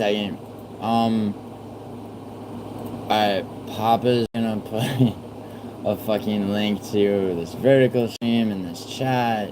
second. Alright, Papa's gonna put a fucking link to this vertical stream in this chat.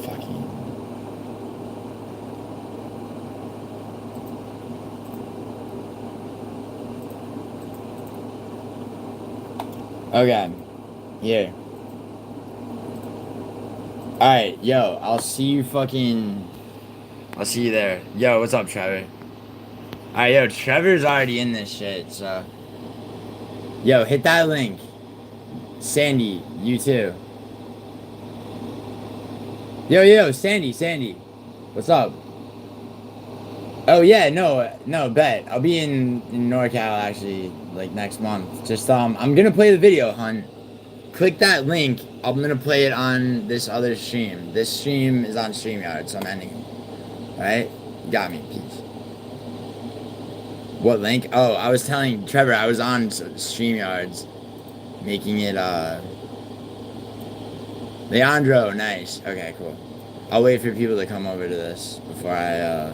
Fucking. Okay. Here. Alright, yo, I'll see you there. Yo, what's up, Trevor? Alright, yo, Trevor's already in this shit, so. Yo, hit that link. Sandy, you too. Yo, Sandy. What's up? Oh, yeah, no, bet. I'll be in NorCal, actually, like, next month. Just, I'm gonna play the video, hun. Click that link. I'm gonna play it on this other stream. This stream is on StreamYard, so I'm ending it. Alright? Got me. Peace. What link? Oh, I was telling Trevor I was on StreamYards. Making it, Leandro, nice. Okay, cool. I'll wait for people to come over to this before I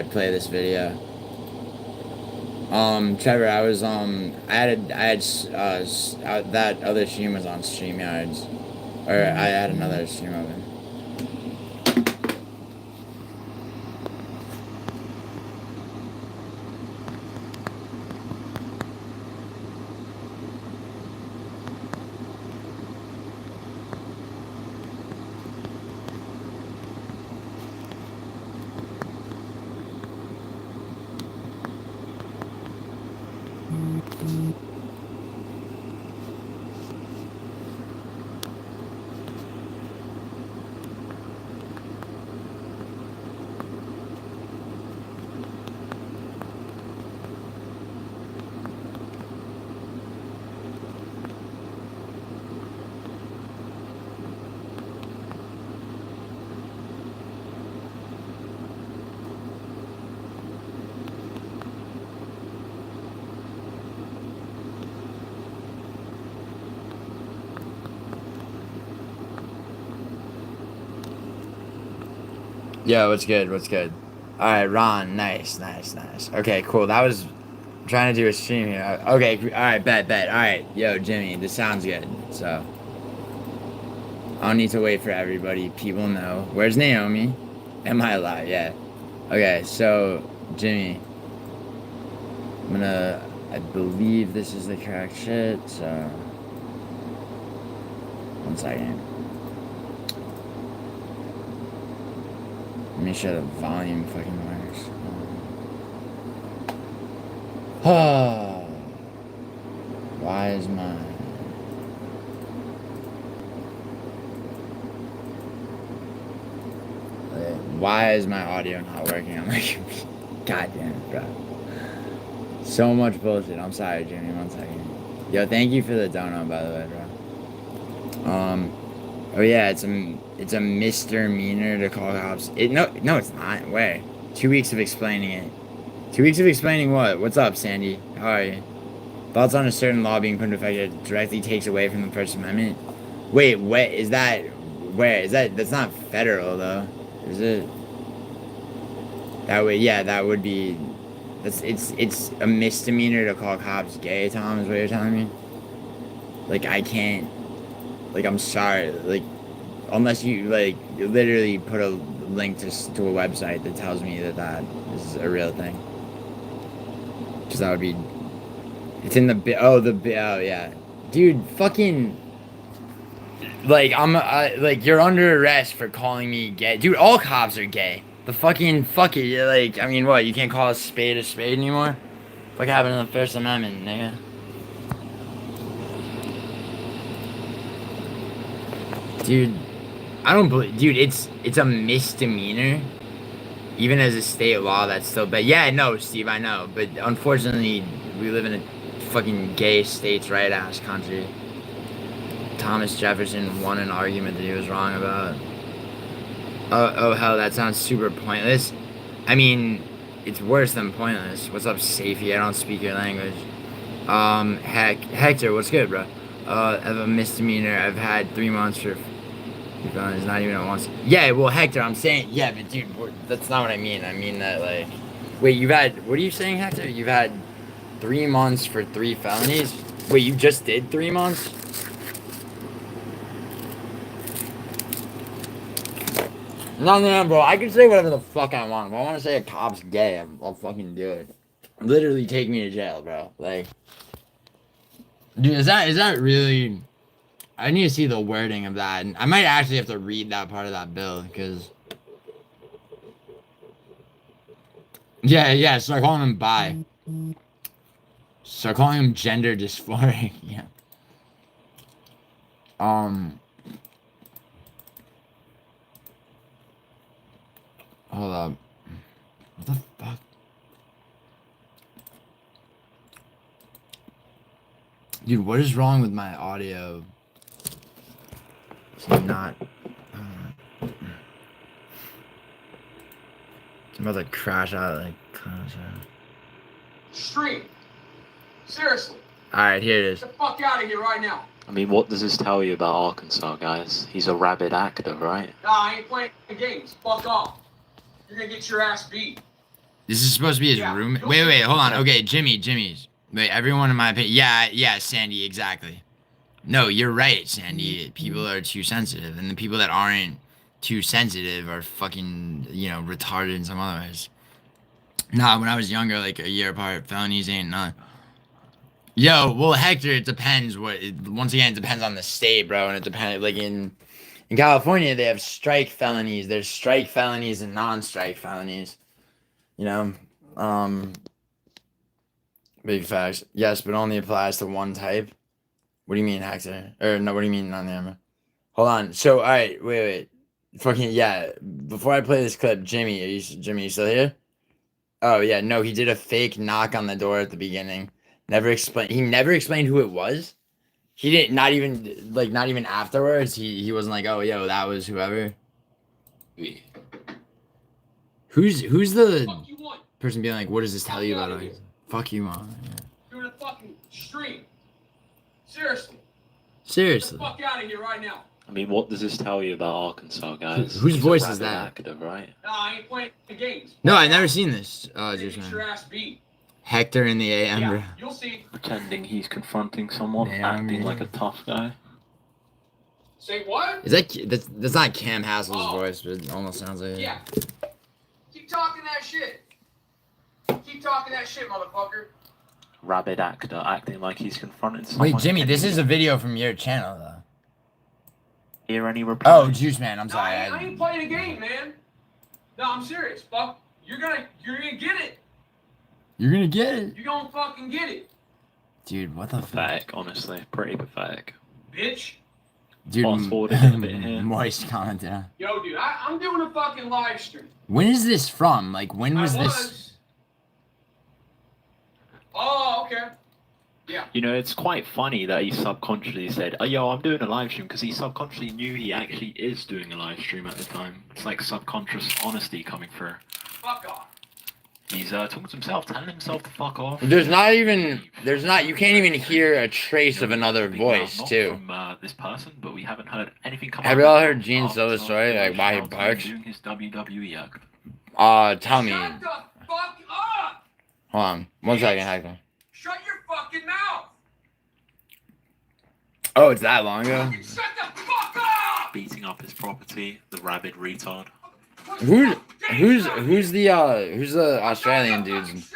play this video. Trevor, I was, that other stream was on StreamYards. Or I had another stream open. Yo, what's good? Alright, Ron, nice. Okay, cool. That was trying to do a stream here. Okay, alright, bet. Alright, yo, Jimmy, this sounds good. So, I don't need to wait for everybody. People know. Where's Naomi? Am I alive? Yeah. Okay, so, Jimmy. I believe this is the correct shit, so. 1 second. Make sure the volume fucking works. Why is my... Why is my audio not working on my computer? God damn it, bro. So much bullshit. I'm sorry, Jimmy. 1 second. Yo, thank you for the donut, by the way, bro. Oh yeah, it's a misdemeanor to call cops. No, it's not. Where? 2 weeks of explaining it. 2 weeks of explaining what? What's up, Sandy? How are you? Thoughts on a certain law being put into effect that directly takes away from the First Amendment? Wait, what is that? Where is that? That's not federal though, is it? That would, yeah, that would be. It's a misdemeanor to call cops gay. Tom, is what you're telling me? Like I can't. Like, I'm sorry, like, unless you, like, literally put a link to a website that tells me that is a real thing. Because that would be, it's in the, oh, yeah. Dude, fucking, like, like, you're under arrest for calling me gay. Dude, all cops are gay. The fucking, fuck it, like, I mean, what, you can't call a spade anymore? What happened to the First Amendment, nigga? Dude, I don't believe, dude, it's a misdemeanor. Even as a state law, that's still bad. Yeah, no, Steve, I know. But unfortunately, we live in a fucking gay states' right ass country. Thomas Jefferson won an argument that he was wrong about. Oh hell, that sounds super pointless. I mean, it's worse than pointless. What's up, Safety? I don't speak your language. Hector, what's good, bro? I have a misdemeanor. I've had 3 months for. It's not even at once. Yeah, well, Hector, I'm saying, yeah, but dude, that's not what I mean. I mean that, like, wait, you've had, what are you saying, Hector? You've had 3 months for 3 felonies? Wait, you just did 3 months? No, bro, I can say whatever the fuck I want. If I want to say a cop's gay, I'll fucking do it. Literally take me to jail, bro. Like, dude, is that really... I need to see the wording of that. And I might actually have to read that part of that bill, because... Yeah, start calling him bi. Start calling him gender dysphoric, yeah. Hold up. What the fuck? Dude, what is wrong with my audio? It's not... I'm about to crash out, like... Stream. Seriously. Alright, here it is. Get the fuck out of here right now. I mean, what does this tell you about Arkansas, guys? He's a rabid actor, right? Nah, I ain't playing games. Fuck off. You're gonna get your ass beat. This is supposed to be his room. Wait, hold on. Okay, Jimmy's. Wait, everyone in my opinion. Yeah, Sandy, exactly. No, you're right, Sandy. People are too sensitive, and the people that aren't too sensitive are fucking, retarded in some other ways. Nah, when I was younger, like a year apart, felonies ain't none. Yo, well, Hector, it depends. Once again, it depends on the state, bro, and it depends. Like in California, they have strike felonies. There's strike felonies and non-strike felonies. Big facts. Yes, but only applies to one type. What do you mean, Hector? Or no, what do you mean non-amber? Hold on. So, all right, wait. Fucking yeah. Before I play this clip, Jimmy, you still here? Oh yeah, no, he did a fake knock on the door at the beginning. He never explained who it was. He didn't. Not even afterwards. He wasn't like, oh yo, that was whoever. Who's the person being like, what does this tell you about us? Fuck you, mom. Yeah. Doing a fucking stream. Seriously. Seriously. Get the fuck out of here right now. I mean, what does this tell you about Arkansas, guys? Whose He's voice a is rabid that? actor, right? Nah, I ain't playing games. No, I've never seen this. Get your ass beat. Hector in the AM, bro. Yeah, you'll see. Pretending he's confronting someone, acting like a tough guy. Say what? That's not Cam Hassel's voice, but it almost sounds like it. Yeah. Keep talking that shit. Keep talking that shit, motherfucker. Rabid actor, acting like he's confronting someone. Wait, Jimmy, this is a video from your channel, though. Hear any replies? Oh, Juice Man, I'm sorry. No, I ain't playing a game, man. No, I'm serious. Fuck, you're gonna get it. You're gonna get it. You're gonna fucking get it. Dude, what the fuck? Pathetic, honestly. Pretty pathetic. Bitch. Dude, Fast forward a bit here. moist comment, yeah. Yo, dude, I'm doing a fucking live stream. When is this from? Like, when was this? Oh, okay. Yeah. You know, it's quite funny that he subconsciously said, oh, yo, I'm doing a live stream, because he subconsciously knew he actually is doing a live stream at the time. It's like subconscious honesty coming through. Fuck off. He's talking to himself, telling himself to fuck off. You can't even hear a trace of another voice, too. From this person, but we haven't heard anything come Have you all heard Gene Silver's story, like, why he barks? Doing his WWE act. Tell me. Shut the fuck up! Hold on. 1 second, Hector. Shut your fucking mouth! Oh, it's that long ago? Fucking shut the fuck up! Beating up his property, the rabid retard. Who's the Australian dudes?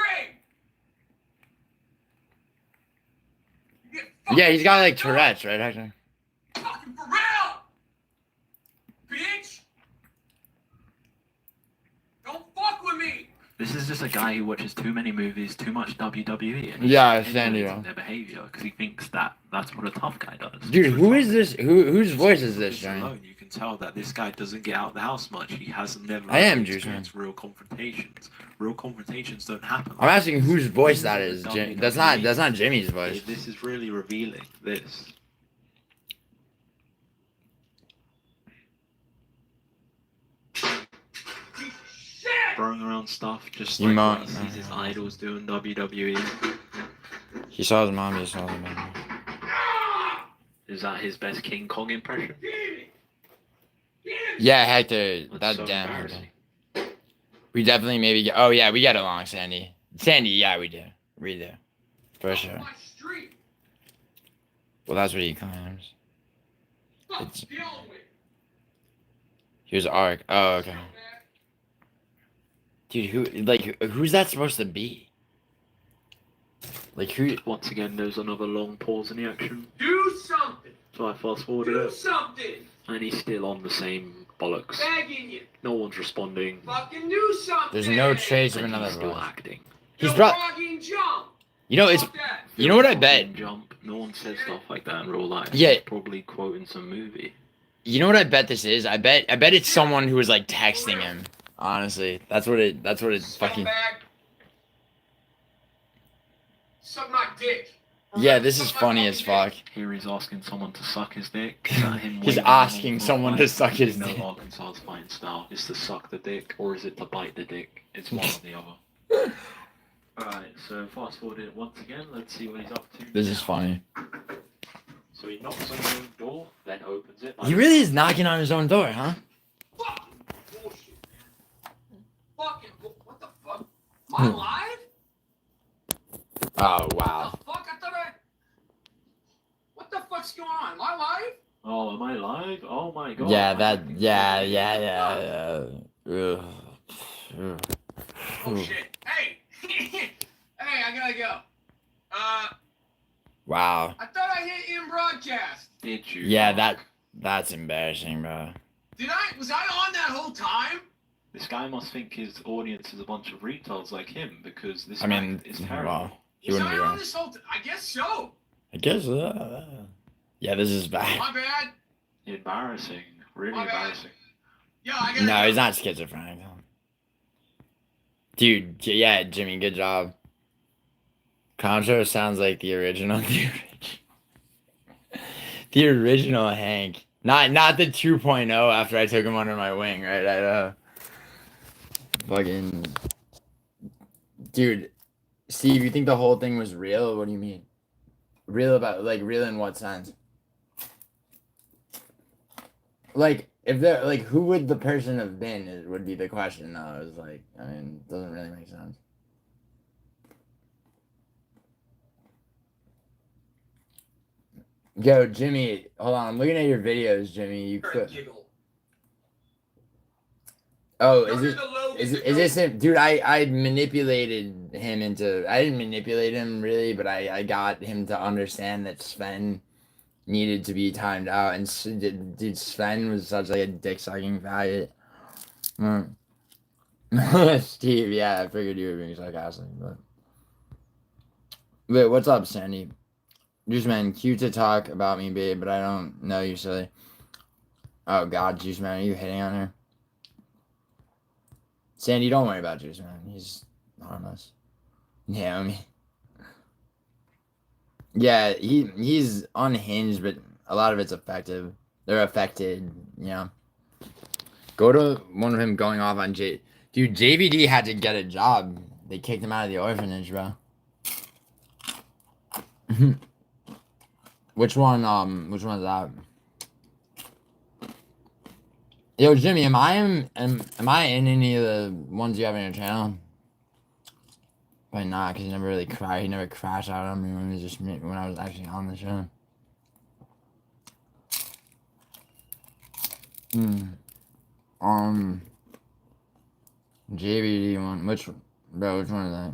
Yeah, he's got like Tourette's, right, Hector? Fucking for real! Bitch! Don't fuck with me! This is just a guy who watches too many movies, too much WWE. And Yeah, I understand you. their behavior because he thinks that that's what a tough guy does. Dude, who is this? Whose voice is this, Just Johnny? alone, you can tell that this guy doesn't get out of the house much. He hasn't never I am experienced real confrontations. Real confrontations don't happen. I'm asking whose voice that The is. WWE. That's not Jimmy's voice. This is really revealing. This. Throwing around stuff just like what he sees his idols do in WWE. He saw his mom. He saw his mom. Is that his best King Kong impression? Yeah, Hector. That's so damn. embarrassing. We definitely maybe get. Oh yeah, we get along, Sandy. Sandy, yeah, we do. We do, for sure. Well, that's what he claims. It's, here's Ark. Oh, okay. Dude, who's that supposed to be? Like, who? Once again, there's another long pause in the action. Do something. So I fast forwarded Do it. something. And he's still on the same bollocks. Begging you. No one's responding. Fucking do something. There's no trace of And another he's still voice. acting. He's No brought. fucking jump. You know, it's. Fuck that. You know what I bet? Jump. No one says stuff like that in real life. Yeah. He's probably quoting some movie. You know what I bet this is? I bet it's someone who was like texting him. Honestly, that's what it fucking. Scumbag. Suck my dick. Yeah, this is funny as fuck. Here he's asking someone to suck his dick. Is that him He's waiting asking on for a someone fight? to suck his You know dick. Arkansas's fighting style is to suck the dick, or is it to bite the dick? It's one or the other. Alright, so fast forward it once again. Let's see what he's up to. This is now. funny. So he knocks on his own door, then opens it. He really is knocking on his own door, huh? Fucking bullshit, man. Fucking what the fuck? Am I alive? Oh wow. What the fuck? I thought I. What the fuck's going on? Am I alive? Oh, am I live? Oh my god. Yeah, yeah. Ugh. Oh shit. Hey! Hey, I gotta go. Wow. I thought I hit in broadcast. Did you? Yeah, that's embarrassing, bro. Was I on that whole time? This guy must think his audience is a bunch of retards like him, because this I mean, guy is terrible. well, he Was wouldn't I be on wrong. this whole time? I guess so. I guess. Yeah, this is bad. My bad. Embarrassing. Really My bad. embarrassing. Yo, I gotta No, go. he's not schizophrenic. Dude, yeah, Jimmy, good job. Contra sounds like the original. The original Hank. Not the 2.0 after I took him under my wing, right? Fucking. Dude, Steve, you think the whole thing was real? What do you mean? Real real in what sense? Like, if they're, like, who would the person have been, would be the question, though. It's like, I mean, it doesn't really make sense. Yo, Jimmy, hold on. I'm looking at your videos, Jimmy. You could. Giggle. Oh, Go is to it? the Logan Is to this go- him? Dude, I manipulated him into. I didn't manipulate him really, but I got him to understand that Sven needed to be timed out, and dude, Sven was such like a dick sucking faggot. Steve, yeah, I figured you were being sarcastic, but. Wait, what's up, Sandy? Juice Man, cute to talk about me, babe, but I don't know you, silly. Oh God, Juice Man, are you hitting on her? Sandy, don't worry about Juice Man. He's harmless. Yeah, I mean, yeah, he's unhinged, but a lot of it's effective. They're affected, you know. Go to one of him going off on Dude, JVD had to get a job. They kicked him out of the orphanage, bro. Which one's that? Yo, Jimmy, am I in any of the ones you have on your channel? Probably not, because he never really cried. He never crashed out on me when I was actually on the show. JVD one. Which one is that?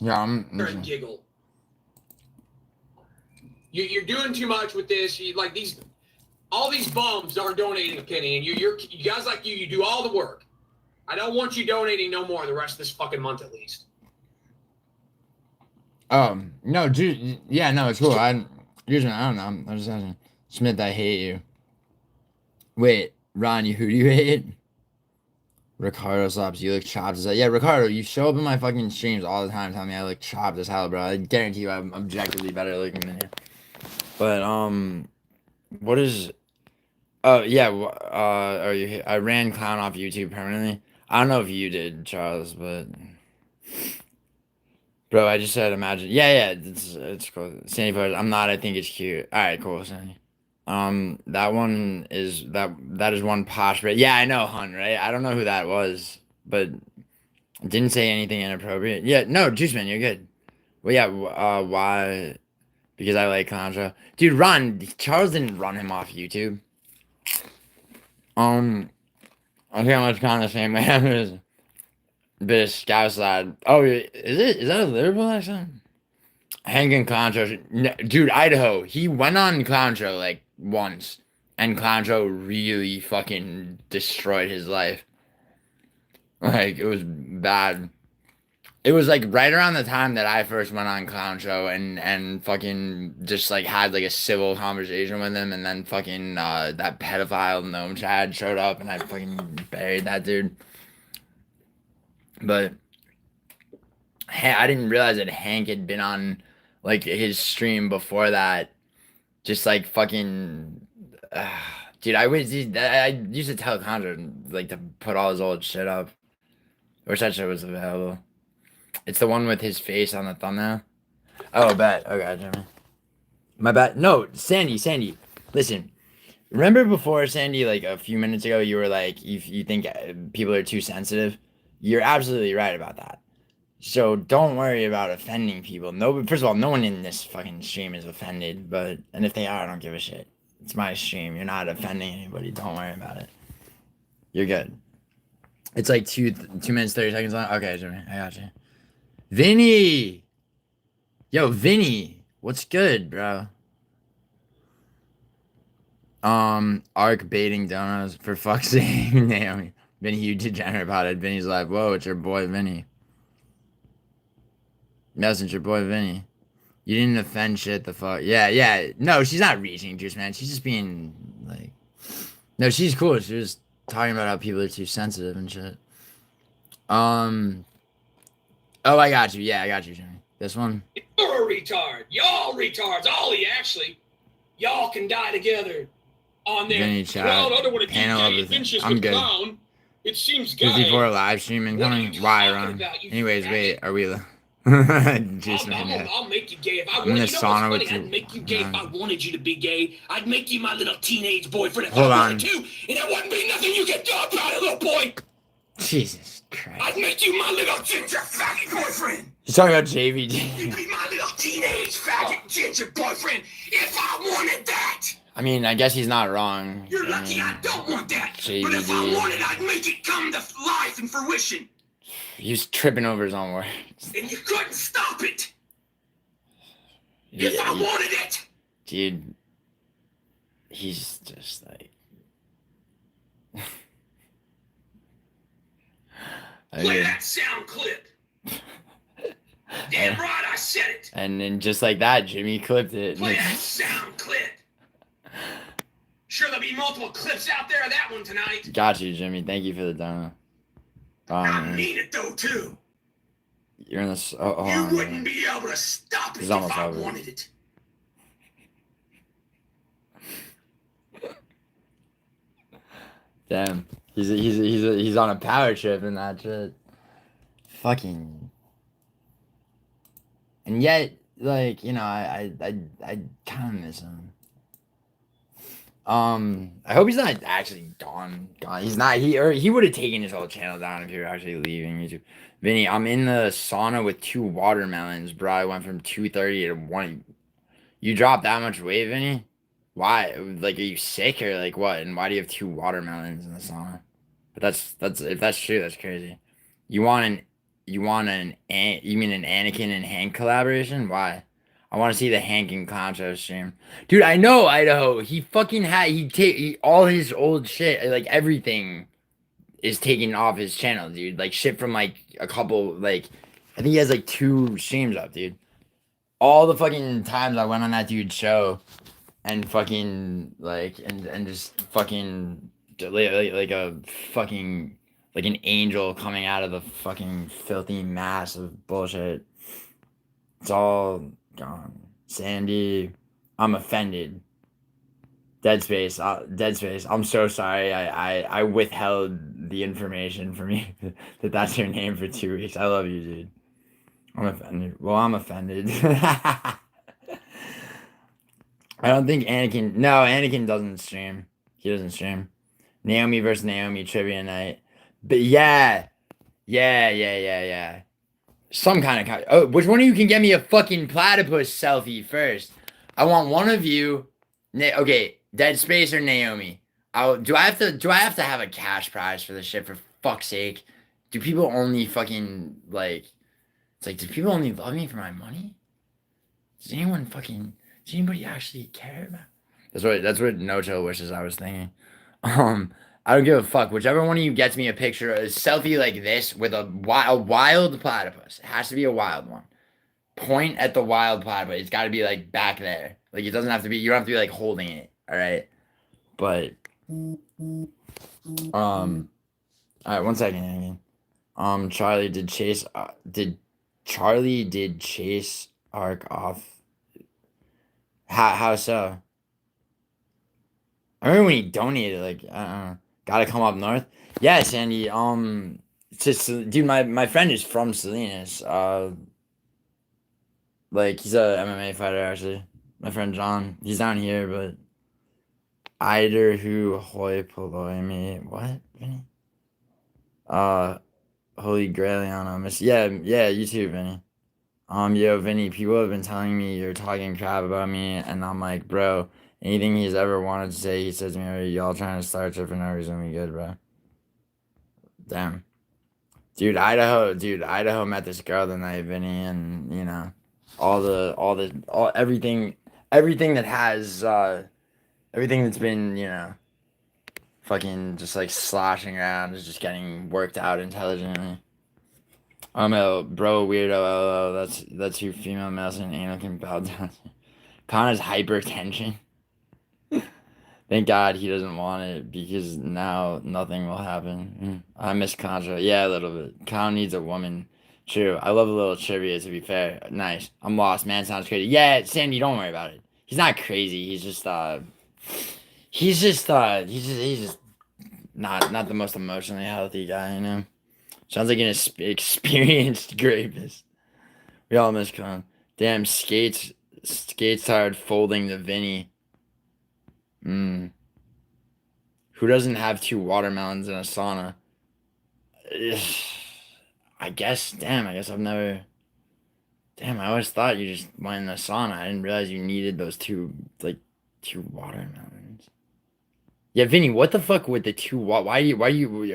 Yeah, I'm. Giggle. You're doing too much with this. All these bums aren't donating a penny, and you guys like you do all the work. I don't want you donating no more the rest of this fucking month at least. No, dude. Yeah, no, it's cool. Usually, I don't know. I'm just asking. Smith, I hate you. Wait, Ron, who do you hate? Ricardo slaps, you look chopped as hell. Yeah, Ricardo, you show up in my fucking streams all the time telling me I look chopped as hell, bro. I guarantee you I'm objectively better looking than you. But, what is. Oh, yeah, I ran Clown off YouTube permanently. I don't know if you did, Charles, but. Bro, I just said imagine. Yeah, it's cool. Sandy Pose, I'm not, I think it's cute. Alright, cool, Sandy. That is one posh, but yeah, I know, hun, right? I don't know who that was, but didn't say anything inappropriate. Yeah, no, Juice Man, you're good. Well, yeah, why? Because I like Contra. Dude, Charles didn't run him off YouTube. I think I'm kind of the same way as bit of Scouse Lad. Oh, is that a Liverpool accent? Hank and Contra, dude, Idaho. He went on Contra like once, and Contra really fucking destroyed his life. Like it was bad. It was like right around the time that I first went on Clown Show and fucking just like had like a civil conversation with him, and then fucking that pedophile gnome Chad showed up, and I fucking buried that dude. But I didn't realize that Hank had been on like his stream before that. Just like fucking, dude. I used to tell Contra like to put all his old shit up. I wish that shit was available. It's the one with his face on the thumbnail. Oh, bet. Okay, Jimmy. My bad. No, Sandy. Listen. Remember before, Sandy, like a few minutes ago, you were like, you think people are too sensitive. You're absolutely right about that. So don't worry about offending people. No, first of all, no one in this fucking stream is offended. And if they are, I don't give a shit. It's my stream. You're not offending anybody. Don't worry about it. You're good. It's like 2 minutes 30 seconds long. Okay, Jimmy, I got you. Vinny! Yo, Vinny! What's good, bro? Arc baiting donuts, for fuck's sake, Naomi. Vinny, you degenerate about it. Vinny's like, whoa, it's your boy, Vinny. That's your boy, Vinny. You didn't offend shit, the fuck. Yeah. No, she's not reaching, Juice Man. She's just being, like... No, she's cool. She was talking about how people are too sensitive and shit. Oh, I got you. Yeah, I got you, Jimmy. This one? You're a retard. Y'all retards. Ollie, actually. Y'all can die together on there. Vinny chat. Well, I don't want to keep Panel gay of adventures I'm with good. Clown. It seems gay. 54 live stream incoming. Why, Ron? Anyways, wait. Are we... Juice Man, yeah. I'll make you gay if I I'm in the wanted. You know sauna what's with funny? you. I'd make you gay if I wanted you to be gay. I'd make you my little teenage boyfriend if Hold I on. wanted to, and there wouldn't be nothing you could do about it, little boy. Jesus Christ. I'd make you my little ginger faggot boyfriend. He's talking about JVG. You'd be my little teenage faggot ginger boyfriend if I wanted that. I mean, I guess he's not wrong. You're lucky I don't want that. JVG. But if I wanted, I'd make it come to life and fruition. He's tripping over his own words. And you couldn't stop it. If I wanted it. Dude, he's just like... Play that sound clip. Damn right, I said it. And then just like that, Jimmy clipped it. Play that sound clip. Sure, there'll be multiple clips out there of that one tonight. Got you, Jimmy. Thank you for the demo. I mean it though too. You're in this. You wouldn't be able to stop it if I wanted it. Damn, he's on a power trip and that shit. Fucking. And yet, like, you know, I kind of miss him. I hope he's not actually gone. He's not. He would have taken his whole channel down if he were actually leaving YouTube. Vinny, I'm in the sauna with 2 watermelons, bro. I went from 230 to 1. You dropped that much weight, Vinny? Why? Like, are you sick or like what? And why do you have 2 watermelons in the sauna? But that's if that's true, that's crazy. You mean an Anakin and Hank collaboration? Why? I want to see the Hank and Concho stream. Dude, I know, Idaho. He fucking had... all his old shit, like, everything is taken off his channel, dude. Like, shit from, like, a couple, like... I think he has, like, 2 streams up, dude. all the fucking times I went on that dude's show and fucking like and just fucking like a fucking like an angel coming out of the fucking filthy mass of bullshit. It's all gone. Sandy, I'm offended. Dead Space, Dead Space. I'm so sorry. I withheld the information from you that that's your name for 2 weeks. I love you, dude. I'm offended. Well, I'm offended. I don't think Anakin. No, Anakin doesn't stream. He doesn't stream. Naomi versus Naomi trivia night. But yeah. Some kind of. Oh, which one of you can get me a fucking platypus selfie first? I want one of you. Okay, Dead Space or Naomi. Do I have to have a cash prize for this shit? For fuck's sake, do people only fucking like? It's like, do people only love me for my money? Does anyone fucking? Does anybody actually care about? That's what No Chill wishes I was thinking. I don't give a fuck. Whichever one of you gets me a picture, a selfie like this with a wild platypus. It has to be a wild one. Point at the wild platypus. It's got to be like back there. Like it doesn't have to be. You don't have to be like holding it. All right. But all right. 1 second, Anakin. Charlie did Chase arc off. How so? I remember when he donated, like, gotta come up north. Yeah, Sandy. Dude, my friend is from Salinas. Like he's a MMA fighter actually. My friend John. He's down here, but Eider who hoi polloi me. What? Vinny? Holy Grailiano. Miss. Yeah. You too, Vinny. Yo, Vinny. People have been telling me you're talking crap about me, and I'm like, bro. Anything he's ever wanted to say, he says to me, y'all trying to start shit for no reason. We good, bro. Damn. Dude, Idaho met this girl the night, Vinny, and you know, everything that has everything that's been, you know, fucking just like sloshing around is just getting worked out intelligently. I'm a bro weirdo. That's who female males and anal can bow down. Connor's hypertension. Thank God he doesn't want it because now nothing will happen. I miss Contra. Yeah, a little bit. Con needs a woman. True. I love a little trivia, to be fair. Nice. I'm lost. Man sounds crazy. Yeah, Sandy, don't worry about it. He's not crazy. He's just not the most emotionally healthy guy, you know? Sounds like an experienced rapist. We all miss Con. Damn, Skates tired folding the Vinny. Who doesn't have 2 watermelons in a sauna? I guess I've never. Damn, I always thought you just went in a sauna. I didn't realize you needed those 2 watermelons. Yeah, Vinny, what the fuck with the why you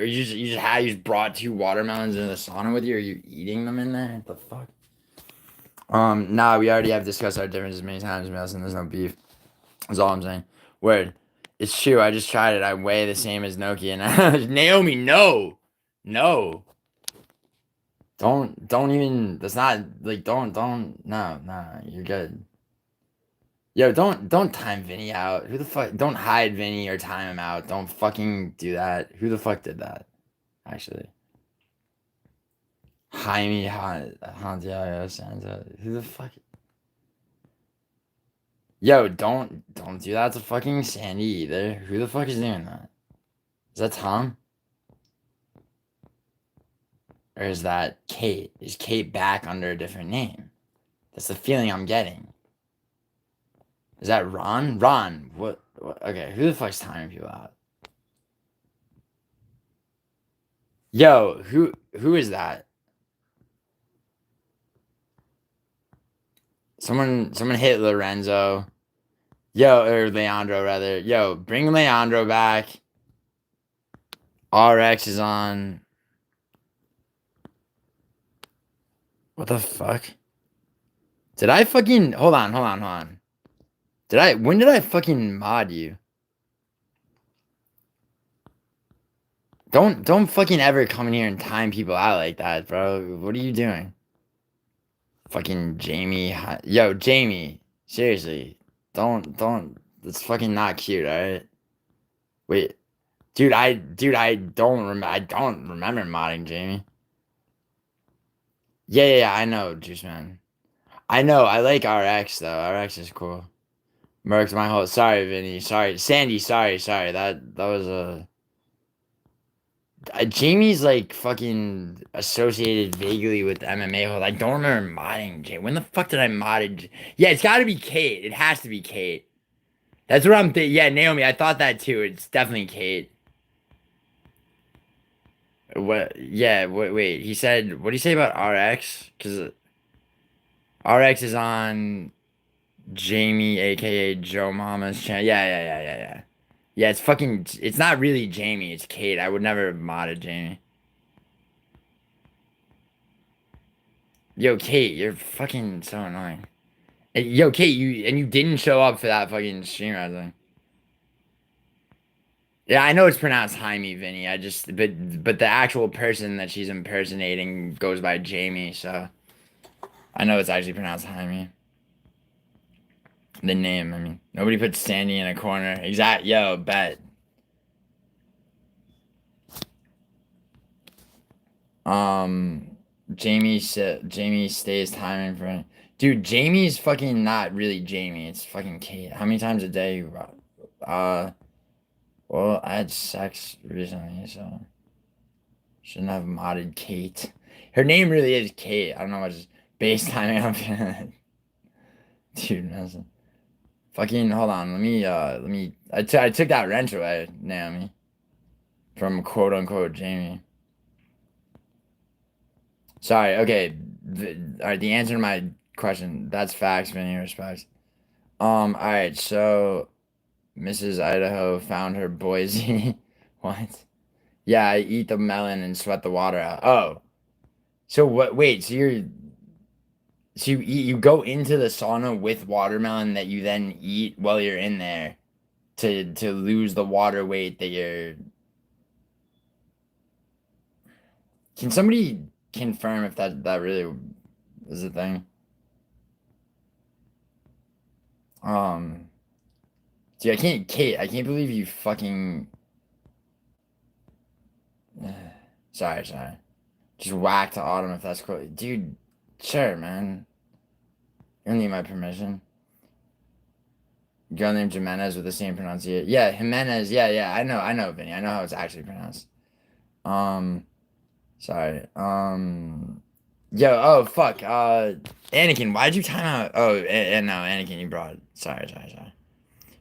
just brought 2 watermelons in the sauna with you? Are you eating them in there? What the fuck? Nah, we already have discussed our differences many times, Nelson. There's no beef. That's all I'm saying. Word. It's true. I just tried it. I weigh the same as Nokia. And Naomi, no. No. Don't even. That's not like. Don't. No. You're good. Yo, don't time Vinny out. Who the fuck? Don't hide Vinny or time him out. Don't fucking do that. Who the fuck did that? Actually. Jaime Santiago Santa. Who the fuck? Yo, don't do that to fucking Sandy either. Who the fuck is doing that? Is that Tom? Or is that Kate? Is Kate back under a different name? That's the feeling I'm getting. Is that Ron? Ron, what? Okay, who the fuck's timing people out? Yo, who is that? Someone hit Lorenzo. Yo, or Leandro rather. Yo, bring Leandro back. RX is on. What the fuck? Did I fucking hold on. When did I fucking mod you? Don't fucking ever come in here and time people out like that, bro. What are you doing? Fucking Jamie. Yo, Jamie. Seriously. Don't. It's fucking not cute, alright? Wait. I don't remember modding Jamie. Yeah, I know, Juice Man. I know, I like RX though. RX is cool. Merked my whole. Sorry, Vinny. Sorry, Sandy. Sorry. That was a. Jamie's like fucking associated vaguely with MMA hold. I don't remember modding Jamie. When the fuck did I modded? Yeah, it's got to be Kate. It has to be Kate. That's what I'm thinking. Yeah, Naomi. I thought that too. It's definitely Kate. What? Yeah. Wait. He said. What did he say about RX? Because RX is on Jamie, aka Joe Mama's channel. Yeah. Yeah, it's fucking. It's not really Jamie. It's Kate. I would never have modded Jamie. Yo, Kate, you're fucking so annoying. Yo, Kate, you didn't show up for that fucking stream I was like. Yeah, I know it's pronounced Jaime, Vinny. But the actual person that she's impersonating goes by Jamie, so I know it's actually pronounced Jaime. The name, I mean, nobody puts Sandy in a corner. Yo, bet. Jamie stays timing for. Dude, Jamie's fucking not really Jamie. It's fucking Kate. How many times a day? Well, I had sex recently, so shouldn't have modded Kate. Her name really is Kate. I don't know what's base timing up. Dude, listen. Fucking hold on. Let me. I took that wrench away, Naomi, from quote unquote Jamie. Sorry. Okay. All right. The answer to my question. That's facts. Vinny respects. All right. So, Mrs. Idaho found her Boise. What? Yeah, I eat the melon and sweat the water out. Oh. So what? Wait. You go into the sauna with watermelon that you then eat while you're in there to lose the water weight that you're. Can somebody confirm if that really is a thing? Dude, Kate, I can't believe you fucking. Sorry. Just whack to Autumn if that's cool. Dude, sure, man. You don't need my permission. Girl named Jimenez with the same pronunciation. Yeah, Jimenez. Yeah. I know, Vinny. I know how it's actually pronounced. Sorry. Yo, oh, fuck. Anakin, why'd you time out? Oh, and no, Anakin, you brought. Sorry.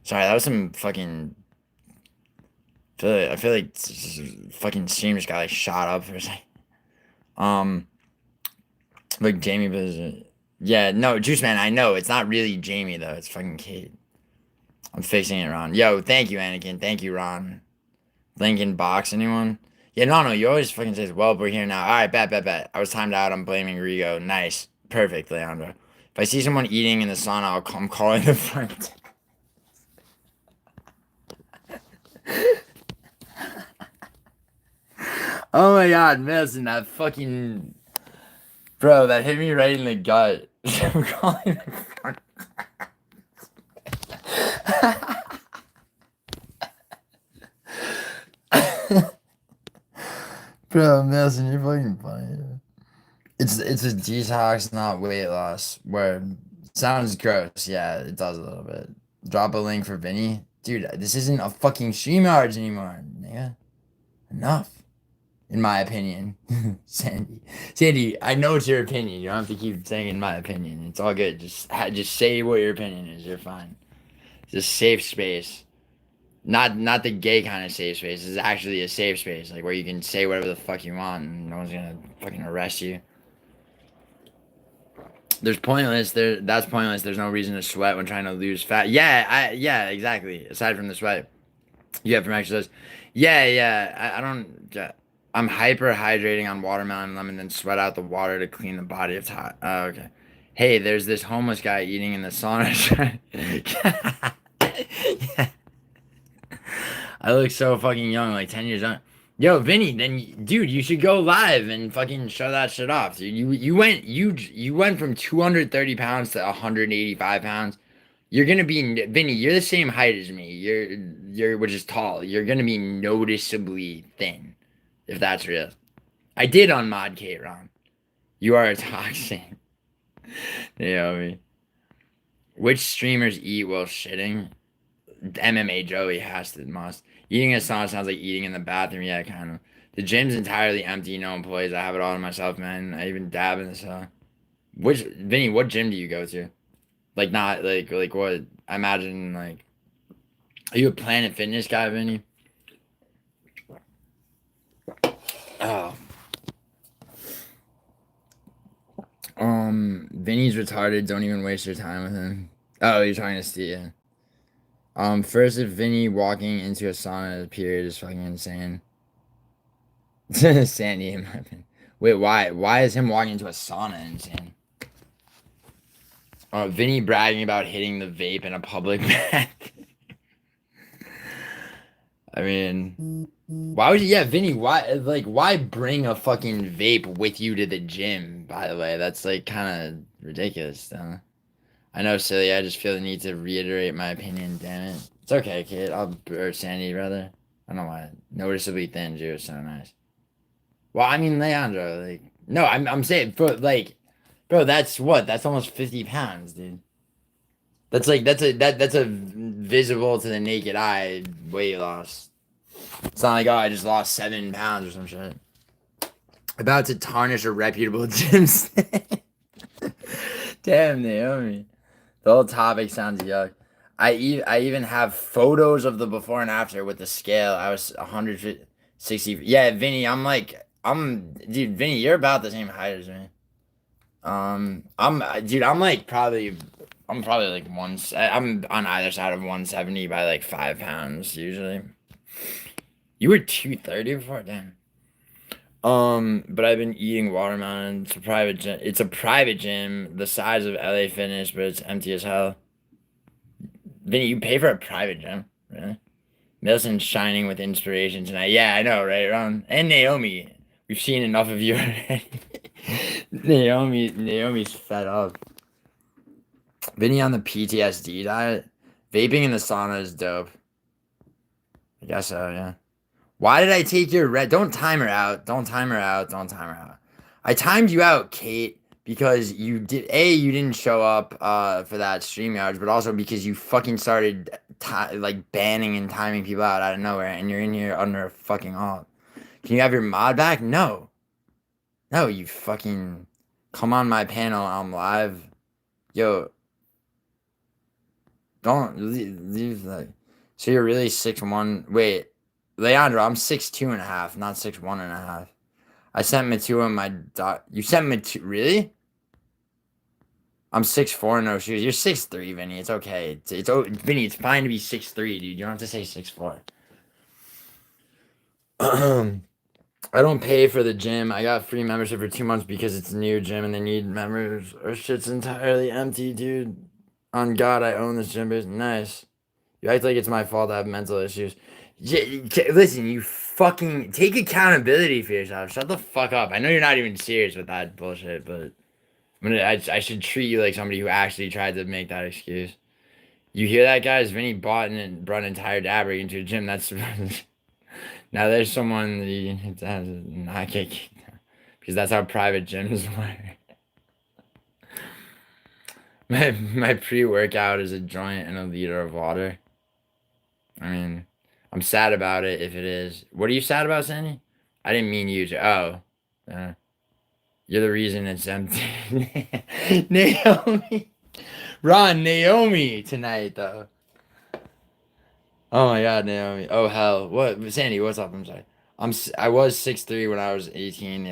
Sorry, that was some fucking. I feel like fucking stream just got like shot up for a second. Like Jamie, but yeah, no, Juice Man, I know it's not really Jamie though. It's fucking Kate. I'm fixing it, Ron. Yo, thank you, Anakin. Thank you, Ron. Lincoln box anyone? Yeah, no. You always fucking say, well, we're here now. All right, bet. I was timed out. I'm blaming Rigo. Nice. Perfect, Leandro. If I see someone eating in the sauna, I'm calling the front. Oh my god, Milson, that fucking. Bro, that hit me right in the gut. I'm calling the front. Bro, Milson, you're fucking funny. It's a detox, not weight loss. Word. Sounds gross. Yeah, it does a little bit. Drop a link for Vinny. Dude, this isn't a fucking StreamYards anymore, nigga. Enough. In my opinion. Sandy, I know it's your opinion. You don't have to keep saying in my opinion. It's all good. Just say what your opinion is. You're fine. It's a safe space. Not the gay kind of safe space. It's actually a safe space, like where you can say whatever the fuck you want and no one's gonna fucking arrest you. That's pointless. There's no reason to sweat when trying to lose fat. Yeah, exactly. Aside from the sweat you have from exercise. I don't. Yeah. I'm hyperhydrating on watermelon and lemon, then sweat out the water to clean the body of hot. Oh, okay. Hey, there's this homeless guy eating in the sauna. Yeah. I look so fucking young, like 10 years young. Yo, Vinny, then dude, you should go live and fucking show that shit off. Dude. You went from 230 pounds to 185 pounds. You're gonna be Vinny, you're the same height as me. You're which is tall. You're gonna be noticeably thin, if that's real. I did on Mod Kate, Ron. You are a toxin. Naomi. Which streamers eat while shitting? MMA Joey has to must. Eating a sauna sounds like eating in the bathroom. Yeah, kind of. The gym's entirely empty, no employees. I have it all to myself, man. I even dab in the Which Vinny? What gym do you go to? Like not like what? I imagine like. Are you a Planet Fitness guy, Vinny? Oh. Vinny's retarded. Don't even waste your time with him. Oh, you're trying to steal. Yeah. First, if Vinny walking into a sauna period is fucking insane. Sandy, in my opinion. Wait, why? Why is him walking into a sauna insane? Vinny bragging about hitting the vape in a public bath. I mean, why would you? Yeah, Vinny, why bring a fucking vape with you to the gym? By the way, that's like kind of ridiculous, though. I know, silly. I just feel the need to reiterate my opinion. Damn it. It's okay, kid. Or Sandy, rather. I don't know why. Noticeably thin, Jew. So nice. Well, I mean, Leandro. Like, no, I'm saying, bro. Like, bro, that's what? That's almost 50 pounds, dude. That's like that's a visible to the naked eye weight loss. It's not like, oh, I just lost 7 pounds or some shit. About to tarnish a reputable gym. Damn, Naomi. The whole topic sounds yuck. I even have photos of the before and after with the scale. I was 160. Yeah, Vinny, dude, Vinny, you're about the same height as me. I'm probably like I'm on either side of 170 by like 5 pounds usually. You were 230 before, damn. But I've been eating watermelon. It's a private gym. It's a private gym, the size of LA Fitness, but it's empty as hell. Vinny, you pay for a private gym, really? Milson's shining with inspiration tonight. Yeah, I know, right, Ron? And Naomi. We've seen enough of you already. Naomi's fed up. Vinny on the PTSD diet. Vaping in the sauna is dope. I guess so, yeah. Why did I take your red? Don't time her out. Don't time her out. Don't time her out. I timed you out, Kate, because you didn't show up for that StreamYards, but also because you fucking started like banning and timing people out of nowhere, and you're in here under a fucking alt. Can you have your mod back? No. No, you fucking come on my panel. I'm live. Yo. Don't leave like. So you're really 6'1". Wait. Leandro, I'm 6'2.5", not 6'1.5". I sent Matua my dot. You sent Matua, really? I'm 6'4", no shoes. You're 6'3", Vinny. It's okay. Vinny, it's fine to be 6'3", dude. You don't have to say 6'4". I don't pay for the gym. I got free membership for 2 months because it's a new gym and they need members or shit's entirely empty, dude. On God, I own this gym. It's nice. You act like it's my fault I have mental issues. Listen, you fucking take accountability for yourself. Shut the fuck up. I know you're not even serious with that bullshit, but I should treat you like somebody who actually tried to make that excuse. You hear that, guys? Vinny brought an entire dab rig into a gym. That's now there's someone that you has not get kicked out because that's how private gyms work. My pre-workout is a joint and a liter of water. I mean, I'm sad about it if it is. What are you sad about, Sandy? I didn't mean you to. Oh. You're the reason it's empty. Naomi. Ron, Naomi tonight, though. Oh my God, Naomi. Oh, hell. What? Sandy, what's up? I'm sorry. I was 6'3" when I was 18.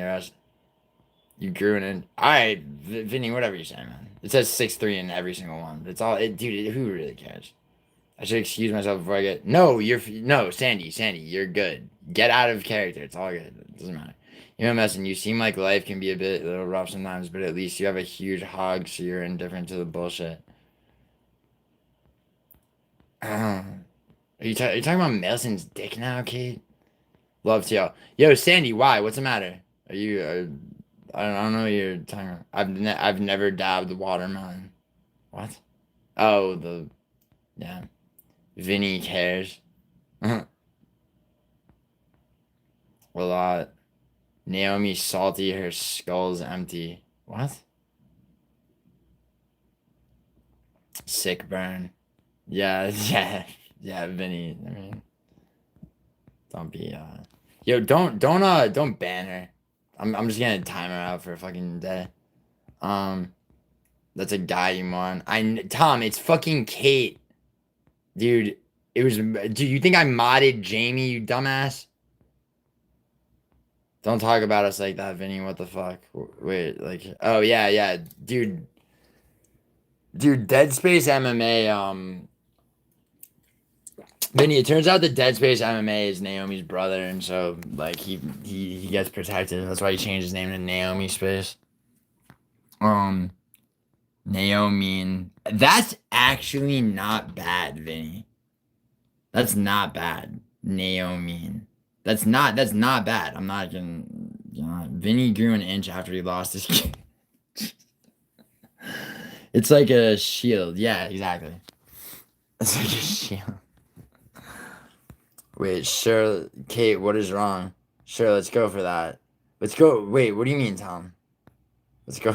You grew in. Alright, Vinny, whatever you say, man. It says 6'3" in every single one. It's all. Dude, who really cares? I should excuse myself before I get. No, Sandy, you're good. Get out of character. It's all good. It doesn't matter. You know, Messin, you seem like life can be a little rough sometimes, but at least you have a huge hog, so you're indifferent to the bullshit. Are you talking about Melson's dick now, Kate? Love to y'all. Yo, Sandy, why? What's the matter? Are you? I don't know what you're talking about. I've never dabbed the watermelon. What? Oh, yeah. Vinny cares. A lot. Naomi salty. Her skull's empty. What? Sick burn. Yeah, yeah, Vinny. I mean, don't be yo, don't ban her. I'm just gonna time her out for a fucking day. That's a guy you want. Tom, it's fucking Kate. Dude, do you think I modded Jamie, you dumbass? Don't talk about us like that, Vinny. What the fuck? Wait, like, oh yeah, dude. Dude, Dead Space MMA, Vinny, it turns out that Dead Space MMA is Naomi's brother, and so like he gets protected. That's why he changed his name to Naomi Space. Naomi. That's actually not bad, Vinny. That's not bad. Naomi. That's not bad. I'm not gonna Vinny grew an inch after he lost his kid. It's like a shield. Yeah, exactly. It's like a shield. Wait, sure, Kate, what is wrong? Sure, let's go for that. Let's go. Wait, what do you mean, Tom? Let's go.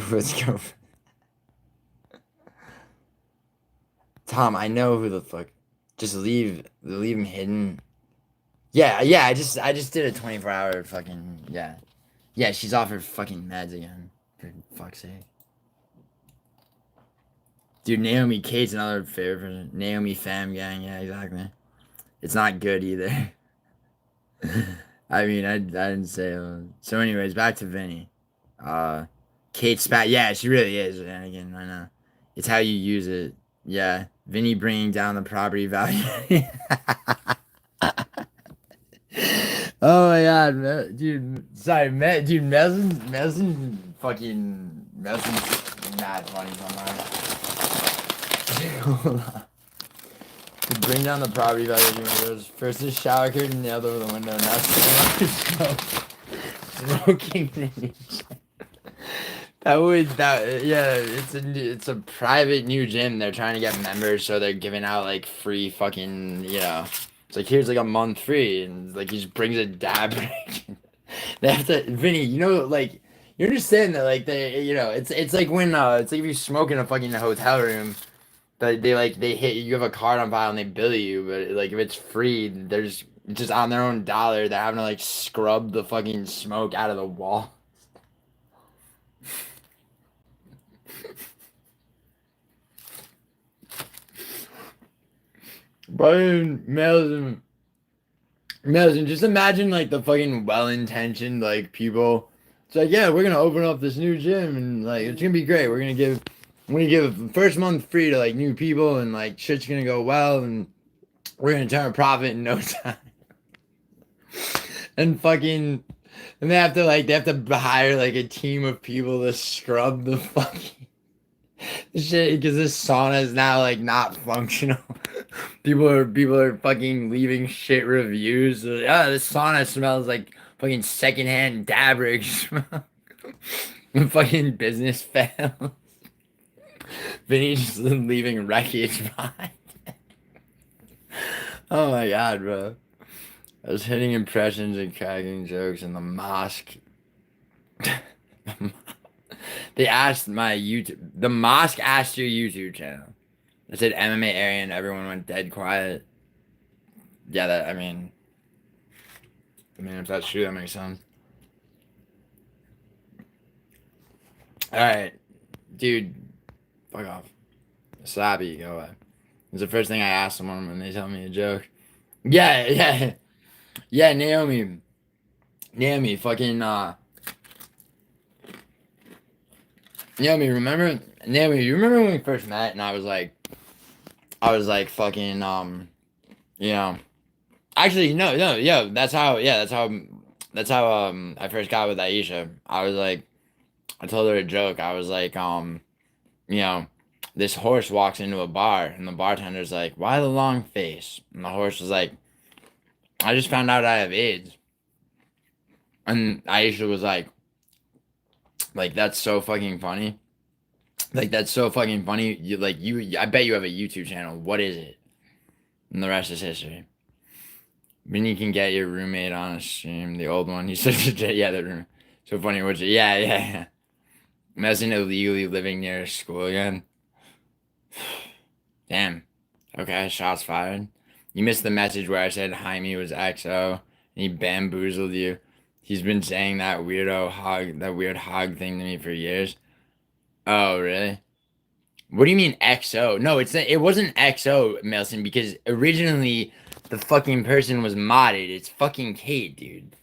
Tom, I know who the fuck. Just leave him hidden. Yeah. I just did a 24-hour fucking yeah. She's off her fucking meds again. For fuck's sake. Dude, Naomi Kate's another favorite person. Naomi Fam Gang, yeah, exactly. It's not good either. I mean, I didn't say. So, anyways, back to Vinny. Kate Spat. Yeah, she really is. And again, I know. It's how you use it. Yeah, Vinny bringing down the property value. Oh my god, dude. Sorry, dude. Melson, fucking Melson's mad funny sometimes. To bring down the property value of windows. First the shower curtain nailed over the window, now smoking in it's a private new gym. They're trying to get members, so they're giving out like free fucking, it's like here's like a month free, and like he just brings a dab rig. They have to, Vinny, like you understand that like it's like when it's like if you smoke in a fucking hotel room. But they hit you have a card on file and they bill you, but like if it's free, they're just on their own dollar. They're having to like scrub the fucking smoke out of the wall. Brian Melson, just imagine like the fucking well-intentioned like people. It's like, yeah, we're gonna open up this new gym and like it's gonna be great. We're gonna give the first month free to like new people and like shit's gonna go well and we're gonna turn a profit in no time. And they have to hire like a team of people to scrub the fucking shit because this sauna is now like not functional. People are fucking leaving shit reviews. This sauna smells like fucking secondhand dab rig smoke. Fucking business fail. Vinny just leaving wreckage behind. Oh my god, bro. I was hitting impressions and cracking jokes in the mosque. They asked the mosque asked your YouTube channel. It said MMA area and everyone went dead quiet. Yeah, I mean, if that's true, that makes sense. Alright, dude, fuck off. Slappy, go away. It's the first thing I ask someone when they tell me a joke. Yeah, Naomi, fucking, Naomi, you remember when we first met and I was like fucking, actually, no, yo, that's how I first got with Aisha. I told her a joke. I was like, this horse walks into a bar and the bartender's like, why the long face? And the horse was like, I just found out I have AIDS. And Aisha was like, that's so fucking funny. Like, that's so fucking funny. I bet you have a YouTube channel. What is it? And the rest is history. Then you can get your roommate on a stream. The old one. He said, yeah, the room. So funny. Yeah. Imagine illegally living near a school again. Damn. Okay, shots fired. You missed the message where I said Jaime was XO and he bamboozled you. He's been saying that weird hog thing to me for years. Oh, really? What do you mean XO? No, it wasn't XO, Melson, because originally the fucking person was modded. It's fucking Kate, dude.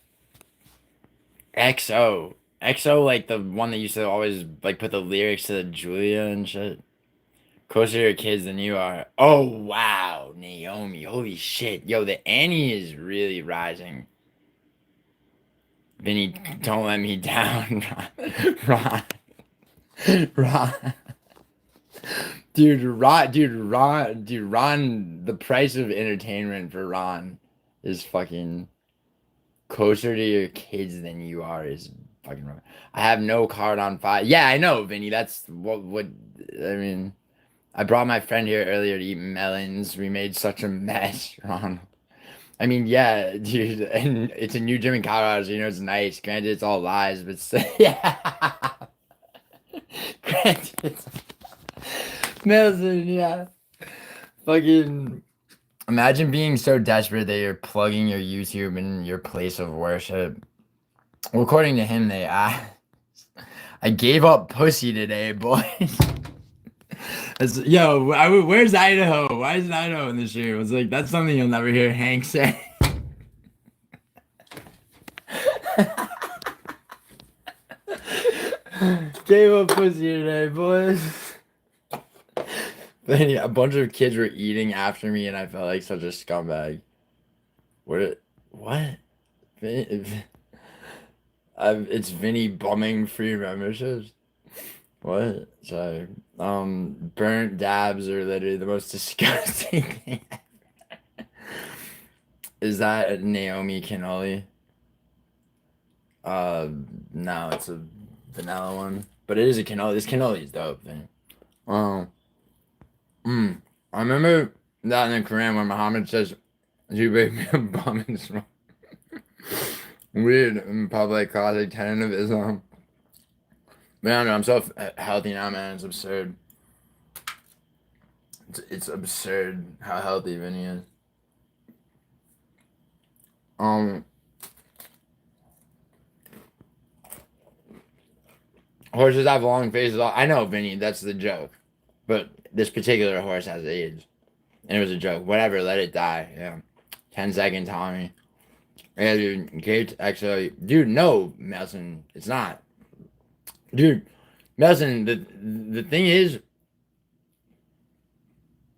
XO. XO, like the one that used to always like put the lyrics to the Julia and shit. Closer to your kids than you are. Oh wow, Naomi. Holy shit. Yo, the Annie is really rising. Vinny, don't let me down. Ron. Ron. Ron, the price of entertainment for Ron is fucking closer to your kids than you are is fucking wrong. I have no card on file. Yeah, I know, Vinny. That's what I mean. I brought my friend here earlier to eat melons. We made such a mess, Ron. I mean, yeah, dude, and it's a new gym in Colorado, so you know it's nice. Granted, it's all lies, but still, yeah. Granted, it's Nelson, yeah. Fucking imagine being so desperate that you're plugging your YouTube in your place of worship. Well, according to him, I gave up pussy today, boys. Yo, where's Idaho? Why isn't Idaho in this year? It was like, that's something you'll never hear Hank say. Gave up pussy today, boys. Then a bunch of kids were eating after me, and I felt like such a scumbag. What? It's Vinny bumming free memberships. What? Sorry. Burnt dabs are literally the most disgusting thing ever. Is that Naomi cannoli? No, it's a vanilla one. But it is a cannoli. This cannoli is dope, thing. I remember that in the Quran where Muhammad says, "You make me a bum and smoke." Weird in public, cause a tenet of Islam. But I don't know, I'm so healthy now, man. It's absurd. It's absurd how healthy Vinny is. Horses have long faces. I know, Vinny, that's the joke. But this particular horse has AIDS. And it was a joke. Whatever, let it die. Yeah. 10-second Tommy. Yeah, dude. Kate, actually. Dude, no, Melson. It's not. Dude, Melson, the thing is,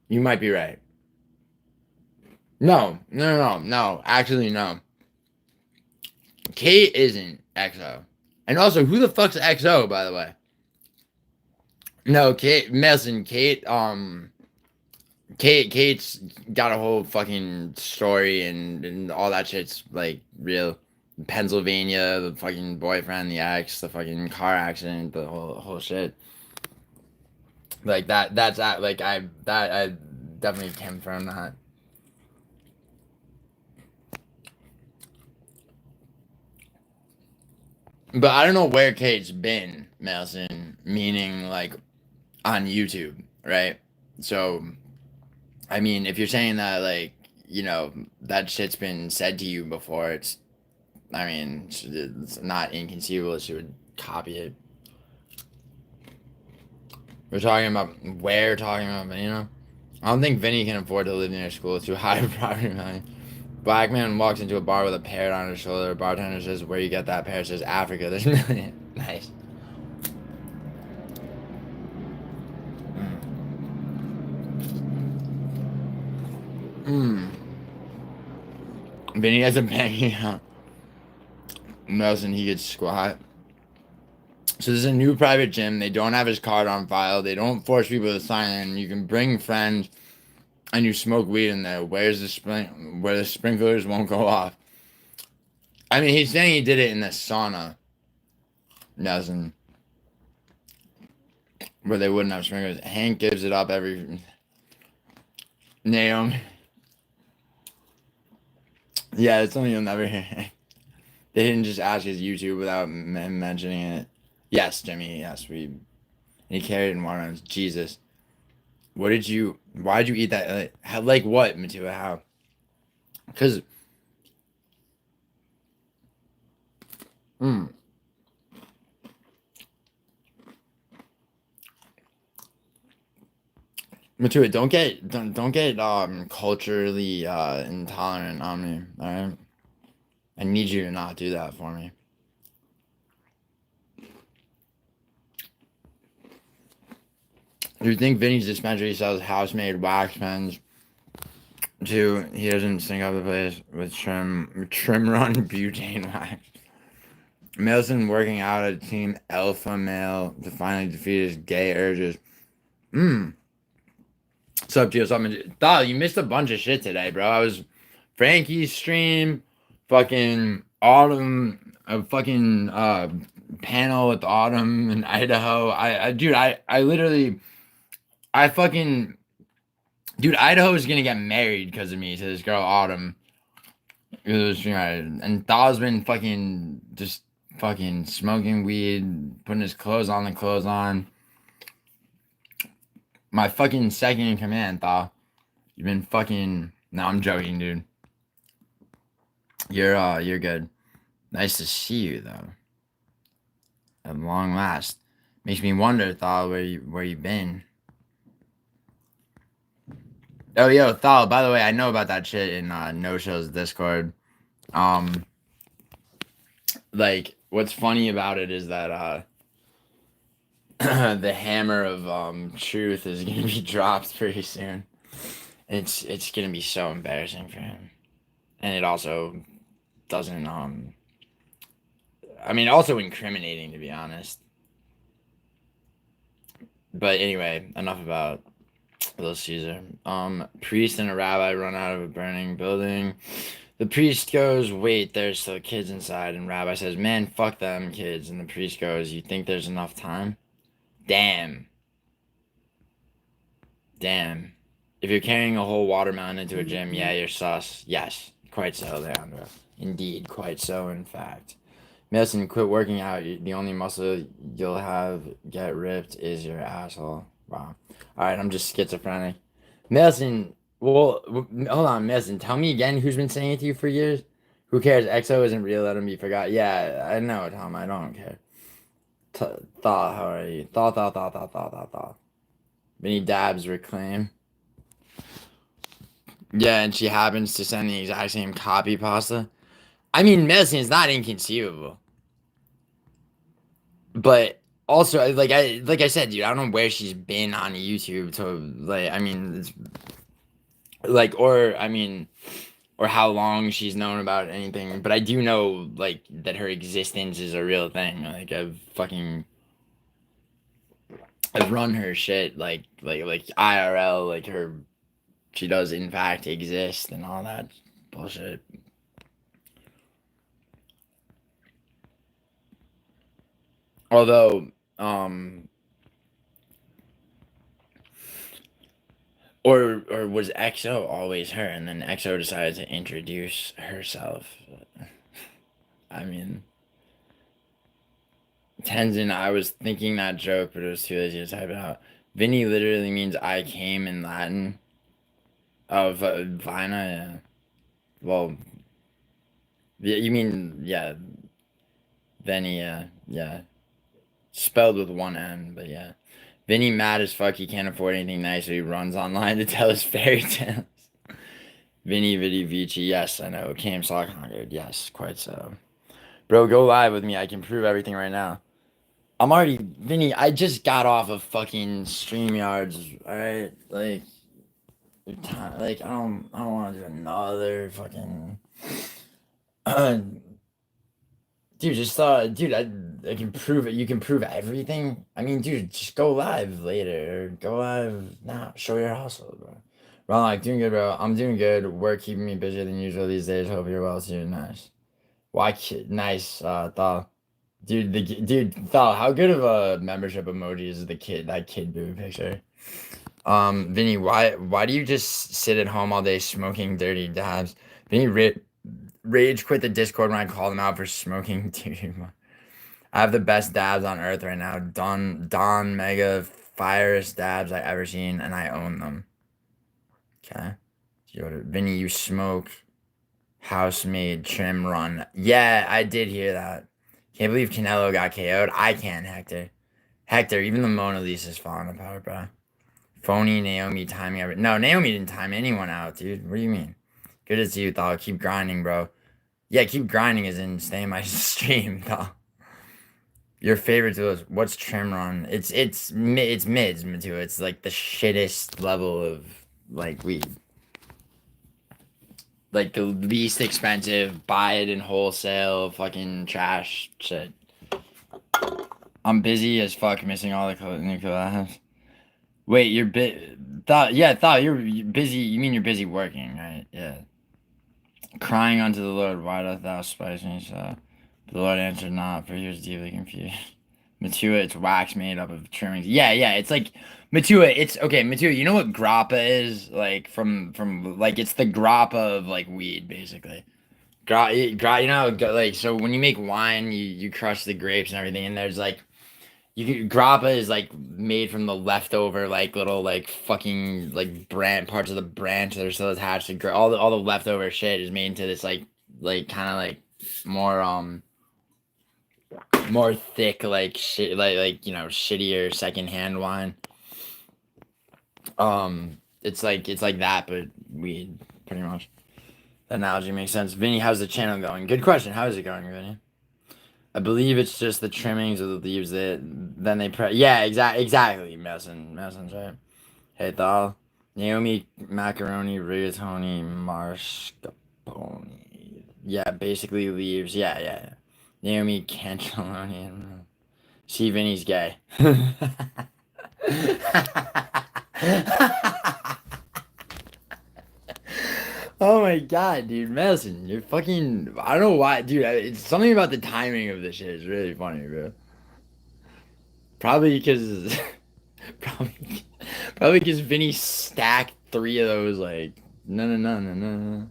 you might be right. No. Actually, no. Kate isn't XO. And also, who the fuck's XO, by the way? No, Kate's got a whole fucking story and all that shit's like real. Pennsylvania, the fucking boyfriend, the ex, the fucking car accident, the whole shit. Like I definitely confirm that. But I don't know where Kate's been, Melson, meaning like on YouTube, right? So, I mean, if you're saying that, like, you know, that shit's been said to you before, it's not inconceivable she would copy it. We're talking about, you know? I don't think Vinny can afford to live near school. It's too high of property value. Black man walks into a bar with a parrot on his shoulder. Bartender says, "Where you get that parrot?" Says, "Africa." There's million. Nice. Vinny has a bank account. Nelson, he gets squat. So this is a new private gym. They don't have his card on file. They don't force people to sign in. You can bring friends, and you smoke weed in there. Where the sprinklers won't go off. I mean, he's saying he did it in the sauna. Nothing. Where they wouldn't have sprinklers. Hank gives it up every... Naomi. Yeah, it's something you'll never hear. They didn't just ask his YouTube without mentioning it. Yes, Jimmy, yes, he carried it in watermelons. Jesus. Why'd you eat that? Like what, Matua? How? Because... Matua, don't get culturally intolerant on me, alright? I need you to not do that for me. Do you think Vinny's dispensary sells house-made wax pens? Two, he doesn't stink up the place with trim run butane wax. Mailson working out a team alpha male to finally defeat his gay urges. What's up, Gio? Thought you missed a bunch of shit today, bro. I was Frankie's stream, fucking Autumn, a fucking panel with Autumn in Idaho. I literally, dude, Idaho is gonna get married because of me to this girl Autumn. And Thaw's been just fucking smoking weed, putting his clothes on, My fucking second in command, Thaw. You've been fucking... No, I'm joking, dude. You're good. Nice to see you, though. At long last. Makes me wonder, Thaw, where you been. Oh, yo, Thaw, by the way, I know about that shit in No Show's Discord. Like, what's funny about it is that, the hammer of truth is gonna be dropped pretty soon. It's gonna be so embarrassing for him, and it also doesn't I mean, also incriminating, to be honest. But anyway, enough about Little Caesar. Priest and a rabbi run out of a burning building. The priest goes, wait, there's still kids inside, and rabbi says, man, fuck them kids. And the priest goes, you think there's enough time? Damn. If you're carrying a whole watermelon into a gym, yeah, you're sus. Yes, quite so, Leandro. Indeed, quite so, in fact. Mason, quit working out. The only muscle you'll have get ripped is your asshole. Wow. Alright, I'm just schizophrenic. Mason, well, hold on, Mason. Tell me again who's been saying it to you for years? Who cares? EXO isn't real. Let him be forgot. Yeah, I know, Tom. I don't care. Thaw, how are you? Thaw. Many dabs reclaim. Yeah, and she happens to send the exact same copy pasta. I mean, medicine is not inconceivable. But also, like I said, dude, I don't know where she's been on YouTube to, like, I mean, it's, like, or how long she's known about anything. But I do know, like, that her existence is a real thing. Like, I've run her shit, like IRL, like she does in fact exist and all that bullshit. Although, or was EXO always her, and then EXO decided to introduce herself? I mean, Tenzin, I was thinking that joke, but it was too lazy to type it out. Vinny literally means I came in Latin. Oh, Vina, yeah. Well, you mean, yeah. Vinny, yeah. Spelled with one N, but yeah. Vinny mad as fuck, he can't afford anything nice, so he runs online to tell us fairy tales. Vinny Vici, yes, I know. Cam Sock Hungered, yes, quite so. Bro, go live with me, I can prove everything right now. I'm already, Vinny, I just got off of fucking StreamYards, alright? Like, I don't want to do another fucking... dude, just dude, I can prove it. You can prove everything. I mean, dude, just go live later. Go live now. Show your hustle, bro. Ron, like, doing good, bro. I'm doing good. Work keeping me busier than usual these days. Hope you're well too. Nice. Nice, Thal. Dude, Thal, how good of a membership emoji is that kid boo picture? Vinny, why do you just sit at home all day smoking dirty dabs? Vinny rage quit the Discord when I called him out for smoking dirty. I have the best dabs on earth right now. Don Mega Firest dabs I ever seen, and I own them. Okay. Vinny, you smoke house made trim run. Yeah, I did hear that. Can't believe Canelo got KO'd. I can't, Hector. Hector, even the Mona Lisa's falling apart, bro. Phony Naomi timing every. No, Naomi didn't time anyone out, dude. What do you mean? Good to see you, Thal. Keep grinding, bro. Yeah, keep grinding as in stay in my stream, Thal. Your favorite tools? What's trim run? It's mids, Mateo. It's like the shittest level of like weed. Like the least expensive, buy it in wholesale, fucking trash shit. I'm busy as fuck, missing all the collabs. Wait, you're thought you're busy. You mean you're busy working, right? Yeah. Crying unto the Lord, why dost thou spice me so? The Lord answered not, for he was deeply confused. Matua, it's wax made up of trimmings. Yeah, it's like Matua, it's okay, Matua, you know what grappa is? Like from like it's the grappa of like weed, basically. You know, like so when you make wine, you crush the grapes and everything, and there's like grappa is like made from the leftover like little like fucking like parts of the branch that are still attached to all the leftover shit is made into this like kind of like more thick like shit like you know shittier secondhand wine. It's like that but weed pretty much. The analogy makes sense. Vinny, how's the channel going? Good question. How is it going, Vinny? I believe it's just the trimmings of the leaves that then they yeah, exactly. Messon's right. Hey Thal. Naomi macaroni rigatoni mascarpone. Yeah, basically leaves. Yeah. Naomi Cantaloni. See, Vinny's gay. Oh my god, dude, Madison, you're fucking. I don't know why, dude. It's something about the timing of this shit is really funny, bro. Probably because, probably, probably because Vinny stacked three of those. Like, no.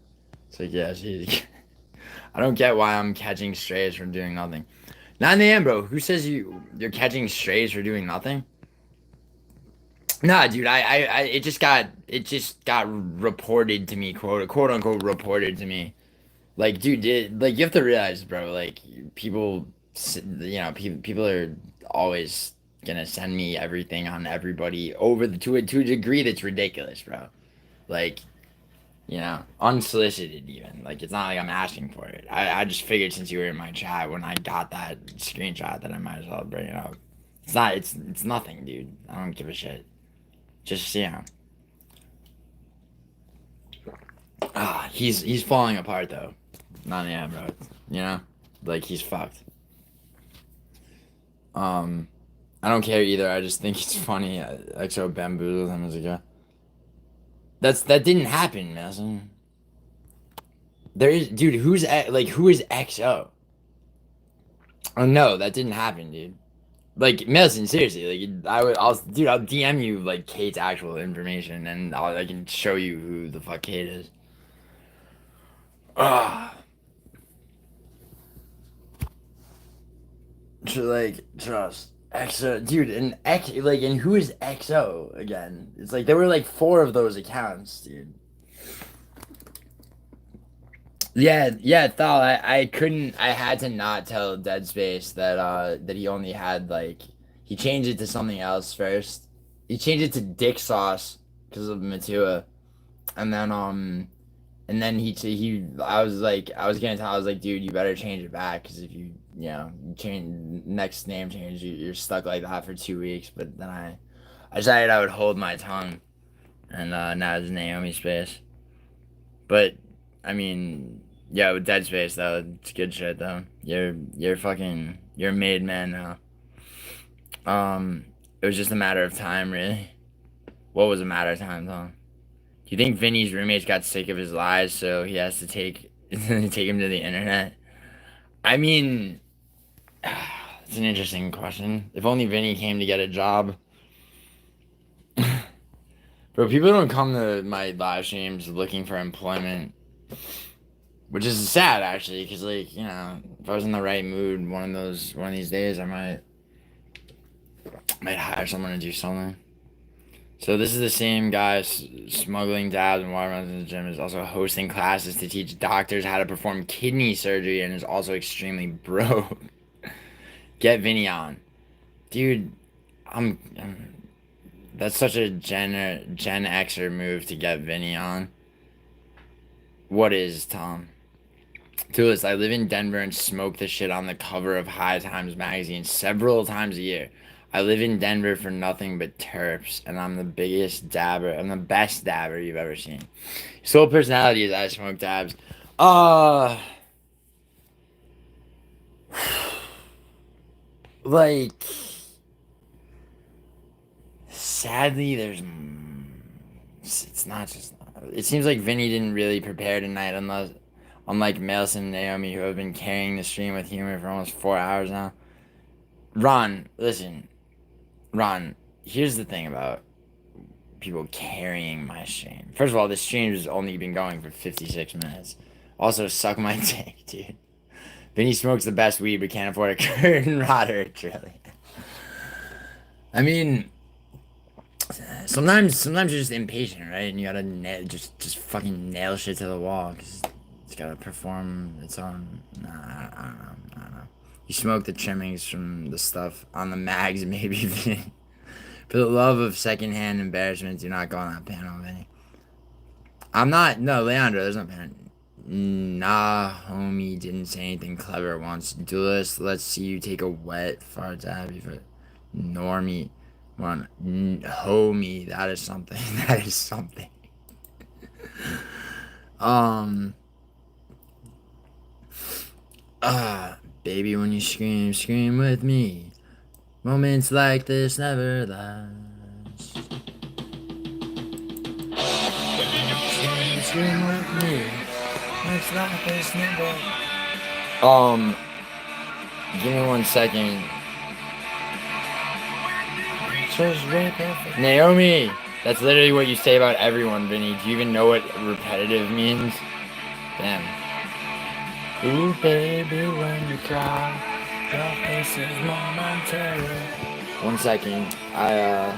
It's like, yeah, see, I don't get why I'm catching strays from doing nothing. 9 a.m., bro. Who says you're catching strays for doing nothing? Nah, dude, it just got reported to me, quote unquote, reported to me. Like, dude, like you have to realize, bro. Like, people, people are always gonna send me everything on everybody over to a degree that's ridiculous, bro. Like, unsolicited even. Like, it's not like I'm asking for it. I just figured since you were in my chat when I got that screenshot that I might as well bring it up. It's nothing, dude. I don't give a shit. Just he's falling apart though. Not yeah, bro. You know, like he's fucked. I don't care either. I just think it's funny. XO bamboozled him as a guy. That didn't happen, Mason. There is, dude. Who is XO? Oh no, that didn't happen, dude. Like Mason, seriously. Like I'll DM you like Kate's actual information, and I can show you who the fuck Kate is. Ah. Trust XO, dude, and who is XO again? It's like there were like 4 of those accounts, dude. Yeah, Thal, I couldn't. I had to not tell Dead Space that he only had like he changed it to something else first. He changed it to Dick Sauce because of Matua, and then I was gonna tell, I was like, dude, you better change it back because if you change next name change, you're stuck like that for 2 weeks. But then I decided I would hold my tongue, and now it's Naomi Space. But I mean, yeah, with Dead Space though, it's good shit though. You're a made man now. It was just a matter of time, really. What was a matter of time, though? Do you think Vinny's roommates got sick of his lies, so he has to take him to the internet? I mean, it's an interesting question. If only Vinny came to get a job. Bro, people don't come to my live streams looking for employment, which is sad actually, because like, you know, if I was in the right mood, one of these days, I might hire someone to do something. So this is the same guy smuggling dabs and watermelons in the gym, is also hosting classes to teach doctors how to perform kidney surgery, and is also extremely broke. Get Vinny on, dude. I'm that's such a Gen Xer move to get Vinny on. What is Tom? To us, I live in Denver and smoke the shit on the cover of High Times magazine several times a year. I live in Denver for nothing but terps, and I'm the biggest dabber. I'm the best dabber you've ever seen. Sole personality is I smoke dabs. Uh, like, sadly, it's not just. It seems like Vinny didn't really prepare tonight, unlike Melson and Naomi, who have been carrying the stream with humor for almost 4 hours now. Ron, listen, Ron, here's the thing about people carrying my stream. First of all, this stream has only been going for 56 minutes. Also, suck my dick, dude. Vinny smokes the best weed but can't afford a curtain rodder, truly. I mean, sometimes you're just impatient, right? And you gotta just fucking nail shit to the wall because it's gotta perform its own. Nah, I don't know. You smoke the trimmings from the stuff on the mags, maybe. Vinny. For the love of secondhand embarrassment, do not go on that panel, Vinny. I'm not. No, Leandro, there's no panel. Nah, homie didn't say anything clever once. Duelist, let's see you take a wet fart dab before. Normie, one. Homie, that is something. That is something. Um. Baby, when you scream, scream with me. Moments like this never last. Scream with me. Moments like this never. Give me 1 second. Naomi! That's literally what you say about everyone, Vinny. Do you even know what repetitive means? Damn. Ooh, baby, when you cry, your face is momentary. 1 second. I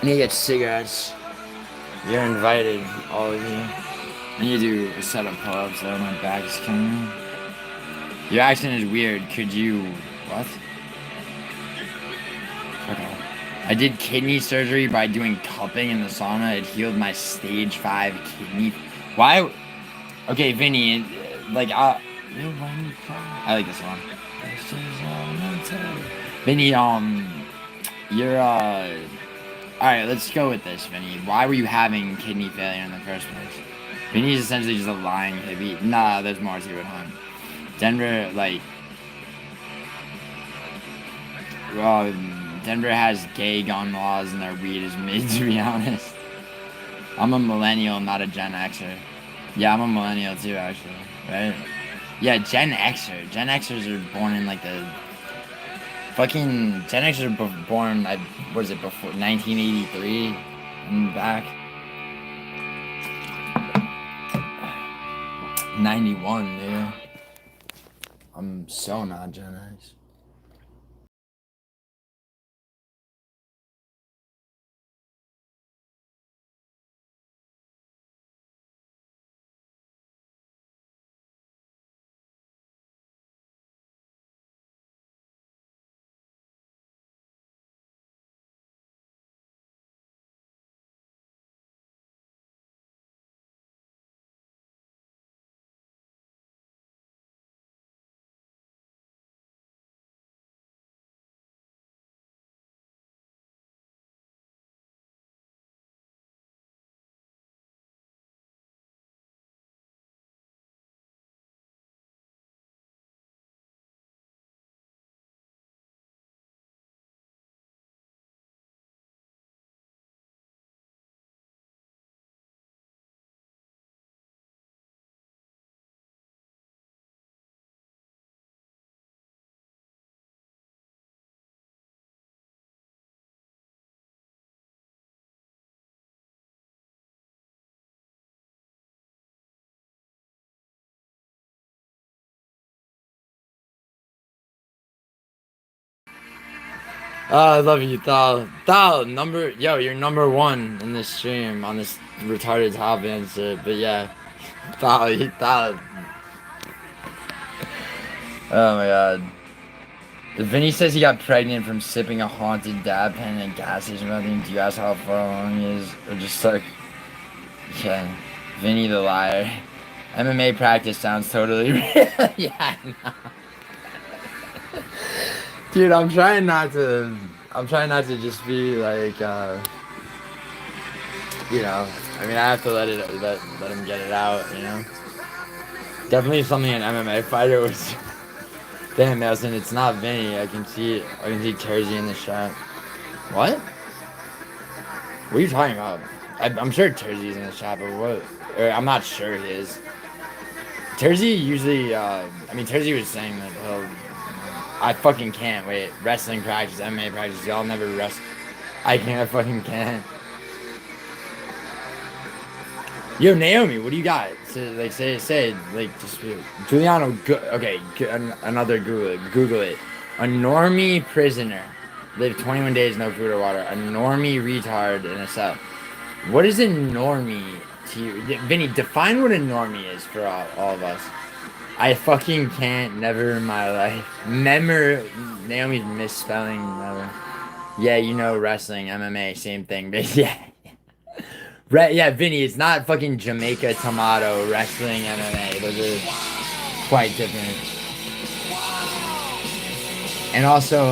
need to get cigarettes. You're invited, all of you. I need to do a set of pull-ups though, my back is killing me. Your accent is weird. Could you... What? Okay. I did kidney surgery by doing cupping in the sauna. It healed my stage 5 kidney. Why? Okay, Vinny, like, I like this one. Vinny, you're, alright, let's go with this, Vinny. Why were you having kidney failure in the first place? Vinny's essentially just a lying hippie. Nah, there's more to it, huh? Denver, like, well, Denver has gay gun laws and their weed is mid, to be honest. I'm a millennial, not a Gen Xer. Yeah, I'm a millennial too, actually. Right? Yeah, Gen Xer. Gen Xers are born in like the fucking Gen Xers are born. What is it before 1983 and back? 91, dude. I'm so not Gen X. I love you, Thal. Thal, you're number one in this stream on this retarded topic and shit. But yeah, Thal. Oh my god. Vinny says he got pregnant from sipping a haunted dab pen at a gas station. Do you ask how far along he is? Or just like, yeah, Vinny the liar. MMA practice sounds totally real. Yeah, I know. Dude, I'm trying not to just be like, you know, I mean, I have to let him get it out, you know? Definitely something an MMA fighter was. Damn, Nelson, it's not Vinny. I can see Tersey in the shot. What? What are you talking about? I'm sure Tersey's in the shot, but what? Or I'm not sure he is. Tersey usually, Tersey was saying that I fucking can't wait. Wrestling practice, MMA practice, y'all never wrestle. I fucking can't. Yo, Naomi, what do you got? Say, like, just Giuliano. Okay, another Google it. A normie prisoner lived 21 days no food or water. A normie retard in a cell. What is a normie to you? Vinny, define what a normie is for all of us. I fucking can't. Never in my life. Naomi's misspelling. Never. Yeah, you know wrestling, MMA, same thing, but yeah. Yeah, Vinny, it's not fucking Jamaica Tomato wrestling MMA. Those are quite different. And also,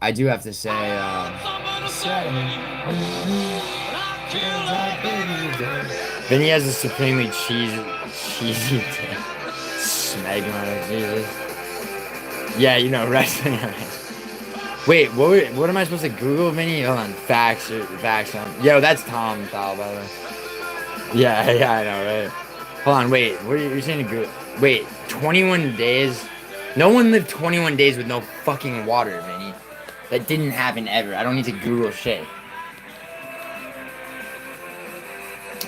I do have to say, Vinny has a supremely cheesy smegma, Jesus. Yeah, you know, wrestling MMA. Wait, what am I supposed to Google, Vinny? Hold on, facts. Yo, that's Tom Thal, by the way. Yeah, I know, right? Hold on, wait. What are you saying to Google? Wait, 21 days? No one lived 21 days with no fucking water, Vinny. That didn't happen ever. I don't need to Google shit.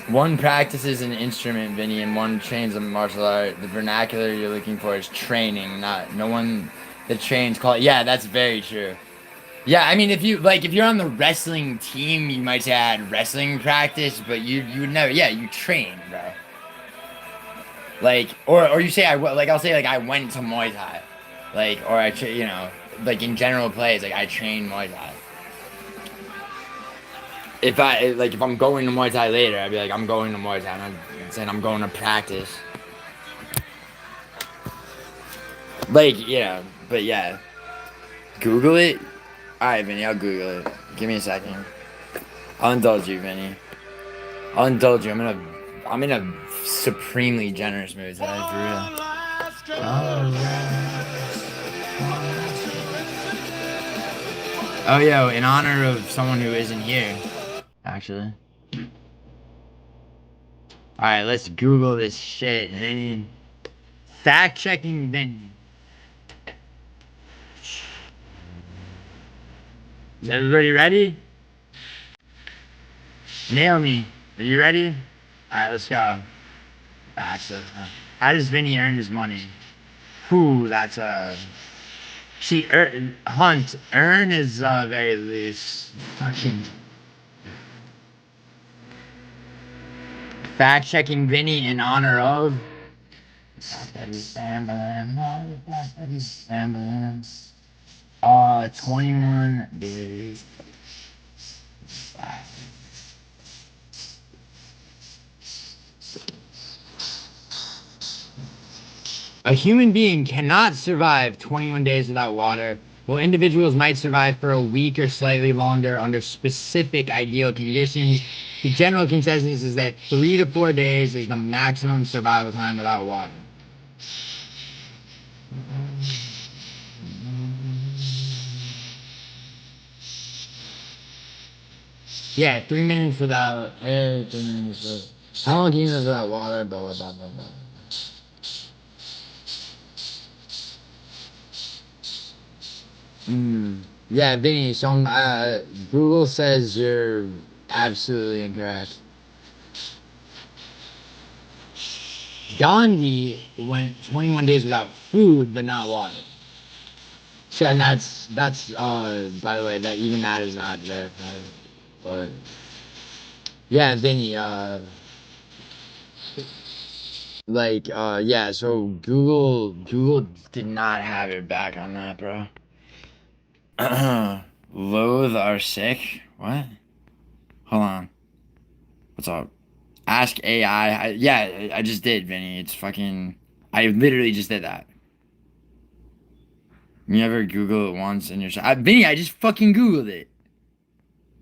One practices an instrument, Vinny, and one trains a martial art. The vernacular you're looking for is training, not no one that trains call it. Yeah, that's very true. Yeah, I mean, if you're on the wrestling team, you might say I had wrestling practice, but you would never. Yeah, you train, bro. Like, or you say I'll say like I went to Muay Thai, like, or like in general plays, like I train Muay Thai. If I'm going to Muay Thai later, I'd be like I'm going to Muay Thai. I'm not saying I'm going to practice. Like, yeah, but yeah. Google it. Alright, Vinny, I'll Google it. Give me a second. I'll indulge you, Vinny. I'll indulge you. I'm in a supremely generous mood today, for real. Oh, yo, in honor of someone who isn't here, actually. Alright, let's Google this shit, Vinny. Fact-checking Vinny. Is everybody ready? Naomi, are you ready? Alright, let's go. How does Vinny earn his money? Whew, that's Hunt. Earn is very loose. Fucking. Fact checking Vinny in honor of. 21 days. A human being cannot survive 21 days without water, while individuals might survive for a week or slightly longer under specific ideal conditions. The general consensus is that 3 to 4 days is the maximum survival time without water. Yeah, 3 minutes without air, 3 minutes without... How long can you live without water? Blah, blah, blah, blah, blah. Yeah, Vinny, so Google says you're absolutely incorrect. Gandhi went 21 days without food, but not water. And that's by the way, that even that is not verified. But yeah, Vinny, like yeah, so Google did not have your back on that, bro. Loathe are sick. What? Hold on. What's up? Ask AI. Yeah, I just did, Vinny. It's fucking. I literally just did that. You ever Google it once and you're Vinny, I just fucking Googled it.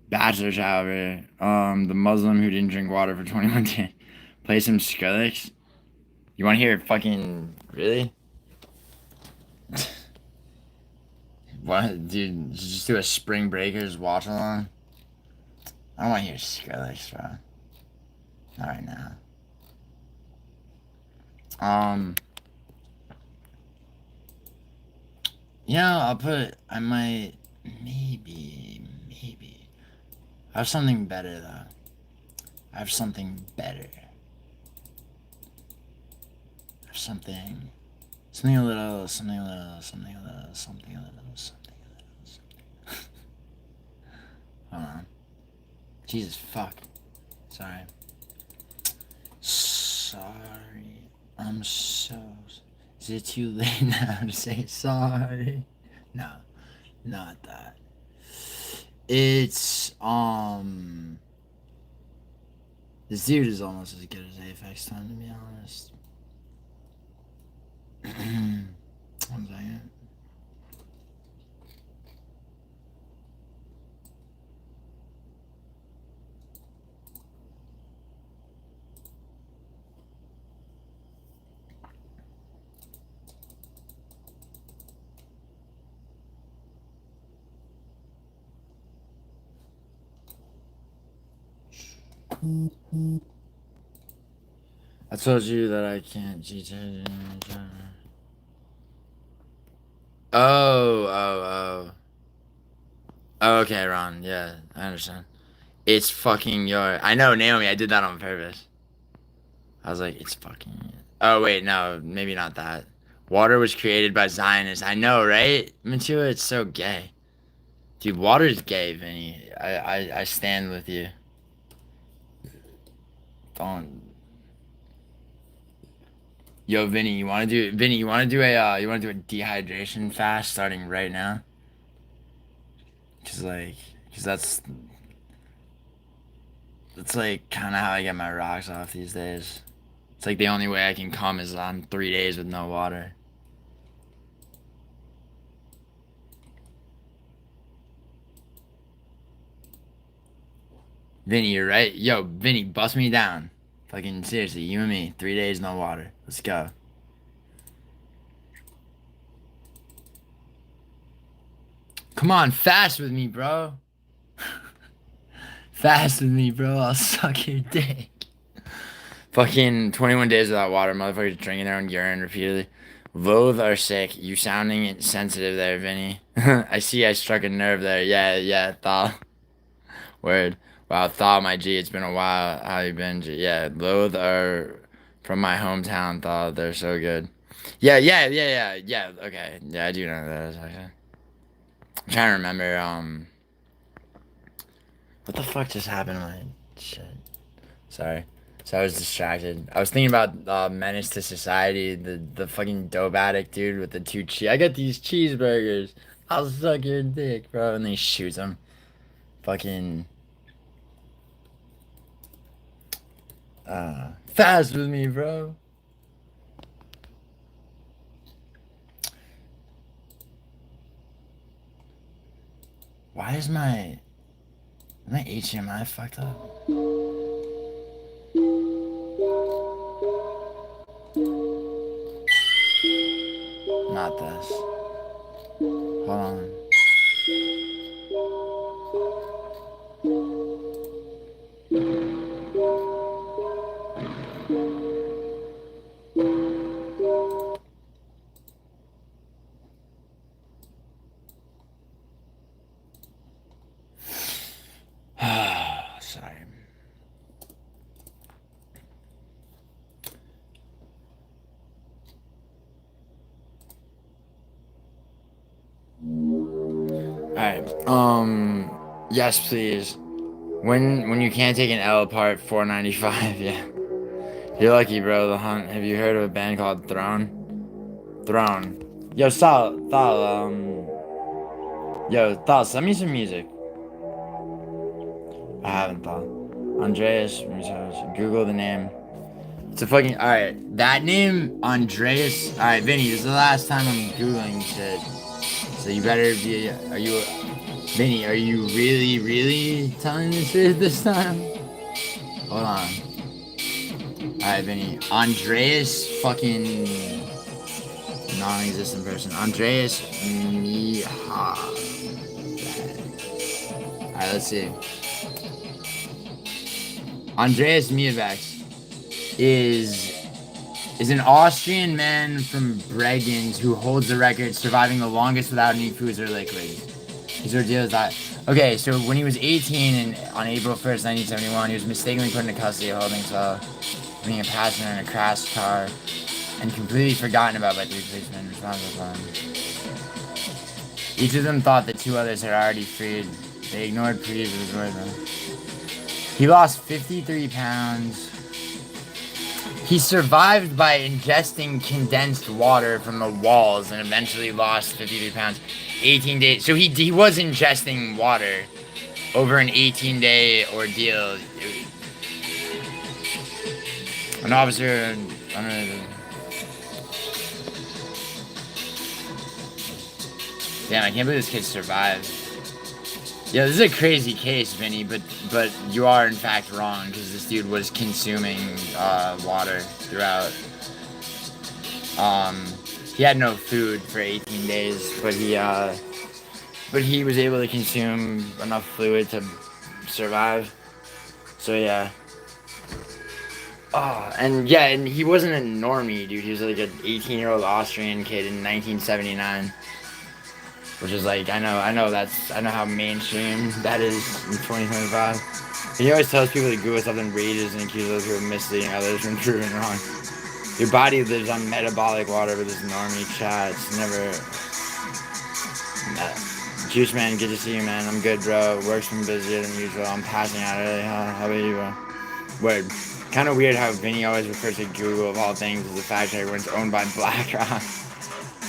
Bachelor shower. The Muslim who didn't drink water for 21 days. Play some Skrillex. You want to hear fucking really? What, dude? Just do a Spring Breakers watch along. I don't want to hear Skrillex, bro. Not right now. Yeah, I'll put. I might. Maybe. I have something better though. I have something better. I have something. Something a little. Something a little. Something a little. Something a little. Something a little. Something. Hold on. Jesus fuck. Sorry. Sorry. I'm so. Is it too late now to say sorry? No, not that. It's this dude is almost as good as Apex Time, to be honest. One second. I told you that I can't cheat. Oh, okay, Ron. Yeah, I understand. It's fucking your. I know, Naomi. I did that on purpose. I was like, it's fucking. Oh wait, no, maybe not that. Water was created by Zionists. I know, right? Matua, it's so gay. Dude, water's gay, Vinny. I stand with you. Don't. Yo, Vinny, you wanna do a dehydration fast starting right now? Cause that's like kind of how I get my rocks off these days. It's like the only way I can come is on 3 days with no water. Vinny, you're right. Yo, Vinny, bust me down. Fucking seriously, you and me, 3 days no water. Let's go. Come on, fast with me, bro. Fast with me, bro. I'll suck your dick. Fucking 21 days without water. Motherfuckers drinking their own urine repeatedly. Loathe are sick. You sounding sensitive there, Vinny. I see I struck a nerve there. Yeah, Thaw. Word. Wow, Thaw, my G. It's been a while. How you been, G? Yeah, Loathe are from my hometown, Thaw. They're so good. Yeah. Okay. Yeah, I do know those, actually. I'm trying to remember, what the fuck just happened to my shit? Sorry. So I was distracted. I was thinking about Menace to Society, the fucking dope addict dude with the two cheese. I got these cheeseburgers. I'll suck your dick, bro. And then he shoots him. Fucking fast with me, bro. Why is my HDMI fucked up? Not this. Hold on. Sorry. Yes, please. When you can't take an L part 495, yeah. You're lucky, bro. The Hunt. Have you heard of a band called Throne? Throne. Yo, Thal, send me some music. I haven't, Thal. Andreas, Google the name. It's a fucking, alright. That name, Andreas. Alright, Vinny, this is the last time I'm Googling shit. So you better be, Vinny, are you really telling the truth this time? Hold on. Alright, Vinny. Andreas fucking non-existent person. Andreas Miha. Alright, let's see. Andreas Mihavex is an Austrian man from Bregenz who holds the record surviving the longest without any foods or liquids. His ordeal is that. Okay, so when he was 18 and on April 1st, 1971, he was mistakenly put into custody of holding cell, being a passenger in a crashed car, and completely forgotten about by 3 policemen responsible for him. Each of them thought the 2 others had already freed. They ignored pleas of his words. He lost 53 pounds. He survived by ingesting condensed water from the walls and eventually lost 53 pounds. 18 days. So he was ingesting water over an 18-day ordeal. An officer. Damn, I can't believe this kid survived. Yeah, this is a crazy case, Vinny, but you are in fact wrong because this dude was consuming water throughout. He had no food for 18 days, but he was able to consume enough fluid to survive. So yeah. Oh, and he wasn't a normie, dude. He was like an 18-year-old Austrian kid in 1979. Which is like, I know how mainstream that is in 2025. He always tells people to Google something rages and accuses those who are misleading others from proving wrong. Your body lives on metabolic water with this normie chat. It's never... Juice Man, good to see you, man. I'm good, bro. Work's been busier than usual. I'm passing out early. How about you, bro? Word. Kind of weird how Vinny always refers to Google, of all things, as the fact that everyone's owned by BlackRock.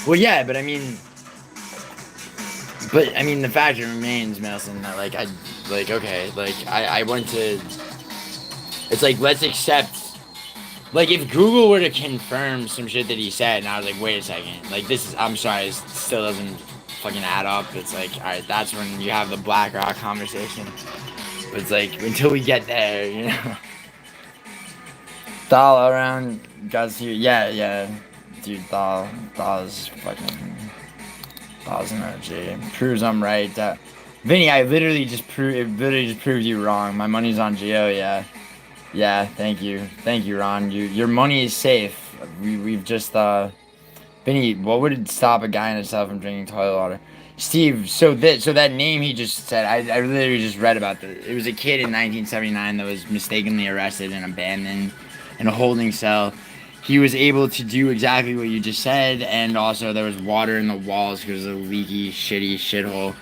Well, yeah, but I mean... the fact remains, Nelson, that, I went to... It's like, let's accept... Like, if Google were to confirm some shit that he said, and I was like, wait a second, like, this is... I'm sorry, it still doesn't fucking add up. It's like, alright, that's when you have the BlackRock conversation. But it's like, until we get there, you know? Thal around, guys here. Yeah. Dude, Thal is fucking... Thaw's an OG. Proves I'm right. Vinny, I literally just proved you wrong. My money's on Geo, yeah. Yeah, thank you, Ron. Your money is safe. We've just Vinny, what would stop a guy in a cell from drinking toilet water? Steve, so that name he just said, I literally just read about this. It was a kid in 1979 that was mistakenly arrested and abandoned in a holding cell. He was able to do exactly what you just said, and also there was water in the walls because of a leaky, shitty shithole.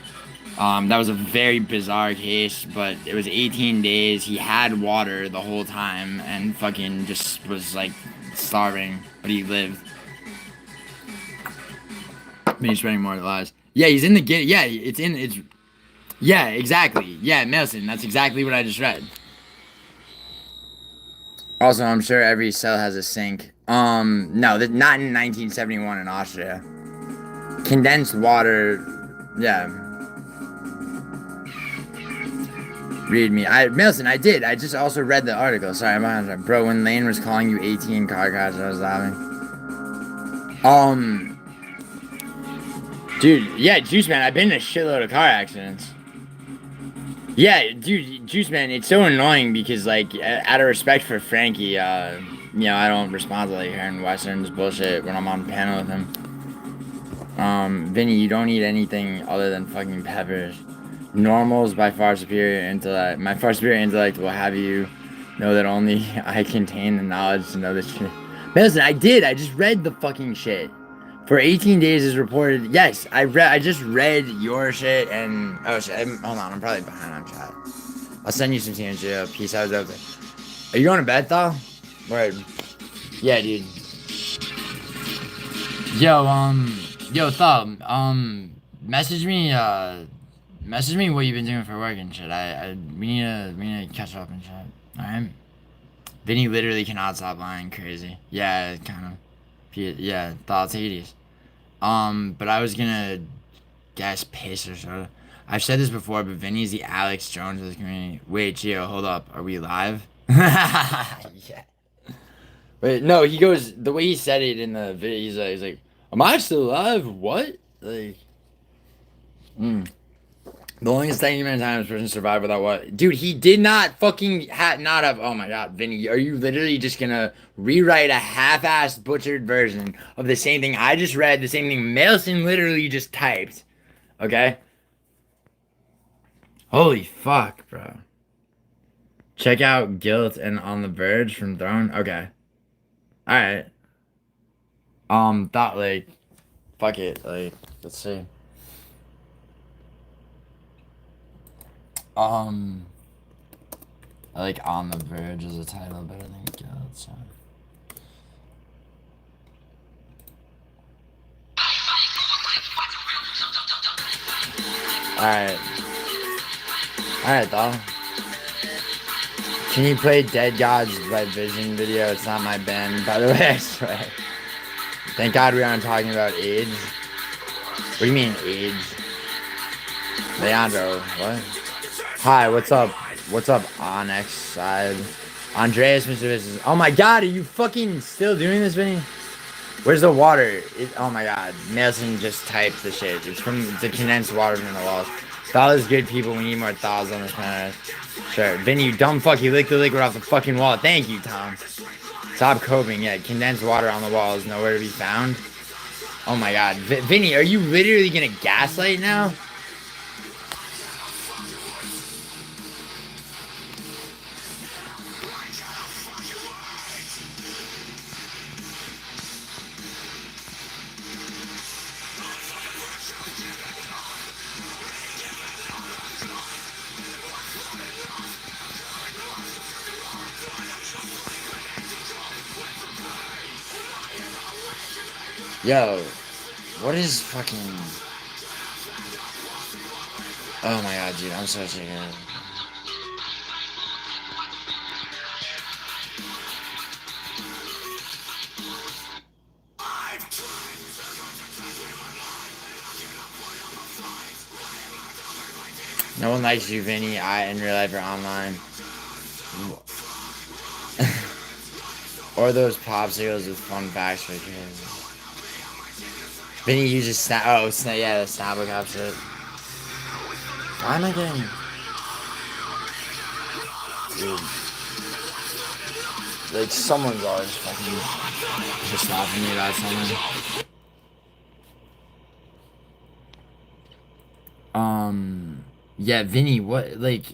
That was a very bizarre case, but it was 18 days. He had water the whole time and fucking just was like starving, but he lived. But he's spreading more lies. Yeah, he's in the gate. Yeah, yeah, exactly. Yeah, Nelson, that's exactly what I just read. Also, I'm sure every cell has a sink. No, not in 1971 in Austria. Condensed water, yeah. Read me. Milson, I did. I just also read the article. Sorry, I'm behind. Bro, when Lane was calling you 18 car crashes, I was laughing. Dude, yeah, Juice Man, I've been in a shitload of car accidents. Yeah, dude, Juice Man, it's so annoying because, like, out of respect for Frankie, you know, I don't respond to, like, hearing Western's bullshit when I'm on panel with him. Vinny, you don't eat anything other than fucking peppers. Normal's by far superior intellect. My far superior intellect will have you know that only I contain the knowledge to know the truth. Listen, I did. I just read the fucking shit For 18 days is reported. Yes, I just read your shit and oh shit. Hold on, I'm probably behind on chat. I'll send you some TNG. Peace out, over. Are you going to bed though? Right. Yeah, dude. Yo, Thumb. Message me what you've been doing for work and shit. We need to catch up and shit. All right. Vinny literally cannot stop lying. Crazy. Yeah, kind of. Yeah, thoughts 80s. But I was gonna guess piss or so. I've said this before, but Vinny's the Alex Jones of the community. Wait, Gio, hold up. Are we live? Yeah. Wait, no, he goes, the way he said it in the video, he's like, am I still alive? What? Like, The longest 90-minute time this person survived without what? Dude, he did not fucking not have. Oh my god, Vinny, are you literally just gonna rewrite a half-assed butchered version of the same thing I just read, the same thing Mailson literally just typed? Okay? Holy fuck, bro. Check out Guilt and On the Verge from Throne. Okay. Alright. Thought like, fuck it, like, let's see. I like On the Verge as a title better than Guilt, so. Alright. Alright, though. Can you play Dead Gods by Vision video? It's not my band, by the way, I swear. Thank God we aren't talking about AIDS. What do you mean, AIDS? Leandro, what? Hi, what's up? What's up, Onyx side? Andreas, Mr. Business. Oh my god, are you fucking still doing this, Vinny? Where's the water? Oh my god. Nelson just typed the shit. It's from the condensed water from the walls. Thoughtless good people, we need more thoughts on this planet. Sure. Vinny, you dumb fuck, you licked the liquid off the fucking wall. Thank you, Tom. Stop coping. Yeah, condensed water on the wall is nowhere to be found. Oh my god. Vinny, are you literally gonna gaslight now? Yo, what is fucking... Oh my god, dude, I'm so sick of it. No one likes you, Vinny. In real life or online. Or those popsicles with fun facts for kids. Vinny uses snap. Oh, yeah, the Snapple shit. Why am I getting? Dude, like someone's always fucking pissed off at me about something. Yeah, Vinny, what, like,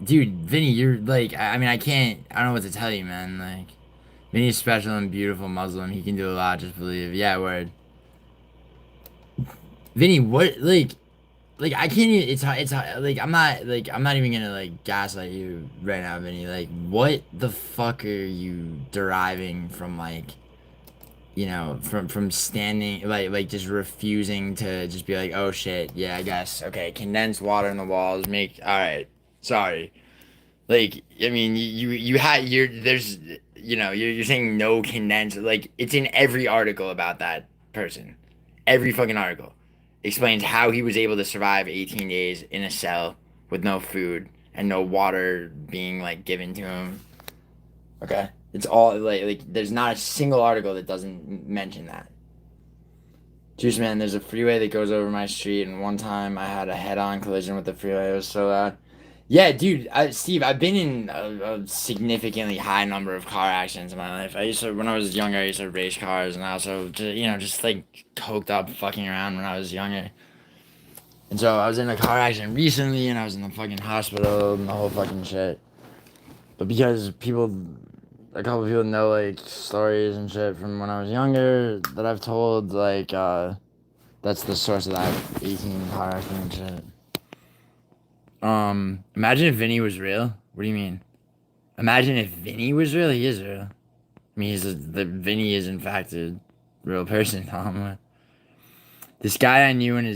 dude, Vinny, you're like, I mean, I don't know what to tell you, man. Like, Vinny's special and beautiful Muslim. He can do a lot. Just believe. Yeah, word. Vinny, what, like I can't even, it's like, I'm not even gonna, like, gaslight you right now, Vinny. Like, what the fuck are you deriving from, like, you know, from standing, like, just refusing to just be like, oh, shit, yeah, I guess, okay, condensed water in the walls, alright, sorry. Like, I mean, you're saying no condensed, like, it's in every article about that person. Every fucking article explains how he was able to survive 18 days in a cell with no food and no water being, like, given to him. Okay? It's all, like there's not a single article that doesn't mention that. Juice Man, there's a freeway that goes over my street, and one time I had a head-on collision with the freeway. It was so loud. Yeah, dude, Steve, I've been in a significantly high number of car accidents in my life. When I was younger, I used to race cars, and I also, just like coked up fucking around when I was younger. And so I was in a car accident recently, and I was in the fucking hospital and the whole fucking shit. But because people, a couple people know like stories and shit from when I was younger that I've told. Like, that's the source of that 18 car accident shit. Imagine if Vinny was real. What do you mean? Imagine if Vinny was real. He is real. I mean, Vinny is in fact a real person, Tom. This guy I knew and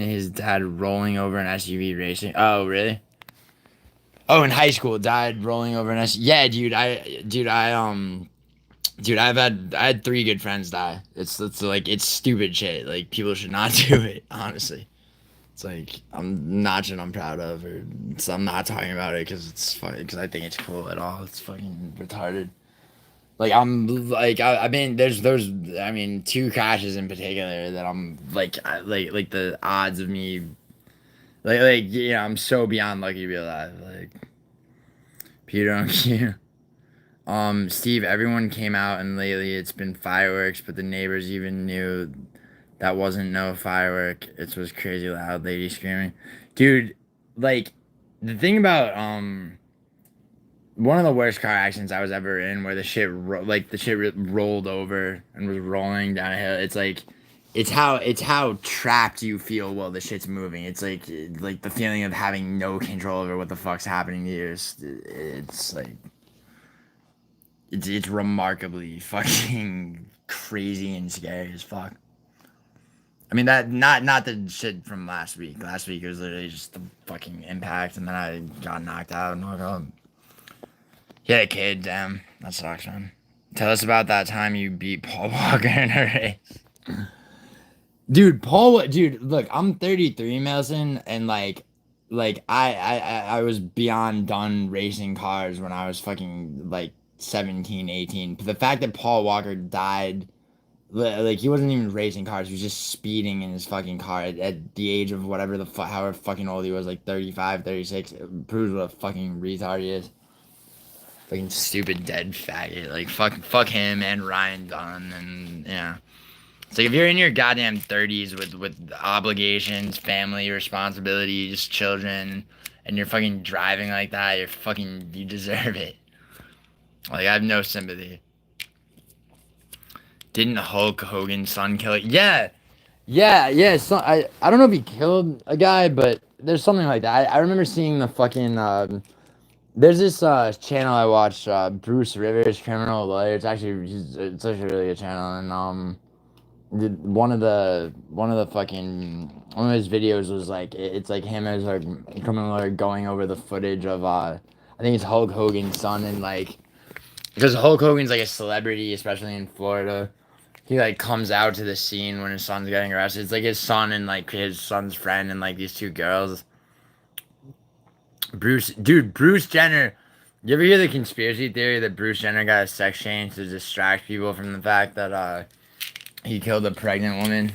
his dad rolling over an SUV racing. Oh, really? Oh, in high school, died rolling over an SUV. Yeah, dude. I had 3 good friends die. It's like it's stupid shit. Like people should not do it. Honestly, it's like I'm not shit I'm proud of, or so I'm not talking about it because it's funny because I think it's cool at all. It's fucking retarded. Like I mean there's I mean 2 crashes in particular that I'm like like the odds of me like yeah I'm so beyond lucky to be alive. Like Peter on Q. Steve, everyone came out and lately it's been fireworks, but the neighbors even knew that wasn't no firework. It was crazy loud lady screaming. Dude, like the thing about one of the worst car accidents I was ever in, where the shit rolled over and was rolling down a hill. It's like, it's how trapped you feel while the shit's moving. It's like the feeling of having no control over what the fuck's happening to you. It's like, it's remarkably fucking crazy and scary as fuck. I mean that not the shit from last week. Last week it was literally just the fucking impact, and then I got knocked out. Yeah, kid, damn. That sucks, man. Tell us about that time you beat Paul Walker in a race. Dude, look, I'm 33, Melson, and like I was beyond done racing cars when I was fucking like 17, 18. But the fact that Paul Walker died, like he wasn't even racing cars, he was just speeding in his fucking car at the age of whatever however fucking old he was, like 35, 36, it proves what a fucking retard he is. Fucking stupid dead faggot. Like fuck him and Ryan Dunn, and yeah. It's like if you're in your goddamn 30s with obligations, family responsibilities, children, and you're fucking driving like that, you deserve it. Like I have no sympathy. Didn't Hulk Hogan's son kill it? Yeah. So, I don't know if he killed a guy, but there's something like that. I remember seeing the fucking there's this channel I watch, Bruce Rivers, Criminal Lawyer. It's actually really good channel, and one of his videos was like it's like him as a criminal lawyer going over the footage of I think it's Hulk Hogan's son, and like because Hulk Hogan's like a celebrity, especially in Florida. He like comes out to the scene when his son's getting arrested. It's like his son and like his son's friend and like these 2 girls. Bruce Jenner. You ever hear the conspiracy theory that Bruce Jenner got a sex change to distract people from the fact that he killed a pregnant woman?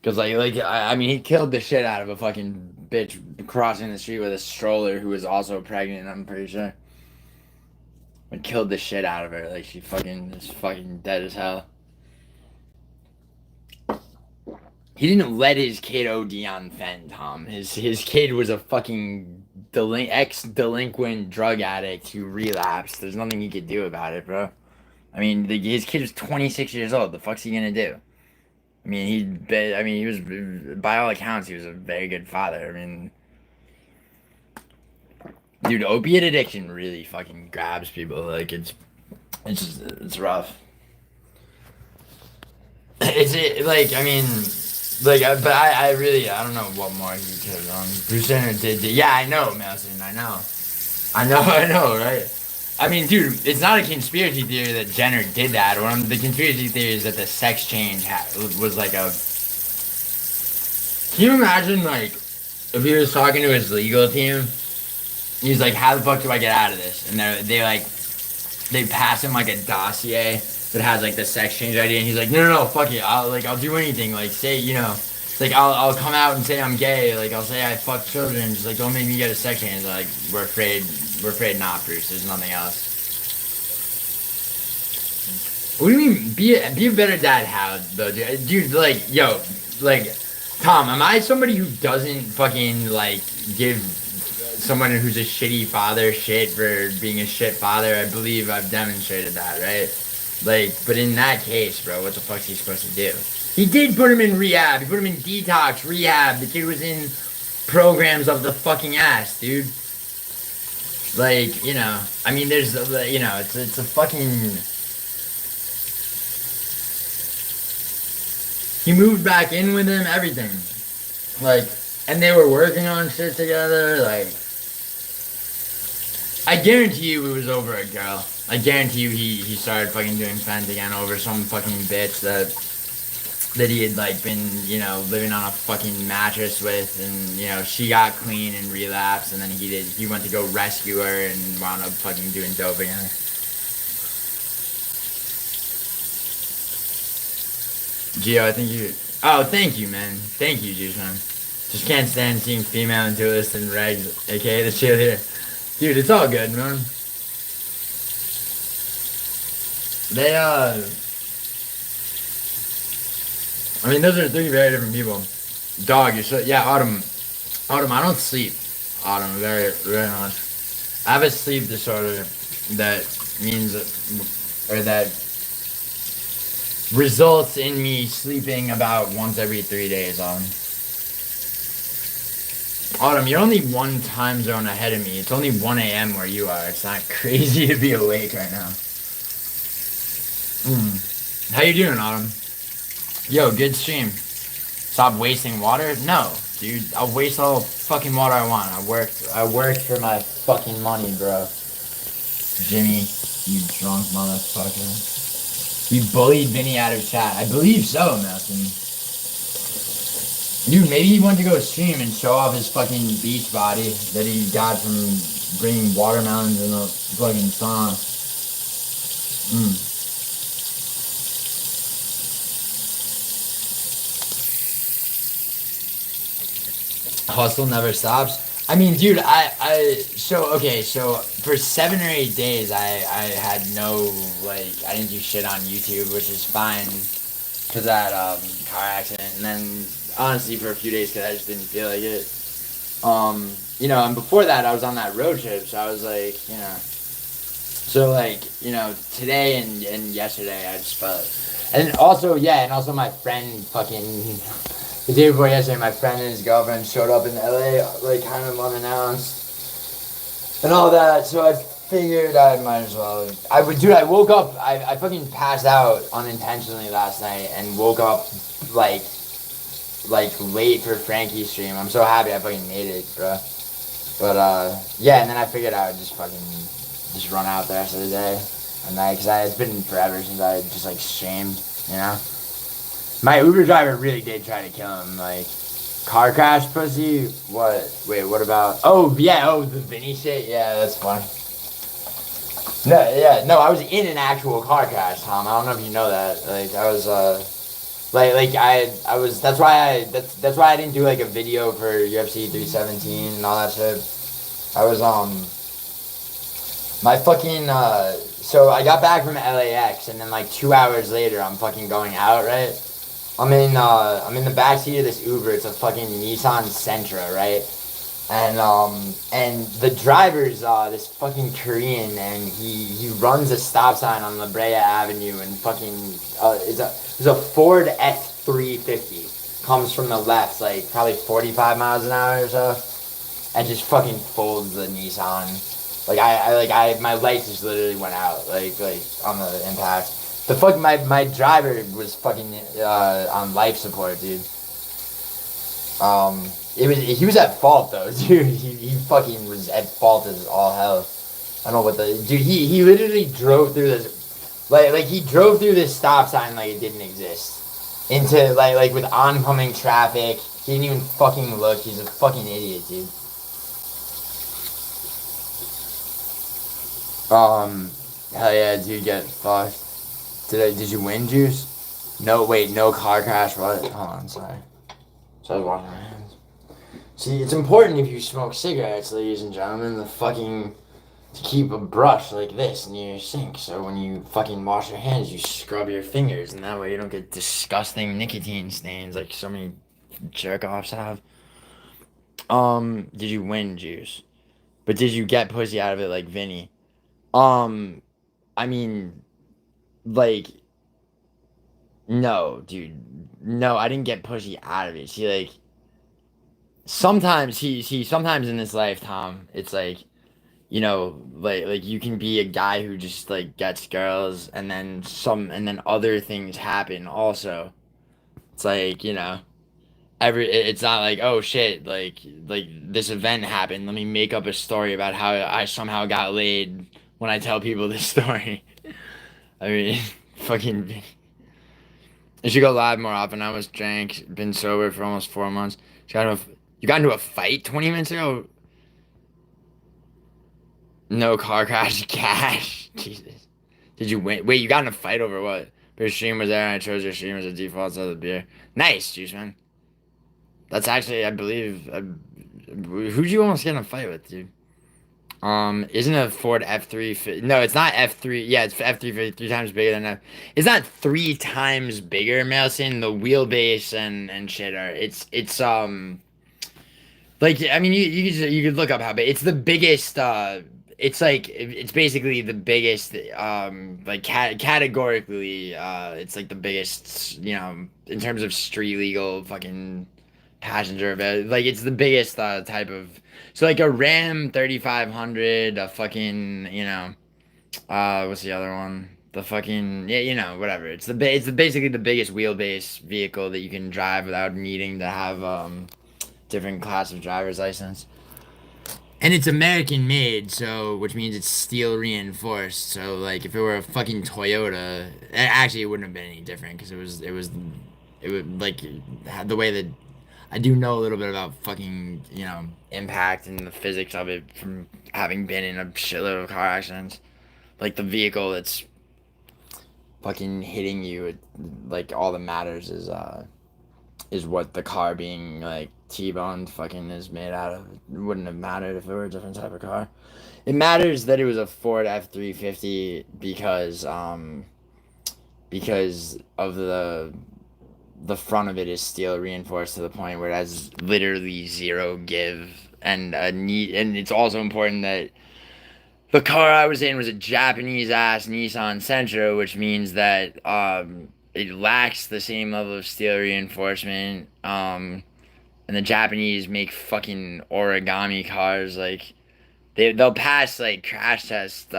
Because I mean he killed the shit out of a fucking bitch crossing the street with a stroller who was also pregnant. I'm pretty sure. And killed the shit out of her. Like she is fucking dead as hell. He didn't let his kid OD on Fen, Tom. His kid was a fucking ex-delinquent drug addict who relapsed. There's nothing he could do about it, bro. I mean, his kid was 26 years old. The fuck's he gonna do? I mean, he was, by all accounts, he was a very good father. I mean, dude, opiate addiction really fucking grabs people. Like, it's rough. But I really, I don't know what more he could have done. Bruce Jenner did. Yeah, I know, Melson. I know, right? I mean, dude, it's not a conspiracy theory that Jenner did that. The conspiracy theory is that the sex change was like a... Can you imagine, like, if he was talking to his legal team, he's like, how the fuck do I get out of this? And they pass him, like, a dossier that has, like, the sex change idea, and he's like, no, fuck it, I'll do anything, like, say, you know, like, I'll come out and say I'm gay, like, I'll say I fuck children, just, like, don't make me get a sex change. Like, we're afraid not, Bruce, there's nothing else. What do you mean, be a better dad how, though, dude, like, yo, like, Tom, am I somebody who doesn't fucking, like, give someone who's a shitty father shit for being a shit father. I believe I've demonstrated that, right? Like, but in that case, bro, what the fuck's he supposed to do? He did put him in rehab. He put him in detox, rehab. The kid was in programs of the fucking ass, dude. Like, you know, I mean, there's, you know, it's a fucking... He moved back in with him, everything. Like, and they were working on shit together, like... I guarantee you it was over a girl. I guarantee you he started fucking doing fens again over some fucking bitch that he had, like, been, you know, living on a fucking mattress with, and, you know, she got clean and relapsed, and then he went to go rescue her and wound up fucking doing dope again. Gio, I think you... Oh, thank you, man. Thank you, Juice, man. Just can't stand seeing female and duelist and regs, aka the cheerleader. Dude, it's all good, man. They, I mean, those are three very different people. Dog, you're so... Yeah, Autumn, I don't sleep. Autumn, very, very much. I have a sleep disorder that means... Or that... results in me sleeping about once every 3 days, Autumn, you're only one time zone ahead of me. It's only 1 a.m. where you are. It's not crazy to be awake right now. How you doing, Autumn? Yo, good stream. Stop wasting water? No, dude. I'll waste all the fucking water I want. I worked for my fucking money, bro. Jimmy, you drunk motherfucker. You bullied Vinny out of chat. I believe so, Malcolm. Dude, maybe he went to go stream and show off his fucking beach body that he got from bringing watermelons in a fucking song. Hustle never stops. I mean, dude, so for 7 or 8 days, I had no, like, I didn't do shit on YouTube, which is fine, because of that, car accident, and then, honestly, for a few days, because I just didn't feel like it. You know, and before that, I was on that road trip, so I was like, you know, so, like, you know, today and yesterday, I just felt, and also, yeah, and also my friend fucking... The day before yesterday, my friend and his girlfriend showed up in LA, like, kind of unannounced, and all that, so I figured I might as well, I woke up, I fucking passed out unintentionally last night, and woke up, like, late for Frankie's stream. I'm so happy I fucking made it, bro. But, yeah, and then I figured I would just run out the rest of the day, and because it's been forever since I just, like, streamed, you know? My Uber driver really did try to kill him, like, car crash pussy? What? Wait, what about... Oh, yeah, the Vinny shit? Yeah, that's fun. No, I was in an actual car crash, Tom. I don't know if you know that. Like, I was, that's why I didn't do, like, a video for UFC 317 and all that shit. I was, my fucking, so I got back from LAX, and then, like, 2 hours later, I'm fucking going out, right? I'm in the backseat of this Uber. It's a fucking Nissan Sentra, right? And the driver's, this fucking Korean, and he runs a stop sign on La Brea Avenue, and fucking, it's a Ford F350. Comes from the left, like, probably 45 miles an hour or so, and just fucking folds the Nissan. Like, my lights just literally went out, like, on the impact. The fuck, my driver was fucking, on life support, dude. He was at fault, though, dude. He fucking was at fault as all hell. I don't know what dude, he literally drove through this, like, he drove through this stop sign like it didn't exist. Into, like, with oncoming traffic. He didn't even fucking look. He's a fucking idiot, dude. Hell yeah, dude, get fucked. Did you win, Juice? No, wait, no car crash, what? Hold on, sorry. So I was washing my hands. See, it's important if you smoke cigarettes, ladies and gentlemen, to keep a brush like this near your sink, so when you fucking wash your hands, you scrub your fingers, and that way you don't get disgusting nicotine stains like so many jerk-offs have. Did you win, Juice? But did you get pussy out of it like Vinny? I mean, like, no, dude. No, I didn't get pussy out of it. See, like, sometimes in this life, Tom, it's like, like you can be a guy who just like gets girls and then other things happen also. It's like, it's not like, oh shit, like this event happened. Let me make up a story about how I somehow got laid when I tell people this story. I mean, fucking I should go live more often. I was drank, been sober for almost 4 months. You got into a fight 20 minutes ago? No car crash, cash. Jesus. Did you win? Wait, you got in a fight over what? But your stream was there and I chose your stream as a default to the beer. Nice, Juice Man. That's actually, I believe, who'd you almost get in a fight with, dude? Isn't a Ford F3? No, it's not F3. Yeah, it's F3 three times bigger than F. It's not 3 times bigger, Melson. The wheelbase and shit are. Like I mean, you could look up how big. It's the biggest. It's basically the biggest. Like categorically, it's like the biggest. In terms of street legal fucking passenger event. Like it's the biggest type of. So like a Ram 3500, a fucking what's the other one? The fucking whatever. It's basically the biggest wheelbase vehicle that you can drive without needing to have different class of driver's license. And it's American made, so which means it's steel reinforced. So like if it were a fucking Toyota, actually it wouldn't have been any different because it would like the way that I do know a little bit about fucking impact and the physics of it from having been in a shitload of car accidents. Like the vehicle that's fucking hitting you, like all that matters is what the car being like T-boned fucking is made out of. It wouldn't have mattered if it were a different type of car. It matters that it was a Ford F350 because of the front of it is steel reinforced to the point where it has literally zero give and it's also important that the car I was in was a Japanese ass Nissan Sentra, which means that it lacks the same level of steel reinforcement. And the Japanese make fucking origami cars. Like they'll pass like crash test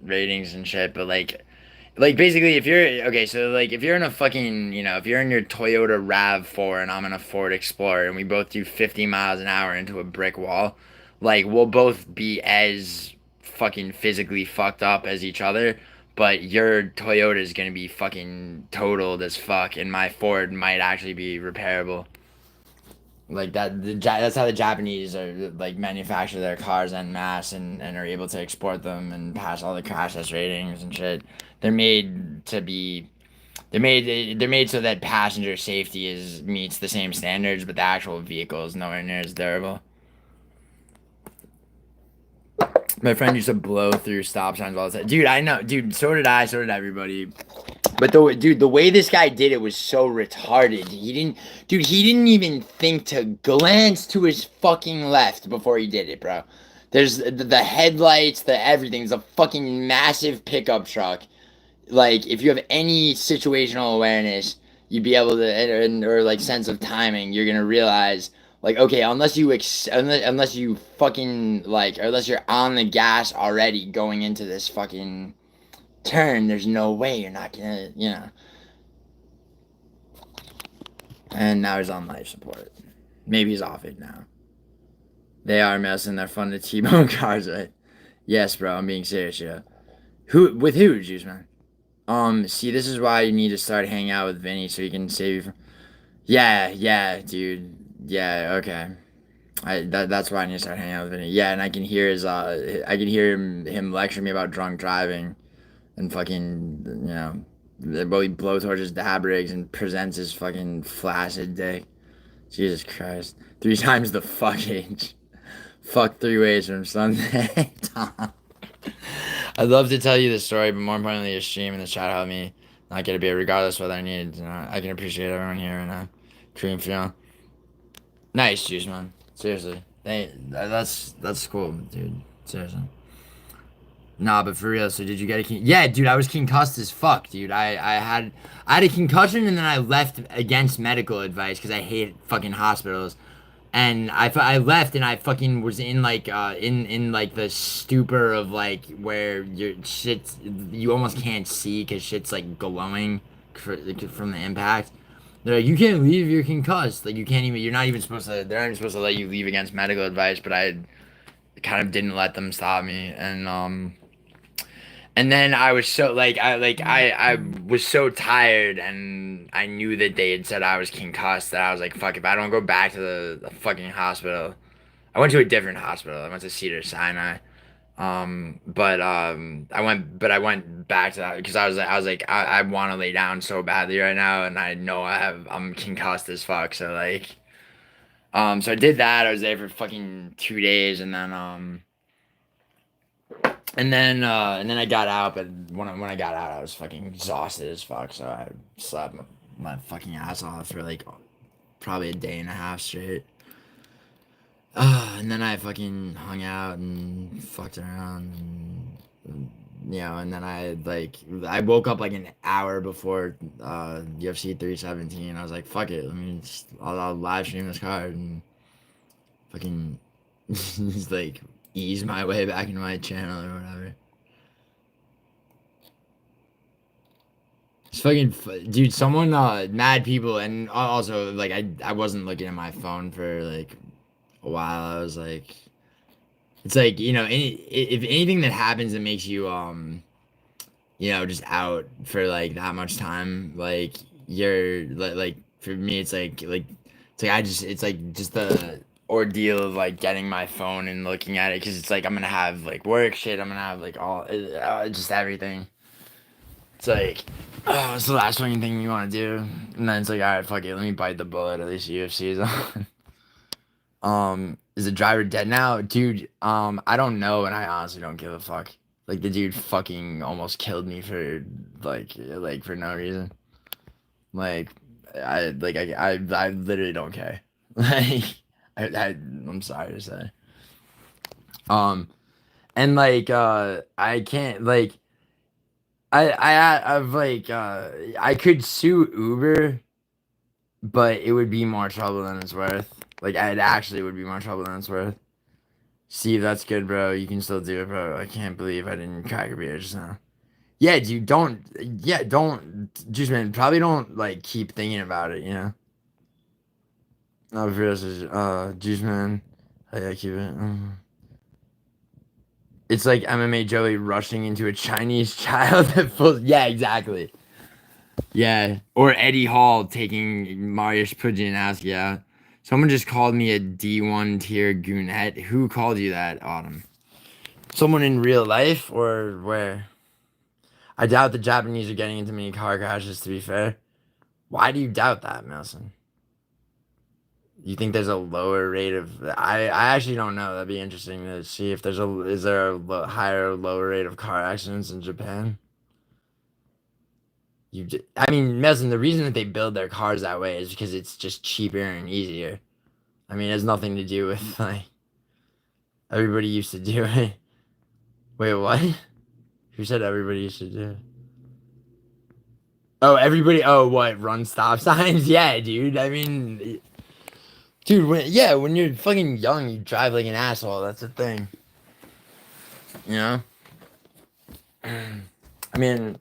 ratings and shit, but like basically if you're okay, so like if you're in a fucking if you're in your Toyota RAV4 and I'm in a Ford Explorer and we both do 50 miles an hour into a brick wall, like we'll both be as fucking physically fucked up as each other, but your Toyota is gonna be fucking totaled as fuck, and my Ford might actually be repairable. Like that's how the Japanese are like manufacture their cars en masse and are able to export them and pass all the crash test ratings and shit. They're made to be they're made so that passenger safety meets the same standards, but the actual vehicle is nowhere near as durable. My friend used to blow through stop signs all the time. Dude, I know. Dude, so did I. So did everybody. But the way this guy did it was so retarded. He didn't even think to glance to his fucking left before he did it, bro. There's the headlights, the everything. It's a fucking massive pickup truck. Like, if you have any situational awareness, you'd be able to, or like sense of timing, you're gonna realize, like, okay, unless you fucking like, or unless you're on the gas already going into this fucking turn, there's no way you're not gonna. And now he's on life support. Maybe he's off it now. They are messing. They're fun to T-bone cars, right? Yes, bro. I'm being serious, yeah. With who, Juice Man? See, this is why you need to start hanging out with Vinny so he can save you from. Yeah, dude. Yeah, okay. That's why I need to start hanging out with Vinny. Yeah, and I can hear him lecture me about drunk driving, and fucking he blowtorches dab rigs and presents his fucking flaccid dick. Jesus Christ, 3 times the fuckage. Fuck 3 ways from Sunday. I'd love to tell you the story, but more importantly, your stream and the chat helped me not get a beer, regardless whether I need. I can appreciate everyone here and cream for you. Nice, Juice Man. Seriously, That's cool, dude. Seriously. Nah, but for real, so did you get a yeah, dude, I was concussed as fuck, dude. I had a concussion and then I left against medical advice because I hate fucking hospitals. And I left and I fucking was in like in like the stupor of like where your shit's you almost can't see because shit's like glowing from the impact. They're like, you can't leave, you're concussed. Like you can't even you're not even supposed to they're not even supposed to let you leave against medical advice, but I kind of didn't let them stop me. And then I was so I was so tired and I knew that they had said I was concussed that I was like, fuck, if I don't go back to the fucking hospital. I went to a different hospital. I went to Cedar Sinai. I went back to that because I want to lay down so badly right now and I know I'm concussed as fuck. So like so I did that. I was there for fucking 2 days and then I got out, but when I got out, I was fucking exhausted as fuck. So I slept my fucking ass off for like probably a day and a half straight. And then I fucking hung out and fucked around, and then I woke up like an hour before UFC 317. I was like, fuck it, I'll live stream this card and fucking just like ease my way back into my channel or whatever. It's fucking dude. Someone mad people, and also like I wasn't looking at my phone for like a while. I was like, it's like if anything that happens that makes you just out for like that much time, like you're like for me, it's like just the ordeal of like getting my phone and looking at it because it's like I'm gonna have like work shit. I'm gonna have like all just everything. It's like, oh, it's the last fucking thing you want to do, and then it's like, all right, fuck it, let me bite the bullet. At least UFC is on. Is the driver dead now, dude? I don't know, and I honestly don't give a fuck. Like the dude fucking almost killed me for like for no reason. Like I literally don't care. Like I'm sorry to say. And like I can't like I've like I could sue Uber, but it would be more trouble than it's worth. Like it actually would be more trouble than it's worth. Steve, that's good, bro. You can still do it, bro. I can't believe I didn't crack a beer just now. Yeah, dude, Juice Man, probably don't like keep thinking about it, you know. No, for real, Juice Man, how do I keep it? It's like MMA Joey rushing into a Chinese child that falls. Yeah, exactly. Yeah, or Eddie Hall taking Mariusz Pudzianowski out. Someone just called me a D1 tier goonette. Who called you that, Autumn? Someone in real life or where? I doubt the Japanese are getting into many car crashes, to be fair. Why do you doubt that, Nelson? You think there's a lower rate of... I actually don't know. That'd be interesting to see if is there a higher or lower rate of car accidents in Japan? I mean, Nelson, the reason that they build their cars that way is because it's just cheaper and easier. I mean, it has nothing to do with, like, everybody used to do it. Wait, what? Who said everybody used to do it? Oh, everybody, what, run stop signs? Yeah, dude, I mean, dude, when you're fucking young, you drive like an asshole, that's the thing. You know? I mean,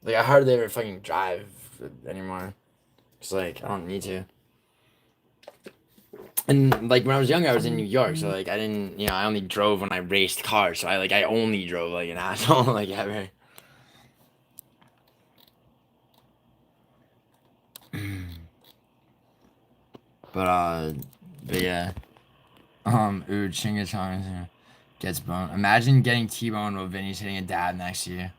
like, I hardly ever fucking drive anymore. Cause, like, I don't need to. And, like, when I was younger, I was in New York, so, like, I didn't, I only drove when I raced cars, so I only drove like an asshole, like, ever. But yeah. Ooh, Chingachong gets boned. Imagine getting T-boned while Vinny's hitting a dab next to you.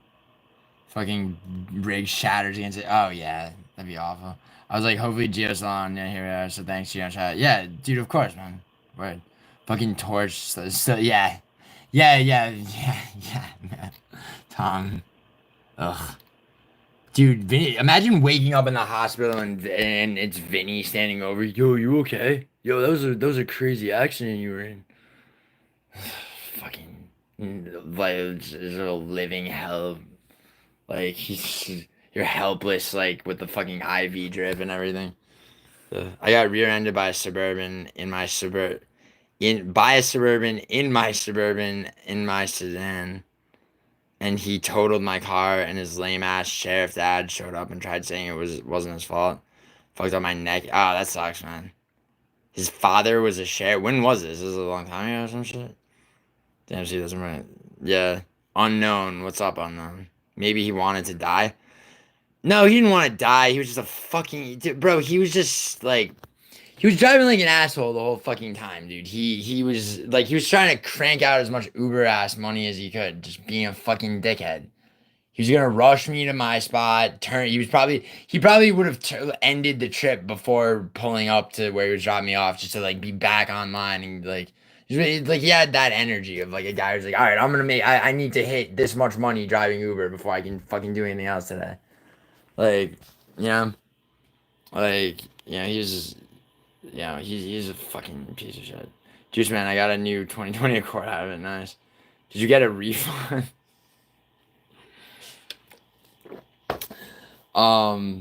Fucking rig shatters against it. Oh, yeah. That'd be awful. I was like, hopefully Gio's on. Yeah, here we are. So thanks, Gio. Yeah, dude, of course, man. Word. Fucking torch. So yeah. Yeah, man. Tom. Ugh. Dude, Vinny, imagine waking up in the hospital and it's Vinny standing over you. Yo, you okay? Yo, those are crazy accident you were in. Fucking like it's a living hell. Like you're helpless, like with the fucking IV drip and everything. I got rear-ended by a suburban in my suburban in my sedan, and he totaled my car. And his lame ass sheriff dad showed up and tried saying wasn't his fault. Fucked up my neck. Ah, that sucks, man. His father was a sheriff. When was this? This was a long time ago or some shit. Damn, see, that's right. Yeah, unknown. What's up, unknown? Maybe he wanted to die. No, he didn't want to die. He was just a fucking bro. He was just like he was driving like an asshole the whole fucking time, dude. He was like he was trying to crank out as much Uber ass money as he could, just being a fucking dickhead. He was gonna rush me to my spot. He probably would have ended the trip before pulling up to where he was dropping me off, just to like be back online and like he had that energy of like a guy who's like, all right, I need to hit this much money driving Uber before I can fucking do anything else today. Like, you know, like, he's a fucking piece of shit. Juice man, I got a new 2020 Accord out of it. Nice. Did you get a refund?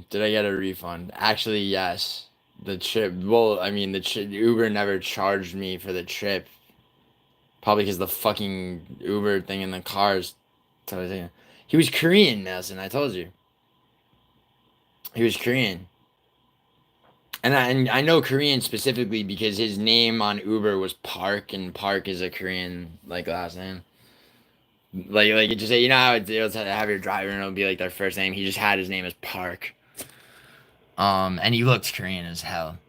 Did I get a refund? Actually, yes. The trip, well, I mean, Uber never charged me for the trip. Probably because the fucking Uber thing in the cars. He was Korean, Nelson, I told you. He was Korean. And I know Korean specifically because his name on Uber was Park, and Park is a Korean, like, last name. Like it just say, you know how it'll have your driver and it'll be like their first name. He just had his name as Park. And he looked Korean as hell.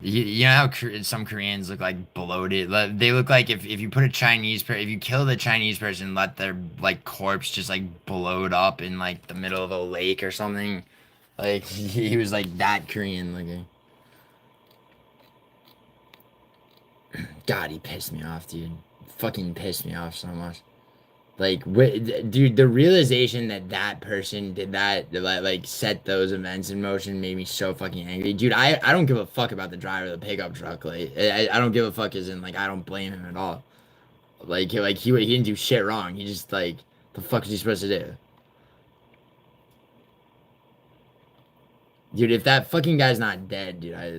You know how some Koreans look like bloated. They look like if you put if you kill the Chinese person, let their like corpse just like bloat up in like the middle of a lake or something. Like he was like that Korean looking. God, he pissed me off, dude. Fucking pissed me off so much. Like, dude, the realization that person did that, like, set those events in motion made me so fucking angry. Dude, I don't give a fuck about the driver of the pickup truck. Like, I don't give a fuck as in, like, I don't blame him at all. He didn't do shit wrong. He just, like, the fuck is he supposed to do? Dude, if that fucking guy's not dead, dude, I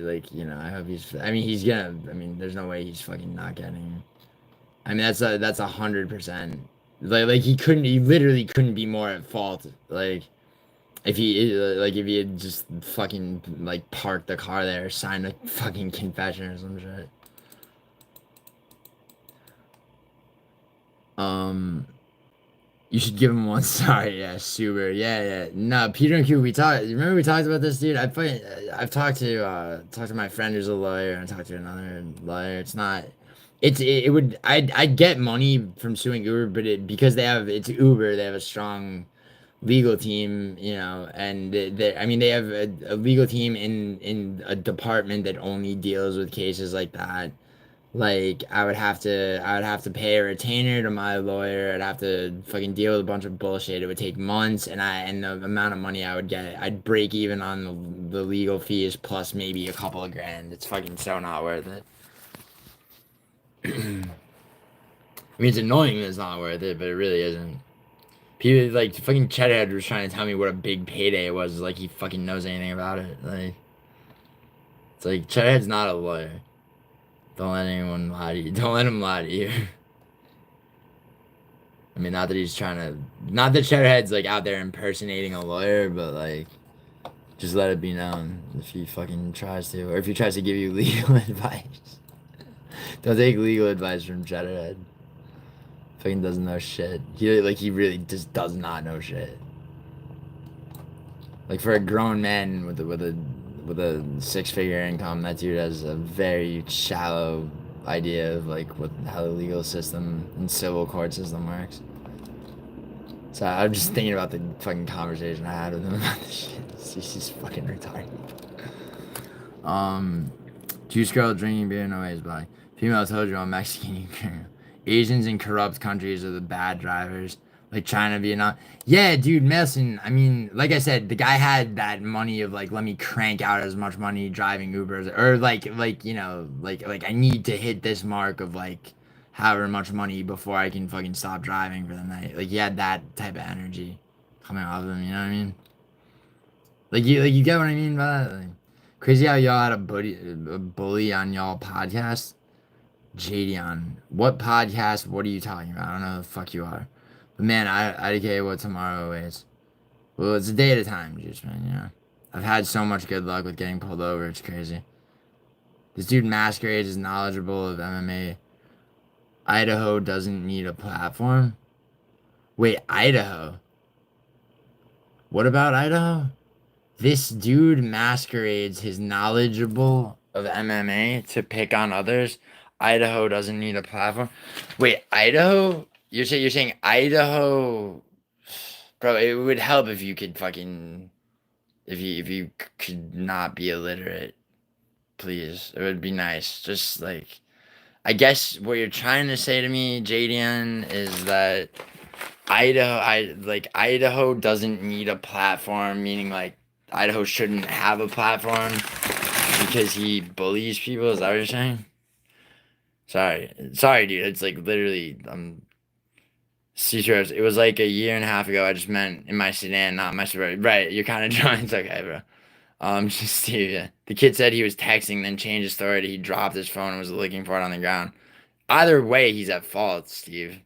hope I mean, there's no way he's fucking not getting. I mean, that's 100%. He literally couldn't be more at fault. Like, if he had just fucking, like, parked the car there, signed a fucking confession or some shit. You should give him one. Sorry, yeah, super, yeah. No, Peter and Q, remember we talked about this, dude? I've talked to my friend who's a lawyer, and I talked to another lawyer. It's not. I'd get money from suing Uber, but because it's Uber, they have a strong legal team, you know, and they have a legal team in a department that only deals with cases like that. Like I would have to pay a retainer to my lawyer. I'd have to fucking deal with a bunch of bullshit. It would take months, and the amount of money I would get, I'd break even on the legal fees plus maybe a couple of grand. It's fucking so not worth it. I mean, it's annoying that it's not worth it, but it really isn't. People like fucking Cheddarhead was trying to tell me what a big payday it was, like he fucking knows anything about it. Like, it's like Cheddarhead's not a lawyer. Don't let anyone lie to you. Don't let him lie to you. I mean, not that Cheddarhead's like out there impersonating a lawyer, but like, just let it be known if he fucking tries to, or if he tries to give you legal advice. Don't take legal advice from Cheddarhead. Fucking doesn't know shit. He really just does not know shit. Like, for a grown man with a 6-figure income, that dude has a very shallow idea of like how the legal system and civil court system works. So I'm just thinking about the fucking conversation I had with him about this shit. He's fucking retarded. Juice girl drinking beer, no ways black. Female told you I'm Mexican. Asians in corrupt countries are the bad drivers. Like trying to be an yeah, dude, Mason. I mean, like I said, the guy had that money of like, let me crank out as much money driving Ubers, or like you know, like I need to hit this mark of like however much money before I can fucking stop driving for the night. Like he had that type of energy coming off of him. You know what I mean? Like you get what I mean by that? Like, crazy how y'all had a bully on y'all podcast. Jadion, what podcast? What are you talking about? I don't know who the fuck you are. But man, I care what tomorrow is. Well, it's a day at a time, juice man. You know, I've had so much good luck with getting pulled over. It's crazy. This dude masquerades as knowledgeable of MMA. Idaho doesn't need a platform. Wait, Idaho. What about Idaho? This dude masquerades his knowledgeable of MMA to pick on others. Idaho doesn't need a platform. Wait, Idaho? You're saying Idaho, bro? It would help if you could fucking if you could not be illiterate, please. It would be nice. Just like I guess what you're trying to say to me, Jadian, is that Idaho doesn't need a platform, meaning like Idaho shouldn't have a platform because he bullies people. Is that what you're saying? Sorry, dude. It's like literally, it was like a year and a half ago. I just meant in my sedan, not my Suburban. Right, you're kind of drunk. It's okay, bro. Just Steve. Yeah. The kid said he was texting, then changed his story to he dropped his phone and was looking for it on the ground. Either way, he's at fault, Steve.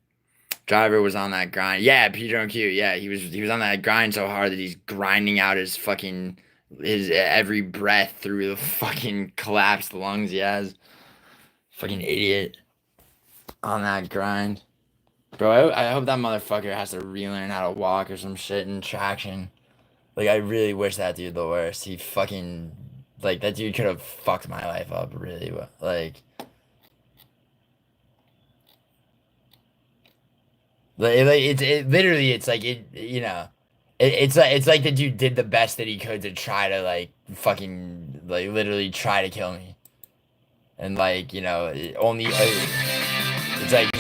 Driver was on that grind. Yeah, Peter and Q. Yeah, he was on that grind so hard that he's grinding out his every breath through the fucking collapsed lungs he has. Fucking idiot. On that grind. Bro, I hope that motherfucker has to relearn how to walk or some shit in traction. Like, I really wish that dude the worst. He fucking... Like, that dude could have fucked my life up really well. Like... Literally, it's like, it's like the dude did the best that he could to try to, like, fucking, like, literally try to kill me. And like, it's like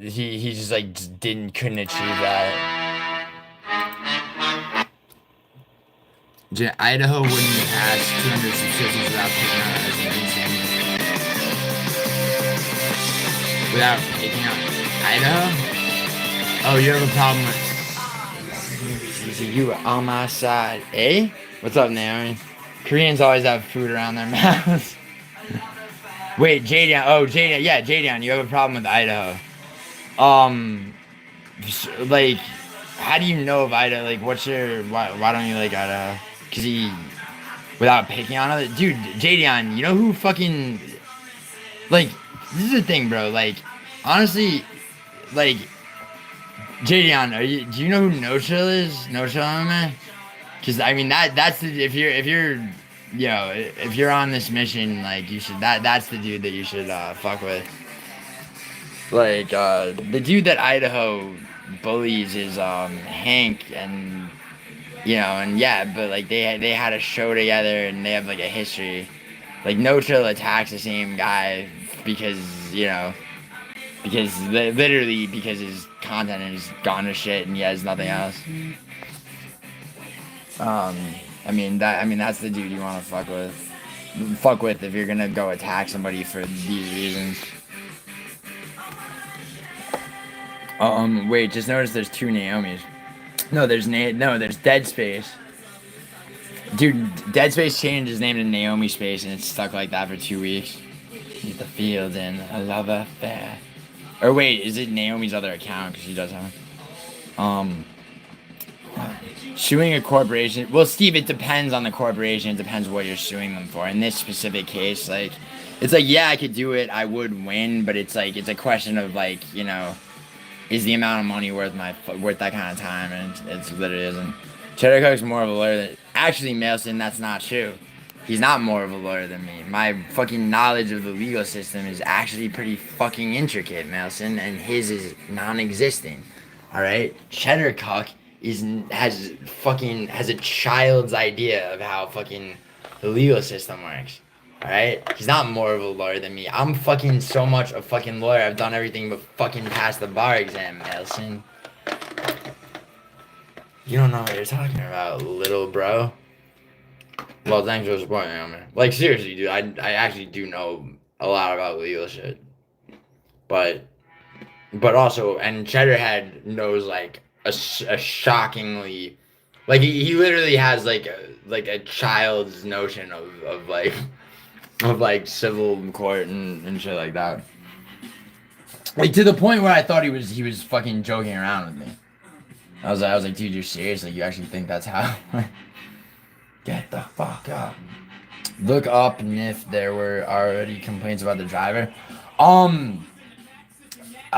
he just like couldn't achieve that. Idaho wouldn't pass 200 subscriptions without picking out Argentine. Without picking out Idaho? Oh, you have a problem with you were on my side, eh? What's up, Naomi? Koreans always have food around their mouths. Wait, Jadion. Oh, Jadion. Yeah, Jadion. You have a problem with Idaho. Like, how do you know of Idaho? Like, why don't you like Idaho? Cause without picking on it, dude, Jadion. You know who fucking, like, this is the thing, bro. Like, honestly, like, Jadion, do you know who No Chill is? No Chill, man. Cause I mean that's the, if you're on this mission, like you should that's the dude that you should fuck with. Like the dude that Idaho bullies is Hank, and but like they had a show together and they have like a history. Like No Chill attacks the same guy because literally because his content is gone to shit and he has nothing else. I mean that's the dude you want to fuck with if you're gonna go attack somebody for these reasons. Wait, just notice there's two Naomis. No, there's Dead Space. Dude, Dead Space changed his name to Naomi Space and it's stuck like that for 2 weeks. Get the field in a love affair. Or wait, is it Naomi's other account? Because she does have suing a corporation. Well, Steve, it depends on the corporation. It depends what you're suing them for. In this specific case, like, it's like, yeah, I could do it. I would win, but it's like, it's a question of like, is the amount of money worth that kind of time? And it literally isn't. Cheddar Cook's more of a lawyer than... Actually, Mailson, that's not true. He's not more of a lawyer than me. My fucking knowledge of the legal system is actually pretty fucking intricate, Mailson, and his is non-existent. Alright? Cheddar Cook has a child's idea of how fucking the legal system works. Alright? He's not more of a lawyer than me. I'm fucking so much a fucking lawyer. I've done everything but fucking pass the bar exam, Mailson. You don't know what you're talking about, little bro. Well, thanks for supporting me, man. Like, seriously, dude, I actually do know a lot about legal shit. But also, and Cheddarhead knows, like, a shockingly... Like, he literally has, like a child's notion of like, civil court and shit like that. Like, to the point where I thought he was fucking joking around with me. I was like, dude, you're serious? Like, you actually think that's how? Get the fuck up. Look up and if there were already complaints about the driver. I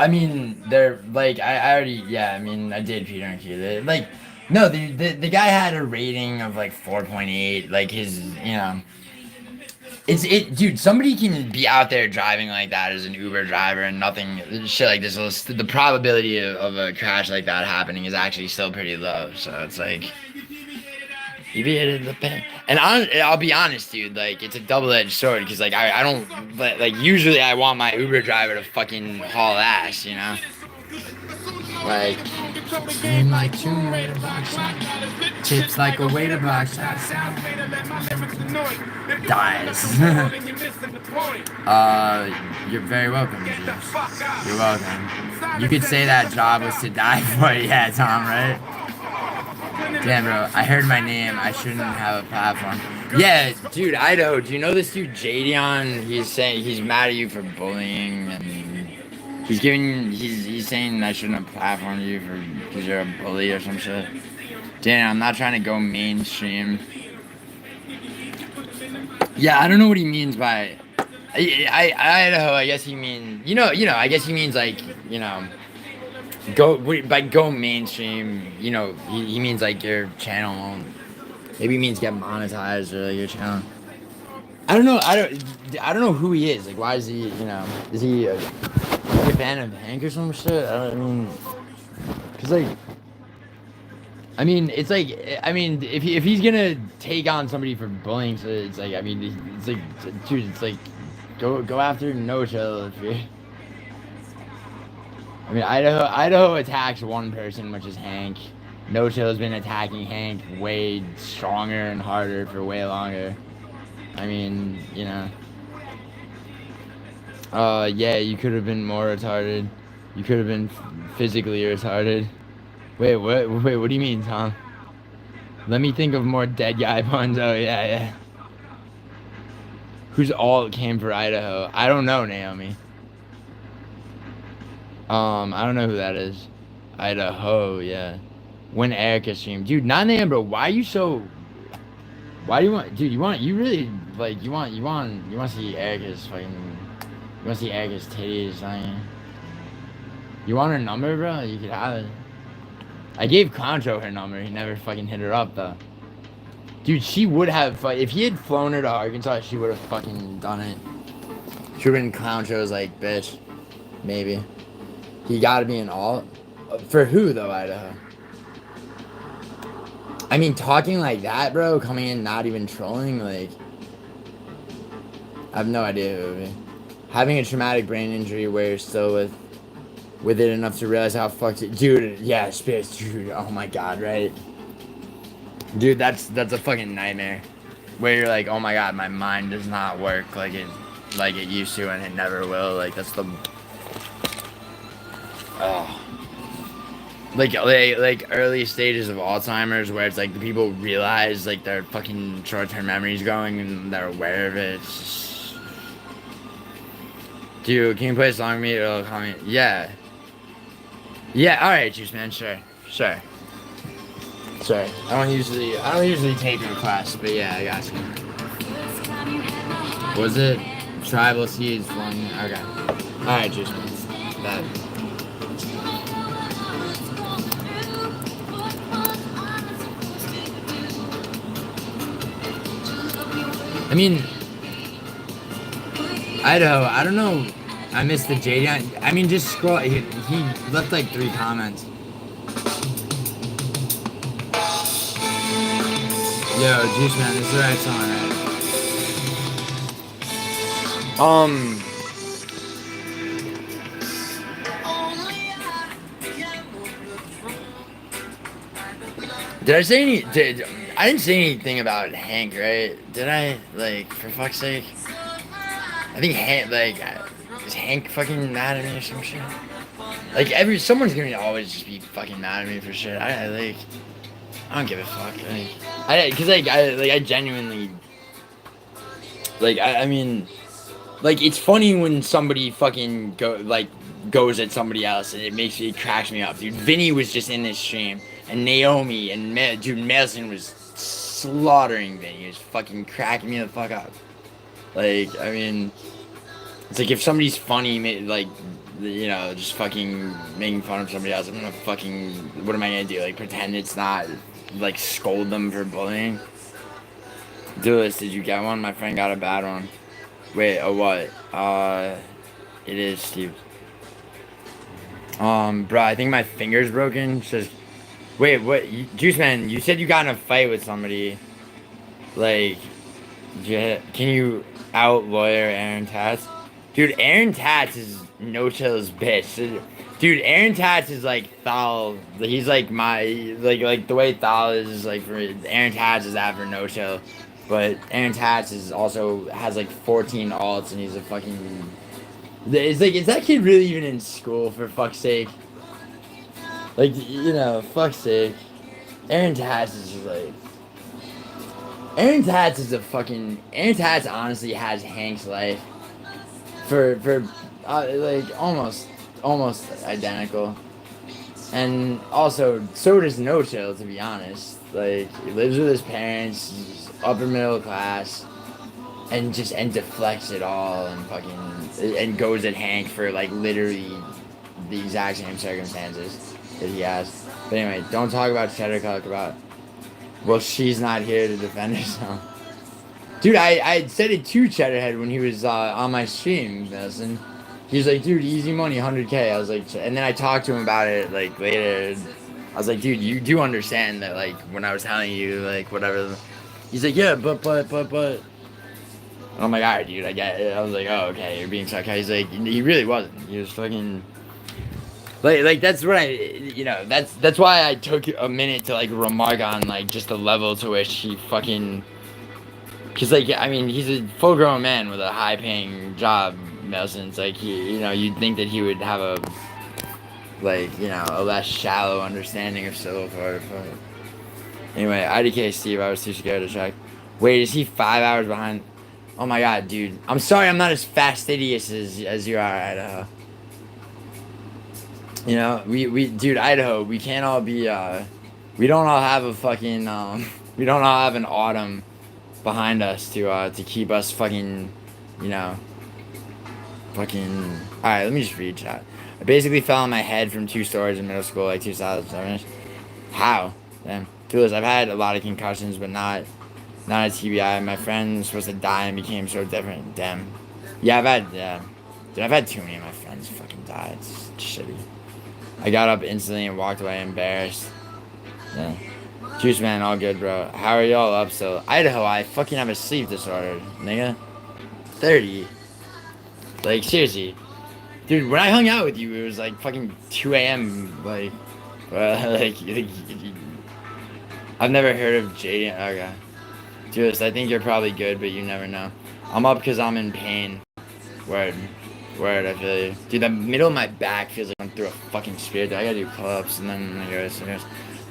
mean, they're like, I already, yeah, I mean, I did Peter and Q. Like, no, the guy had a rating of like 4.8. Like his, you know, dude. Somebody can be out there driving like that as an Uber driver and nothing, shit like this. The probability of a crash like that happening is actually still pretty low. So it's like. Deviated the pen. And I'll be honest, dude. Like, it's a double-edged sword because, like, I don't. Like, usually I want my Uber driver to fucking haul ass, you know. Like, like chips like a waiter box. Dies. You're very welcome, Juice. You're welcome. You could say that job was to die for. Yeah, Tom, right? Damn, bro, I heard my name. I shouldn't have a platform. Yeah, dude, Idaho, do you know this dude, Jadion? He's saying he's mad at you for bullying, and he's saying I shouldn't have platformed you because you're a bully or some shit. Damn, I'm not trying to go mainstream. Yeah, I don't know what he means by... Idaho, I guess he means... You know, I guess he means, like, you know... Go mainstream, you know, he means like your channel, maybe he means get monetized or like your channel. I don't know, I don't know who he is, like why is he, you know, is he a fan of Hank or some shit? I mean, cause like, I mean, it's like, I mean, if he's gonna take on somebody for bullying, so it's like, I mean, it's like, dude, it's like, go after No Chill if you're... I mean, Idaho attacks one person, which is Hank. No Chill's been attacking Hank way stronger and harder for way longer. I mean, you know. Yeah, you could have been more retarded. You could have been physically retarded. Wait, what do you mean, Tom? Let me think of more dead guy puns. Oh, yeah. Who's all came for Idaho? I don't know, Naomi. I don't know who that is. Idaho, yeah. When Erica streamed. Dude, not name, bro. Why are you so... Why do you want... Dude, you really, like, you want to see Erica's fucking... You want to see Erica's titties, don't you? You want her number, bro? You could have it. I gave Concho her number. He never fucking hit her up, though. Dude, she would have... If he had flown her to Arkansas, she would have fucking done it. She would have been Concho's, like, bitch. Maybe. He gotta be an alt. For who, though, Idaho? I mean, talking like that, bro, coming in not even trolling, like... I have no idea who it would be. Having a traumatic brain injury where you're still with it enough to realize how fucked it... Dude, yeah, Spitz, dude, oh my god, right? Dude, that's a fucking nightmare. Where you're like, oh my god, my mind does not work like it used to, and it never will. Like, that's the... Oh. Like early stages of Alzheimer's where it's like the people realize like their fucking short-term memory's going and they're aware of it. It's just... Dude, can you play a song with me? It'll call me. Yeah. Yeah, alright, Juice Man, sure. I don't usually take requests, but yeah, I got you. Was it Tribal Seeds one? Okay. Alright, Juice Man. That. I mean, Idaho, I don't know. I missed the Jadion. I mean, just scroll. He left like 3 comments. Yo, Juice Man, this is the right song, right? Did I say any? I didn't say anything about Hank, right? Did I? Like, for fuck's sake. I think Hank, like, is Hank fucking mad at me or some shit? Like, someone's gonna always just be fucking mad at me for shit. I don't give a fuck. I genuinely, I mean, like, it's funny when somebody fucking goes at somebody else, and it cracks me up, dude. Vinny was just in this stream, and Naomi and dude, Madison was slaughtering Vinny. He was fucking cracking me the fuck up. Like, I mean, it's like if somebody's funny, like, you know, just fucking making fun of somebody else, I'm gonna fucking, what am I gonna do? Like, pretend it's not, like, scold them for bullying? Duelist, did you get one? My friend got a bad one. Wait, a what? It is Steve. Bro, I think my finger's broken. Says, wait, what? Juice Man, you said you got in a fight with somebody. Like, can you out lawyer Aaron Tats? Dude, Aaron Tats is no chill's bitch. Dude, Aaron Tats is like Thal. He's like my like the way Thal is like for Aaron Tats is that for no chill. But Aaron Tats is also has like 14 alts and he's a fucking. It's like, is that kid really even in school, for fuck's sake? Like, you know, fuck's sake. Aaron Tats is just like. Aaron Tats is a fucking. Aaron Tats honestly has Hank's life. For like almost identical. And also, so does No Chill, to be honest. Like, he lives with his parents, he's upper middle class, and deflects it all and fucking, and goes at Hank for like literally the exact same circumstances that he has. But anyway, don't talk about Cheddar Cuck about, well, she's not here to defend herself. Dude, I said it to Cheddarhead when he was on my stream, Madison. He was like, dude, easy money, 100K. I was like, and then I talked to him about it, like, later. I was like, dude, you do understand that, like, when I was telling you, like, whatever. He's like, yeah, but. And I'm like, alright, dude, I get it. I was like, oh, okay, you're being sarcastic. He's like, he really wasn't. He was fucking. Like that's what that's why I took a minute to, like, remark on, like, just the level to which he fucking. Because, like, I mean, he's a full-grown man with a high-paying job, Nelson. It's like, you'd think that he would have a, like, a less shallow understanding of Silverford. Anyway, IDK Steve, I was too scared to check. Wait, is he 5 hours behind? Oh my god, dude. I'm sorry I'm not as fastidious as you are, Idaho. Dude, Idaho, we can't all be, we don't all have a fucking, we don't all have an autumn behind us to keep us fucking, fucking. Alright, let me just read chat. I basically fell on my head from 2 stories in middle school, like 2007. How? Damn. Duelist, I've had a lot of concussions, but not a TBI. My friend was supposed to die and became so different. Damn. Yeah, Dude, I've had too many of my friends fucking die. It's shitty. I got up instantly and walked away embarrassed. Yeah. Juice Man, all good, bro. How are y'all up still? Idaho, I fucking have a sleep disorder, nigga. 30. Like, seriously. Dude, when I hung out with you, it was like fucking 2 a.m. Like, I've never heard of Jaden. Okay. Juice, I think you're probably good, but you never know. I'm up because I'm in pain. Word, I feel you. Dude, the middle of my back feels like I'm through a fucking spear. I gotta do pull-ups and then I go.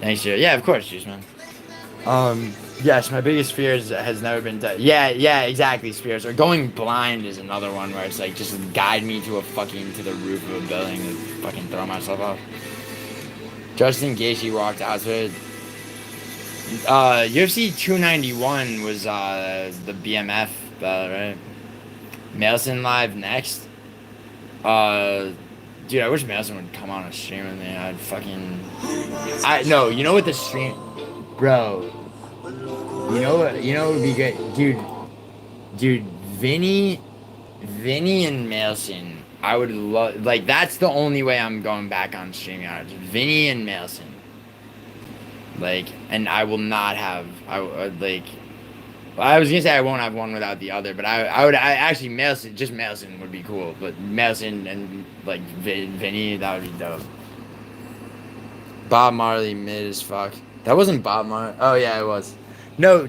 Thanks, Juice. Yeah, of course, Juice Man. Yes, my biggest fear has never been yeah, exactly, Spears. Or going blind is another one where it's like, just guide me to the roof of a building and fucking throw myself off. Justin Gaethje walked out to it. UFC 291 was the BMF battle, right? Mailson live next. Dude, I wish Mailson would come on a stream with me. I'd fucking. No, you know what the stream, bro. You know what would be great, dude. Vinny and Mailson. I would love, like, that's the only way I'm going back on StreamYard. Vinny and Mailson. Like, and I will not have. I was gonna say I won't have one without the other, but actually Mailson would be cool, but Mailson and Vinny, that would be dope. Bob Marley mid as fuck. That wasn't Bob Marley. Oh yeah, it was. No,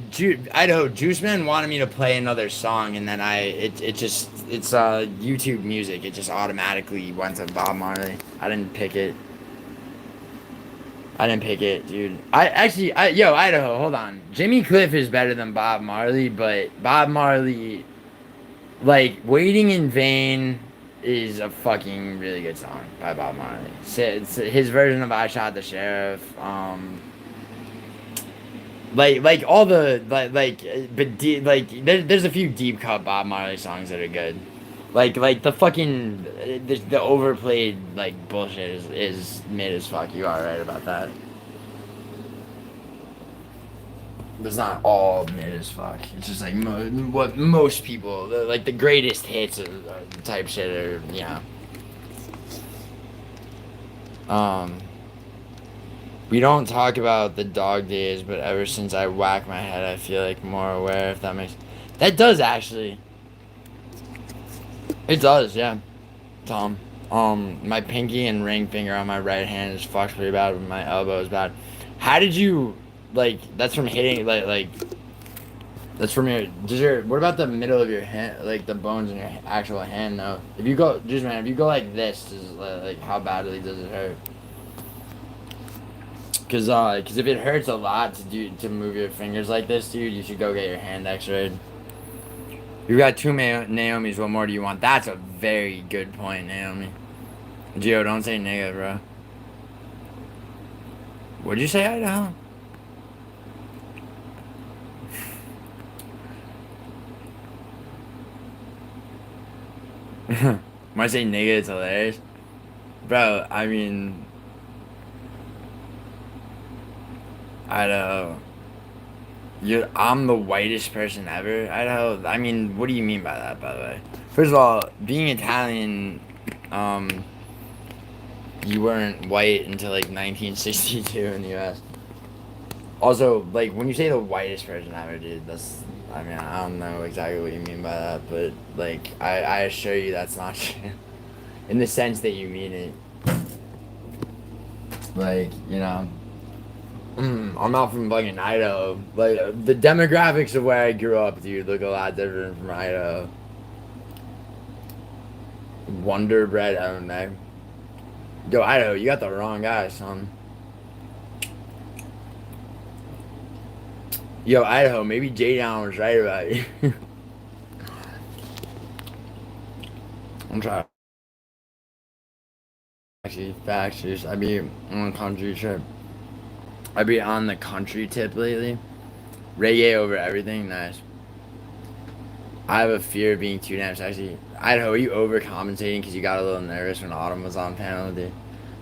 Idaho Juice Man wanted me to play another song, and then it's YouTube music. It just automatically went to Bob Marley. I didn't pick it. I didn't pick it, dude. Yo, Idaho, hold on. Jimmy Cliff is better than Bob Marley, but Bob Marley, like, Waiting in Vain is a fucking really good song by Bob Marley. It's his version of I Shot the Sheriff. Like all the, there's a few deep cut Bob Marley songs that are good. Like the fucking, the overplayed, like, bullshit is mid as fuck. You are right about that. It's not all mid as fuck. It's just like what most people, like the greatest hits type shit are, we don't talk about the dog days, but ever since I whack my head, I feel like more aware, if that makes... That does, actually. It does, yeah. Tom. My pinky and ring finger on my right hand is fucked pretty bad, but my elbow is bad. How did you, like, that's from hitting, that's from what about the middle of your hand, like, the bones in your actual hand, though? If you go, just man, if you go like this, like, how badly does it hurt? Cause if it hurts a lot to move your fingers like this, dude, you should go get your hand x-rayed. You got two Naomis, what more do you want? That's a very good point, Naomi. Gio, don't say nigga, bro. What'd you say, Idaho? When I say nigga, it's hilarious. Bro, I mean... Idaho. I'm the whitest person ever, Idaho. I mean, what do you mean by that, by the way? First of all, being Italian, you weren't white until like 1962 in the U.S. Also, like, when you say the whitest person ever, dude, I mean, I don't know exactly what you mean by that, but, like, I assure you that's not true. In the sense that you mean it. Like, I'm not from fucking Idaho. Like, the demographics of where I grew up, dude, look a lot different from Idaho. Wonder Bread, I don't know. Yo, Idaho, you got the wrong guy, son. Yo, Idaho, maybe J-Down was right about you. I'm trying. Actually, facts, I'd be on a country trip. I'd be on the country tip lately. Reggae over everything, nice. I have a fear of being too damn sexy. Idaho, are you overcompensating because you got a little nervous when Autumn was on panel, dude?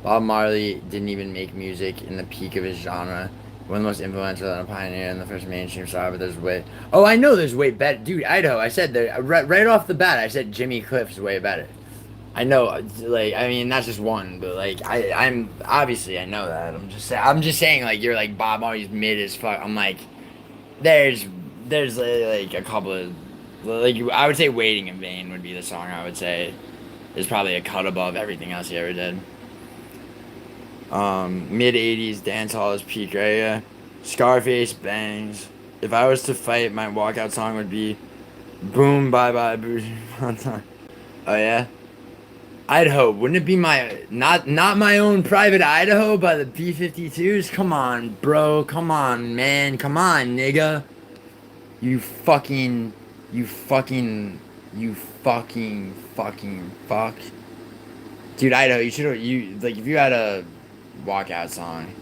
Bob Marley didn't even make music in the peak of his genre. One of the most influential and a pioneer in the first mainstream star, but there's way... Oh, I know there's way better. Dude, Idaho, I said there, right off the bat, I said Jimmy Cliff's way better. I know, like, I mean, that's just one, but, like, I'm obviously I know that. I'm just saying, like, you're like Bob Marley's mid as fuck. I'm like, there's like a couple of, like, I would say Waiting in Vain would be the song I would say is probably a cut above everything else he ever did. Mid 80s dancehall is peak area. Scarface bangs. If I was to fight, my walkout song would be Boom Bye Bye Bougie. Oh yeah. Idaho, wouldn't it be my not my own private Idaho by the B-52s? Come on, bro. Come on, man. Come on, nigga. You fucking fuck. Dude, Idaho, if you had a walkout song.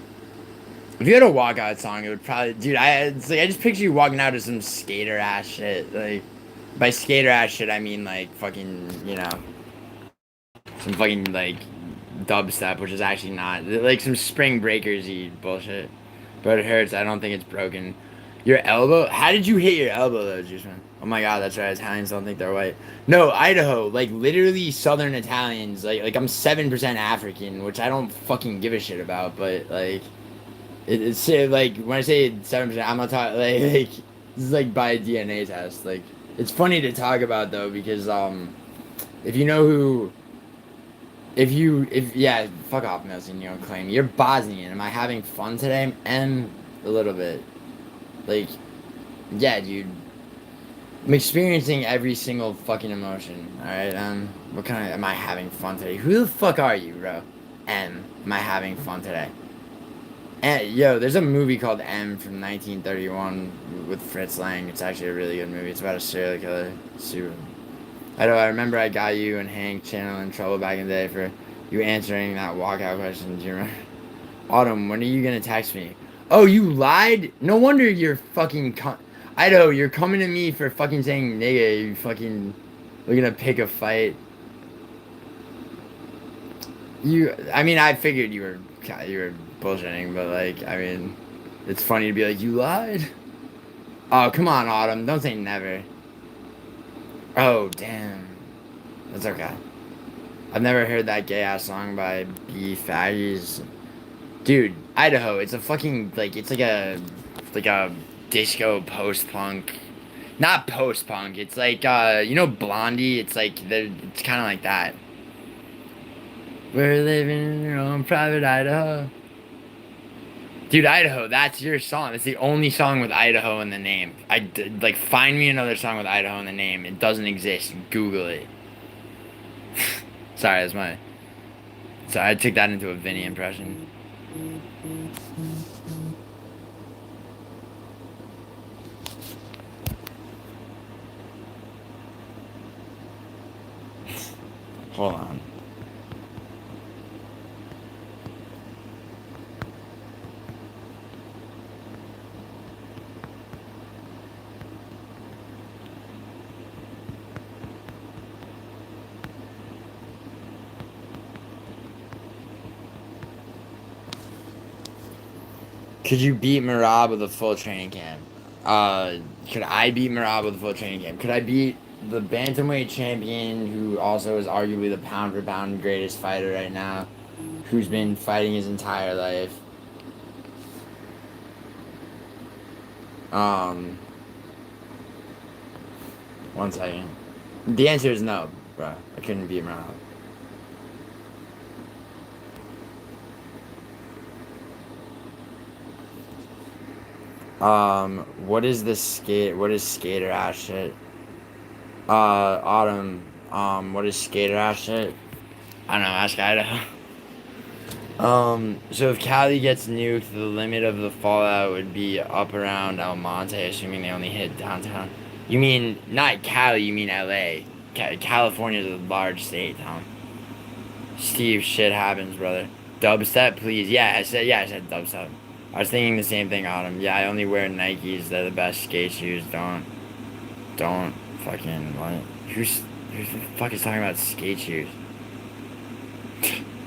If you had a walkout song, it would probably, dude, I just picture you walking out to some skater ass shit. Like, by skater ass shit, I mean, like, fucking, some fucking, like, dubstep, which is actually not, like, some Spring Breakers-y bullshit. But it hurts. I don't think it's broken. Your elbow? How did you hit your elbow, though, Juiceman? Oh my god, that's right. Italians don't think they're white. No, Idaho, like, literally Southern Italians. Like I'm 7% African, which I don't fucking give a shit about, but, like, it's, like, when I say 7%, I'm not talking, like, this is, like, by a DNA test. Like, it's funny to talk about, though, because, if you know who... Yeah, fuck off, Nelson, you don't claim. You're Bosnian. Am I having fun today? A little bit. Like, yeah, dude. I'm experiencing every single fucking emotion, alright? What kind of, am I having fun today? Who the fuck are you, bro? Am I having fun today? And, yo, there's a movie called M from 1931 with Fritz Lang. It's actually a really good movie. It's about a serial killer. Super. I remember I got you and Hank Channel in trouble back in the day for you answering that walkout question. Do you remember? Autumn, when are you gonna text me? Oh, you lied? No wonder you're fucking Idaho, you're coming to me for fucking saying nigga. You fucking... We're gonna pick a fight. I mean, I figured you were bullshitting, but like, I mean, it's funny to be like, you lied? Oh, come on, Autumn. Don't say never. Oh, damn. That's okay. I've never heard that gay-ass song by B. Faggies. Dude, Idaho, it's a fucking, like, it's like a disco post-punk. Not post-punk, it's like, you know Blondie? It's like, it's kind of like that. We're living in your own private Idaho. Dude, Idaho, that's your song. It's the only song with Idaho in the name. Like, find me another song with Idaho in the name. It doesn't exist. Google it. Sorry, Sorry, I took that into a Vinny impression. Hold on. Could you beat Marab with a full training camp? Could I beat Marab with a full training camp? Could I beat the bantamweight champion, who also is arguably the pound for pound greatest fighter right now, who's been fighting his entire life? One second. The answer is no, bro. I couldn't beat Marab. What is skater ass shit? Autumn, what is skater ass shit? I don't know, ask Idaho. So if Cali gets nuked, the limit of the fallout would be up around El Monte, assuming they only hit downtown. You mean, not Cali, you mean LA. California's a large state, Tom. Steve, shit happens, brother. Dubstep, please. Yeah, I said dubstep. I was thinking the same thing, Autumn. Yeah, I only wear Nikes. They're the best skate shoes. Don't fucking, what? Who the fuck is talking about skate shoes?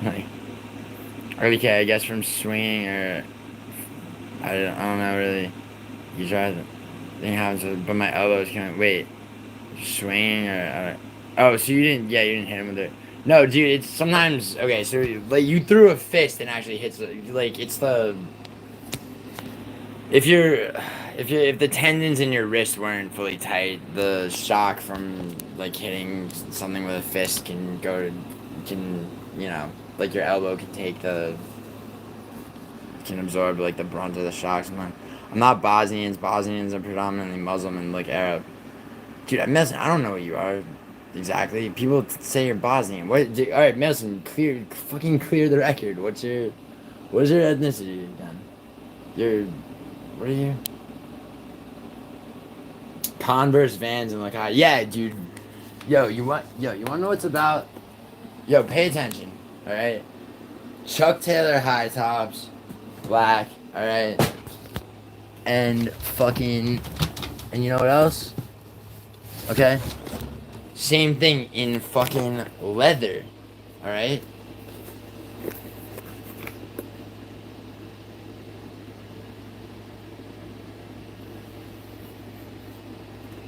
Like, okay, I guess from swinging or, I don't know really. You try to thing happens, but my elbows can't, wait. Swinging or, oh, so you didn't hit him with it. No, dude, it's sometimes, okay, so, like, you threw a fist and actually hits, like, it's the... If the tendons in your wrist weren't fully tight, the shock from like hitting something with a fist can like your elbow can absorb like the brunt of the shocks. I'm not Bosnians. Bosnians are predominantly Muslim and like Arab. Dude, I don't know what you are exactly. People say you're Bosnian. All right, Nelson, fucking clear the record. What is your ethnicity then? What are you? Converse, Vans, and like, yeah, dude. Yo, you want to know what's about? Yo, pay attention, all right? Chuck Taylor high tops, black, all right? And you know what else? Okay? Same thing in fucking leather, all right?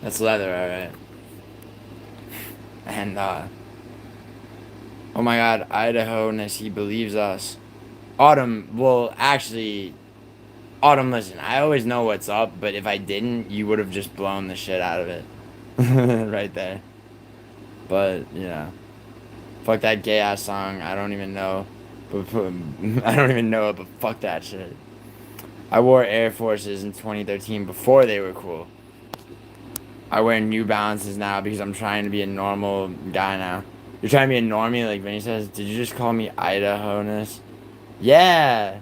That's leather, alright. And, oh my god, Idaho-ness, he believes us. Autumn, well, actually, Autumn, listen, I always know what's up, but if I didn't, you would have just blown the shit out of it. Right there. But, yeah. Fuck that gay ass song. I don't even know. I don't even know it, but fuck that shit. I wore Air Forces in 2013 before they were cool. I wear New Balances now because I'm trying to be a normal guy now. You're trying to be a normie, like Vinny says? Did you just call me Idaho-ness? Yeah!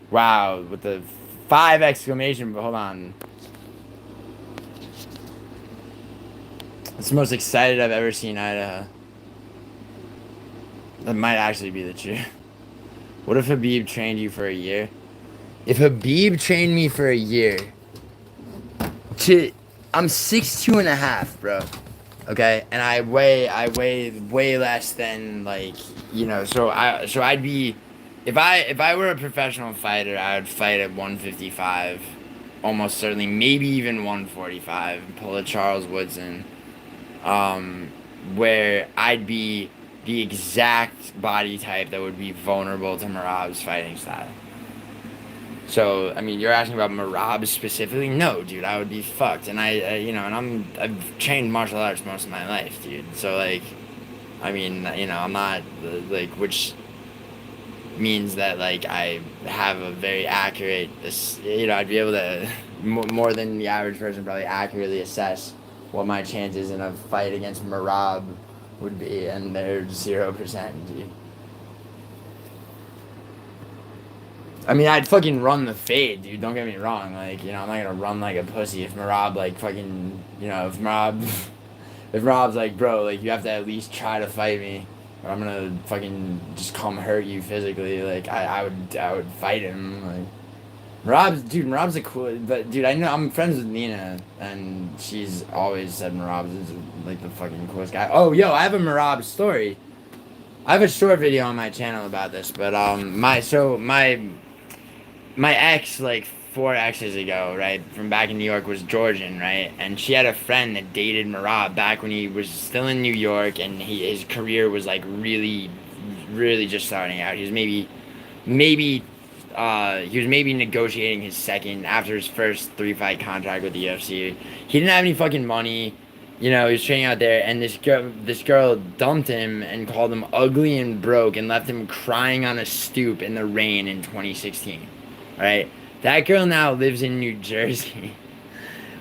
Wow, with the 5 exclamation, but hold on. It's the most excited I've ever seen Idaho. That might actually be the truth. What if Habib trained you for a year? If Habib trained me for a year, I'm 6'2.5", bro. Okay, and I weigh way less than, like, you know. So I'd be, if I were a professional fighter, I would fight at 155, almost certainly, maybe even 145, pull a Charles Woodson, where I'd be the exact body type that would be vulnerable to Merab's fighting style. So, I mean, you're asking about Merab specifically? No, dude, I would be fucked. And you know, and I've trained martial arts most of my life, dude. So, like, I mean, you know, I'm not, like, which means that, like, I have a very accurate, you know, I'd be able to, more than the average person, probably accurately assess what my chances in a fight against Merab would be, and they're 0%, dude. I mean, I'd fucking run the fade, dude. Don't get me wrong. Like, you know, I'm not gonna run like a pussy if Merab, like, fucking, you know, if Merab's like, bro, like, you have to at least try to fight me, or I'm gonna fucking just come hurt you physically. Like, I would fight him. Like, Merab's a cool, but dude, I know I'm friends with Nina, and she's always said Merab is like the fucking coolest guy. Oh, yo, I have a Merab story. I have a short video on my channel about this, but my ex, like 4 exes ago, right, from back in New York, was Georgian, right? And she had a friend that dated Merab back when he was still in New York, and his career was like really, really just starting out. He was maybe negotiating his second after his first 3-fight contract with the UFC. He didn't have any fucking money. You know, he was training out there, and this girl dumped him and called him ugly and broke and left him crying on a stoop in the rain in 2016. Right? That girl now lives in New Jersey.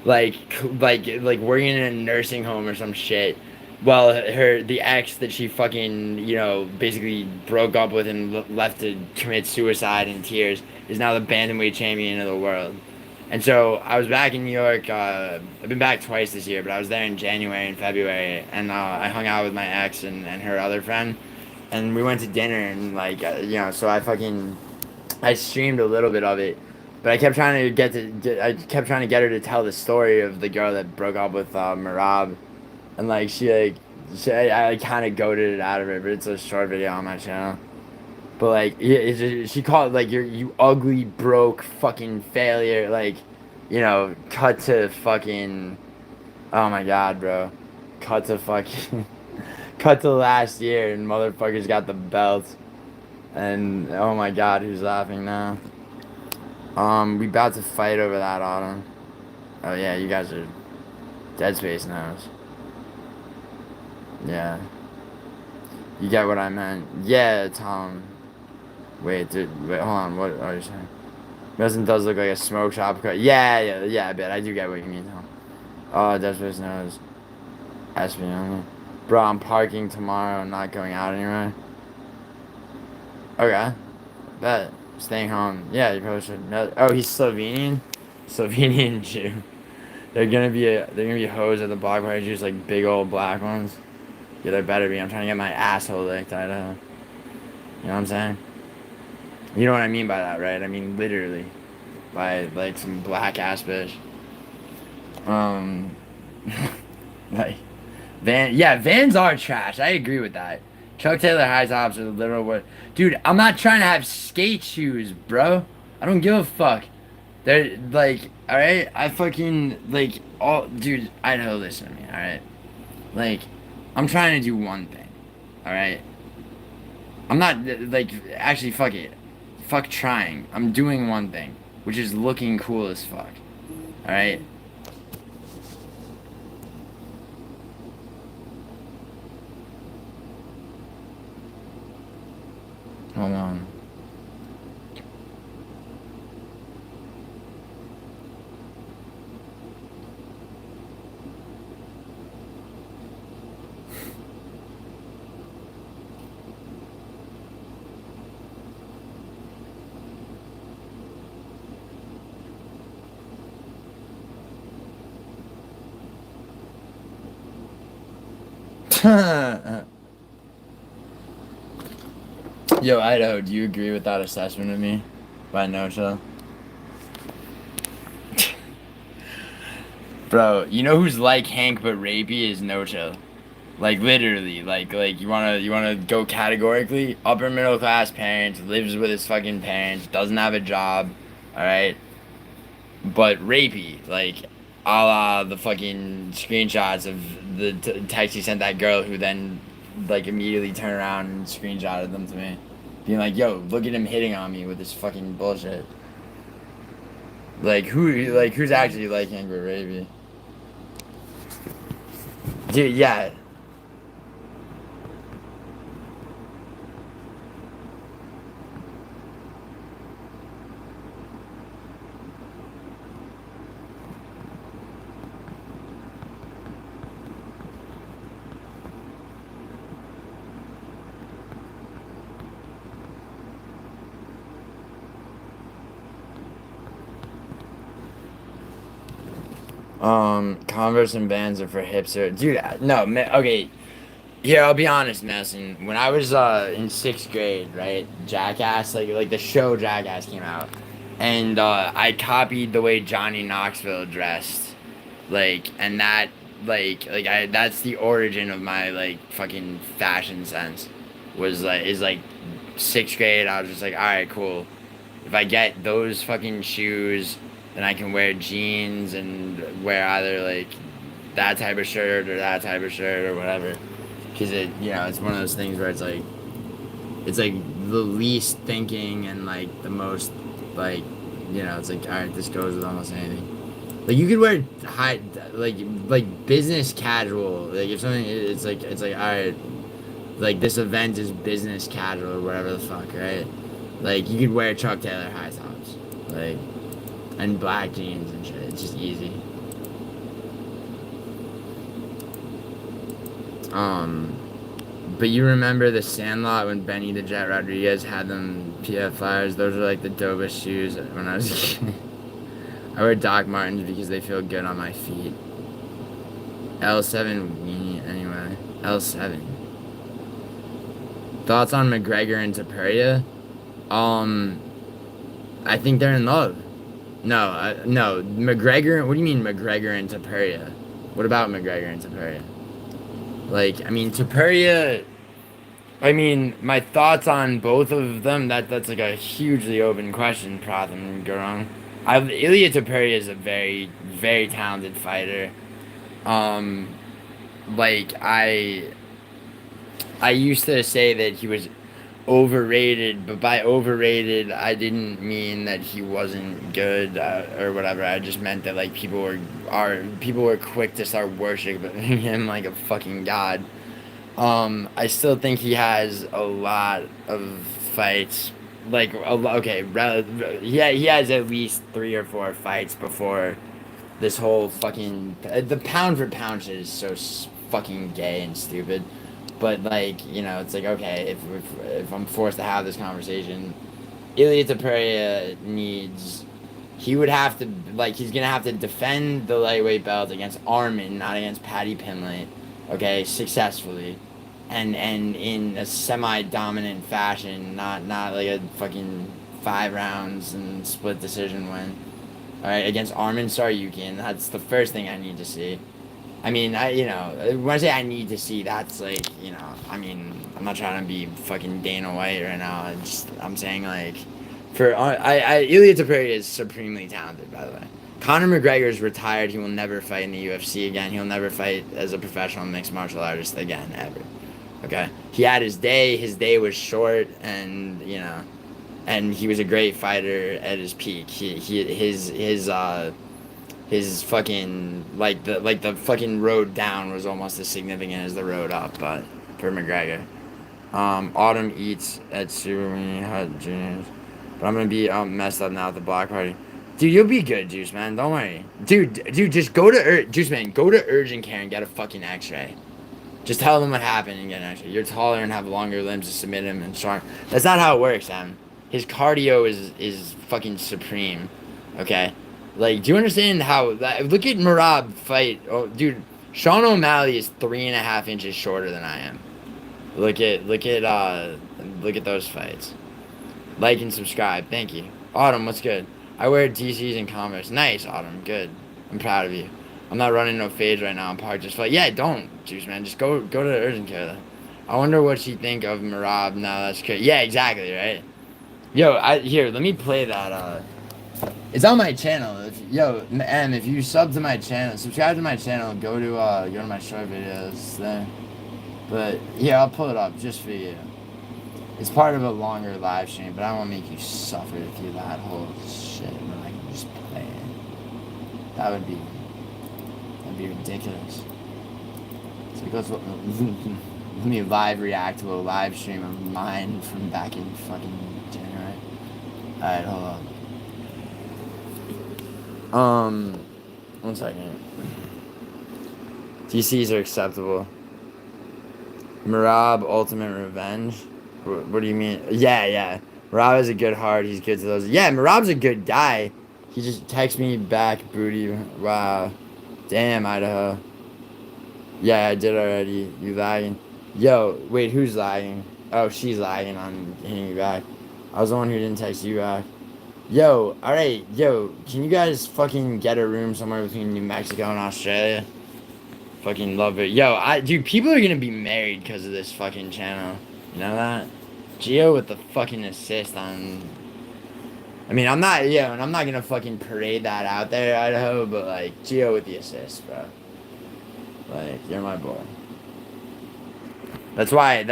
like working in a nursing home or some shit. Well, the ex that she fucking, you know, basically broke up with and left to commit suicide in tears is now the bantamweight champion of the world. And so I was back in New York. I've been back twice this year, but I was there in January and February, and I hung out with my ex and her other friend, and we went to dinner, and like, you know, so I streamed a little bit of it, but I kept trying to get her to tell the story of the girl that broke up with Merab, and like I kind of goaded it out of her, but it's a short video on my channel. But like, she called, like, you ugly, broke, fucking failure. Like, you know, cut to fucking, oh my god, bro, cut to fucking, cut to last year, and motherfuckers got the belt, and oh my god, who's laughing now? We about to fight over that autumn. Oh yeah, you guys are, Dead Space knows. Yeah. You get what I meant. Yeah, Tom. Wait, hold on, what are you saying? Resin does look like a smoke shop. Yeah, I bet. I do get what you mean, Tom. Oh, Dead Space knows. Espionage. Bro, I'm parking tomorrow and not going out anywhere. Okay. Bet. Staying home. Yeah, you probably should. No. Oh, he's Slovenian? Slovenian Jew. They're gonna be hoes at the block party, just like big old black ones. Yeah, there better be. I'm trying to get my asshole licked, Idaho. You know what I'm saying? You know what I mean by that, right? I mean literally. By like some black ass bitch. Like Vans are trash. I agree with that. Chuck Taylor high tops are the literal word. Dude, I'm not trying to have skate shoes, bro. I don't give a fuck. They're like, alright? I fucking like dude, Idaho, listen to me, alright? Like, I'm trying to do one thing. Alright? I'm not like, actually, fuck it. Fuck trying. I'm doing one thing, which is looking cool as fuck. Alright? Hold on. Yo, Idaho, do you agree with that assessment of me by No Chill? Bro, you know who's like Hank but rapey is No Chill. Like literally, like you wanna go categorically? Upper middle class parents, lives with his fucking parents, doesn't have a job, alright? But rapey, like a la the fucking screenshots of the text he sent that girl who then like immediately turned around and screenshotted them to me. Being like, yo, look at him hitting on me with this fucking bullshit. Who's actually like Hank but rapey? Dude, yeah. Converse and Vans are for hipster. Dude, no, okay. Here, I'll be honest, Nelson. When I was in 6th grade, right, Jackass, like the show Jackass came out, and I copied the way Johnny Knoxville dressed, and that, that's the origin of my fucking fashion sense, is 6th grade. I was just like, all right, cool. If I get those fucking shoes, then I can wear jeans and wear either that type of shirt or that type of shirt or whatever. Because it's one of those things where it's the least thinking and the most it's like, all right, this goes with almost anything. Like you could wear high business casual. Like if something, it's like all right, this event is business casual or whatever the fuck, right? Like you could wear Chuck Taylor high tops, and black jeans and shit. It's just easy. But you remember the Sandlot when Benny the Jet Rodriguez had them PF Flyers? Those are the dopest shoes when I was a kid. I wear Doc Martens because they feel good on my feet. L7 weenie, anyway. L7. Thoughts on McGregor and Taperia? I think they're in love. No, McGregor. What do you mean McGregor and Taperia? What about McGregor and Taperia? Taperia. My thoughts on both of them. That's a hugely open question, Pratham Gurung. Ilya Taperia is a very, very talented fighter. I used to say that he was overrated, but by overrated I didn't mean that he wasn't good or whatever. I just meant that people were quick to start worshiping him like a fucking god. I still think he has a lot of fights. He has at least 3 or 4 fights before this whole fucking the pound for pound shit is so fucking gay and stupid. But it's okay, if I'm forced to have this conversation, Ilya Taperia he's gonna have to defend the lightweight belt against Armin, not against Paddy Pimblett, okay, successfully, and in a semi-dominant fashion, not like a fucking 5 rounds and split decision win, all right, against Armin Tsarukyan. That's the first thing I need to see. When I say I need to see, that's I'm not trying to be fucking Dana White right now. I'm saying Ilya Taperia is supremely talented, by the way. Conor McGregor is retired. He will never fight in the UFC again. He'll never fight as a professional mixed martial artist again, ever. Okay? He had his day. His day was short, and and he was a great fighter at his peak. His fucking the fucking road down was almost as significant as the road up, but for McGregor. Autumn eats at Super Mini Hut Juniors. But I'm gonna be messed up now at the block party. Dude, you'll be good, Juice Man. Don't worry. Dude, just go to Juice Man. Go to urgent care and get a fucking X-ray. Just tell them what happened and get an X-ray. You're taller and have longer limbs to submit him and strong. That's not how it works, man. His cardio is fucking supreme. Okay, like, do you understand how? Look at Marab fight. Oh, dude, Sean O'Malley is 3.5 inches shorter than I am. Look at those fights. Like and subscribe. Thank you. Autumn, what's good? I wear DCs and Converse. Nice, Autumn. Good. I'm proud of you. I'm not running no fades right now. I'm parked just like, yeah, don't, Juice Man. Just go to urgent care though. I wonder what she'd think of Marab. No, that's good. Yeah, exactly, right? Yo, here, let me play that. It's on my channel. If you subscribe to my channel, go to my short videos there. But yeah, I'll pull it up just for you. It's part of a longer live stream, but I won't make you suffer through that whole shit when I can just play it. That'd be ridiculous. So let me live react to a live stream of mine from back in fucking January. Alright, hold on. 1 second. DCs are acceptable. Marab Ultimate Revenge. What do you mean? Yeah. Marab has a good heart. He's good to those. Yeah, Marab's a good guy. He just texts me back, booty. Wow. Damn, Idaho. Yeah, I did already. You lagging? Yo, wait, who's lagging? Oh, she's lagging on hitting you back. I was the one who didn't text you back. Yo, alright, yo, can you guys fucking get a room somewhere between New Mexico and Australia? Fucking love it. Yo, dude, people are gonna be married because of this fucking channel. You know that? Gio with the fucking assist on... I mean, I'm not gonna fucking parade that out there, Idaho, but, like, Gio with the assist, bro. Like, you're my boy. That's why,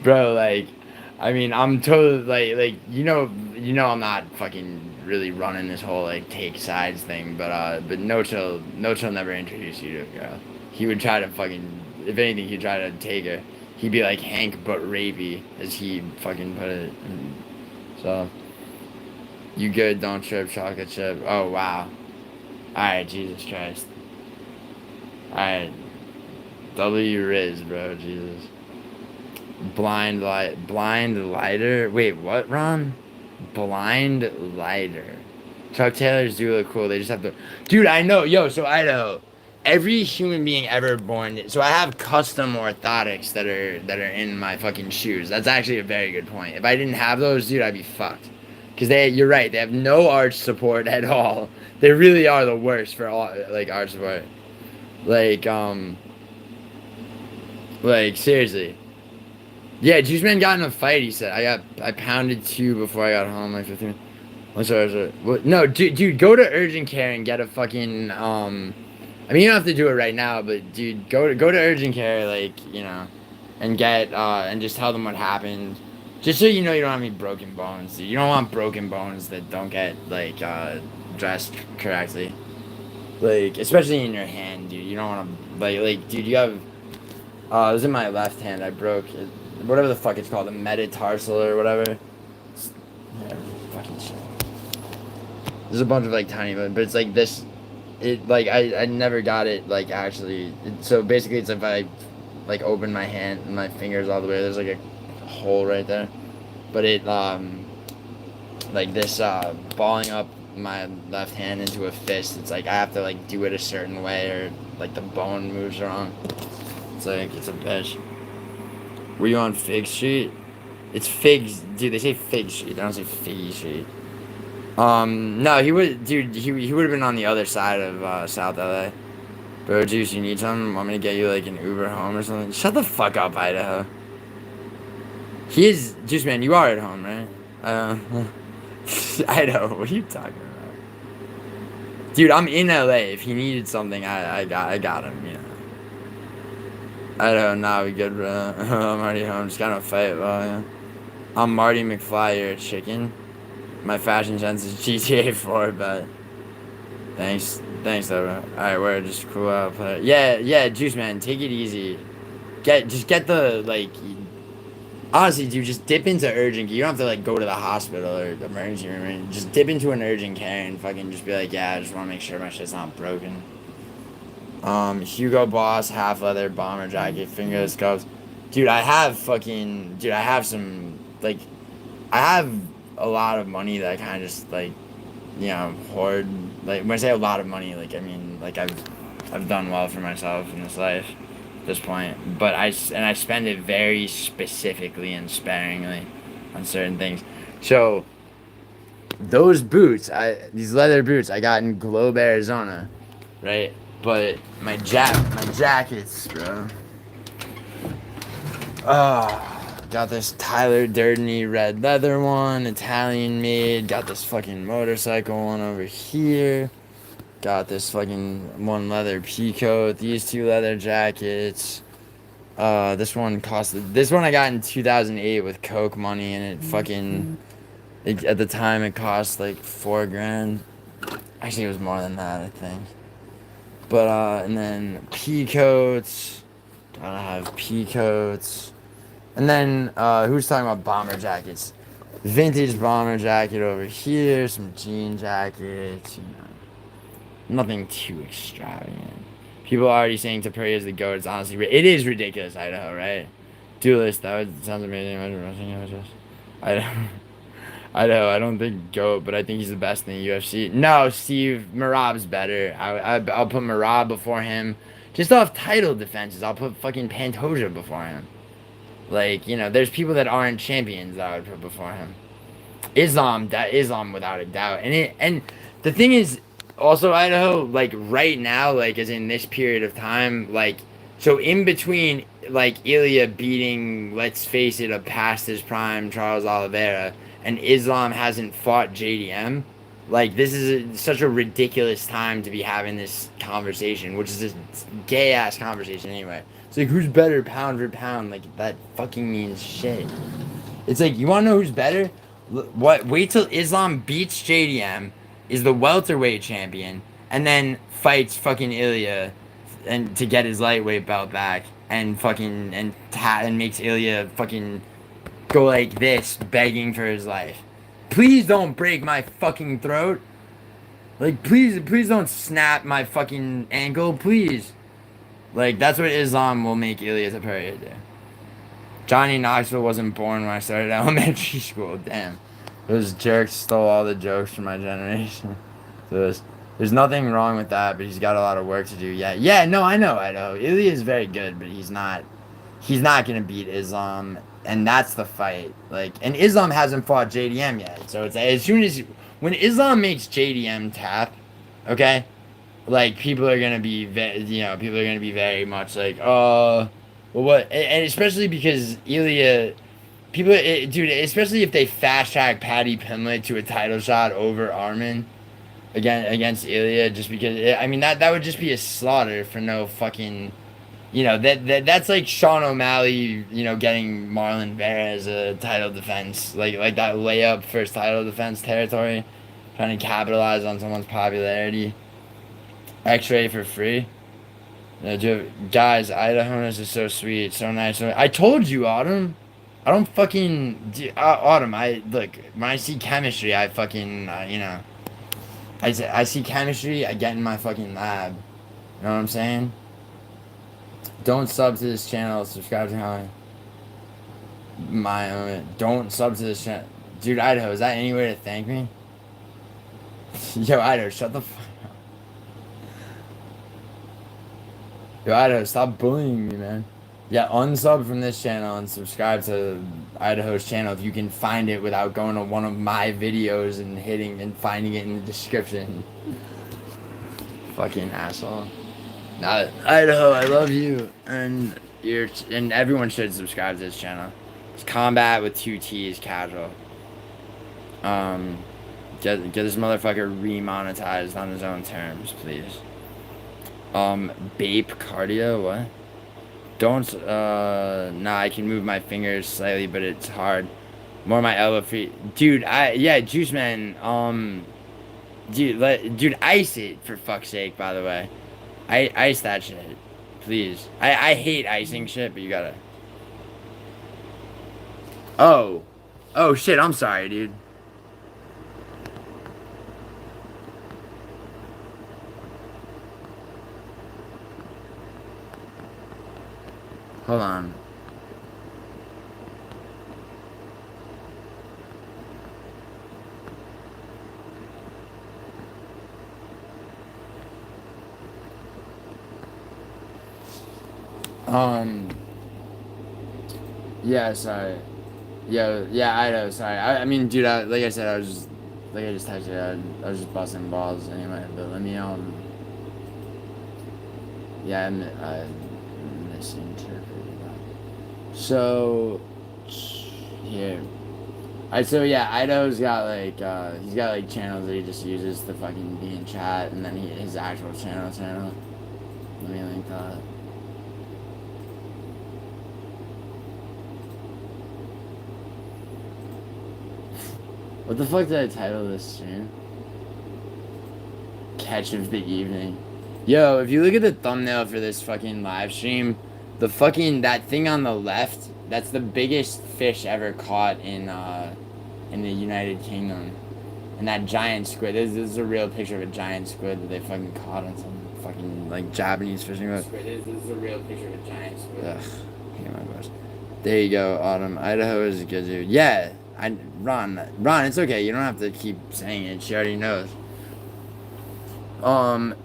bro, like, I mean, I'm totally, like, you know, I'm not fucking really running this whole, like, take sides thing, but No Chill never introduced you to a girl. He would try to fucking, if anything, he'd try to take her. He'd be like Hank but rapey, as he fucking put it. So, you good, don't trip, chocolate chip. Oh, wow. Alright, Jesus Christ. Alright. W Riz, bro, Jesus. Blind lighter? Wait, what, Ron? Blind lighter. Chuck Taylors do look cool, they just have to... Dude, I know, yo, so Idaho. Every human being ever born, so I have custom orthotics that are in my fucking shoes. That's actually a very good point. If I didn't have those, dude, I'd be fucked. Because you're right, they have no arch support at all. They really are the worst for all, like, arch support. Like, seriously. Yeah, Juice Man got in a fight, he said. I pounded 2 before I got home, like 15 minutes. I'm sorry. What? No, dude, go to urgent care and get a fucking, I mean, you don't have to do it right now, but dude, go to urgent care, like, you know, and get and just tell them what happened, just so you know you don't have any broken bones. Dude. You don't want broken bones that don't get like dressed correctly, like especially in your hand, dude. You don't want to like dude. You have it was in my left hand. I broke it, whatever the fuck it's called, a metatarsal or whatever. Yeah, fucking shit. There's a bunch of like tiny, but it's like this. It like I never got it like actually. So basically, it's if I like open my hand and my fingers all the way. There's like a hole right there, but it like this balling up my left hand into a fist. It's like I have to like do it a certain way or like the bone moves wrong. It's like it's a bitch. Were you on Fig Street? It's Figs, dude. They say Fig Street. They don't say Figgy Street. No, he would, dude, he would have been on the other side of, South LA. Bro, Juice, you need something? Want me to get you, like, an Uber home or something? Shut the fuck up, Idaho. Juice Man, you are at home, right? Idaho, what are you talking about? Dude, I'm in LA. If he needed something, I got him, you know. Idaho, nah, we good, bro. I'm already home, just got in a fight, well, yeah. I'm Marty McFly, you're a chicken. My fashion sense is GTA 4, but thanks though, bro. Alright, we're just cool out. Yeah, Juice Man, take it easy. get the, like, honestly, dude, just dip into urgent care. You don't have to, like, go to the hospital or the emergency room. Right? Just dip into an urgent care and fucking just be like, yeah, I just want to make sure my shit's not broken. Hugo Boss, half leather, bomber jacket, fingerless gloves. Dude, I have some, like, I have a lot of money that I kind of just, like, you know, hoard. Like, when I say a lot of money, like, I mean, like, I've done well for myself in this life at this point. But I spend it very specifically and sparingly on certain things. So, those boots, these leather boots, I got in Globe, Arizona, right? But my jackets, bro. Got this Tyler Durdeney red leather one, Italian made. Got this fucking motorcycle one over here. Got this fucking one leather peacoat. These two leather jackets. This one I got in 2008 with Coke money, and at the time it cost like $4,000. Actually, it was more than that, I think. But, and then peacoats. Gotta have peacoats. And then, who's talking about bomber jackets? Vintage bomber jacket over here. Some jean jackets, you know. Nothing too extravagant. People are already saying Tapuri is the GOAT. It's honestly, it is ridiculous, Idaho, right? Duelist, sounds amazing. Idaho, I don't think GOAT, but I think he's the best in the UFC. No, Steve, Marab's better. I'll put Marab before him. Just off title defenses, I'll put fucking Pantoja before him. Like, you know, there's people that aren't champions that I would put before him. Islam without a doubt. And the thing is, also Idaho, like right now, like as in this period of time, like, so in between, like Ilya beating, let's face it, a past his prime Charles Oliveira, and Islam hasn't fought JDM, like this is such a ridiculous time to be having this conversation, which is this gay ass conversation anyway. It's like, who's better pound for pound? Like that fucking means shit. It's like, you want to know who's better? Wait till Islam beats JDM, is the welterweight champion, and then fights fucking Ilya, and to get his lightweight belt back, and fucking and makes Ilya fucking go like this, begging for his life. Please don't break my fucking throat. Like, please don't snap my fucking ankle, please. Like, that's what Islam will make Ilya Tapuri do. Johnny Knoxville wasn't born when I started elementary school. Damn. Those jerks stole all the jokes from my generation. So there's nothing wrong with that, but he's got a lot of work to do. Yeah, no, I know. Ilya is very good, but he's not going to beat Islam, and that's the fight. Like, and Islam hasn't fought JDM yet. So it's as soon as when Islam makes JDM tap, okay? Like, people are going to be very much like, well, what? And especially because Ilya, dude, especially if they fast track Paddy Pimblett to a title shot over Armin against Ilya, just because, I mean, that would just be a slaughter for no fucking, you know, that's like Sean O'Malley, you know, getting Marlon Vera as a title defense, like that layup first title defense territory, trying to capitalize on someone's popularity. X-ray for free. Guys, Idahoans is so sweet, so nice. I told you, Autumn. I don't fucking Autumn. Look, when I see chemistry, I fucking you know. I see chemistry. I get in my fucking lab. You know what I'm saying? Don't sub to this channel. Subscribe to my own. Don't sub to this channel, dude. Idaho, is that any way to thank me? Yo, Idaho, shut the fuck. Yo, Idaho, stop bullying me, man. Yeah, unsub from this channel and subscribe to Idaho's channel if you can find it without going to one of my videos and finding it in the description. Fucking asshole. Nah, Idaho, I love you, and everyone should subscribe to this channel. It's Combat with 2 T's Casual. Get this motherfucker remonetized on his own terms, please. Bape cardio, what? Don't, nah, I can move my fingers slightly, but it's hard. More my elbow feet. Dude, yeah, Juice Man, dude, ice it, for fuck's sake, by the way. Ice that shit, please. I hate icing shit, but you gotta. Oh. Oh shit, I'm sorry, dude. Hold on. Yeah, sorry. Yeah, I know, sorry. I mean, dude, like I said, like I just texted you, I was just busting balls anyway, but let me, yeah, I'm misinterpreted that. So, here. Alright, so yeah, Idaho's got like, he's got like channels that he just uses to fucking be in chat, and then his actual channel. Let me link that. What the fuck did I title this stream? Catch of the evening. Yo, if you look at the thumbnail for this fucking live stream, the fucking, that thing on the left, that's the biggest fish ever caught in the United Kingdom. And that giant squid, this is a real picture of a giant squid that they fucking caught on some fucking, like, Japanese fishing boat. This is a real picture of a giant squid. Ugh, I hate my voice. There you go, Autumn. Idaho is a good dude. Yeah, Ron, it's okay. You don't have to keep saying it. She already knows.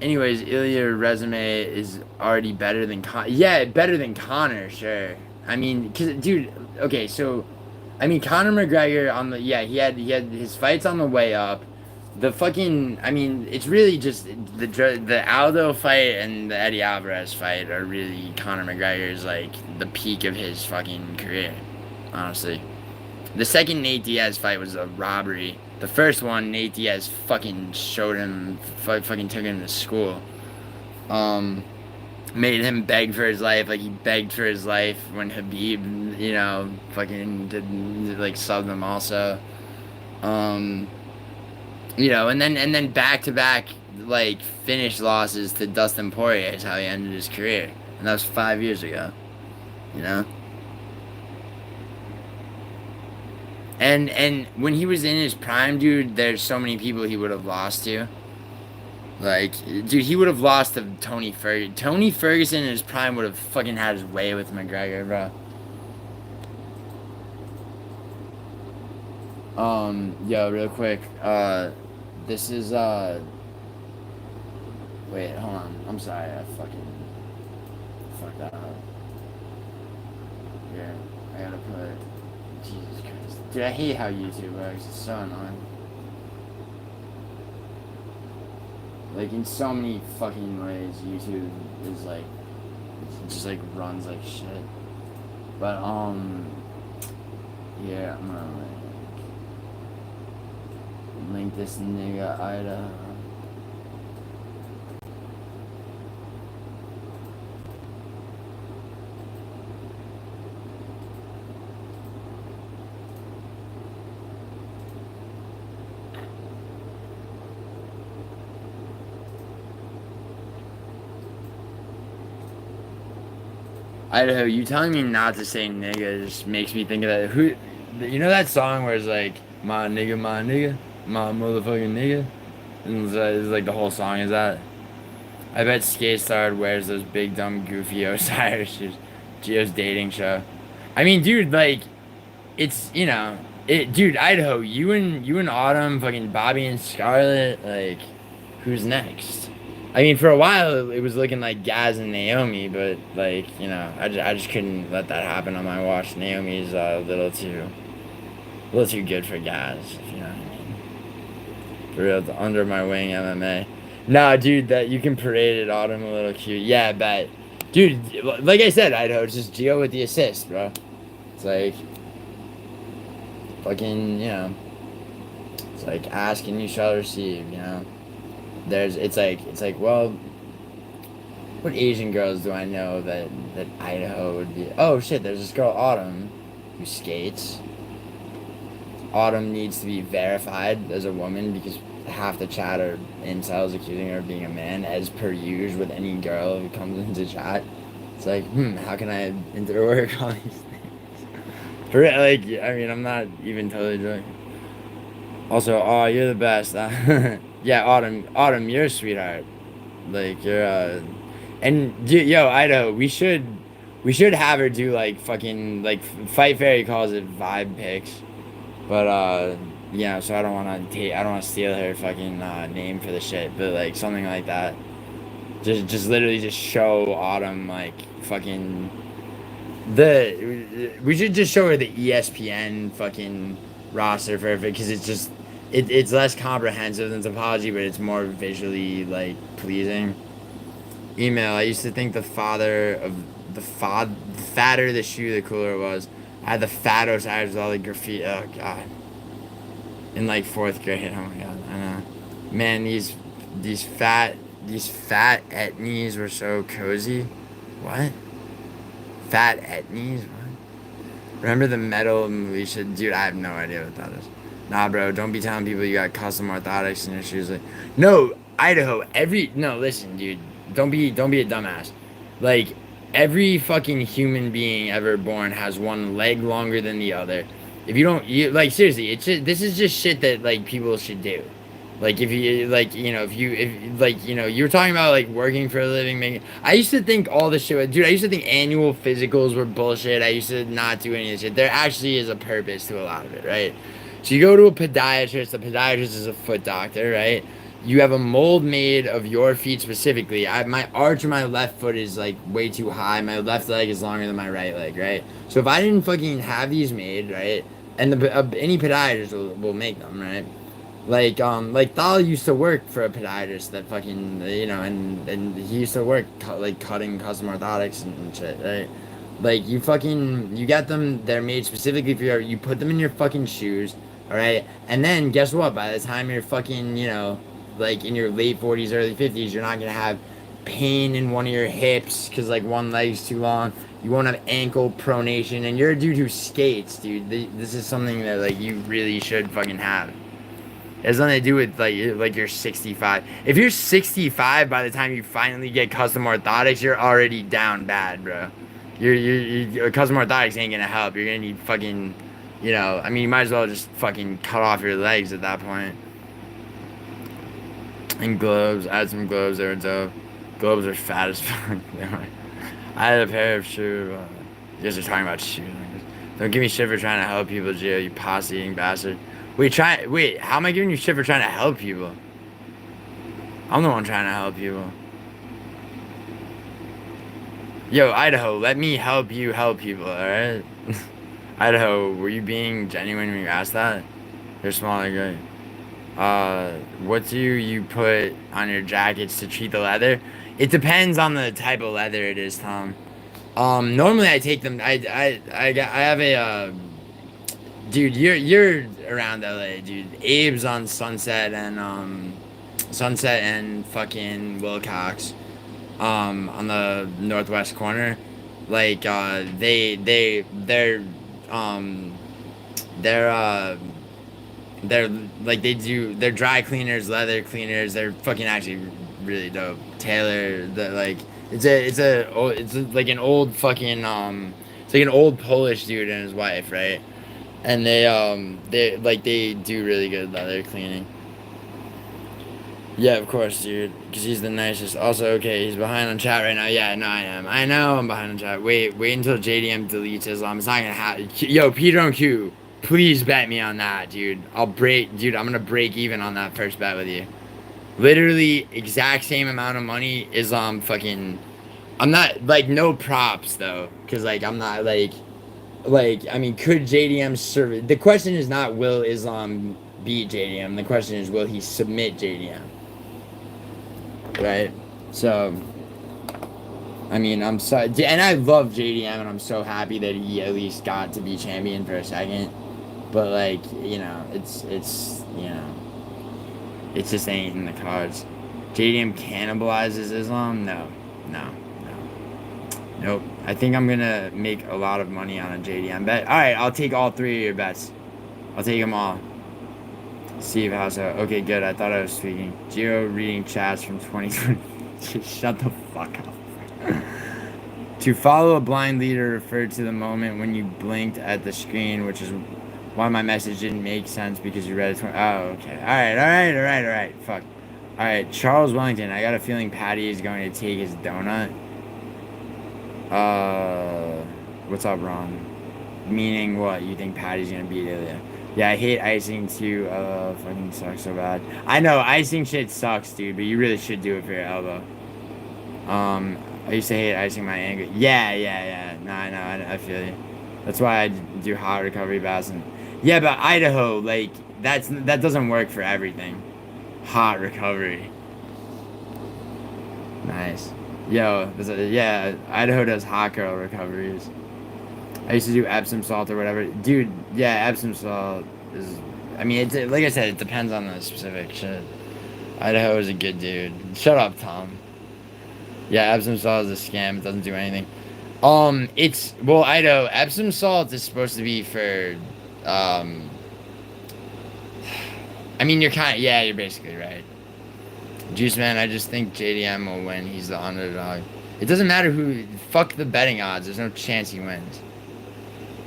Anyways, Ilya resume is already better than yeah, better than Conor, sure. I mean, cause dude, okay, so, I mean, Conor McGregor on the, yeah, he had his fights on the way up. The fucking, I mean, it's really just the Aldo fight and the Eddie Alvarez fight are really Conor McGregor's, like, the peak of his fucking career, honestly. The second Nate Diaz fight was a robbery. The first one, Nate Diaz fucking showed him, fucking took him to school. Made him beg for his life, like he begged for his life when Habib, you know, fucking did, like, subbed him also. You know, and then back-to-back, like, finish losses to Dustin Poirier is how he ended his career. And that was 5 years ago, you know? And when he was in his prime, dude, there's so many people he would have lost to. Like, dude, he would have lost to Tony Ferguson. Tony Ferguson in his prime would have fucking had his way with McGregor, bro. Yo, real quick, this is, wait, hold on. I'm sorry, I fucking fucked that up. Here, I gotta put, Jesus Christ. Dude, I hate how YouTube works. It's so annoying. Like, in so many fucking ways, YouTube is like, it just like runs like shit. But, yeah, I'm gonna link this nigga Idaho. Idaho, you telling me not to say nigga just makes me think of that. Who, you know that song where it's like, my nigga, my motherfucking nigga? And it's like the whole song is that. I bet Skate Star wears those big dumb goofy Osiris shoes. Gio's dating show. I mean, dude, like, it's, you know, dude, Idaho, you and Autumn, fucking Bobby and Scarlett, like, who's next? I mean, for a while, it was looking like Gaz and Naomi, but, like, you know, I just couldn't let that happen on my watch. Naomi's a little too good for Gaz, if you know what I mean. For real, under my wing MMA. Nah, dude, that you can parade it, Autumn, a little cute. Yeah, I bet. Dude, like I said, Idaho, it's just Gio with the assist, bro. It's like, fucking, you know, it's like, ask and you shall receive, you know. It's like, well, what Asian girls do I know that Idaho would be? Oh shit, there's this girl Autumn who skates. Autumn needs to be verified as a woman because half the chat are incels accusing her of being a man, as per usual with any girl who comes into chat. It's like, how can I interwork all these things? For real, like, I mean, I'm not even totally joking. Also, oh, you're the best. Yeah, Autumn, you're a sweetheart. Like, and yo, Idaho, we should have her do like fucking like Fight Fairy calls it vibe picks, but yeah. So I don't want to steal her fucking name for the shit, but like something like that. Just literally just show Autumn like fucking we should just show her the ESPN fucking roster for it because it's less comprehensive than Topology, but it's more visually like pleasing. Email. I used to think the fatter the shoe, the cooler it was. I had the fattos eyes with all the graffiti. Oh god. In like fourth grade. Oh my god. I know. Man, these fat etnies were so cozy. What? Fat etnies? What? Remember the metal militia? Dude, I have no idea what that is. Nah, bro, don't be telling people you got custom orthotics in your shoes. Like, no, Idaho. No, listen, dude. Don't be a dumbass. Like, every fucking human being ever born has one leg longer than the other. If you don't, like seriously, this is just shit that like people should do. Like if you like, if like, you were talking about like working for a living, making. I used to think all this shit, dude. I used to think annual physicals were bullshit. I used to not do any of this shit. There actually is a purpose to a lot of it, right? So you go to a podiatrist. The podiatrist is a foot doctor, right? You have a mold made of your feet specifically. My arch of my left foot is like way too high. My left leg is longer than my right leg, right? So if I didn't fucking have these made, right, and any podiatrist will make them, right? Like Thal used to work for a podiatrist that fucking, and he used to work like cutting custom orthotics and shit, right? Like you got them, they're made specifically for you put them in your fucking shoes, all right? And then guess what? By the time you're fucking, like in your late 40s, early 50s, you're not gonna have pain in one of your hips because like one leg's too long. You won't have ankle pronation, and you're a dude who skates, dude. This is something that like you really should fucking have. It has nothing to do with like you're 65. If you're 65 by the time you finally get custom orthotics, you're already down bad, bro. Your custom orthotics ain't gonna help. You're gonna need fucking, I mean, you might as well just fucking cut off your legs at that point. And gloves, add some gloves there, dope. Gloves are fat as fuck. I had a pair of shoes. You guys are talking about shoes. Don't give me shit for trying to help people, Gio, you posse-eating bastard. Wait, how am I giving you shit for trying to help people? I'm the one trying to help people. Yo, Idaho, let me help you help people, alright? Idaho, were you being genuine when you asked that? They're small and great. What do you put on your jackets to treat the leather? It depends on the type of leather it is, Tom. Normally I take them, I have a, dude, you're around LA, dude. Abe's on Sunset and fucking Wilcox, on the northwest corner. Like, they're like they're dry cleaners, leather cleaners. They're fucking actually really dope. Taylor, it's like an old fucking it's like an old Polish dude and his wife, right? And they do really good leather cleaning. Yeah, of course, dude. Because he's the nicest. Also, okay, he's behind on chat right now. Yeah, no, I am. I know I'm behind on chat. Wait until JDM deletes Islam. It's not gonna happen. Yo, Peter on Q, please bet me on that, dude. I'm gonna break even on that first bet with you. Literally, exact same amount of money. Islam fucking. I'm not, like, no props, though. Because, like, I'm not, like, I mean, could JDM serve? The question is not will Islam beat JDM. The question is will he submit JDM? Right? So, I mean, I'm sorry. And I love JDM, and I'm so happy that he at least got to be champion for a second. But, like, it's it just ain't in the cards. JDM cannibalizes Islam? No. Nope. I think I'm gonna make a lot of money on a JDM bet. Alright, I'll take all three of your bets. I'll take them all. Steve, how's that? Okay, good. I thought I was speaking. Gio reading chats from 2020. Shut the fuck up. To follow a blind leader referred to the moment when you blinked at the screen, which is why my message didn't make sense because you read it. Oh, okay. All right. Fuck. All right, Charles Wellington. I got a feeling Patty is going to take his donut. What's up, Ron? Meaning what? You think Patty's gonna beat Ilya? Yeah, I hate icing too. Fucking sucks so bad. I know icing shit sucks, dude, but you really should do it for your elbow. I used to hate icing my ankle. Yeah. No, I know. I feel you. That's why I do hot recovery baths. And yeah, but Idaho, like that doesn't work for everything. Hot recovery. Nice. Yo, yeah, Idaho does hot girl recoveries. I used to do Epsom salt or whatever. Dude, yeah, Epsom salt is... I mean, it's like I said, it depends on the specific shit. Idaho is a good dude. Shut up, Tom. Yeah, Epsom salt is a scam. It doesn't do anything. It's... Well, Idaho, Epsom salt is supposed to be for... I mean, you're kind of... Yeah, you're basically right. Juice Man, I just think JDM will win. He's the underdog. It doesn't matter who... Fuck the betting odds. There's no chance he wins.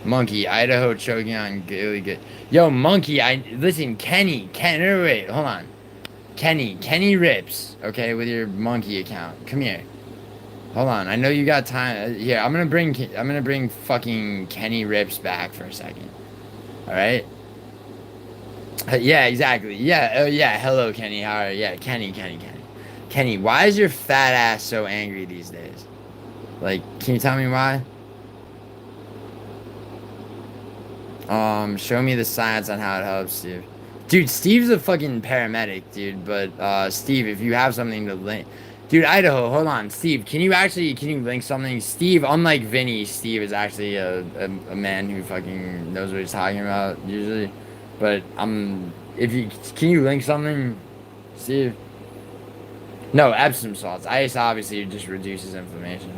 Monkey, Idaho choking on really good. Yo, Monkey, listen, Kenny, no, wait, hold on. Kenny Rips, okay, with your Monkey account. Come here. Hold on, I know you got time. Here, I'm gonna bring fucking Kenny Rips back for a second. All right. Yeah, exactly. Yeah, yeah. Hello, Kenny. How are you? Yeah, Kenny, why is your fat ass so angry these days? Like, can you tell me why? Show me the science on how it helps, Steve. Dude, Steve's a fucking paramedic, dude. But, Steve, if you have something to link... Dude, Idaho, hold on. Steve, can you link something? Steve, unlike Vinny, Steve is actually a man who fucking knows what he's talking about, usually. But, can you link something, Steve? No, Epsom salts. Ice obviously just reduces inflammation.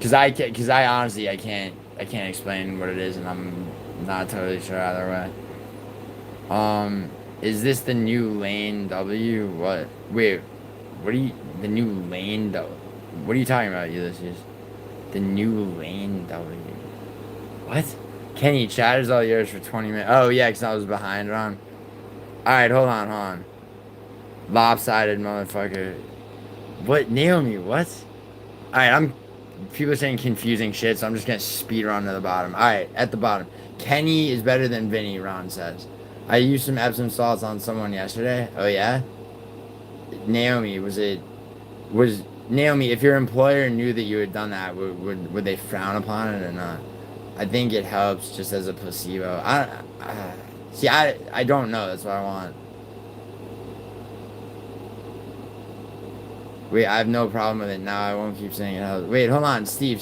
Cause I honestly, I can't explain what it is, and I'm not totally sure either way. Is this the new lane W? What? Wait, the new lane W? What are you talking about, Ulysses? The new lane W. What? Kenny, chat is all yours for 20 minutes. Oh, yeah, because I was behind, Ron. Alright, hold on. Lopsided motherfucker. What? Naomi, what? Alright, people are saying confusing shit, so I'm just gonna speed run to the bottom. Alright, at the bottom. Kenny is better than Vinny, Ron says. I used some Epsom salts on someone yesterday. Oh, yeah? Naomi, Naomi, if your employer knew that you had done that, would they frown upon it or not? I think it helps just as a placebo. I don't know. That's what I want. Wait, I have no problem with it. Now I won't keep saying it helps. Wait, hold on. Steve.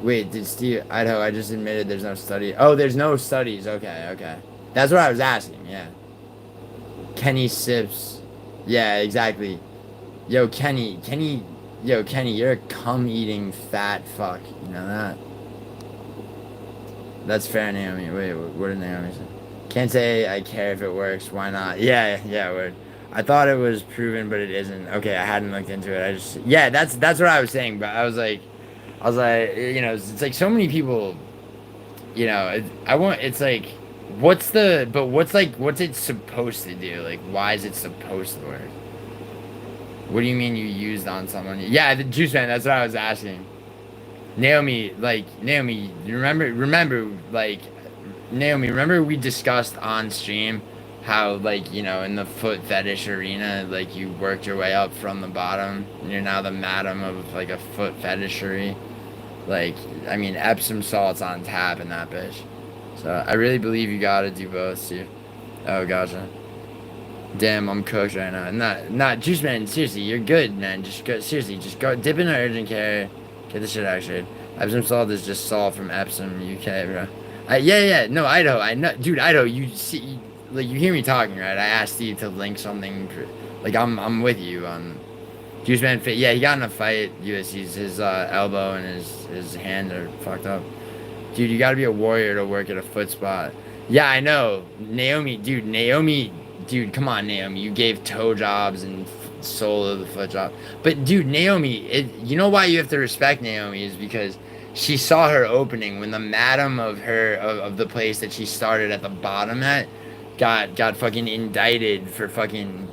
Wait, did Steve... Idaho, I just admitted there's no study. Oh, there's no studies. Okay. That's what I was asking, yeah. Kenny sips. Yeah, exactly. Yo, Kenny, you're a cum-eating fat fuck. You know that? That's fair, Naomi. Wait, what did Naomi say? Can't say I care if it works. Why not? Yeah, word. I thought it was proven, but it isn't. Okay, I hadn't looked into it. Yeah, that's what I was saying. But I was like, it's like so many people, it's like, what's it supposed to do? Like, why is it supposed to work? What do you mean you used on someone? Yeah, the Juice Man, that's what I was asking. Naomi, remember we discussed on stream how, in the foot fetish arena, you worked your way up from the bottom, and you're now the madam of, a foot fetishery? Epsom salt's on tap in that bitch. So, I really believe you gotta do both, too. Oh, gotcha. Damn, I'm cooked right now. Not Juice Man, seriously, you're good, man. Just go dip into urgent care. Get the shit actually. Epsom salt is just salt from Epsom, UK, bro. No, Idaho, I know, dude, Idaho, you see, you hear me talking, right? I asked Steve to link something, I'm with you on Juice Man fit. Yeah, he got in a fight, his elbow and his hand are fucked up. Dude, you gotta be a warrior to work at a foot spot. Yeah, I know. Naomi, dude, come on, Naomi. You gave toe jobs and soul of the foot job. But, dude, Naomi, you know why you have to respect Naomi is because she saw her opening when the madam of the place that she started at the bottom at got fucking indicted for fucking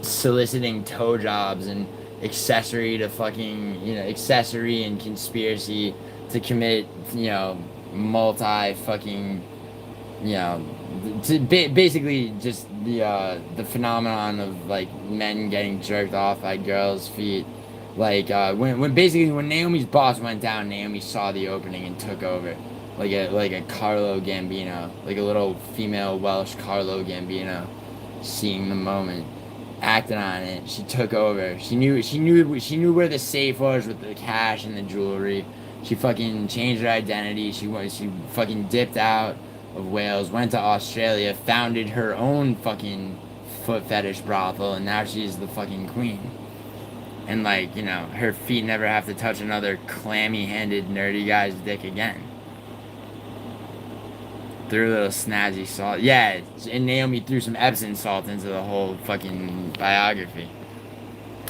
soliciting toe jobs and accessory to fucking, accessory and conspiracy to commit, multi fucking, basically just the phenomenon of like men getting jerked off by girls' feet. Like when Naomi's boss went down, Naomi saw the opening and took over, like a Carlo Gambino, like a little female Welsh Carlo Gambino, seeing the moment, acted on it. She took over. She knew where the safe was with the cash and the jewelry. She fucking changed her identity. She fucking dipped out of Wales, went to Australia, founded her own fucking foot fetish brothel, and now she's the fucking queen. And like, her feet never have to touch another clammy-handed nerdy guy's dick again. Threw a little snazzy salt. Yeah, and Naomi threw some Epsom salt into the whole fucking biography.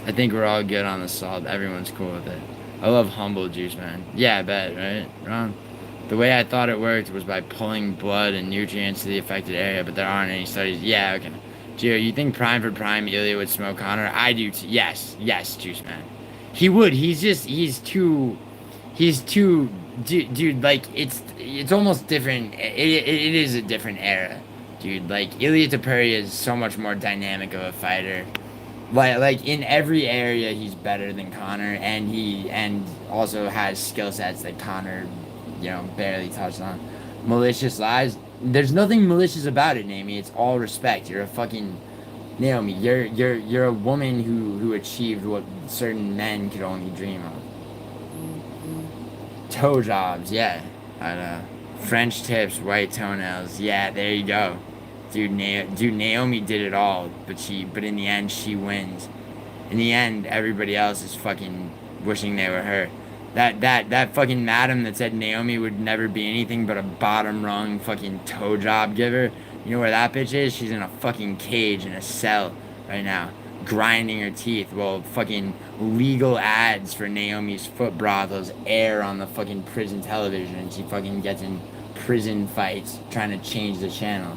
I think we're all good on the salt. Everyone's cool with it. I love humble juice, man. Yeah, I bet, right, Ron? The way I thought it worked was by pulling blood and nutrients to the affected area, but there aren't any studies. Yeah, okay. Gio, you think prime for prime Ilya would smoke Connor? I do too. Yes, Juice Man. He would. He's too, dude, like, it's almost different. It is a different era, dude. Like, Ilya Topuria is so much more dynamic of a fighter. Like in every area, he's better than Connor, and also has skill sets that Connor, barely touched on. Malicious lies. There's nothing malicious about it, Naomi. It's all respect. You're a fucking Naomi. You're a woman who achieved what certain men could only dream of. Toe jobs, yeah. I know. French tips, white toenails. Yeah, there you go. Dude, Naomi did it all, but in the end, she wins. In the end, everybody else is fucking wishing they were her. That fucking madam that said Naomi would never be anything but a bottom rung fucking toe job giver. You know where that bitch is? She's in a fucking cage in a cell right now, grinding her teeth while fucking legal ads for Naomi's foot brothels air on the fucking prison television, and she fucking gets in prison fights trying to change the channel.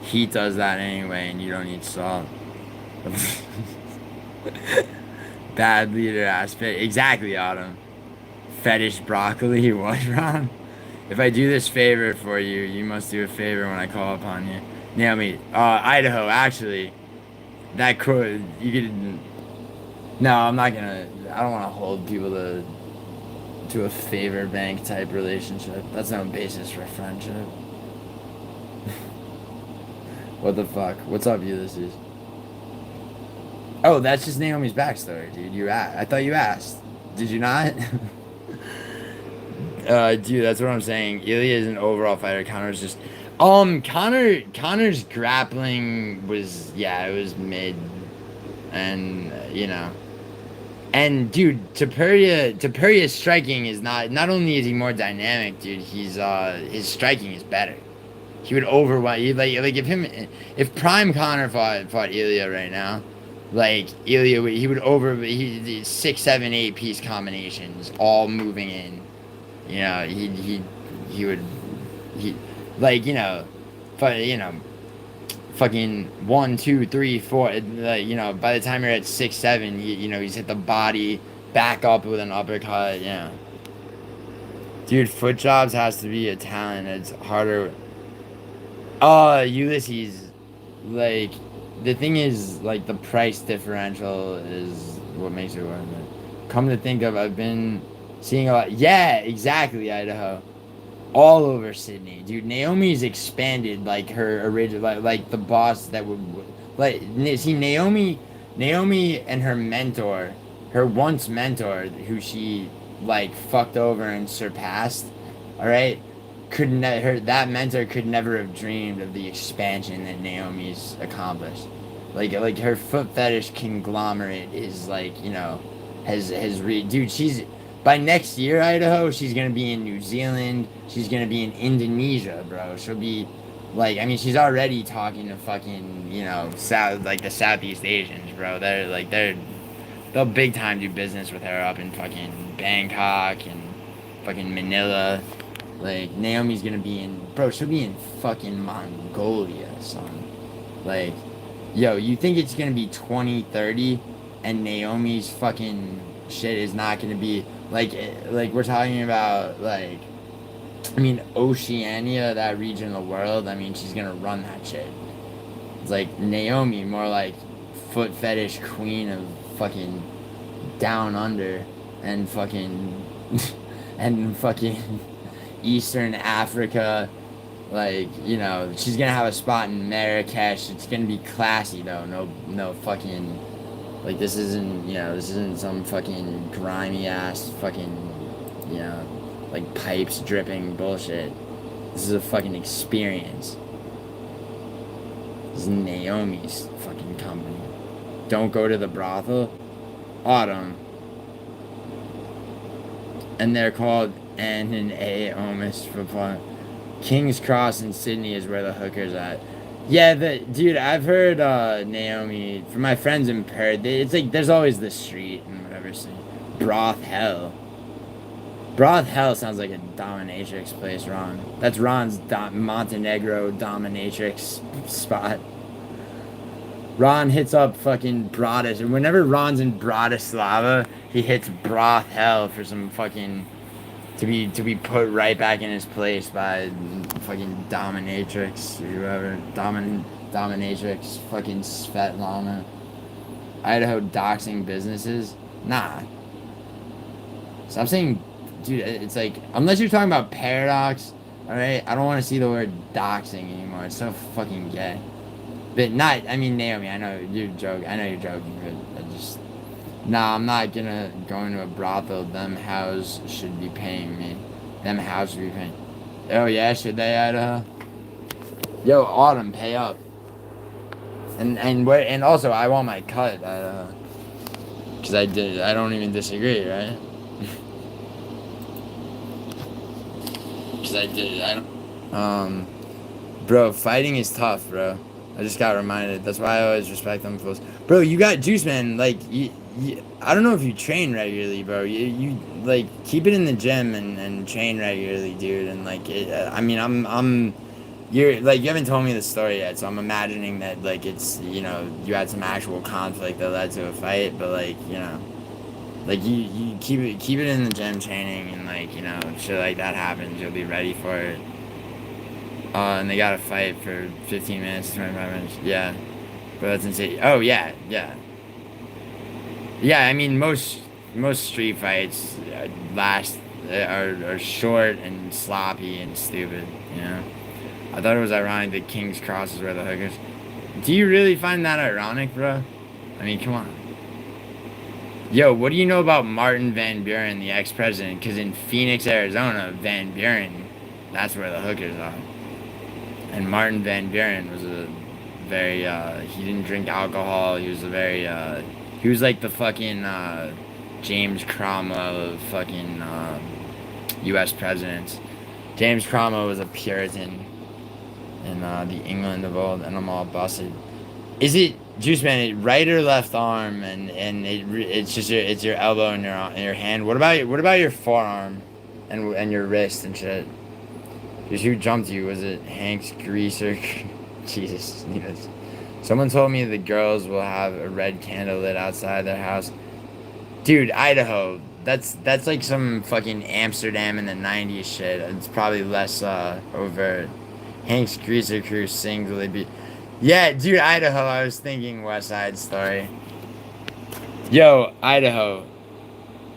Heat does that anyway, and you don't need salt. Bad leader aspect. Exactly, Autumn. Fetish broccoli. What, Ron? If I do this favor for you, you must do a favor when I call upon you. Naomi, Idaho, actually. That could, you could, no, I'm not gonna, I don't want to hold people to a favor bank type relationship. That's no basis for friendship. What the fuck? What's up, Ulysses? Oh, that's just Naomi's backstory, dude. I thought you asked. Did you not? Dude, that's what I'm saying. Ilya is an overall fighter. Connor's just... Connor's grappling was... Yeah, it was mid. And, And, dude, Topuria's striking is not... Not only is he more dynamic, dude, his striking is better. He would overwhelm... If Prime Connor fought Ilya right now... Like, Ilya, he would 6, 7, 8 piece combinations, all moving in. Fucking 1, 2, 3, 4, by the time you're at 6, 7, he's hit the body, back up with an uppercut, Dude, foot jobs has to be a talent. It's harder. Ulysses, like... The thing is, like, the price differential is what makes it worth it. Come to think of, I've been seeing a lot. Yeah, exactly, Idaho. All over Sydney. Dude, Naomi's expanded, like, her original, like the boss that would, like, see, Naomi and her mentor, her once mentor, who she, like, fucked over and surpassed, alright? That mentor could never have dreamed of the expansion that Naomi's accomplished. Like her foot fetish conglomerate is like, dude, she's, by next year, Idaho, she's gonna be in New Zealand, she's gonna be in Indonesia, bro. She'll be Like, I mean, she's already talking to fucking, you know, like the Southeast Asians, bro. They'll big time do business with her up in fucking Bangkok and fucking Manila. Like, Naomi's gonna be in, bro, she'll be in fucking Mongolia, son. Like, yo, you think it's gonna be 2030 and Naomi's fucking shit is not gonna be, like we're talking about, like, I mean, Oceania, that region of the world, I mean, she's gonna run that shit. It's like Naomi, more like foot fetish queen of fucking down under and fucking and fucking Eastern Africa. Like, you know, she's gonna have a spot in Marrakesh. It's gonna be classy though. No fucking, like, this isn't some fucking grimy ass fucking, you know, like pipes dripping bullshit. This is a fucking experience. This is Naomi's fucking company. Don't go to the brothel. Autumn. And they're called N and A Omis for fun. King's Cross in Sydney is where the hooker's at. Yeah, dude, I've heard Naomi from my friends in Perth. It's like there's always the street and whatever. So, Broth Hell. Broth Hell sounds like a dominatrix place, Ron. That's Ron's Montenegro dominatrix spot. Ron hits up fucking Bratislava. And whenever Ron's in Bratislava, he hits Broth Hell for some fucking to be put right back in his place by fucking dominatrix or whoever. Dominatrix fucking Svetlana. Idaho doxing businesses? Nah. Stop saying, dude, it's like, unless you're talking about Paradox, alright? I don't want to see the word doxing anymore. It's so fucking gay. But not, I mean, Naomi, I know you're joking, but I just, nah, I'm not gonna go into a brothel. Them house should be paying me. Oh yeah, should they, Idaho? Yo, Autumn, pay up. And also, I want my cut, Idaho. Cause I don't even disagree, right? Bro, fighting is tough, bro. I just got reminded. That's why I always respect them fools. Bro, you got juice, man. Like, I don't know if you train regularly, bro. You like, keep it in the gym and train regularly, dude. And, like, I mean, you're, like, you haven't told me the story yet, so I'm imagining that, like, it's, you know, you had some actual conflict that led to a fight, but, like, you know, like, you keep it in the gym training, and, like, you know, shit like that happens, you'll be ready for it. And they got to fight for 15 minutes, 25 minutes. Yeah. But that's insane. Oh, yeah. Yeah, I mean, most street fights are short and sloppy and stupid, you know? I thought it was ironic that King's Cross is where the hookers... Do you really find that ironic, bro? I mean, come on. Yo, what do you know about Martin Van Buren, the ex-president? Because in Phoenix, Arizona, Van Buren, that's where the hookers are. And Martin Van Buren was a very, he didn't drink alcohol. He was a very, he was like the fucking, James Cromwell of fucking, U.S. presidents. James Cromwell was a Puritan in, the England of old, and I'm all busted. Is it, Juice Man, right or left arm, and it's just it's your elbow and your hand? What about your forearm, and your wrist and shit? Because who jumped you? Was it Hank's greaser? Jesus. Someone told me the girls will have a red candle lit outside their house. Dude, Idaho. That's like some fucking Amsterdam in the 90s shit. It's probably less overt. Hank's greaser crew sings, will they be... Yeah, dude, Idaho. I was thinking West Side Story. Yo, Idaho.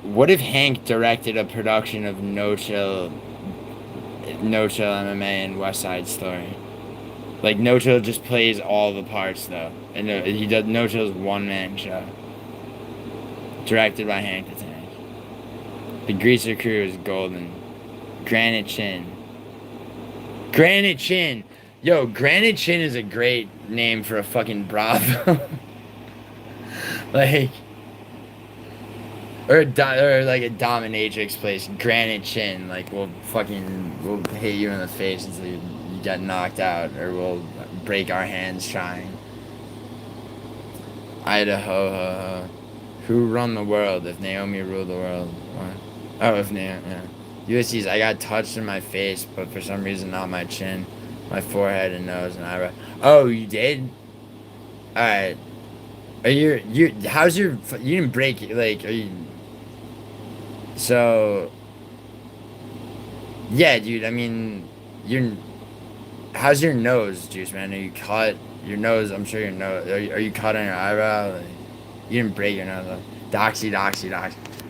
What if Hank directed a production of No Chill MMA and West Side Story? Like, No Chill just plays all the parts, though. And he does No Chill's one-man show. Directed by Hank the Tank. The Greaser crew is golden. Granite Chin. Yo, Granite Chin is a great name for a fucking brothel. Like... Or like a dominatrix place, Granite Chin. Like, we'll hit you in the face until you get knocked out or we'll break our hands trying. Idaho, who run the world if Naomi ruled the world? What? Oh, if Naomi, yeah. Ulysses, I got touched in my face, but for some reason not my chin, my forehead and nose and eyebrow. Oh, you did? Alright. Are how's your, you didn't break it, like, are you, so, yeah, dude, I mean, how's your nose, Juice Man? Are you cut? Your nose, I'm sure your nose, are you cut on your eyebrow? Like, you didn't break your nose, though. Doxy.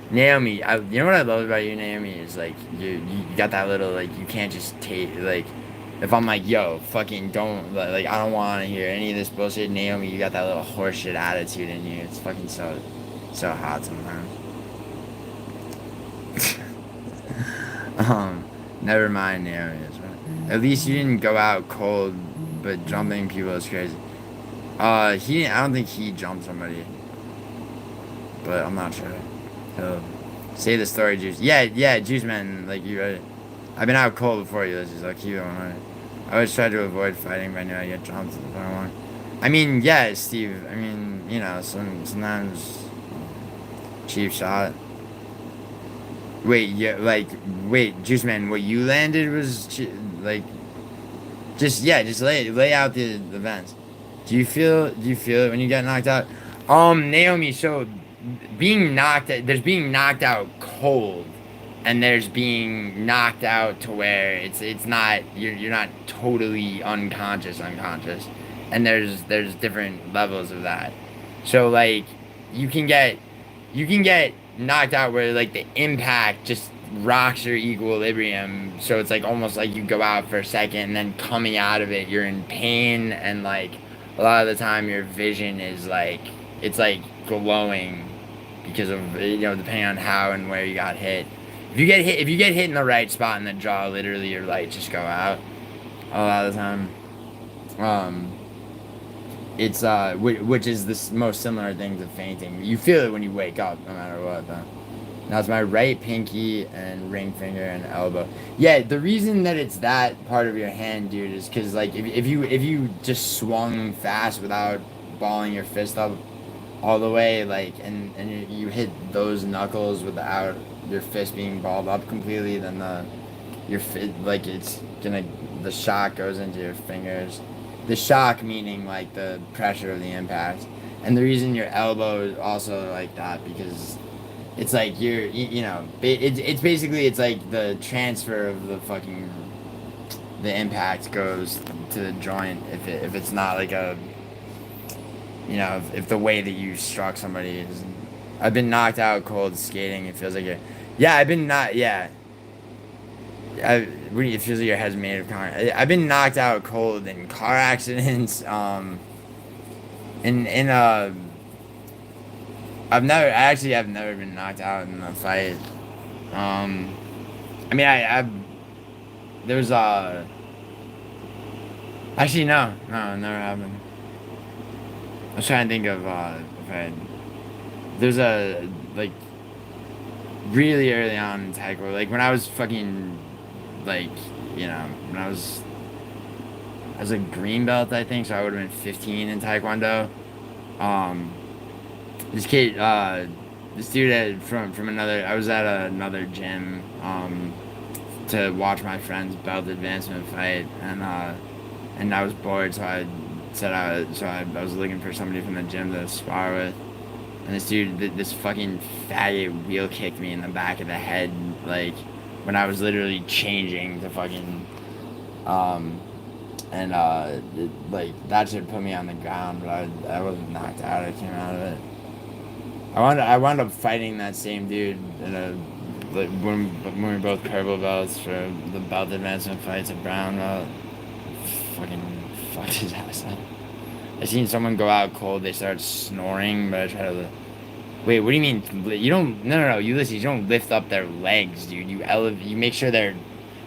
Naomi, you know what I love about you, Naomi, is, like, you got that little, like, you can't just take, like, if I'm like, yo, fucking don't, like, I don't want to hear any of this bullshit, Naomi, you got that little horseshit attitude in you. It's fucking so hot sometimes. Never mind, Naomi. At least you didn't go out cold, but jumping people is crazy. I don't think he jumped somebody, but I'm not sure. So, say the story, Juice. Yeah, Juice Man, like, you read it. I've been out cold before, Ulysses. I'll keep it 100. I always try to avoid fighting, but I knew I'd get jumped if I want. I mean, yeah, Steve. I mean, you know, sometimes cheap shot. Wait, yeah, like, Juice Man, what you landed was like, just lay out the events. Do you feel it when you get knocked out? Naomi, so there's being knocked out cold, and there's being knocked out to where it's not, you're not totally unconscious, and there's different levels of that. So like you can get knocked out where like the impact just rocks your equilibrium, so it's like almost like you go out for a second and then coming out of it you're in pain, and like a lot of the time your vision is like, it's like glowing because of, you know, depending on how and where you got hit. If you get hit in the right spot in the jaw, literally your lights just go out a lot of the time. It's which is the most similar thing to fainting. You feel it when you wake up, no matter what, though. Now it's my right pinky and ring finger and elbow. Yeah, the reason that it's that part of your hand, dude, is because like if you just swung fast without balling your fist up all the way, like, and you hit those knuckles without your fist being balled up completely, then like it's gonna, the shock goes into your fingers. The shock meaning like the pressure of the impact, and the reason your elbow is also like that because it's like you know, it's basically, it's like the transfer of the impact goes to the joint if it's not like a, you know, if the way that you struck somebody is. I've been knocked out cold skating. It feels like I've been not. Yeah. It feels like your head's made of concrete. I've been knocked out cold in car accidents. I've never been knocked out in a fight. I mean, there was actually no, it never happened. I was trying to think of there's a, like, really early on in taekwondo, like when I was fucking, like, you know, when I was a green belt, I think, so I would have been 15 in taekwondo. This kid, this dude from another, I was at another gym to watch my friend's belt advancement fight, and I was bored, so I was looking for somebody from the gym to spar with. And this dude, this fucking faggot wheel kicked me in the back of the head, like, when I was literally changing to fucking, like, that shit put me on the ground, but I wasn't knocked out, I came out of it. I wound up fighting that same dude when we were both purple belts for the belt advancement fights at brown belt. Fucking fucked his ass up. I seen someone go out cold, they start snoring, but I try to... Wait, what do you mean? You don't... No, Ulysses, you don't lift up their legs, dude. You make sure they're...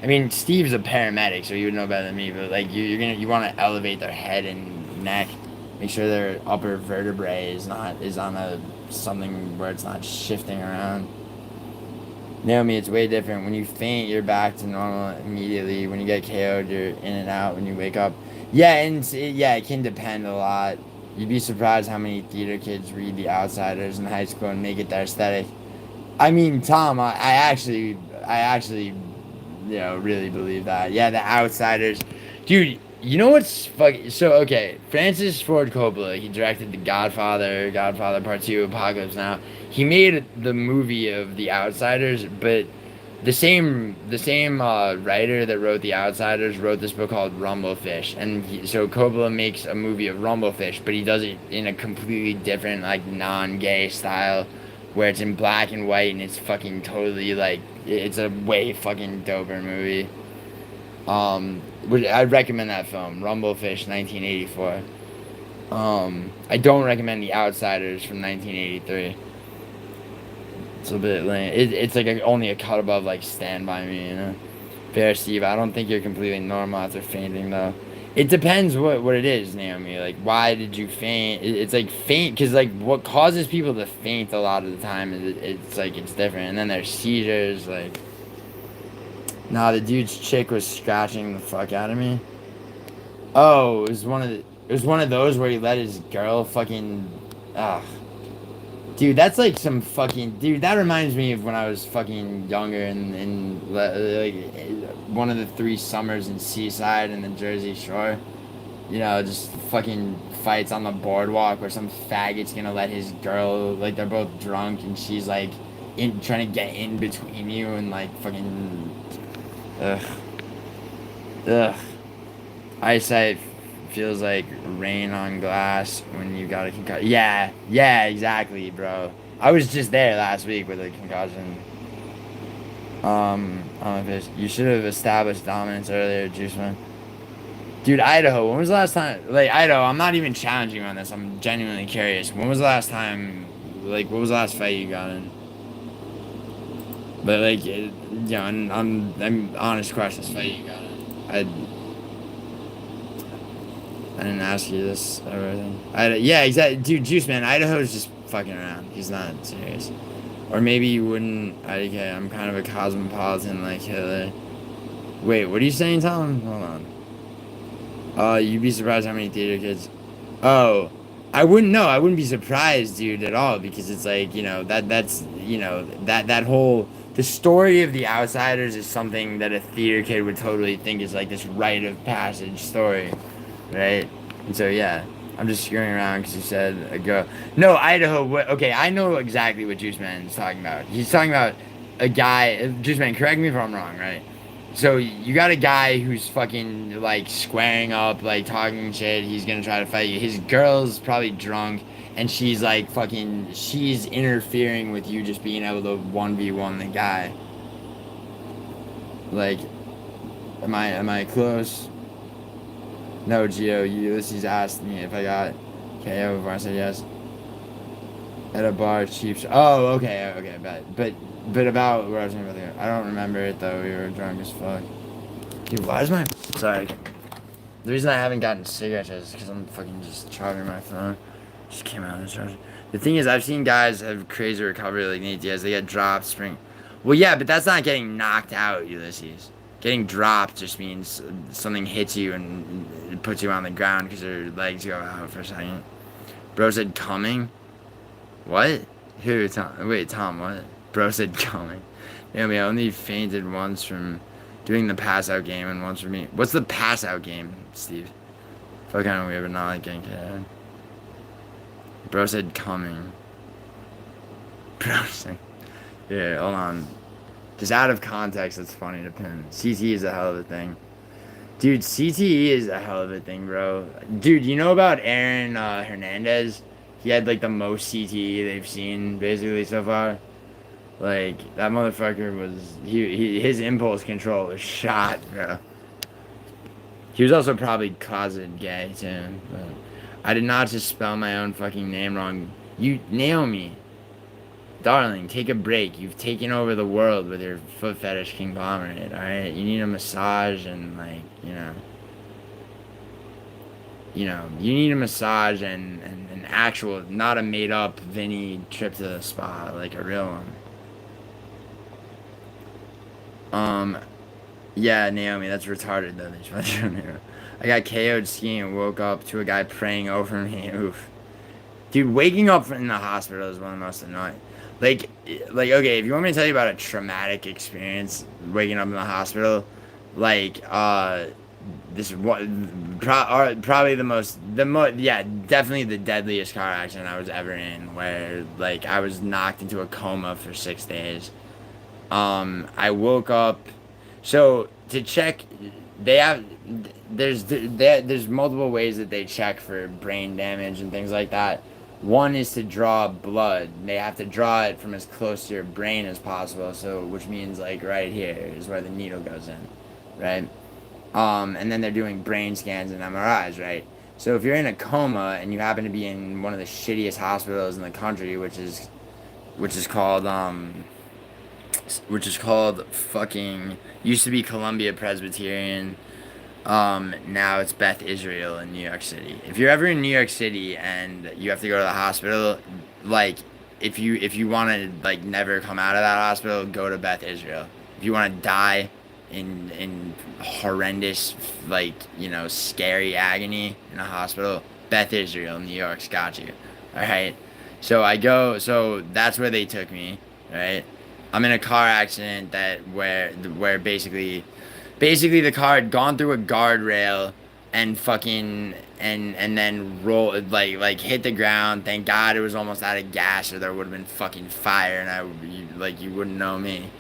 I mean, Steve's a paramedic, so you would know better than me, but, like, you want to elevate their head and neck. Make sure their upper vertebrae is on something where it's not shifting around. Naomi, it's way different. When you faint, you're back to normal immediately. When you get KO'd, you're in and out when you wake up. Yeah, and yeah, it can depend a lot. You'd be surprised how many theater kids read The Outsiders in high school and make it their aesthetic. I mean, Tom, I actually, really believe that. Yeah, The Outsiders, dude. You know what's fucking so okay? Francis Ford Coppola, he directed The Godfather, Godfather Part Two, Apocalypse Now. He made the movie of The Outsiders, but the same writer that wrote The Outsiders wrote this book called Rumblefish, and so Coppola makes a movie of Rumblefish, but he does it in a completely different, like, non-gay style, where it's in black and white, and it's fucking totally like it's a way fucking doper movie. I'd recommend that film, Rumblefish, 1984. I don't recommend The Outsiders from 1983. It's a bit lame. It's like only a cut above like Stand By Me, you know. Fair, Steve. I don't think you're completely normal after fainting though. It depends what it is, Naomi. Like, why did you faint? It's like faint because like what causes people to faint a lot of the time is it's like it's different. And then there's seizures. Like, nah, the dude's chick was scratching the fuck out of me. Oh, it was one of those where he let his girl fucking. Ah, dude, that's like some fucking dude. That reminds me of when I was fucking younger and like one of the 3 summers in Seaside in the Jersey Shore. Just fucking fights on the boardwalk where some faggot's gonna let his girl, like, they're both drunk and she's like in trying to get in between you and like fucking ugh ugh. Eyesight feels like rain on glass when you got a concussion. Yeah, yeah, exactly, bro. I was just there last week with a concussion. You should have established dominance earlier, Juiceman. Dude, Idaho, when was the last time? Like, Idaho, I'm not even challenging you on this. I'm genuinely curious. When was the last time, like, what was the last fight you got in? But, like, I'm honest questions, fight you got in. I didn't ask you this or everything. Yeah, exactly. Dude, Juice Man, Idaho's just fucking around. He's not serious. Or maybe you wouldn't. Okay, I'm kind of a cosmopolitan like Hitler. Wait, what are you saying, Tom? Hold on. You'd be surprised how many theater kids. Oh, I wouldn't know. I wouldn't be surprised, dude, at all, because it's like, that whole. The story of The Outsiders is something that a theater kid would totally think is like this rite of passage story. Right? And so, yeah, I'm just screwing around because you said a girl. No, Idaho. Okay, I know exactly what Juice Man is talking about. He's talking about a guy. Juice Man, correct me if I'm wrong, right? So you got a guy who's fucking like squaring up, like talking shit. He's gonna try to fight you. His girl's probably drunk, and she's like fucking. She's interfering with you just being able to 1v1 the guy. Like, am I close? No, Gio, Ulysses asked me if I got KO before I said yes. At a bar, cheap. Oh, okay, but about what I was talking about there. I don't remember it though. We were drunk as fuck. Dude, why is my sorry? The reason I haven't gotten cigarettes is because I'm fucking just charging my phone. Just came out of the charger. The thing is, I've seen guys have crazy recovery like Nate Diaz. They get dropped, spring. Well, yeah, but that's not getting knocked out, Ulysses. Getting dropped just means something hits you and it puts you on the ground because your legs go out for a second. Bro said coming? What? Who? Tom? Wait, Tom, what? Bro said coming. Yeah, I only fainted once from doing the pass out game and once from me. What's the pass out game, Steve? Felt kind of weird, but not like getting KO'd. Bro said coming. Bro said. Yeah, hold on. Just out of context, it's funny to pin. CTE is a hell of a thing. Dude, CTE is a hell of a thing, bro. Dude, you know about Aaron Hernandez? He had, like, the most CTE they've seen, basically, so far. Like, that motherfucker was... his impulse control was shot, bro. He was also probably closeted gay, too. But I did not just spell my own fucking name wrong. You... Naomi. Darling, take a break. You've taken over the world with your foot fetish conglomerate, alright? You need a massage and, like, you need a massage and an actual, not a made-up Vinny trip to the spa, like a real one. Yeah, Naomi, that's retarded though. I got KO'd skiing and woke up to a guy praying over me. Oof. Dude, waking up in the hospital is one of the most annoying. Okay, if you want me to tell you about a traumatic experience waking up in the hospital, like, this one, probably yeah, definitely the deadliest car accident I was ever in, where, like, I was knocked into a coma for 6 days. I woke up. So to check, they have there's multiple ways that they check for brain damage and things like that. One is to draw blood. They have to draw it from as close to your brain as possible. So which means like right here is where the needle goes in, right? And then they're doing brain scans and MRIs, right? So if you're in a coma and you happen to be in one of the shittiest hospitals in the country, which is called fucking, used to be Columbia Presbyterian. Now it's Beth Israel in New York City. If you're ever in New York City and you have to go to the hospital, like, if you want to like never come out of that hospital, go to Beth Israel. If you want to die in horrendous, like, scary agony in a hospital, Beth Israel, New York's got you. All right. So that's where they took me. Right. I'm in a car accident where basically the car had gone through a guardrail and fucking and then rolled, like hit the ground. Thank God it was almost out of gas, or there would have been fucking fire, and you wouldn't know me.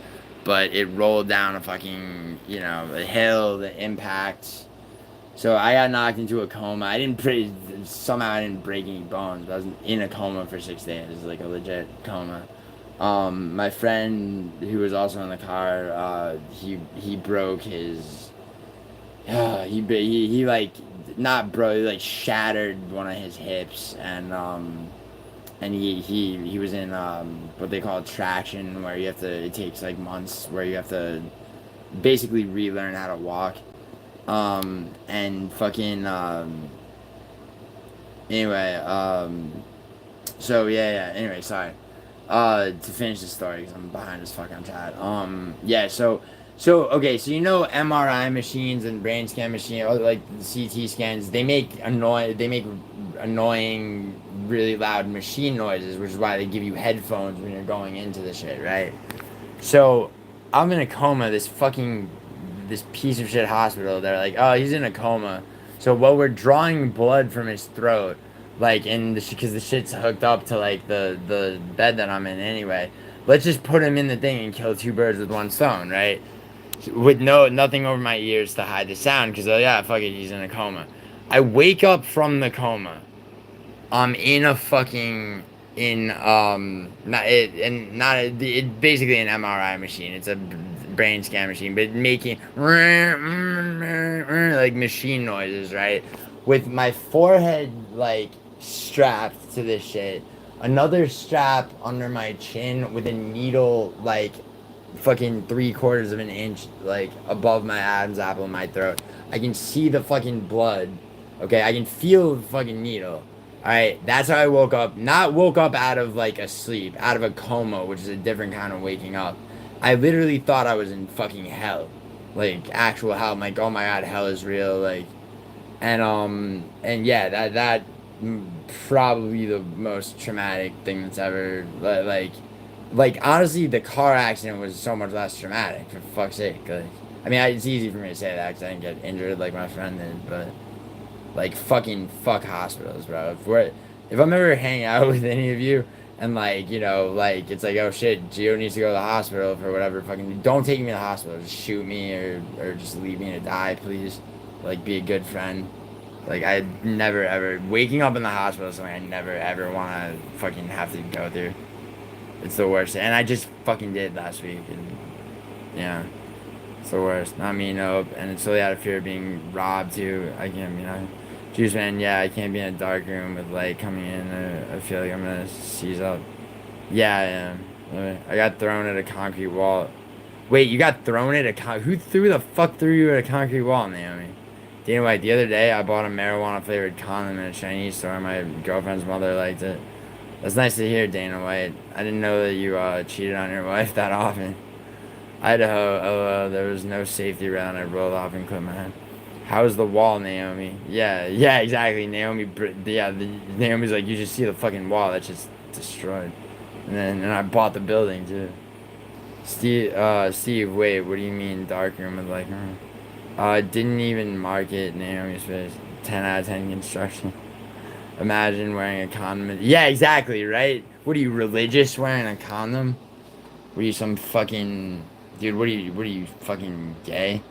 But it rolled down a fucking, a hill, the impact. So I got knocked into a coma. Somehow I didn't break any bones, but I was in a coma for 6 days. It was like a legit coma. My friend who was also in the car, he broke his, he like, not broke, he like shattered one of his hips, and he was in, what they call traction, where it takes like months, where you have to basically relearn how to walk, and fucking, anyway, so yeah, anyway, sorry. To finish the story, because I'm behind as fuck on chat. Yeah, okay, so MRI machines and brain scan machines, like CT scans, they make annoying, really loud machine noises, which is why they give you headphones when you're going into the shit, right? So, I'm in a coma, this piece of shit hospital, they're like, oh, he's in a coma. So while we're drawing blood from his throat, like, because the shit's hooked up to like the bed that I'm in anyway, let's just put him in the thing and kill two birds with one stone, right? With nothing over my ears to hide the sound, because yeah, fuck it, he's in a coma. I wake up from the coma. I'm in a fucking it basically an MRI machine. It's a brain scan machine, but making like machine noises, right? With my forehead like strapped to this shit, another strap under my chin with a needle like fucking 3/4 of an inch like above my Adam's apple in my throat. I can see the fucking blood. Okay, I can feel the fucking needle. Alright, that's how I woke up. Not woke up out of like a sleep, out of a coma, which is a different kind of waking up. I literally thought I was in fucking hell. Like actual hell. I'm like, oh my god, hell is real, like, and yeah, that probably the most traumatic thing that's ever like honestly, the car accident was so much less traumatic, for fuck's sake. Like, I mean, it's easy for me to say that because I didn't get injured like my friend did, but like fuck hospitals, bro. If I'm ever hanging out with any of you and like, like it's like, oh shit, Gio needs to go to the hospital for whatever, fucking don't take me to the hospital. Just shoot me or just leave me to die, please. Like, be a good friend. Like, I never ever waking up in the hospital is something I never ever want to fucking have to go through. It's the worst, and I just fucking did last week, and yeah, it's the worst. Not me, nope. And it's really out of fear of being robbed too. I can't, Juice man, yeah, I can't be in a dark room with light coming in. I feel like I'm gonna seize up. Yeah, I got thrown at a concrete wall. Wait, you got thrown at who threw the fuck threw you at a concrete wall, Naomi? Dana White, the other day I bought a marijuana flavored condom in a Chinese store. My girlfriend's mother liked it. That's nice to hear, Dana White. I didn't know that you cheated on your wife that often. Idaho, there was no safety around. I rolled off and clipped my head. How's the wall, Naomi? Yeah, exactly. Naomi's like, you just see the fucking wall that's just destroyed. And I bought the building too. Steve, wait, what do you mean dark room with like, didn't even mark it, Naomi's face. 10 out of 10 construction. Imagine wearing a condom. Yeah, exactly, right? What are you, religious wearing a condom? What are you, some fucking... Dude, what are you, fucking gay?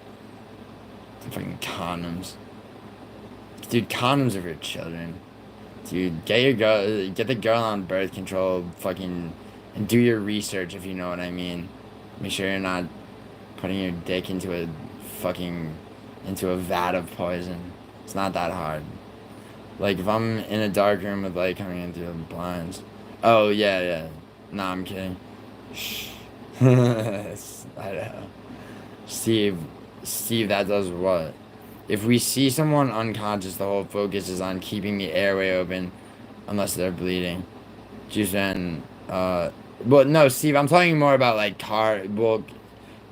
Some fucking condoms. Dude, condoms are for children. Dude, get the girl on birth control, fucking... And do your research, if you know what I mean. Make sure you're not putting your dick into a vat of poison. It's not that hard. Like, if I'm in a dark room with light coming in through the blinds. Oh, yeah. Nah, I'm kidding. Shh. I don't know. Steve, that does what? If we see someone unconscious, the whole focus is on keeping the airway open, unless they're bleeding. Juice and, well, no, Steve, I'm talking more about, like,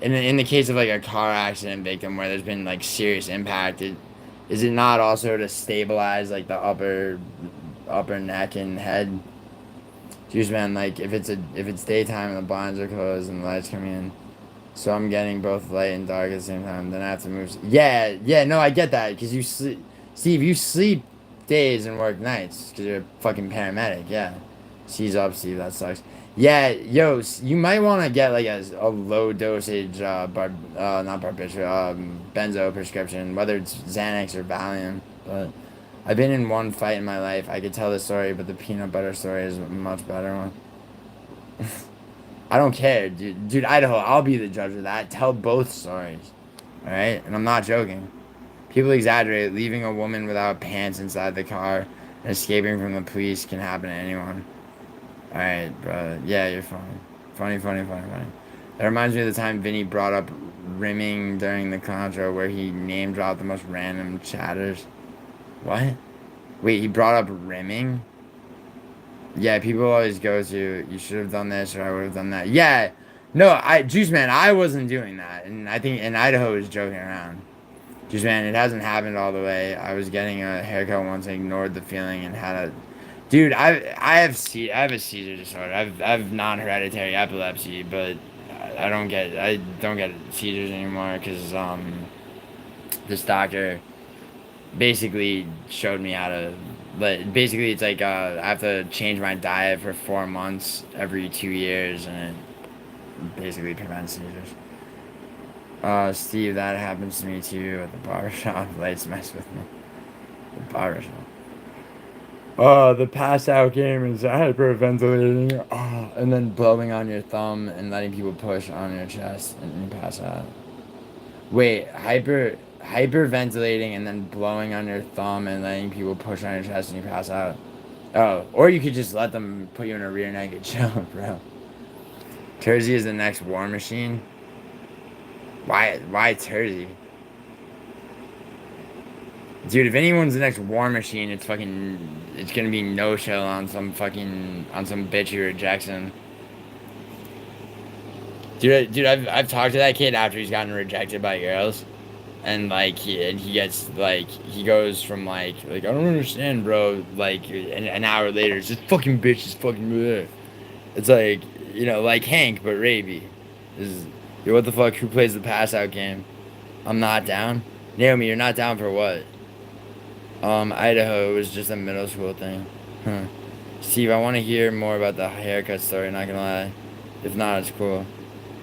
in the case of, like, a car accident victim where there's been, like, serious impact, is it not also to stabilize, like, the upper neck and head? Juice man, like, if it's daytime and the blinds are closed and the lights coming in, so I'm getting both light and dark at the same time, then I have to move. Yeah, no, I get that, because you sleep, Steve, you sleep days and work nights, because you're a fucking paramedic, yeah. C's up, Steve, that sucks. Yeah, yo, you might want to get, like, a low dosage, not barbiturate, benzo prescription, whether it's Xanax or Valium, but I've been in one fight in my life. I could tell the story, but the peanut butter story is a much better one. I don't care, dude. Dude, Idaho, I'll be the judge of that. Tell both stories. Alright? And I'm not joking. People exaggerate. Leaving a woman without pants inside the car and escaping from the police can happen to anyone. Alright, bro. Yeah, you're funny. Funny. That reminds me of the time Vinny brought up rimming during the contra where he name dropped the most random chatters. What? Wait, he brought up rimming? Yeah, people always go to, you should have done this or I would have done that. Yeah, no, Juice Man, I wasn't doing that. And I think in Idaho was joking around. Juice Man, it hasn't happened all the way. I was getting a haircut once and ignored the feeling and had a... Dude, I have a seizure disorder. I have non-hereditary epilepsy, but I don't get seizures anymore because this doctor basically showed me how to, but basically it's like I have to change my diet for 4 months every 2 years, and it basically prevents seizures. Steve, that happens to me too at the barbershop. Lights mess with me. The barbershop. The pass out game is hyperventilating, and then blowing on your thumb and letting people push on your chest and you pass out. Wait, hyperventilating and then blowing on your thumb and letting people push on your chest and you pass out. Oh, or you could just let them put you in a rear naked choke, bro. Tersey is the next war machine. Why Tersey? Dude, if anyone's the next war machine, it's gonna be no show on some bitch who rejects him. Dude, I've talked to that kid after he's gotten rejected by girls, and like he gets like he goes from like I don't understand, bro. Like an hour later, it's just fucking bitch, it's fucking bleh. It's like, you know, like Hank but Raby. Yo, what the fuck? Who plays the pass out game? I'm not down. Naomi, you're not down for what? Idaho, it was just a middle school thing. Huh. Steve, I want to hear more about the haircut story, not gonna lie. If not, it's cool.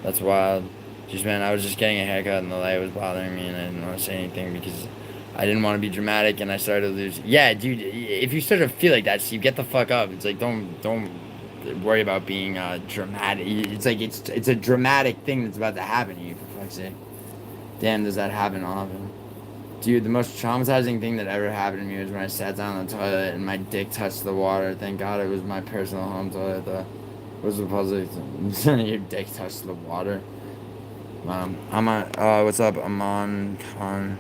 That's wild. Just, man, I was just getting a haircut and the light was bothering me and I didn't want to say anything because I didn't want to be dramatic and I started to lose. Yeah, dude, if you start to feel like that, Steve, get the fuck up. It's like, don't worry about being dramatic. It's like, it's a dramatic thing that's about to happen to you, for fuck's sake. Damn, does that happen often? Dude, the most traumatizing thing that ever happened to me was when I sat down on the toilet and my dick touched the water. Thank God it was my personal home toilet, though. It was supposed to your dick touched the water. What's up? Aman Khan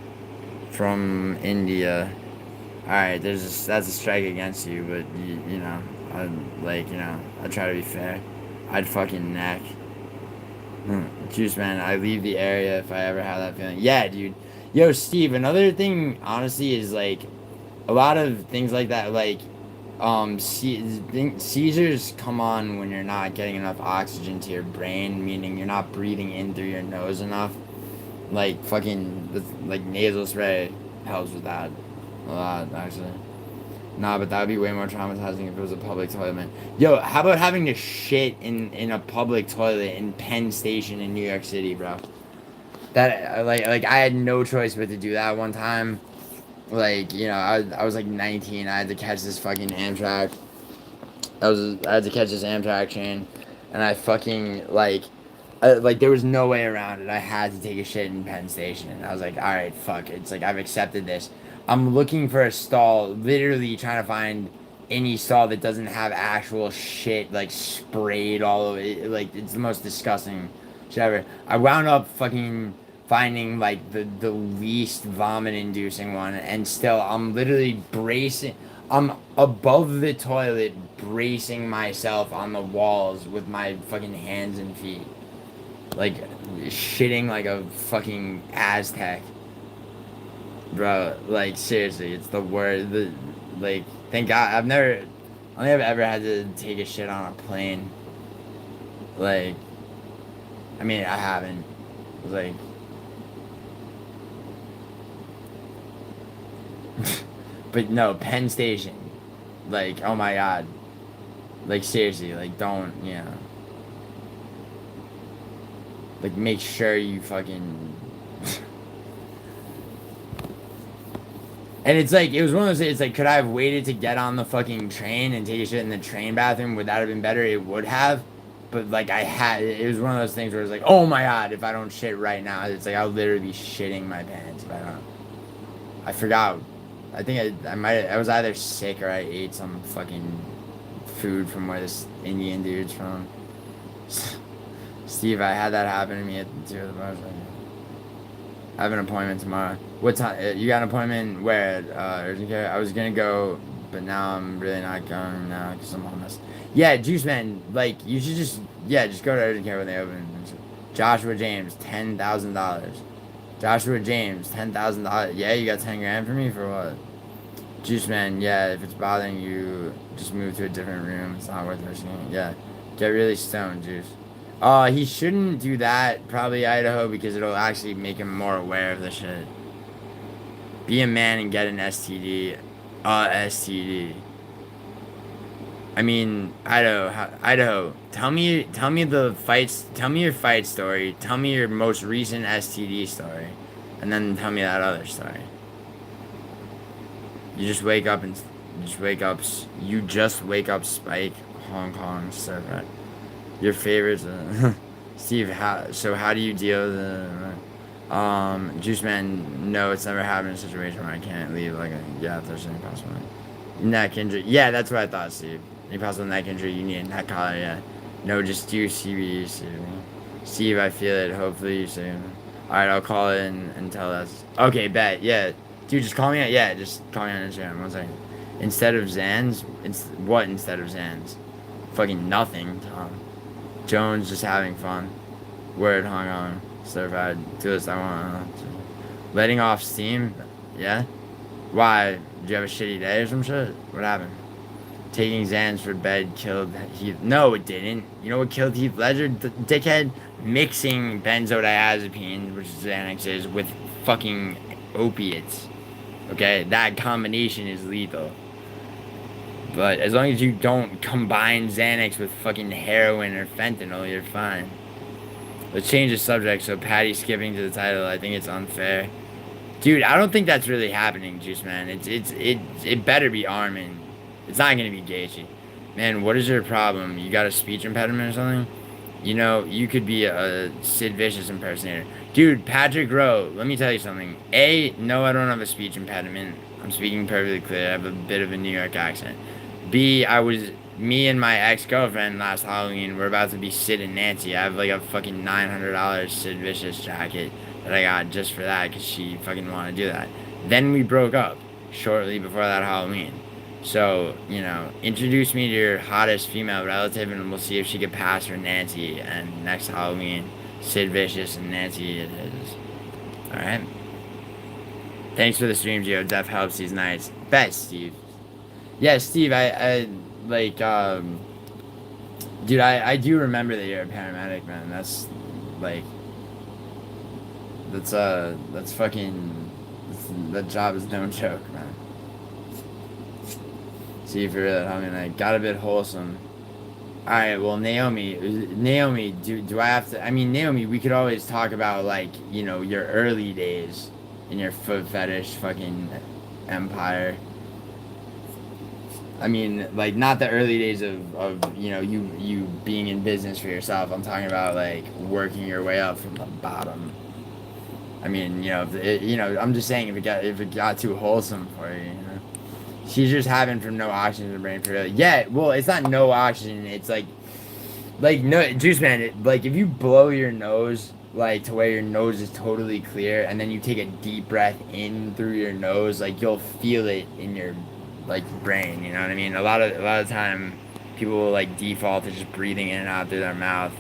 from India. Alright, that's a strike against you, but you know, I try to be fair. I'd fucking neck. Juice man, I leave the area if I ever have that feeling. Yeah, dude. Yo, Steve, another thing, honestly, is like a lot of things like that, like seizures come on when you're not getting enough oxygen to your brain, meaning you're not breathing in through your nose enough. Like like nasal spray helps with that a lot, actually. Nah, but that would be way more traumatizing if it was a public toilet, man. Yo, how about having to shit in a public toilet in Penn Station in New York City, bro? That like I had no choice but to do that one time. Like, you know, I was like 19. I had to catch this fucking Amtrak. I had to catch this Amtrak train, and I fucking like there was no way around it. I had to take a shit in Penn Station. And I was like, all right, fuck. It's like I've accepted this. I'm looking for a stall, literally trying to find any stall that doesn't have actual shit like sprayed all over it. Like it's the most disgusting shit ever. I wound up fucking finding like the least vomit inducing one, and still I'm literally bracing. I'm above the toilet bracing myself on the walls with my fucking hands and feet. Like, shitting like a fucking Aztec. Bro, like, seriously, it's the word. Like, thank God, I don't think I've ever had to take a shit on a plane. Like, I mean, I haven't. Like, but no, Penn Station. Like, oh my God. Like, seriously, like, don't, you know. Like, make sure you fucking. And it's like, it was one of those, it's like, could I have waited to get on the fucking train and take a shit in the train bathroom? Would that have been better? It would have. But, like, it was one of those things where it's like, oh my God, if I don't shit right now, it's like, I'll literally be shitting my pants if I don't. I forgot. I think I was either sick or I ate some fucking food from where this Indian dude's from. Steve, I had that happen to me at the two of the bars. I have an appointment tomorrow. What time? You got an appointment where? Urgent care? I was gonna go, but now I'm really not going now because I'm homeless. Yeah, Juice Man, like, you should just go to urgent care when they open. Joshua James, $10,000. Joshua James, $10,000. Yeah, you got 10 grand for me for what? Juice Man, yeah, if it's bothering you, just move to a different room. It's not worth risking it. Yeah, get really stoned, Juice. He shouldn't do that, probably Idaho, because it'll actually make him more aware of the shit. Be a man and get an STD. STD. I mean, Idaho, tell me the fights, tell me your fight story, tell me your most recent STD story, and then tell me that other story. You just wake up, Spike, Hong Kong, so right. Your favorites, Steve. How do you deal with the Juice Man? No, it's never happened in a situation where I can't leave. Like, if there's any possible neck injury. Yeah, that's what I thought, Steve. Any possible neck injury, you need a neck collar. Yeah. No, just do CBD, Steve. Steve, I feel it. Hopefully you see. All right, I'll call in and tell us. Okay, bet. Yeah, dude, just call me out. Yeah, just call me on Instagram. 1 second. Instead of Zans, instead of Zans? Fucking nothing, Tom. Jones just having fun. Word, hung on. Certified. Do this, I want. Letting off steam? Yeah? Why? Did you have a shitty day or some shit? What happened? Taking Xans for bed killed Heath. No, it didn't. You know what killed Heath Ledger? Dickhead? Mixing benzodiazepines, which Xanax is, with fucking opiates. Okay? That combination is lethal. But as long as you don't combine Xanax with fucking heroin or fentanyl, you're fine. Let's change the subject so Patty's skipping to the title. I think it's unfair. Dude, I don't think that's really happening, Juice Man. It better be Armin. It's not gonna be Gaethje. Man, what is your problem? You got a speech impediment or something? You know, you could be a Sid Vicious impersonator. Dude, Patrick Rowe, let me tell you something. No, I don't have a speech impediment. I'm speaking perfectly clear. I have a bit of a New York accent. B, me and my ex-girlfriend last Halloween, we're about to be Sid and Nancy. I have like a fucking $900 Sid Vicious jacket that I got just for that because she fucking wanted to do that. Then we broke up shortly before that Halloween. So, you know, introduce me to your hottest female relative and we'll see if she could pass for Nancy and next Halloween Sid Vicious and Nancy it is. Alright. Thanks for the stream, Gio. Def helps these nights. Bet, Steve. Yeah, Steve, like, dude, I do remember that you're a paramedic, man. That's, like, that's fucking, that job is no joke, man. See if you're really helping, like, got a bit wholesome. Alright, well, Naomi, do I have to, I mean, Naomi, we could always talk about, like, you know, your early days in your foot fetish fucking empire. I mean, like, not the early days of you know, you being in business for yourself. I'm talking about, like, working your way up from the bottom. I mean, you know, I'm just saying if it got too wholesome for you, you know. She's just having from no oxygen in the brain for real. Yeah, well, it's not no oxygen. It's like no, Juice Man, like, if you blow your nose, like, to where your nose is totally clear, and then you take a deep breath in through your nose, like, you'll feel it in your, like, brain, you know what I mean? A lot of time, people will, like, default to just breathing in and out through their mouth,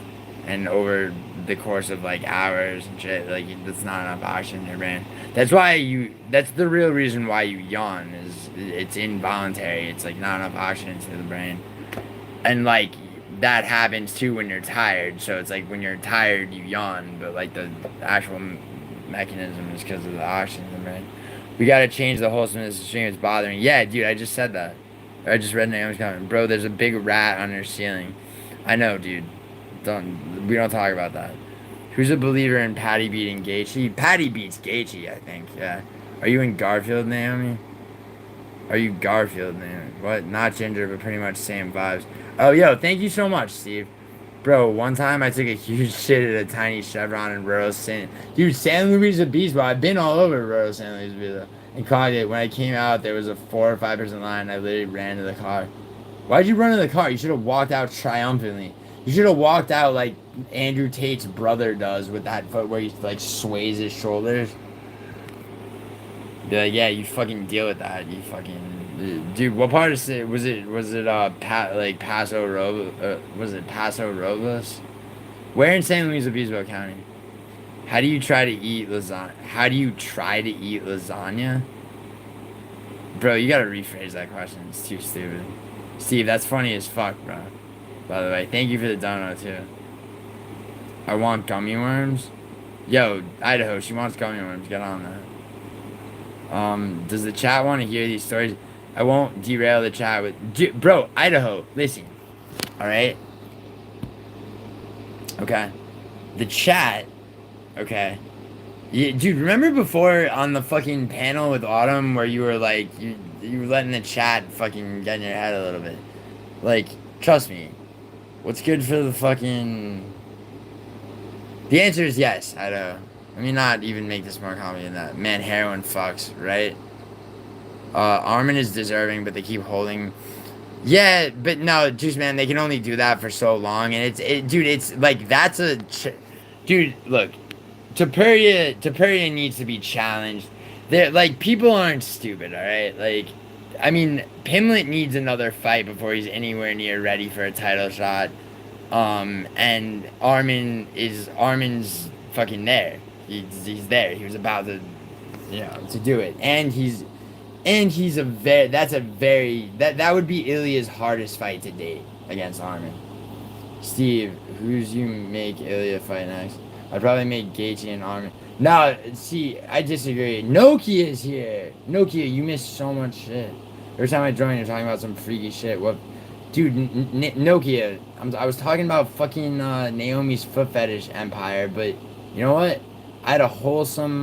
and over the course of, like, hours and shit, like, that's not enough oxygen in your brain. That's the real reason why you yawn, is it's involuntary. It's, like, not enough oxygen to the brain. And, like, that happens too when you're tired. So it's like when you're tired, you yawn, but, like, the actual mechanism is because of the oxygen in the brain. We gotta change the wholesomeness of the stream. It's bothering. Yeah, dude, I just said that. I just read Naomi's comment. Bro, there's a big rat on your ceiling. I know, dude. We don't talk about that. Who's a believer in Patty beating Gaethje? Patty beats Gaethje, I think. Yeah. Are you in Garfield, Naomi? Are you Garfield, man? What? Not ginger, but pretty much same vibes. Oh, yo, thank you so much, Steve. Bro, one time I took a huge shit at a tiny Chevron in rural San... Dude, San Luis Obispo. I've been all over rural San Luis Obispo. And caught it. When I came out, there was a 4 or 5% line. I literally ran to the car. Why'd you run to the car? You should have walked out triumphantly. You should have walked out like Andrew Tate's brother does with that foot where he, like, sways his shoulders. Be like, yeah, you fucking deal with that. You fucking... Dude, what part of it was it, Paso Robles? Was it Paso Robles? Where in San Luis Obispo County? How do you try to eat lasagna? Bro, you gotta rephrase that question. It's too stupid. Steve, that's funny as fuck, bro. By the way, thank you for the donut, too. I want gummy worms? Yo, Idaho, she wants gummy worms. Get on that. Does the chat want to hear these stories? I won't derail the chat with... Bro, Idaho, listen. Alright? Okay. The chat... Okay. Dude, remember before on the fucking panel with Autumn where you were like... You were letting the chat fucking get in your head a little bit. Like, trust me. What's good for the fucking... The answer is yes, Idaho. Let me not even make this more complicated than that. Man, heroin fucks, right? Armin is deserving, but they keep holding... Yeah, but no, Juice Man, they can only do that for so long, and dude, it's like, that's a... Dude, look, Tapuria needs to be challenged. Like, people aren't stupid, alright? Like, I mean, Pimlet needs another fight before he's anywhere near ready for a title shot. And Armin's fucking there. He's there. He was about to, to do it. And he's that would be Ilya's hardest fight to date against Armin. Steve, who's you make Ilya fight next? I'd probably make Gaethje and Armin. No, see, I disagree. Nokia is here. Nokia, you missed so much shit. Every time I join, you're talking about some freaky shit. What? Dude, Nokia, I was talking about fucking Naomi's foot fetish empire, but you know what? I had a wholesome,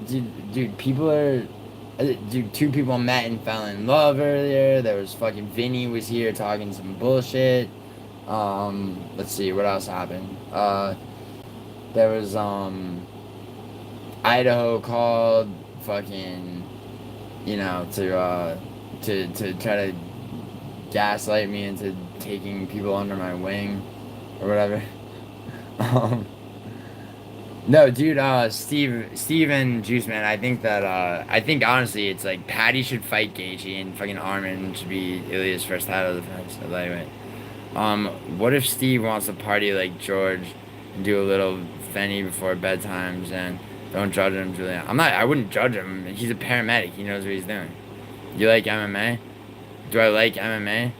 dude, people are, two people met and fell in love earlier. There was fucking Vinny was here talking some bullshit. Let's see, what else happened? There was, Idaho called fucking, to try to gaslight me into taking people under my wing or whatever. No, dude, Steve and Juice Man, I think honestly it's like Patty should fight Gaethje and fucking Armin should be Ilya's first title defense at lightweight. What if Steve wants to party like George and do a little Fenny before bedtimes, and don't judge him, Julian. I wouldn't judge him. He's a paramedic. He knows what he's doing. You like MMA? Do I like MMA?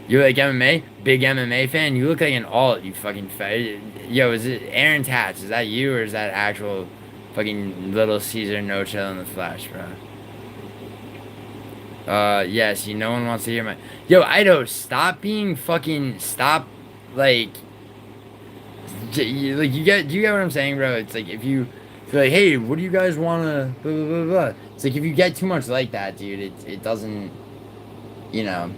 You like MMA? Big MMA fan? You look like an alt, you fucking fat. Yo, is it Aaron Tats? Is that you or is that actual fucking Little Caesar no chill in the flesh, bro? Yeah, see, no one wants to hear my... Yo, Ido, stop, like... Like, do you get what I'm saying, bro? It's like, if you're like, hey, what do you guys want to... Blah, blah, blah, blah. It's like, if you get too much like that, dude, it doesn't... You know...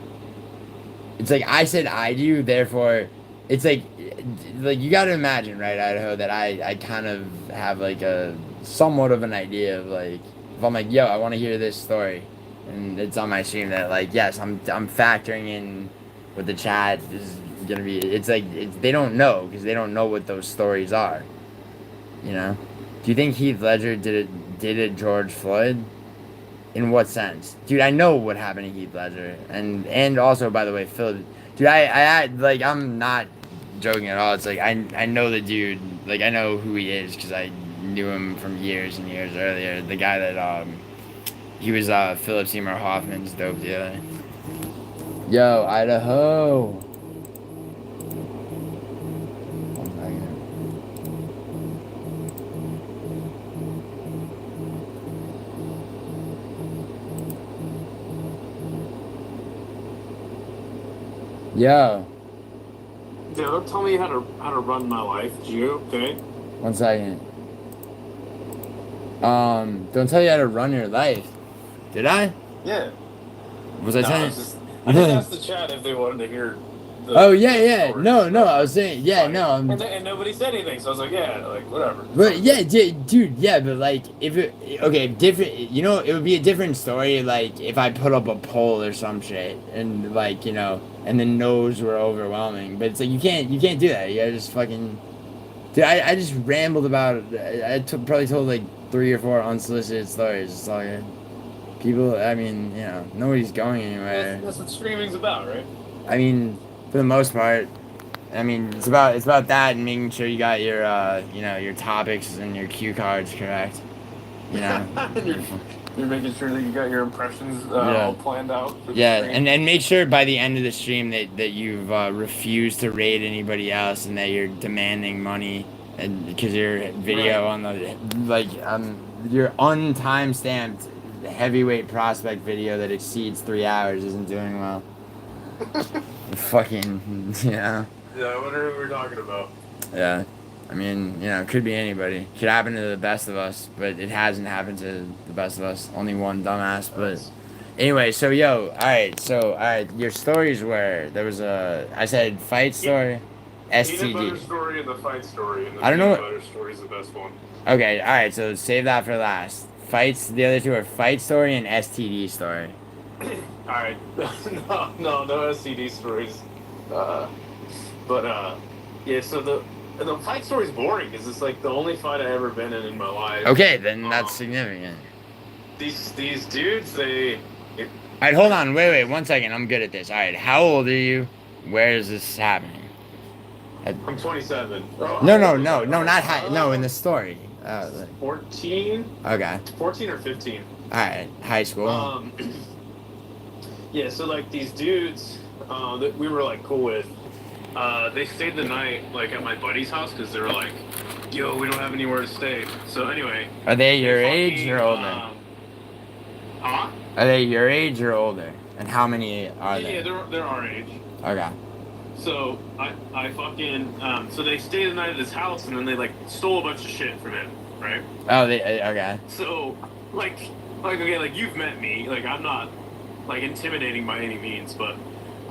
It's like, I said I do, therefore... It's like, you gotta imagine, right, Idaho, that I kind of have, like, a... Somewhat of an idea of, like... If I'm like, yo, I want to hear this story. And it's on my stream that, like, yes, I'm factoring in what the chat is gonna be. It's like, they don't know, because they don't know what those stories are. You know? Do you think Heath Ledger did it George Floyd? In what sense? Dude, I know what happened to Heath Ledger. And also, by the way, Phil... Dude, I like, I'm not joking at all. It's like, I know the dude. Like, I know who he is, because I knew him from years and years earlier. The guy that, he was Philip Seymour Hoffman's dope dealer. Yo, Idaho. One second. Yo. Yeah, don't tell me how to run my life, Gio, okay? 1 second. Don't tell you how to run your life. Did I? Yeah. Was I saying? I just asked the chat if they wanted to hear. Oh yeah. No. I was saying no. And nobody said anything, so I was like, yeah, like whatever. But yeah, dude, yeah. But like, different. You know, it would be a different story. Like if I put up a poll or some shit, and like and the no's were overwhelming. But it's like you can't do that. You gotta just fucking. Dude, I just rambled about. Probably told like 3 or 4 unsolicited stories. It's all good. People, I mean, nobody's going anywhere. That's what streaming's about, right? I mean, for the most part, I mean, it's about that and making sure you got your, your topics and your cue cards correct. You know. You're making sure that you got your impressions all planned out. Yeah, and make sure by the end of the stream that you've refused to raid anybody else and that you're demanding money, and because your video on the your untimestamped heavyweight prospect video that exceeds 3 hours isn't doing well. Fucking, Yeah, I wonder who we're talking about. Yeah. I mean, it could be anybody. Could happen to the best of us, but it hasn't happened to the best of us. Only one dumbass, but... Anyway, so, alright, your stories were... There was I said fight story, STD. Peanut butter story and the fight story, and the I don't know peanut butter story is the best one. Okay, alright, so save that for last. Fights, the other two are fight story and STD story. Alright, no STD stories. Yeah, so the fight story's boring, because it's like the only fight I've ever been in my life. Okay, then that's significant. These dudes, Alright, hold on, wait, 1 second, I'm good at this. Alright, how old are you? Where is this happening? I'm 27. No, in the story. 14? Okay. 14 or 15. Alright, high school. Yeah, so like these dudes that we were like cool with, they stayed the night like at my buddy's house because they were like, yo, we don't have anywhere to stay. So anyway. Are they your age or older? Huh? Are they your age or older? And how many are they? Yeah, they're our age. Okay. So I fucking so they stayed the night at his house and then they like stole a bunch of shit from him, right? Oh, okay. So like okay, like you've met me, like I'm not like intimidating by any means, but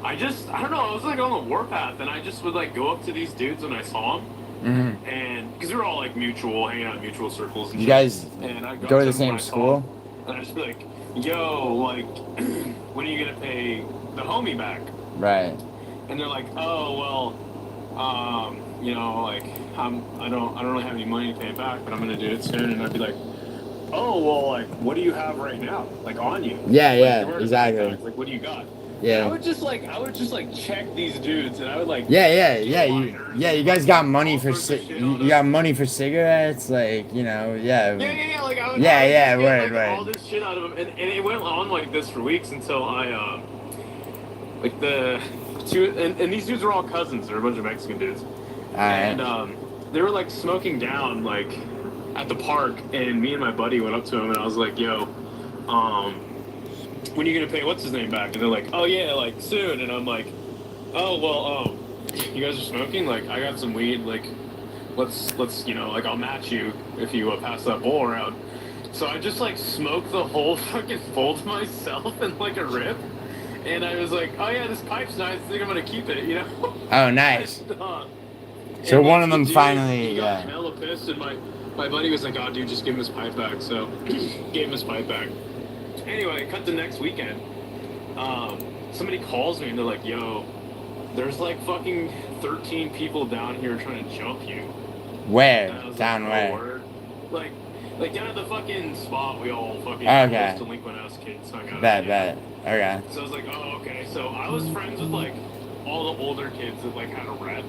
I don't know, I was like on the warpath and I just would like go up to these dudes when I saw them. Mm-hmm. And because we were all like hanging out in mutual circles and you shit. Guys and I go to the same school? And I'd just be like, yo, like when are you gonna pay the homie back? Right. And they're like, oh well, like I don't really have any money to pay it back, but I'm gonna do it soon. And I'd be like, oh well, like what do you have right now, like on you? Yeah, exactly. Like what do you got? Yeah. I would just like check these dudes, and I would like Yeah. You guys got money all for sorts of shit on you them. got money for cigarettes, like, you know, yeah. Yeah. Like I would Yeah, just get like all word. this shit out of them, and it went on like this for weeks until I like the two and these dudes were all cousins. They're a bunch of Mexican dudes, Alright. and they were like smoking down like at the park, and me and my buddy went up to him, and I was like, "Yo, when are you gonna pay what's his name back?" And they're like, "Oh yeah, like soon." And I'm like, "Oh well, you guys are smoking? Like I got some weed. Like let's like I'll match you if you pass that bowl around." So I just like smoked the whole fucking bowl to myself in like a rip, and I was like, "Oh yeah, this pipe's nice. I think I'm gonna keep it." You know? Oh, nice. So And, one like, of them the dude, finally, he got yeah. hella pissed, and my buddy was like, "Oh, dude, just give him his pipe back." So gave him his pipe back. Anyway, cut to next weekend. Somebody calls me and they're like, "Yo, there's like fucking 13 people down here trying to jump you." Where? And I was Down like, where? "Oh, word." Like down at the fucking spot we all fucking Okay. those delinquent ass kids hung out. Bet. Okay. So I was like, "Oh, okay." So I was friends with like all the older kids that like had a rep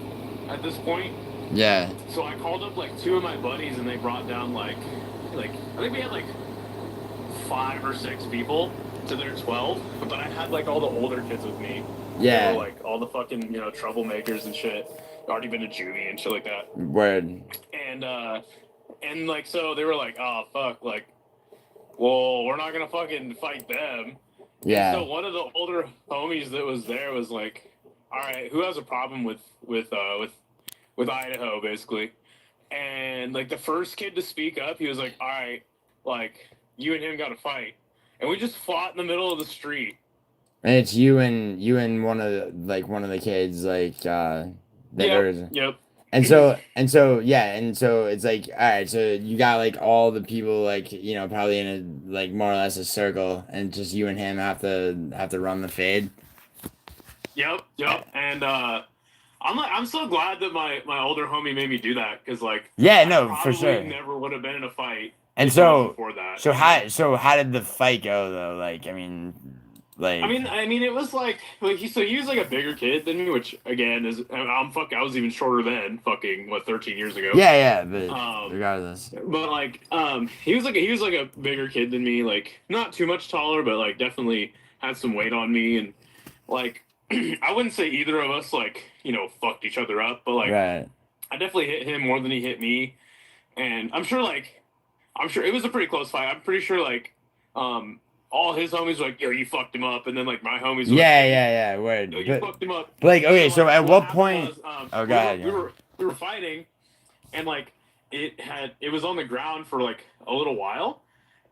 at this point. Yeah. So I called up like two of my buddies, and they brought down like I think we had like 5 or 6 people to their 12, but I had like all the older kids with me. Yeah. They were, like all the fucking troublemakers and shit. Already been to juvie and shit like that. Word. And like so they were like, "Oh fuck, like, well, we're not gonna fucking fight them." Yeah. And so one of the older homies that was there was like, "All right, who has a problem with Idaho, basically?" And like the first kid to speak up, he was like, "All right, like you and him got to fight," and we just fought in the middle of the street. And it's you and one of the kids, like, Yep. And so it's like, all right, so you got like all the people, like, you know, probably in a like more or less a circle, and just you and him have to run the fade. Yep. And I'm so glad that my older homie made me do that, because like Yeah, no, I for probably sure. never would have been in a fight. And if it wasn't for that. so how did the fight go though? Like, I mean, it was like he was like a bigger kid than me, which again is I was even shorter then, fucking 13 years ago. yeah, but regardless. But like he was like a bigger kid than me, like not too much taller, but like definitely had some weight on me, and like I wouldn't say either of us like fucked each other up, but like Right. I definitely hit him more than he hit me, and I'm sure it was a pretty close fight. I'm pretty sure like all his homies were like, "Yo, you fucked him up," and then like my homies were Yeah, word. "Yo, you fucked him up." But like, okay, so like, at what point? Was, go ahead. We were fighting, and like it was on the ground for like a little while,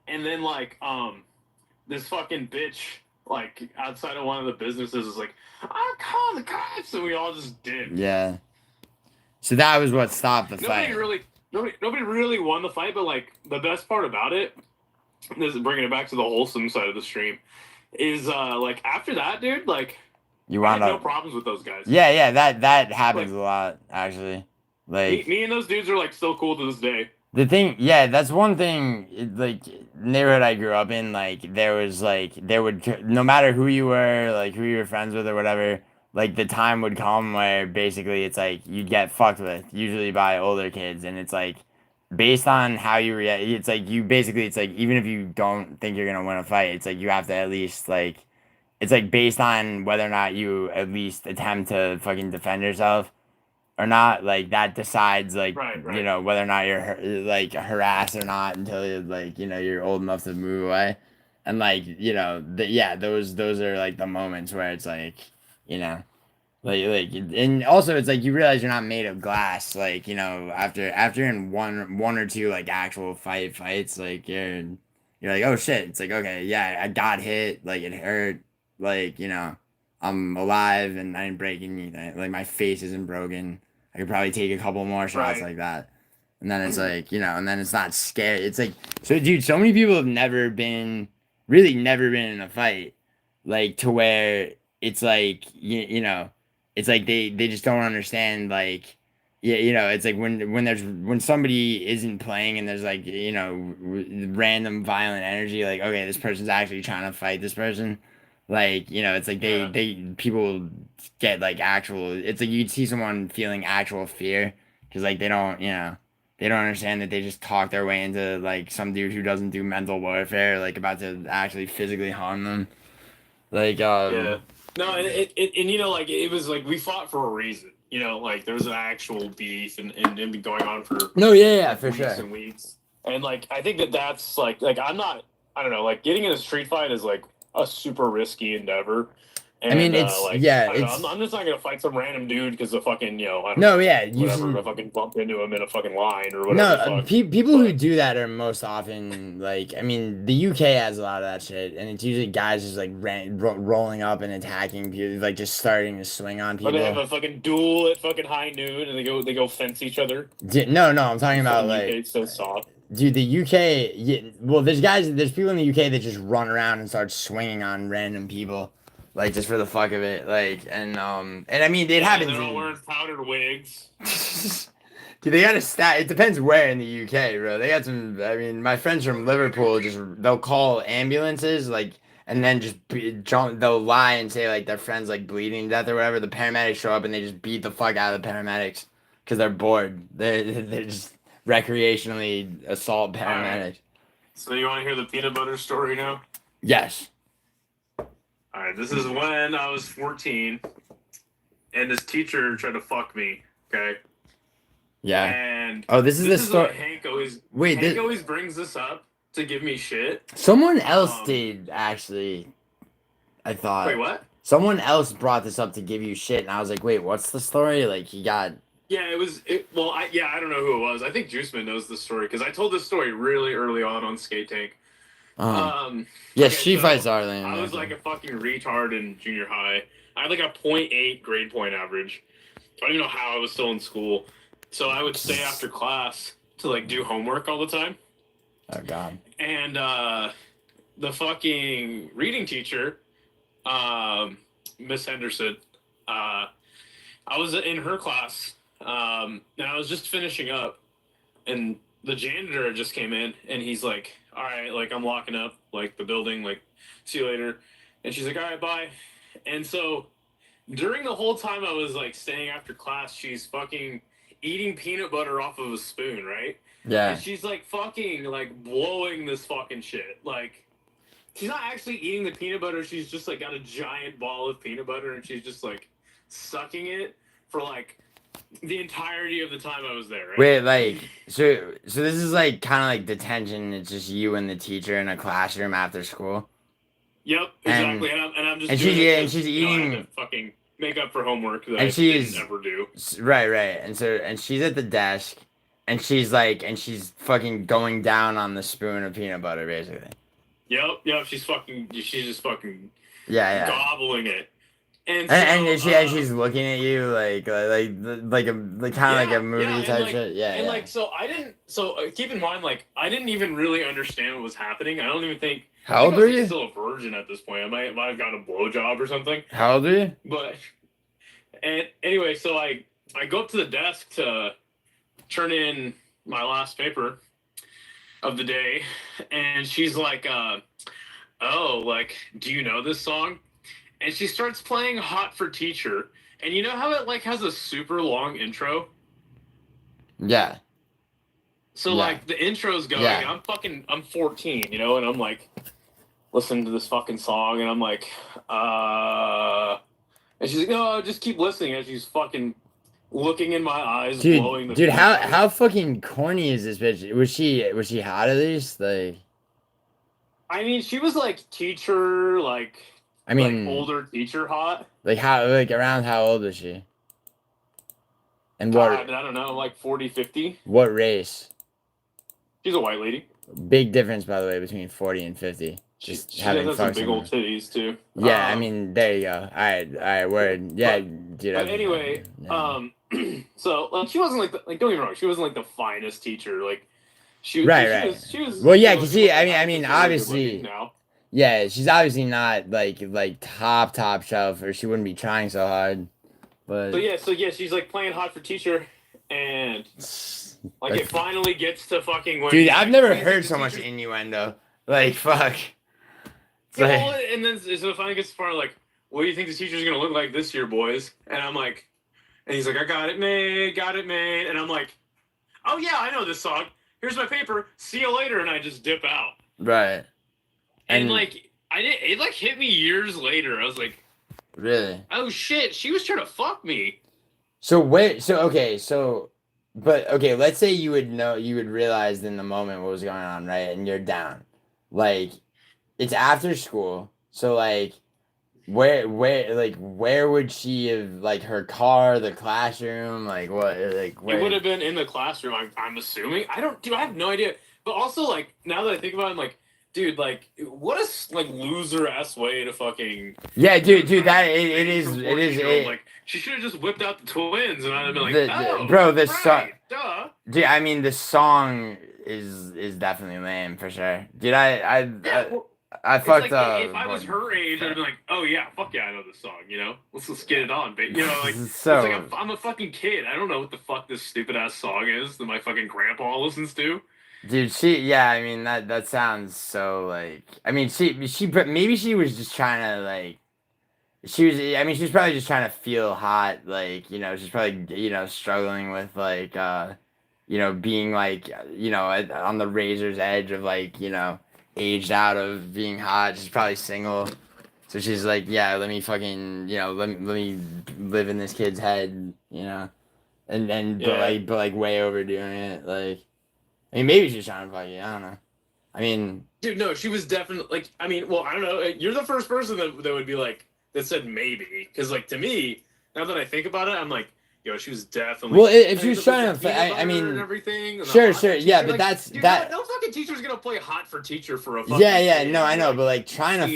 and then like this fucking bitch like outside of one of the businesses is like, "I'm calling the cops," and we all just did. Yeah. So that was what stopped the fight. Nobody really won the fight, but like the best part about it, this is bringing it back to the wholesome side of the stream, is like after that, dude, like you I had wound no up. problems with those guys. Yeah, that happens Like, a lot actually. Like me and those dudes are like still cool to this day. the thing, yeah, that's one thing. Like neighborhood I grew up in, like there would, no matter who you were, like who you were friends with or whatever, like the time would come where basically it's like you'd get fucked with, usually by older kids, and it's like based on how you react, it's like it's like even if you don't think you're gonna win a fight, it's like you have to at least like, it's like based on whether or not you at least attempt to fucking defend yourself or not, like that decides like Right. whether or not you're like harassed or not until you're old enough to move away, and like those are like the moments where it's like and also it's like you realize you're not made of glass, like after in one or two like actual fights, like you're like, oh shit, it's like, okay, yeah, I got hit, like it hurt, like I'm alive and I didn't break anything. Like my face isn't broken. I could probably take a couple more shots like that. And then it's like, and then it's not scary. It's like, so dude, so many people have never been in a fight, like to where it's like, it's like they just don't understand, like, it's like when somebody isn't playing and there's like, random violent energy, like, okay, this person's actually trying to fight this person. Like, you know, it's like people get like actual, it's like you'd see someone feeling actual fear because like they don't, you know, they don't understand that they just talk their way into like some dude who doesn't do mental warfare, like about to actually physically harm them. Like, Yeah. No, and you know, like it was like we fought for a reason. You know, like there was an actual beef and it been going on for no, yeah, like, for weeks sure. and weeks. And like I think that's like I don't know, like getting in a street fight is like a super risky endeavor. And, I mean, it's, like yeah, I don't know, it's, I'm just not gonna fight some random dude because of fucking I don't no, know yeah, whatever. usually. If I fucking bump into him in a fucking line or No, whatever. The fuck. people who But do that are most often like, I mean, the UK has a lot of that shit, and it's usually guys just like rolling up and attacking people, like just starting to swing on or they have people. a fucking duel at fucking high noon and they go fence each other. No, I'm talking about Fucking UK, like, it's so soft. dude, the UK. Yeah, well, there's people in the UK that just run around and start swinging on random people, like just for the fuck of it, like, and I mean, it Yeah, happens they're all in. wearing powdered wigs. Dude, they got a stat. It depends where in the UK, bro. They got some. I mean, my friends from Liverpool they'll call ambulances like, and then just jump. They'll lie and say like their friends like bleeding to death or whatever. The paramedics show up and they just beat the fuck out of the paramedics because they're bored. They're just recreationally assault All right. paramedics. So you want to hear the peanut butter story now? Yes. All right, this is when I was 14, and this teacher tried to fuck me. Okay. Yeah. And Oh, this is the story. what Hank always Wait, Hank always brings this up to give me shit. someone else Um, did actually. I thought. Wait, what? Someone else brought this up to give you shit, and I was like, "Wait, what's the story?" Like he got. Yeah, it was. Well, I don't know who it was. I think Juiceman knows the story because I told this story really early on Skate Tank. Yeah, okay, street so fights are lame. I was like a fucking retard in junior high. I had like a .8 grade point average. I don't even know how I was still in school. So I would stay after class to like do homework all the time. Oh god. And the fucking reading teacher, Miss Henderson, I was in her class, and I was just finishing up, and the janitor just came in, and he's like, "All right, like I'm locking up like the building, like see you later," and she's like, "All right, bye," and so during the whole time I was like staying after class, she's fucking eating peanut butter off of a spoon, right? Yeah. And she's like fucking like blowing this fucking shit. Like she's not actually eating the peanut butter, she's just like got a giant ball of peanut butter and she's just like sucking it for like the entirety of the time I was there, right? Wait, like so this is like kind of like detention. It's just you and the teacher in a classroom after school. Yep, exactly. And I'm just and doing she's- it yeah, and 'cause, she's you know, I had eating- to fucking make up for homework that And I she's- didn't ever do. Right. And she's at the desk, and she's fucking going down on the spoon of peanut butter, basically. Yep. She's just fucking Yeah. gobbling it. And She's looking at you like kind of like a movie type shit. Yeah. And like, so I didn't. So keep in mind, like, I didn't even really understand what was happening. I don't even think. How old I was were you? Still a virgin at this point. I might have gotten a blowjob or something. How old are you? But and anyway, so I go up to the desk to turn in my last paper of the day, and she's like, "Oh, like, do you know this song?" And she starts playing "Hot for Teacher," and you know how it like has a super long intro. Yeah. So Yeah. like the intro's going, Yeah. and I'm 14, you know, and I'm like listening to this fucking song, and I'm like, and she's like, "No, just keep listening," as she's fucking looking in my eyes, blowing the. Dude, how fucking corny is this bitch? Was she hot at least? Like, I mean, she was like teacher, like. I mean, like older teacher hot. like around how old was she? And God, I don't know, like 40, 50. What race? She's a white lady. Big difference, by the way, between 40 and 50. Just She having has some fucked big old someone. titties too. Yeah, I mean, there you go. All right, word. Yeah, dude. But anyway, yeah. so like she wasn't like don't get me wrong, she wasn't like the finest teacher. Like she Right. She was Well, yeah, you know, 'cause she I wasn't mean, actually really obviously- good looking now. Yeah, she's obviously not like top shelf, or she wouldn't be trying so hard. But So yeah, she's like playing hot for teacher, and like it finally gets to fucking when. dude, I've never like, heard so much innuendo. Like fuck. Yeah, well, and then so it finally gets to the part like, what do you think the teacher's gonna look like this year, boys? And I'm like, and he's like, I got it made. And I'm like, oh yeah, I know this song. Here's my paper. See you later. And I just dip out. Right. And like, it like hit me years later. I was like, really? oh shit, she was trying to fuck me. But okay, let's say you would realize in the moment what was going on, right? And you're down. Like, it's after school. So like, where would she have, like, her car, the classroom, like what, like where? It would have been in the classroom. I'm assuming. I have no idea. But also, like, now that I think about it, I'm like, dude, like, what a like loser ass way to fucking. Yeah, dude, that it is. Like, she should have just whipped out the twins, and I'd have been like, bro, the song. Duh. Dude, I mean, the song is definitely lame for sure. Dude, I fucked like, up. If I was her age, I'd be like, oh yeah, fuck yeah, I know this song. You know, let's just get it on, baby. You know, like, So, it's like I'm a fucking kid. I don't know what the fuck this stupid ass song is that my fucking grandpa listens to. dude, I mean, that sounds so, like, I mean, but maybe she was just trying to, like, she was probably just trying to feel hot, like, you know, she's probably, you know, struggling with, like, you know, being, like, you know, on the razor's edge of, like, you know, aged out of being hot. She's probably single. So she's like, yeah, let me fucking, you know, let me live in this kid's head, you know, but like way overdoing it. Like, I mean, maybe she's trying to fuck you. I don't know. I mean, dude, no, she was definitely like. I mean, well, I don't know. You're the first person that would be like that said maybe, because like to me, now that I think about it, I'm like, yo, she was definitely. Well, if she was trying to, I mean, and everything. And sure, yeah, but like, that's dude, that. No fucking teacher's gonna play hot for teacher for a fucking. Yeah, no, I know, like, but like trying to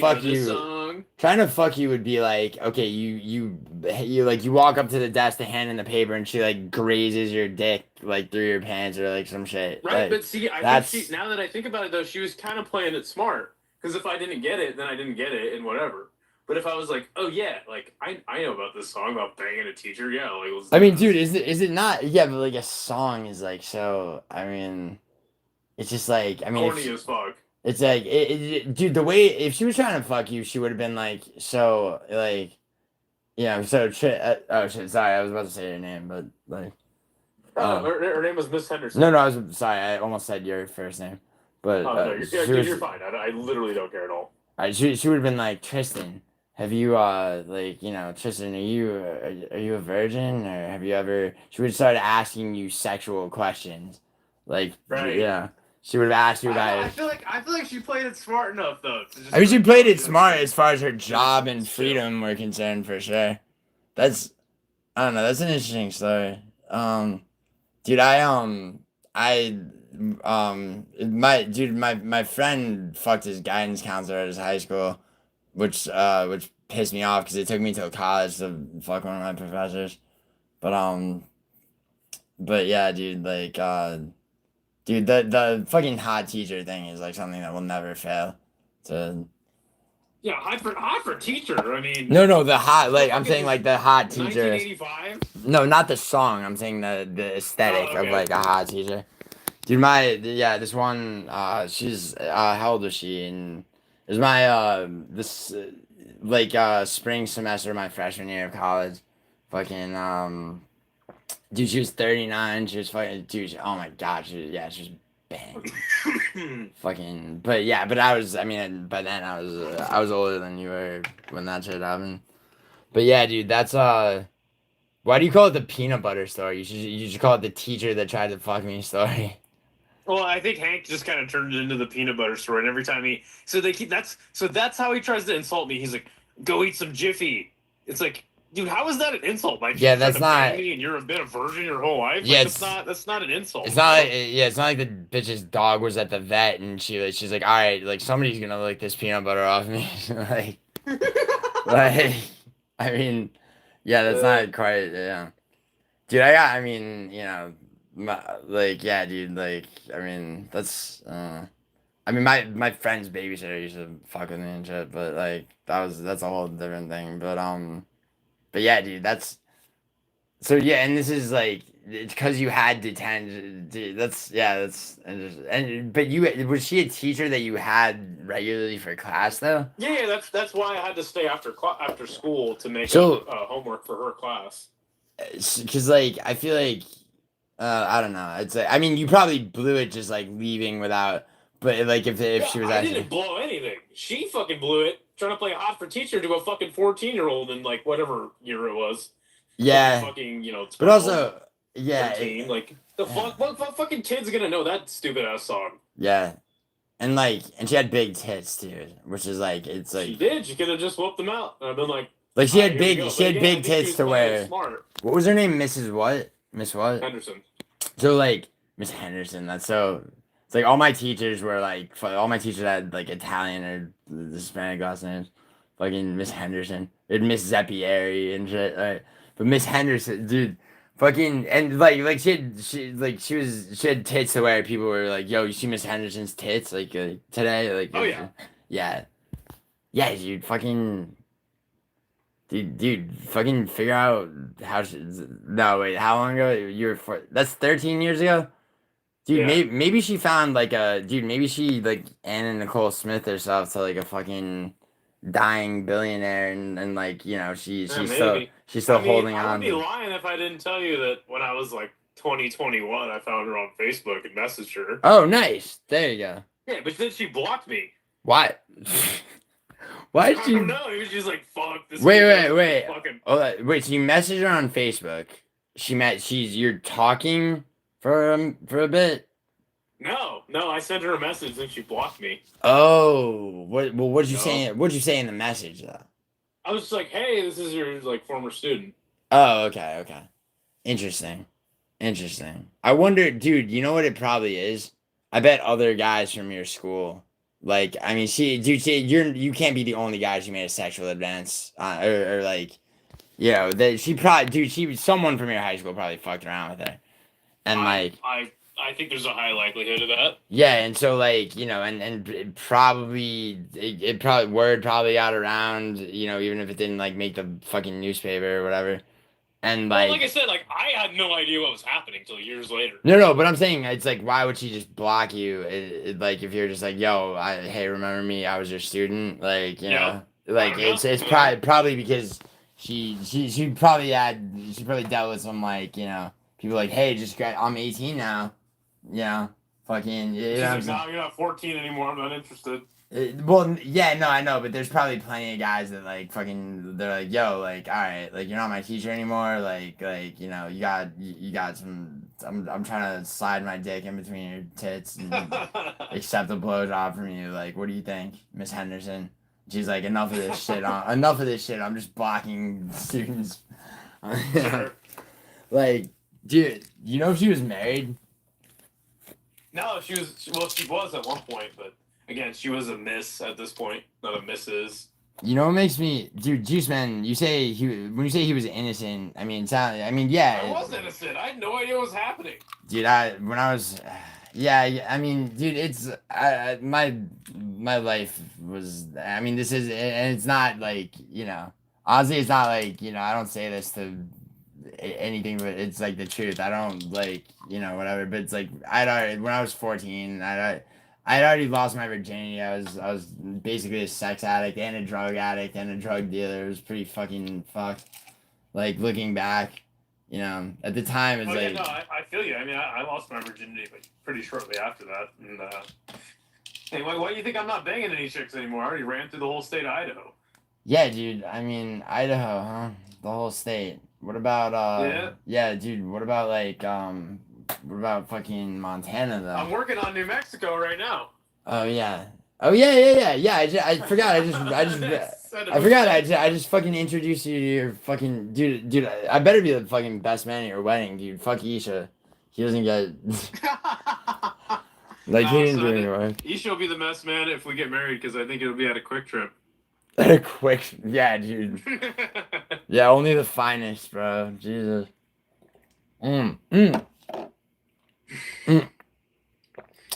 fuck you would be like, okay, you like, you walk up to the desk to hand in the paper and she like grazes your dick like through your pants or like some shit. Right, like, but see, I think now that I think about it though, she was kind of playing it smart, because if I didn't get it, then I didn't get it and whatever. But if I was like, oh yeah, like I know about this song about banging a teacher, yeah, like. I mean, dude, is it not? Yeah, but like a song is like so. I mean, it's just like, I mean, corny as fuck. It's like, dude, the way, if she was trying to fuck you, she would have been like, so, like, you know, so, oh shit, sorry, I was about to say her name, but, like. Her name was Miss Henderson. No, I was sorry, I almost said your first name. But, no, you're fine. I literally don't care at all. She would have been like, Tristan, have you, like, you know, Tristan, are you a virgin, or have you ever, she would start asking you sexual questions. Like, right. Yeah. She would have asked you about it. I feel like she played it smart enough though. I mean, she played it smart as far as her job and freedom were concerned, for sure. I don't know. That's an interesting story. Dude, my friend fucked his guidance counselor at his high school, which pissed me off because it took me till college to fuck one of my professors. But yeah, dude, like, dude, the fucking hot teacher thing is like something that will never fail. Yeah, hot for teacher. I mean. No, the hot, like, I'm saying, like, the hot teacher. 1985. No, not the song. I'm saying the aesthetic of like a hot teacher. Dude, this one, she's how old was she? And it was my this spring semester of my freshman year of college. Fucking dude, she was 39. She was fucking, dude. Oh my god, she was bang. Fucking, but I mean, by then I was older than you were when that shit happened. But yeah, dude, that's why do you call it the peanut butter story? You should call it the teacher that tried to fuck me story. Well, I think Hank just kind of turned it into the peanut butter story, and every time that's how he tries to insult me. He's like, "Go eat some Jiffy." It's like, dude, how is that an insult? That's not. Me and you're been a virgin your whole life. Yeah, that's not an insult. It's not like, it's not like the bitch's dog was at the vet and she's like, all right, like, somebody's gonna lick this peanut butter off me. like, I mean, yeah, that's not quite, yeah. Dude, I mean, you know, yeah, dude, like, I mean, that's, I mean, my friend's babysitter used to fuck with me and shit, but, like, that's a whole different thing, but yeah, dude, So yeah, and this is like it's because you had detention. Dude, that's but you was she a teacher that you had regularly for class though? Yeah, that's why I had to stay after school to make up So homework for her class. because like I feel like I don't know. It's like I mean you probably blew it just like leaving without. But like if Yeah, she was I actually didn't blow anything. She fucking blew it trying to play hot for teacher to a fucking 14-year-old in like whatever year it was. Only yeah, fucking, but 12, also yeah 13. Like the yeah. fuck what fucking kid's gonna know that stupid ass song? Yeah. And she had big tits too, which is like it's like She did. She could have just whooped them out. And I've been like, she all right, had here we big go. she But had again, I big think she tits was to playing it wear. smart. What was her name? Mrs. What? Miss what? Henderson. So like Miss Henderson. That's so. It's like all my teachers were like all my teachers had like Italian or Hispanic last names. Fucking Miss Henderson and Miss Zeppieri and shit. Right? But Miss Henderson, dude, fucking and like she had tits to where people were like, "Yo, you see Miss Henderson's tits like today?" Like, Oh yeah. yeah, yeah, dude, fucking. Dude, fucking figure out how. No, wait, how long ago? That's 13 years ago? Dude, Yeah. maybe she found like a dude. Maybe she like Anna Nicole Smith herself to like a fucking dying billionaire, and like Yeah, maybe. she's still I mean, holding I would on. be lying if I didn't tell you that when I was like 2021, I found her on Facebook and messaged her. Oh, nice. There you go. Yeah, but then she blocked me. Why? Why I did don't you? know. He was just like, "Fuck this." Wait. Fucking... Wait. So you messaged her on Facebook. You're talking for a bit. No. I sent her a message and she blocked me. Oh, what did you No. say? What did you say in the message though? I was just like, "Hey, this is your like former student." Oh, okay. Interesting. I wonder, dude, you know what it probably is? I bet other guys from your school, like, I mean, you can't be the only guy she made a sexual advance on, or like, that she probably, dude, someone from your high school probably fucked around with her, and like, I think there's a high likelihood of that. yeah, and so like, and it probably word probably got around, even if it didn't like make the fucking newspaper or whatever. And Well, like I said, like I had no idea what was happening until years later. no, but I'm saying it's like, why would she just block you? Like, if you're just like, yo, hey, remember me? I was your student. Like, Yeah. like I don't know. it's probably because she probably dealt with some like, people like, hey, I'm 18 now. Fucking, She's what I'm like, saying? "No, you're not 14 anymore. I'm not interested." Well, yeah, no, I know, but there's probably plenty of guys that like fucking. They're like, yo, like, all right, like you're not my teacher anymore. Like, you got some. I'm trying to slide my dick in between your tits and accept a blowjob from you. Like, what do you think, Miss Henderson? She's like, enough of this shit. Enough of this shit. I'm just blocking students. Sure. Like, dude, you know if she was married? No, she was at one point, but again, she was a miss at this point, not a missus. You know what makes me, dude, Juice Man? When you say he was innocent, I mean, yeah. I was innocent. I had no idea what was happening. Dude, when I was, yeah, I mean, dude, it's my life was. I mean, this is, and it's not like honestly, it's not like I don't say this to anything, but it's like the truth. I don't like whatever, but it's like when I was 14, I'd already lost my virginity. I was basically a sex addict and a drug addict and a drug dealer. It was pretty fucking fucked. Like looking back, at the time it's Yeah, like. no, I feel you. I mean, I lost my virginity, but pretty shortly after that. And hey, why do you think I'm not banging any chicks anymore? I already ran through the whole state of Idaho. Yeah, dude. I mean, Idaho, huh? The whole state. What about Yeah, dude. What about what about fucking Montana though? I'm working on New Mexico right now. Oh yeah. Oh yeah. I forgot. I forgot. I just fucking introduced you to your fucking dude. I better be the fucking best man at your wedding, dude. Fuck Isha. He doesn't get like he didn't do it anyway. Isha will be the best man if we get married because I think it'll be at a quick trip. Yeah, dude. Yeah, only the finest, bro. Jesus.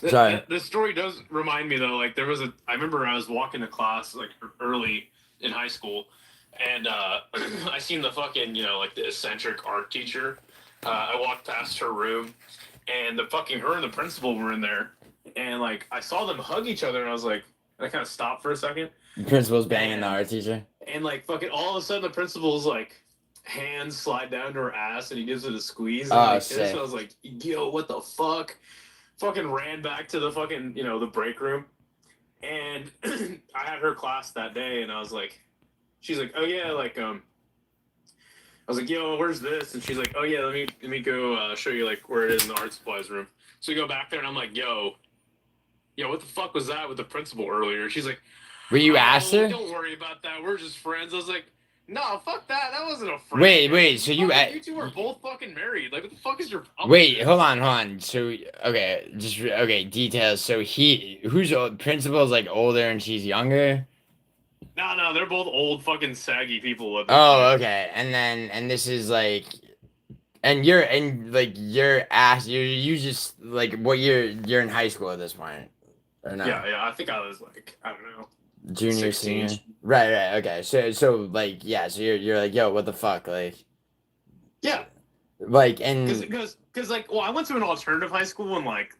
Sorry. This story does remind me though. Like I remember I was walking to class like early in high school, And I seen the fucking, like the eccentric art teacher. I walked past her room, and her and the principal were in there, and like I saw them hug each other, and I was like, I kind of stopped for a second, The principal's banging the art teacher. and like fucking all of a sudden the principal's like hands slide down to her ass, and he gives it a squeeze. And like sick. this, I was like, yo, what the fuck? Fucking ran back to the fucking the break room, and I had her class that day, and I was like, she's like, oh yeah, like I was like, yo, where's this? And she's like, oh yeah, let me go show you like where it is in the art supplies room. So we go back there, and I'm like, yo, what the fuck was that with the principal earlier? She's like, Were you asked her? Don't worry about that. We're just friends. I was like, no, fuck that. That wasn't a friend. Wait. So you two are both fucking married. Like, what the fuck is your problem? Wait, hold on. So okay, details. So who's principal's like older and she's younger? No, they're both old fucking saggy people. Oh, okay. And this is like, and you're just like what you're in high school at this point, or no? Yeah. I think I was like, I don't know, Junior, 16. senior. Right. Okay. So like, yeah. So you're like, yo, what the fuck, like. Yeah. Like, and because like, well, I went to an alternative high school, and like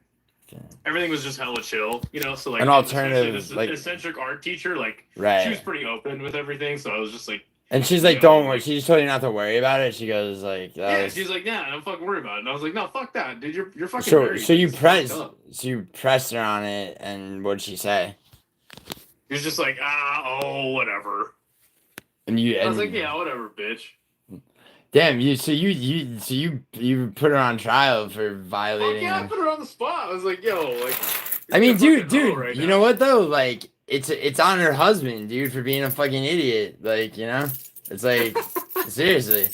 everything was just hella chill, so like an alternative, this like eccentric art teacher, like right. She was pretty open with everything, so I was just like, and she's like, don't worry. She just told you not to worry about it. She goes like, she's like, yeah, don't fucking worry about it. And I was like, no, fuck that, dude. You're fucking married. So you pressed her on it, and what'd she say? She was just like, whatever. And I was like, yeah, whatever, bitch. Damn, you put her on trial for violating. Yeah, I put her on the spot. I was like, yo, like. I mean, dude, right you now. know what though? Like, it's on her husband, dude, for being a fucking idiot. Like, it's like seriously.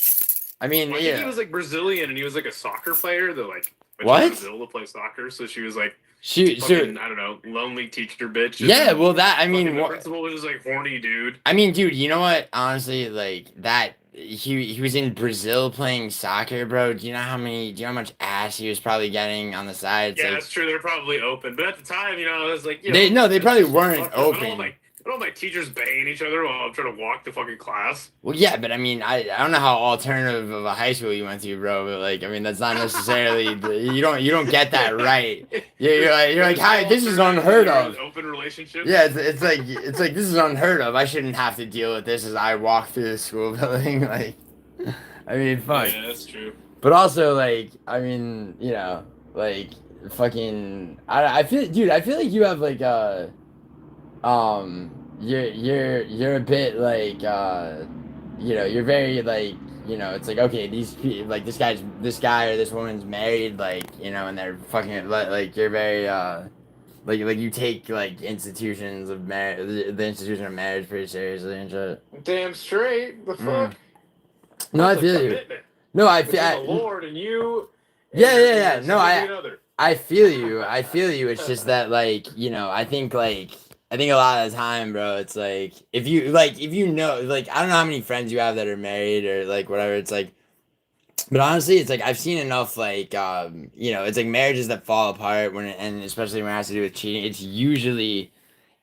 I mean, I think he was like Brazilian, and he was like a soccer player that like went to Brazil to play soccer. So she was like, I don't know, lonely teacher bitch. Yeah, well, that I mean, the principal was just like horny dude. I mean, dude, you know what? Honestly, like that. He was in Brazil playing soccer, bro. Do you know how much ass he was probably getting on the side? It's that's true. They're probably open, but at the time, I was like, they probably weren't open. I don't know my teachers banging each other while I'm trying to walk to fucking class. Well, yeah, but I mean, I don't know how alternative of a high school you went to, bro. But like, I mean, that's not necessarily you don't get that right. You're like, hi, this is unheard of. Open relationship. Yeah, it's like this is unheard of. I shouldn't have to deal with this as I walk through the school building. Like, I mean, fuck. Yeah, that's true. But also, like, I mean, like, fucking, I feel like you have like you're a bit like you're very like it's like, okay, these people, like this guy or this woman's married, like, and they're fucking like you're very like you take like institutions of the institution of marriage pretty seriously and shit. Damn straight. The fuck. No, I feel you. No, I feel the Lord and you. Yeah. No, I feel you. It's just that, like, I think a lot of the time, bro, it's like, if you like, I don't know how many friends you have that are married or like whatever, it's like, but honestly, it's like, I've seen enough, like, it's like marriages that fall apart and especially when it has to do with cheating,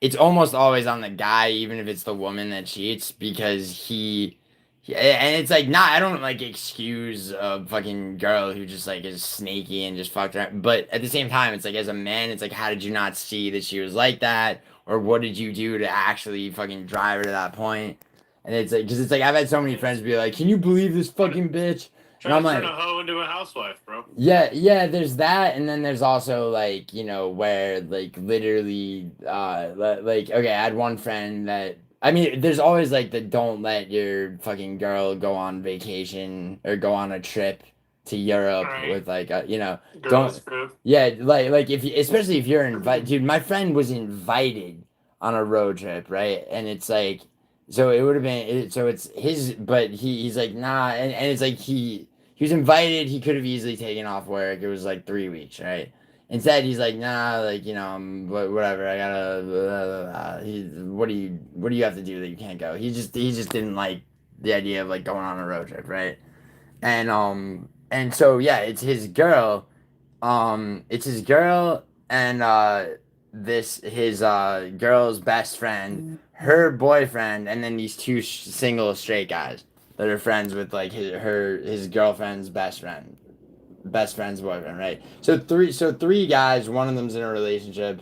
it's almost always on the guy, even if it's the woman that cheats, because and it's like, I don't like excuse a fucking girl who just like is snaky and just fucked around, but at the same time, it's like, as a man, it's like, how did you not see that she was like that? Or what did you do to actually fucking drive her to that point? And it's like, because it's like, I've had so many friends be like, can you believe this fucking bitch? And I'm like, turn a hoe into a housewife, bro. Yeah, there's that. And then there's also like, where like literally, like, okay, I had one friend that, I mean, there's always like the don't let your fucking girl go on vacation or go on a trip to Europe with like like especially if you're invited. Dude, my friend was invited on a road trip, right? And it's like, so it would have been so it's his, but he's like, nah, and it's like he was invited. He could have easily taken off work. It was like 3 weeks, right? Instead, he's like, nah, like, whatever. I gotta. What do you have to do that you can't go? He just didn't like the idea of like going on a road trip, right? And so yeah, it's his girl, and his girl's best friend, her boyfriend, and then these two single straight guys that are friends with like his girlfriend's best friend's boyfriend, right? So three guys, one of them's in a relationship,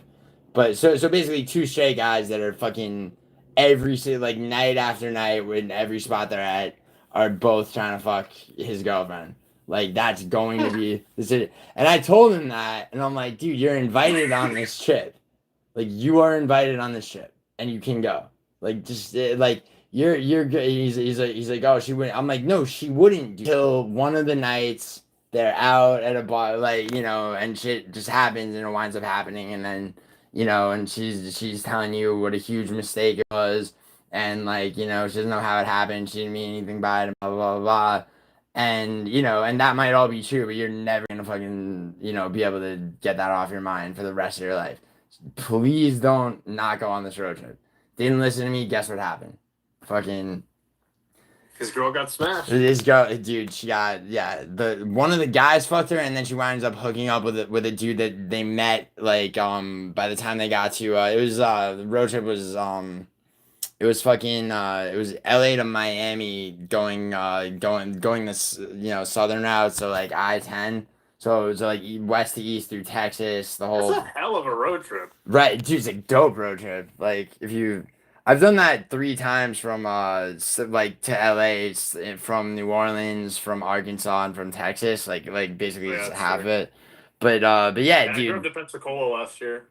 but so basically two straight guys that are fucking like night after night in every spot they're at are both trying to fuck his girlfriend. Like that's going to be and I told him that, and I'm like, dude, you're invited on this trip. Like you are invited on this trip, and you can go. Like just like you're good. He's like, oh, she wouldn't. I'm like, no, she wouldn't. Till one of the nights they're out at a bar, like and shit just happens, and it winds up happening, and then and she's telling you what a huge mistake it was, and like she doesn't know how it happened. She didn't mean anything by it, and blah blah blah blah. And and that might all be true, but you're never gonna fucking be able to get that off your mind for the rest of your life. Please don't not go on this road trip. Didn't listen to me. Guess what happened? Fucking His girl got smashed. this girl, dude. She got the one of the guys fucked her, and then she winds up hooking up with a dude that they met like by the time they got to it was the road trip was it was fucking it was LA to Miami going this southern route, so like I-10. So it was like west to east through Texas, the whole. That's a hell of a road trip. Right, dude, it's a dope road trip. Like I've done that 3 times from like to LA, from New Orleans, from Arkansas, and from Texas. Like basically Yeah, it's that's half of fair. it. But yeah, I drove dude, to Pensacola last year.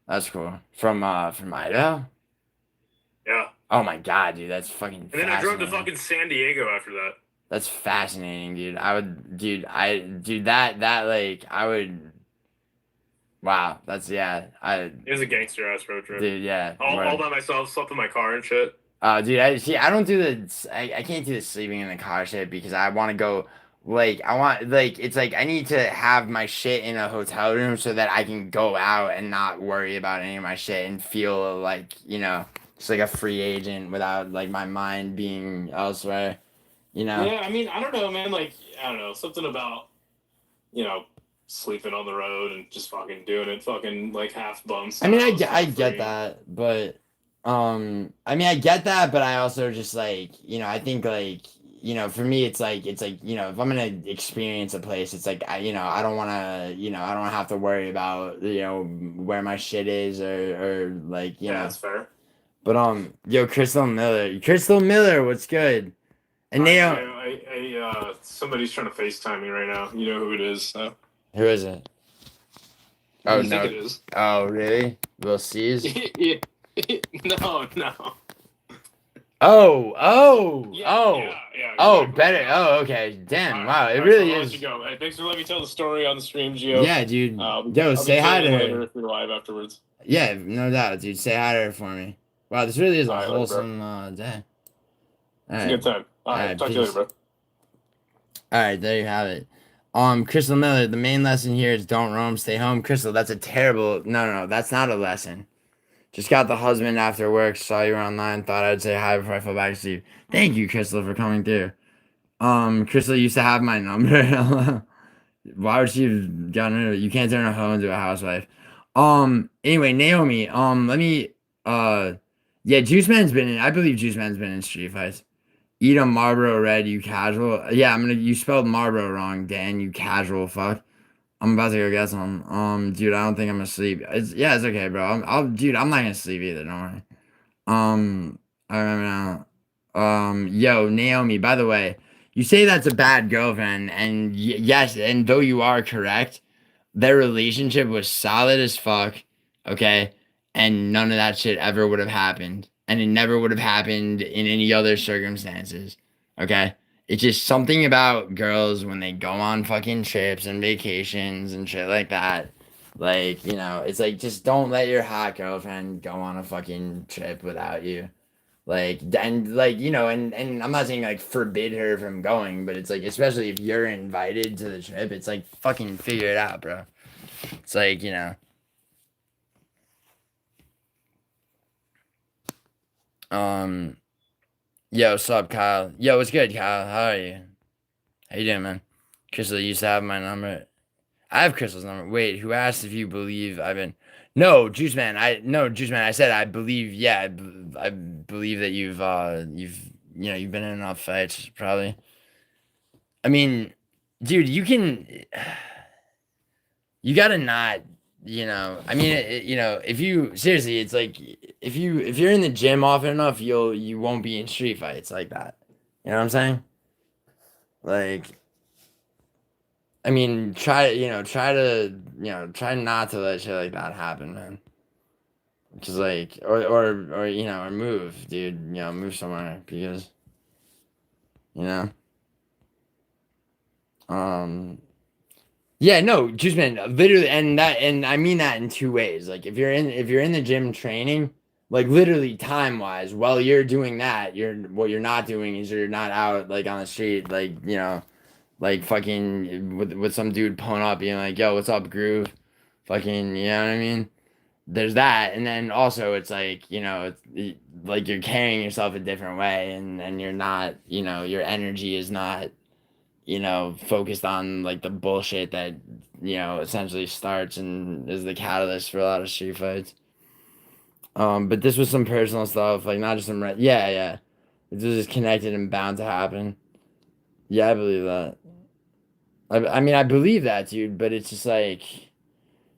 that's cool. From Idaho. Yeah. Oh my god, dude, that's fucking. And then I drove to fascinating. fucking San Diego after that. That's fascinating, dude. I would, dude, that like I would. Wow, that's It was a gangster ass road trip. dude, yeah. All by myself, slept in my car and shit. Dude, I don't do I can't do the sleeping in the car shit because I want to go. Like I want it's like I need to have my shit in a hotel room so that I can go out and not worry about any of my shit and feel like just like a free agent without like my mind being elsewhere. Yeah, I mean, I don't know, man. Like, I don't know, something about, sleeping on the road and just fucking doing it, fucking like half bums. I mean, I get that, but I mean, I get that, but I also just like I think like for me, it's like if I'm gonna experience a place, it's like I don't want to I don't have to worry about where my shit is or like Yeah, that's fair. But yo, Crystal Miller, what's good? And somebody's trying to FaceTime me right now. You know who it is? So. Who is it? Oh Who do you no! think it is? Oh really? We'll see. No. Oh. Yeah, exactly. Better. Oh, okay. Damn. All Wow. right, It all right, really so I'll is. let you go. Hey, thanks for letting me tell the story on the stream, Gio. Yeah, dude. I'll Say be hi to tuning in her. later if you're live afterwards. Yeah, no doubt, dude. Say hi to her for me. Wow, this really is a All right, wholesome day. All It's right. a good time. All right, talk to you later, bro. All right, there you have it. Crystal Miller, the main lesson here is don't roam, stay home. Crystal, that's a terrible. No, that's not a lesson. Just got the husband after work, saw you were online, thought I'd say hi before I fell back asleep. Thank you, Crystal, for coming through. Crystal used to have my number. Why would she have gotten rid of it? You can't turn a hoe into a housewife. Anyway, Naomi, let me, yeah, Juice Man's been in, I believe Juice Man's been in street fights. Eat a Marlboro Red, you casual. Yeah, you spelled Marlboro wrong, Dan, you casual fuck. I'm about to go get some. Dude, I don't think I'm gonna sleep. It's okay, bro. Dude, I'm not gonna sleep either, don't worry. I remember now. Yo, Naomi, by the way, you say that's a bad girlfriend, and yes, and though you are correct, their relationship was solid as fuck, okay? And none of that shit ever would have happened. And it never would have happened in any other circumstances, okay? It's just something about girls when they go on fucking trips and vacations and shit like that. Like, it's like, just don't let your hot girlfriend go on a fucking trip without you. Like, and like, and I'm not saying like forbid her from going, but it's like, especially if you're invited to the trip, it's like, fucking figure it out, bro. It's like, yo, what's up, Kyle? Yo, what's good, Kyle? How are you? How you doing, man? Crystal used to have my number. I have Crystal's number. Wait, who asked if you believe I've been? No, Juice Man. Juice Man. I said I believe. Yeah, I believe that you've been in enough fights. Probably. I mean, dude, you gotta not. I mean, if you seriously, it's like if you're in the gym often enough, you won't be in street fights like that. You know what I'm saying? Like, I mean, try not to let shit like that happen, man. Just like, or move, dude. Move somewhere because, you know, um, yeah, no, just man, literally, and I mean that in two ways. Like, if you're in the gym training, like literally time wise, while you're doing that, what you're not doing is you're not out like on the street, like like fucking with some dude pulling up, being like, "Yo, what's up, Groove?" Fucking, you know what I mean? There's that, and then also it's like like you're carrying yourself a different way, and you're not, your energy is not, focused on like the bullshit that essentially starts and is the catalyst for a lot of street fights. But this was some personal stuff, like not just some yeah, yeah. It was just connected and bound to happen. Yeah, I believe that. I mean, I believe that, dude, but it's just like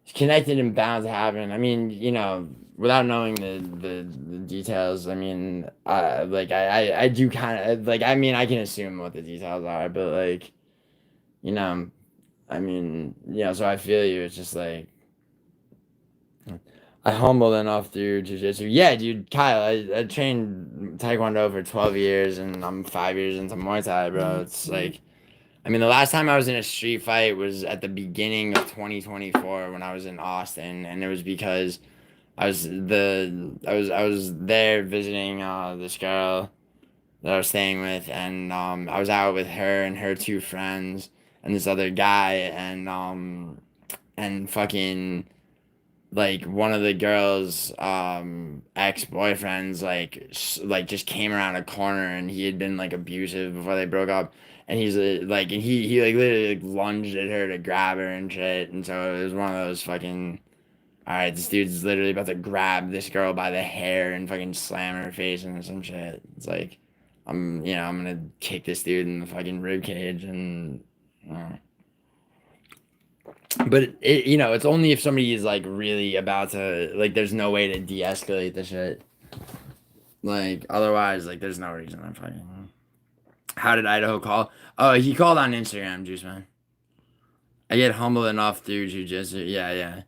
it's connected and bound to happen. I mean, without knowing the details, I mean, I do kind of like. I mean, I can assume what the details are, but like, you know, I mean, so I feel you. It's just like I humbled enough through jujitsu. Yeah, dude, Kyle, I trained Taekwondo for 12 years, and I'm 5 years into Muay Thai, bro. It's like. I mean, the last time I was in a street fight was at the beginning of 2024 when I was in Austin, and it was because I was there visiting this girl that I was staying with, and I was out with her and her two friends and this other guy, and fucking like one of the girls ex-boyfriends like just came around a corner, and he had been like abusive before they broke up, and he's like and he like literally like lunged at her to grab her and shit, and so it was one of those fucking, all right, this dude's literally about to grab this girl by the hair and fucking slam her face into some shit. It's like I'm gonna kick this dude in the fucking rib cage, and but it's only if somebody is like really about to, like, there's no way to de-escalate the shit. Like otherwise, like there's no reason I'm fucking. How did Idaho call? Oh, he called on Instagram, Juice Man. I get humble enough through jujitsu. Yeah, yeah.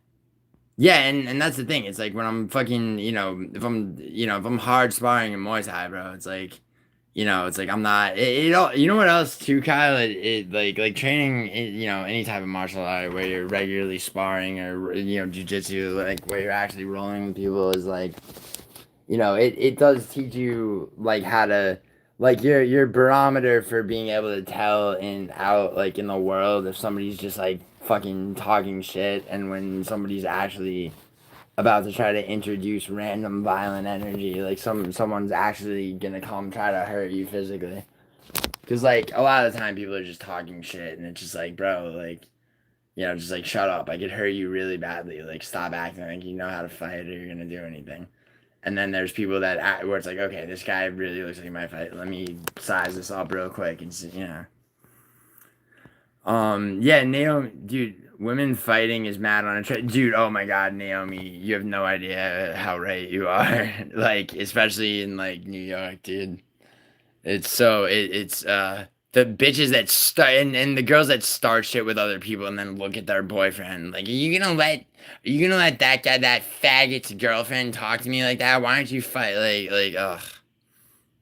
Yeah, and that's the thing. It's like when I'm fucking, if I'm hard sparring in Muay Thai, bro, it's like, it's like I'm not. All. You know what else too, Kyle? It like training, any type of martial art where you're regularly sparring or jujitsu, like where you're actually rolling with people is like, it does teach you like how to. Like your barometer for being able to tell like in the world if somebody's just like fucking talking shit, and when somebody's actually about to try to introduce random violent energy, like someone's actually gonna come try to hurt you physically. Cause like a lot of the time people are just talking shit, and it's just like, bro, like, just like shut up. I could hurt you really badly. Like stop acting like you know how to fight or you're gonna do anything. And then there's people that act where it's like, okay, this guy really looks like he might fight. Let me size this up real quick and see, yeah, Naomi, dude, women fighting is mad on a dude. Oh my God, Naomi, you have no idea how right you are. Like, especially in like New York, dude. It's the bitches that start and the girls that start shit with other people and then look at their boyfriend. Like, are you gonna let that guy, that faggot's girlfriend, talk to me like that? Why don't you fight? Like, ugh,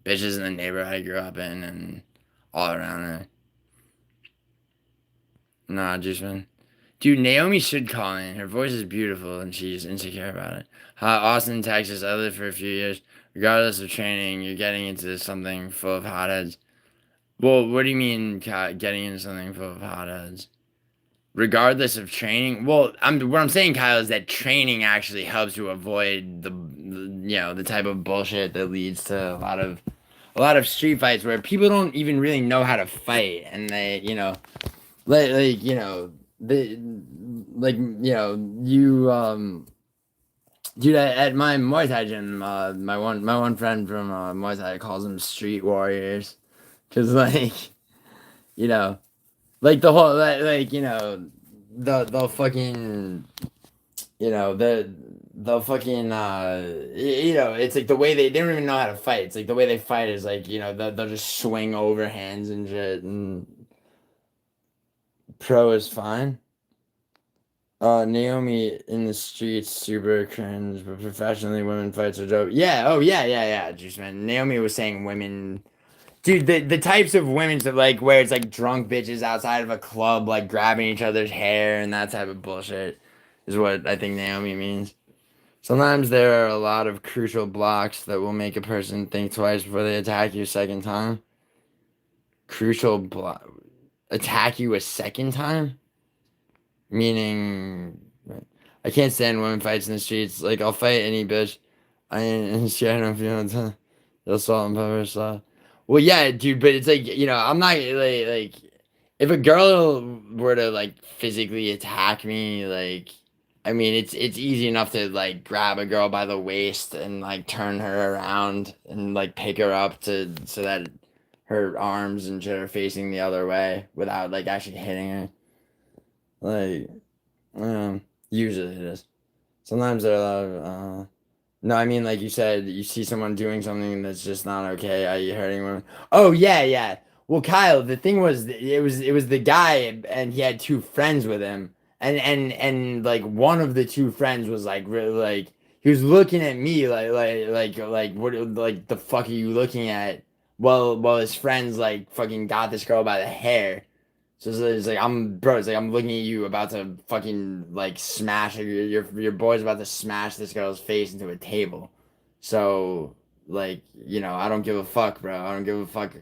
bitches in the neighborhood I grew up in and all around her. Nah, just man. Dude, Naomi should call in. Her voice is beautiful and she's insecure about it. Austin, Texas. I lived for a few years. Regardless of training, you're getting into something full of hotheads. Well, what do you mean getting into something full of hotheads? Regardless of training, well, what I'm saying, Kyle, is that training actually helps you avoid the type of bullshit that leads to a lot of street fights where people don't even really know how to fight, and they like like, you know, you, dude, at my Muay Thai gym, my one friend from Muay Thai calls them street warriors, cause like, you know, like the whole like you know, the fucking, you know, the fucking you know, it's like the way they don't even know how to fight. It's like the way they fight is like, you know, they'll just swing over hands and shit. And pro is fine. Naomi in the streets, super cringe, but professionally, women fights are dope. Yeah, oh yeah. Just man, Naomi was saying women, dude. The types of women that like where it's like drunk bitches outside of a club, like grabbing each other's hair and that type of bullshit, is what I think Naomi means. Sometimes there are a lot of crucial blocks that will make a person think twice before they attack you a second time. Crucial block, attack you a second time? Meaning, I can't stand women fights in the streets. Like, I'll fight any bitch. I ain't scared of you. They'll salt and pepper stuff. Well, yeah, dude, but it's like, you know, I'm not like if a girl were to like physically attack me, like, I mean, it's easy enough to like grab a girl by the waist and like turn her around and like pick her up to so that her arms and shit are facing the other way without like actually hitting her. Like, usually it is. Sometimes there are a lot of, no, I mean, like you said, you see someone doing something that's just not okay. Are you hurting women? Oh, yeah. Well, Kyle, the thing was, it was the guy, and he had two friends with him, and like one of the two friends was like really like he was looking at me like what like the fuck are you looking at? Well, his friends like fucking got this girl by the hair. So it's like it's like I'm looking at you about to fucking like smash your boy's about to smash this girl's face into a table. So like, you know, I don't give a fuck, bro. I don't give a fuck.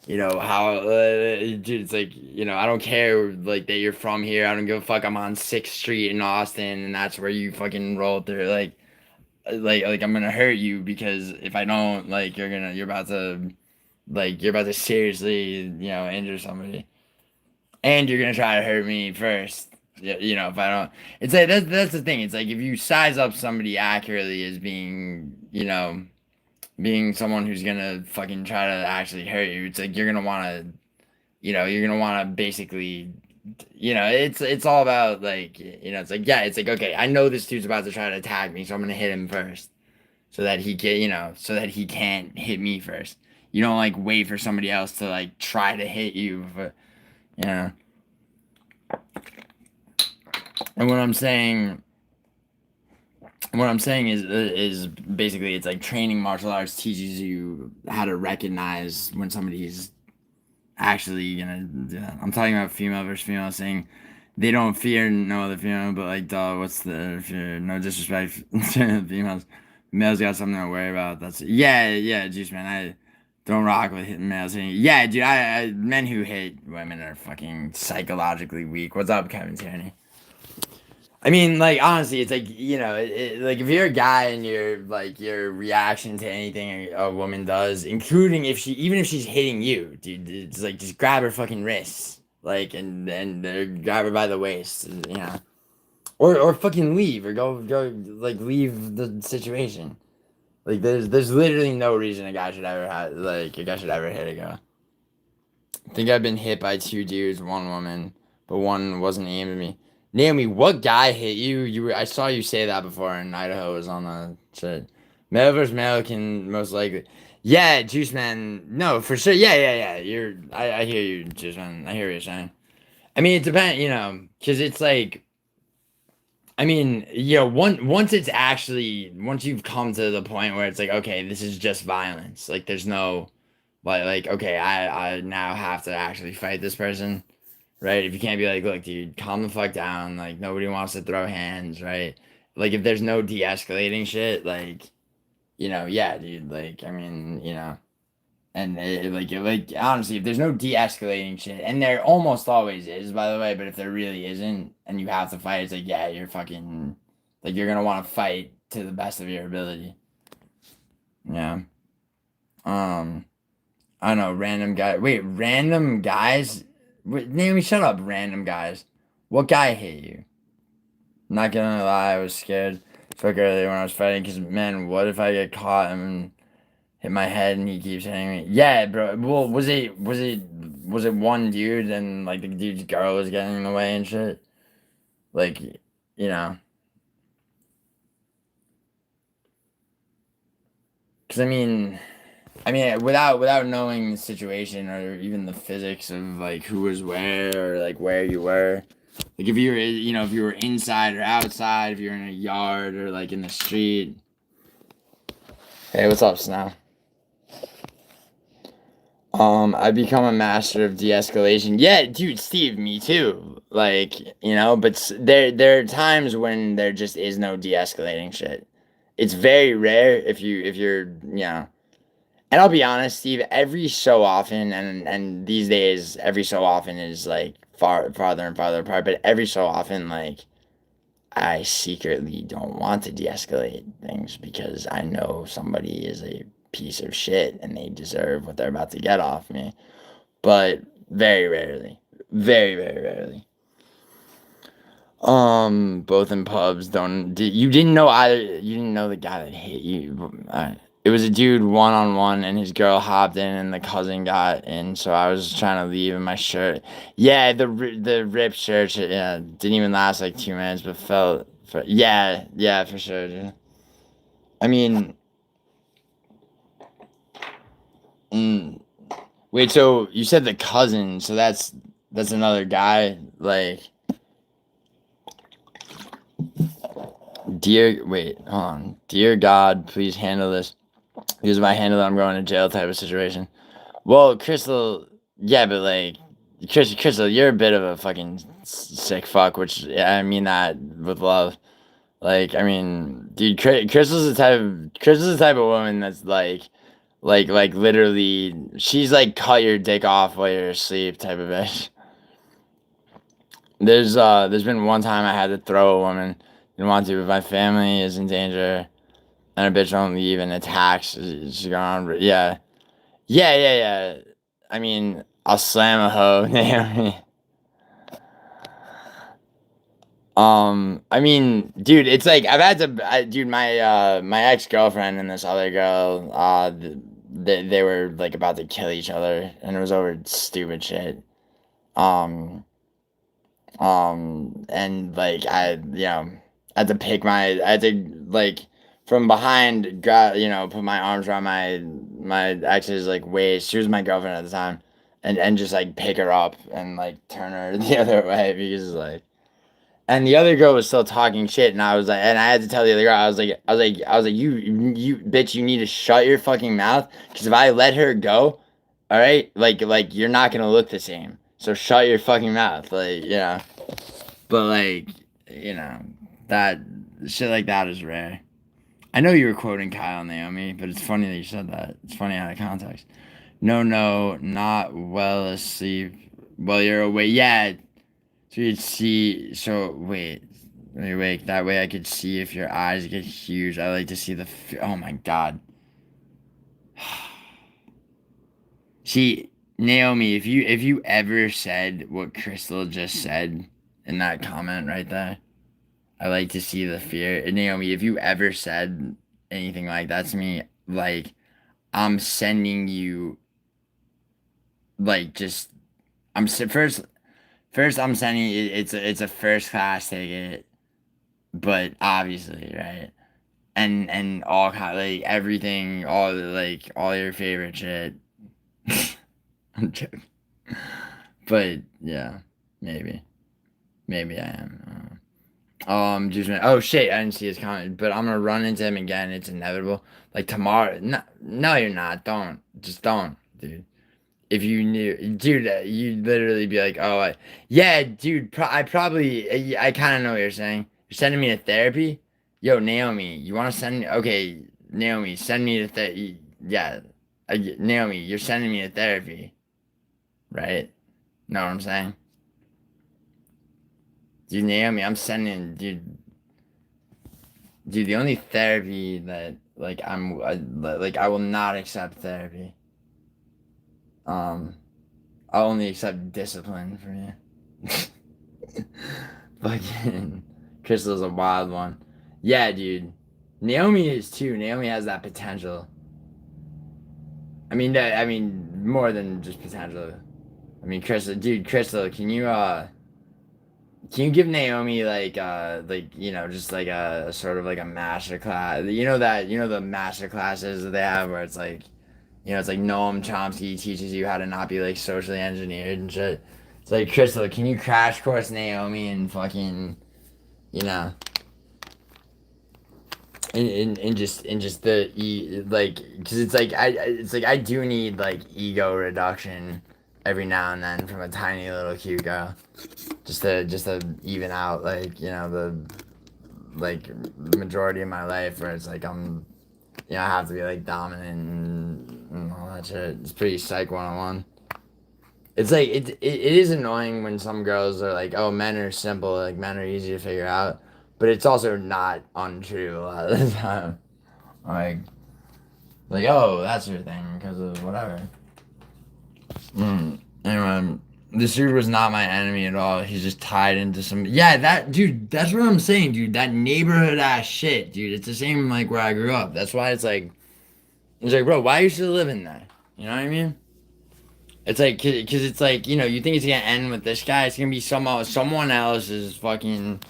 You know how dude, it's like, you know, I don't care like that you're from here. I don't give a fuck. I'm on 6th Street in Austin, and that's where you fucking roll through. Like I'm gonna hurt you because if I don't, like you're about to seriously, you know, injure somebody. And you're gonna try to hurt me first. You know, if I don't, it's like that's the thing. It's like if you size up somebody accurately as being, you know, being someone who's gonna fucking try to actually hurt you, it's like you're gonna want to, you know, you're gonna want to basically, you know, it's all about like, you know, it's like yeah, it's like okay, I know this dude's about to try to attack me, so I'm gonna hit him first, so that he can, you know, so that he can't hit me first. You don't like wait for somebody else to like try to hit you, but, you know. And what I'm saying is basically it's like training martial arts teaches you how to recognize when somebody's actually gonna do that. I'm talking about female versus female, saying they don't fear no other female, but like, duh, what's the fear? No disrespect to females. Males got something to worry about. That's yeah, juice man. I don't rock with hitting males. Yeah, dude. I men who hit women are fucking psychologically weak. What's up, Kevin Tierney? I mean, like honestly, it's like you know, like if you're a guy and your reaction to anything a woman does, including even if she's hitting you, dude, it's like just grab her fucking wrists, like and grab her by the waist, you know, or fucking leave or go like leave the situation. Like there's literally no reason a guy should ever hit a girl. I think I've been hit by 2 dudes, one woman, but one wasn't aimed at me. Naomi, what guy hit you? I saw you say that before, and Idaho was on the shit. Male versus male can most likely. Yeah, Juice Man. No, for sure. Yeah. I hear you, Juice Man. I hear what you're saying. I mean, it depends, you know, because it's like, I mean, you know, once you've come to the point where it's like, okay, this is just violence. Like, there's no, like, okay, I now have to actually fight this person, right? If you can't be like, look, dude, calm the fuck down. Like, nobody wants to throw hands, right? Like, if there's no de-escalating shit, like, you know, yeah, dude. Like, I mean, you know, and like honestly, if there's no de-escalating shit, and there almost always is, by the way, but if there really isn't, and you have to fight, it's like, yeah, you're fucking, like, you're gonna want to fight to the best of your ability. Yeah. I don't know, random guy. Wait, random guys? Wait, Naomi, shut up, random guys. What guy hit you? Not gonna lie, I was scared. Fuck earlier when I was fighting, because, man, what if I get caught and hit my head and he keeps hitting me? Yeah, bro. Well, was it one dude and, like, the dude's girl was getting in the way and shit? Like, you know. Because, I mean, without knowing the situation or even the physics of, like, who was where or, like, where you were. Like, if you were, if you were inside or outside, if you're in a yard or, like, in the street. Hey, what's up, Snow? I become a master of de-escalation. Yeah, dude, Steve, me too. Like, but there are times when there just is no de-escalating shit. It's very rare if you're, and I'll be honest, Steve, every so often, and these days, every so often is like farther and farther apart, but every so often, like, I secretly don't want to de-escalate things because I know somebody is a piece of shit and they deserve what they're about to get off me. But very rarely. Very, very rarely. Both in pubs. You didn't know either. You didn't know the guy that hit you. It was a dude one-on-one, and his girl hopped in, and the cousin got in. So I was trying to leave in my shirt. Yeah, the ripped shirt. Yeah, didn't even last like 2 minutes, but felt. Yeah, for sure. Dude. I mean, wait. So you said the cousin. So that's another guy. Like. Wait, hold on. Dear God, please handle this. Because if I handle it, I'm going to jail type of situation. Well, Crystal, yeah, but like, Crystal, you're a bit of a fucking sick fuck, which I mean that with love. Like, I mean, dude, Crystal's the type of woman that's like literally, she's like cut your dick off while you're asleep type of bitch. There's been one time I had to throw a woman. Didn't want to, but my family is in danger, and a bitch won't leave and attacks. She's going on. Yeah. Yeah. I mean, I'll slam a hoe. Naomi. I mean, dude, it's like I've had to, dude, my ex girlfriend and this other girl, they were like about to kill each other, and it was over stupid shit. Um, and like I had to I had to like from behind, put my arms around my ex's like waist. She was my girlfriend at the time, and just like pick her up and like turn her the other way because like, and the other girl was still talking shit, and I was like, and I had to tell the other girl, I was like, you bitch, you need to shut your fucking mouth, because if I let her go, all right, like you're not gonna look the same. So shut your fucking mouth, like, but like, you know, that shit like that is rare. I know you were quoting Kyle and Naomi, but it's funny that you said that. It's funny out of context. No, not well asleep while you're awake. Yeah, so you'd see. So wait, when you're awake, that way I could see if your eyes get huge. I like to see oh my god. See, Naomi, if you ever said what Crystal just said in that comment right there, I like to see the fear. And Naomi, if you ever said anything like that to me, like, I'm sending you, like, just, first I'm sending you, it's a first class ticket, but obviously, right? And all kind, like, everything, all your favorite shit. I'm joking. But, yeah, maybe. Maybe I am. Oh shit, I didn't see his comment, but I'm gonna run into him again. It's inevitable. Like tomorrow. No, you're not. Don't. Just don't, dude. If you knew, dude, you'd literally be like, oh, yeah, dude. I kind of know what you're saying. You're sending me to therapy. Yo, Naomi, you want to send me? Okay, Naomi, send me to therapy. Yeah, Naomi, you're sending me to therapy, right? Know what I'm saying? Dude, Naomi, I'm sending, dude, the only therapy that I will not accept therapy. I'll only accept discipline from you. Fucking Crystal's a wild one. Yeah, dude. Naomi is too. Naomi has that potential. I mean, more than just potential. I mean, Crystal, can you give Naomi like just like a sort of like a master class? The master classes that they have where it's like, it's like Noam Chomsky teaches you how to not be like socially engineered and shit. It's like, Crystal, can you crash course Naomi and fucking, you know, and just because it's like I do need like ego reduction every now and then from a tiny little cute girl, just to even out the like majority of my life where it's like I have to be like dominant and all that shit. It's pretty psych 101. It's like it is annoying when some girls are like, oh, men are simple, like men are easy to figure out, but it's also not untrue a lot of the time. Like oh, that's your thing because of whatever. Anyway, this dude was not my enemy at all. He's just tied into some. Yeah, that dude. That's what I'm saying, dude. That neighborhood ass shit, dude. It's the same like where I grew up. That's why it's like, bro, why are you still living there? You know what I mean? It's like, cause it's like, you think it's gonna end with this guy. It's gonna be someone else's fucking.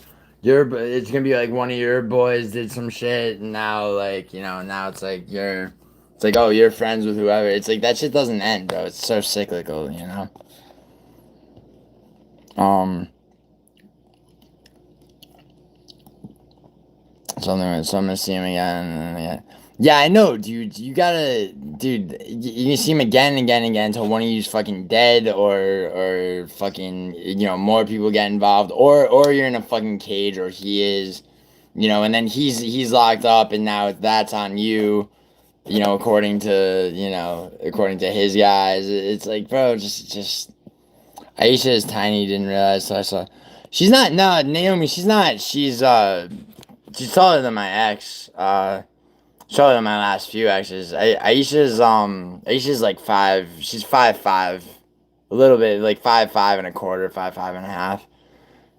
It's gonna be like one of your boys did some shit, and now now it's like it's like, oh, you're friends with whoever. It's like that shit doesn't end, bro. It's so cyclical, you know. So I'm gonna see him again. And again. Yeah, I know, dude. You can see him again and again and again until one of you's fucking dead, or fucking, more people get involved, or you're in a fucking cage, or he is, and then he's locked up, and now that's on you, according to his guys. It's like, bro, just Aisha is tiny. Didn't realize, so I saw. She's not. No, Naomi. She's not. She's taller than my ex. Taller than my last few exes. Aisha's like five. She's 5'5", a little bit like 5'5" and a quarter, 5'5" and a half.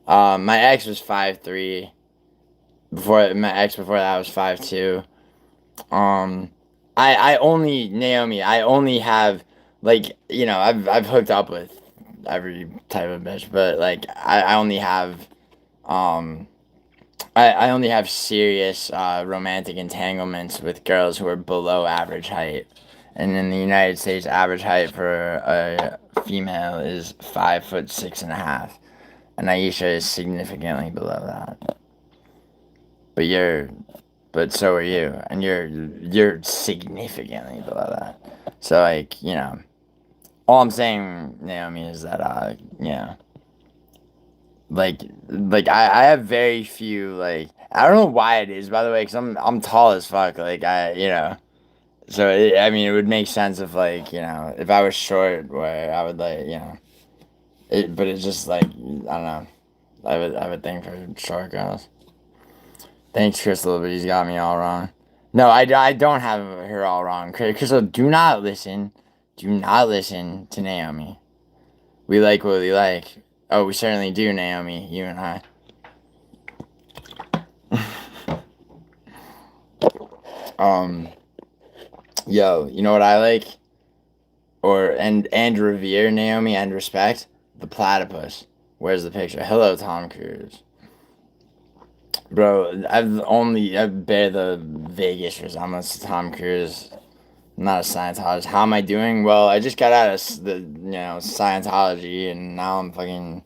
My ex was 5'3". Before that was 5'2". I only have I've hooked up with every type of bitch, but like I only have I only have serious romantic entanglements with girls who are below average height. And in the United States, average height for a female is 5'6.5", and Aisha is significantly below that. But so are you, and you're significantly below that. So all I'm saying, Naomi, is that I have very few I don't know why it is, by the way, because I'm tall as fuck, so it would make sense if if I was short, where I would but it's just I don't know, I have a thing for short girls. Thanks, Crystal, but he's got me all wrong. No, I don't have her all wrong. Crystal, do not listen to Naomi. We like what we like. Oh, we certainly do, Naomi, you and I. Yo, you know what I like? And revere, Naomi, and respect? The platypus. Where's the picture? Hello, Tom Cruise. Bro, I bear the Vegas resemblance to Tom Cruise. I'm not a Scientologist. How am I doing? Well, I just got out of the Scientology, and now I'm fucking,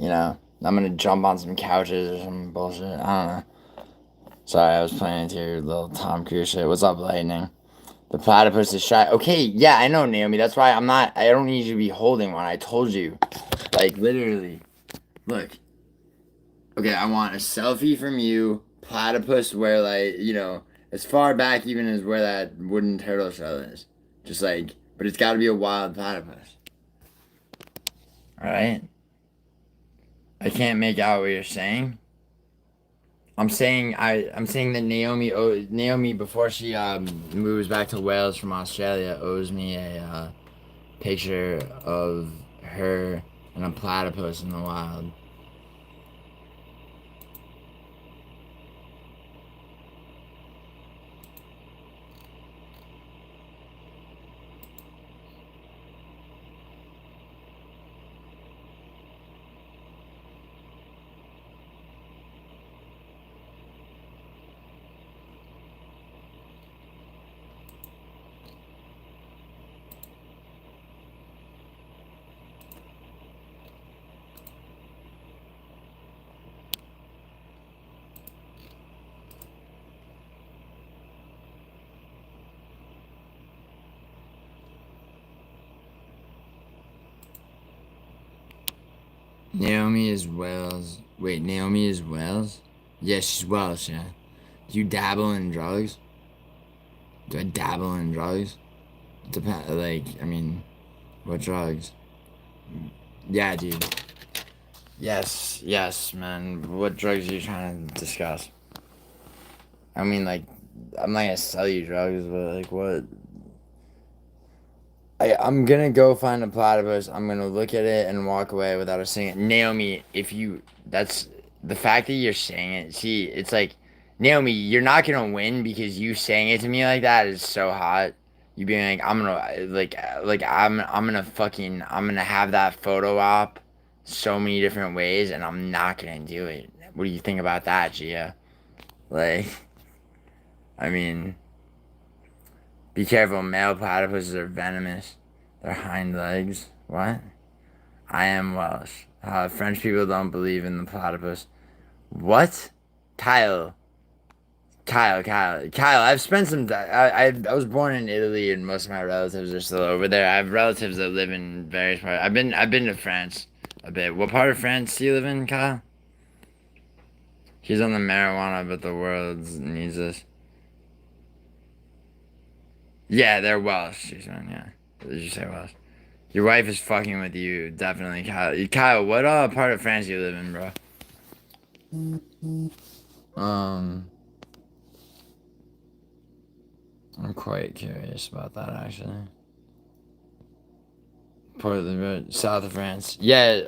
I'm gonna jump on some couches or some bullshit. I don't know. Sorry, I was playing into your little Tom Cruise shit. What's up, Lightning? The platypus is shy. Okay, yeah, I know, Naomi. That's why I don't need you to be holding one. I told you. Literally. Look. Okay, I want a selfie from you, platypus, where, as far back even as where that wooden turtle shell is. Just, but it's gotta be a wild platypus. Alright? I can't make out what you're saying. I'm saying that Naomi, before she moves back to Wales from Australia, owes me a picture of her and a platypus in the wild. Naomi is Wales. Wait, Naomi is Wales? Yeah, she's Welsh, yeah. Do you dabble in drugs? Do I dabble in drugs? Depend, like, I mean, what drugs? Yeah, dude. Yes, man. What drugs are you trying to discuss? I mean, like, I'm not gonna sell you drugs, but, like, what? I'm gonna go find a platypus. I'm gonna look at it and walk away without her saying it. Naomi, if you, that's the fact that you're saying it. See, it's like, Naomi, you're not gonna win because you saying it to me like that is so hot. You being like, I'm gonna I'm gonna have that photo op so many different ways, and I'm not gonna do it. What do you think about that, Gia? Like, I mean. Be careful, male platypuses are venomous. Their hind legs. What? I am Welsh. French people don't believe in the platypus. What? Kyle. Kyle, I've spent some time. I was born in Italy, and most of my relatives are still over there. I have relatives that live in various parts. I've been to France a bit. What part of France do you live in, Kyle? He's on the marijuana, but the world needs us. Yeah, they're Welsh. She's on, yeah. Did you say Welsh? Your wife is fucking with you, definitely, Kyle. Kyle, what part of France you live in, bro? I'm quite curious about that, actually. Portland, south of France. Yeah,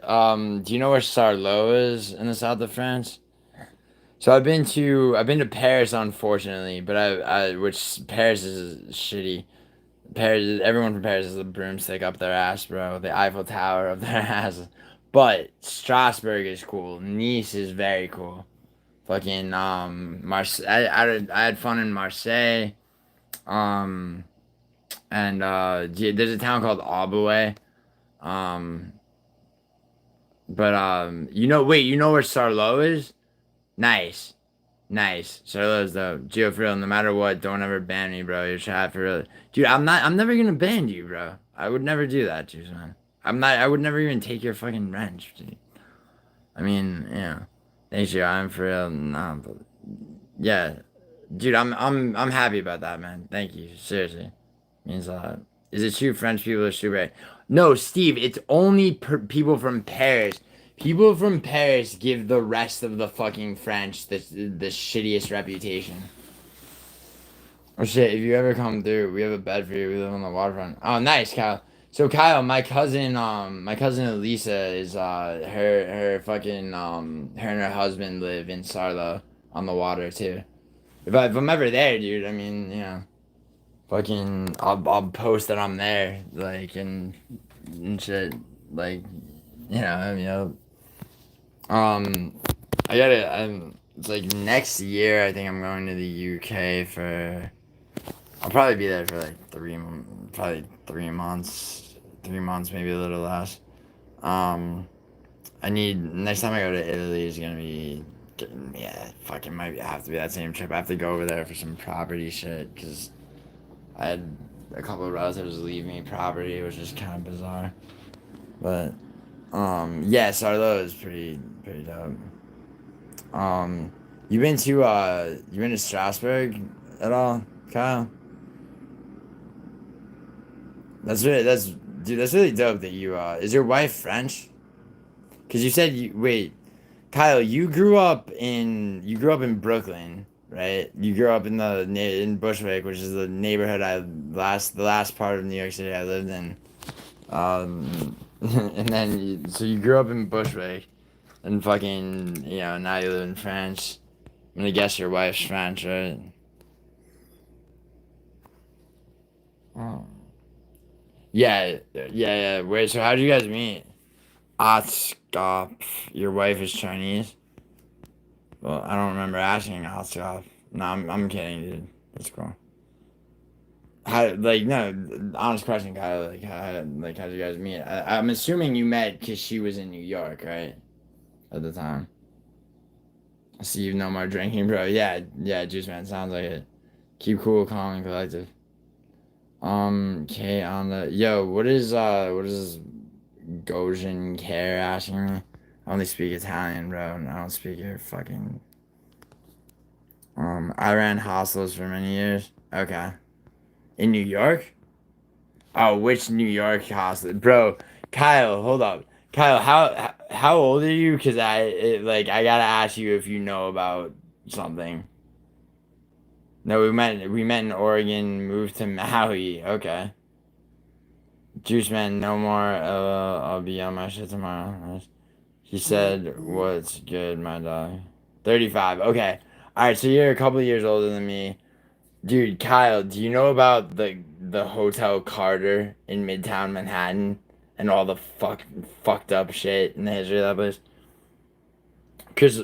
do you know where Sarlo is in the south of France? So I've been to Paris, unfortunately, but which Paris is shitty. Paris, everyone from Paris is a broomstick up their ass, bro. The Eiffel Tower up their ass. But Strasbourg is cool. Nice is very cool. Fucking Marseille. I had fun in Marseille. Um, and there's a town called Auboué. Um, but wait, you know where Sarlo is? Nice. Nice. Sarlo's though. Geo for real, no matter what, don't ever ban me, bro. You're chat for real. Dude, I'm never gonna ban you, bro. I would never do that, dude, man. I would never even take your fucking wrench, dude. I mean, yeah. Thanks, you. I'm for real. Nah, but yeah. Dude, I'm happy about that, man. Thank you. Seriously. Means a lot. Is it true French people are super? No, Steve, it's only people from Paris. People from Paris give the rest of the fucking French the shittiest reputation. Oh shit, if you ever come through, we have a bed for you. We live on the waterfront. Oh, nice, Kyle. So Kyle, my cousin Elisa is her fucking her and her husband live in Sarlo on the water too. If I'm ever there, dude, I mean, you know, fucking I'll post that I'm there, like and shit, like, you know, I mean, I gotta, it's like next year. I think I'm going to the UK for. I'll probably be there for like probably 3 months, 3 months, maybe a little less. I need next time I go to Italy is gonna be, yeah, fucking might have to be that same trip. I have to go over there for some property shit because I had a couple of relatives leave me property, which is kind of bizarre. But yeah, Sarlo is pretty dope. You been to Strasbourg at all, Kyle? That's really dope that you is your wife French? Cause you said wait, Kyle, you grew up in Brooklyn, right? You grew up in in Bushwick, which is the neighborhood the last part of New York City I lived in. And then so you grew up in Bushwick, and fucking, you know, now you live in France. I'm gonna guess your wife's French, right? Oh. Yeah. Wait, so how did you guys meet? Otskop. Your wife is Chinese? Well, I don't remember asking Otskop. No, I'm kidding, dude. That's cool. How, like, no, honest question, Kyle. How did you guys meet? I'm assuming you met because she was in New York, right? At the time. I see you no more drinking, bro. Yeah, Juice Man, sounds like it. Keep cool, calm, and collective. Okay, on the what is Gojin Care asking me? I only speak Italian, bro, and I don't speak your fucking. I ran hostels for many years. Okay. In New York? Oh, which New York hostel, bro? Kyle, hold up. Kyle, how old are you? Cause I gotta ask you if you know about something. No, we met in Oregon, moved to Maui. Okay. Juice man, no more. I'll be on my shit tomorrow. He said, "What's good, my dog?" 35. Okay. All right. So you're a couple of years older than me, dude. Kyle, do you know about the Hotel Carter in Midtown Manhattan and all the fucked up shit in the history of that place? Chris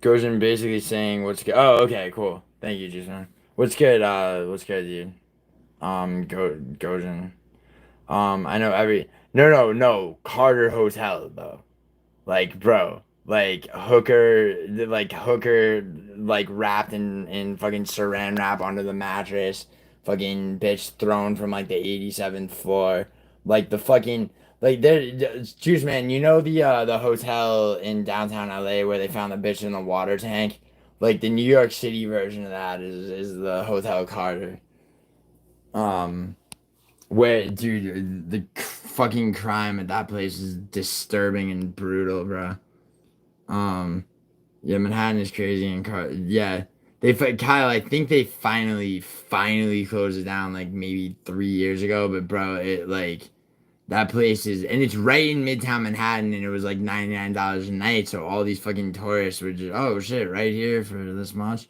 goes in basically saying, "What's good?" Oh, okay, cool. Thank you, Juice man. What's good? What's good, dude? Gojin. I know every. No. Carter Hotel though. Like, bro, hooker, like wrapped in fucking saran wrap under the mattress, fucking bitch thrown from like the 87th floor, like the fucking like there, Juice man, you know the hotel in downtown LA where they found the bitch in the water tank, like the New York City version of that is the Hotel Carter. Um. Where, dude, the fucking crime at that place is disturbing and brutal, bro. Um, yeah, Manhattan is crazy and yeah, Kyle. I think they finally closed it down like maybe 3 years ago. But bro, it like that place is, and it's right in Midtown Manhattan, and it was like $99 a night. So all these fucking tourists were just, oh shit, right here for this much,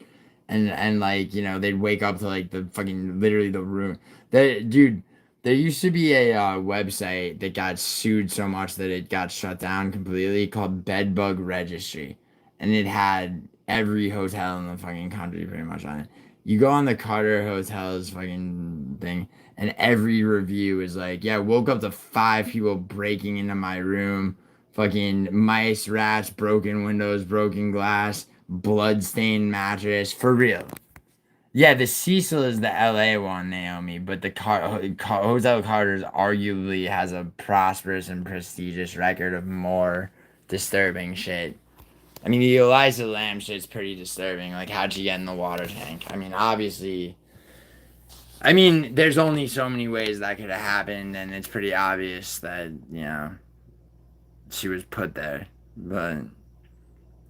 and like they'd wake up to like the fucking literally the room. That dude, there used to be a website that got sued so much that it got shut down completely called Bedbug Registry, and it had every hotel in the fucking country pretty much on it. You go on the Carter Hotels fucking thing, and every review is like, yeah, woke up to 5 people breaking into my room, fucking mice, rats, broken windows, broken glass, blood-stained mattress, for real. Yeah, the Cecil is the LA one, Naomi, but the Hotel Carter's arguably has a prosperous and prestigious record of more disturbing shit. I mean, the Eliza Lamb shit's pretty disturbing. Like, how'd she get in the water tank? I mean, obviously, there's only so many ways that could have happened, and it's pretty obvious that, she was put there. But,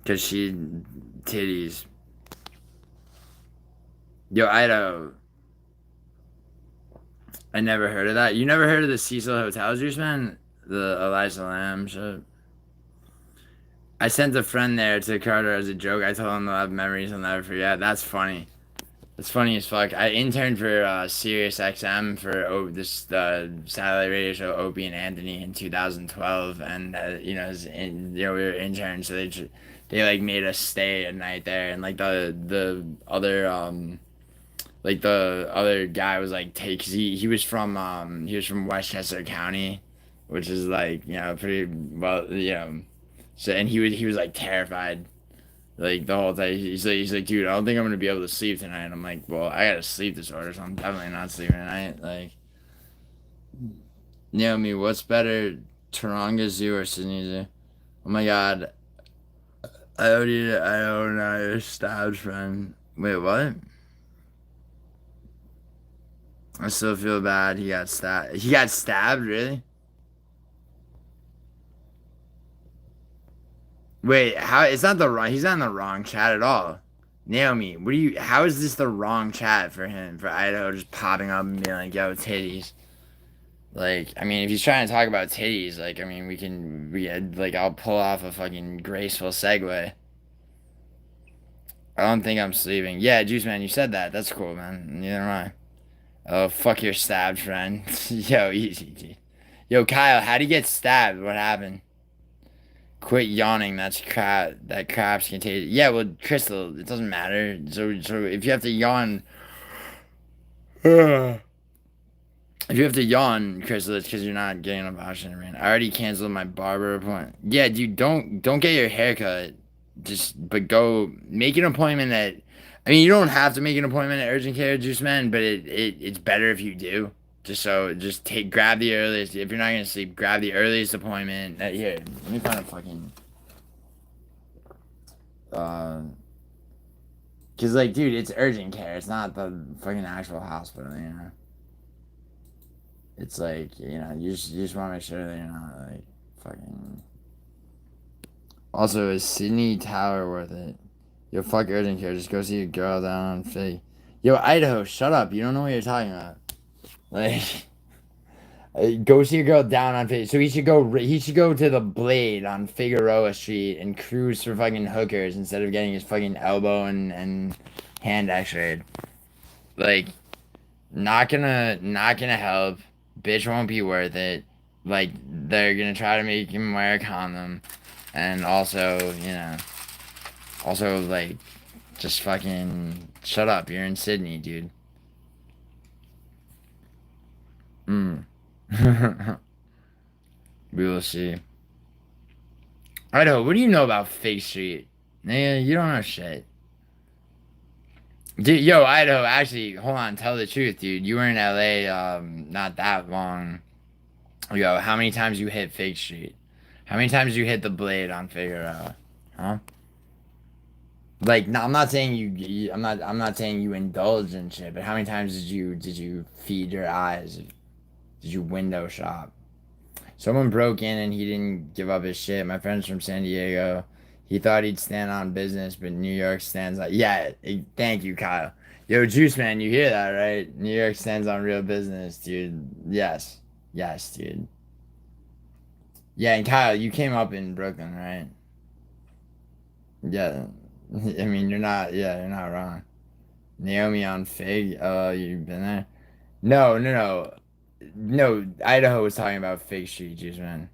because titties. Yo, I never heard of that. You never heard of the Cecil Hotel Juice, man? The Eliza Lamb shit. I sent a friend there to Carter as a joke. I told him they'll have memories I'll never forget. That's funny. That's funny as fuck. I interned for Sirius XM for this satellite radio show Opie and Anthony in 2012, and we were interns, so they like made us stay a night there, and like the other guy was like cause he was from Westchester County, which is like pretty well so, and he was like terrified. Like the whole time, he's like, dude, I don't think I'm gonna be able to sleep tonight. I'm like, well, I got a sleep disorder, so I'm definitely not sleeping tonight. Like, what's better, Taronga Zoo or Sydney Zoo? Oh my god, I don't know, you're stabbed, friend. Wait, what? I still feel bad. He got stabbed. He got stabbed, really? Wait, how? It's not the wrong. He's not in the wrong chat at all. Naomi, how is this the wrong chat for him, for Idaho just popping up and being like, yo, titties? Like, if he's trying to talk about titties, like, I'll pull off a fucking graceful segue. I don't think I'm sleeping. Yeah, Juice Man, you said that. That's cool, man. Neither am I. Oh, fuck your stabbed friend. Yo, easy, dude. Yo, Kyle, how'd he get stabbed? What happened? Quit yawning. That's crap. That crap's contagious. Yeah, well, Crystal, it doesn't matter. So if you have to yawn, if you have to yawn, Crystal, it's because you're not getting enough oxygen, man. I already canceled my barber appointment. Yeah, dude, don't get your hair cut. But go make an appointment at. You don't have to make an appointment at urgent care, Juice Man, but it's better if you do. Just grab the earliest. If you're not gonna sleep, grab the earliest appointment. Here, let me find a fucking. Cause like, dude, it's urgent care. It's not the fucking actual hospital, you know. It's like, you know, you just want to make sure that you're not like fucking. Also, is Sydney Tower worth it? Yo, fuck urgent care. Just go see a girl down on Fig. Yo, Idaho, shut up. You don't know what you're talking about. Like, go see a girl down on Fig. So he should go. He should go to the Blade on Figueroa Street and cruise for fucking hookers instead of getting his fucking elbow and hand X-rayed. Like, not gonna help. Bitch won't be worth it. Like, they're gonna try to make him wear a condom. And also, you know, like, just fucking shut up. You're in Sydney, dude. We will see. Idaho, what do you know about Fake Street? Nigga, you don't know shit. Dude, yo, Idaho, actually, hold on, tell the truth, dude. You were in LA, not that long ago. How many times you hit Fake Street? How many times you hit the Blade on Figueroa? Huh? Like, no, I'm not saying I'm not saying you indulge in shit, but how many times did you feed your eyes? Did you window shop? Someone broke in and he didn't give up his shit. My friend's from San Diego. He thought he'd stand on business, but New York stands on. Yeah, thank you, Kyle. Yo, Juice Man, you hear that, right? New York stands on real business, dude. Yes. Yes, dude. Yeah, and Kyle, you came up in Brooklyn, right? Yeah. I mean, you're not wrong. Naomi on Fig. Oh, you've been there? No, no, no. No, Idaho was talking about Fig Street, Juice Man.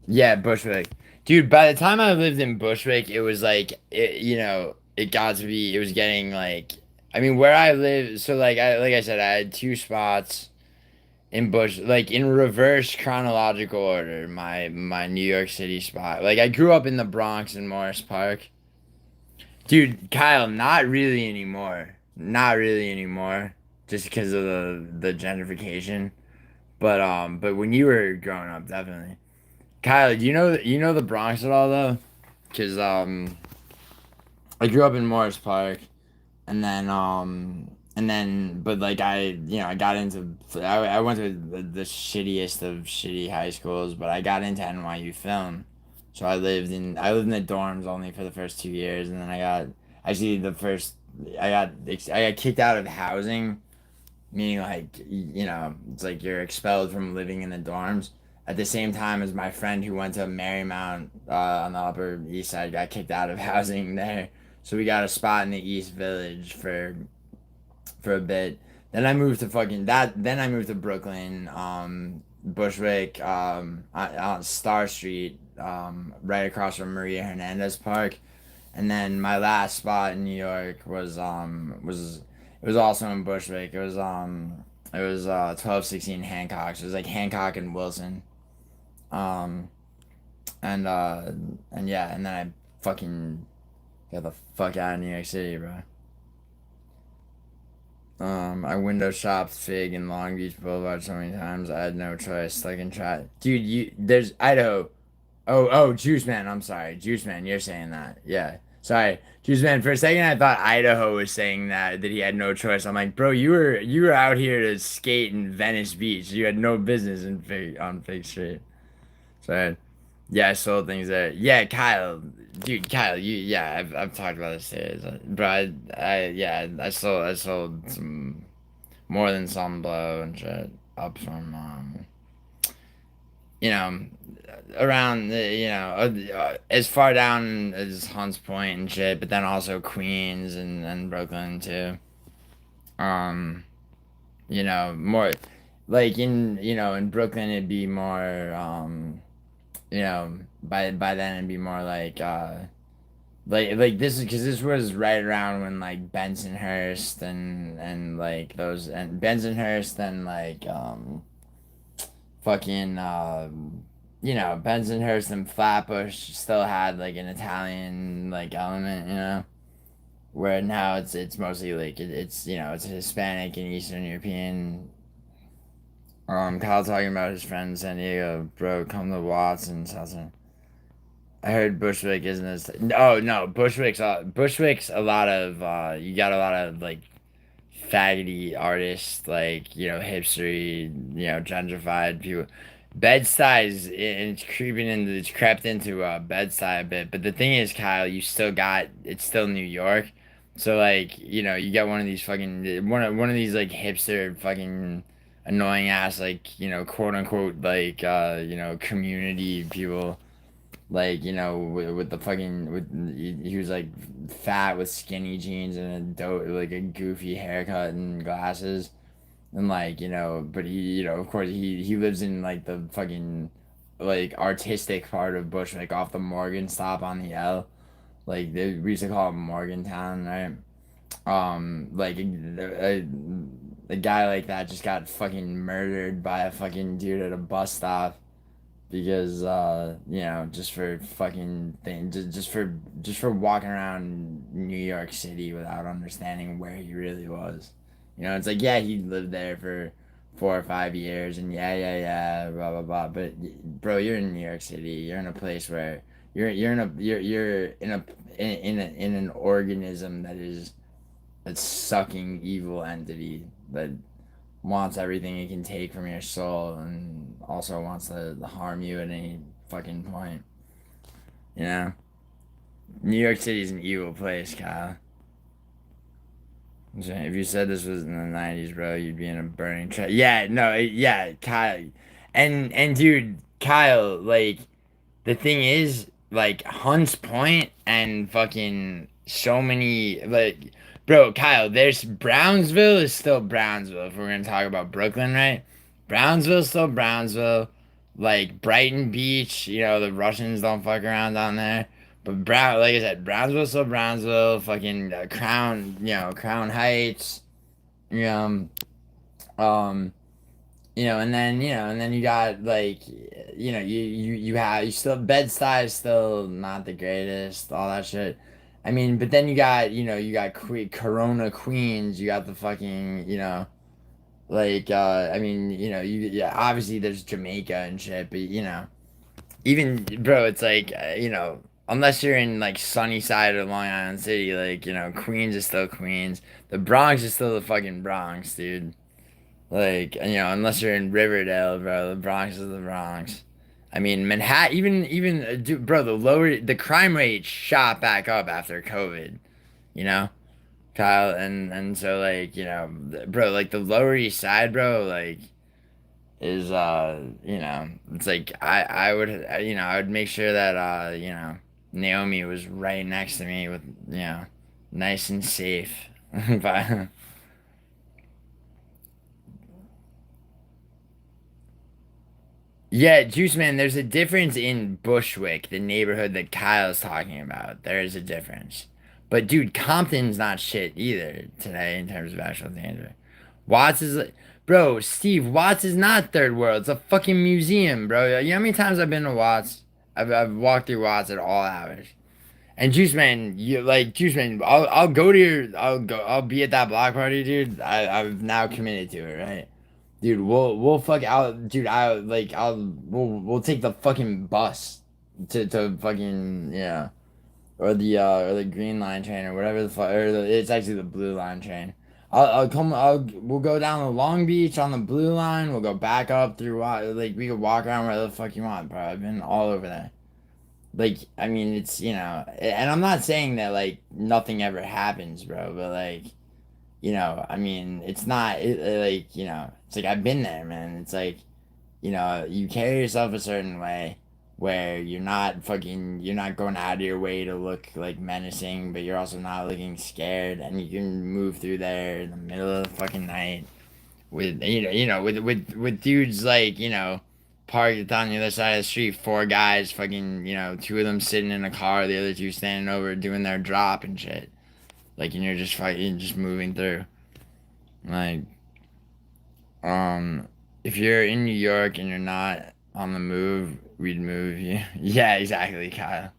Yeah, Bushwick. Dude, by the time I lived in Bushwick, it was like, it got to be, it was getting like, I mean, where I live, so like I said, I had two spots in like in reverse chronological order, my New York City spot. Like I grew up in the Bronx in Morris Park. Dude, Kyle, not really anymore. Not really anymore. Just because of the gentrification. But when you were growing up, definitely. Kyle, do you know the Bronx at all though? Cause I grew up in Morris Park, but like I got into I went to the shittiest of shitty high schools, but I got into NYU Film, so I lived in the dorms only for the first 2 years, and then I got actually the first I got kicked out of housing, meaning like it's like you're expelled from living in the dorms at the same time as my friend who went to Marymount on the Upper East Side got kicked out of housing there. So we got a spot in the East Village for a bit. Then I moved to Then I moved to Brooklyn, Bushwick, on Star Street, right across from Maria Hernandez Park. And then my last spot in New York was it was also in Bushwick. It was 1216 Hancock. So it was like Hancock and Wilson. Um and yeah, and then I fucking got the fuck out of New York City, bro. I window shopped Fig in Long Beach Boulevard so many times I had no choice. Like and try, dude. There's Idaho. Oh, Juice Man. I'm sorry, Juice Man. You're saying that, yeah. Sorry, Juice Man. For a second, I thought Idaho was saying that he had no choice. I'm like, bro, you were out here to skate in Venice Beach. You had no business on Fig Street. So, yeah, I sold things there. Yeah, Kyle, dude, Kyle, I've talked about this too, bro. I sold some more than some blow and shit up from you know, around as far down as Hunts Point and shit, but then also Queens and Brooklyn too. More like in Brooklyn it'd be more by then it'd be more like this is because this was right around when like Bensonhurst and like those and Bensonhurst and like fucking Bensonhurst and Flatbush still had like an Italian like element, where now it's mostly like it's you know it's Hispanic and Eastern European. Kyle talking about his friend in San Diego, bro. Come to Watts and Southern. I heard Bushwick isn't as. Oh no, Bushwick's a lot of. You got a lot of like faggoty artists, like you know hipstery, you know gentrified people. Bed-Stuy is and it's crept into Bed-Stuy a bit. But the thing is, Kyle, you still got it's still New York, so like you know you got one of these fucking one of these like hipster fucking annoying ass like you know quote unquote like you know community people like you know with the fucking with he was like fat with skinny jeans and a like a goofy haircut and glasses and like you know but he you know of course he lives in like the fucking like artistic part of Bushwick off the Morgan stop on the L, like we used to call it Morgantown, right? Like a guy like that just got fucking murdered by a fucking dude at a bus stop because you know just for fucking thing just for walking around New York City without understanding where he really was. You know, it's like yeah, he lived there for 4 or 5 years and yeah blah blah blah. But bro, you're in New York City. You're in a place where you're in an organism that's sucking evil entity that wants everything it can take from your soul and also wants to harm you at any fucking point. You know? New York City's an evil place, Kyle. If you said this was in the 90s, bro, you'd be in a burning trash. Yeah, no, yeah, Kyle. And dude, Kyle, like, the thing is, like, Hunts Point and fucking so many, like, bro, Kyle, there's Brownsville is still Brownsville if we're gonna talk about Brooklyn, right? Brownsville's still Brownsville. Like, Brighton Beach, you know, the Russians don't fuck around down there. But like I said, Brownsville's still Brownsville. Fucking Crown, you know, Crown Heights. You know, um, and then you got like, you know, you still Bed-Stuy is still not the greatest, all that shit. I mean, but then you got, you got Corona Queens, you got the fucking, like, I mean, yeah, obviously there's Jamaica and shit, but even bro, it's like, unless you're in like sunny side of Long Island City, like, Queens is still Queens, the Bronx is still the fucking Bronx, dude. Like, unless you're in Riverdale, bro, the Bronx is the Bronx. I mean, Manhattan, dude, bro, the crime rate shot back up after COVID, you know, Kyle, and so like, bro, like the Lower East Side, bro, like, is it's like I would, I would make sure that Naomi was right next to me with, nice and safe, but. Yeah, Juice Man, there's a difference in Bushwick, the neighborhood that Kyle's talking about. There is a difference. But dude, Compton's not shit either today in terms of actual danger. Watts is bro, Steve, Watts is not third world. It's a fucking museum, bro. You know how many times I've been to Watts? I've walked through Watts at all hours. And Juice Man, Juice Man, I'll be at that block party, dude. I've now committed to it, right? Dude, we'll fuck out, dude. We'll take the fucking bus to fucking or the green line train or whatever the fuck, it's actually the blue line train. We'll go down to Long Beach on the blue line. We'll go back up through like we could walk around wherever the fuck you want, bro. I've been all over there. Like, I mean, it's and I'm not saying that like nothing ever happens, bro, but like. I mean, it's not like, it's like I've been there, man. It's like, you carry yourself a certain way where you're not going out of your way to look like menacing, but you're also not looking scared, and you can move through there in the middle of the fucking night with, with dudes like, parked on the other side of the street, four guys, fucking, two of them sitting in a car, the other two standing over doing their drop and shit. Like, and you're just fucking just moving through. Like, if you're in New York and you're not on the move, we'd move you. Yeah, exactly, Kyle.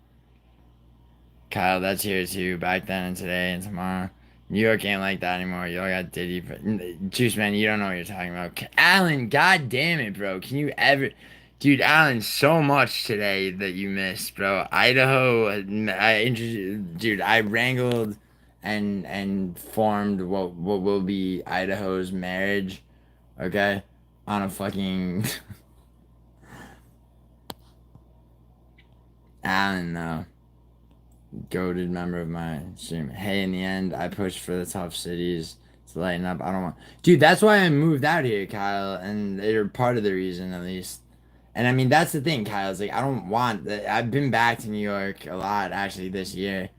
Kyle, that's here too. Back then and today and tomorrow. New York ain't like that anymore. You all got Diddy. Juice Man, you don't know what you're talking about. Alan, god damn it, bro. Can you ever. Dude, Alan, so much today that you missed, bro. Idaho, I introduced. Dude, I wrangled and formed what will be Idaho's marriage, okay? On a fucking. Alan, though. Goated member of my stream. Hey, in the end, I pushed for the tough cities to lighten up. I don't want, dude. That's why I moved out here, Kyle, and they're part of the reason, at least. And I mean, that's the thing, Kyle. It's like I don't want. I've been back to New York a lot actually this year,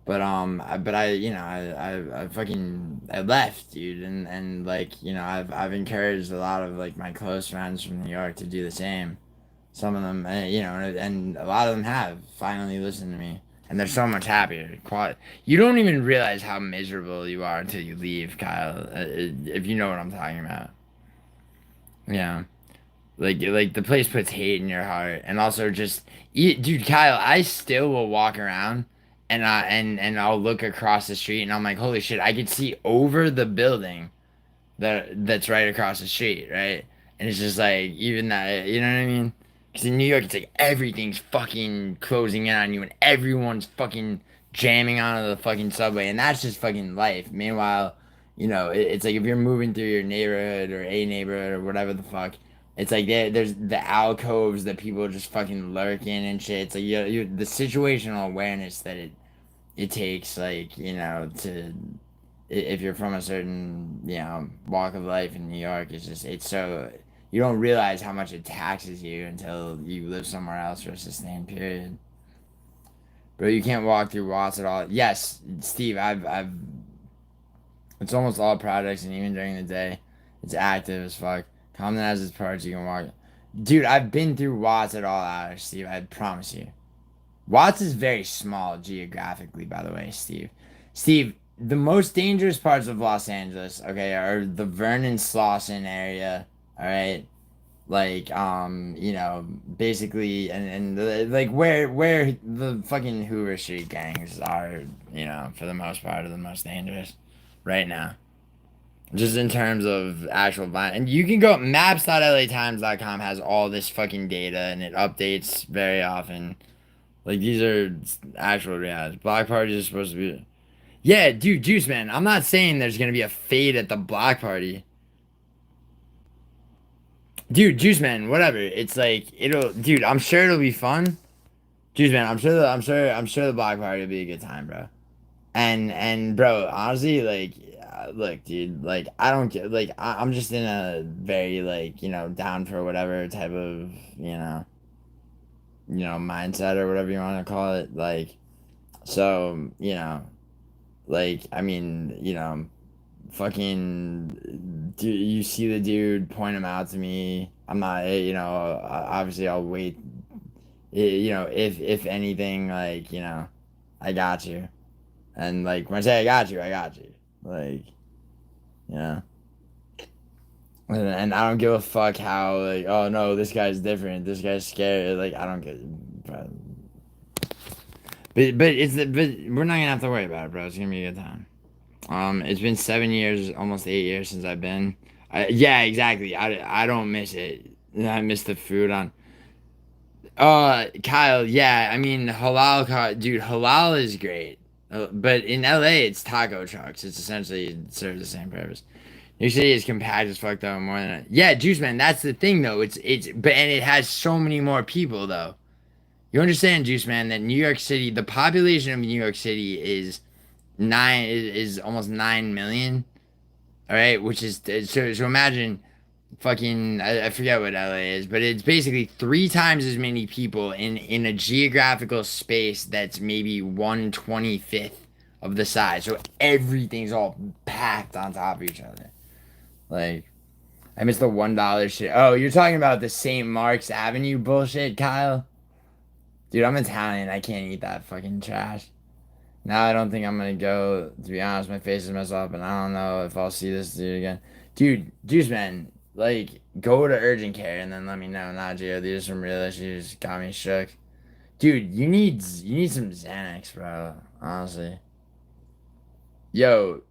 but I fucking I left, dude, and like I've encouraged a lot of like my close friends from New York to do the same. Some of them, and a lot of them have finally listened to me. And they're so much happier. You don't even realize how miserable you are until you leave, Kyle. If you know what I'm talking about. Yeah. Like the place puts hate in your heart, and also just, dude, Kyle. I still will walk around, and I'll look across the street, and I'm like, holy shit! I could see over the building, that's right across the street, right? And it's just like even that, you know what I mean? Because in New York, it's like everything's fucking closing in on you, and everyone's fucking jamming onto the fucking subway, and that's just fucking life. Meanwhile, it's like if you're moving through your neighborhood or a neighborhood or whatever the fuck, it's like there's the alcoves that people just fucking lurk in and shit. It's like you the situational awareness that it takes, like to if you're from a certain walk of life in New York, it's so. You don't realize how much it taxes you until you live somewhere else for a sustained period. Bro, you can't walk through Watts at all. Yes, Steve, I've. It's almost all projects, and even during the day, it's active as fuck. Compton has its parts, you can walk. Dude, I've been through Watts at all hours, Steve. I promise you. Watts is very small geographically, by the way, Steve. Steve, the most dangerous parts of Los Angeles, okay, are the Vernon Slauson area. All right, like basically, and like where the fucking Hoover Street gangs are, for the most part, are the most dangerous right now. Just in terms of actual violence, and you can go maps.latimes.com has all this fucking data, and it updates very often. Like these are actual realities. Block parties are supposed to be. Yeah, dude, Juice Man. I'm not saying there's gonna be a fade at the block party. Dude, Juice Man, whatever. It's like dude. I'm sure it'll be fun. Juice Man, I'm sure the block party will be a good time, bro. And bro, honestly, like, look, dude, like I don't get like I'm just in a very like down for whatever type of mindset or whatever you want to call it. Like, so like I mean fucking you see the dude, point him out to me. I'm not obviously I'll wait, if anything, like I got you. And like when I say I got you, like and I don't give a fuck how, like, oh no, this guy's different, this guy's scary, like I don't get it, but we're not gonna have to worry about it, bro. It's gonna be a good time. It's been 7 years, almost 8 years since I've been. Yeah, exactly. I don't miss it. I miss the food on. Kyle. Yeah, I mean dude. Halal is great, but in LA it's taco trucks. It's essentially it serves the same purpose. New York City is compact as fuck though. More than yeah, Juice Man. That's the thing though. And it has so many more people though. You understand, Juice Man, that New York City, the population of New York City is almost 9 million. All right, which is so imagine fucking I forget what LA is, but it's basically 3 times as many people in a geographical space that's maybe 1/25th of the size. So everything's all packed on top of each other. Like I miss the $1 shit. Oh, you're talking about the St. Mark's Avenue bullshit, Kyle? Dude, I'm Italian. I can't eat that fucking trash. Now I don't think I'm gonna go. To be honest, my face is messed up, and I don't know if I'll see this dude again. Dude, Juice Man, like, go to urgent care and then let me know. Nah, Gio, these are some real issues. Got me shook. Dude, you need some Xanax, bro. Honestly. Yo,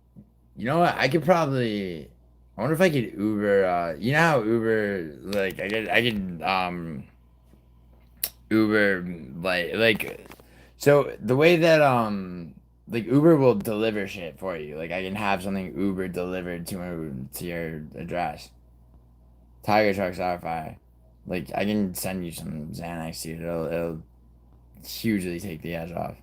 you know what? I could probably. I wonder if I could Uber. You know how Uber like I could Uber like. So the way that like Uber will deliver shit for you. Like I can have something Uber delivered to your address. Tiger trucks are fire. Like I can send you some Xanax, dude. It'll hugely take the edge off.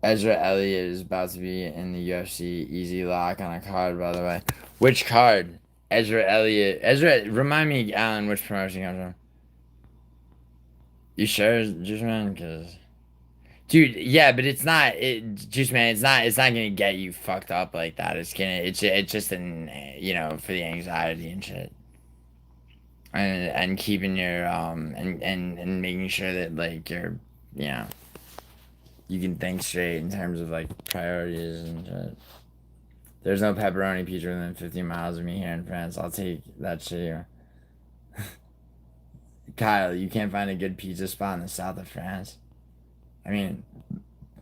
Ezra Elliott is about to be in the UFC easy lock on a card, by the way. Which card? Ezra Elliott. Ezra, remind me, Alan, which promotion he comes from. You sure, Juice Man? Because, dude, yeah, but it's not. Juice Man, it's not gonna get you fucked up like that. It's just for the anxiety and shit, and keeping your and making sure that like you're, you know, you can think straight in terms of like priorities and shit. There's no pepperoni pizza within 15 miles of me here in France. I'll take that shit here. Kyle, you can't find a good pizza spot in the south of France? I mean,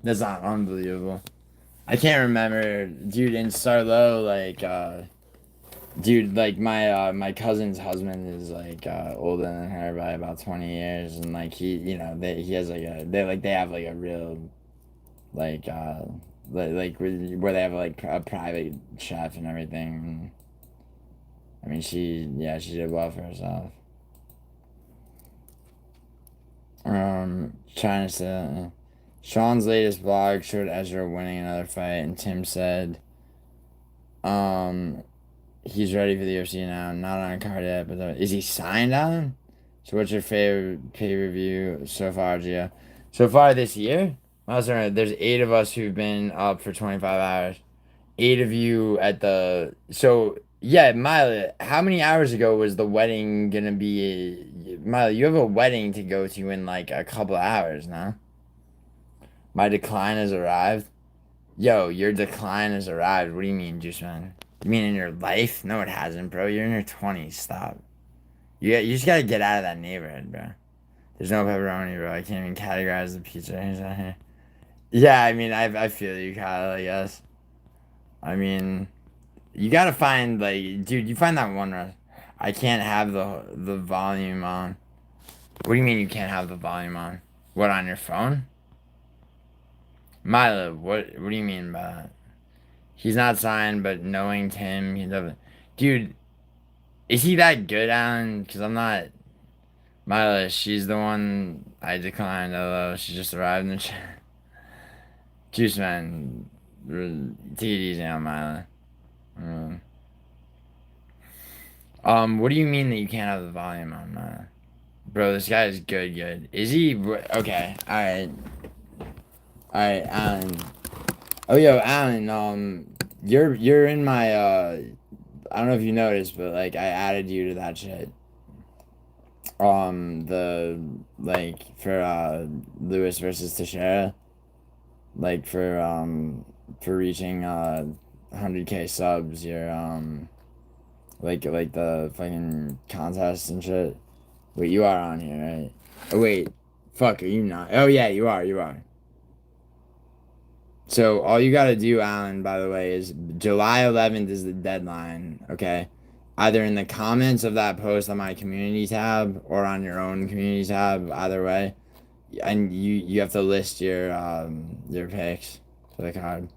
that's not unbelievable. I can't remember, dude, in Sarlo, dude, like my cousin's husband is like older than her by about 20 years, and like he has like they have like a real like where they have like a private chef and everything. I mean, she did well for herself. Trying to say, Sean's latest blog showed Ezra winning another fight, and Tim said, he's ready for the UFC now. Not on a card yet, but is he signed on? So, what's your favorite pay-per-view so far, Gio? So far this year? Well, there's 8 of us who've been up for 25 hours. 8 of you at the. So, yeah, Miley, how many hours ago was the wedding gonna be? Miley, you have a wedding to go to in like a couple hours now. My decline has arrived. Yo, your decline has arrived. What do you mean, Juice Man? You mean in your life? No, it hasn't, bro. You're in your 20s. Stop. You just gotta get out of that neighborhood, bro. There's no pepperoni, bro. I can't even categorize the pizza out here. Yeah, I mean, I feel you, Kyle, I guess. I mean, you gotta find, like, dude, you find that one restaurant. I can't have the volume on. What do you mean you can't have the volume on? What, on your phone? Milo, what do you mean by that? He's not signed, but knowing Tim, he doesn't. Dude, is he that good, Alan? Because I'm not. Milo, she's the one I declined, although she just arrived in the chat. Juice Man, take it easy on Milo. What do you mean that you can't have the volume on, Milo? Bro, this guy is good. Is he? Okay, alright. Alright, Alan. Oh, yo, Alan, you're in my, I don't know if you noticed, but, like, I added you to that shit. For Lewis versus Teixeira. Like, for reaching, 100K subs, you're, like the fucking contest and shit. Wait, you are on here, right? Oh, wait. Fuck, are you not? Oh, yeah, you are. So all you gotta do, Alan, by the way, is July 11th is the deadline, okay? Either in the comments of that post on my community tab or on your own community tab, either way. And you have to list your picks for the card.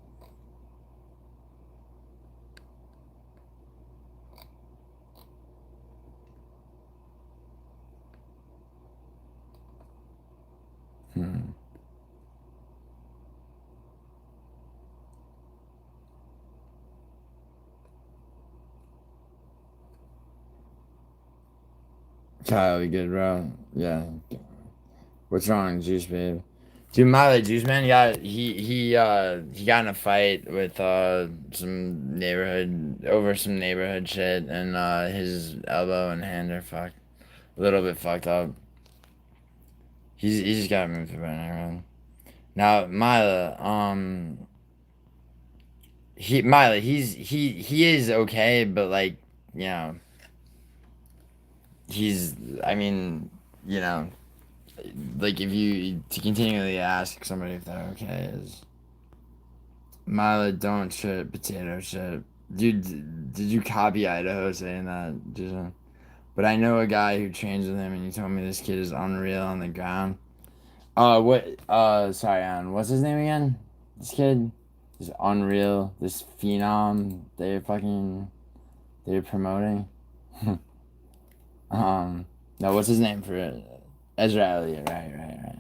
Kyle, you good, bro? Yeah. What's wrong, Juice Babe? Dude, my Juice Man he got in a fight with some neighborhood shit, and his elbow and hand are fucked, a little bit fucked up. He's just gotta move to Brenner. Now, he is okay, but like, you know, I mean, you know, like if you to continually ask somebody if they're okay is Mila, don't chip, potato chip. Dude, did you copy Idaho saying that? But I know a guy who trains with him, and he told me this kid is unreal on the ground. Sorry, Alan. What's his name again? This kid is unreal. This phenom they're promoting. No, what's his name for it? Ezra Elliott. Right.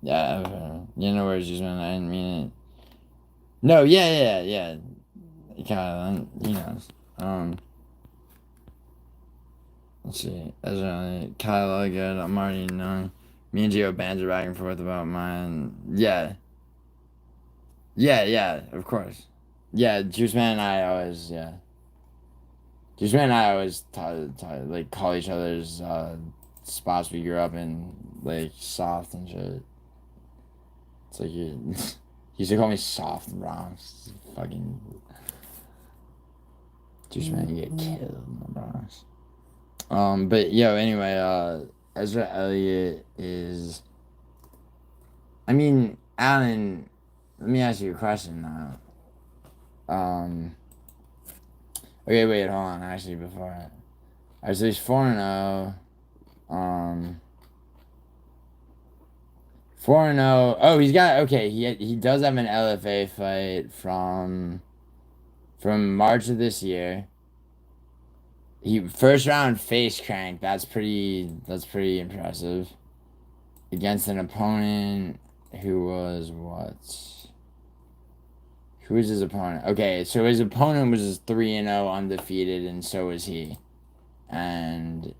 Yeah, you know where he's man. I didn't mean it. No, yeah. Kyle, he knows. Let's see. Ezra, Kyle, good. I'm already knowing. Me and Gio banter back and forth about mine. Yeah, of course. Yeah, Juice Man and I always, Juice Man and I always like call each other's spots we grew up in, like soft and shit. It's like he used to call me soft and Bronx. Fucking Juice Man, you get killed in the Bronx. But anyway, Ezra Elliott is. I mean, Alan. Let me ask you a question now. Okay, wait, hold on. Actually, before. Alright, so he's 4-0. 4-0. Oh, he's got. Okay, he does have an LFA fight from March of this year. He first round face crank. That's pretty impressive. Against an opponent who was what? Who was his opponent? Okay, so his opponent was 3-0 undefeated, and so was he. And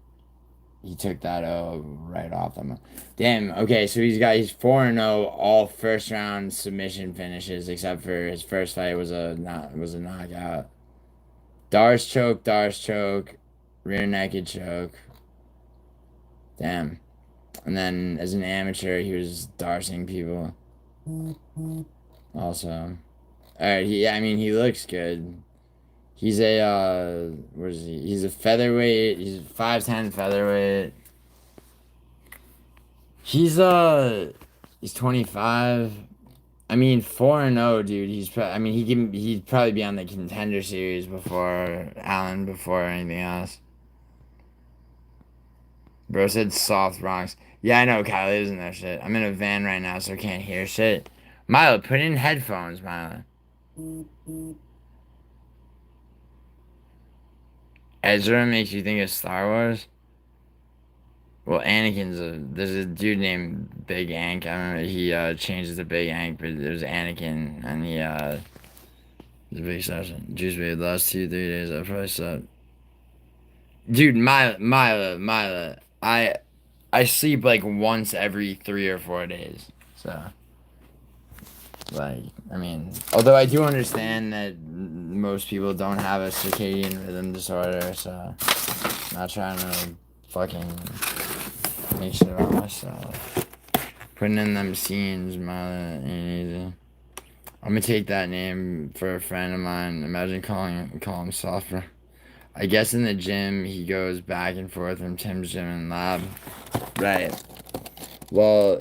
he took that right off them. Damn. Okay, so he's 4-0 all first round submission finishes, except for his first fight was a knockout. Darce choke, rear naked choke. Damn. And then as an amateur, he was darcing people. Also. Alright, he looks good. He's what is he? He's a featherweight. He's 5'10" featherweight. He's 25. 4-0, dude. He'd probably be on the contender series before anything else. Bro said soft Bronx. Yeah, I know, Kyle isn't that shit. I'm in a van right now, so I can't hear shit. Milo, put in headphones, Milo. Ezra makes you think of Star Wars? Well, there's a dude named Big Ank. I remember he changed to Big Ank, but there's Anakin, and he was a big session. Juice Babe, the last 2-3 days I probably slept. Dude, Mila, I sleep like once every 3 or 4 days. So, although I do understand that most people don't have a circadian rhythm disorder, so I'm not trying to fucking make shit about myself. Putting in them scenes, Mila, ain't easy. I'm gonna take that name for a friend of mine. Imagine call him Softer. I guess in the gym, he goes back and forth from Tim's gym and lab. Right. Well,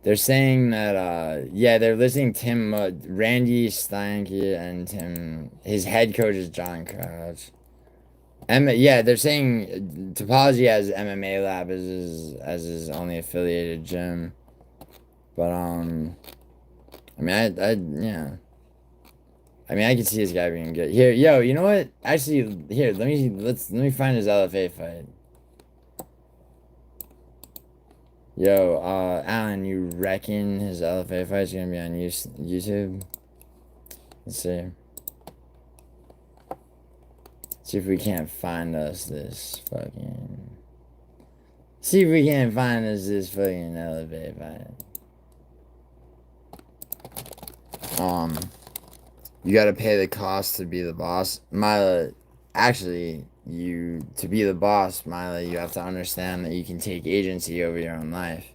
they're saying that, they're listing Tim, Randy Steinke and Tim, his head coach is John Crouch. They're saying Topology has MMA Lab as his only affiliated gym. But, I can see this guy being good. Here, you know what? Actually, here, let me find his LFA fight. Alan, you reckon his LFA fight's gonna be on YouTube? Let's see. See if we can't find us this fucking... See if we can't find us this fucking LFA fight. You gotta pay the cost to be the boss. Mila, actually, to be the boss, Mila, you have to understand that you can take agency over your own life.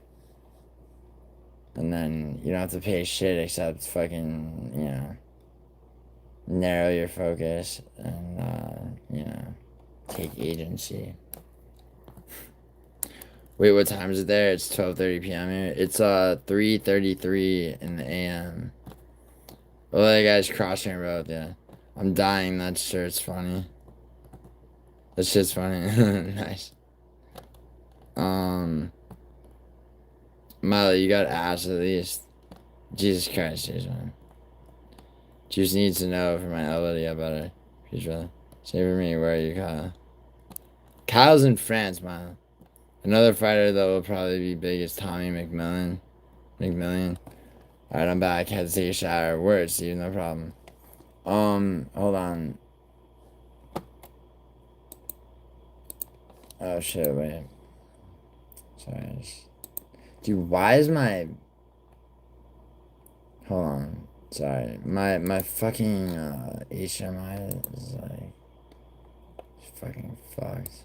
And then you don't have to pay shit except fucking, narrow your focus and, take agency. Wait, what time is it there? It's 12:30 p.m. here. It's 3:33 in the a.m. Oh, that guy's crossing the road. Yeah, I'm dying. That shit's funny. That shit's funny. Nice. Miley, you got ass at least. Jesus Christ, jeez, man. Juice needs to know for my LOD about it. Please, brother. Say for me, where are you, Kyle? Kyle's in France, Milo. Another fighter that will probably be big is Tommy McMillan. Alright, I'm back. Had to take a shower. Word, Steve, no problem. Hold on. Oh shit, wait. Sorry. Dude, why is my... Hold on. Sorry. My fucking HMI is like... fucking fucked.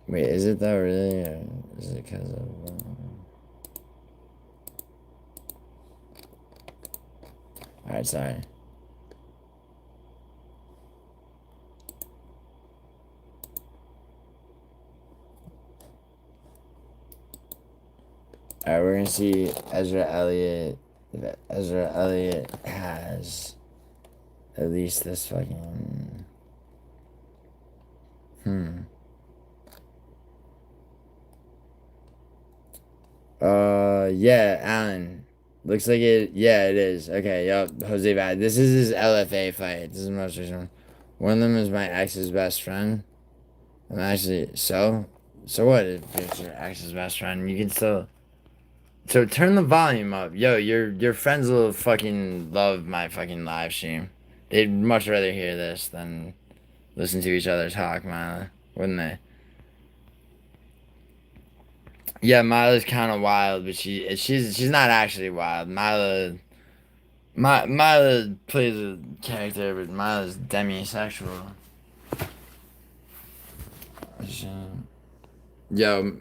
Wait, is it though really? Or is it because of... Alright, sorry. Alright, we're gonna see Ezra Elliott. If Ezra Elliott has at least this fucking... Yeah, Alan. Looks like it. Yeah, it is. Okay, yup. Jose Bad. This is his LFA fight. This is the most recent one. One of them is my ex's best friend. I'm actually. So what if it's your ex's best friend? You can still. So turn the volume up. Yo, your friends will fucking love my fucking live stream. They'd much rather hear this than listen to each other talk, Mila. Wouldn't they? Yeah, Mila's kind of wild, but she's not actually wild. Mila plays a character, but Mila's demisexual. Yo, all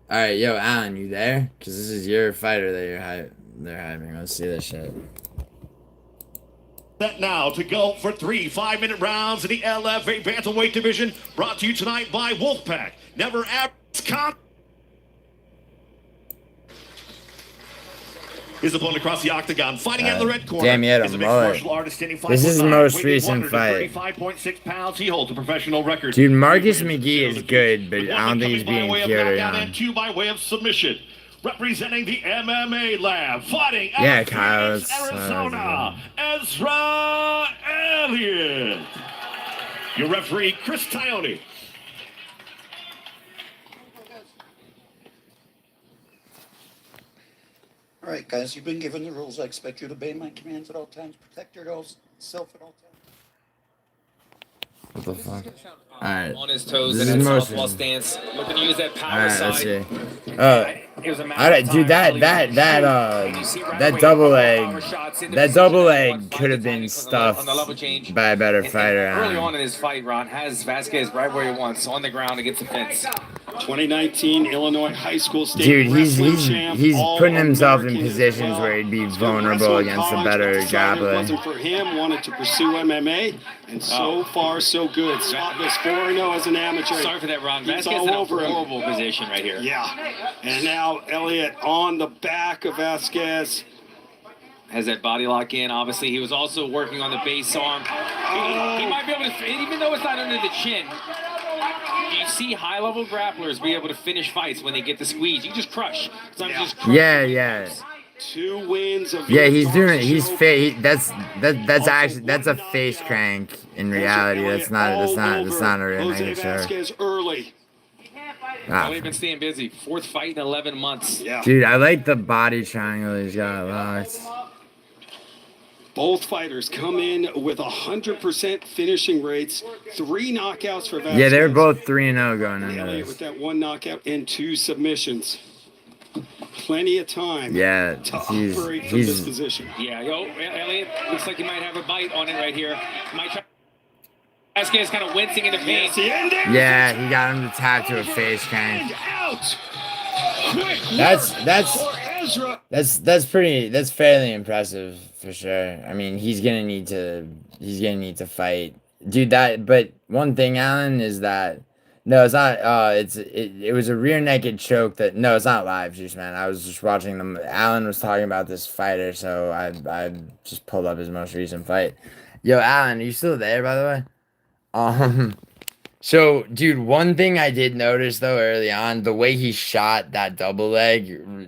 right, yo, Alan, you there? Cause this is your fighter that they're hyping. Let's see this shit. Set now to go for 3 5-minute rounds in the LFA bantamweight division. Brought to you tonight by Wolfpack. Never average. His opponent across the octagon, fighting out of the red corner. Damn, he had a is a mixed mullet. martial artist standing 5'9", This is the most weighing recent fight. 135.6 pounds. He holds a professional record. Dude, Marcus McGee is good, but I don't think he's being cured and 2 by way of submission. Representing the MMA lab, fighting yeah, Kyle, Arizona, Ezra Elliott. Your referee, Chris Tione. All right, guys, you've been given the rules. I expect you to obey my commands at all times. Protect yourself at all times. What the fuck? Alright. On his toes This in is that motion. southpaw stance, looking to use that power Alright, side. let's see. It was a matter Alright, of dude, time. that double leg could have been stuffed by a better fighter. Early on in his fight, Ron has Vasquez right where he wants, on the ground against the fence. 2019 Illinois High School State Dude, Wrestling champ, he's putting himself in All-American positions as well. where he'd be He's been vulnerable wrestling against a college, better but decided it grappler. wasn't for him, wanted to pursue MMA, and so far so good. Spotless 4-0 as an amateur. Sorry for that, Ron. He's Vasquez all in a over him. horrible position right here. Yeah, and now Elliott on the back of Vasquez. Has that body lock in. Obviously, he was also working on the base arm. He might be able to, even though it's not under the chin. You see high-level grapplers be able to finish fights when they get the squeeze. You just crush. Sometimes you just crush. Yeah. 2 wins of Yeah, he's doing it. He's that's actually a face crank in reality. That's not a real negative Vasquez early. Only been staying busy. 4th fight in 11 months. Yeah. Dude, I like the body triangle he's got locked. Both fighters come in with 100% finishing rates. 3 knockouts for Vasquez. Yeah, they're both 3-0 going into Elliott with this. that 1 knockout and 2 submissions. Plenty of time Yeah, to operate from this position. Yeah, Elliott looks like he might have a bite on it right here. Might try. Vasquez kind of wincing into pain. Yeah, he got him to tap to a face crank. Out. Quick That's That's fairly impressive for sure. I mean, he's gonna need to fight, dude. But one thing, Alan, is that no, it's not. It was a rear naked choke. That no, it's not live, juice man. I was just watching them. Alan was talking about this fighter, so I just pulled up his most recent fight. Yo, Alan, are you still there, by the way? So, dude, one thing I did notice though early on, the way he shot that double leg,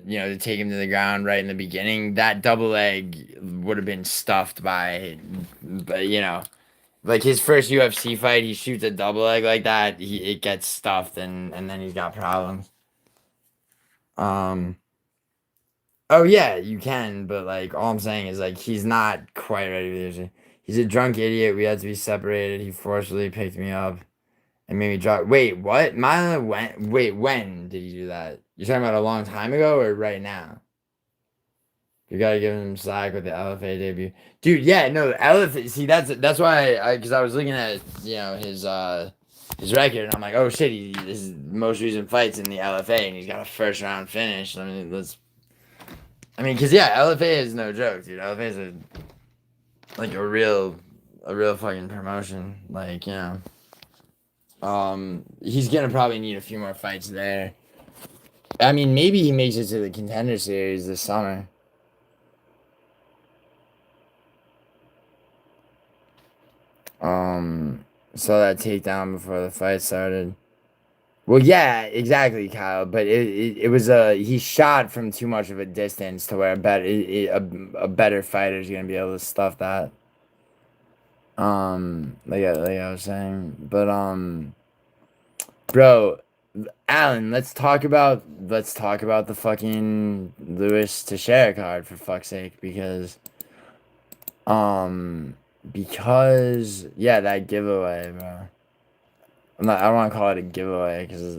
to take him to the ground right in the beginning, that double leg would have been stuffed but like his first UFC fight, he shoots a double leg like that, it gets stuffed and then he's got problems. Oh yeah, you can, but like all I'm saying is like he's not quite ready for this. He's a drunk idiot. We had to be separated. He forcibly picked me up and made me drop. Wait, what? Milo when? Wait, when did he do that? You're talking about a long time ago or right now? You gotta give him slack with the LFA debut, dude. Yeah, no, LFA. See, that's why because I was looking at his record and I'm like, oh shit, his most recent fights in the LFA and he's got a first round finish. Because yeah, LFA is no joke, dude. LFA is a real fucking promotion. He's gonna probably need a few more fights there. I mean, maybe he makes it to the Contender Series this summer. Saw that takedown before the fight started. Well, yeah, exactly, Kyle. But it was he shot from too much of a distance to where a better fighter is gonna be able to stuff that. Like I was saying, but bro, Alan, let's talk about the fucking Lewis Teixeira card for fuck's sake, because yeah, that giveaway, bro. I don't want to call it a giveaway because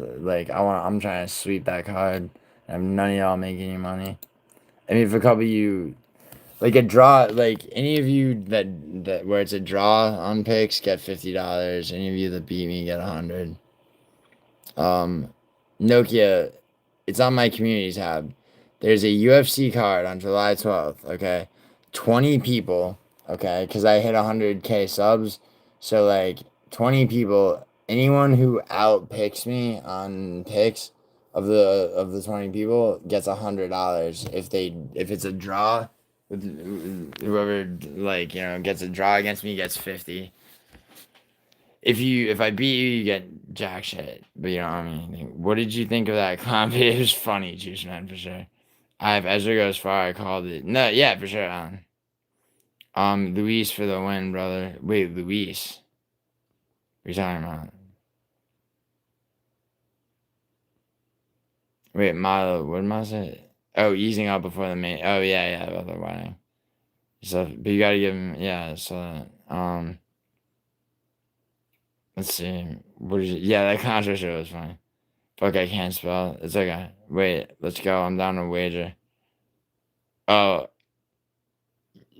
I'm trying to sweep that card and none of y'all make any money. I mean, if a couple of you, like a draw, like any of you that where it's a draw on picks get $50. Any of you that beat me get 100. Nokia, it's on my community tab. There's a UFC card on July 12th. Okay, 20 people. Okay, because I hit 100K subs, so like 20 people. Anyone who outpicks me on picks of the 20 people gets $100 if it's a draw. Whoever gets a draw against me gets 50. If I beat you, you get jack shit. But you know what I mean. What did you think of that clown video? It was funny, Juice Man, for sure. If Ezra goes far, I called it. No, yeah, for sure. Luis for the win, brother. Wait, Luis. What are you talking about? Wait, Milo, what am I saying? Oh, easing up before the main. Oh, yeah, about the wedding. So, but you gotta give him, yeah, so, let's see. Yeah, that Contra show was fine. Fuck, I can't spell. It's okay. Wait, let's go. I'm down to wager. Oh.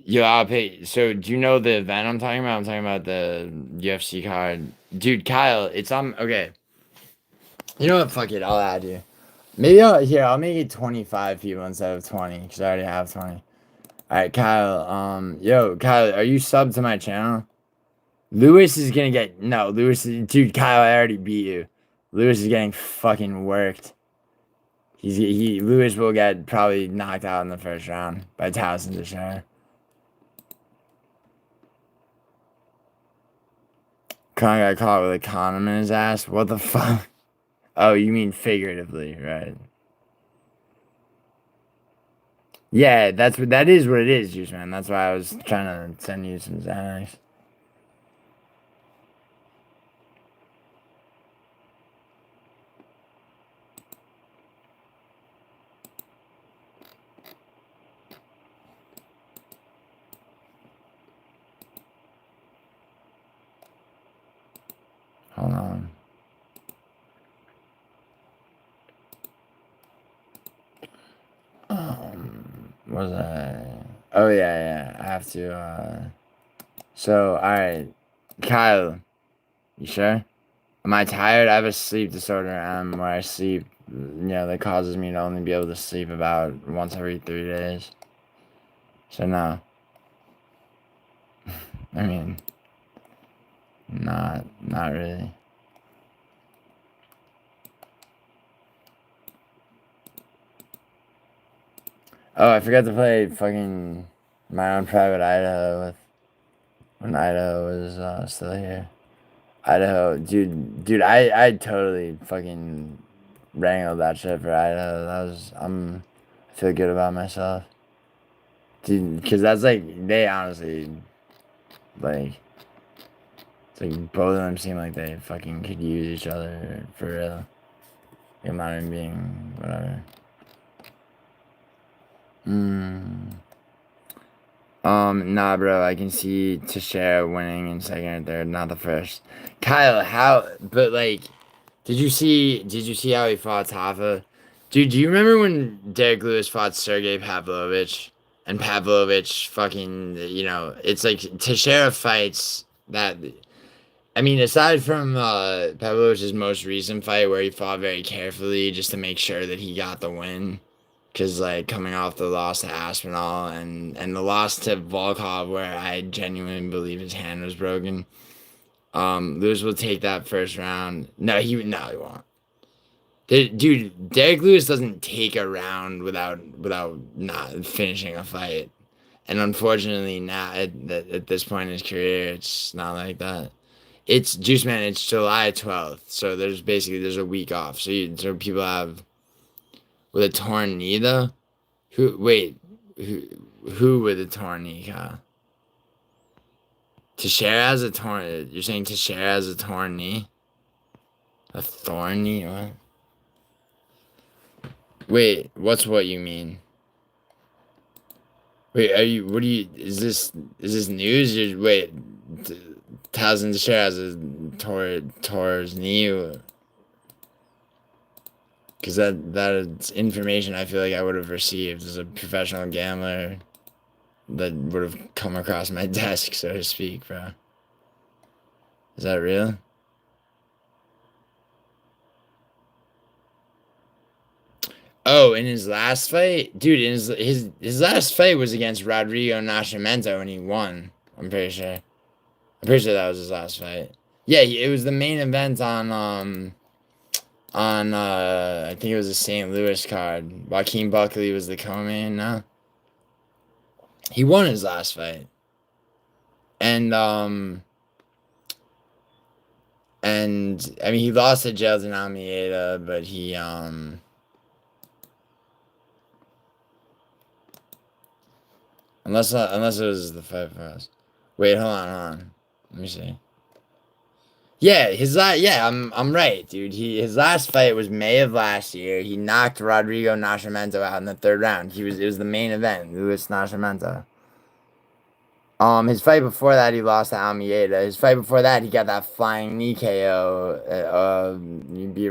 Yo, I'll pay. So, do you know the event I'm talking about? I'm talking about the UFC card. Dude, Kyle, it's on. Okay. You know what? Fuck it. I'll add you. Maybe I'll make it 25 people instead of 20, because I already have 20. Alright, Kyle. Yo, Kyle, are you subbed to my channel? Lewis is gonna get. No, dude, Kyle, I already beat you. Lewis is getting fucking worked. Lewis will get probably knocked out in the first round by Towson Teixeira. Con got caught with a condom in his ass. What the fuck? Oh, you mean figuratively, right? Yeah, that is what it is, Juice Man. That's why I was trying to send you some Xanax. Hold on. Was I? Oh yeah. I have to. So all right, Kyle, you sure? Am I tired? I have a sleep disorder. Where I sleep that causes me to only be able to sleep about once every 3 days. So no. I mean, not really. Oh, I forgot to play fucking my own private Idaho when Idaho was still here. Idaho, dude, I totally fucking wrangled that shit for Idaho. I feel good about myself. Dude, because that's like, they honestly, like, it's like both of them seem like they fucking could use each other for real. I'm not even being whatever. Nah, bro, I can see Teixeira winning in second or third, not the first. Kyle, but like, did you see how he fought Tafa? Dude, do you remember when Derek Lewis fought Sergey Pavlovich? And Pavlovich fucking, it's like Teixeira fights that. I mean, aside from Pavlovich's most recent fight where he fought very carefully just to make sure that he got the win. Because, like, coming off the loss to Aspinall and the loss to Volkov where I genuinely believe his hand was broken. Lewis will take that first round. No, he won't. Dude, Derek Lewis doesn't take a round without not finishing a fight. And unfortunately, now at this point in his career, it's not like that. It's Juice Man. It's July 12th, so there's a week off. So people have with a torn knee though. Who with a torn knee, Kyle? Teixeira has a torn. You're saying Teixeira has a torn knee? A thorn knee? What? Wait, what you mean? Wait, is this news? Wait, Towson Teixeira has a tore his knee? Because that is information I feel like I would have received as a professional gambler that would have come across my desk, so to speak, bro. Is that real? Oh, in his last fight? Dude, his last fight was against Rodrigo Nascimento and he won. I'm pretty sure. That was his last fight. Yeah, it was the main event on I think it was a St. Louis card. Joaquin Buckley was the co-main now. He won his last fight. And I mean he lost to Jelton Almeida, but he unless it was the fight for us. Wait, hold on. Let me see. Yeah, I'm right, dude. His last fight was May of last year. He knocked Rodrigo Nascimento out in the third round. It was the main event, Luis Nascimento. His fight before that, he lost to Almeida. His fight before that, he got that flying knee KO. He beat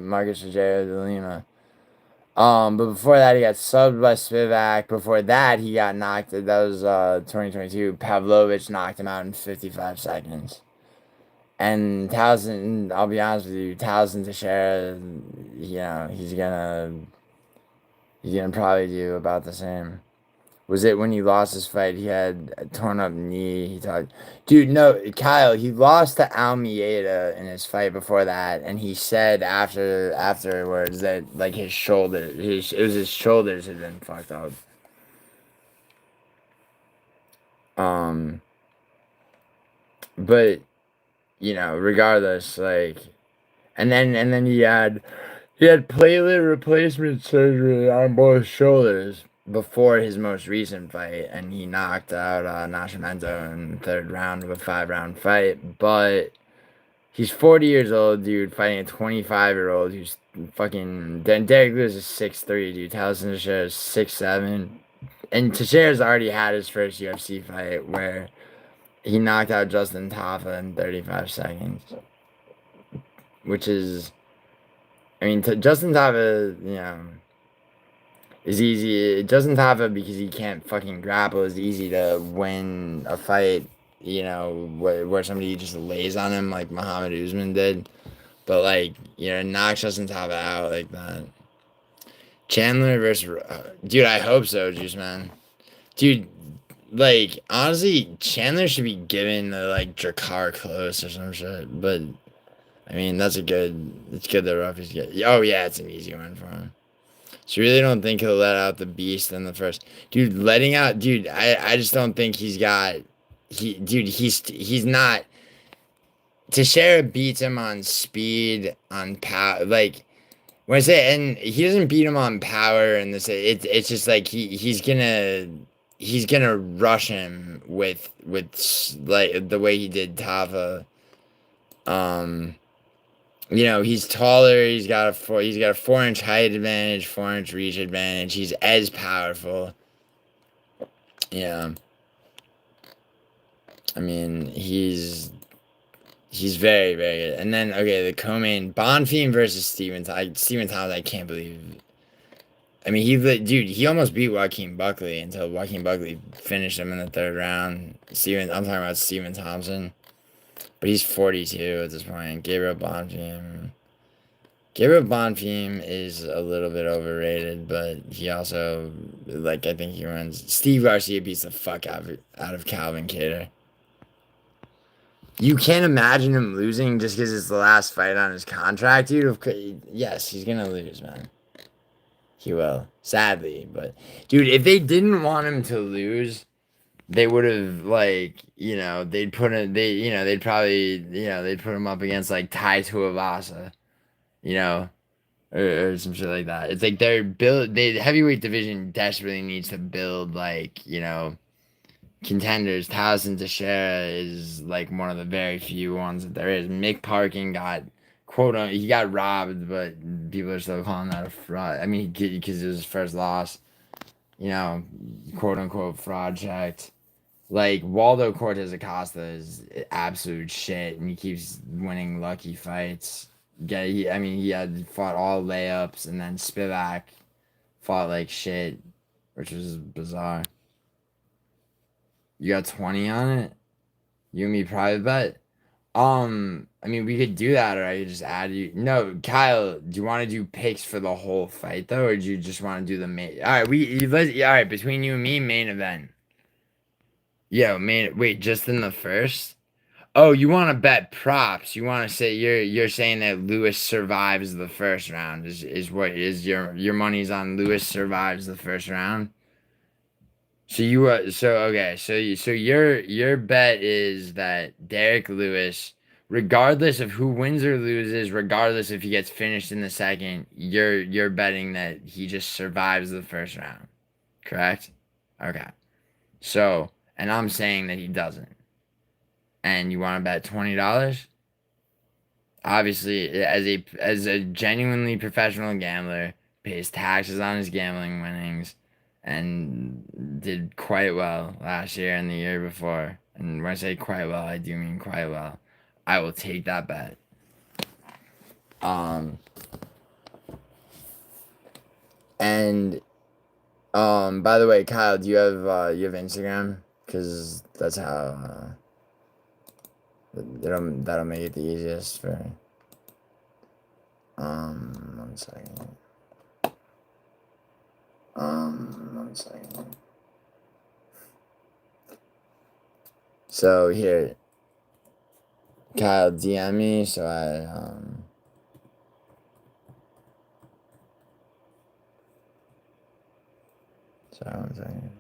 Marcus Rogero de Lima. But before that, he got subbed by Spivak. Before that, he got knocked. That was 2022. Pavlovich knocked him out in 55 seconds. And Towson, I'll be honest with you, Towson Teixeira, he's gonna probably do about the same. Was it when he lost his fight? He had a torn up knee. He talked, dude. No, Kyle. He lost to Almeida in his fight before that, and he said afterwards that like his shoulders had been fucked up. But regardless, like, and then he had platelet replacement surgery on both shoulders before his most recent fight, and he knocked out Nascimento in the third round of a 5-round fight. But he's 40 years old, dude, fighting a 25-year-old who's fucking. Then Derek Lewis is 6'3", dude. Towson Teixeira is 6'7", and Teixeira's already had his first UFC fight where he knocked out Justin Tafa in 35 seconds, which is, I mean, Justin Tafa, is easy. Justin Tafa, because he can't fucking grapple, is easy to win a fight, where somebody just lays on him like Muhammad Usman did. But like, you know, Knox doesn't top it out like that. Chandler versus dude, I hope so, Juice Man. Dude, like honestly, Chandler should be given the like Drakkar close or some shit. But I mean, it's good that Ruffy's get. Oh yeah, it's an easy one for him. So you really don't think he'll let out the beast in the first, dude? Letting out, dude. I just don't think he's not. Teixeira beats him on speed, on power. Like when I say, and he doesn't beat him on power, and it's just like he's gonna rush him with like the way he did Tava. You know, he's taller. He's got a 4-inch height advantage, 4-inch reach advantage. He's as powerful. Yeah. I mean, he's very, very good. And then, okay, the co-main, Bonfim versus Steven Thomas. I can't believe. I mean, he almost beat Joaquin Buckley until Joaquin Buckley finished him in the 3rd round. I'm talking about Steven Thompson. But he's 42 at this point. Gabriel Bonfim is a little bit overrated, but he also, like, I think he runs. Steve Garcia beats the fuck out of Calvin Kattar. You can't imagine him losing just because it's the last fight on his contract, dude. Yes, he's gonna lose, man. He will, sadly. But dude, if they didn't want him to lose, they would have they'd probably they'd put him up against like Tai Tuivasa, or some shit like that. It's like the heavyweight division desperately needs to build contenders. Tyson Teixeira is like one of the very few ones that there is. Mick Parkin got he got robbed, but people are still calling that a fraud. I mean, because it was his first loss, quote unquote fraud checked. Like Waldo Cortez Acosta is absolute shit, and he keeps winning lucky fights. Yeah, he had fought all layups, and then Spivak fought like shit, which was bizarre. You got 20 on it? You and me private bet? I mean, we could do that, or I could just add you. No, Kyle, do you want to do picks for the whole fight though, or do you just want to do the main? All right, all right, between you and me, main event. Yeah, wait, just in the first? Oh, you want to bet props? You want to say you're saying that Lewis survives the first round? Is what is your money's on Lewis survives the first round? So your bet is that Derek Lewis, regardless of who wins or loses, regardless if he gets finished in the second, you're betting that he just survives the first round, correct? Okay, so. And I'm saying that he doesn't. And you want to bet $20? Obviously, as a genuinely professional gambler, pays taxes on his gambling winnings, and did quite well last year and the year before. And when I say quite well, I do mean quite well. I will take that bet. And by the way, Kyle, do you have Instagram? Because that's how that'll make it the easiest for 1 second. 1 second. So here, Kyle, DM me so sorry, 1 second.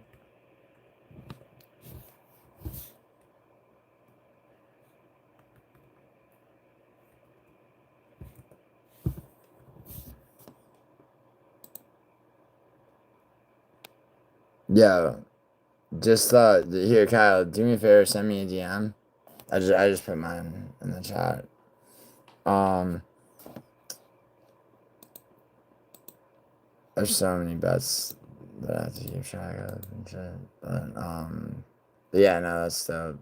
Yeah, just here, Kyle. Do me a favor, send me a DM. I just put mine in the chat. There's so many bets that I have to keep track of and shit. But yeah, no, that's dope.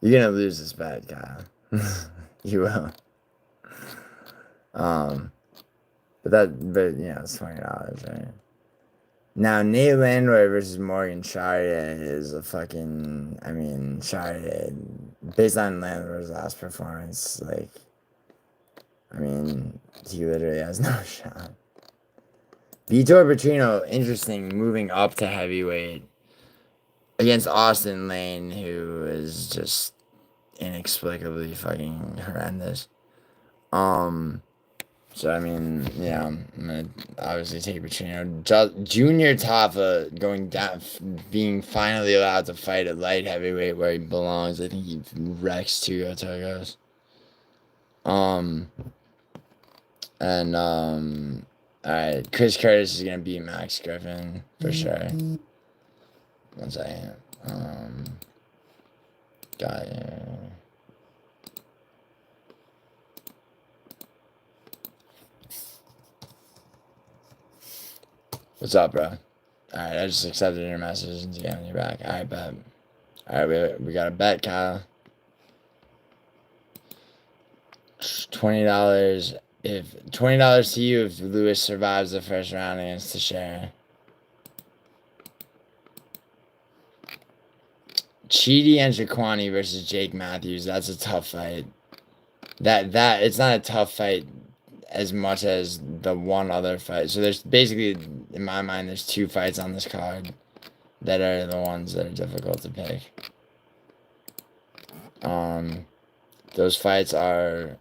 You're gonna lose this bet, Kyle. You will. But it's $20, right? Now, Nate Landwehr versus Morgan Charrier is Charrier, based on Landwehr's last performance, like, I mean, he literally has no shot. Vitor Petrino, interesting, moving up to heavyweight against Austin Lane, who is just inexplicably fucking horrendous. So I mean, yeah, I'm gonna obviously take Petrino. Junior Tafa going down, being finally allowed to fight at light heavyweight where he belongs. I think he wrecks Tugo Togos. Alright, Chris Curtis is gonna beat Max Griffin for sure. One second. Got it. What's up, bro? Alright, I just accepted your message and getting you back. Alright, bet. Alright, we got a bet, Kyle. $20 if $20 to you if Lewis survives the first round against Teixeira. Chidi and Shaquani versus Jake Matthews. That's a tough fight. That it's not a tough fight as much as the one other fight. So there's basically, in my mind, there's two fights on this card that are the ones that are difficult to pick. Those fights are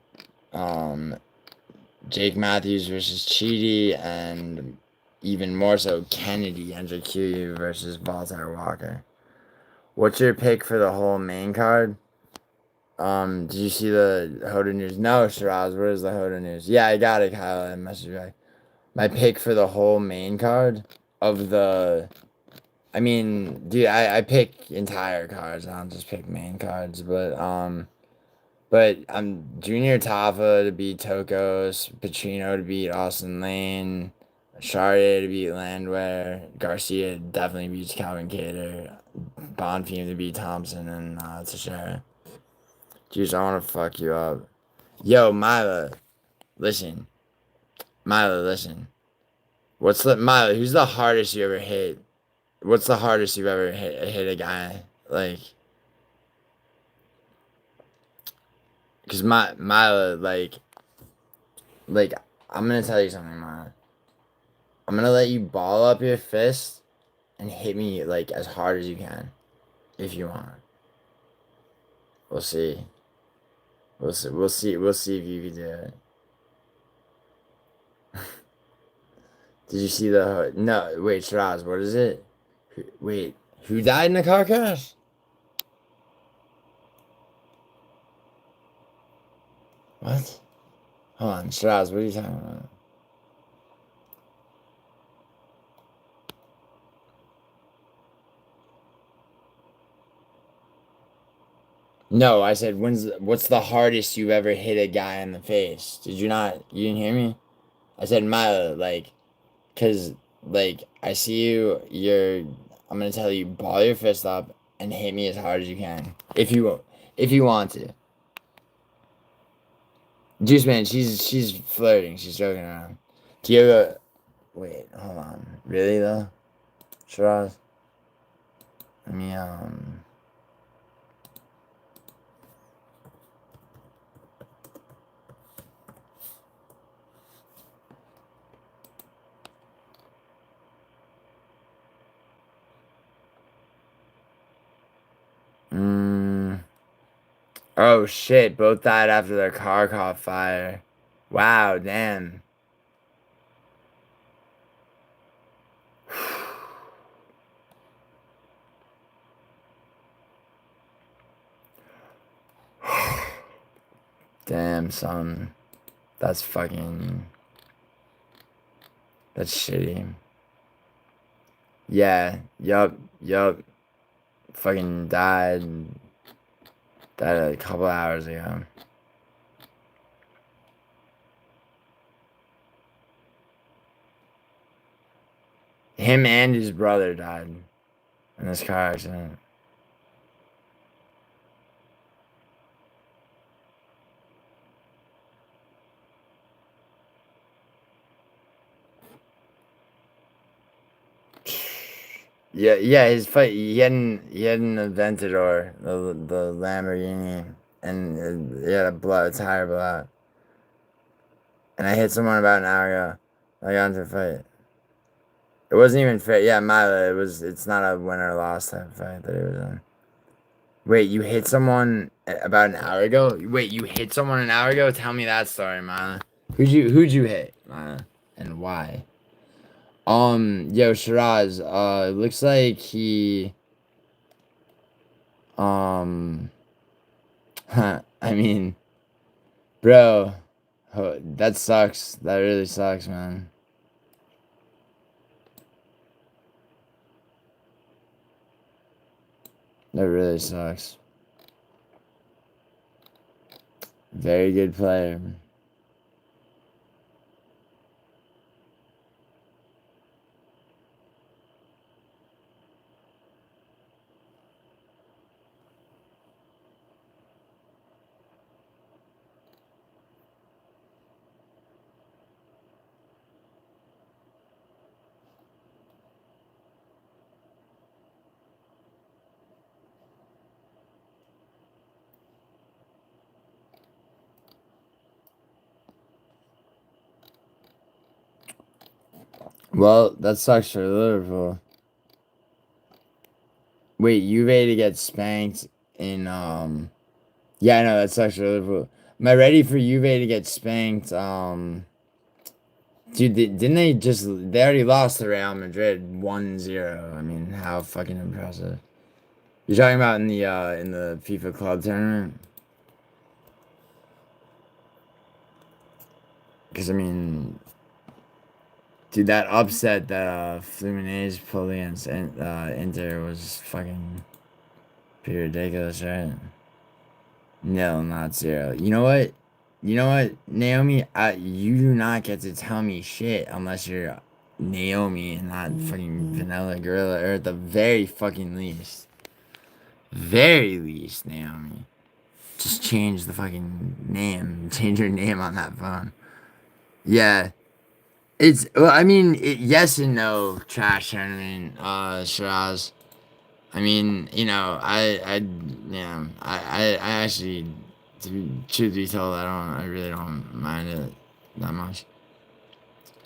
Jake Matthews versus Chidi, and even more so Kennedy Njoku versus Walter Walker. What's your pick for the whole main card? Did you see the Hoda news? No, Shiraz, what is the Hoda news? Yeah, I got it, Kyle. I messaged you back. My pick for the whole main card of the... I mean, dude, I pick entire cards. I don't just pick main cards, but Junior Tafa to beat Tokos, Petrino to beat Austin Lane, Charrier to beat Landwehr, Garcia definitely beats Calvin Kattar, Bonfim to beat Thompson, and Teixeira. Jeez, I want to fuck you up. Yo, Mila, listen. Mila, listen. Mila, who's the hardest you ever hit? What's the hardest you've ever hit a guy? Like, because Mila, like, I'm gonna tell you something, Mila. I'm gonna let you ball up your fist and hit me, like, as hard as you can, if you want. We'll see. We'll see if you can do it. Did you see the... No, wait, Shiraz, what is it? Wait, who died in a car crash? What? Hold on, Shiraz, what are you talking about? No, I said, what's the hardest you've ever hit a guy in the face? Did you not... You didn't hear me? I said, Mila, like... Because, like, I see you, I'm going to tell you, ball your fist up and hit me as hard as you can. If you want to. Juice Man, she's flirting. She's joking around. Do you ever... Wait, hold on. Really, though? Shiraz? Let me, Oh, shit. Both died after their car caught fire. Wow, damn. Damn, son. That's fucking... That's shitty. Yeah, yup. Fucking died a couple hours ago. Him and his brother died in this car accident. Yeah, his fight. He had an Aventador, the Lamborghini, and he had a tire blowout. And I hit someone about an hour ago. I got into a fight. It wasn't even fair. Yeah, Mila, it's not a win or loss type of fight that it was in. Wait, you hit someone about an hour ago? Wait, you hit someone an hour ago? Tell me that story, Mila. Who'd you hit, Mila? And why? Yo, Shiraz, it looks like he I mean, bro, that sucks. That really sucks, man. That really sucks. Very good player. Well, that sucks for Liverpool. Wait, Juve to get spanked in yeah, I know that sucks for Liverpool. Am I ready for Juve to get spanked? Dude, didn't they already lost to Real Madrid 1-0. I mean, how fucking impressive. You're talking about in the FIFA Club tournament? Because I mean, dude, that upset that Fluminense pulled against Inter was fucking pretty ridiculous, right? No, not 0. You know what? You know what, Naomi? You do not get to tell me shit unless you're Naomi and not fucking Vanilla Gorilla, or at the very fucking least. Very least, Naomi. Just change the fucking name. Change your name on that phone. Yeah. Well, I mean, yes and no, trash tournament, Shiraz. I mean, you know, I actually, truth be told, I really don't mind it that much.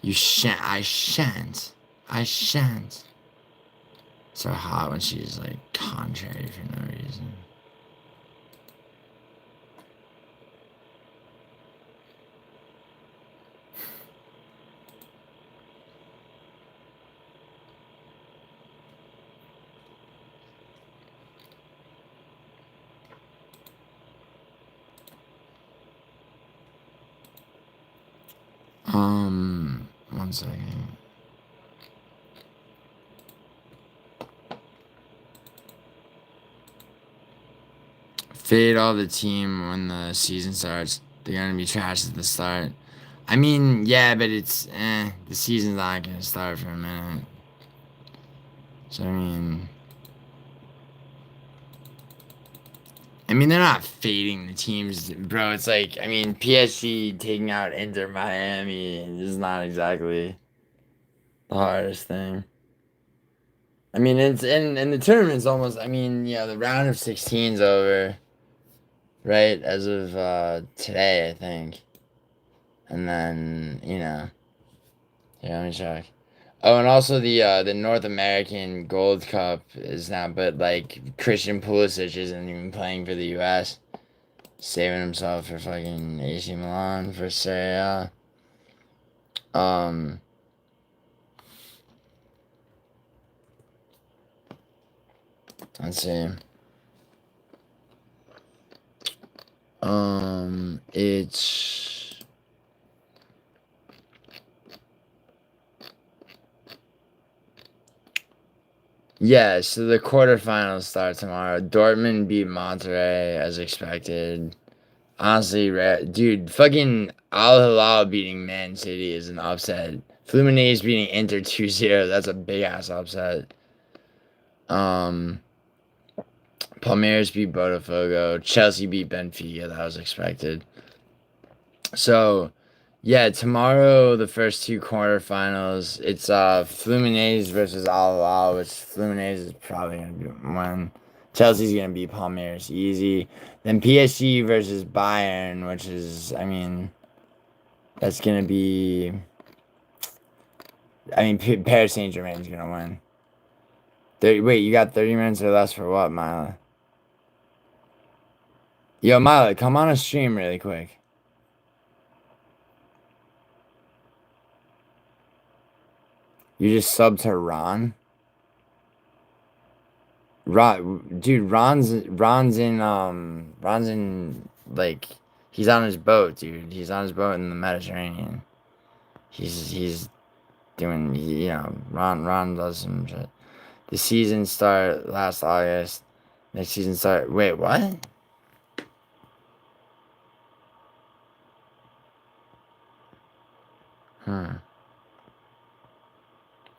I shan't. So hot when she's like contrary for no reason. One second. Fade all the team when the season starts. They're gonna be trash at the start. I mean, yeah, but it's the season's not gonna start for a minute. So I mean, they're not fading the teams, bro. It's like, I mean, PSG taking out Inter Miami is not exactly the hardest thing. I mean, it's and the tournament's almost. I mean, yeah, the round of 16's over, right? As of today, I think. And then yeah, let me check. Oh, and also the North American Gold Cup is now, but like Christian Pulisic isn't even playing for the U.S. Saving himself for fucking AC Milan for Serie A. Let's see. It's yeah. So the quarterfinals start tomorrow. Dortmund beat Monterrey as expected. Honestly, dude, fucking Al Hilal beating Man City is an upset. Fluminense beating Inter 2-0. That's a big ass upset. Palmeiras beat Botafogo. Chelsea beat Benfica. That was expected. So, yeah, tomorrow the first two quarterfinals. It's Fluminense versus Al Hilal, which Fluminense is probably gonna win. Chelsea's gonna beat Palmeiras easy. Then PSG versus Bayern, which is, I mean, That's gonna be. I mean, Paris Saint Germain's gonna win. 30, wait, you got 30 minutes or less for what, Mila? Yo, Mila, come on a stream really quick. You just subbed to Ron? Dude, Ron's in, like, he's on his boat, dude. He's on his boat in the Mediterranean. He's doing, Ron does some shit. The season start last August. Next season start, wait, what?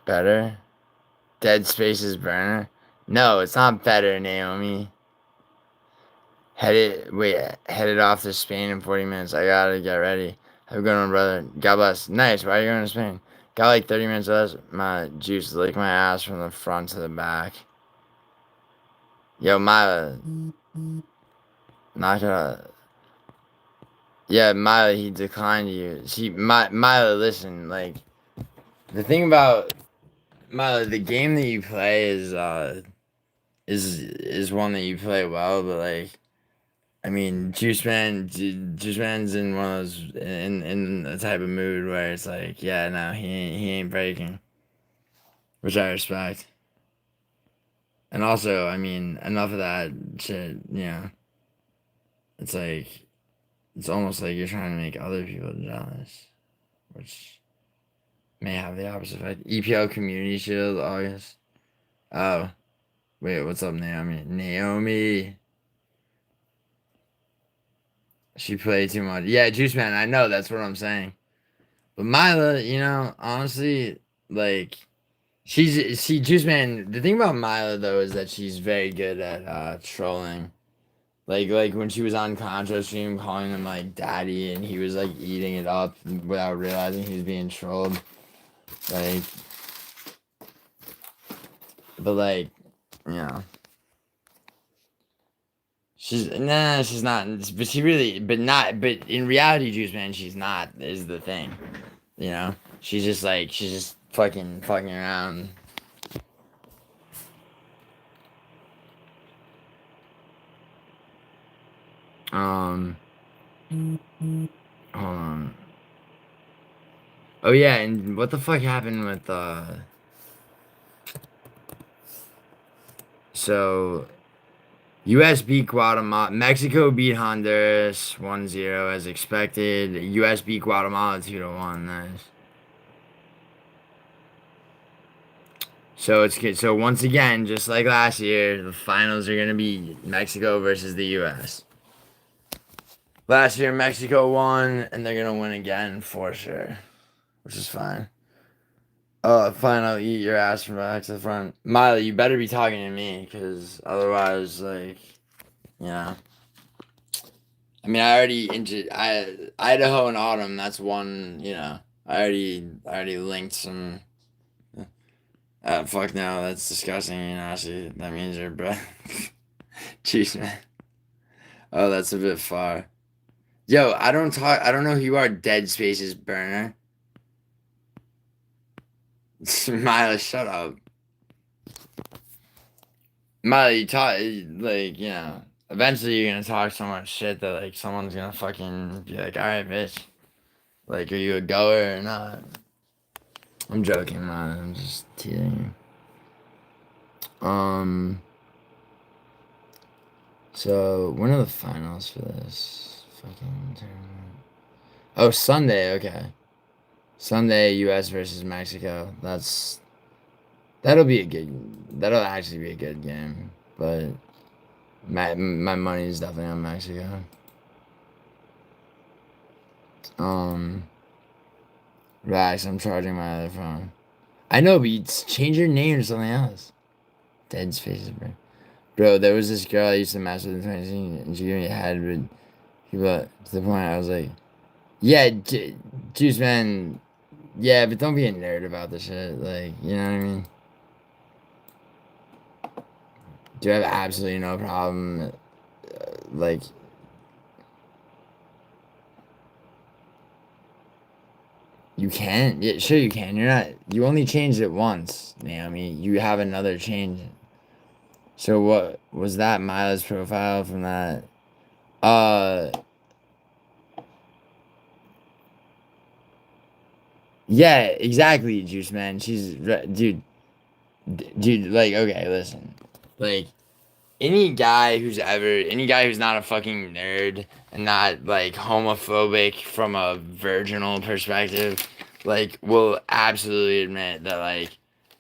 Better? Dead Space's burner? No, it's not better, Naomi. Headed off to Spain in 40 minutes. I gotta get ready. Have a good one, brother. God bless. Nice. Why are you going to Spain? Got like 30 minutes less. My juice lick my ass from the front to the back. Yo, Mila. Not gonna. Yeah, Mila, he declined you. Mila, listen, like, the thing about Mila, the game that you play is one that you play well, but like, I mean, Juice Man's in one of those in a type of mood where it's like, yeah, no, he ain't breaking, which I respect. And also, I mean, enough of that shit. It's like, it's almost like you're trying to make other people jealous, which may have the opposite effect. EPL Community Shield, August. Oh, wait, what's up, Naomi? Naomi. She played too much. Yeah, Juice Man, I know, that's what I'm saying. But Mila, honestly, like, Juice Man, the thing about Mila, though, is that she's very good at trolling. Like when she was on Contra stream calling him, like, daddy, and he was, like, eating it up without realizing he was being trolled. Like, but, like, she's not. But but in reality, Juice Man, she's not. Is the thing, She's just fucking around. Hold on. Oh yeah, and what the fuck happened with So US beat Guatemala. Mexico beat Honduras 1-0 as expected. US beat Guatemala 2-1. Nice. So it's good. So once again, just like last year, the finals are gonna be Mexico versus the US. Last year Mexico won, and they're gonna win again for sure, which is fine. Fine, I'll eat your ass from back to the front. Miley, you better be talking to me, because otherwise, like, I mean, I already Idaho and Autumn, that's one, I already linked some. Fuck no, that's disgusting, actually, that means your breath. Jeez, man. Oh, that's a bit far. Yo, I don't know who you are, Dead Spaces burner. Miley, shut up. Miley, you talk, like, eventually you're gonna talk so much shit that, like, someone's gonna fucking be like, alright, bitch. Like, are you a goer or not? I'm joking, man. I'm just teasing you. So, when are the finals for this fucking tournament? Oh, Sunday, okay. Sunday, US versus Mexico. That'll actually be a good game. But my money is definitely on Mexico. Relax, I'm charging my other phone. I know, but you change your name to something else. Dead Spaces, bro. Bro, there was this girl I used to mess with in 2016, and she gave me a head, but to the point I was like, yeah, Juice Man, yeah, but don't be a nerd about this shit, like, you know what I mean? Do I have absolutely no problem, like, You can? Yeah, sure you can. You're not. You only changed it once, Naomi. You have another change. So what was that Mila's profile from that? Yeah, exactly, Juice Man. Dude, dude. Like, okay, listen. Like, any guy who's not a fucking nerd and not like homophobic from a virginal perspective, like, will absolutely admit that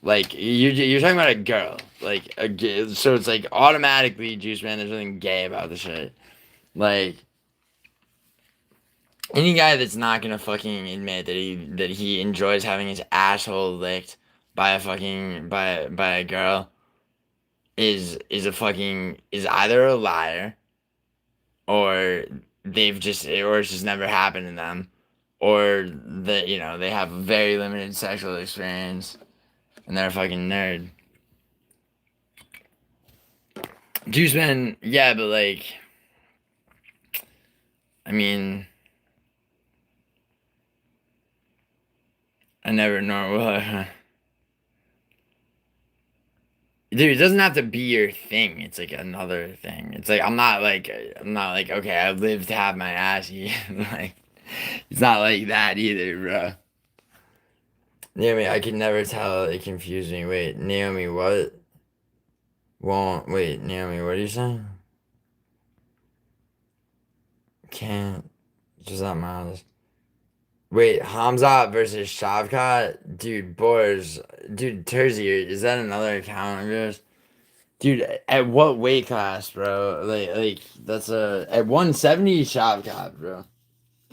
like you're talking about a girl, like so it's like automatically, Juice Man, there's nothing gay about the shit. Like, any guy that's not gonna fucking admit that he enjoys having his asshole licked by a girl is either a liar, or it's just never happened to them, or that they have very limited sexual experience and they're a fucking nerd. Juice Man, yeah, but like, I mean, I never know. Dude, it doesn't have to be your thing. It's like another thing. It's like I'm not like okay, I live to have my ass eaten. Like, it's not like that either, bro. Naomi, I can never tell. It confused me. Wait, Naomi, what? Wait, Naomi, what are you saying? Can't. Just not miles. Wait, Hamzat versus Shavkat? Dude, Boars. Dude, Terzi, is that another account of yours? Dude, at what weight class, bro? Like that's at 170 Shavkat, bro.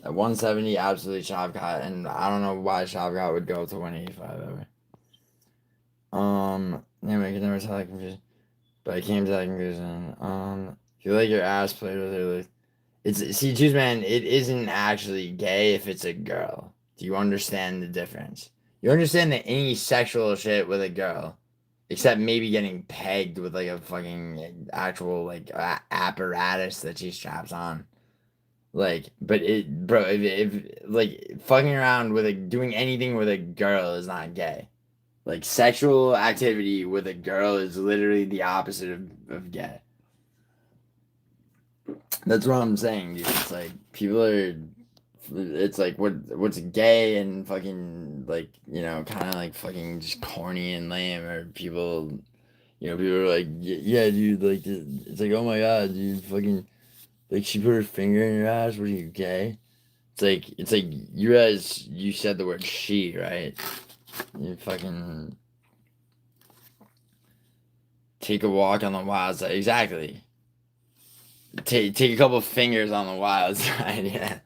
At 170, absolutely Shavkat, and I don't know why Shavkat would go to 185 ever. Yeah, I can never tell that confusion, but I came to that conclusion. If you like your ass played with her, like, choose man. It isn't actually gay if it's a girl. Do you understand the difference? You understand that any sexual shit with a girl, except maybe getting pegged with like a fucking actual like apparatus that she straps on. Like, but bro, if like fucking around with doing anything with a girl is not gay. Like, sexual activity with a girl is literally the opposite of gay. That's what I'm saying, dude. It's like people are. It's like what's gay and fucking like kind of like fucking just corny and lame, or people. People are like, yeah, dude. Like, it's like, oh my god, dude, fucking, like, she put her finger in your ass. What are you, gay? It's like you said the word she, right? You fucking take a walk on the wild side. Exactly. Take a couple fingers on the wild side. Yeah.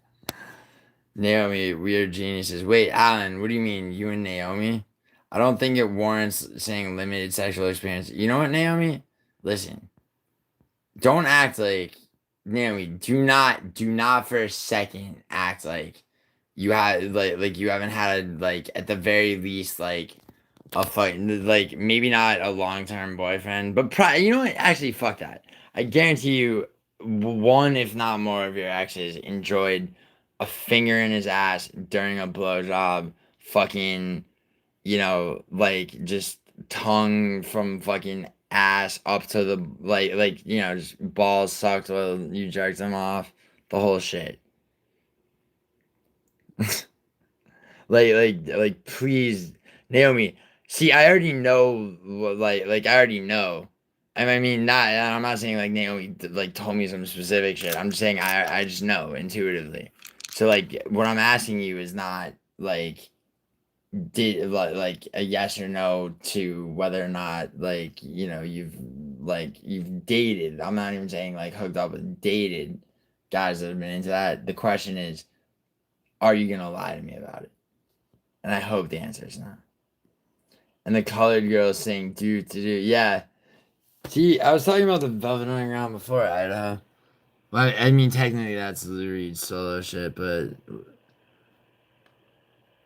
Naomi, weird geniuses. Wait, Alan, what do you mean? You and Naomi? I don't think it warrants saying limited sexual experience. You know what, Naomi? Listen. Don't act like Naomi, do not for a second act like you had like you haven't had like at the very least like a fuck, like maybe not a long-term boyfriend, but you know what? Actually, fuck that. I guarantee you, one if not more of your exes enjoyed a finger in his ass during a blowjob, fucking, like just tongue from fucking ass up to the just balls sucked while you jerked them off, the whole shit. Please, Naomi. See, I already know, I already know. I mean, I'm not saying like Naomi like told me some specific shit. I'm just saying I just know intuitively. So like, what I'm asking you is not like did like a yes or no to whether or not you've dated. I'm not even saying like hooked up with, dated guys that have been into that. The question is, are you gonna lie to me about it? And I hope the answer is no. And the colored girl is saying do to do. Yeah. See, I was talking about the Velvet Underground before, Idaho. Well, I mean, technically that's Lou Reed's solo shit, but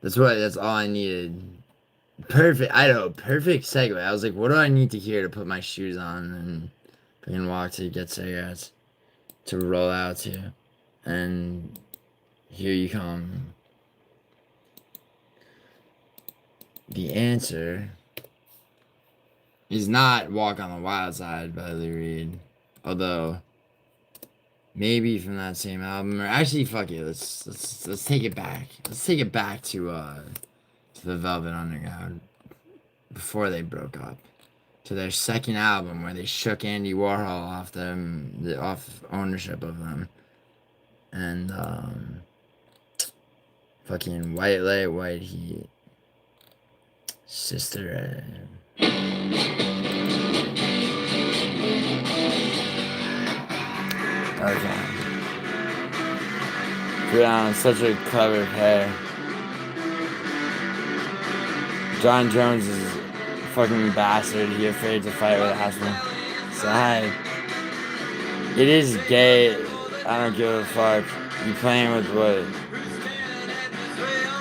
that's all I needed. Perfect, Idaho. Perfect segue. I was like, what do I need to hear to put my shoes on and fucking walk to get cigarettes to roll out to? And here you come. The answer is not Walk on the Wild Side by Lou Reed. Although, maybe from that same album. Or actually, fuck it. Let's take it back. Let's take it back to the Velvet Underground before they broke up. To their second album where they shook Andy Warhol off them, off ownership of them. And fucking White Light, White Heat. Sister. Okay. Brianna, such a clever pair. John Jones is a fucking bastard. He afraid to fight with a husband. Sad. It is gay. I don't give a fuck. You playing with what?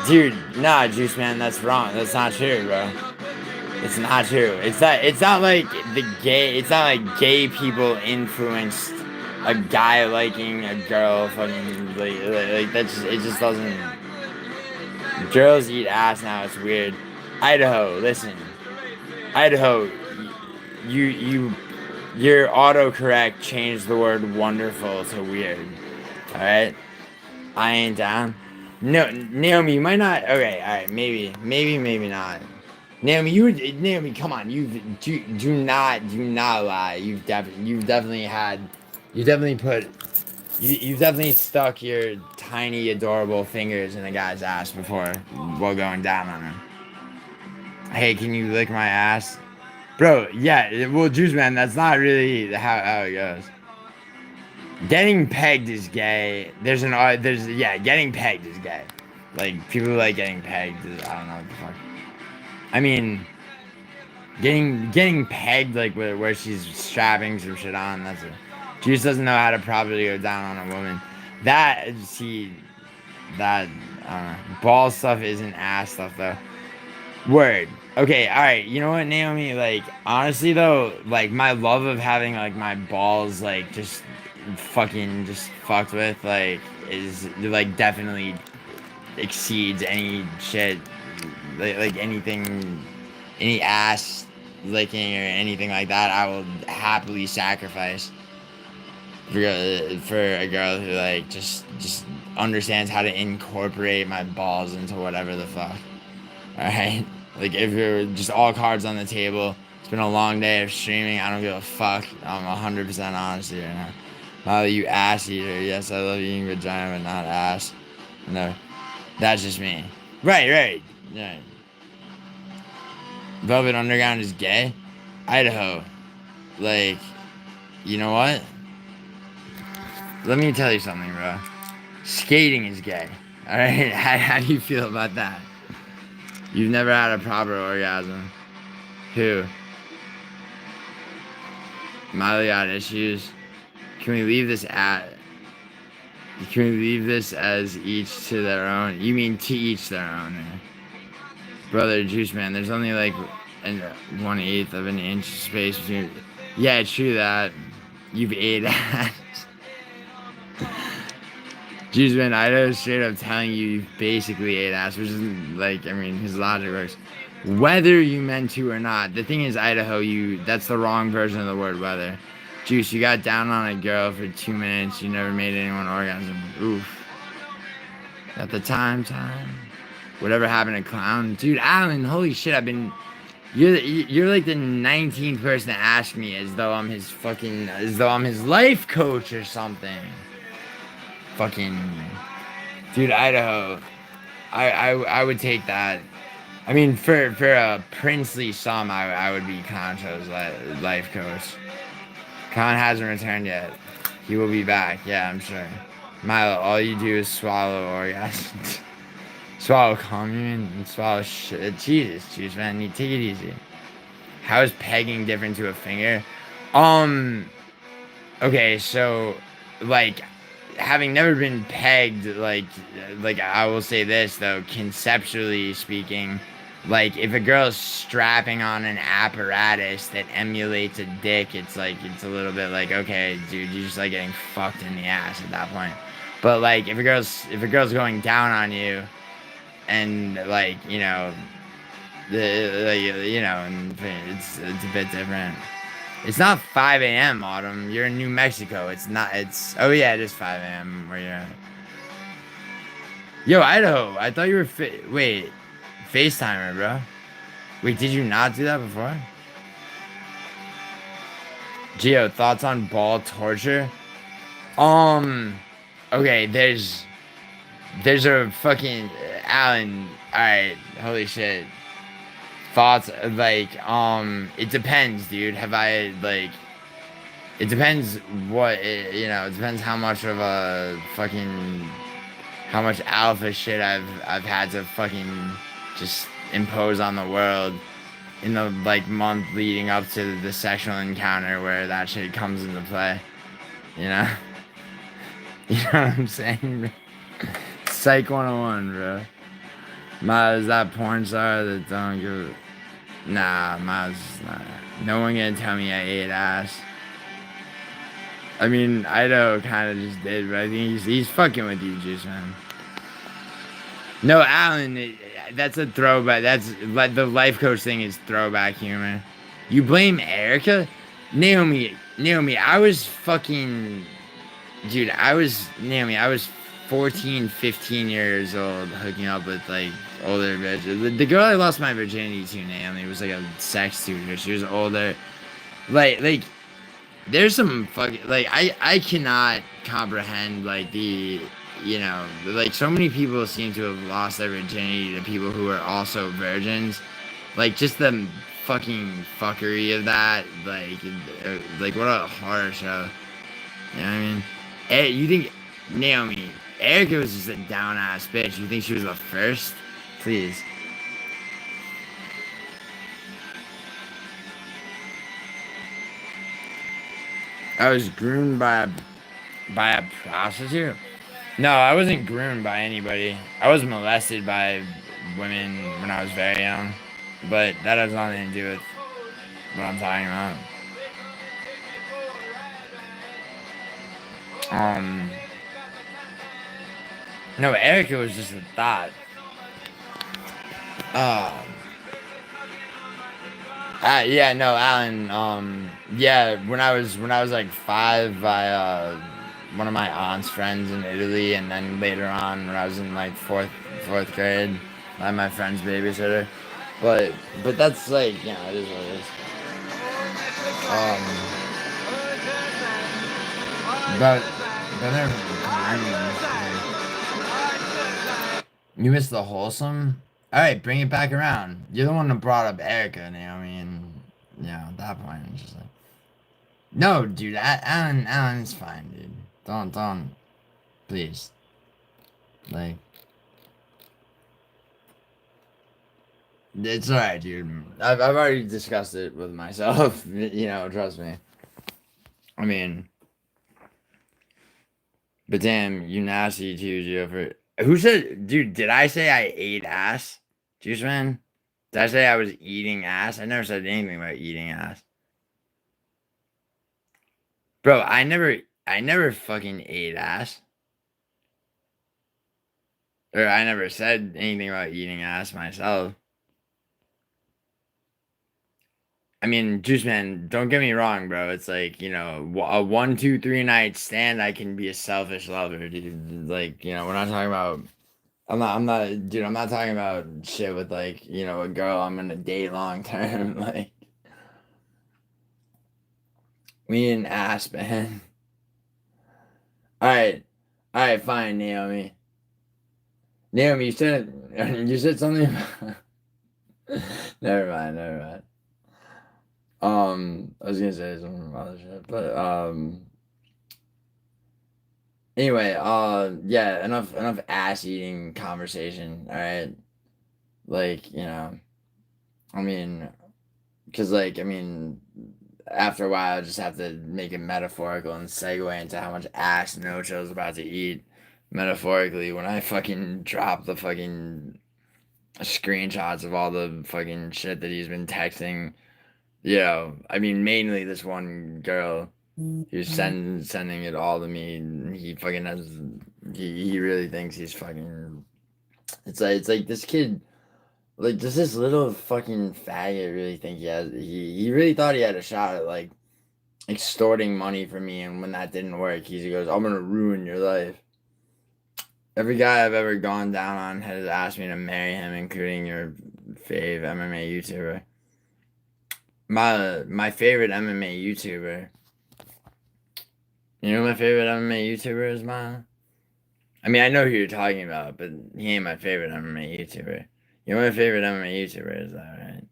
Dude, nah, Juice Man, that's wrong. That's not true, bro. It's not true. It's not like gay people influenced a guy liking a girl fucking like that just, it just doesn't. Girls eat ass now, it's weird. Idaho, listen. Idaho, your autocorrect changed the word wonderful to weird. Alright? I ain't down. No, Naomi, you might not. Okay, alright, maybe not. Naomi, come on, do not lie. You've definitely stuck your tiny, adorable fingers in a guy's ass before while going down on him. Hey, can you lick my ass? Bro, yeah, well, Juice Man, that's not really how it goes. Getting pegged is gay. Getting pegged is gay. Like, people who like getting pegged is, I don't know what the fuck. I mean, getting pegged, like, where she's strapping some shit on, that's it. Juice doesn't know how to properly go down on a woman. I don't know. Ball stuff isn't ass stuff, though. Word. Okay, alright, you know what, Naomi, like, honestly, though, like, my love of having, like, my balls, like, just fucked with, like, is, like, definitely exceeds any shit, like anything, any ass licking or anything like that, I will happily sacrifice for a girl who, like, just understands how to incorporate my balls into whatever the fuck. Alright? Like, if you're just all cards on the table, it's been a long day of streaming, I don't give a fuck. I'm 100% honest here now. Molly, you ass eater. Yes, I love eating vagina, but not ass. No. That's just me. Right. Velvet Underground is gay? Idaho. Like, you know what? Let me tell you something, bro. Skating is gay. Alright? How do you feel about that? You've never had a proper orgasm. Who? Miley got issues. Can we leave this as each to their own? You mean to each their own? Brother Juice Man, there's only like 1/8 of an inch space between. Yeah, true that. You've ate ass. Juice Man, I know straight up telling you basically ate ass, which is like, I mean, his logic works. Whether you meant to or not, the thing is, Idaho, that's the wrong version of the word whether. Juice, you got down on a girl for 2 minutes, you never made anyone orgasm. Oof. At the time. Whatever happened to Clown? Dude, Alan, holy shit, you're like the 19th person to ask me as though I'm his life coach or something. Fucking, dude, Idaho, I would take that. I mean, for a princely sum, I would be Concho's life coach. Con hasn't returned yet. He will be back, yeah, I'm sure. Milo, all you do is swallow orgasms. Swallow commune and swallow shit. Jesus, Juice Man, you take it easy. How is pegging different to a finger? Okay, so, like, having never been pegged, like I will say this though, conceptually speaking, like if a girl's strapping on an apparatus that emulates a dick, it's a little bit like, okay, dude, you're just like getting fucked in the ass at that point. But like if a girl's going down on you and like, you know, you know, and it's a bit different. It's not 5 a.m. Autumn. You're in New Mexico. It's not. It's oh yeah, it is 5 a.m. where you're at. Yo, Idaho. I thought you were wait, FaceTimer, bro. Wait, did you not do that before? Gio, thoughts on ball torture? Okay, there's a fucking Alan. All right, holy shit. Thoughts like it depends, dude. Have I like? It depends what you know. It depends how much of a fucking how much alpha shit I've had to fucking just impose on the world in the like month leading up to the sexual encounter where that shit comes into play. You know? You know what I'm saying? Psych 101, bro. Miles, that porn star that don't give. Nah, Miles, nah. No one gonna tell me I ate ass. I mean, Idaho kind of just did, but I think he's fucking with you, Juice, man. No, Alan, that's a throwback. That's like the life coach thing is throwback humor. You blame Erica? Naomi, I was fucking. Dude, Naomi, I was 14, 15 years old hooking up with like older bitches. The girl I lost my virginity to, Naomi, was like a sex tutor. She was older. Like, there's some fucking, like, I cannot comprehend, like, the, you know, like, so many people seem to have lost their virginity to people who are also virgins. Like, just the fucking fuckery of that, like, what a horror show. You know what I mean? You think, Naomi, Erica was just a down-ass bitch. You think she was the first? Please. I was groomed by a prostitute? No, I wasn't groomed by anybody. I was molested by women when I was very young. But that has nothing to do with what I'm talking about. No, Erica was just a thought. Yeah, no, Alan. Yeah, when I was like 5, I one of my aunt's friends in Italy, and then later on when I was in like fourth grade, I had my friend's babysitter. But that's like, you know, it is what it is. But you missed the wholesome. All right, bring it back around. You're the one that brought up Erica, Naomi, and you know at that point, it's just like, no, dude, Alan is fine, dude. Don't, please, like, it's alright, dude. I've already discussed it with myself. You know, trust me. I mean, but damn, you nasty too, Gio. For who said, dude? Did I say I ate ass? Juice man? Did I say I was eating ass? I never said anything about eating ass. Bro, I never fucking ate ass. Or I never said anything about eating ass myself. I mean, Juice man, don't get me wrong, bro. It's like, you know, a 1, 2, 3 night stand, I can be a selfish lover, dude. Like, you know, we're not talking about I'm not, dude, I'm not talking about shit with, like, you know, a girl I'm gonna date long term. Like, we need an ass, man. Alright, fine, Naomi. Naomi, you said something about... never mind. I was gonna say some other shit, but, anyway, yeah, enough ass eating conversation, alright? Like, you know, I mean, because, like, I mean, after a while, I just have to make it metaphorical and segue into how much ass Nocho's about to eat metaphorically when I fucking drop the fucking screenshots of all the fucking shit that he's been texting. You know, I mean, mainly this one girl who's sending it all to me. He fucking he really thinks he's fucking. It's like this kid. Like, does this little fucking faggot really think he really thought he had a shot at, like, extorting money from me, and when that didn't work, he goes, I'm gonna ruin your life. Every guy I've ever gone down on has asked me to marry him, including your fave MMA YouTuber. My favorite MMA YouTuber. You know who my favorite MMA YouTuber is, man? I mean, I know who you're talking about, but he ain't my favorite MMA YouTuber. You know what my favorite MMA YouTuber is, though, right?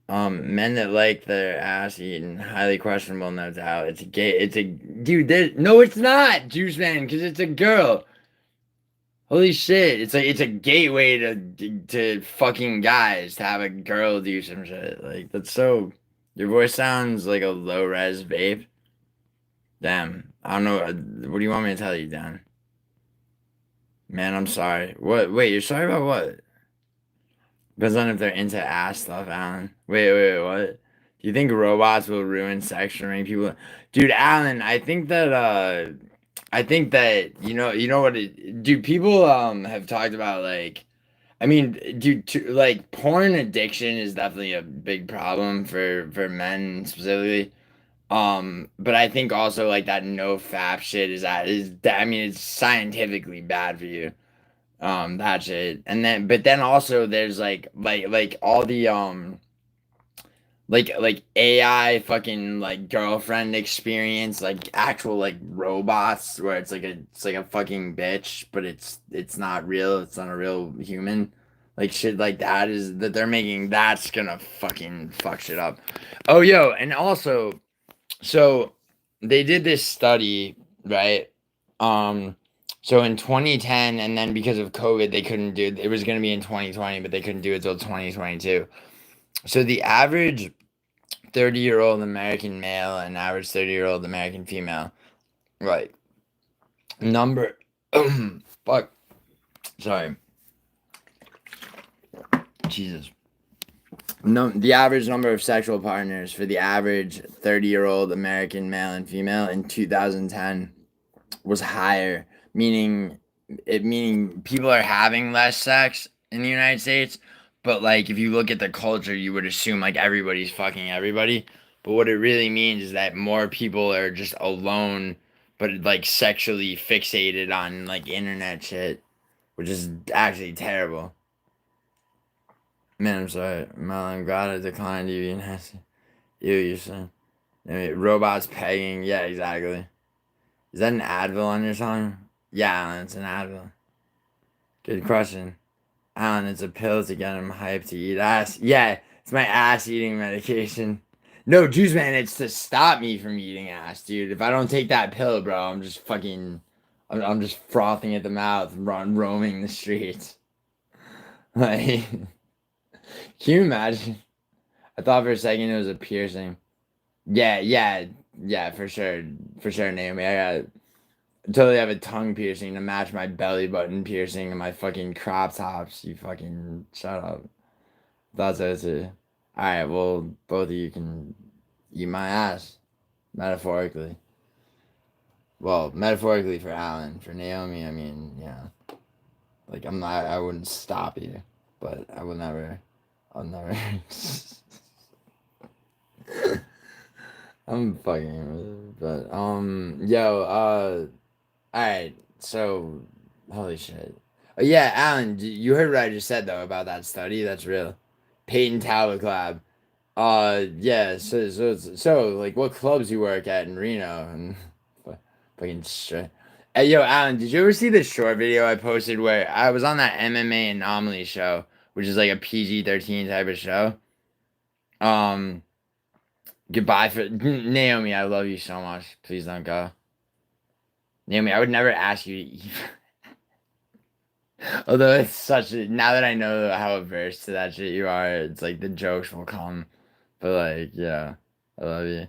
Men that like their ass eaten, highly questionable, no doubt. It's a gay. It's a dude. No, it's not, Juice Man, because it's a girl. Holy shit! It's a gateway to fucking guys to have a girl do some shit. Like that's so. Your voice sounds like a low res vape. Damn, I don't know. What do you want me to tell you, Dan? Man, I'm sorry. What? Wait, you're sorry about what? Depends on if they're into ass stuff, Alan. Wait, what? Do you think robots will ruin sex for many people? Dude, Alan, I think that you know what dude, people have talked about like I mean, dude, like porn addiction is definitely a big problem for men specifically. But I think also like that no fap shit I mean it's scientifically bad for you. That shit. And then but then also there's like all the like AI fucking like girlfriend experience, like actual like robots where it's like a fucking bitch, but it's not real, it's not a real human. Like shit like that is that they're making that's gonna fucking fuck shit up. Oh yo, and also so they did this study, right? Um so in 2010 and then because of COVID they couldn't do it was gonna be in 2020, but they couldn't do it till 2022. So the average 30-year-old American male and average 30-year-old American female. Right. Number fuck. Sorry. Jesus. No, the average number of sexual partners for the average 30-year-old American male and female in 2010 was higher, meaning people are having less sex in the United States, but like if you look at the culture, you would assume like everybody's fucking everybody. But what it really means is that more people are just alone, but like sexually fixated on like internet shit, which is actually terrible. Man, I'm sorry. Mel, I'm glad I declined you. You said. I mean, robots pegging. Yeah, exactly. Is that an Advil on your tongue? Yeah, Alan, it's an Advil. Good question. Alan, it's a pill to get him hyped to eat ass. Yeah, it's my ass eating medication. No, Juice Man, it's to stop me from eating ass, dude. If I don't take that pill, bro, I'm just fucking. I'm just frothing at the mouth, roaming the streets. Like, can you imagine? I thought for a second it was a piercing. Yeah, for sure, Naomi. I totally have a tongue piercing to match my belly button piercing and my fucking crop tops. You fucking shut up. Thought so too. Alright, well, both of you can eat my ass. Metaphorically. Well, metaphorically for Alan. For Naomi, I mean, yeah. Like, I wouldn't stop you. But I'll never. I'm fucking, but alright, so holy shit. Oh yeah, Alan, you heard what I just said though about that study? That's real. Peyton Tower Club. Yeah, so like what clubs you work at in Reno and fucking straight. Hey yo, Alan, did you ever see the short video I posted where I was on that MMA Anomaly show, which is like a PG-13 type of show? Goodbye for Naomi. I love you so much. Please don't go. Naomi, I would never ask you to eat. Although it's such a now that I know how averse to that shit you are, it's like the jokes will come. But like, yeah, I love you.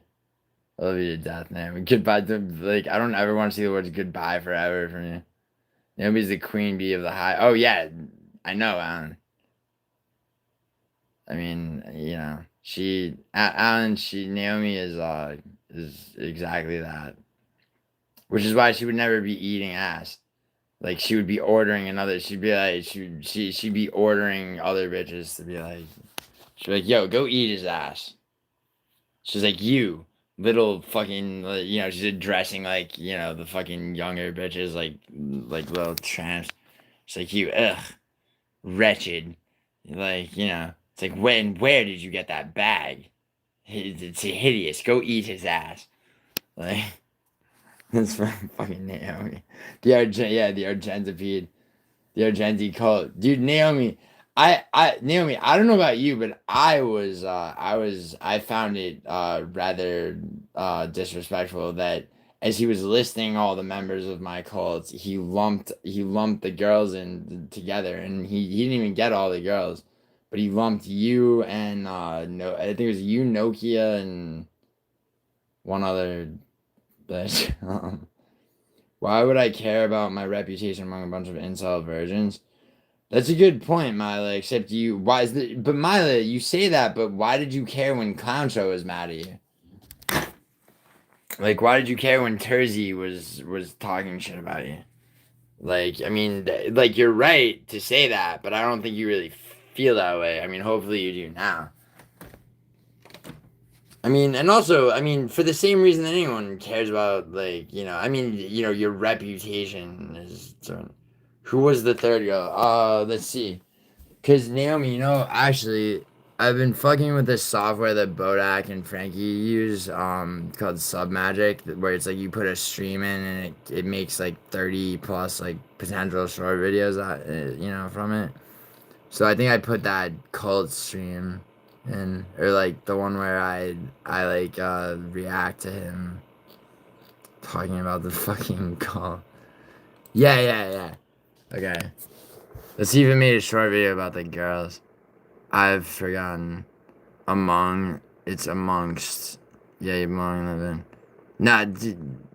I love you to death, Naomi. Goodbye to like I don't ever want to see the words goodbye forever from you. Naomi's the queen bee of the high. Oh yeah, I know, Alan. I mean, you know, Alan, Naomi is exactly that. Which is why she would never be eating ass. Like she would be ordering another. She'd be like, she'd be ordering other bitches to be like, she'd be like, yo, go eat his ass. She's like, you little fucking, you know, she's addressing like, you know, the fucking younger bitches, like little tramps. She's like, you, ugh, wretched. Like, you know, it's like, where did you get that bag? It's hideous. Go eat his ass. Like, that's fucking Naomi. The Argentipede. The Argenti cult. Dude, Naomi, Naomi, I don't know about you, but I found it rather disrespectful that as he was listing all the members of my cult, he lumped the girls in together, and he didn't even get all the girls, but he lumped you and no, I think it was you, Nokia, and one other bitch. Why would I care about my reputation among a bunch of incel virgins? That's a good point, Mila. Except you, but Mila, you say that, but why did you care when Clown Show was mad at you? Like, why did you care when Terzi was talking shit about you? Like, I mean, like you're right to say that, but I don't think you really feel that way. I mean, hopefully you do now. I mean, and also, I mean, for the same reason that anyone cares about, like, you know, I mean, you know, your reputation is. Who was the third girl? Let's see. Because, Naomi, you know, actually, I've been fucking with this software that Bodak and Frankie use, called Submagic, where it's like you put a stream in and it makes like 30 plus, like, potential short videos, you know, from it. So I think I put that cult stream in, or like the one where I like react to him talking about the fucking call. Yeah. Okay. Let's see if it made a short video about the girls. I've forgotten. It's amongst. Yeah, you belong in the. Nah,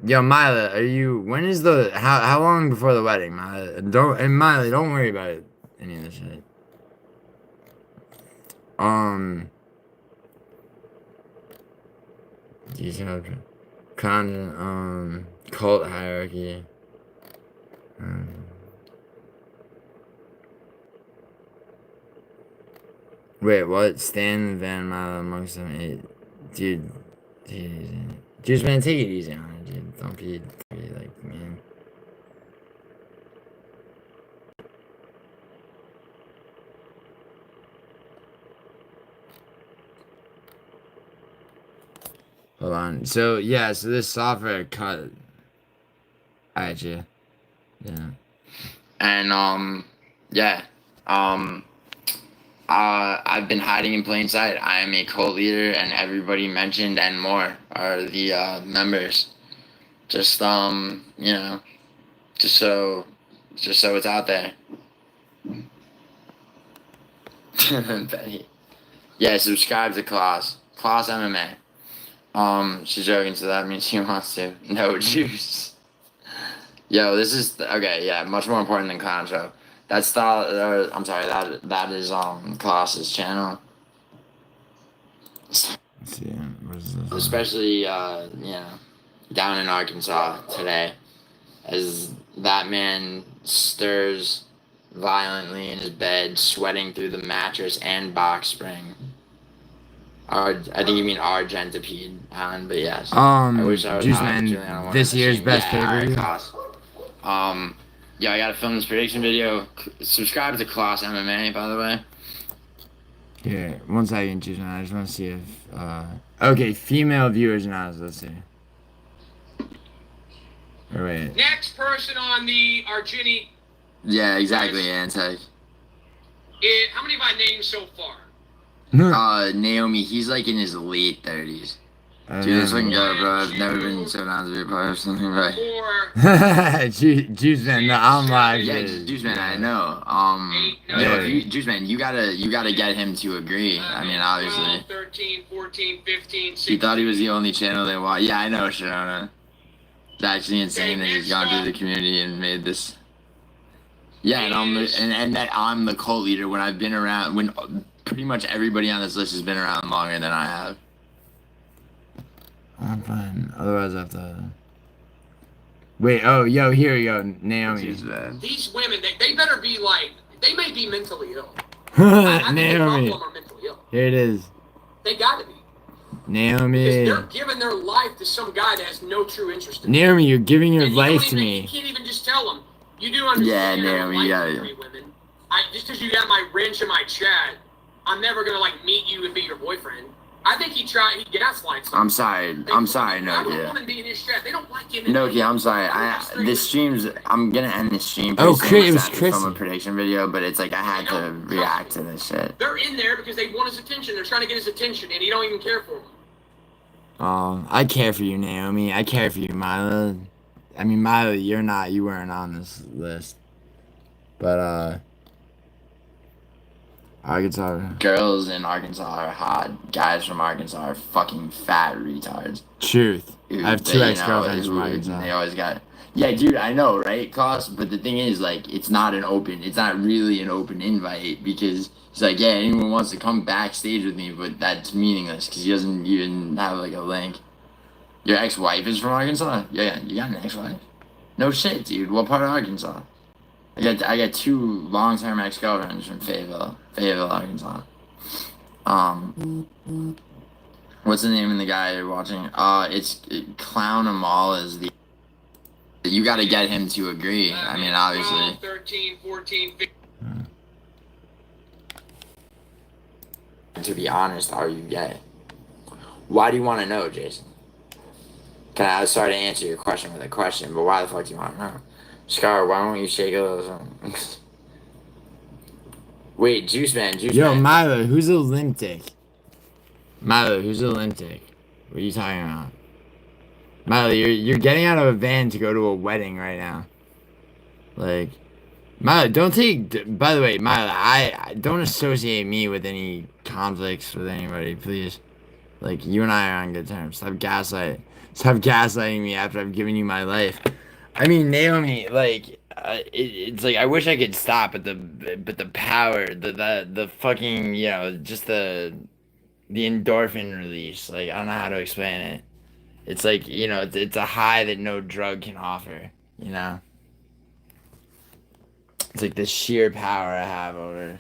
yo, Mila, when is how long before the wedding, Mila? Mila, don't worry about any of this shit. Detailed content, cult hierarchy. Wait, what? Stan Van Mile amongst them. Dude, Juice Man, take it easy on it, dude. Don't be like mean. Hold on. So yeah, so this software cut. Alright, yeah. And yeah. I've been hiding in plain sight. I am a cult leader, and everybody mentioned and more are the members. Just you know, just so it's out there. Betty. Yeah, subscribe to Class MMA. She's joking, so that means she wants to. No juice. Yo, this is okay. Yeah, much more important than Clown Show. That's I'm sorry. That is Class's channel. Let's see, where's this? Especially you know, down in Arkansas today, as that man stirs violently in his bed, sweating through the mattress and box spring. I think you mean Argentipede, Alan, but yes. I wish I was Juice Man, this year's best pay-per-view. Yeah, I gotta film this prediction video. Subscribe to Class MMA, by the way. Yeah, 1 second, Juice Man. I just want to see if okay, female viewers now. Let's see. Or wait. Next person on the Argenti. Yeah, exactly, Antec. How many have I named so far? Naomi, he's like in his late 30s. Dude, this fucking guy, bro. I've never been so down to be a part of something, right? Juice Man, no, I'm live. Yeah, Juice Man, I know. Juice Man, you gotta get him to agree. I mean, obviously. 12, 13, 14, 15, 16. He thought he was the only channel they watched. Yeah, I know, Sharona. It's actually insane that he's gone through the community and made this. Yeah, and that I'm the cult leader when I've been around, when pretty much everybody on this list has been around longer than I have. I'm fine. Otherwise, I have to. Wait, oh, yo, here we go. Naomi's bad. These women, they better be like, they may be mentally ill. I think a couple of Naomi. them are mentally ill. Here it is. They gotta be. Because Naomi. they're giving their life to some guy that has no true interest in them. Naomi, you're giving your And you life don't to even, me. You can't even just tell them. You do understand Yeah, I have a Naomi, life yeah. with three women. Just because you got my wrench in my chat, I'm never gonna like meet you and be your boyfriend. I think he gaslights them. I'm sorry, I don't want Nokia. to be in his chat. They don't like him. Nokia, I'm sorry. This stream's, I'm gonna end the stream. Oh, pretty it was soon from Chrissy. a prediction video, but it's like I had to react to this shit. They're in there because they want his attention. They're trying to get his attention, and he don't even care for them. I care for you, Naomi. I care for you, Mila. I mean, Mila, you weren't on this list. But, Arkansas. Girls in Arkansas are hot. Guys from Arkansas are fucking fat retards. Truth. Dude, I have two they, ex-girlfriends from Arkansas. They always got. Yeah, dude, I know, right, Cost? But the thing is, like, it's not really an open invite because he's like, yeah, anyone wants to come backstage with me, but that's meaningless because he doesn't even have, like, a link. Your ex-wife is from Arkansas? Yeah, you got an ex-wife? No shit, dude. What part of Arkansas? I got two long-term ex-girlfriends from Fayetteville, Arkansas. What's the name of the guy you're watching? It's Clown Amal is the. You got to get him to agree. I mean, obviously. 12, 13, 14, 15. To be honest, are you gay? Why do you want to know, Jason? I was sorry to answer your question with a question, but why the fuck do you want to know? Scar, why don't you shake a little? Wait, Juice Man. Yo, Milo, who's a Olympic? Milo, who's a Olympic? What are you talking about? Milo, you're getting out of a van to go to a wedding right now. Like, Milo, don't take. By the way, Milo, I don't associate me with any conflicts with anybody, please. Like, you and I are on good terms. Stop gaslighting me after I've given you my life. I mean, Naomi, like, it's like I wish I could stop, but the power, the fucking, just the endorphin release. Like, I don't know how to explain it. It's like, it's a high that no drug can offer. It's like the sheer power I have over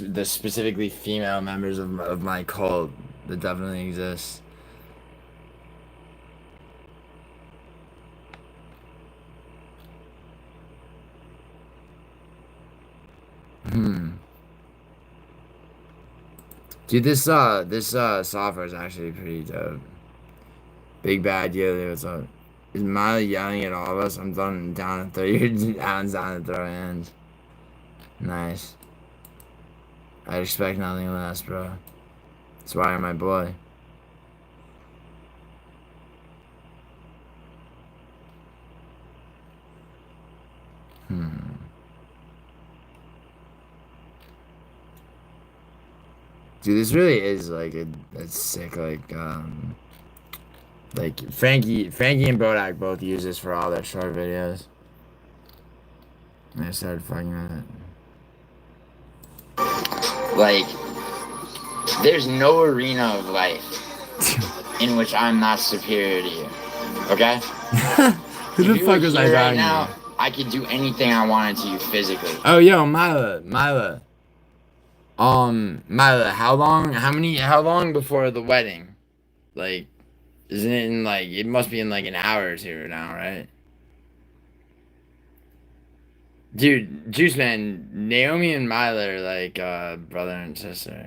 the specifically female members of my cult that definitely exists. Dude, this software is actually pretty dope. Big Bad Dealer, what's up? Is Miley yelling at all of us? I'm down to throw your Alan's down to throw hands. Nice. I expect nothing less, bro. That's why you're my boy. Dude, this really is like a sick, like Frankie and Bodak both use this for all their short videos. And I started fucking with it. Like, there's no arena of life in which I'm not superior to you. Okay? Who the fuck was I talking about? I could do anything I wanted to you physically. Oh, yo, Mila. Mila, how long before the wedding? Like, isn't it in, like, it must be in, like, an hour or two now, right? Dude, Juice Man, Naomi and Mila are, like, brother and sister,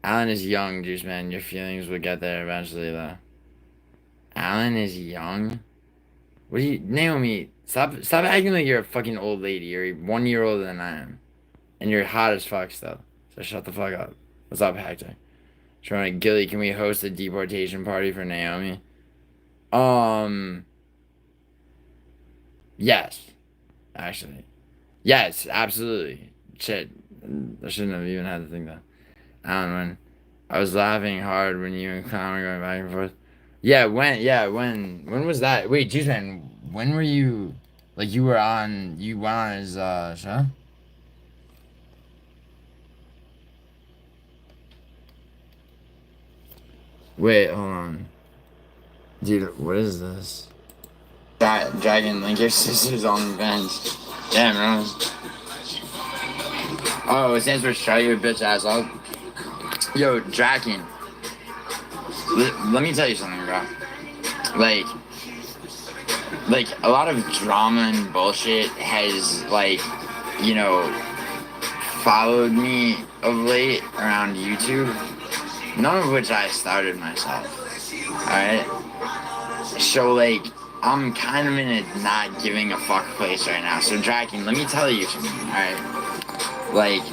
Alan is young, Juice Man. Your feelings will get there eventually, though. Alan is young? What do you... Naomi, stop acting like you're a fucking old lady. You're 1 year older than I am. And you're hot as fuck still. So shut the fuck up. What's up, Hector? Trying to Gilly, can we host a deportation party for Naomi? Yes. Actually. Yes, absolutely. Shit. I shouldn't have even had to think that. Alan, I was laughing hard when you and Clown were going back and forth. When was that? Wait, Juice Man, when were you, like, you went on his, show? Wait, hold on. Dude, what is this? Dragon, link your sister's on bench. Damn, bro. Oh, it stands for shut your bitch ass up. Yo, Draken. Let me tell you something, bro. Like a lot of drama and bullshit has, like, you know, followed me of late around YouTube. None of which I started myself. Alright? So, like, I'm kind of in a not giving a fuck place right now. So, Draken, let me tell you something, alright? Like,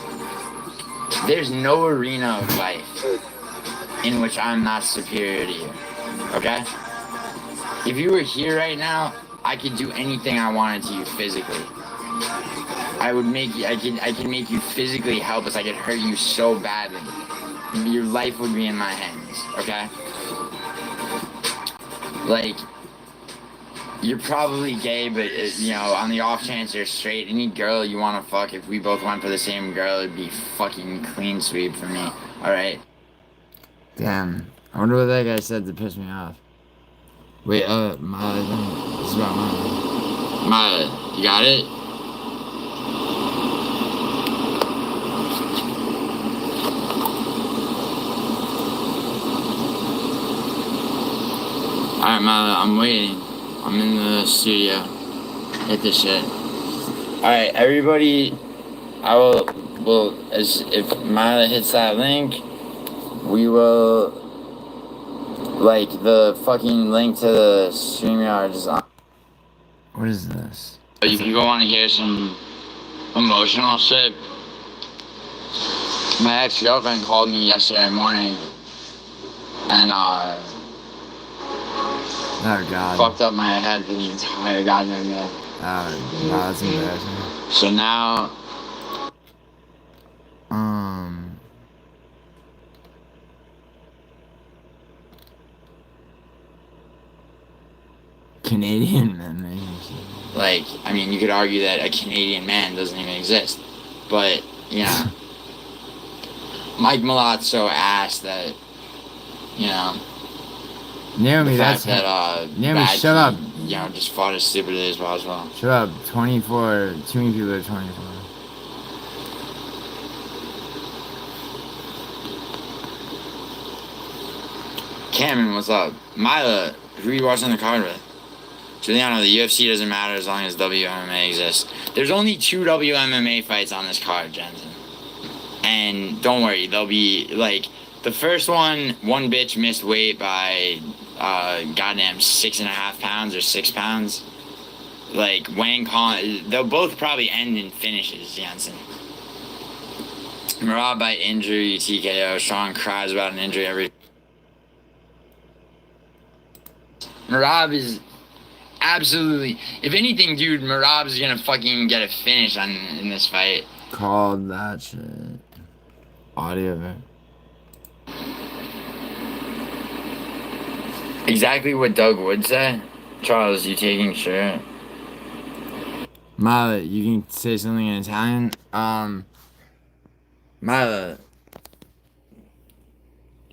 there's no arena of life in which I'm not superior to you. Okay? If you were here right now, I could do anything I wanted to you physically. I could make you physically helpless. I could hurt you so badly. Your life would be in my hands, okay? Like, you're probably gay, but, you know, on the off chance you're straight, any girl you want to fuck, if we both went for the same girl, it'd be fucking clean sweep for me, alright? Damn. I wonder what that guy said to piss me off. Wait, Mala, this is about Mala. Mala, you got it? Alright, Mala, I'm waiting. I'm in the studio. Hit this shit. Alright, everybody, if Mala hits that link, we will, like, the fucking link to the StreamYard is on. What is this? You can go on and hear some emotional shit. My ex-girlfriend called me yesterday morning and, Oh, God. fucked up my head for the entire goddamn day. Oh, wow, that's embarrassing. So now, Canadian men, maybe. like, I mean, you could argue that a Canadian man doesn't even exist, but, you know, Mike Malazzo asked that, you know, Naomi, the that's fact that, Naomi, shut up. You know, just fought as stupidly as possible. Shut up. 24. Too many people are 24. Cameron, what's up? Mila, who are you watching the card with? Giuliano, the UFC doesn't matter as long as WMMA exists. There's only 2 WMMA fights on this card, Jensen. And don't worry, they'll be, like, the first one bitch missed weight by, goddamn 6.5 pounds or 6 pounds. Like, Wayne Collins, they'll both probably end in finishes, Jensen. Marab by injury, TKO. Sean cries about an injury every... Marab is absolutely... If anything, dude, Marab's gonna fucking get a finish in this fight. Called that shit. Audio of it. Exactly what Doug Wood said. Charles, you taking shit? Mala, you can say something in Italian? Mala.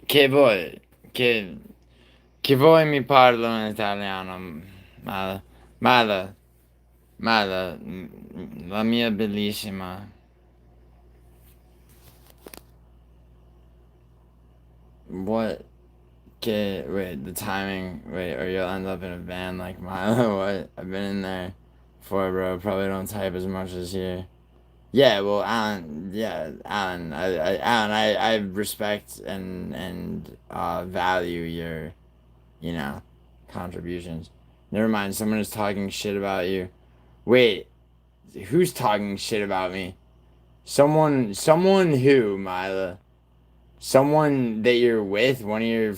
Che voi mi parlo in italiano? Mala, la mia bellissima. What? Wait, the timing, or you'll end up in a van like Milo. What? I've been in there before, bro. Probably don't type as much as here. Yeah, well, Alan, I respect and value your, you know, contributions. Never mind, someone is talking shit about you. Wait, who's talking shit about me? Someone who, Mila? Someone that you're with, one of your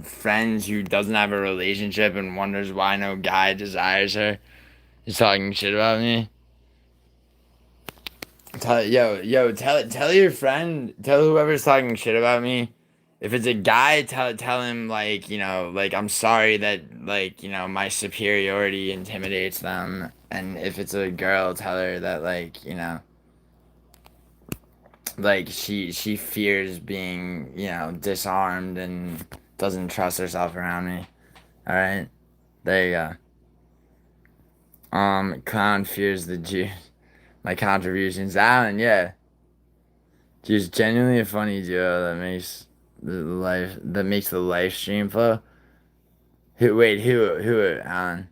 friends who doesn't have a relationship and wonders why no guy desires her, is talking shit about me. Tell your friend, tell whoever's talking shit about me. If it's a guy, tell him, like, you know, like, I'm sorry that, like, you know, my superiority intimidates them. And if it's a girl, tell her that, like, you know, like, she fears being, you know, disarmed and doesn't trust herself around me. Alright? There you go. Clown fears the Jews. My contributions, Alan. Yeah, just genuinely a funny duo that makes the live stream flow. Who, Alan?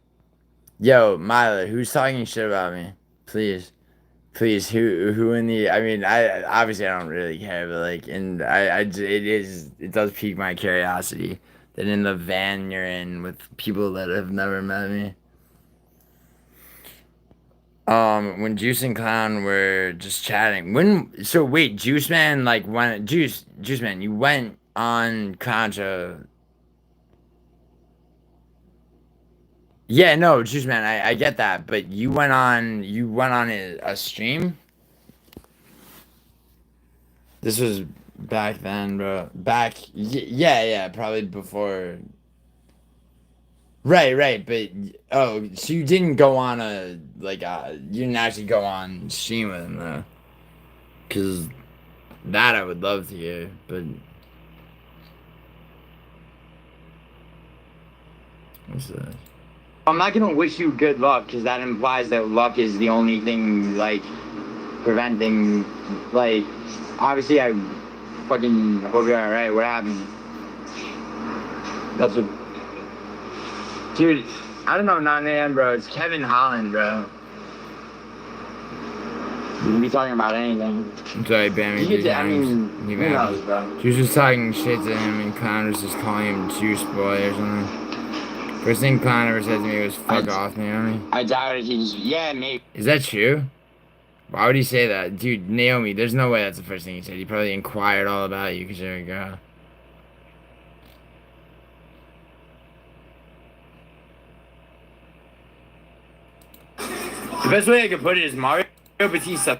Yo, Mila, who's talking shit about me? Please, who in the? I mean, I obviously I don't really care, but like, and it does pique my curiosity that in the van you're in with people that have never met me. When Juice and Clown were just chatting, so wait, Juice Man, like, when Juice Man, you went on Contra. Yeah, no, Juice Man, I get that, but you went on a stream. This was back then, bro. Yeah, probably before. Right, but oh, so you didn't go on you didn't actually go on stream with him though, because that I would love to hear, but what's that? I'm not gonna wish you good luck because that implies that luck is the only thing like preventing. Like, obviously, I fucking hope you're alright. What happened? That's what. Dude, I don't know, 9 a.m., bro. It's Kevin Holland, bro. You can be talking about anything. I'm sorry, Bammy. Who knows, bro? She was just talking shit to him, and Clown was just calling him Juice Boy or something. First thing Clown ever said to me was, fuck off, Naomi. I doubted yeah, maybe. Is that true? Why would he say that? Dude, Naomi, there's no way that's the first thing he said. He probably inquired all about you because you're a girl. The best way I could put it is Mario Batista.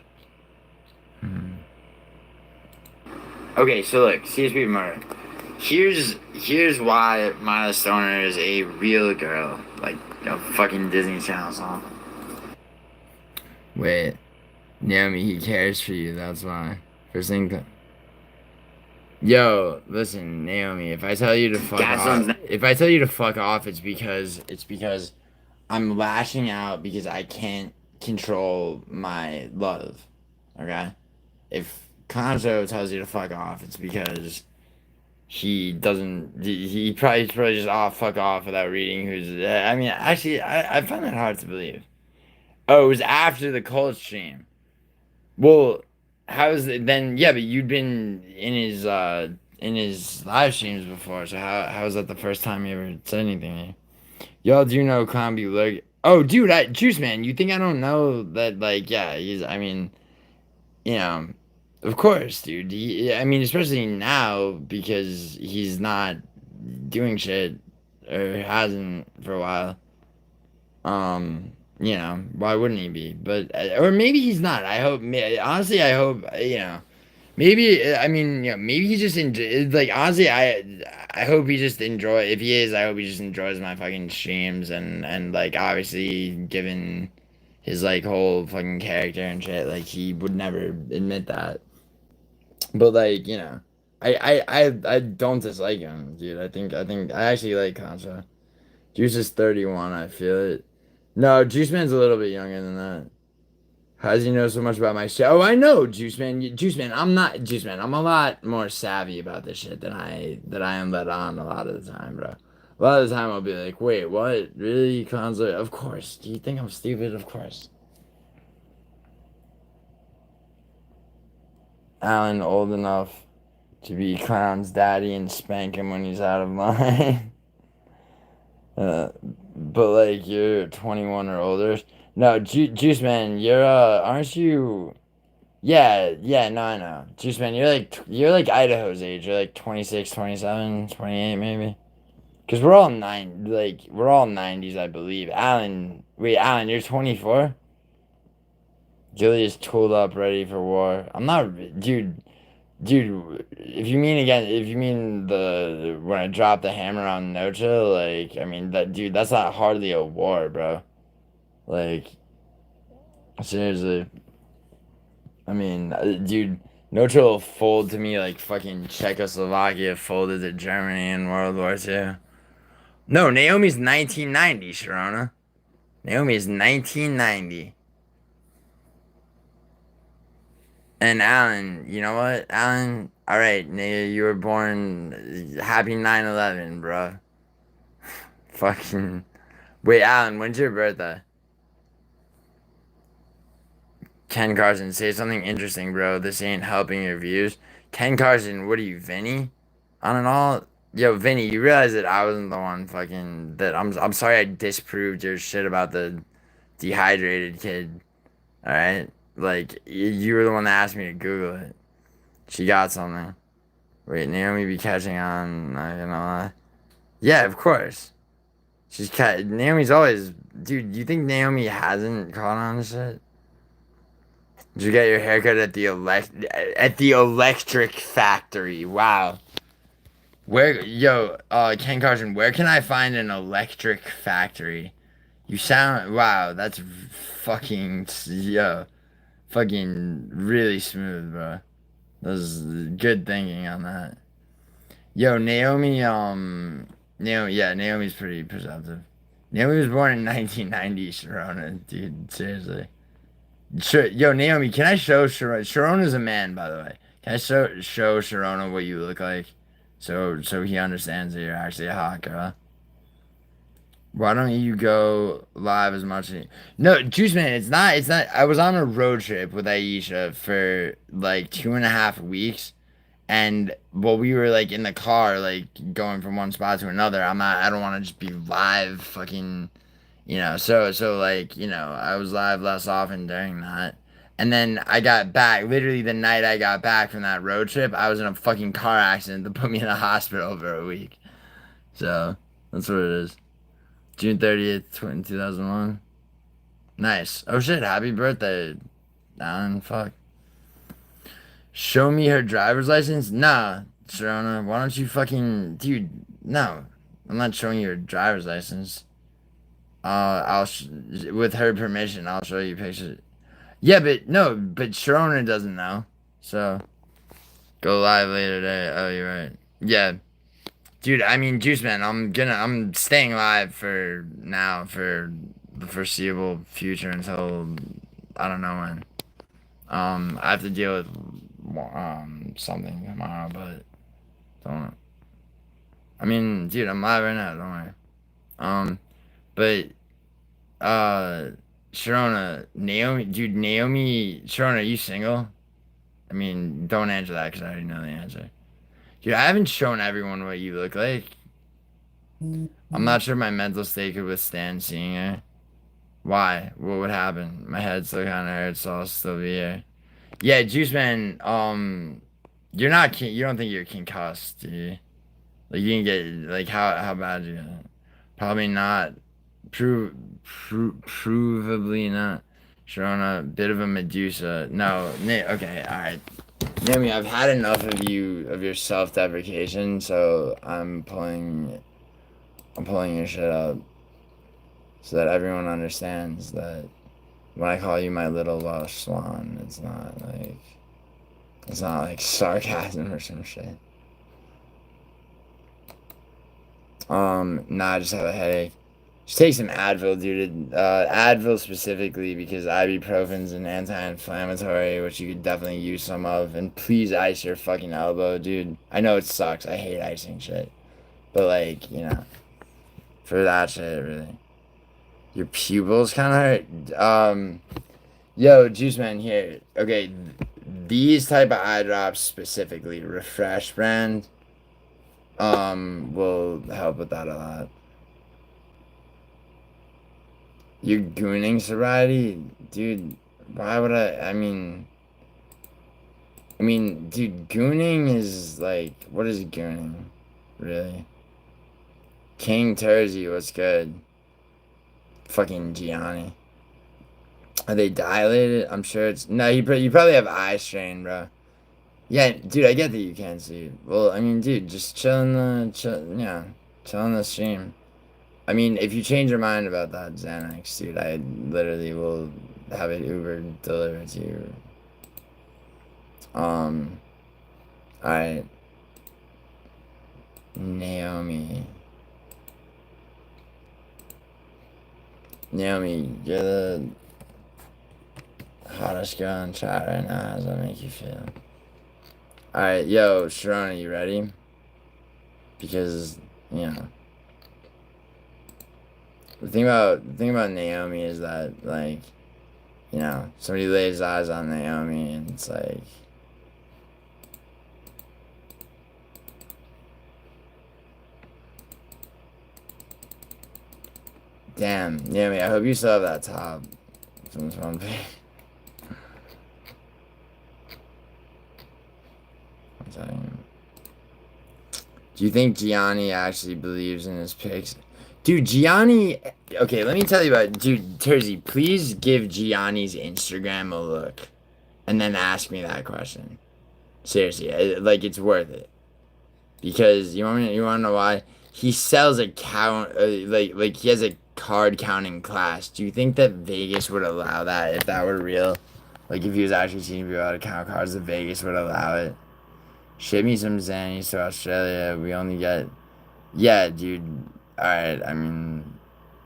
Okay, so look, CSP Mario. Here's why Mila Stoner is a real girl, like a fucking Disney Channel song. Wait, Naomi, he cares for you. That's why. First thing. Yo, listen, Naomi. If I tell you to fuck off, it's because I'm lashing out because I can't control my love. Okay? If Conzo tells you to fuck off, it's because he doesn't. He probably just fuck off without reading who's. I mean, actually, I find that hard to believe. Oh, it was after the cold stream. Well, how's it then? Yeah, but you'd been in his live streams before, so how was that the first time you ever said anything to you? Y'all do know Clown be like, oh, dude, Juice Man, you think I don't know that, like, yeah, I mean, you know, of course, dude. I mean, especially now because he's not doing shit or hasn't for a while. You know, why wouldn't he be? But, or maybe he's not. Honestly, I hope, you know. Maybe I mean, you know, maybe he just like honestly, I hope he just if he is, I hope he just enjoys my fucking streams and like obviously given his like whole fucking character and shit, like he would never admit that. But like, you know, I don't dislike him, dude. I actually like Concha. Juice is 31, I feel it. No, Juice Man's a little bit younger than that. How does he know so much about my shit? Oh, I know, Juice Man. I'm not Juice Man. I'm a lot more savvy about this shit than I am let on a lot of the time, bro. A lot of the time I'll be like, wait, what? Really? Consular? Of course. Do you think I'm stupid? Of course. Alan old enough to be Clown's daddy and spank him when he's out of line. But like you're 21 or older. No, Juice Man, aren't you? Yeah, no, I know. Juice Man, you're like Idaho's age. You're like 26, 27, 28 maybe. Cause we're all 90s, I believe. Alan, you're 24. Gilly is tooled up, ready for war. I'm not, dude. If you mean the when I drop the hammer on Nocha, like, I mean that's not hardly a war, bro. Like, seriously. I mean, dude, Nocha will fold to me like fucking Czechoslovakia folded to Germany in World War II. No, Naomi's 1990, Sharona. Naomi is 1990. And Alan, you know what? Alan, alright, nigga, you were born. Happy 9/11, bro. Fucking. Wait, Alan, when's your birthday? Ken Carson, say something interesting, bro. This ain't helping your views. Ken Carson, what are you, Vinny? On and all? Yo, Vinny, you realize that I wasn't the one fucking. That I'm sorry I disproved your shit about the dehydrated kid. Alright? Like, you were the one that asked me to Google it. She got something. Wait, Naomi be catching on, not gonna lie. Yeah, of course. Naomi's always. Dude, you think Naomi hasn't caught on to shit? Did you get your haircut at the electric factory? Wow. Ken Carson, where can I find an electric factory? You sound wow, that's fucking really smooth, bro. That was good thinking on that. Yo, Naomi's pretty perceptive. Naomi was born in 1990, Sharona, dude, seriously. Sure, yo, Naomi, can I show Sharona? Sharona's a man, by the way. Can I show Sharona what you look like, so he understands that you're actually a hot girl? Why don't you go live as much? No, Juice Man, it's not. It's not. I was on a road trip with Aisha for like 2.5 weeks, and while we were like in the car, like going from one spot to another, I'm not. I don't want to just be live, fucking. So like, I was live less often during that. And then I got back, literally the night I got back from that road trip, I was in a fucking car accident that put me in the hospital for a week. So, that's what it is. June 30th, 2001. Nice. Oh shit, happy birthday, Alan. Fuck. Show me her driver's license? Nah, Sharona, why don't you fucking. Dude, no. I'm not showing you her driver's license. With her permission, I'll show you pictures. Yeah, but no, but Sharona doesn't know. So, go live later today. Oh, you're right. Yeah, dude. I mean, Juice Man, I'm staying live for now for the foreseeable future until I don't know when. I have to deal with something tomorrow, but don't. I mean, dude, I'm live right now. Don't worry. But Sharona, Sharona, are you single? I mean, don't answer that because I already know the answer. Dude, I haven't shown everyone what you look like. I'm not sure my mental state could withstand seeing her. Why? What would happen? My head still kind of hurts, so I'll still be here. Yeah, Juice Man, you're not, you don't think you're concussed, do you? Like, you can get, like, how bad do you get it? Probably not. Provably not. Sharona, bit of a Medusa. No, okay, alright. Naomi, I've had enough of your self-deprecation, so I'm pulling your shit up so that everyone understands that when I call you my little Welsh swan, it's not like sarcasm or some shit. Nah, I just have a headache. Just take some Advil, dude. Advil specifically because ibuprofen's an anti-inflammatory, which you could definitely use some of. And please ice your fucking elbow, dude. I know it sucks. I hate icing shit. But, like, for that shit, really. Your pupils kind of hurt. Yo, Juice Man, here. Okay, these type of eye drops specifically, Refresh brand, will help with that a lot. You're gooning sobriety? Dude, why would I mean, dude, gooning is like, what is gooning? Really? King Terzi, what's good? Fucking Gianni. Are they dilated? I'm sure it's, no, you probably have eye strain, bro. Yeah, dude, I get that you can't see. Well, I mean, dude, just chill in the stream. I mean, if you change your mind about that Xanax, dude, I literally will have it Uber delivered to you. Alright. Naomi. Naomi, you're the hottest girl in chat right now. How does that make you feel? Alright, yo, Sharona, you ready? Because, you know. The thing about Naomi is that, like, you know, somebody lays eyes on Naomi and it's like, damn, Naomi, I hope you still have that top from this one page. I'm telling you. Do you think Gianni actually believes in his picks? Dude, Gianni... Okay, let me tell you about... Dude, Terzi, please give Gianni's Instagram a look. And then ask me that question. Seriously, like, it's worth it. Because, you want to know why? He sells a count... like, he has a card counting class. Do you think that Vegas would allow that if that were real? Like, if he was actually teaching people how to count cards, that Vegas would allow it? Ship me some Xannies to Australia. We only get... Yeah, dude. Alright, I mean...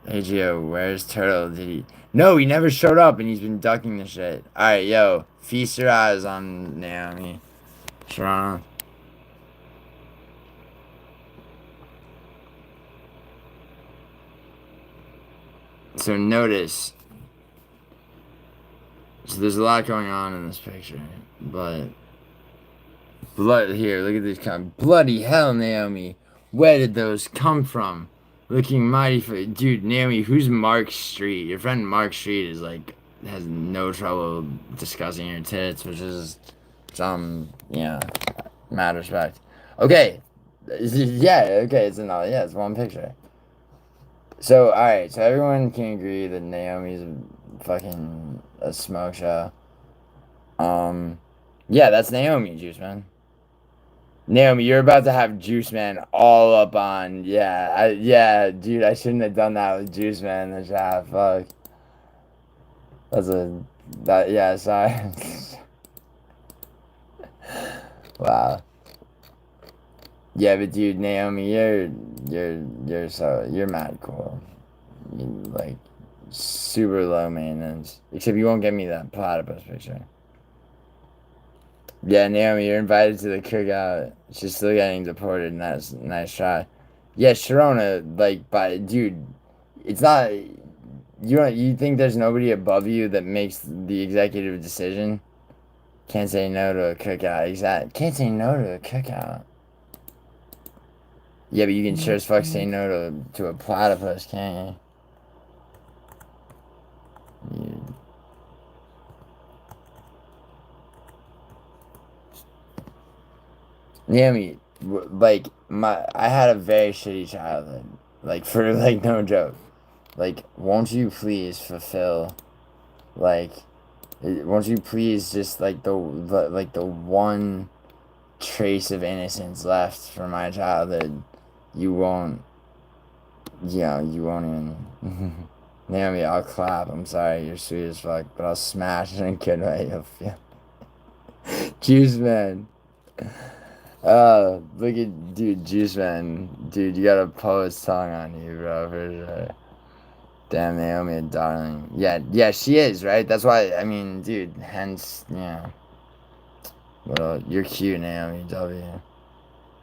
Hey, Gio, where's Turtle? Did he... No, he never showed up, and he's been ducking the shit. Alright, yo. Feast your eyes on Naomi. Sharona. So notice... So there's a lot going on in this picture, but... Here, look at this kind. Bloody hell, Naomi. Where did those come from? Looking mighty for... Dude, Naomi, who's Mark Street? Your friend Mark Street is, like, has no trouble discussing your tits, which is some, yeah, mad respect. Okay. Yeah, okay, it's another, yeah, it's one picture. So, alright, so everyone can agree that Naomi's fucking a smoke show. Yeah, that's Naomi, Juice Man. Naomi, you're about to have Juice Man all up on, yeah, dude, I shouldn't have done that with Juice Man in the chat, fuck. Yeah, sorry. Wow. Yeah, but dude, Naomi, you're mad cool. You, like, super low maintenance. Except you won't get me that platypus picture. Yeah, Naomi, you're invited to the cookout. She's still getting deported, and that's a nice try. Yeah, Sharona, like, dude, it's not... You think there's nobody above you that makes the executive decision? Can't say no to a cookout. Exactly. Can't say no to a cookout. Yeah, but you can sure as fuck say no to a platypus, can't you? Naomi, like, I had a very shitty childhood. Like, for, like, no joke. Like, won't you please fulfill, like, won't you please just, like, the one trace of innocence left from my childhood? You won't, you won't even, Naomi, I'll clap, I'm sorry, you're sweet as fuck, but I'll smash in a good way, you'll feel. Juice Man. Look at, dude, Juice Man. Dude, you got a poet's tongue on you, bro, for sure. Damn, Naomi, a darling. Yeah, she is, right? That's why, I mean, dude, hence, yeah. Well, you're cute, Naomi, W.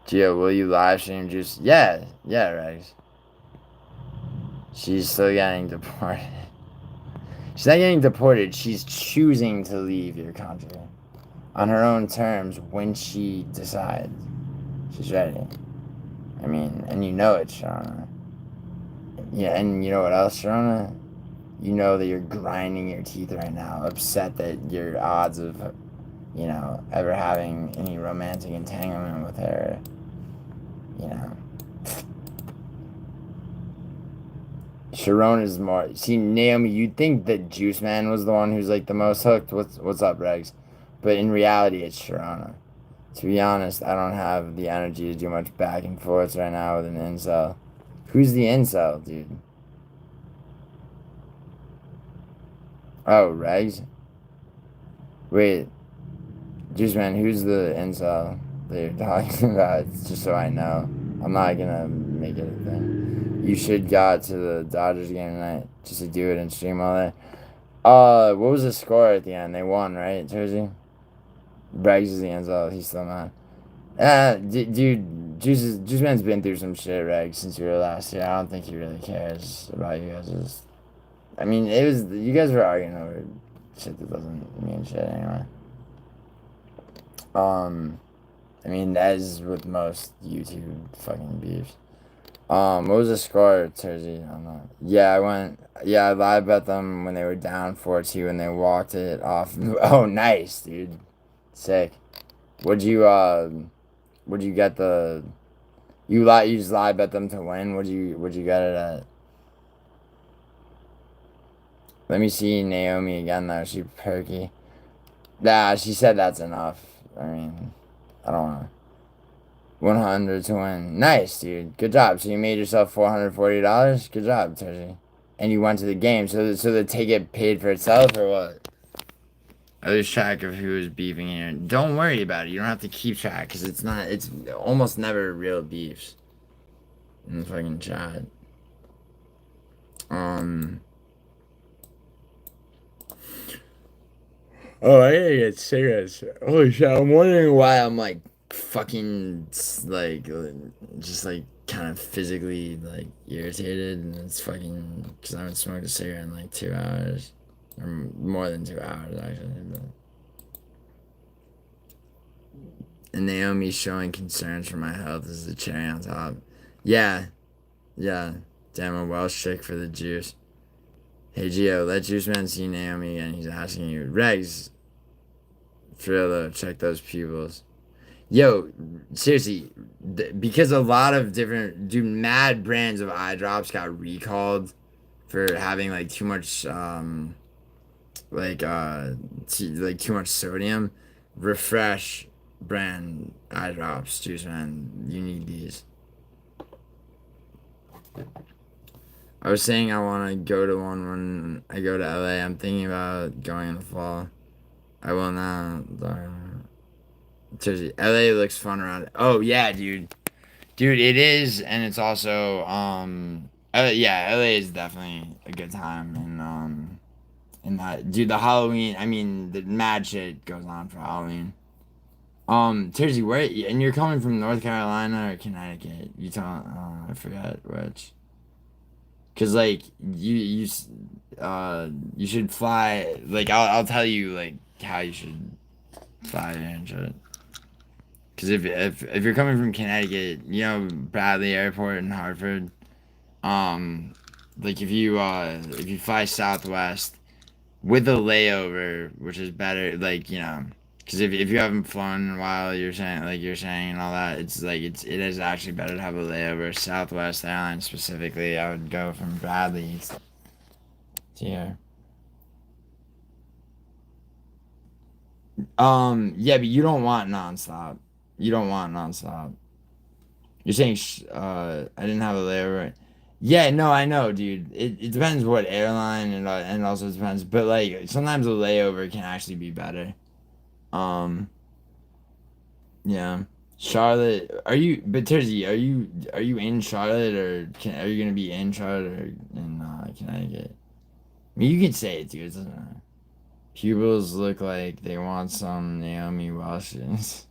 Gio, will you live stream Juice? Yeah, Rex. She's still getting deported. She's not getting deported, she's choosing to leave your country. On her own terms, when she decides. She's ready. I mean, and you know it, Sharona. Yeah, and you know what else, Sharona? You know that you're grinding your teeth right now, upset that your odds of, ever having any romantic entanglement with her, Sharona's more... See, Naomi, you'd think that Juice Man was the one who's, like, the most hooked. What's up, Regs? But in reality, it's Sharona. To be honest, I don't have the energy to do much back and forth right now with an incel. Who's the incel, dude? Oh, Regs? Wait. Juice Man, who's the incel that you're talking about? Just so I know. I'm not gonna make it a thing. You should go to the Dodgers game tonight just to do it and stream all that. What was the score at the end? They won, right, Jersey? Braggs is the end result. He's still not. Dude, Juice Man's been through some shit, Reg, since you were last year. I don't think he really cares about you guys. I mean, you guys were arguing over shit that doesn't mean shit anyway. I mean, as with most YouTube fucking beefs. What was the score, Jersey? I live bet them when they were down 4-2 and they walked it off. Oh, nice, dude. Sick. Would you get the... You just live bet them to win? Would you get it at? Let me see Naomi again though. She perky. Nah, she said that's enough. I mean, I don't know. 100 to win. Nice, dude. Good job. So you made yourself $440? Good job, Terji. And you went to the game. So the ticket paid for itself or what? I lose track of who is beefing here. Don't worry about it. You don't have to keep track because it's almost never real beefs in the fucking chat. Oh, I gotta get cigarettes. Holy shit, I'm wondering why I'm like fucking like just like kind of physically like irritated, and it's fucking because I haven't smoked a cigarette in like 2 hours or more than 2 hours actually. But... And Naomi's showing concerns for my health is the cherry on top. Yeah. Damn, a Welsh chick for the juice. Hey Gio, let Juice Man see Naomi again. He's asking you. Regs, for real though, check those pupils. Yo, seriously, because a lot of different, mad brands of eye drops got recalled for having like too much, too much sodium. Refresh brand eye drops, Juice Man. You need these. I was saying I want to go to one when I go to LA. I'm thinking about going in the fall. I will now. Seriously, LA looks fun around it. Oh yeah, dude. Dude, it is, and it's also yeah, LA is definitely a good time, and that, dude, the Halloween. I mean, the mad shit goes on for Halloween. Seriously, where? And you're coming from North Carolina or Connecticut? You tell. I forgot which. Cause like you should fly. Like I'll tell you like how you should fly and shit. Cause if you're coming from Connecticut, you know Bradley Airport in Hartford. Like if you fly Southwest with a layover, which is better. Like cause if you haven't flown in a while, you're saying and all that, it's like it is actually better to have a layover. Southwest Airlines specifically, I would go from Bradley to here. Yeah, but you don't want nonstop. You're saying I didn't have a layover. Yeah, no, I know, dude. It depends what airline and also depends, but like sometimes a layover can actually be better. Yeah. Charlotte, but Tersey, are you in Charlotte or are you gonna be in Charlotte or in Connecticut? I mean, you can say it, dude. It doesn't matter. Pupils look like they want some Naomi Welsh's.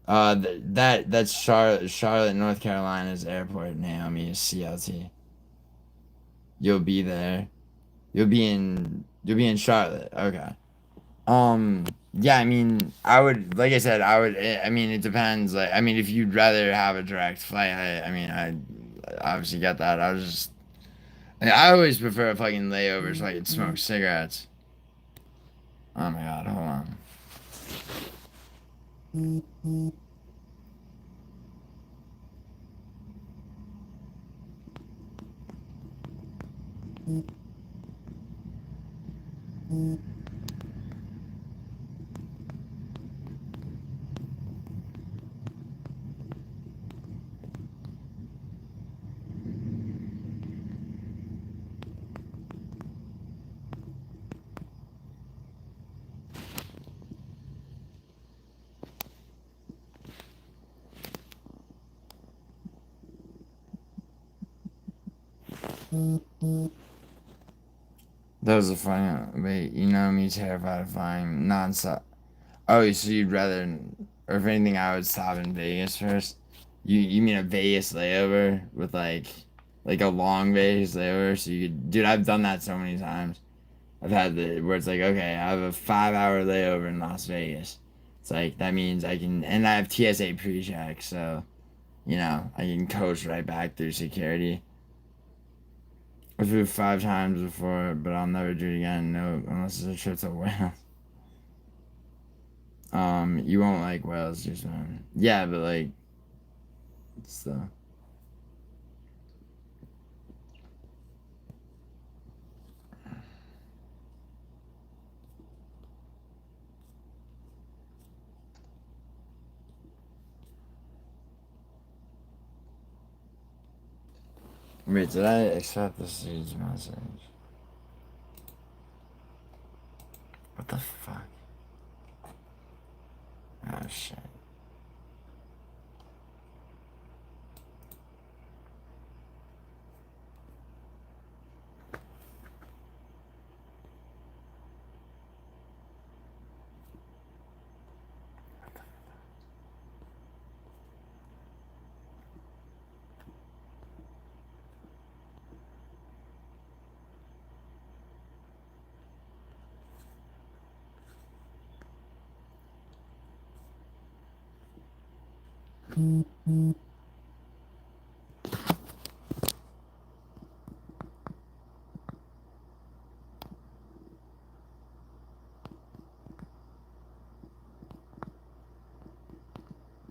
That's Charlotte, North Carolina's airport. Naomi is CLT. You'll be there. You'll be in Charlotte. Okay. Yeah, I mean, I would, like I said, I mean, it depends. Like, I mean, if you'd rather have a direct flight, I obviously get that. I always prefer a fucking layover so I can smoke cigarettes. Oh my god, hold on. That was a funny one. Wait, you know me terrified of flying non-stop. Oh, so you'd rather, or if anything, I would stop in Vegas first. You mean a Vegas layover with like a long Vegas layover? So you could, dude, I've done that so many times. I've had where it's like, okay, I have a 5 hour layover in Las Vegas. It's like that means I can, and I have TSA pre-check, so you know I can coast right back through security. I've flew 5 times before, but I'll never do it again. No, unless it's a trip to Wales. You won't like Wales, just man. Yeah, but like, still. Wait, did I accept the siege message? What the fuck? Oh shit.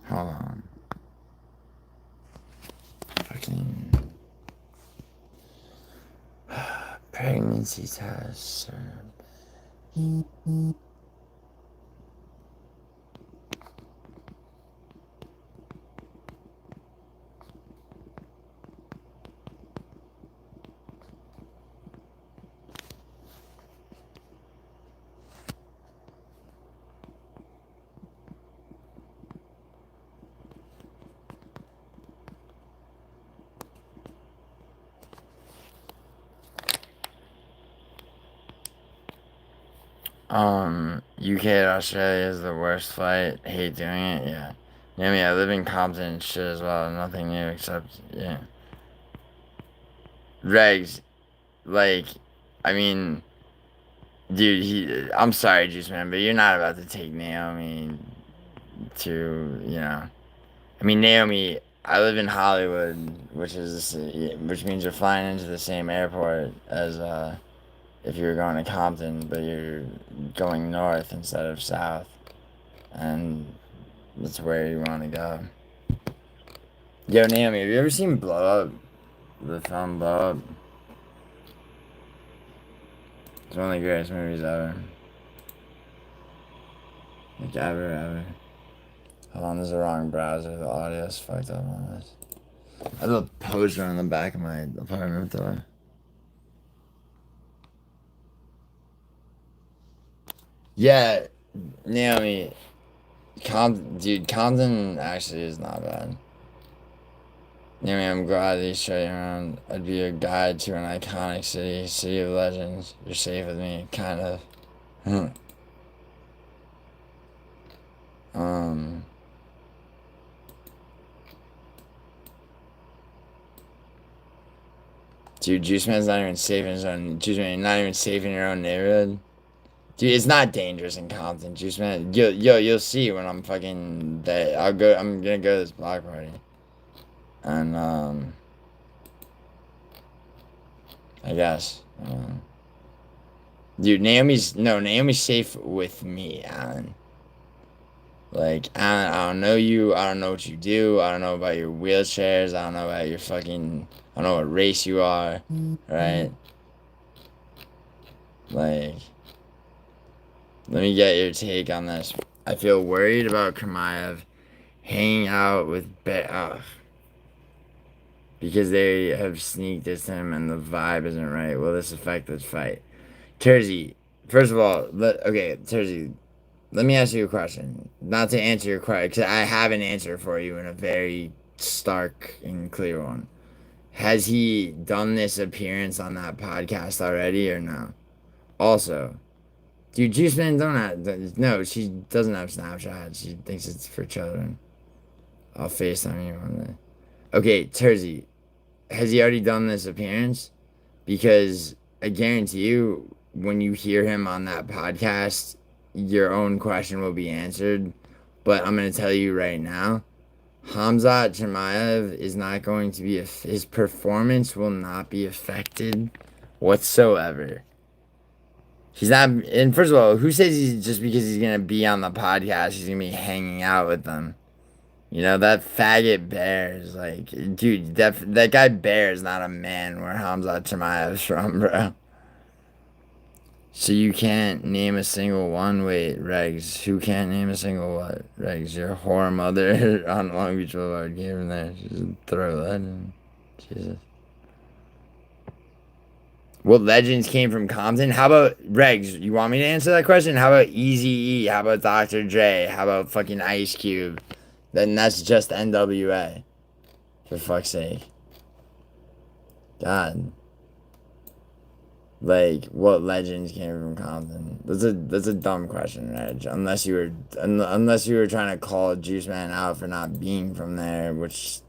Hold on. Fucking pregnancy test. UK to Australia is the worst flight. Hate doing it, yeah. Yeah, I mean, I live in Compton and shit as well. Nothing new except, yeah. Regs, like, I mean, dude, I'm sorry, Juice Man, but you're not about to take Naomi to, you know. I mean, Naomi, I live in Hollywood, which means you're flying into the same airport as, if you were going to Compton, but you're going north instead of south. And that's where you want to go. Yo, Naomi, have you ever seen Blow Up? The film Blow Up? It's one of the greatest movies ever. Like, ever. Hold on, this is the wrong browser. The audio's fucked up on this. I have a poster on the back of my apartment door. Yeah, Naomi, Compton actually is not bad. Naomi, I'm glad they show you around. I'd be your guide to an iconic city of legends. You're safe with me, kind of. Dude, Juice Man's not even safe in his own. Juice Man, you're not even safe in your own neighborhood. Dude, it's not dangerous in Compton, Juice Man. You'll see when I'm fucking. I'm gonna go to this block party, and I guess. Dude, Naomi's safe with me, Alan. Like, Alan, I don't know you. I don't know what you do. I don't know about your wheelchairs. I don't know about your fucking. I don't know what race you are, right? Like, let me get your take on this. I feel worried about Kamayev hanging out with because they have sneaked this him and the vibe isn't right. Will this affect this fight? Tersey, first of all, Tersey, let me ask you a question. Not to answer your question, because I have an answer for you in a very stark and clear one. has he done this appearance on that podcast already or no? Also, dude, Juice Man don't have, no, she doesn't have Snapchat. She thinks it's for children. I'll FaceTime you one day. Okay, Tersey, has he already done this appearance? Because I guarantee you, when you hear him on that podcast, your own question will be answered. But I'm going to tell you right now, Hamzat Chimaev is not going to be, his performance will not be affected whatsoever. He's not, and first of all, who says he's just because he's going to be on the podcast, he's going to be hanging out with them? You know, that faggot Bear is like, dude, that guy Bear is not a man where Hamzat Chimaev's from, bro. So you can't name a single one? Wait, Regs, who can't name a single what? Regs, your whore mother on Long Beach Boulevard came from there. Just throw that in. Jesus. What legends came from Compton? How about, Regs, you want me to answer that question? How about Eazy-E? How about Dr. Dre? How about fucking Ice Cube? Then that's just NWA. For fuck's sake. God. Like, what legends came from Compton? That's a dumb question, Reg. Unless you were trying to call Juice Man out for not being from there, which,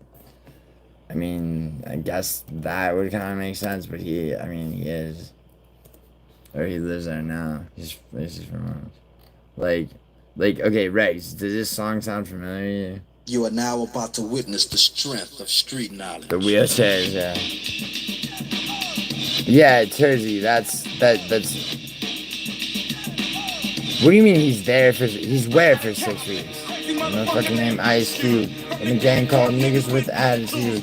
I mean, I guess that would kind of make sense. But he is, or he lives there now. He's from us. Like, okay, Rex, does this song sound familiar to you? You are now about to witness the strength of street knowledge. The wheelchairs, yeah. Yeah, Tersey, that's. What do you mean he's where for 6 weeks? No fucking name, Ice Cube. In a gang called Niggas with Attitude.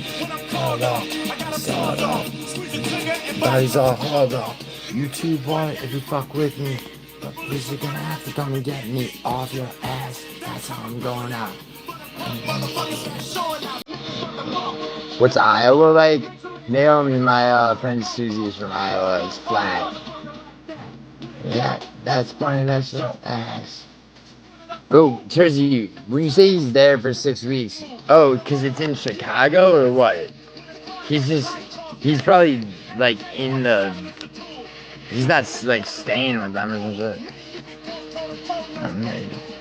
Hauled off, sawed off. Bodies all hauled off. You too, boy, if you fuck with me. But please, you're gonna have to come and get me off your ass. That's how I'm going out. What's Iowa like? Naomi, my friend Susie is from Iowa. It's flat. Yeah, that's funny. That's your ass. Oh, Tersey, when you say he's there for 6 weeks, oh, because it's in Chicago or what? He's probably like he's not like staying with them or some shit.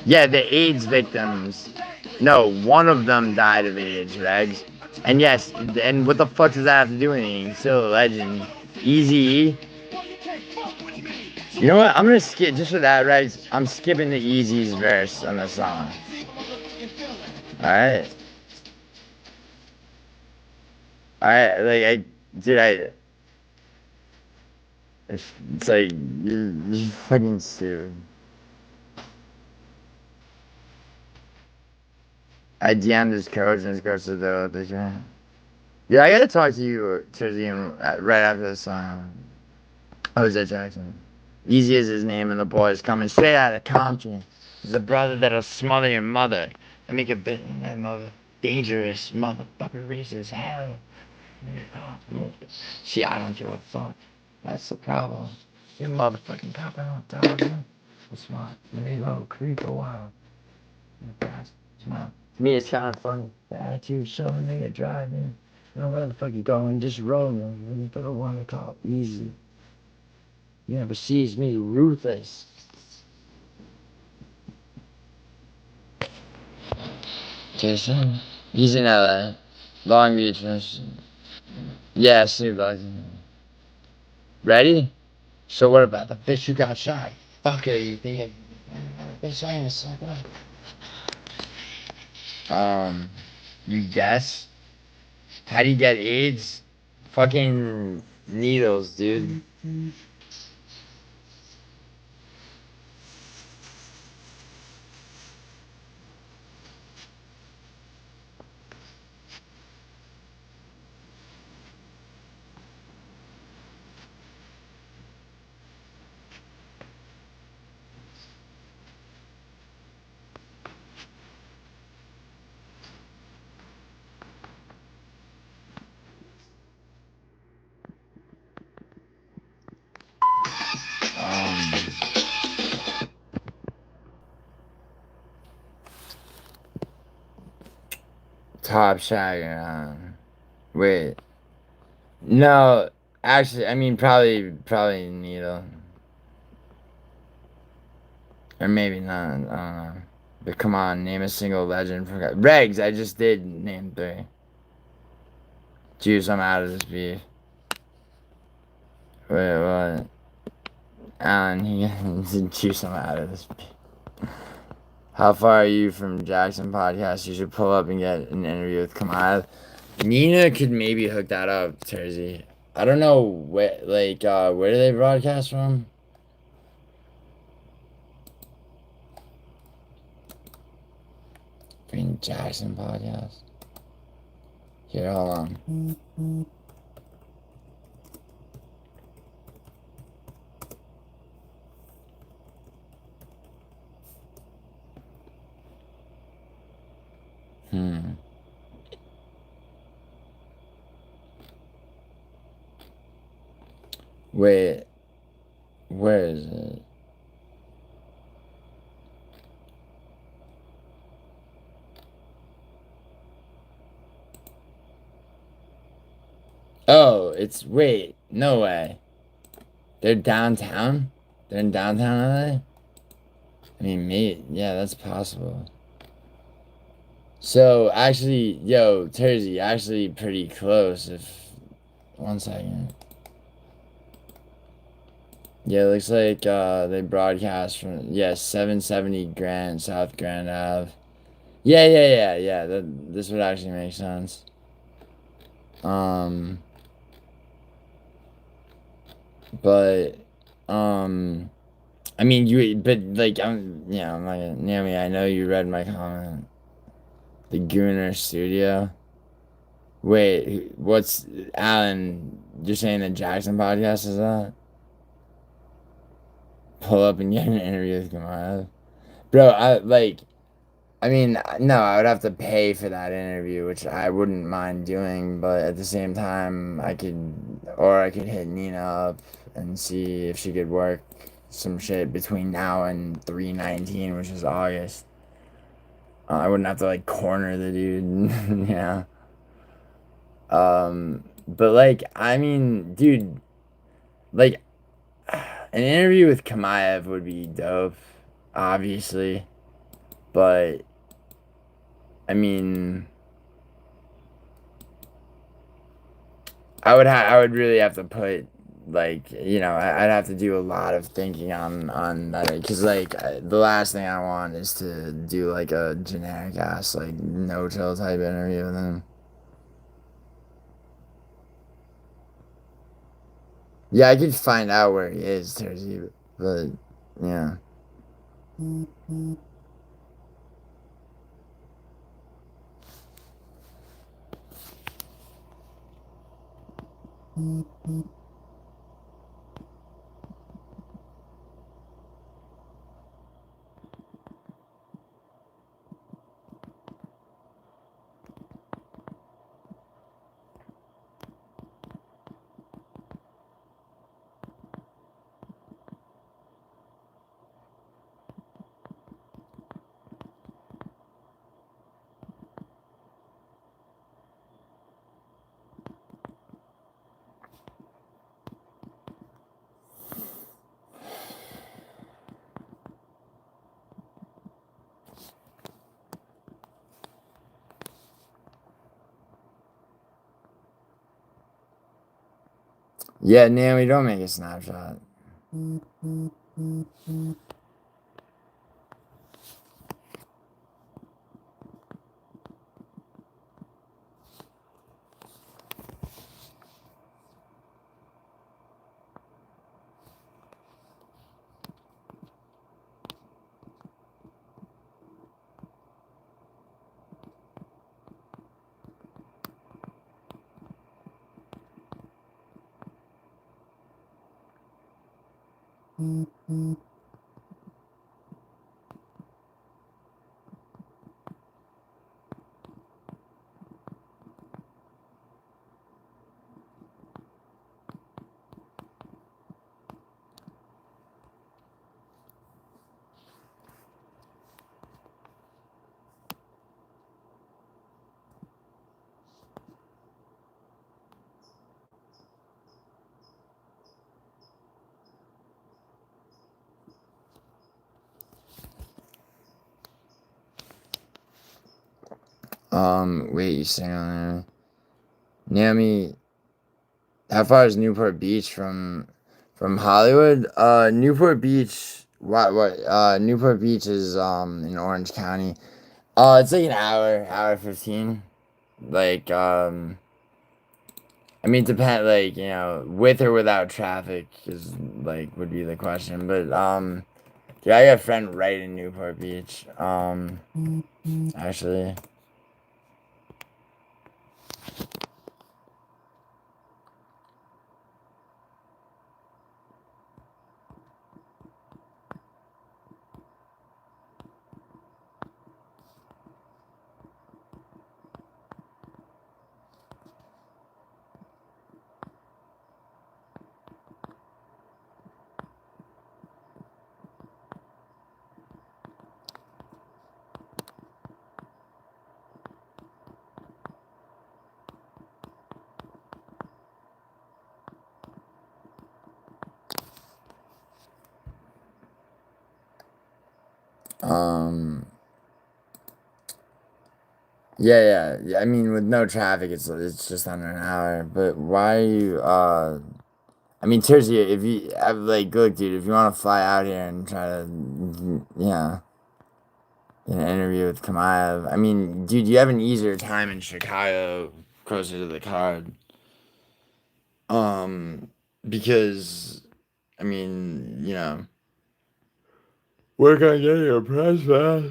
Yeah, the AIDS victims. No, one of them died of AIDS, Regs. And yes, and what the fuck does that have to do with anything? He's still a legend. Easy. You know what? I'm gonna skip just for that, Regs. I'm skipping the Easy's verse on the song. Alright. Alright, it's like, you're fucking stupid. I DM'd his coach and his coach said, yeah, I gotta talk to you, Tersey, right after the song. Jose Jackson. Easy is his name, and the boy's coming straight out of Compton. He's the brother that'll smother your mother and make a bit of that mother dangerous motherfucker racist hell. See, I don't give a fuck. That's the problem. You motherfucking papa don't tell you. It's smart. Maybe little creep a while. To me, it's kind of funny. The attitude showing nigga driving. You know where the fuck you going? Just rolling. You better want to call easy. You never sees me ruthless. Jason, he's in LA. Long Beach. Yeah, Snoop Dogg's in LA. Ready? So what about the bitch who got shot? Fuck it, you think? Bitch, I ain't suck up. You guess? How do you get AIDS? Fucking needles, dude. Top Shagger. Wait. No, actually, I mean probably Needle. Or maybe not. I don't know. But come on, name a single legend. Regs, I just did name 3. Juice, I'm out of this beef. Wait, what? Alan, Juice, I'm out of this beef. How far are you from Jackson Podcast? You should pull up and get an interview with Kamal. Nina could maybe hook that up, Tersey. I don't know where do they broadcast from? Green Jackson Podcast. Here, hold on. Wait, where is it? Oh, it's wait, no way. They're downtown? They're in downtown LA? I mean, maybe, yeah, that's possible. So, actually, yo, Tersey, actually pretty close if... One second. Yeah, it looks like they broadcast from, yeah, 770 Grand, South Grand Ave. Yeah, this would actually make sense. But, I mean, I'm not gonna, Naomi, I know you read my comment. The Gooner Studio. Wait, what's, Alan, you're saying the Jackson Podcast is that? Pull up and get an interview with Kamara. Bro, I mean, no, I would have to pay for that interview, which I wouldn't mind doing, but at the same time, I could hit Nina up and see if she could work some shit between now and 3/19, which is August. I wouldn't have to, like, corner the dude, yeah. But, I mean, dude, like, an interview with Kamaev would be dope, obviously, but, I mean, I would really have to put, I'd have to do a lot of thinking on that, because, the last thing I want is to do, a generic-ass, no-chill type interview with him. Yeah, I could find out where he is, Tersey, but, yeah. Yeah, Naomi, don't make a snapshot. Wait, you saying on there? Naomi, how far is Newport Beach from Hollywood? Newport Beach. Newport Beach is in Orange County. It's like an hour 15. Like I mean, depend like with or without traffic is like would be the question. But yeah, I got a friend right in Newport Beach. Actually. Yeah. I mean, with no traffic, it's just under an hour. But why are you? I mean, seriously, if you like, look, dude, if you want to fly out here and try to, get an interview with Kamayev, I mean, dude, you have an easier time in Chicago, closer to the card. Because, I mean, work on getting your press pass.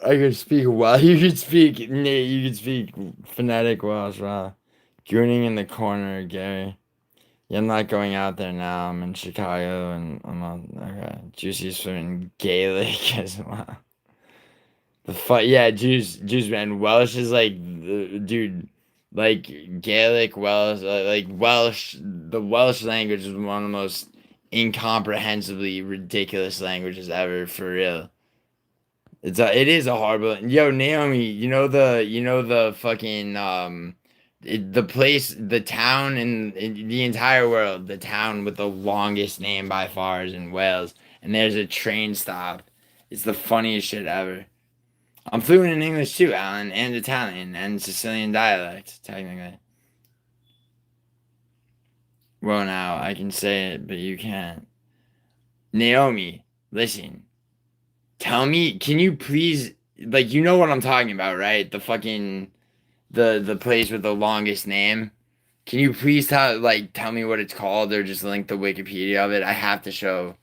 I could speak well. You could speak, Nate. You could speak phonetic Welsh. Wow. Gooning in the corner, Gary. Yeah, I'm not going out there now. I'm in Chicago, and I'm on. Okay, Juicy's in Gaelic as well. Yeah, Juice, man. Welsh is like, dude, like Gaelic Welsh, like Welsh. The Welsh language is one of the most incomprehensibly ridiculous languages ever, for real. It is a horrible. Yo, Naomi, the fucking the place, the town in the entire world, the town with the longest name by far is in Wales, and there's a train stop. It's the funniest shit ever. I'm fluent in English too, Alan, and Italian and Sicilian dialect, technically. Well, now I can say it, but you can't. Naomi, listen. Tell me, can you please, like, you know what I'm talking about, right? The fucking, the place with the longest name. Can you please tell me what it's called, or just link the Wikipedia of it? I have to show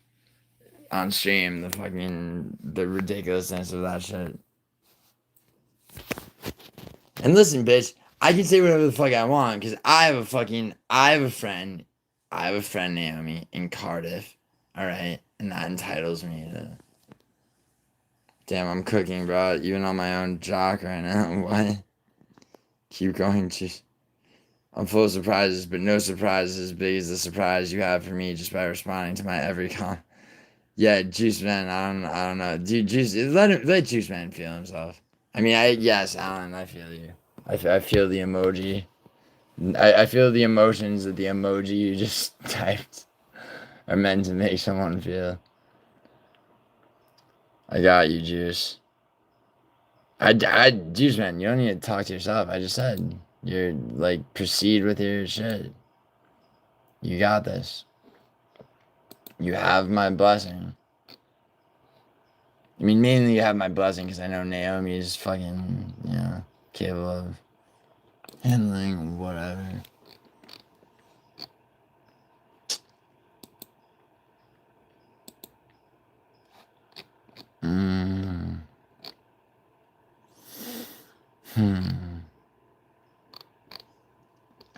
on stream the ridiculousness of that shit. And listen, bitch, I can say whatever the fuck I want, because I have a friend, Naomi, in Cardiff, alright? And that entitles me to... Damn, I'm cooking, bro. Even on my own jock right now. What? Keep going, just... I'm full of surprises, but no surprise as big as the surprise you have for me just by responding to my every comment. Yeah, Juice Man, I don't know. Dude, Juice, let Juice Man feel himself. I mean, yes, Alan, I feel you. I feel the emoji. I feel the emotions that the emoji you just typed are meant to make someone feel. I got you, Juice. Juice Man, you don't need to talk to yourself. I just said, you're like, proceed with your shit. You got this. You have my blessing. I mean, mainly you have my blessing because I know Naomi is fucking, capable of handling whatever.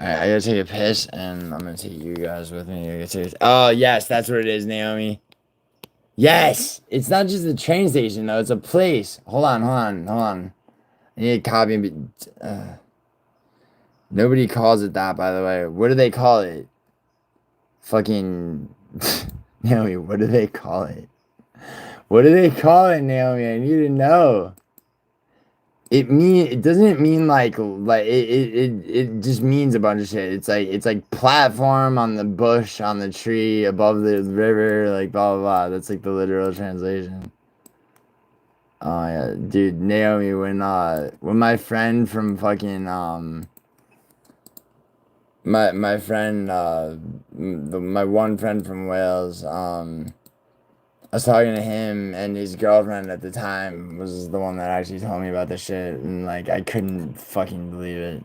Alright, I gotta take a piss, and I'm gonna take you guys with me. Oh, yes, that's what it is, Naomi. Yes! It's not just a train station, though. It's a place. Hold on. I need to copy and nobody calls it that, by the way. What do they call it? Fucking... Naomi, what do they call it? What do they call it, Naomi? I need to know. It doesn't mean like it just means a bunch of shit. It's like platform on the bush on the tree above the river, like blah blah blah. That's like the literal translation. Oh yeah, dude, Naomi, when my friend from fucking my friend my one friend from Wales, I was talking to him, and his girlfriend at the time was the one that actually told me about this shit, and like I couldn't fucking believe it.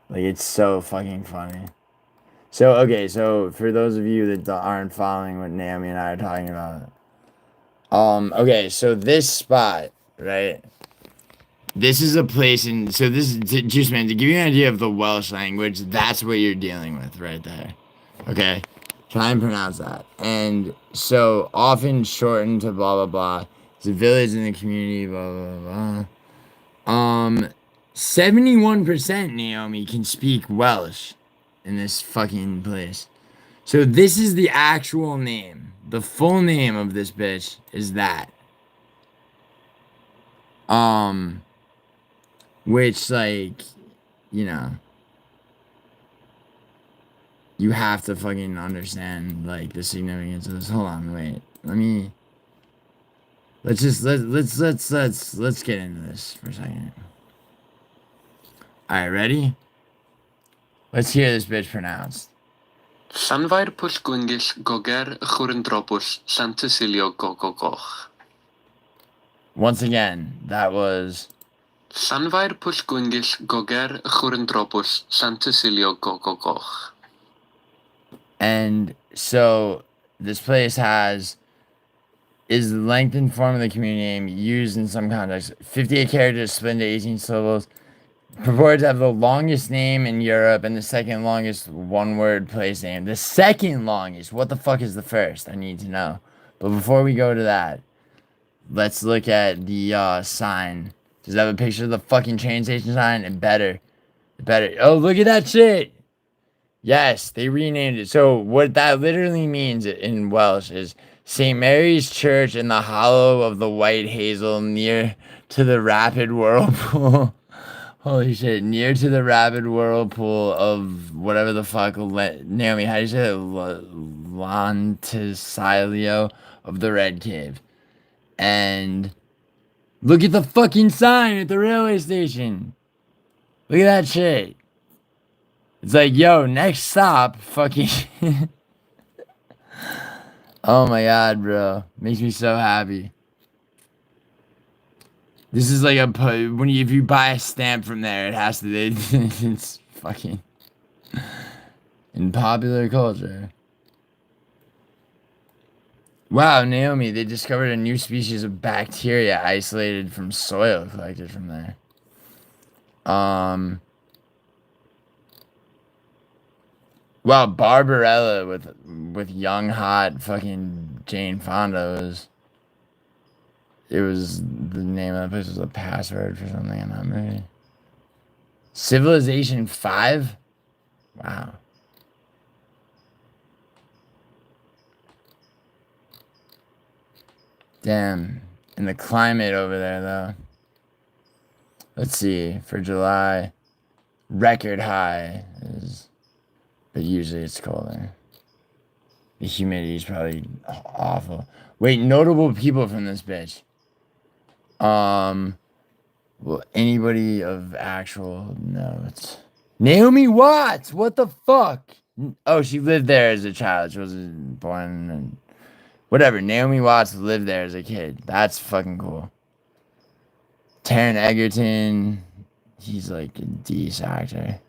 Like it's so fucking funny. So okay, so for those of you that aren't following what Naomi and I are talking about, okay, so this spot, right? This is a place in, so this is, just man, to give you an idea of the Welsh language, that's what you're dealing with right there. Okay? Try and pronounce that. And so, often shortened to blah, blah, blah. It's a village in the community, blah, blah, blah. 71% Naomi can speak Welsh in this fucking place. So this is the actual name. The full name of this bitch is that. Which, like, you know, you have to fucking understand, like, the significance of this. Hold on, wait. Let's get into this for a second. Alright, ready? Let's hear this bitch pronounced. Llanfair Pwllgwyngyll Goger Chwrndrobwll Llantysilio Gogogoch. Once again, that was Llanfair Pwllgwyngyll Goger Chwrndrobwll Llantysilio Gogogoch. And so this place is the lengthened form of the community name used in some contexts. 58 characters split into 18 syllables. Purported to have the longest name in Europe and the second longest one-word place name. The second longest. What the fuck is the first? I need to know. But before we go to that, let's look at the sign. Does it have a picture of the fucking train station sign? It better. Oh, look at that shit! Yes, they renamed it. So what that literally means in Welsh is St. Mary's Church in the hollow of the White Hazel near to the rapid whirlpool. Holy shit, near to the rapid whirlpool of whatever the fuck, Naomi, how do you say it? Lantisilio of the Red Cave. And look at the fucking sign at the railway station. Look at that shit. It's like, yo, next stop, fucking. Oh my god, bro. Makes me so happy. This is like if you buy a stamp from there, it has to. It's fucking in popular culture. Wow, Naomi, they discovered a new species of bacteria isolated from soil collected from there. Wow, Barbarella with young hot fucking Jane Fonda it was the name of the place was a password for something in that movie. Civilization 5? Wow. Damn. And the climate over there though. Let's see, for July, record high is, but usually it's colder. The humidity is probably awful. Wait, notable people from this bitch. Well, anybody of actual notes. Naomi Watts! What the fuck? Oh, she lived there as a child. She wasn't born in... Whatever, Naomi Watts lived there as a kid. That's fucking cool. Taron Egerton. He's like a decent actor.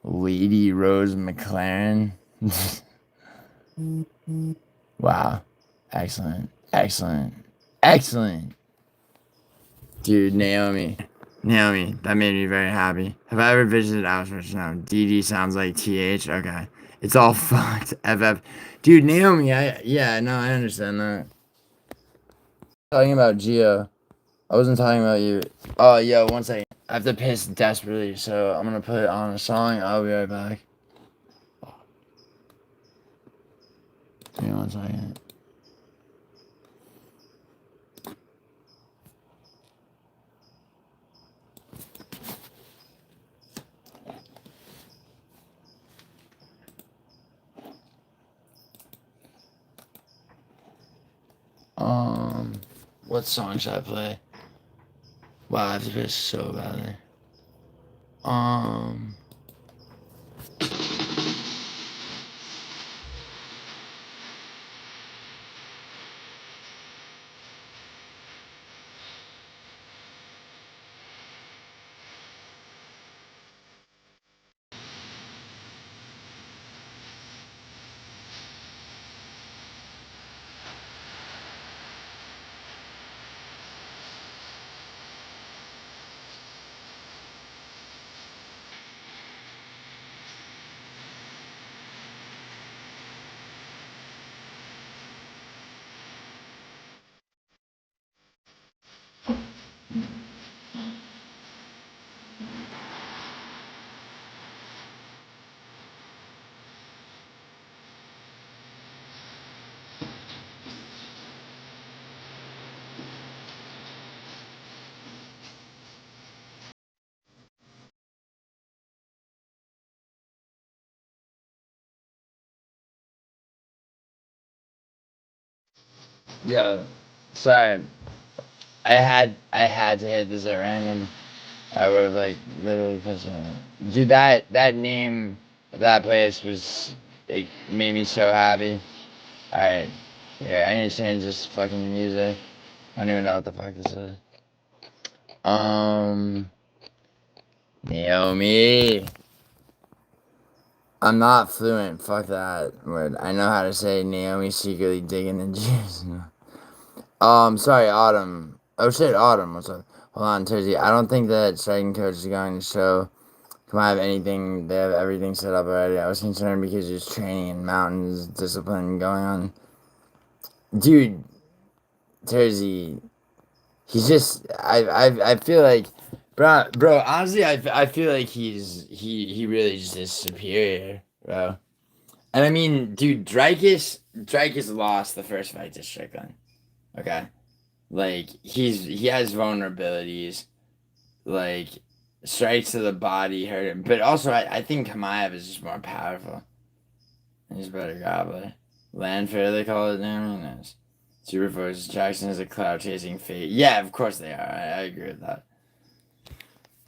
Lady Rose McLaren. Wow. Excellent. Dude, Naomi, that made me very happy. Have I ever visited Auschwitz? No. DD sounds like TH. Okay. It's all fucked. FF. Dude, Naomi, I understand that. Talking about Geo. I wasn't talking about you. Oh, yo, one second. I have to piss desperately, so I'm gonna put on a song. I'll be right back. Give me 1 second. What song should I play? Wow, I have to play so badly. Yeah, sorry. I had to hit this at random. I would have like literally pissed on it. Dude, that name of that place was, it made me so happy. Alright. Yeah, I need to change this fucking music. I don't even know what the fuck this is. Naomi. I'm not fluent. Fuck that word. I know how to say Naomi secretly digging the juice. Sorry, Autumn. Oh shit, Autumn. What's up? Hold on, Tuesday. I don't think that striking coach is going to show. Come I have anything? They have everything set up already. I was concerned because there's training and mountains discipline going on. Dude, Tersey, he's just. I feel like, bro. Honestly, I feel like he really just is superior, bro. And I mean, dude, Dreykus lost the first fight to Strickland. Okay, like he has vulnerabilities, like strikes to the body hurt him, but also I think Kamaev is just more powerful. He's a better gobbler. Land fair they call it now. Nice. Super Force Jackson is a cloud chasing fate. Yeah, of course they are. I agree with that.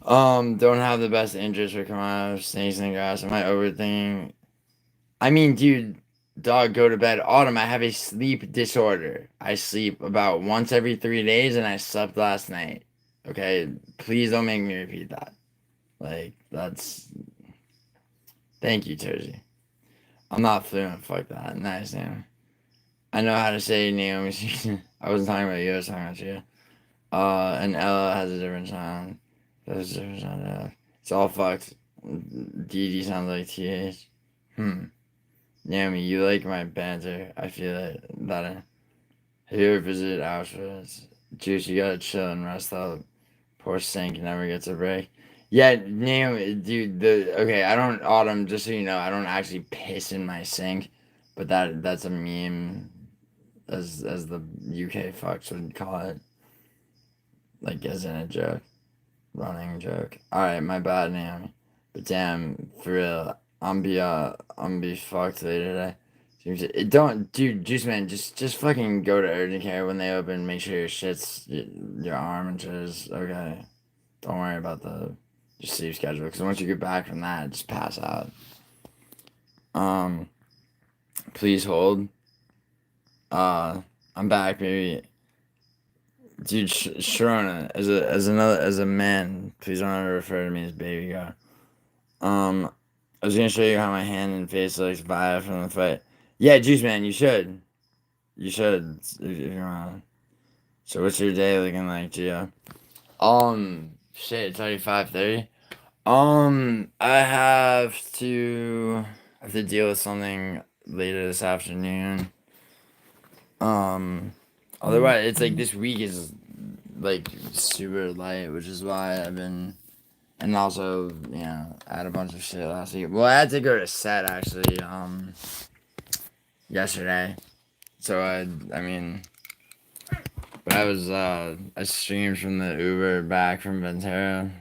Don't have the best interest for Kamaev. Snakes in the grass. Am I overthinking? I mean, dude, dog, go to bed. Autumn, I have a sleep disorder. I sleep about once every 3 days, and I slept last night. Okay? Please don't make me repeat that. Like, that's... Thank you, Terzi. I'm not fluent. Fuck that. Nice name. I know how to say Naomi. I wasn't talking about you. I was talking about you. And Ella has a different sound. That's a different sound. It's all fucked. DD sounds like TH. Naomi, you like my banter. I feel it. That. Have you ever visited Auschwitz? Juice, you gotta chill and rest up. Poor Sink never gets a break. Yeah, Naomi, dude. Okay, I don't, Autumn. Just so you know, I don't actually piss in my sink, but that's a meme, as the UK fucks would call it, like as in a joke, running joke. All right, my bad, Naomi. But damn, for real, I'm be fucked later today. Don't, dude, Juice Man, just fucking go to urgent care when they open. Make sure your shit's, your arm and shit is okay. Don't worry about the your sleep schedule, because once you get back from that, just pass out. Please hold. I'm back, baby. Dude, Sharona, as a man, please don't ever refer to me as baby girl. I was gonna show you how my hand and face looks via from the fight. Yeah, Juice Man, you should. You should, if you want. So what's your day looking like, Gio? Shit, it's already 5:30. I have to deal with something later this afternoon. Otherwise, it's like this week is like super light, which is why I've been, and also, I had a bunch of shit last week. Well, I had to go to set actually, yesterday. So I mean, but I streamed from the Uber back from Ventura.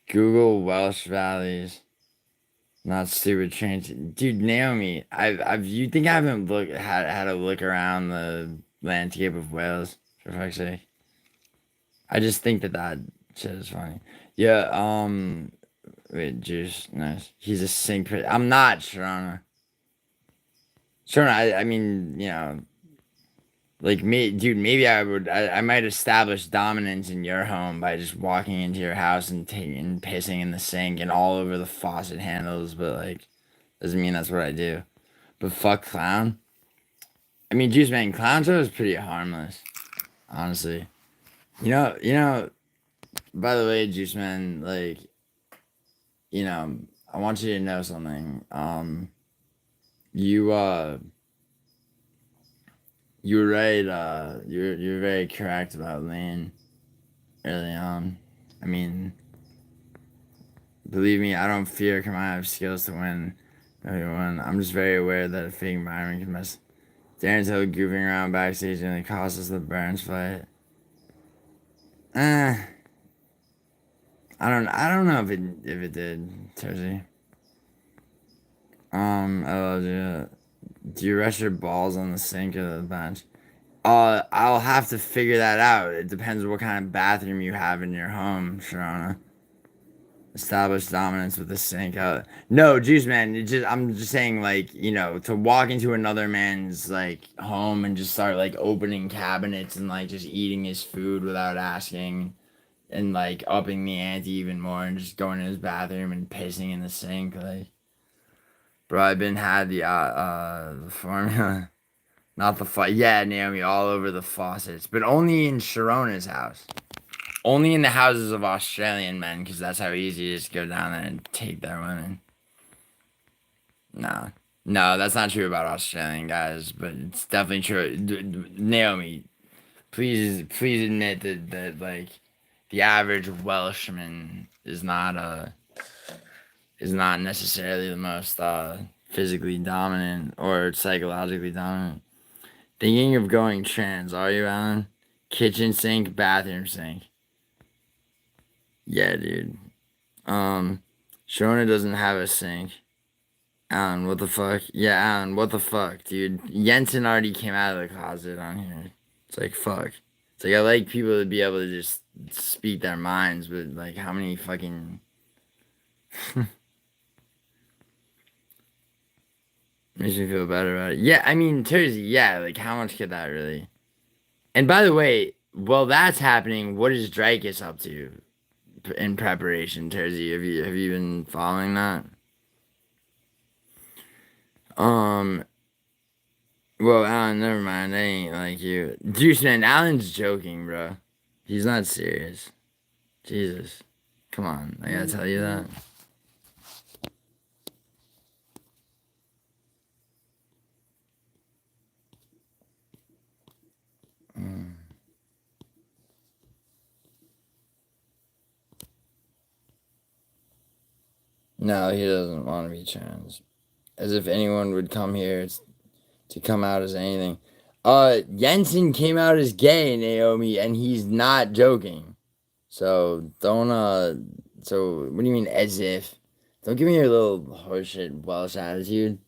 Google Welsh Valleys. Not stupid trains. Dude, Naomi, you think I haven't had a look around the landscape of Wales For fuck's sake. I just think that shit is funny. Yeah, wait, Juice, nice. He's a sink. I'm not, Sharona. Sharona, I mean, you know, like me, dude, maybe I might establish dominance in your home by just walking into your house and taking, pissing in the sink and all over the faucet handles, but like, doesn't mean that's what I do. But fuck Clown. I mean, Juice Man, Clown Show is pretty harmless, honestly. You know, by the way, Juice Man, like, you know, I want you to know something. You were right, you're very correct about Lane early on. I mean, believe me, I don't fear come I have skills to win everyone. I'm just very aware that a fake environment can mess Darren Till goofing around backstage and it cost us the Burns fight. I don't know if it did, Tersey. I love you. Do you rest your balls on the sink or the bench? I'll have to figure that out. It depends what kind of bathroom you have in your home, Sharona. Establish dominance with the sink. No, Juice Man. I'm just saying, like, you know, to walk into another man's like home and just start like opening cabinets and like just eating his food without asking, and like upping the ante even more and just going to his bathroom and pissing in the sink, like. Bro, I've been had the formula. Not the fight. Yeah, Naomi, all over the faucets. But only in Sharona's house. Only in the houses of Australian men, because that's how easy it is to go down there and take their women. No. No, that's not true about Australian guys, but it's definitely true. Naomi, please admit that like, the average Welshman is not necessarily the most physically dominant or psychologically dominant. Thinking of going trans, are you, Alan? Kitchen sink, bathroom sink. Yeah, dude. Shona doesn't have a sink. Alan, what the fuck? Yeah, Alan, what the fuck, dude? Jensen already came out of the closet on here. It's like, fuck. It's like, I like people to be able to just speak their minds, but like, how many fucking... Makes me feel better about it. Yeah, I mean, Tersey, yeah, like, how much could that really... And by the way, while that's happening, what is Drakus up to in preparation, Tersey? Have you been following that? Well, Alan, never mind. That ain't like you. Juice Man, Alan's joking, bro. He's not serious. Jesus. Come on, I gotta tell you that. No, he doesn't want to be trans. As if anyone would come here to come out as anything. Jensen came out as gay, Naomi, and he's not joking. So don't so what do you mean as if? Don't give me your little horseshit Welsh attitude.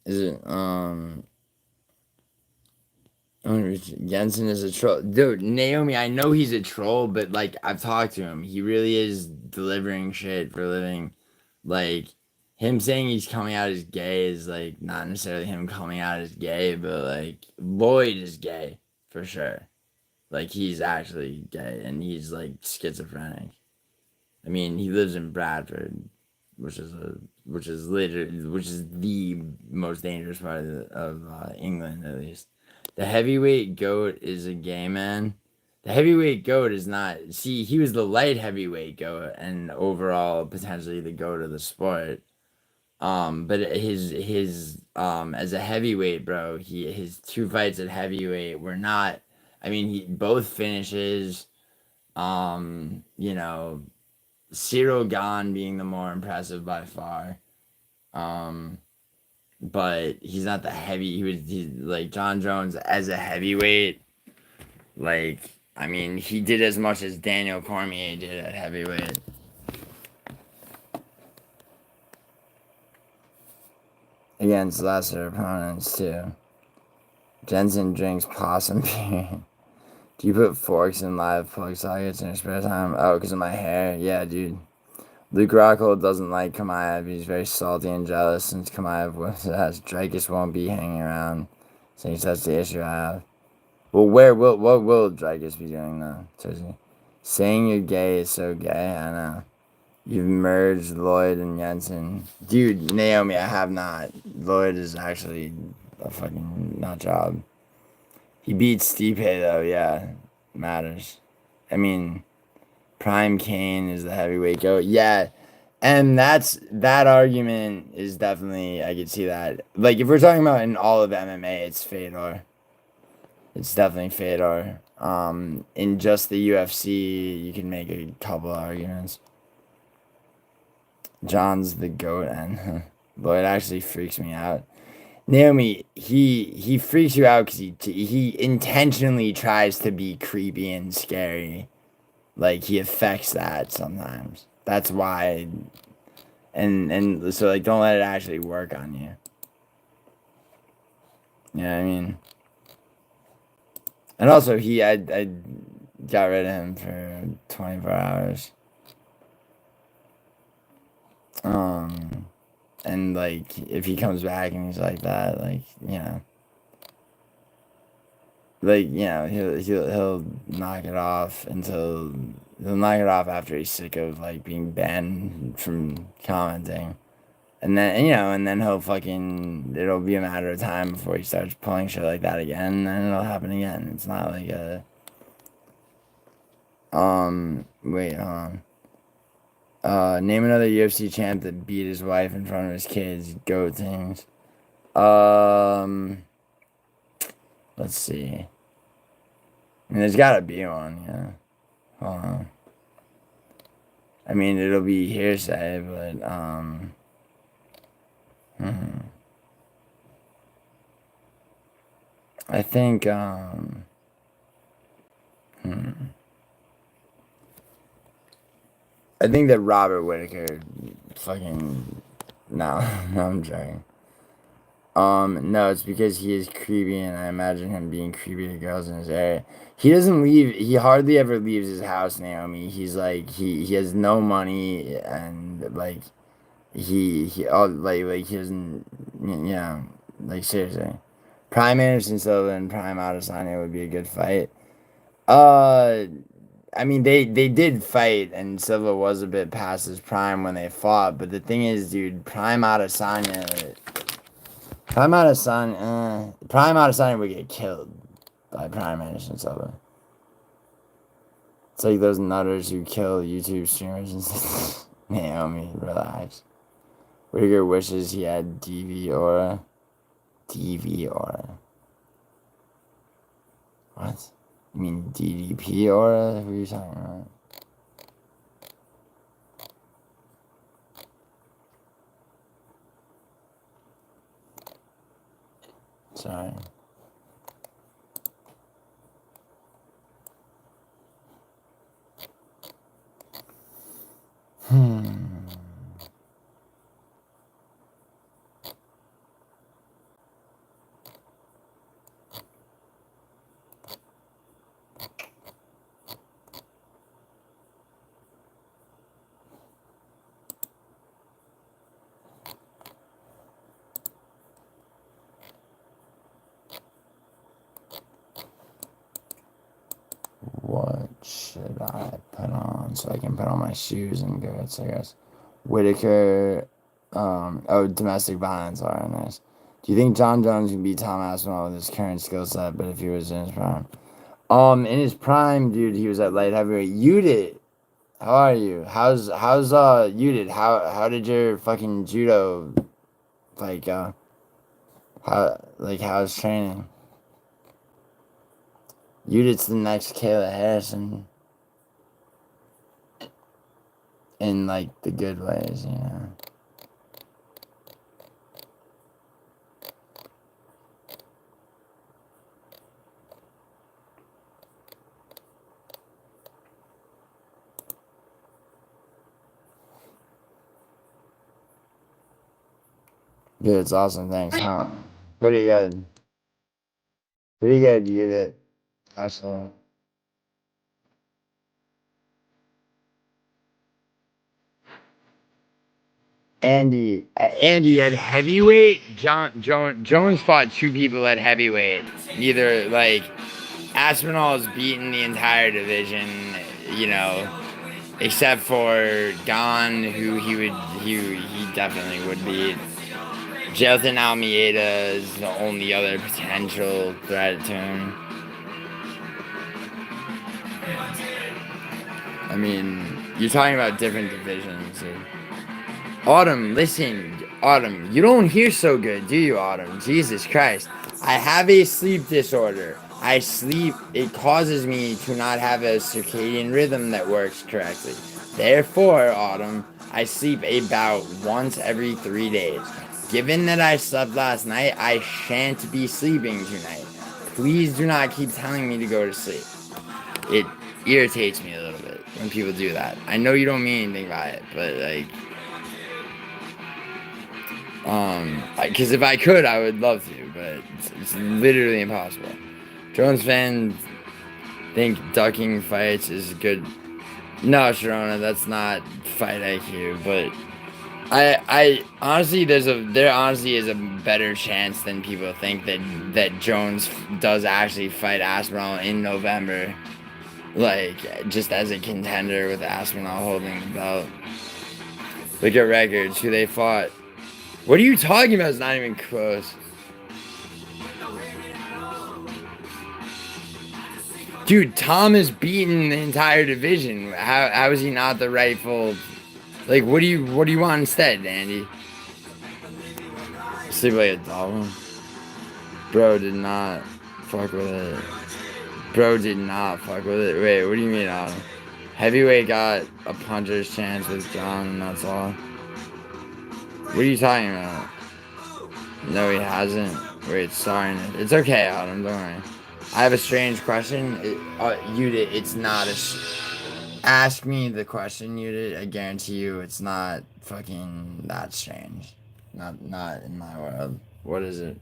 Is it Jensen is a troll. Dude, Naomi, I know he's a troll, but like I've talked to him. He really is delivering shit for a living. Like him saying he's coming out as gay is like not necessarily him coming out as gay, but like Lloyd is gay for sure. Like he's actually gay and he's like schizophrenic. I mean, he lives in Bradford, which is the most dangerous part of England, at least. The heavyweight goat is a gay man. The heavyweight goat is not. See, he was the light heavyweight goat and overall potentially the goat of the sport. But his as a heavyweight, bro, his 2 fights at heavyweight were not. I mean, he both finishes. You know, Cyril Gahn being the more impressive by far. But he's not the heavy. He's like John Jones as a heavyweight. Like, I mean, he did as much as Daniel Cormier did at heavyweight. against lesser opponents too. Jensen drinks possum beer. Do you put forks in live plug sockets in your spare time? Oh, because of my hair? Yeah, dude. Luke Rockhold doesn't like Kamaev. He's very salty and jealous since Kamaev was Drakus won't be hanging around. So that's the issue I have. Well, what will Drakus be doing though? Seriously. Saying you're gay is so gay, I know. You've merged Lloyd and Jensen. Dude, Naomi, I have not. Lloyd is actually a fucking nut job. He beats Stipe though, yeah. Matters. I mean, Prime Kane is the heavyweight goat. Yeah. And that argument is definitely, I could see that. Like, if we're talking about in all of MMA, it's Fedor. It's definitely Fedor. In just the UFC, you can make a couple of arguments. John's the goat, and Lloyd actually freaks me out. Naomi, he freaks you out because he intentionally tries to be creepy and scary. Like, he affects that sometimes. That's why. And so, like, don't let it actually work on you. You know what I mean? And also, I got rid of him for 24 hours. And, like, if he comes back and he's like that, like, you know. Like, you know, he'll knock it off until... He'll knock it off after he's sick of, like, being banned from commenting. And then, you know, and then he'll fucking... It'll be a matter of time before he starts pulling shit like that again, and then it'll happen again. It's not like a... Wait, hold on. Name another UFC champ that beat his wife in front of his kids. Goat things. Let's see. I mean, there's gotta be one, yeah. Hold on. I mean, it'll be hearsay, but, I think, I think that Robert Whittaker fucking... No, no, I'm joking. No, it's because he is creepy, and I imagine him being creepy to girls in his area. He doesn't leave, he hardly ever leaves his house, Naomi. He's like, he has no money, and, like, he doesn't, you know, like, seriously. Prime Anderson Silva and Prime Adesanya would be a good fight. I mean, they did fight, and Silva was a bit past his prime when they fought, but the thing is, dude, Prime Adesanya would get killed by Prime Anderson Silva. It's like those nutters who kill YouTube streamers and stuff. Naomi, relax. Whittaker wishes he had DV aura. DV aura. What? You mean DDP aura? Who are you talking about? Sorry. What should I put on so I can put on my shoes and go? I guess. Whittaker, domestic violence are nice. Do you think John Jones can beat Tom Aspinall with his current skill set, but if he was in his prime? In his prime, dude, he was at light heavyweight. You did. How are you? How's you did? How did your fucking judo fight go? How's training? Udit's the next Kayla Harrison. In, like, the good ways, you know. Dude, it's awesome. Thanks. Huh? Pretty good. Pretty good. You did it. Awesome. Andy at heavyweight. Jones fought 2 people at heavyweight. Neither like Aspinall's beaten the entire division, you know, except for Gon, who he definitely would beat. Jelton Almeida is the only other potential threat to him. I mean, you're talking about different divisions. Autumn, listen, Autumn, you don't hear so good, do you, Autumn? Jesus Christ. I have a sleep disorder. I sleep, it causes me to not have a circadian rhythm that works correctly. Therefore, Autumn, I sleep about once every 3 days. Given that I slept last night, I shan't be sleeping tonight. Please do not keep telling me to go to sleep. It irritates me a little bit when people do that. I know you don't mean anything by it, but like, because if I could, I would love to, but it's literally impossible. Jones fans think ducking fights is good. No, Sharona, that's not fight IQ, but I honestly, there honestly is a better chance than people think that Jones does actually fight Aspinall in November, like just as a contender with Aspinall holding the belt. Look at records, who they fought. What are you talking about? It's not even close. Dude, Tom has beaten the entire division. How is he not the rightful? Like, what do you want instead, Andy? Sleep like a dolphin. Bro did not fuck with it. Bro did not fuck with it. Wait, what do you mean, Autumn? Heavyweight got a puncher's chance with John, and that's all. What are you talking about? No, he hasn't. Wait, sorry. It's okay, Autumn. Don't worry. I have a strange question. It's not a... Ask me the question, Yudit. I guarantee you it's not fucking that strange. Not in my world. What is it?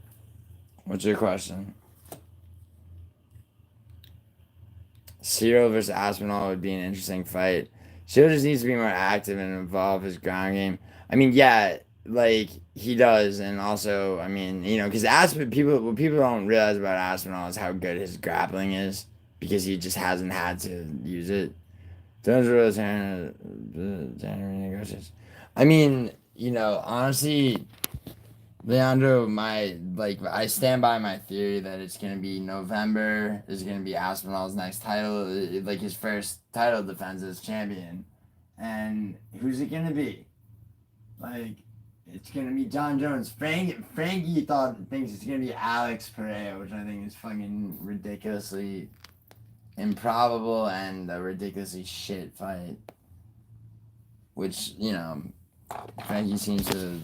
What's your question? Cyril versus Aspinall would be an interesting fight. Cyril just needs to be more active and involve his ground game. I mean, yeah, like he does, and also, I mean, you know, because what people don't realize about Aspinall is how good his grappling is, because he just hasn't had to use it. I mean, you know, honestly, Leandro, I stand by my theory that it's gonna be November is gonna be Aspinall's next title, like his first title defense as champion, and who's it gonna be? Like, it's gonna be John Jones. Frankie thinks it's gonna be Alex Pereira, which I think is fucking ridiculously improbable and a ridiculously shit fight. Which, you know, Frankie seems to...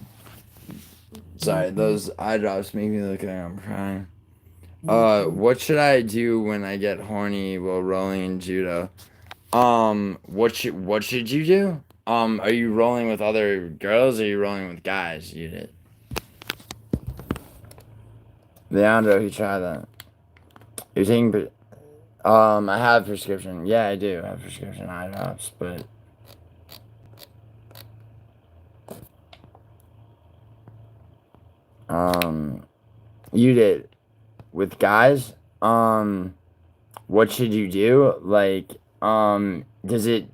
Sorry, those eye drops make me look like I'm crying. What should I do when I get horny while rolling in judo? What should you do? Are you rolling with other girls or are you rolling with guys? You did. Leandro, he tried that. You're taking... I have prescription. Yeah, I do have prescription eye drops, but... You did. With guys, what should you do? Like, does it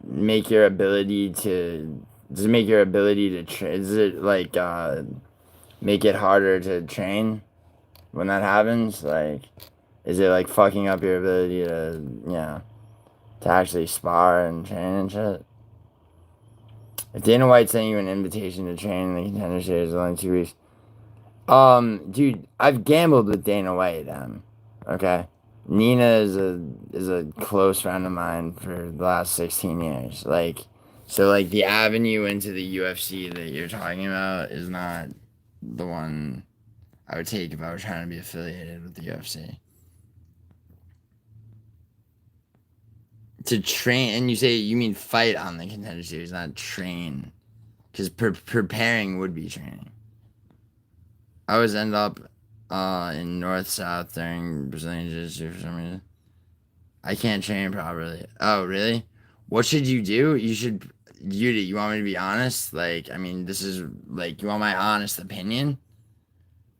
make your ability to... Does it make your ability to does it, like, make it harder to train when that happens? Like... Is it like fucking up your ability to, you know, to actually spar and train and shit? If Dana White sent you an invitation to train in the Contender Series in only 2 weeks, dude, I've gambled with Dana White. Okay, Nina is a close friend of mine for the last 16 years. Like, so like the avenue into the UFC that you're talking about is not the one I would take if I were trying to be affiliated with the UFC. To train, and you mean fight on the Contender Series, not train, because preparing would be training. I always end up in north-south during Brazilian Jiu-Jitsu for some reason. I can't train properly. Oh, really? What should you do? You want me to be honest? Like, I mean, this is, like, you want my honest opinion?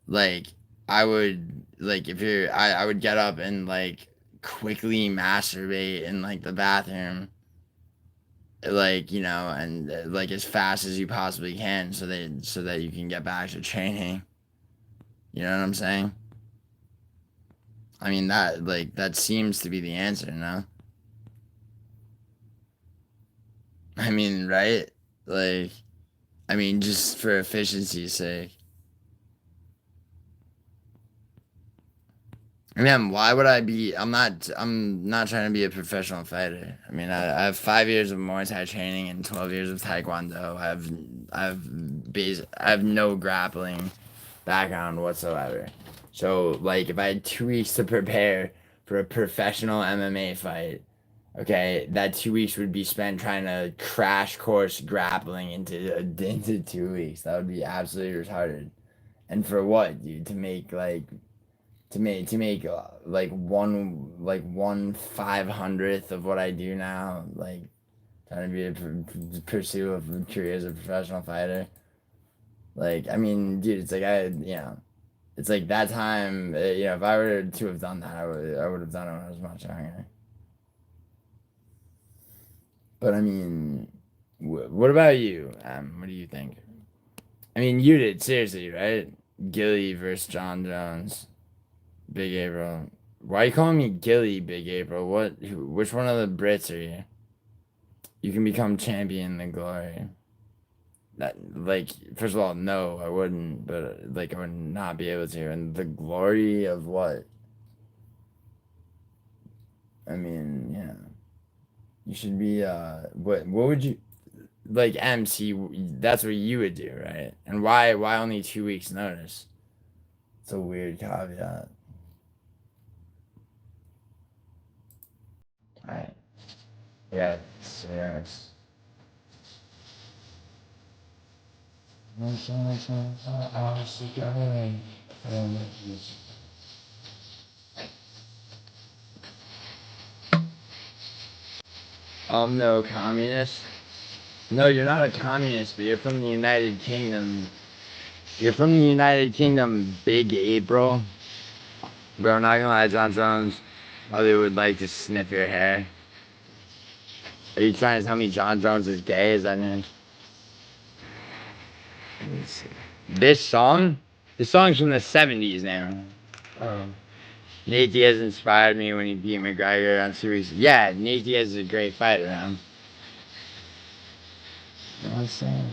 Like, I would, like, I would get up and, like, quickly masturbate in, like, the bathroom. Like, you know, and, like, as fast as you possibly can so that you can get back to training. You know what I'm saying? I mean, that seems to be the answer, no? I mean, right? Like, I mean, just for efficiency's sake. I mean, why would I be? I'm not trying to be a professional fighter. I mean, I have 5 years of Muay Thai training and 12 years of Taekwondo. I have no grappling background whatsoever. So, like, if I had 2 weeks to prepare for a professional MMA fight, okay, that 2 weeks would be spent trying to crash course grappling into 2 weeks. That would be absolutely retarded. And for what, dude? To make like one 500th of what I do now, like trying to pursue a career as a professional fighter. Like, I mean, dude, it's like it's like that time. If I were to have done that, I would have done it when I was much younger. But I mean, what about you? What do you think? I mean, you did seriously, right? Gilly versus John Jones. Big April. Why are you calling me Gilly, Big April? Which one of the Brits are you? You can become champion in the glory. That, like, first of all, no, I wouldn't, but, like, I would not be able to. And the glory of what? I mean, yeah. You should be, what would you, like, MC, that's what you would do, right? And why only 2 weeks notice? It's a weird caveat. Alright. Yeah, serious. I'm no communist. No, you're not a communist, but you're from the United Kingdom. You're from the United Kingdom, Big April. Bro, I'm not gonna lie, John Jones probably would like to sniff your hair. Are you trying to tell me John Jones is gay? Is that it? This song? This song's from the 70s now. Oh. Nate Diaz inspired me when he beat McGregor on series. Yeah, Nate Diaz is a great fighter, man. You know what I'm saying?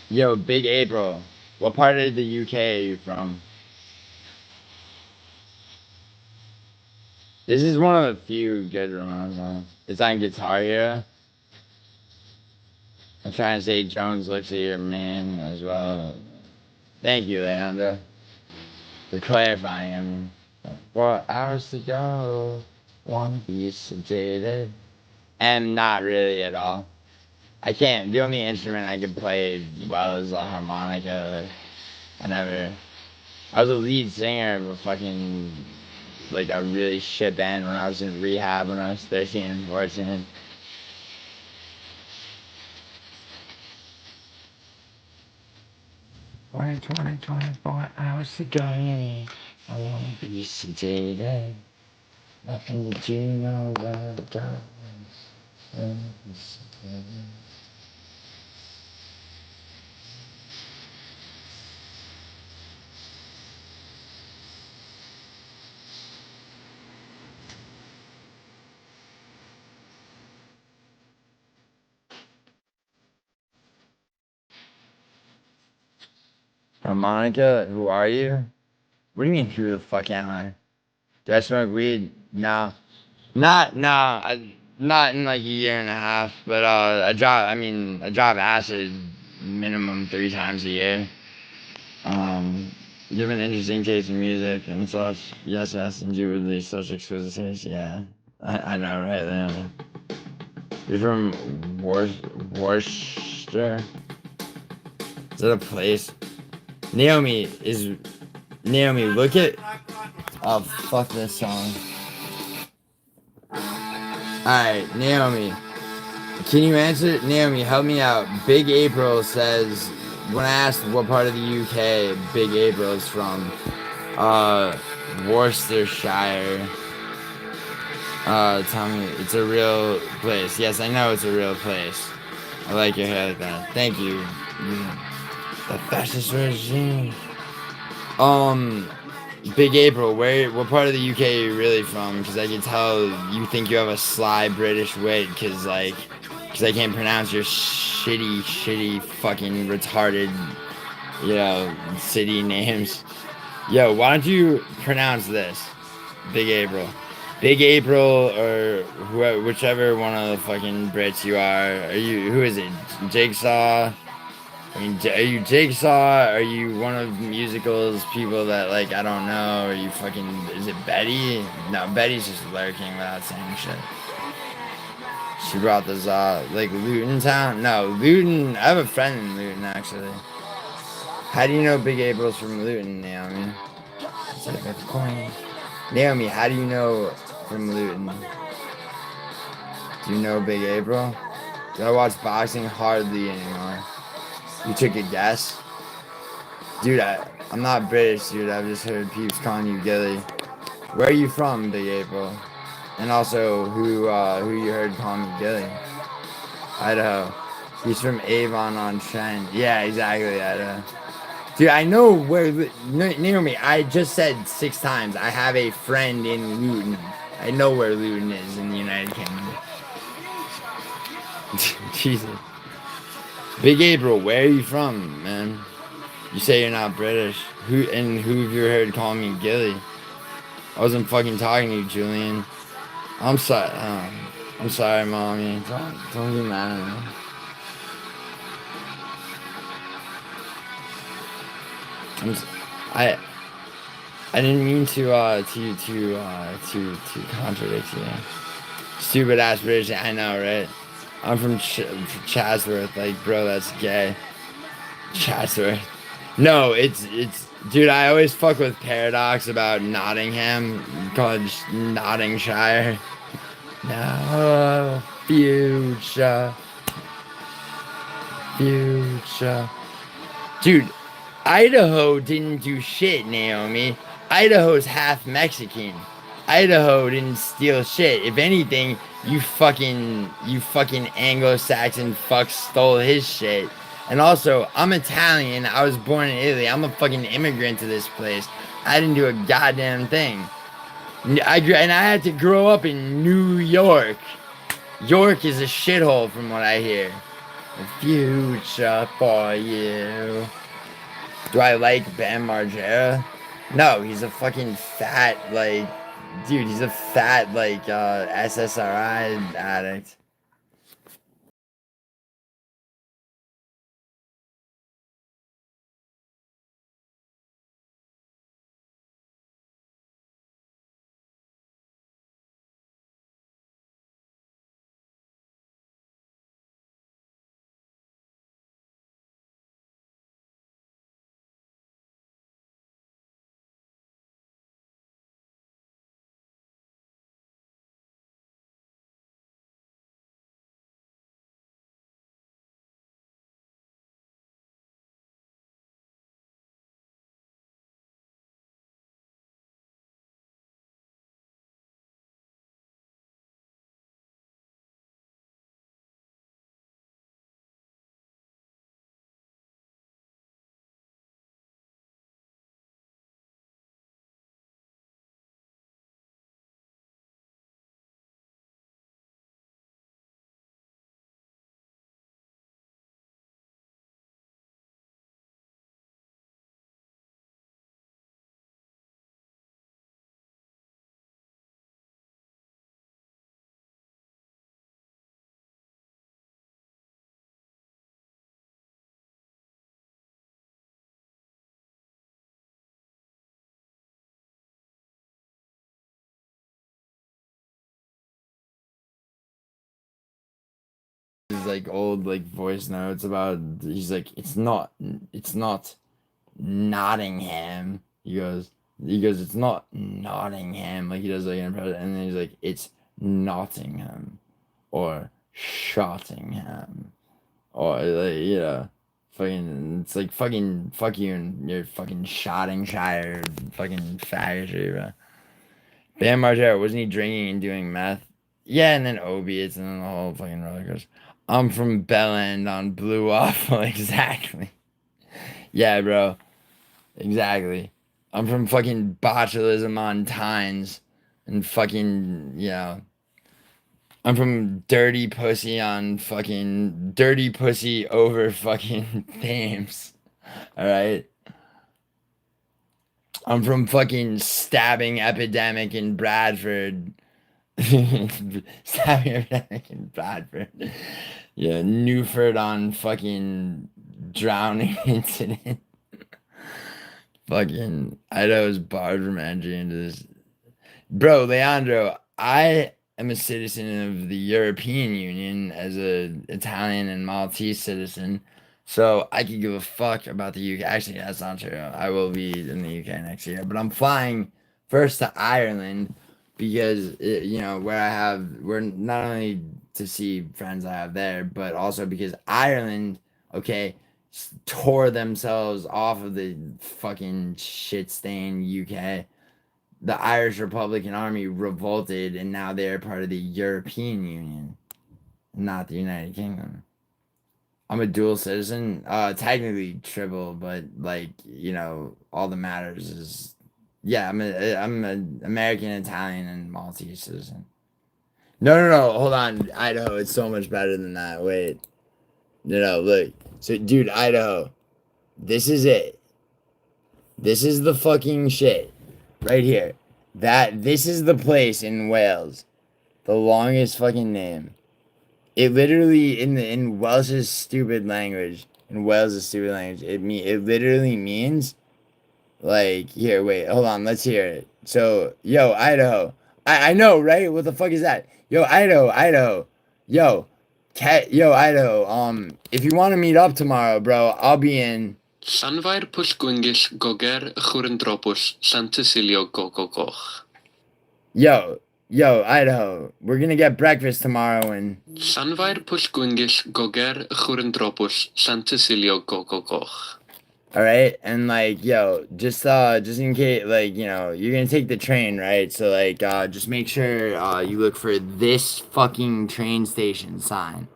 Yo, Big April. What part of the UK are you from? This is one of the few good ones. It's on Guitar Hero. I'm trying to say Jones looks at your man as well. Thank you, Leandro. For clarifying, I mean. 4 hours to go. One piece jaded. And not really at all. I can't. The only instrument I can play well is the harmonica. I was a lead singer of a fucking, like, a really shit band when I was in rehab when I was 13 and 14. Twenty, 24 hours to go. I won't be sedated. Nothing to do, no love, darling. Monica, who are you? What do you mean, who the fuck am I? Do I smoke weed? No. Not in like a year and a half, but I drop acid minimum 3 times a year. You have an interesting taste in music and such. Yes, indubitably such exquisite taste, yeah. I know, right there. You're from Worcester? Is that a place? Naomi, look at... Oh, fuck this song. Alright, Naomi. Can you answer? Naomi, help me out. Big April says, when I asked what part of the UK Big April is from, Worcestershire. Tell me, it's a real place. Yes, I know it's a real place. I like your hair like that. Thank you. The fascist regime. Big April, what part of the UK are you really from? Because I can tell you think you have a sly British wit, because I can't pronounce your shitty, fucking retarded, city names. Yo, why don't you pronounce this? Big April. Big April, or whichever one of the fucking Brits you are. Who is it? Jigsaw? I mean, are you Jigsaw? Are you one of musicals people that, like, I don't know? Are you fucking... Is it Betty? No, Betty's just lurking without saying shit. She brought this like, Luton Town? No, Luton... I have a friend in Luton, actually. How do you know Big April's from Luton, Naomi? It's like a coin. Naomi, how do you know from Luton? Do you know Big April? Do I watch boxing? Hardly anymore. You took a guess? Dude, I'm not British, dude. I've just heard peeps calling you Gilly. Where are you from, Big April? And also, who you heard calling me Gilly? Idaho. He's from Avon-on-Trent. Yeah, exactly, Idaho. Dude, I know where... Naomi, I just said 6 times, I have a friend in Luton. I know where Luton is in the United Kingdom. Jesus. Big April, where are you from, man? You say you're not British. Who have you heard calling me Gilly? I wasn't fucking talking to you, Julian. I'm sorry. I'm sorry, mommy. Don't get mad at me. I didn't mean to contradict you. Stupid ass British. I know, right? I'm from Chatsworth. Like, bro, that's gay. Chatsworth. No, it's dude, I always fuck with Paradox about Nottingham, called Nottingshire. No, future. Dude, Idaho didn't do shit, Naomi. Idaho's half Mexican. Idaho didn't steal shit. If anything, you fucking Anglo-Saxon fuck stole his shit. And also, I'm Italian. I was born in Italy. I'm a fucking immigrant to this place. I didn't do a goddamn thing. And I had to grow up in New York. York is a shithole from what I hear. The future for you. Do I like Bam Margera? No, he's a fucking fat, like... Dude, he's a fat, like, SSRI addict. Like old like voice notes about he's like it's not Nottingham. He goes, it's not Nottingham. Like, he does, like, an impression. And then he's like, it's Nottingham. Or Shottingham. Or, like, you know, fucking, it's like, fucking, fuck you and your fucking Shottingshire, fucking faggotry, bro. Bam Margera, wasn't he drinking and doing meth? Yeah, and then opiates, and then the whole fucking roller coaster. I'm from Bell End on Blue Waffle, exactly. Yeah, bro. Exactly. I'm from fucking botulism on Tynes. And fucking, you know. I'm from Dirty Pussy on fucking Dirty Pussy over fucking Thames. Alright? I'm from fucking Stabbing Epidemic in Bradford. Stabbing Epidemic in Bradford. Yeah, Newford on fucking Drowning Incident. Fucking Idaho's barred from entry into this. Bro, Leandro, I am a citizen of the European Union as a Italian and Maltese citizen, so I could give a fuck about the UK. Actually, that's not true. I will be in the UK next year, but I'm flying first to Ireland because you know we're not only to see friends I have there, but also because Ireland, okay, tore themselves off of the fucking shit-stained UK. The Irish Republican Army revolted, and now they are part of the European Union, not the United Kingdom. I'm a dual citizen, technically triple, but like, you know, all that matters is, yeah, I'm an American, Italian, and Maltese citizen. No, hold on, Idaho, it's so much better than that. Wait, no, look, so dude, Idaho, this is it. This is the fucking shit. Right here. This is the place in Wales. The longest fucking name. It literally, in Welsh's stupid language, it literally means, like, here, wait, hold on, let's hear it. So, yo, Idaho. I know, right? What the fuck is that? Yo, Idaho. Yo, Idaho, if you want to meet up tomorrow, bro, I'll be in... Llanfair Pwllgwyngyll Goger Chwrndrobwll Llantysilio Gogogoch. Yo, Idaho, we're gonna get breakfast tomorrow and... Llanfair Pwllgwyngyll Goger Chwrndrobwll Llantysilio Gogogoch. Alright, and like, yo, just in case, like, you know, you're gonna take the train, right? So, like, just make sure, you look for this fucking train station sign.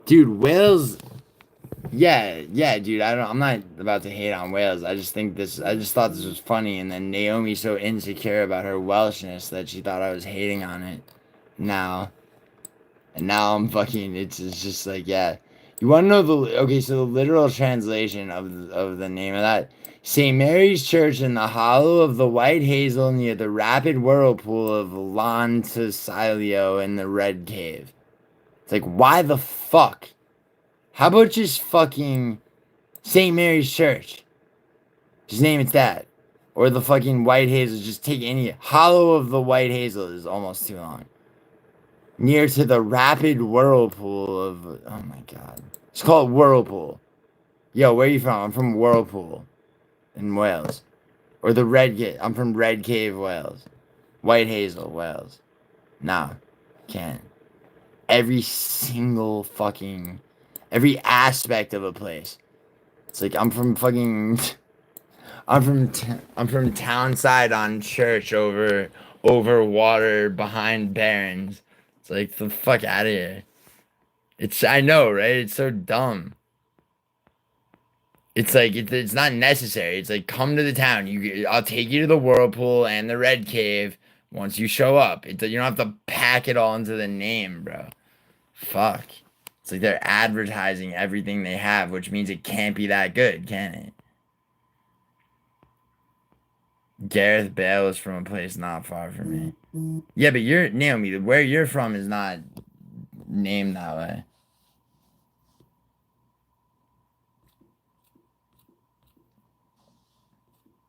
Dude, Wales... Yeah, dude, I'm not about to hate on Wales. I just thought this was funny, and then Naomi's so insecure about her Welshness that she thought I was hating on it. Now I'm fucking, it's just like, yeah. You wanna know okay, so the literal translation of the name of that? St. Mary's Church in the hollow of the White Hazel near the rapid whirlpool of Llantysilio in the Red Cave. It's like, why the fuck? How about just fucking St. Mary's Church? Just name it that. Or the fucking White Hazel. Just take any... Hollow of the White Hazel is almost too long. Near to the rapid whirlpool of... Oh my god. It's called Whirlpool. Yo, where are you from? I'm from Whirlpool. In Wales. Or the Red Cave. I'm from Red Cave, Wales. White Hazel, Wales. Nah. Can't. Every single fucking... Every aspect of a place. It's like, I'm from fucking... I'm from Townside on Church over water behind Barrens. It's like, the fuck out of here. I know, right? It's so dumb. It's like, it's not necessary. It's like, come to the town. I'll take you to the Whirlpool and the Red Cave once you show up. You don't have to pack it all into the name, bro. Fuck. It's like they're advertising everything they have, which means it can't be that good, can it? Gareth Bale is from a place not far from me. Yeah, but Naomi, where you're from is not named that way.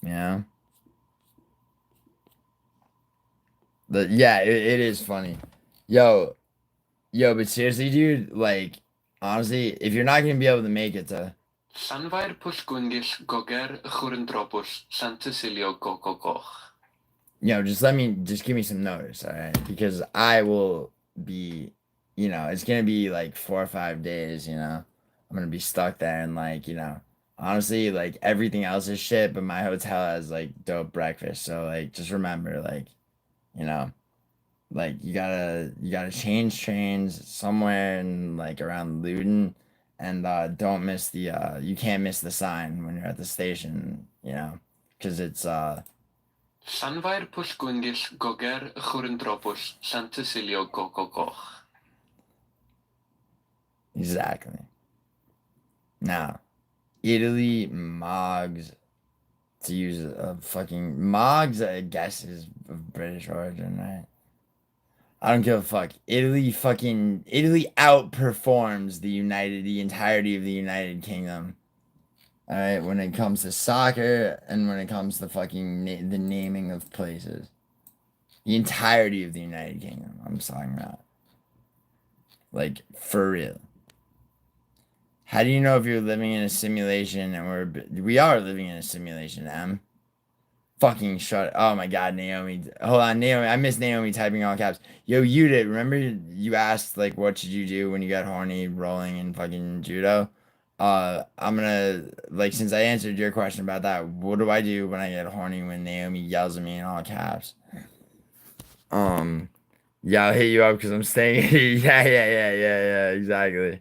You know? But yeah, it is funny. Yo, but seriously, dude, like, Honestly, if you're not gonna be able to make it to Llanfair Pwllgwyngyll Goger Chwrndrobwll Llantysilio Gogogoch. just give me some notice, all right? Because I will be, it's gonna be like 4 or 5 days, I'm gonna be stuck there and like, honestly, like everything else is shit, but my hotel has like dope breakfast. So like just remember, like, you know, like you gotta change trains somewhere in like around Luton and don't miss the you can't miss the sign when you're at the station, because it's Llanfair Pwllgwyngyll Goger Chwrndrobwll Llantysilio Gogogoch. exactly. Now, Italy Moggs, to use a fucking Moggs, I guess is of British origin, right? I don't give a fuck. Italy outperforms the entirety of the United Kingdom. All right, when it comes to soccer and when it comes to fucking the naming of places, the entirety of the United Kingdom. I'm talking about, like, for real. How do you know if you're living in a simulation and we are living in a simulation, Em? Fucking shut. Oh my god, Naomi. Hold on, Naomi. I miss Naomi typing all caps. Yo, you did. Remember you asked like what should you do when you got horny rolling in fucking judo? I'm gonna like since I answered your question about that, what do I do when I get horny when Naomi yells at me in all caps? Yeah, I'll hit you up because I'm staying. Yeah, exactly.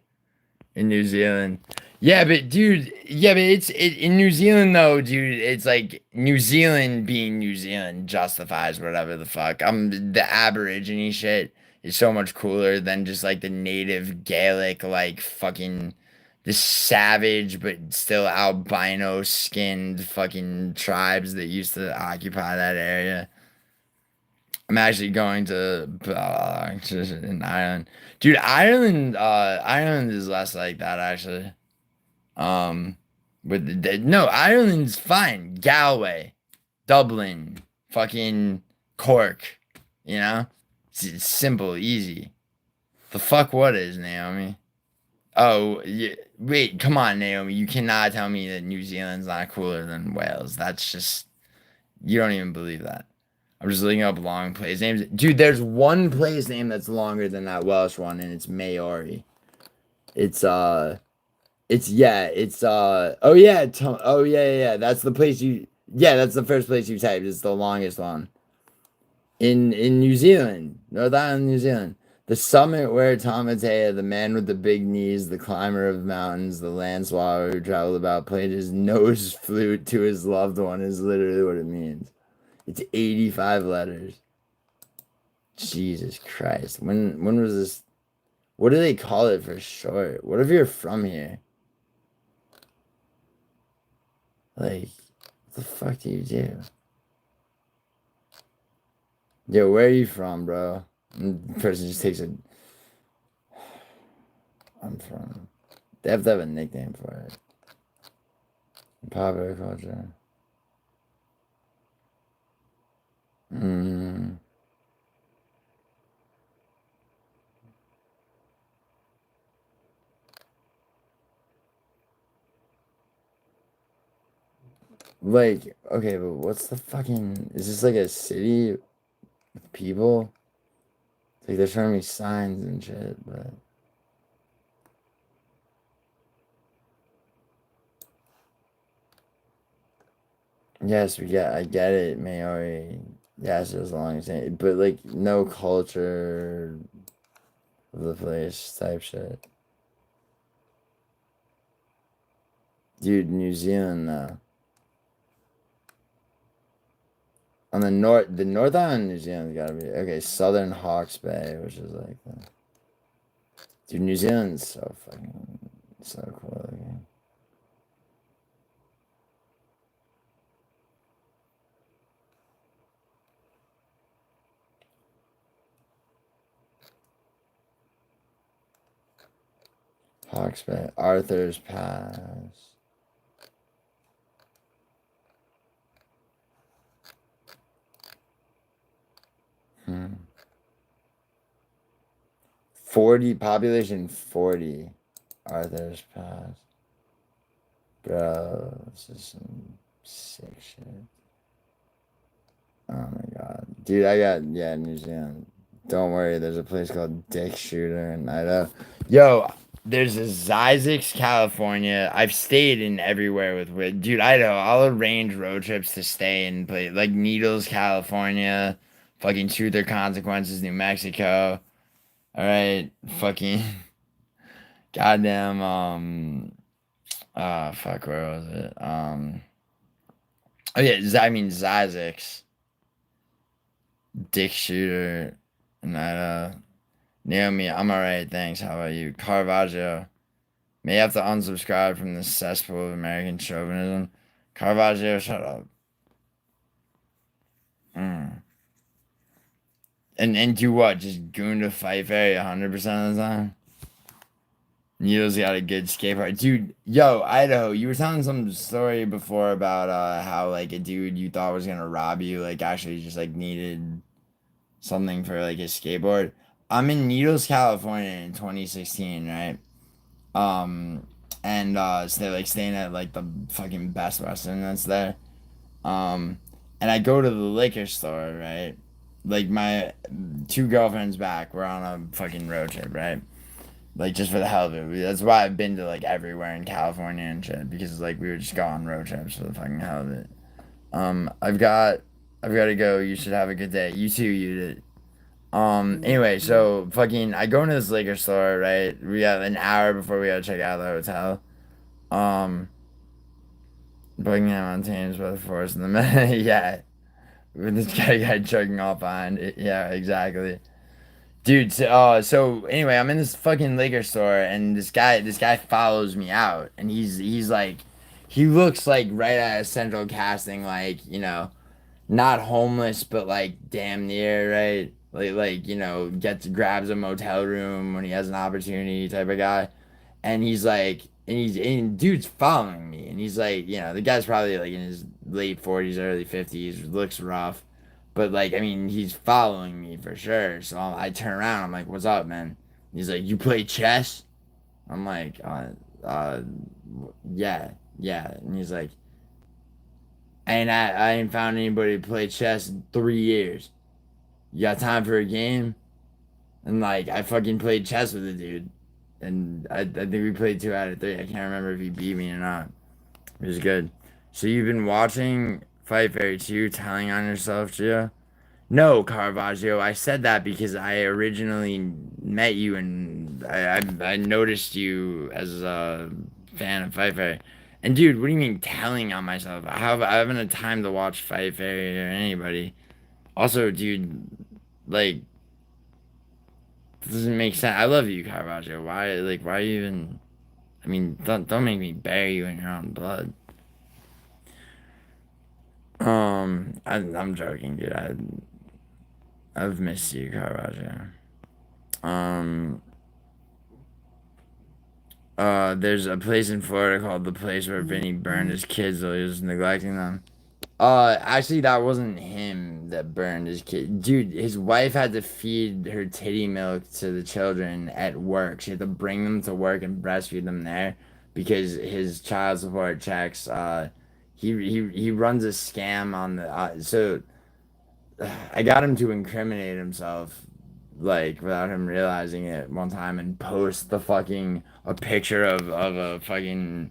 In New Zealand. Yeah, but dude, but in New Zealand though, dude, it's like New Zealand being New Zealand justifies whatever the fuck. The Aborigine shit is so much cooler than just like the native Gaelic, like fucking the savage but still albino skinned fucking tribes that used to occupy that area. I'm actually going to in Ireland. Dude, Ireland is less like that actually. No, Ireland's fine. Galway, Dublin, fucking Cork, it's simple, easy. The fuck what is, Naomi? Oh, yeah, wait, come on, Naomi. You cannot tell me that New Zealand's not cooler than Wales. That's just, you don't even believe that. I'm just looking up long place names. Dude, there's one place name that's longer than that Welsh one, and it's Maori. It's yeah. That's the place that's the first place you typed. It's the longest one. In New Zealand, North Island, New Zealand. The summit where Tamatea, the man with the big knees, the climber of mountains, the land swallower who traveled about, played his nose flute to his loved one is literally what it means. It's 85 letters. Jesus Christ. When was this? What do they call it for short? What if you're from here? Like, what the fuck do you do? Yo, where are you from, bro? And the person just takes a... I'm from... They have to have a nickname for it. Popular culture. Like, okay, but what's the fucking... Is this like a city with people? Like, they're showing me signs and shit, but... Yes, I get it, Maori. Yes, as long as it... But, like, no culture of the place type shit. Dude, New Zealand, though. On the North Island, New Zealand's gotta be okay. Southern Hawke's Bay, which is like, dude, New Zealand's so fucking so cool. Looking. Hawke's Bay, Arthur's Pass. Hmm. 40 population 40. Arthur's Pass. Bro, this is some sick shit. Oh my god. Dude, yeah, New Zealand. Don't worry, there's a place called Dick Shooter in Idaho. Yo, there's a Zizix, California. I've stayed in everywhere with dude, Idaho. I'll arrange road trips to stay in like Needles, California, fucking Truth or Consequences, New Mexico. Alright, fucking goddamn, fuck, where was it? Oh yeah, Zizix. Dick Shooter, and Naomi, I'm alright, thanks. How about you? Caravaggio, may have to unsubscribe from the cesspool of American chauvinism. Caravaggio, shut up. And do what? Just goon to Fight Fairy 100% of the time? Needle's got a good skate park. Dude, yo, Idaho, you were telling some story before about how like a dude you thought was gonna rob you, like actually just like needed something for like his skateboard. I'm in Needles, California in 2016, right? So they're like staying at like the fucking Best Western that's there. And I go to the liquor store, right? Like my two girlfriends back, we're on a fucking road trip, right? Like just for the hell of it. That's why I've been to like everywhere in California and shit, because like we would just go on road trips for the fucking hell of it. I've got to go. You should have a good day. You too, you did. Anyway, so fucking I go into this liquor store, right? We got an hour before we gotta check out of the hotel. Buckingham on Thames by the forest in the middle. Yeah. With this guy chugging off behind it. Yeah, exactly. Dude, so anyway, I'm in this fucking liquor store and this guy follows me out and he's like he looks like right out of Central Casting, like, you know, not homeless, but like damn near, right? Like you know, grabs a motel room when he has an opportunity type of guy, and he's like, and dude's following me, and he's like, you know, the guy's probably like in his late 40s, early 50s, looks rough, but like, I mean, he's following me for sure. So I turn around, I'm like, "What's up, man?" He's like, "You play chess?" I'm like, yeah, yeah," and he's like, I ain't found anybody to play chess in 3 years. You got time for a game? And like I fucking played chess with the dude. And I think we played 2 out of 3. I can't remember if he beat me or not. It was good. So you've been watching Fight Fairy 2, telling on yourself, Gio? No, Caravaggio. I said that because I originally met you and I noticed you as a fan of Fight Fairy. And dude, what do you mean telling on myself? I haven't had time to watch Fight Fairy or anybody. Also, dude, like, this doesn't make sense. I love you, Caravaggio. Why you even? I mean, don't make me bury you in your own blood. I'm joking, dude. I've missed you, Caravaggio. There's a place in Florida called the place where Vinny burned his kids while he was neglecting them. Actually, that wasn't him that burned his kid. Dude, his wife had to feed her titty milk to the children at work. She had to bring them to work and breastfeed them there because his child support checks, he runs a scam on the, so I got him to incriminate himself, like, without him realizing it one time and post a picture of a fucking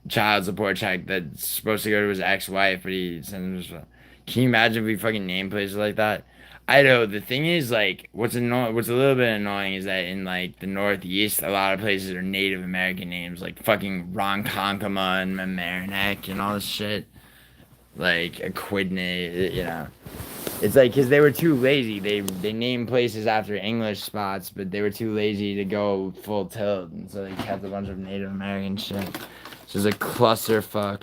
child support check that's supposed to go to his ex-wife, but he sends him. Can you imagine if we fucking name places like that? I know. The thing is, like, what's a little bit annoying is that in like the Northeast, a lot of places are Native American names, like fucking Ronkonkoma and Mamaroneck and all this shit, like Aquidneck, you know. It's like because they were too lazy. They named places after English spots, but they were too lazy to go full tilt, and so they kept a bunch of Native American shit. So it's a clusterfuck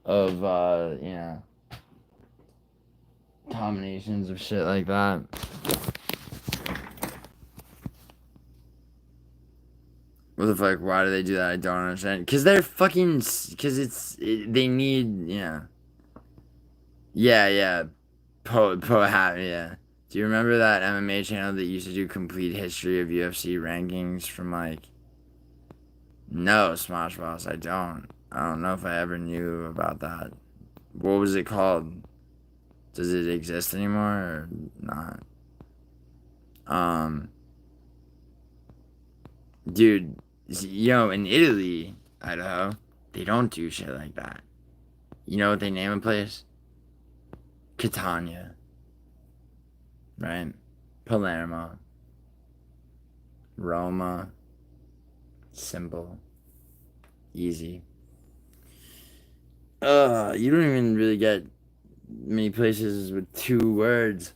of you know, combinations of shit like that. What the fuck? Why do they do that? I don't understand. Cause they're fucking. They need, you know. Yeah. Yeah. Do you remember that MMA channel that used to do complete history of UFC rankings from like No, Smosh Boss, I don't. I don't know if I ever knew about that. What was it called? Does it exist anymore or not? Dude, in Italy, Idaho, they don't do shit like that. You know what they name a place? Catania. Right? Palermo. Roma. Simple. Easy. You don't even really get many places with 2 words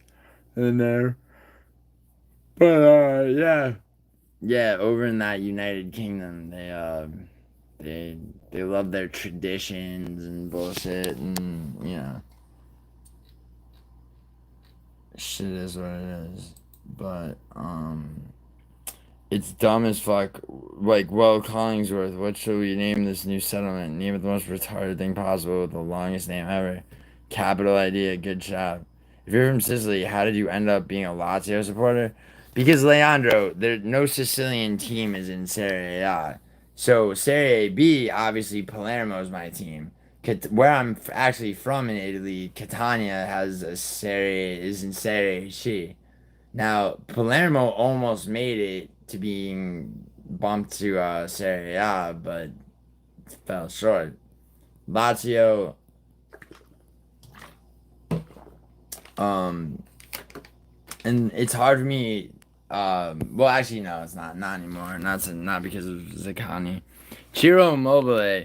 in there. But yeah. Yeah, over in that United Kingdom, they love their traditions and bullshit, and shit is what it is. But it's dumb as fuck. Like, well, Collingsworth, what should we name this new settlement? Name it the most retarded thing possible with the longest name ever. Capital idea, good job. If you're from Sicily, how did you end up being a Lazio supporter? Because, Leandro, no Sicilian team is in Serie A. So, Serie B, obviously, Palermo is my team. Where I'm actually from in Italy, Catania is in Serie C. Now, Palermo almost made it to being bumped to Serie A, but fell short. Lazio, and it's hard for me. Well, actually, no, it's not anymore. Not because of Zaccani. Ciro Immobile,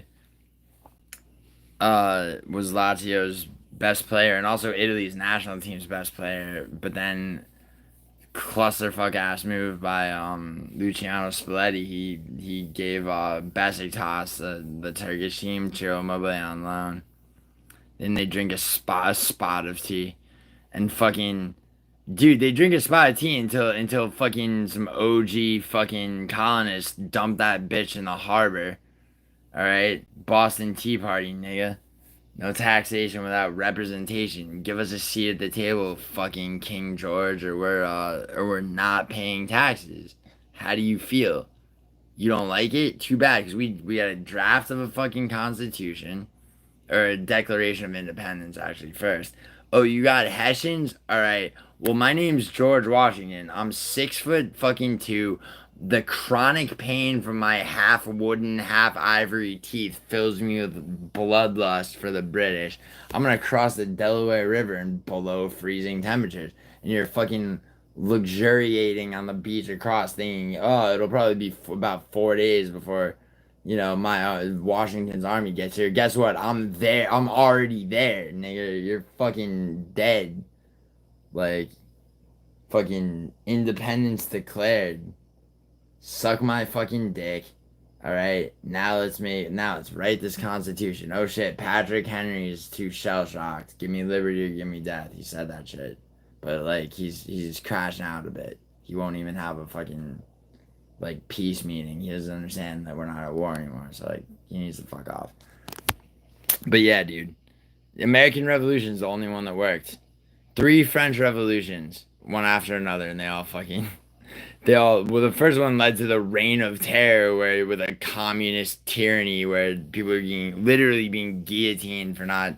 was Lazio's best player and also Italy's national team's best player, but then clusterfuck ass move by Luciano Spalletti. He gave Besiktas, the Turkish team, Ciro Immobile on loan. Then they drink a spot of tea, and fucking dude, they drink a spot of tea until fucking some OG fucking colonists dump that bitch in the harbor. All right, Boston Tea Party, nigga. No taxation without representation. Give us a seat at the table, fucking King George, or we're not paying taxes. How do you feel? You don't like it? Too bad, because we got a draft of a fucking constitution, or a Declaration of Independence actually first. Oh, you got Hessians? All right. Well, my name's George Washington. I'm 6 foot fucking 2. The chronic pain from my half wooden, half ivory teeth fills me with bloodlust for the British. I'm gonna cross the Delaware River in below freezing temperatures, and you're fucking luxuriating on the beach across, thinking, oh, it'll probably be about 4 days before, my Washington's army gets here. Guess what? I'm there. I'm already there, nigga. You're fucking dead. Like, fucking independence declared. Suck my fucking dick. Alright, now let's write this constitution. Oh shit, Patrick Henry is too shell shocked. Give me liberty or give me death. He said that shit. But like he's crashing out a bit. He won't even have a fucking peace meeting. He doesn't understand that we're not at war anymore. So he needs to fuck off. But yeah, dude. The American Revolution is the only one that worked. 3 French revolutions, one after another, and they all fucking the first one led to the Reign of Terror, with a communist tyranny where people are literally being guillotined for not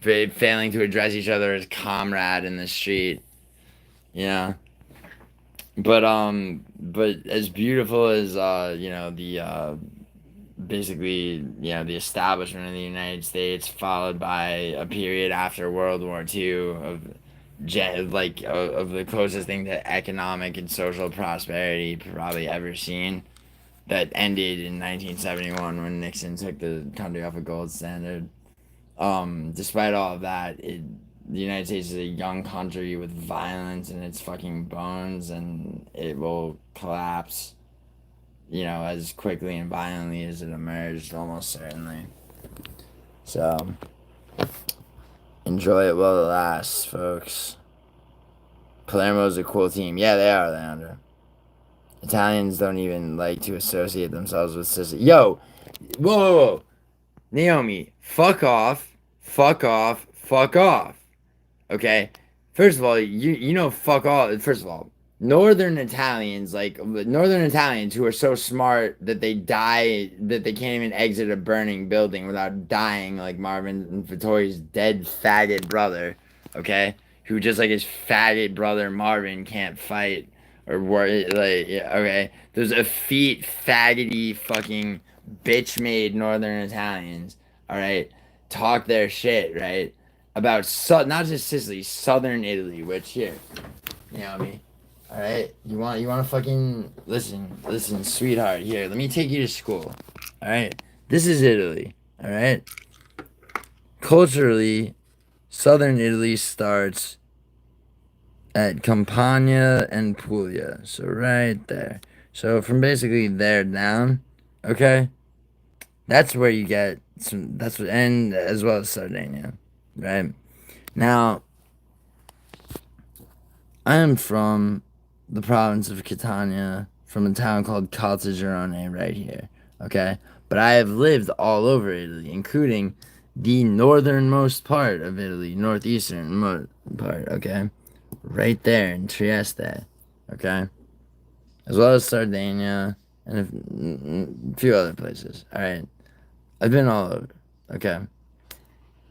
failing to address each other as comrade in the street. But as beautiful as the establishment of the United States, followed by a period after World War II of the closest thing to economic and social prosperity probably ever seen, that ended in 1971 when Nixon took the country off a gold standard. Despite all of that, the United States is a young country with violence in its fucking bones, and it will collapse, as quickly and violently as it emerged, almost certainly. So, enjoy it while it lasts, folks. Palermo's a cool team. Yeah, they are, Leandro. Italians don't even like to associate themselves with Sicily. Yo! Whoa! Naomi, fuck off. Fuck off. Fuck off. Okay? First of all, fuck all. First of all, Northern Italians, like Northern Italians who are so smart that they die, that they can't even exit a burning building without dying, like Marvin Vittori's dead faggot brother, okay? Who just like his faggot brother Marvin can't fight or like, yeah, okay? Those effete, faggoty, fucking bitch-made Northern Italians, all right? Talk their shit, right? About not just Sicily, Southern Italy, which here, you know what I mean? All right, you want to fucking listen, sweetheart. Here, let me take you to school. All right, this is Italy. All right, culturally, southern Italy starts at Campania and Puglia. So right there. So from basically there down, okay, that's where you get some. That's what, and as well as Sardinia, right? Now, I am from the province of Catania, from a town called Caltagirone right here, okay? But I have lived all over Italy, including the northernmost part of Italy, northeastern part, okay? Right there in Trieste, okay? As well as Sardinia and a few other places, all right? I've been all over, okay?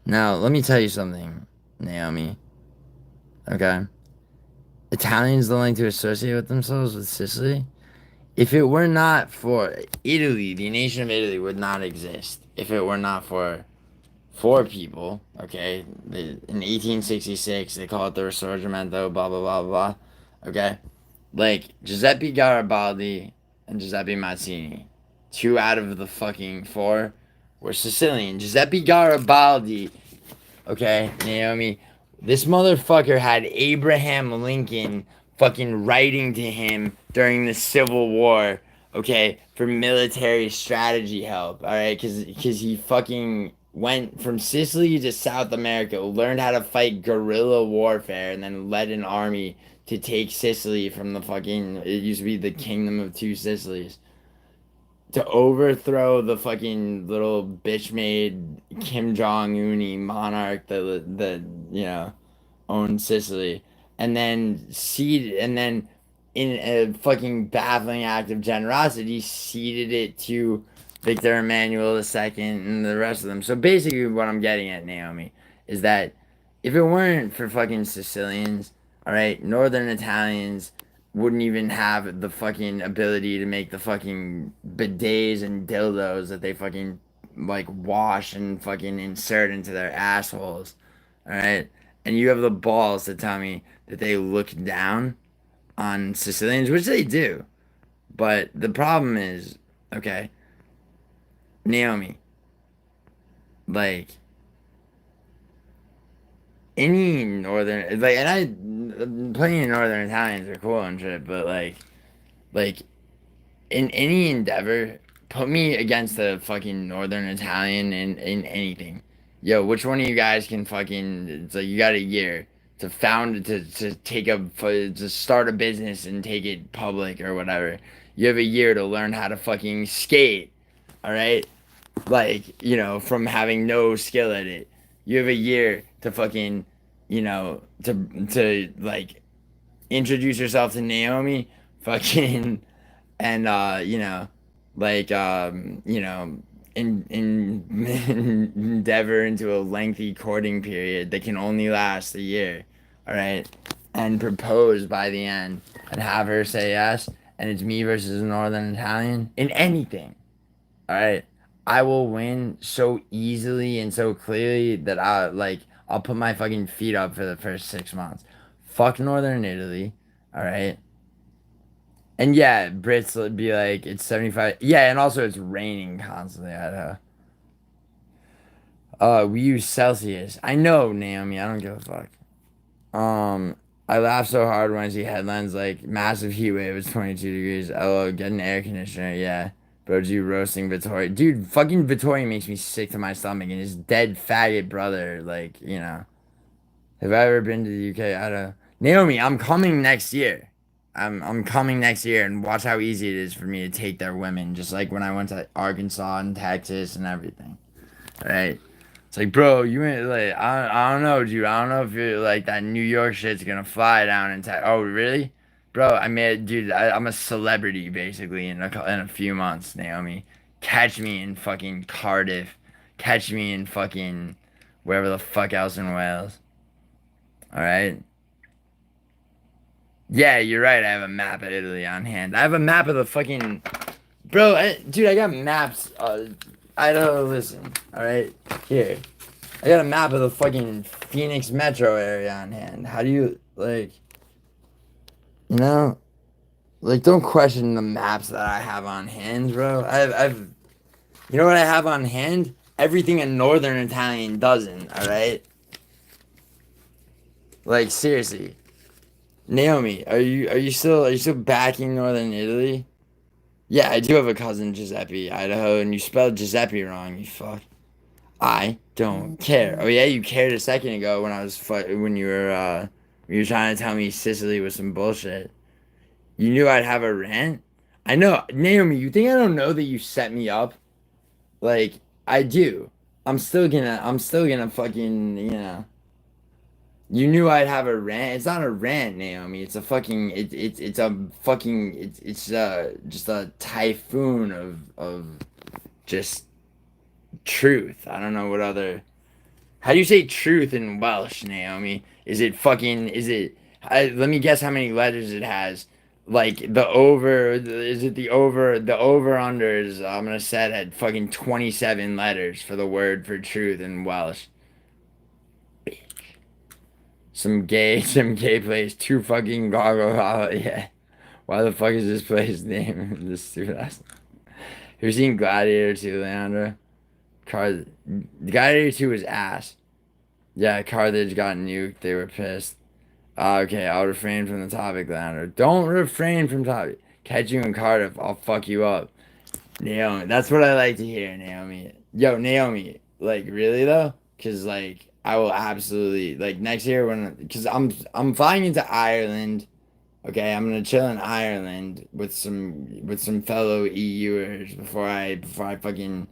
Now, let me tell you something, Naomi, okay? Italians don't like to associate with themselves with Sicily. If it were not for Italy, the nation of Italy would not exist. If it were not for four people, okay, in 1866, they call it the Risorgimento, blah, blah, blah, blah, okay? Like, Giuseppe Garibaldi and Giuseppe Mazzini, 2 out of the fucking 4 were Sicilian. Giuseppe Garibaldi, okay, Naomi, this motherfucker had Abraham Lincoln fucking writing to him during the Civil War, okay, for military strategy help, alright? Because he fucking went from Sicily to South America, learned how to fight guerrilla warfare, and then led an army to take Sicily from the fucking, it used to be the Kingdom of Two Sicilies, to overthrow the fucking little bitch made Kim Jong Un monarch that you know owned Sicily, and then in a fucking baffling act of generosity ceded it to Victor Emmanuel II and the rest of them. So basically, what I'm getting at, Naomi, is that if it weren't for fucking Sicilians, all right, Northern Italians wouldn't even have the fucking ability to make the fucking bidets and dildos that they fucking like wash and fucking insert into their assholes. All right. And you have the balls to tell me that they look down on Sicilians, which they do. But the problem is, okay, Naomi, like any northern, like, and I, plenty of northern Italians are cool and shit, but like in any endeavor, put me against a fucking northern Italian in anything. Yo, which one of you guys can fucking? It's like you got a year to to start a business and take it public or whatever. You have a year to learn how to fucking skate. All right, like from having no skill at it. You have a year to fucking, to like introduce yourself to Naomi, fucking, and like endeavor into a lengthy courting period that can only last a year, all right, and propose by the end and have her say yes, and it's me versus a northern Italian in anything, all right. I will win so easily and so clearly that I'll put my fucking feet up for the first 6 months. Fuck Northern Italy, all right. And yeah, Brits would be like, it's 75. Yeah, and also it's raining constantly. We use Celsius. I know, Naomi. I don't give a fuck. I laugh so hard when I see headlines like massive heat wave. It's 22 degrees. Oh, get an air conditioner. Yeah. Bro, you roasting Vittori. Dude, fucking Vittori makes me sick to my stomach. And his dead faggot brother, like, Have I ever been to the UK? I don't know. Naomi, I'm coming next year. I'm coming next year, and watch how easy it is for me to take their women, just like when I went to Arkansas and Texas and everything. Right? It's like, bro, you ain't like, I don't know, dude. I don't know if you're like that New York shit's gonna fly down in Texas. Oh, really? Bro, I mean, dude, I'm a celebrity basically in a few months, Naomi. Catch me in fucking Cardiff. Catch me in fucking wherever the fuck else in Wales. All right. Yeah, you're right. I have a map of Italy on hand. I have a map of the fucking. Bro, dude, I got maps. Idaho, listen. All right, here. I got a map of the fucking Phoenix metro area on hand. How do you like? You know, like don't question the maps that I have on hand, bro. I've. You know what I have on hand? Everything a Northern Italian doesn't. All right. Like seriously, Naomi, are you still backing Northern Italy? Yeah, I do have a cousin Giuseppe, Idaho, and you spelled Giuseppe wrong. You fuck. I don't care. Oh yeah, you cared a second ago when I was when you were trying to tell me Sicily was some bullshit. You knew I'd have a rant. I know, Naomi. You think I don't know that you set me up? Like I do. I'm still gonna fucking You knew I'd have a rant. It's not a rant, Naomi. It's a fucking it's a fucking it's just a typhoon of just truth. I don't know what other. How do you say truth in Welsh, Naomi? Is it fucking? Is it? Let me guess how many letters it has. Like the over, is it the over? The over under is I'm gonna set at fucking 27 letters for the word for truth in Welsh. Some gay place. Too fucking goggle. Yeah. Why the fuck is this place name this stupid ass? Have you seen Gladiator 2, Leandro? Gladiator 2 was ass. Yeah, Carthage got nuked. They were pissed. Okay, I'll refrain from the topic, Leandro. Don't refrain from topic. Catch you in Cardiff. I'll fuck you up. Naomi, that's what I like to hear, Naomi. Yo, Naomi, like really though? Cause like I will absolutely like next year cause I'm flying into Ireland. Okay, I'm gonna chill in Ireland with some fellow EUers before I fucking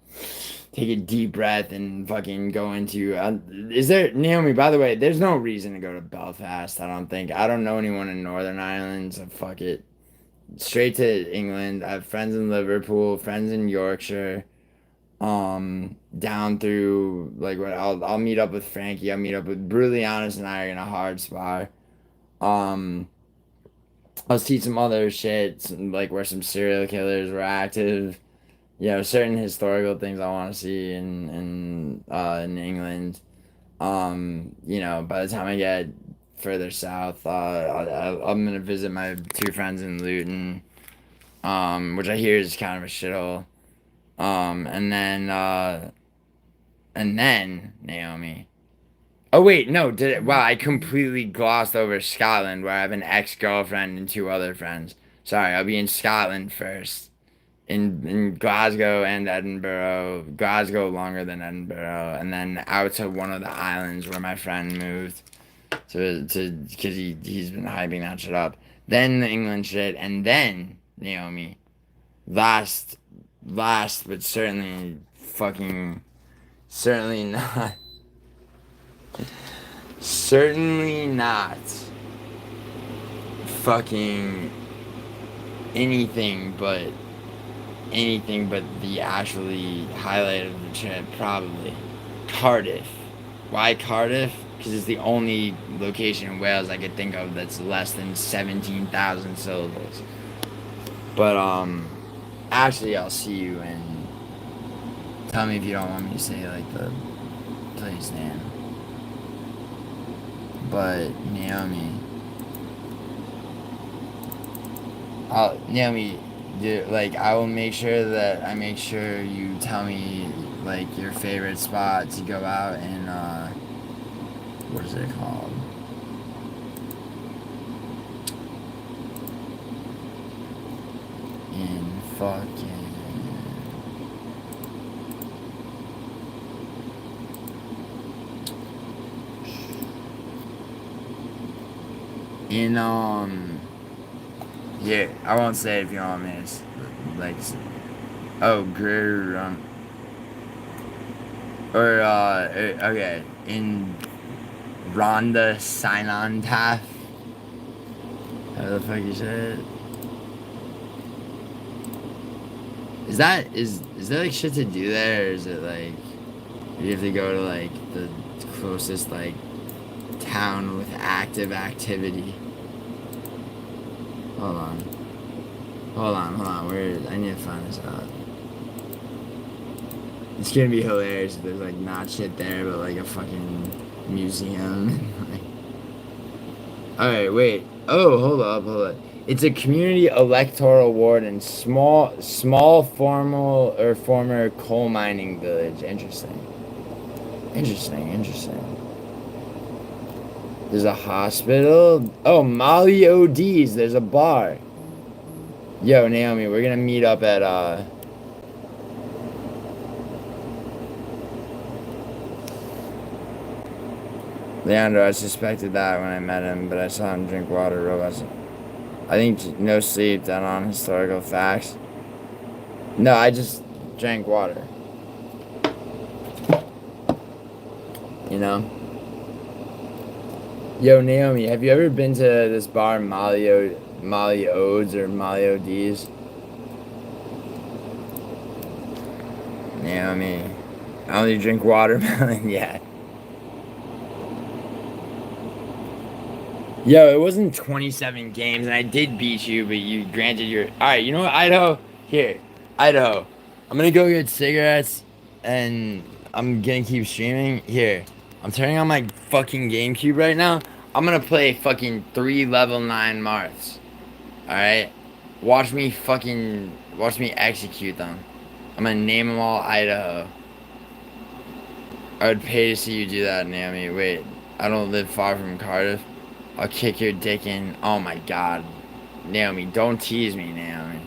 take a deep breath and fucking go into. Is there Naomi? By the way, there's no reason to go to Belfast. I don't think. I don't know anyone in Northern Ireland, so fuck it. Straight to England. I have friends in Liverpool, friends in Yorkshire. Down through like what I'll meet up with Frankie. I'll meet up with Brutally Honest and I are in a hard spar. I'll see some other shit, like where some serial killers were active. Certain historical things I want to see in England. By the time I get further south, I'm gonna visit my two friends in Luton, which I hear is kind of a shithole. And then Naomi. Oh wait, no, did it? Wow, I completely glossed over Scotland, where I have an ex-girlfriend and two other friends. Sorry, I'll be in Scotland first, in Glasgow and Edinburgh. Glasgow longer than Edinburgh, and then out to one of the islands where my friend moved because he's been hyping that shit up. Then the England shit, and then Naomi. Last, but certainly not. Certainly not fucking anything but the actually highlight of the trip, probably Cardiff. Why Cardiff? Because it's the only location in Wales I could think of that's less than 17,000 syllables. But actually I'll see you and tell me if you don't want me to say like the place name. But Naomi, dude, like I will make sure that I make sure you tell me like your favorite spot to go out and what is it called? In fucking yeah, I won't say it if you don't want me to, like, okay, in Rhondda Sinontath. How the fuck you say it? Is there like shit to do there, or is it like you have to go to like the closest like town with active activity? Hold on. Where I need to find this out. It's gonna be hilarious if there's like not shit there, but like a fucking museum. Alright, wait. Oh, hold up. It's a community electoral ward in small formal or former coal mining village. Interesting. There's a hospital. Oh, Molly OD's. There's a bar. Yo, Naomi, we're gonna meet up at Leandro, I suspected that when I met him, but I saw him drink water robust. I think no sleep, then on historical facts. No, I just drank water. You know? Yo, Naomi, have you ever been to this bar, Molly Odes or Molly OD's? Naomi, I only drink watermelon, yeah. Yo, it wasn't 27 games, and I did beat you, but you granted your... Alright, you know what, Idaho? Here, Idaho. I'm gonna go get cigarettes, and I'm gonna keep streaming. Here, I'm turning on my fucking GameCube right now. I'm gonna play fucking 3 level 9 Marths. Alright? Watch me execute them. I'm gonna name them all Idaho. I would pay to see you do that, Naomi. Wait, I don't live far from Cardiff. I'll kick your dick in. Oh my god. Naomi, don't tease me, Naomi.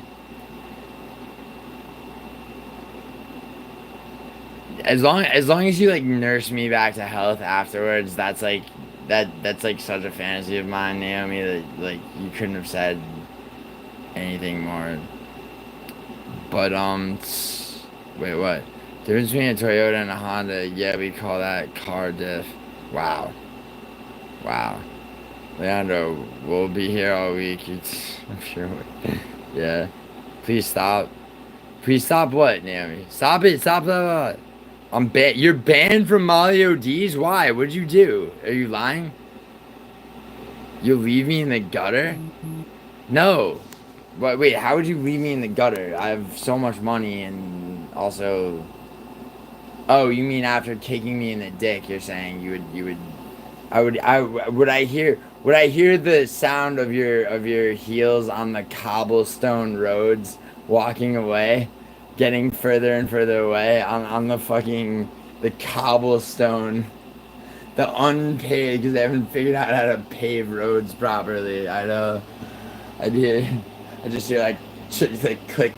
As long as you like nurse me back to health afterwards, that's like such a fantasy of mine, Naomi, that like you couldn't have said anything more. But wait, what? Difference between a Toyota and a Honda? Yeah, we call that car diff. Wow. Leandro, we'll be here all week. I'm sure. Yeah. Please stop. Please stop what, Naomi? Stop it. Stop that. You're banned from Molly OD's? Why? What'd you do? Are you lying? You'll leave me in the gutter? No. Wait, how would you leave me in the gutter? I have so much money and also... Oh, you mean after kicking me in the dick, you're saying you would... Would I hear the sound of your heels on the cobblestone roads walking away, getting further and further away on the cobblestone, the unpaved, because they haven't figured out how to pave roads properly. I know. I just hear like click.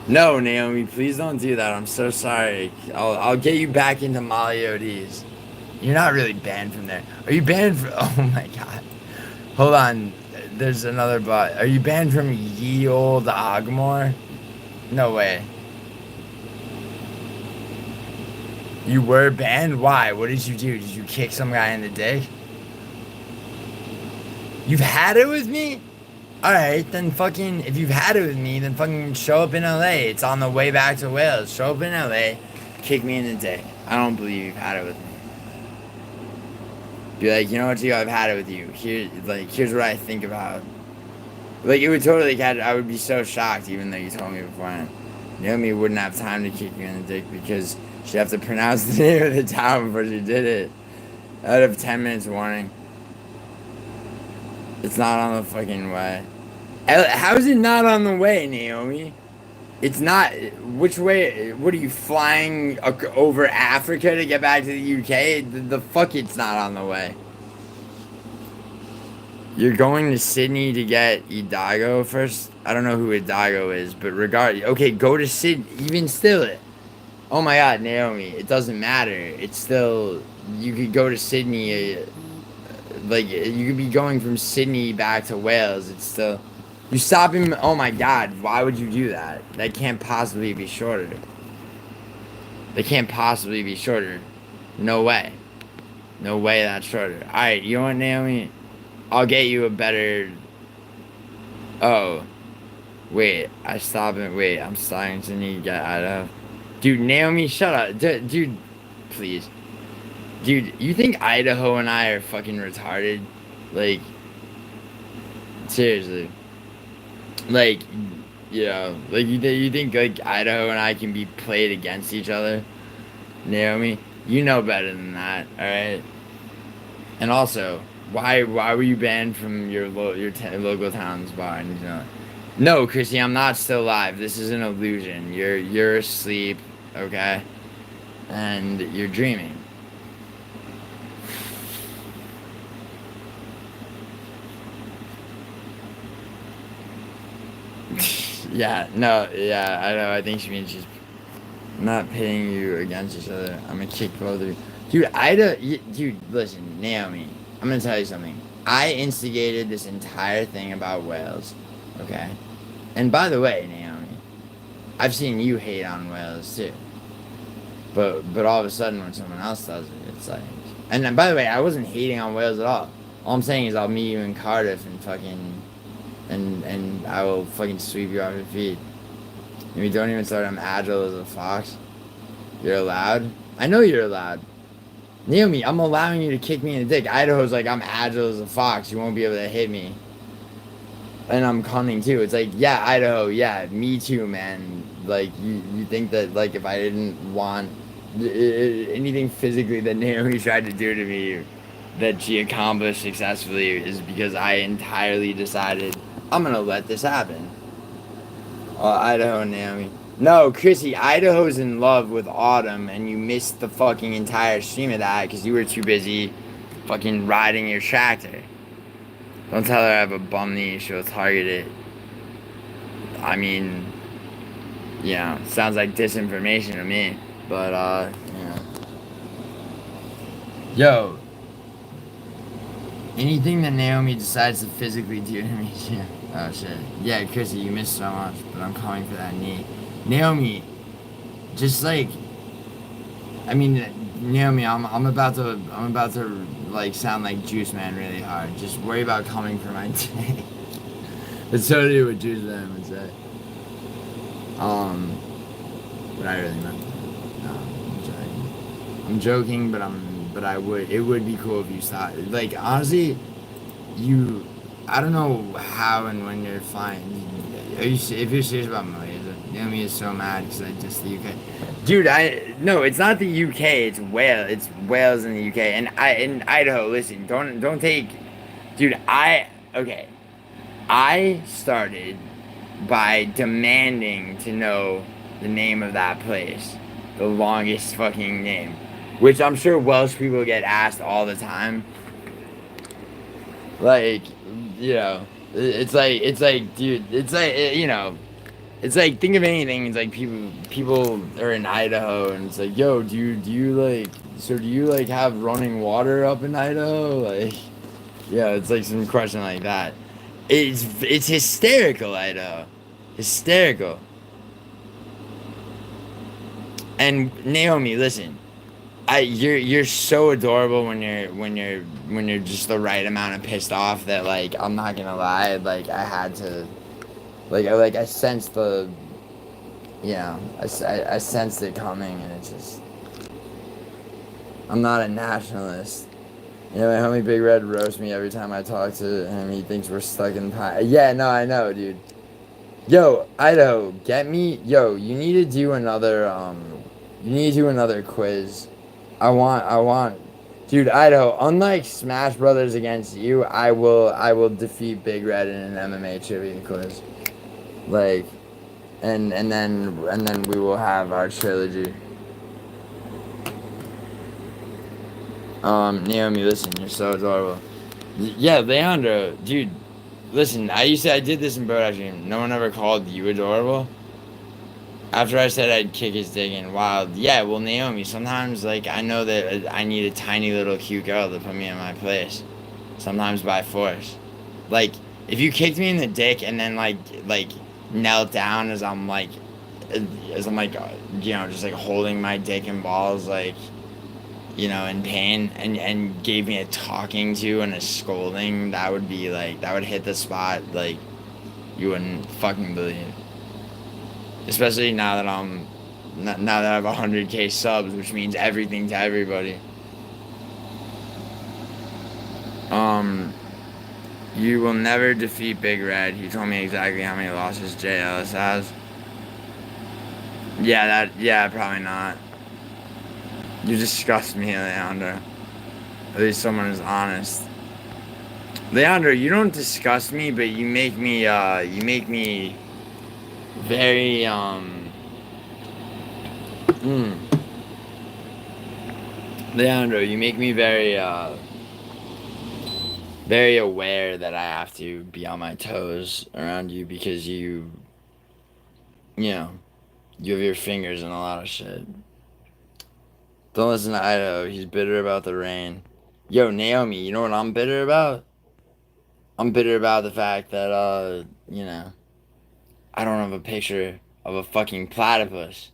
No, Naomi, please don't do that. I'm so sorry. I'll get you back into Molly OD's. You're not really banned from there. Are you banned from... Oh my god. Hold on. There's another bot. Are you banned from Ye Olde Ogmore? No way. You were banned? Why? What did you do? Did you kick some guy in the dick? You've had it with me? Alright, then fucking... If you've had it with me, then fucking show up in LA. It's on the way back to Wales. Show up in LA. Kick me in the dick. I don't believe you've had it with me. Be like, you know what, Gio, I've had it with you. Here's what I think about. Like, it would totally catch... I would be so shocked, even though you told me beforehand. Naomi wouldn't have time to kick you in the dick because she'd have to pronounce the name of the town before she did it. Out of 10 minutes warning. It's not on the fucking way. How is it not on the way, Naomi? It's not... Which way? What are you, flying over Africa to get back to the UK? The fuck it's not on the way. You're going to Sydney to get Hidalgo first? I don't know who Hidalgo is, but okay, go to Sydney. Even still... Oh my god, Naomi, it doesn't matter. It's still... You could go to Sydney... Like, you could be going from Sydney back to Wales. It's still... You stop him... Oh my god, why would you do that? That can't possibly be shorter. They can't possibly be shorter. No way. No way that's shorter. Alright, you know what, Naomi? I'll get you a better. Oh, wait. I'm starting to need to get Idaho. Dude, Naomi, shut up. Dude, please. Dude, you think Idaho and I are fucking retarded? Like, seriously. Like, like you think like Idaho and I can be played against each other? Naomi, you know better than that, all right? And also, why were you banned from your local town's bar? And, no, Chrissy, I'm not still alive. This is an illusion. You're asleep, okay? And you're dreaming. I know. I think she means she's not pitting you against each other. I'm gonna kick both of you. Dude, listen, Naomi, I'm gonna tell you something. I instigated this entire thing about Wales, okay? And by the way, Naomi, I've seen you hate on Wales too. But all of a sudden when someone else does it, it's like... And then, by the way, I wasn't hating on Wales at all. All I'm saying is I'll meet you in Cardiff and fucking... And I will fucking sweep you off your feet. You don't even start, I'm agile as a fox. You're allowed? I know you're allowed. Naomi, I'm allowing you to kick me in the dick. Idaho's like, I'm agile as a fox. You won't be able to hit me. And I'm cunning too. It's like, yeah, Idaho, yeah, me too, man. Like, you think that, like, if I didn't want anything physically that Naomi tried to do to me that she accomplished successfully is because I entirely decided I'm gonna let this happen. Idaho and Naomi. No, Chrissy, Idaho's in love with Autumn, and you missed the fucking entire stream of that because you were too busy fucking riding your tractor. Don't tell her I have a bum knee, she'll target it. I mean, sounds like disinformation to me, but, Yo, anything that Naomi decides to physically do to me, oh shit. Yeah, Chrissy, you missed so much, but I'm calling for that knee. Naomi, just like, I mean, Naomi, I'm about to like sound like Juice Man really hard. Just worry about coming for my dick. That's totally what Juice Man would say. But I really meant that. No, I'm joking, but it would be cool if you stopped. Like, honestly, I don't know how and when you're flying. If you're serious about Malaysia, Naomi is so mad because I dissed the UK. Dude, no, it's not the UK. It's Wales. It's Wales in the UK. And in Idaho. Listen, don't take, dude. I started by demanding to know the name of that place, the longest fucking name, which I'm sure Welsh people get asked all the time. Like, it's like, dude, it's like, it's like, think of anything, it's like people are in Idaho, and it's like, yo, do you have running water up in Idaho? Like, it's like some question like that. It's hysterical, Idaho. Hysterical. And Naomi, listen, you're so adorable when you're just the right amount of pissed off that, like, I'm not gonna lie, like, I had to, I sensed the, I sensed it coming, and it's just, I'm not a nationalist. My homie Big Red roasts me every time I talk to him. He thinks we're stuck in pine. Yeah, no, I know, dude. Yo, Idaho, get me, you need to do another quiz. I want, dude, Idaho, unlike Smash Brothers against you, I will defeat Big Red in an MMA trivia quiz. Like, and then we will have our trilogy. Naomi, listen, you're so adorable. Yeah, Leandro, dude, listen, I did this in Bodak Stream. No one ever called you adorable. After I said I'd kick his dick in wild. Yeah, well, Naomi, sometimes, like, I know that I need a tiny little cute girl to put me in my place. Sometimes by force. Like, if you kicked me in the dick and then, like, knelt down as I'm, just, like, holding my dick and balls, like, you know, in pain, and gave me a talking to and a scolding, that would be like, that would hit the spot like you wouldn't fucking believe. Especially now that now that I have 100K subs, which means everything to everybody. You will never defeat Big Red. He told me exactly how many losses Jay Ellis has. Yeah, probably not. You disgust me, Leandro. At least someone is honest. Leandro, you don't disgust me, but you make me very, Leandro, you make me very, very aware that I have to be on my toes around you because you know, you have your fingers in a lot of shit. Don't listen to Idaho. He's bitter about the rain. Yo, Naomi, you know what I'm bitter about? I'm bitter about the fact that, you know, I don't have a picture of a fucking platypus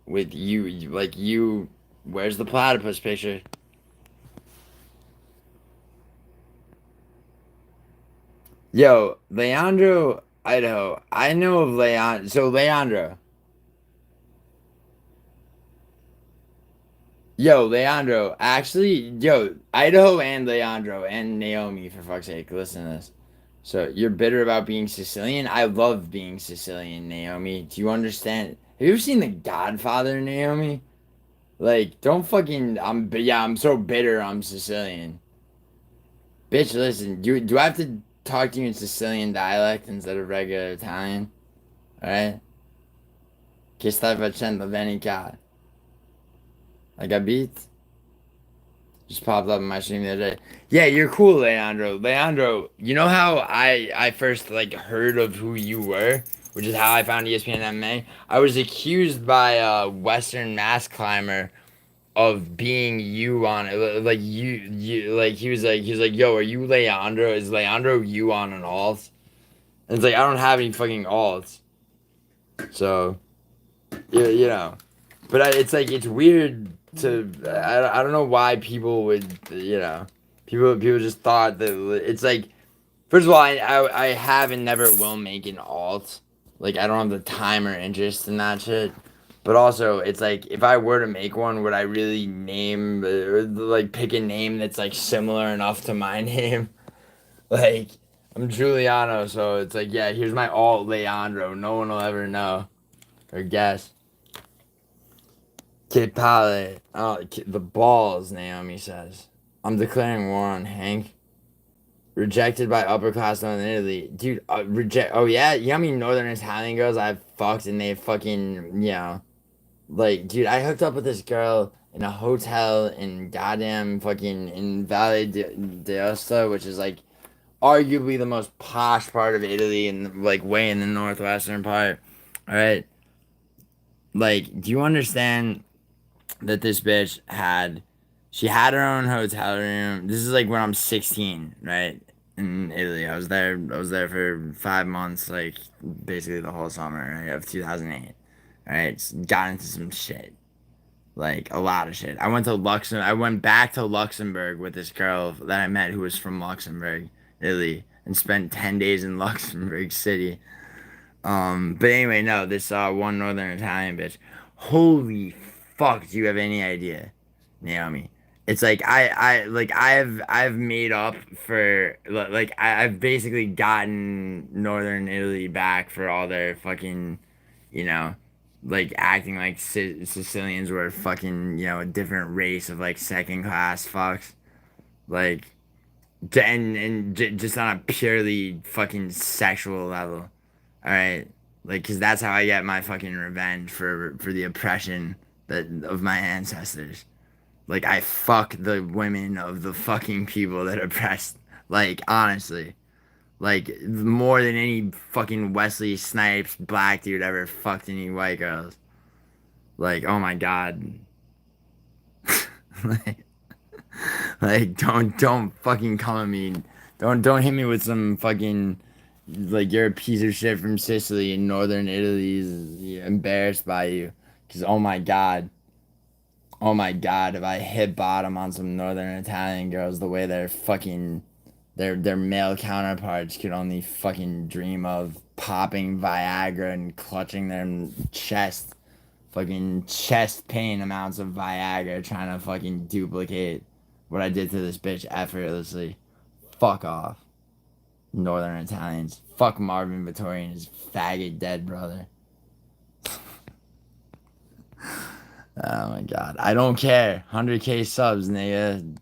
with you. Like, you. Where's the platypus picture? Yo, Leandro, Idaho. I know of Leandro. So, Leandro. Yo, Leandro, actually, yo, Idaho and Leandro and Naomi, for fuck's sake, listen to this. So, you're bitter about being Sicilian? I love being Sicilian, Naomi. Do you understand? Have you ever seen The Godfather, Naomi? Like, don't fucking, I'm so bitter I'm Sicilian. Bitch, listen, do I have to talk to you in Sicilian dialect instead of regular Italian? Alright? Che stai facendo bene qua? Like I beat? Just popped up in my stream the other day. Yeah, you're cool, Leandro. Leandro, you know how I first like heard of who you were, which is how I found ESPN MMA. I was accused by a Western Mass Climber of being you on it. Like you like he was like, yo, are you Leandro? Is Leandro you on an alt? And it's like, I don't have any fucking alts. So, you know. But it's like, it's weird to, I don't know why people would, you know, people just thought that, it's like, first of all, I have and never will make an alt. Like, I don't have the time or interest in that shit. But also, it's like, if I were to make one, would I really name, like, pick a name that's, like, similar enough to my name? Like, I'm Giuliano, so it's like, yeah, here's my alt Leandro. No one will ever know or guess. Che palle. Oh, the balls, Naomi says. I'm declaring war on Hank. Rejected by upper class Northern Italy. Dude, oh, yeah? You know how many Northern Italian girls I've fucked and they fucking, you know. Like, dude, I hooked up with this girl in a hotel in goddamn fucking, in Valle d'Aosta, which is like arguably the most posh part of Italy and like way in the northwestern part. Alright? Like, do you understand that this bitch she had her own hotel room. This is like when I'm 16, right? In Italy. I was there for 5 months, like basically the whole summer, right, of 2008. Right? Got into some shit. Like a lot of shit. I went back to Luxembourg with this girl that I met who was from Luxembourg, Italy, and spent 10 days in Luxembourg City. But anyway, no, this one Northern Italian bitch. Holy fuck, do you have any idea, Naomi? It's like I've made up for, like, I've basically gotten Northern Italy back for all their fucking, you know, like acting like Sicilians were fucking, you know, a different race of like second class fucks, like, and just on a purely fucking sexual level. All right, like, cause that's how I get my fucking revenge for the oppression of my ancestors. Like, I fuck the women of the fucking people that oppressed. Like, honestly, like more than any fucking Wesley Snipes black dude ever fucked any white girls. Like, oh my god. like, don't fucking come at me. Don't hit me with some fucking, like, you're a piece of shit from Sicily and Northern Italy is embarrassed by you. Cause oh my god. Oh my god, if I hit bottom on some Northern Italian girls the way they're fucking their male counterparts could only fucking dream of popping Viagra and clutching their chest, fucking chest pain amounts of Viagra trying to fucking duplicate what I did to this bitch effortlessly. Fuck off. Northern Italians. Fuck Marvin Vittori and his faggot dead brother. Oh my god. I don't care. 100k subs, nigga.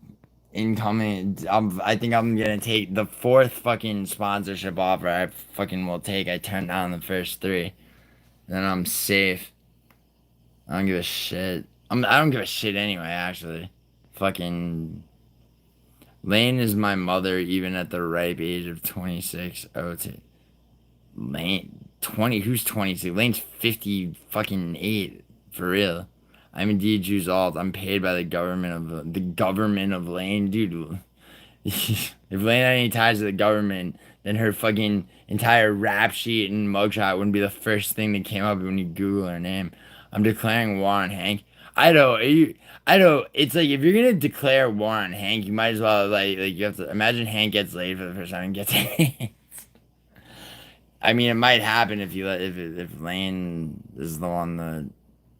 Incoming. I think I'm gonna take the 4th fucking sponsorship offer I fucking will take. I turned down the first 3. Then I'm safe. I don't give a shit. I don't give a shit anyway, actually. Fucking Lane is my mother even at the ripe age of 26. Oh, Lane 20, who's 26? Lane's 50 fucking 8 for real. I'm indeed Jews alt. I'm paid by the government of Lane, dude. If Lane had any ties to the government, then her fucking entire rap sheet and mugshot wouldn't be the first thing that came up when you Google her name. I'm declaring war on Hank. I know. It's like if you're gonna declare war on Hank, you might as well like you have to imagine Hank gets laid for the first time and gets AIDS. I mean, it might happen if Lane is the one that.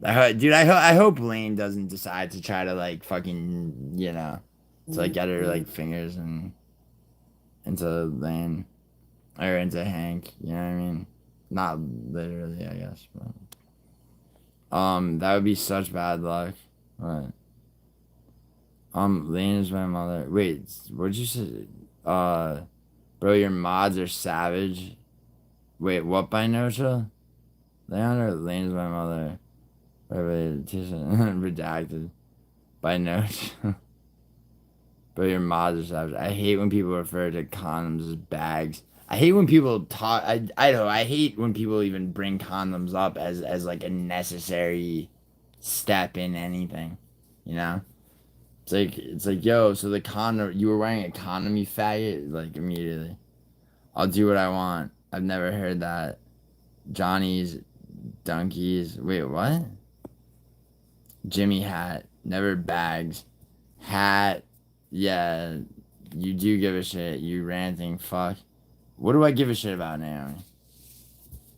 I hope Lane doesn't decide to try to like fucking to like get her like fingers and into Lane or into Hank. You know what I mean? Not literally, I guess. But that would be such bad luck. What? Lane is my mother. Wait, what'd you say? Bro, your mods are savage. Wait, what by Nocha? Leander Lane is my mother. Redacted. By Nocha. Bro, your mods are savage. I hate when people refer to condoms as bags. I hate when people talk. I hate when people even bring condoms up as like a necessary step in anything. You know? It's like, yo, so the condom, you were wearing a condom, you faggot? Like, immediately. I'll do what I want. I've never heard that. Johnny's, donkeys. Wait, what? Jimmy hat. Never bags. Hat. Yeah. You do give a shit. You ranting fuck. What do I give a shit about, Naomi?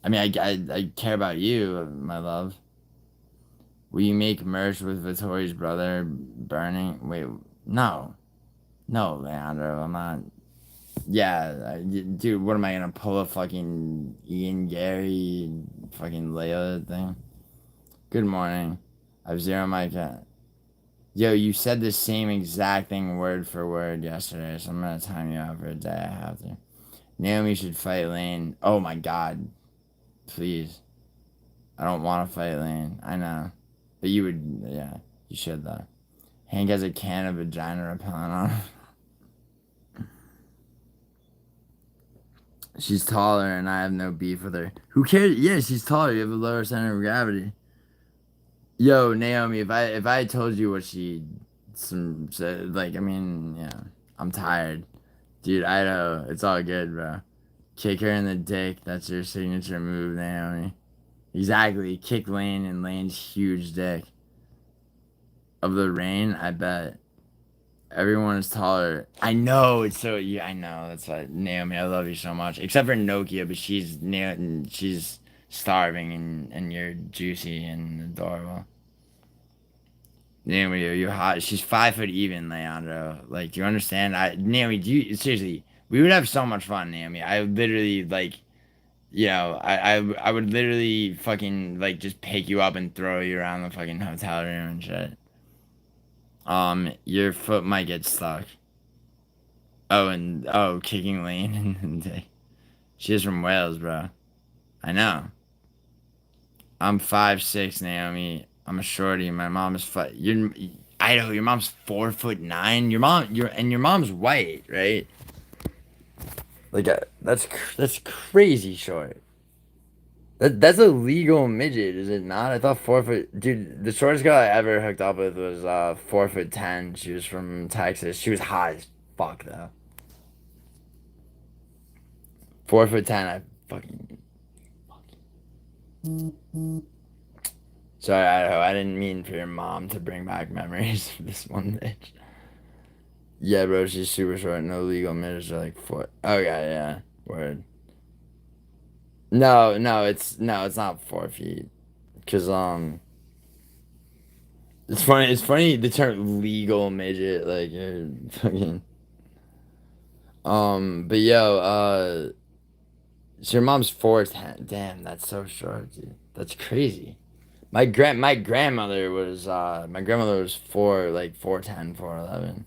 I mean, I care about you, my love. Will you make merch with Vittori's brother burning? Wait, no. No, Leandro, I'm not. Yeah, dude, what am I gonna pull a fucking Ian Gary fucking Layla thing? Good morning. I've zero my cat. Yo, you said the same exact thing word for word yesterday, so I'm gonna time you out for a day. I have to. Naomi should fight Lane. Oh my god. Please. I don't want to fight Lane. I know. But you would, yeah, you should though. Hank has a can of vagina repellent on him. She's taller and I have no beef with her. Who cares? Yeah, she's taller. You have a lower center of gravity. Yo, Naomi, if I told you what she said, like, I mean, yeah, I'm tired. Dude, I know. It's all good, bro. Kick her in the dick. That's your signature move, Naomi. Exactly. Kick Lane and Lane's huge dick. Of the rain, I bet. Everyone is taller. I know. It's so... Yeah, I know. That's why. Naomi, I love you so much. Except for Nokia, but she's starving and you're juicy and adorable. Naomi, you're hot. She's 5 foot even, Leandro. Like, do you understand? Naomi, seriously, we would have so much fun, Naomi. I would literally, like, I would literally fucking, like, just pick you up and throw you around the fucking hotel room and shit. Your foot might get stuck. Kicking Lane and she's from Wales, bro. I know. I'm 5'6", Naomi. I'm a shorty. My mom is I know your mom's 4'9". Your mom's white, right? Like that's crazy short. That's a legal midget, is it not? I thought 4 foot. Dude, the shortest girl I ever hooked up with was 4'10". She was from Texas. She was hot as fuck though. 4'10". I fucking. Sorry, I didn't mean for your mom to bring back memories of this one bitch. Yeah, bro, she's super short. No legal midgets are like 4. Okay, yeah. Word. No, it's not 4 feet. Cause it's funny the term legal midget, like you're fucking but yo, so your mom's 4'10". Damn, that's so short, dude. That's crazy. My grandmother was 4'10", 4'11".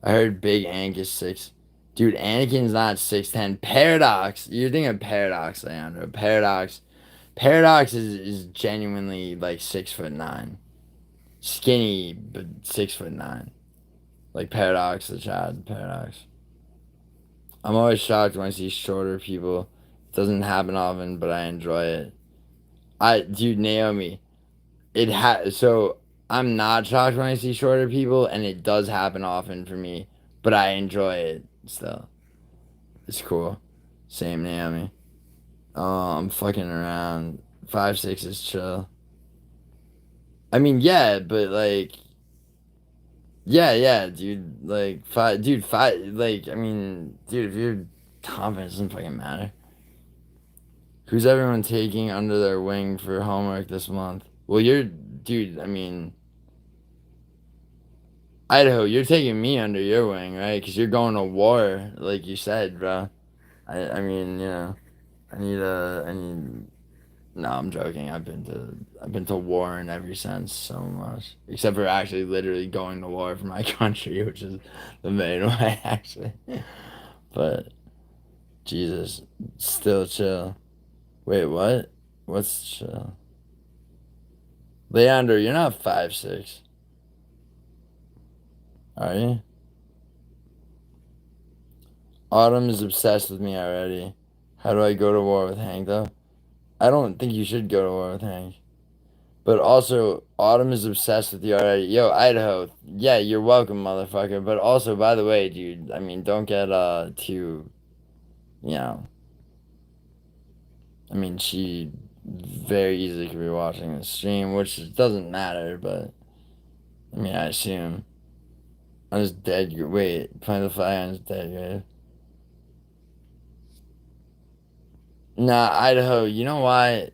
I heard Big Ank is 6. Dude, Anakin's not 6'10". Paradox. You're thinking of Paradox, Leandro. Paradox is genuinely like 6'9". Skinny, but 6'9". Like Paradox, the Chad Paradox. I'm always shocked when I see shorter people. It doesn't happen often, but I enjoy it. Dude, Naomi, so I'm not shocked when I see shorter people, and it does happen often for me, but I enjoy it still. It's cool. Same, Naomi. I'm fucking around. 5'6" is chill. I mean, yeah, but like, yeah, dude. Like five. Like, I mean, dude, if you're confident, it doesn't fucking matter. Who's everyone taking under their wing for homework this month? Well, dude. I mean, Idaho, you're taking me under your wing, right? Because you're going to war, like you said, bro. I mean, you know, I need. No, I'm joking. I've been to war in every sense so much, except for actually literally going to war for my country, which is the main way, actually. But Jesus, still chill. Wait, what? What's chill? Leandro, you're not 5'6". Are you? Autumn is obsessed with me already. How do I go to war with Hank, though? I don't think you should go to war with Hank. But also, Autumn is obsessed with you already. Yo, Idaho. Yeah, you're welcome, motherfucker. But also, by the way, dude, I mean, don't get, too, you know. I mean, she very easily could be watching the stream, which doesn't matter, but, I mean, I assume. On his dead grave. Wait, plant the flag on his dead grave. Nah, Idaho, you know why?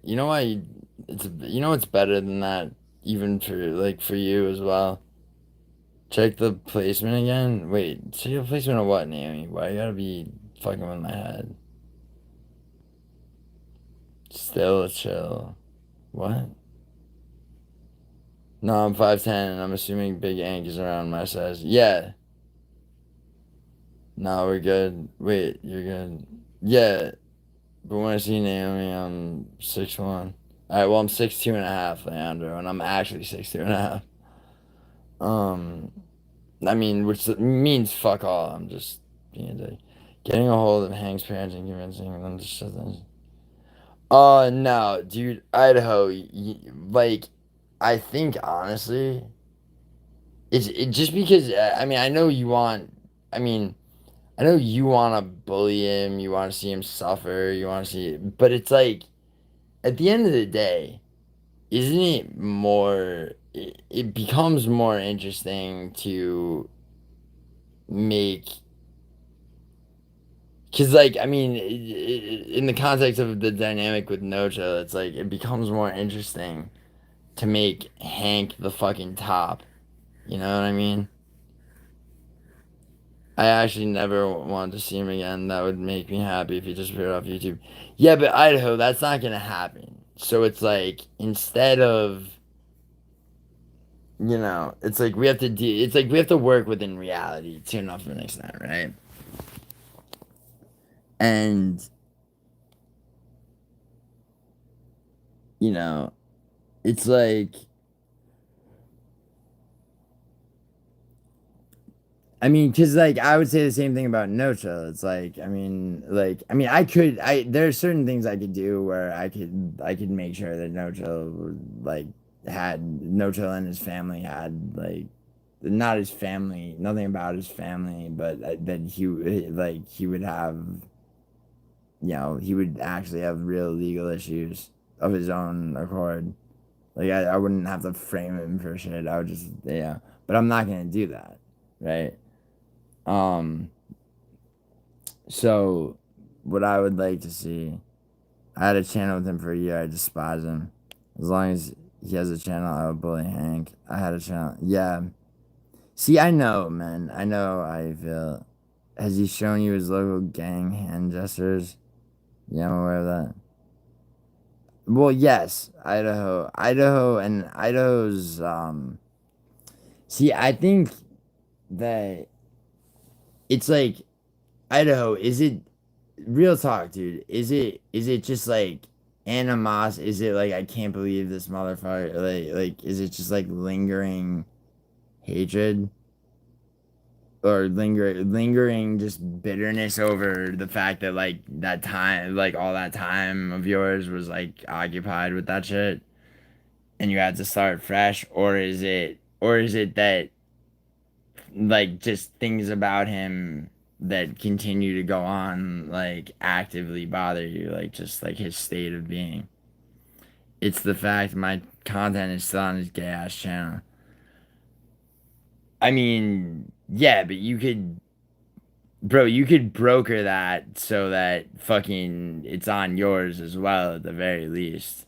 It's better than that, even for you as well. Check the placement again. Wait, check the placement of what, Naomi? Why you gotta be fucking with my head? Still chill. What? No, I'm 5'10", and I'm assuming Big Ank is around my size. Yeah. No, we're good. Wait, you're good. Yeah. But when I see Naomi, I'm 6'1". Alright, well, I'm 6'2.5", Leandro, and I'm actually 6'2.5". I mean, which means fuck all. I'm just being a dick. Getting a hold of Hank's parents and convincing them to shut them. No, dude, Idaho, like, I think honestly, it's just because, I mean, I know you want to bully him, you want to see him suffer, you want to see, but it's like, at the end of the day, isn't it more, it becomes more interesting to make, because, like, I mean, in the context of the dynamic with Nocha, it's like, it becomes more interesting to make Hank the fucking top. You know what I mean? I actually never wanted to see him again. That would make me happy if he just appeared off YouTube. Yeah, but Idaho, that's not gonna happen. So it's like, instead of, you know, it's like we have to work within reality to enough of an extent, right? And, you know, it's like, I mean, because, like, I would say the same thing about Nocha. It's like, there's certain things I could do where I could make sure that Nocha, like, Nocha and his family had, like, not his family, nothing about his family, but that he would have, you know, he would actually have real legal issues of his own accord. Like I wouldn't have to frame him for shit. I would just but I'm not gonna do that, right? So what I would like to see, I had a channel with him for a year. I despise him. As long as he has a channel, I would bully Hank. I had a channel. Yeah. See, I know, man. I know how you feel. Has he shown you his local gang hand gestures? Yeah, I'm aware of that. Well, yes, Idaho, and Idaho's. See, I think that it's like Idaho. Is it real talk, dude? Is it just like animos? Is it like I can't believe this motherfucker? Like is it just like lingering hatred? Or lingering just bitterness over the fact that like that time, like all that time of yours was like occupied with that shit and you had to start fresh? Or is it that like just things about him that continue to go on like actively bother you, like just like his state of being? It's the fact my content is still on his gay ass channel. I mean, yeah, but you could, bro, you could broker that so that fucking it's on yours as well at the very least.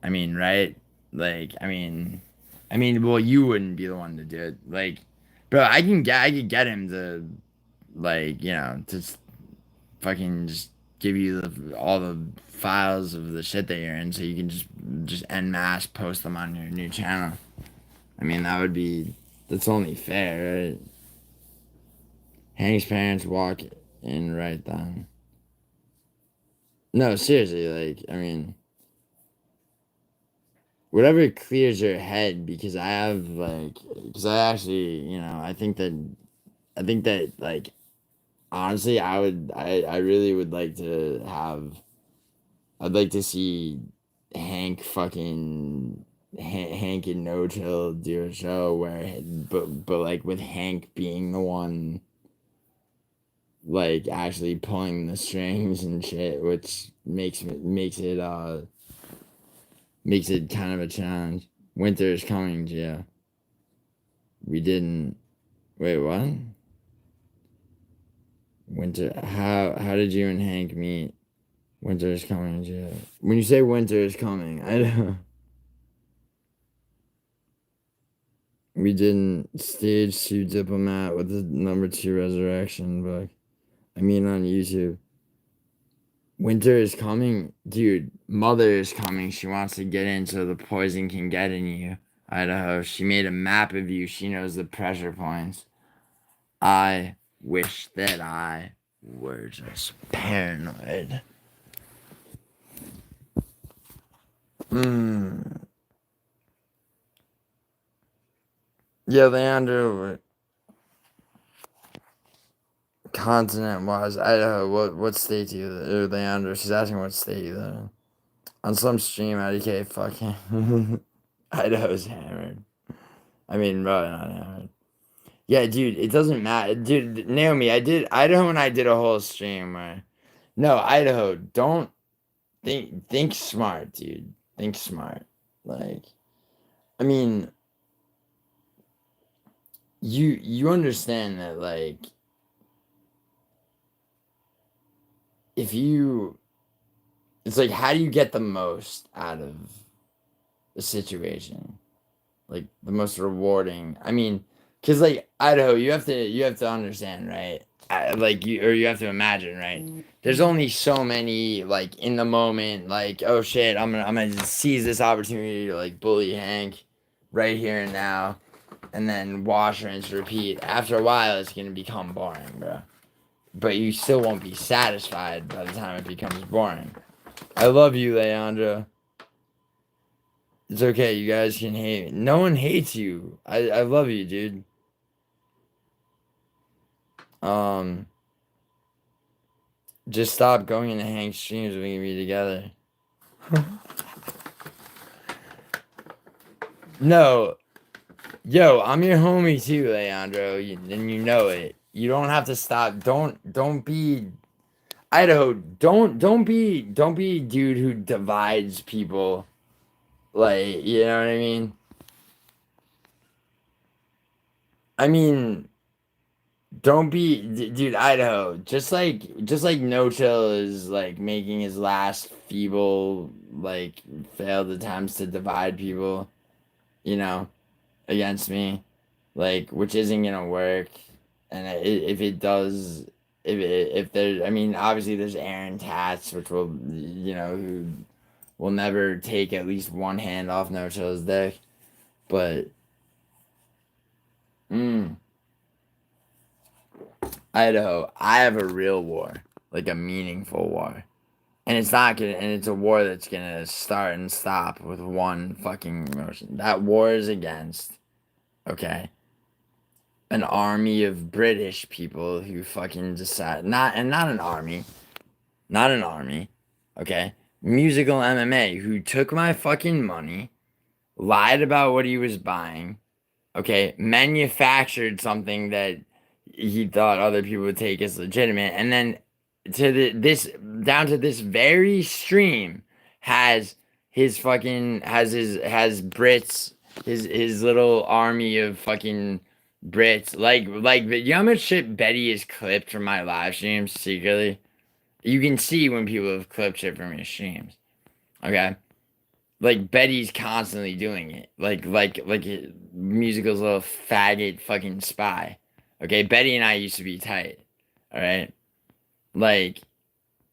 I mean, right? Like, well, you wouldn't be the one to do it. Like, bro, I could get him to, like, just fucking just give you all the files of the shit that you're in, so you can just en masse post them on your new channel. I mean, that's only fair, right? Hank's parents walk in right then. No, seriously, like, I mean, whatever clears your head, because I actually, I think that, like, honestly, I really would like to I'd like to see Hank and No Chill do a show where, but like with Hank being the one like actually pulling the strings and shit, which makes it kind of a challenge. Winter is coming, Gio. We didn't wait, what? Winter, how did you and Hank meet? Winter is coming, Gio. When you say winter is coming, I don't. We didn't stage 2 diplomat with the number 2 resurrection book. I mean on YouTube. Winter is coming, dude. Mother is coming. She wants to get in so the poison can get in you. Idaho. She made a map of you. She knows the pressure points. I wish that I were just paranoid. Yeah, Leander. Continent wise, Idaho. What state do you live? Or Leander. She's asking what state you live in. On some stream, IDK, fucking Idaho's hammered. I mean, probably not hammered. Yeah, dude, it doesn't matter. Dude, Naomi, Idaho and I did a whole stream where, no, Idaho, don't think smart, dude. Think smart. Like, I mean, you understand that, like, it's like, how do you get the most out of the situation? Like, the most rewarding. I mean, because, like, Idaho, you have to understand, right? You have to imagine, right? There's only so many, like, in the moment, like, oh shit, I'm gonna just seize this opportunity to, like, bully Hank right here and now, and then wash, rinse, repeat. After a while, it's gonna become boring, bro. But you still won't be satisfied by the time it becomes boring. I love you, Leandra. It's okay, you guys can hate me. No one hates you. I love you, dude. Just stop going into Hank's streams. We can be together. No. Yo, I'm your homie too, Leandro, and you know it. You don't have to stop. Don't be Idaho. Don't be dude who divides people Like, you know what I mean? I mean, don't be, dude, Idaho. Just like No Chill is like making his last feeble, like failed attempts to divide people, you know, against me, like which isn't gonna work. And if it does, if there, I mean, obviously there's Aaron Tats, which will, who will never take at least one hand off No Chill's dick, but. Idaho, I have a real war, like a meaningful war. And it's a war that's gonna start and stop with one fucking emotion. That war is against, okay, an army of British people who fucking decide, not an army, okay, musical MMA, who took my fucking money, lied about what he was buying, okay, manufactured something that he thought other people would take as legitimate, and then down to this very stream has Brits, his little army of fucking Brits, like you know how much shit Betty has clipped from my live streams secretly. You can see when people have clipped shit from his streams, okay. Like Betty's constantly doing it. Like Musical's little faggot fucking spy. Okay, Betty and I used to be tight. All right, like,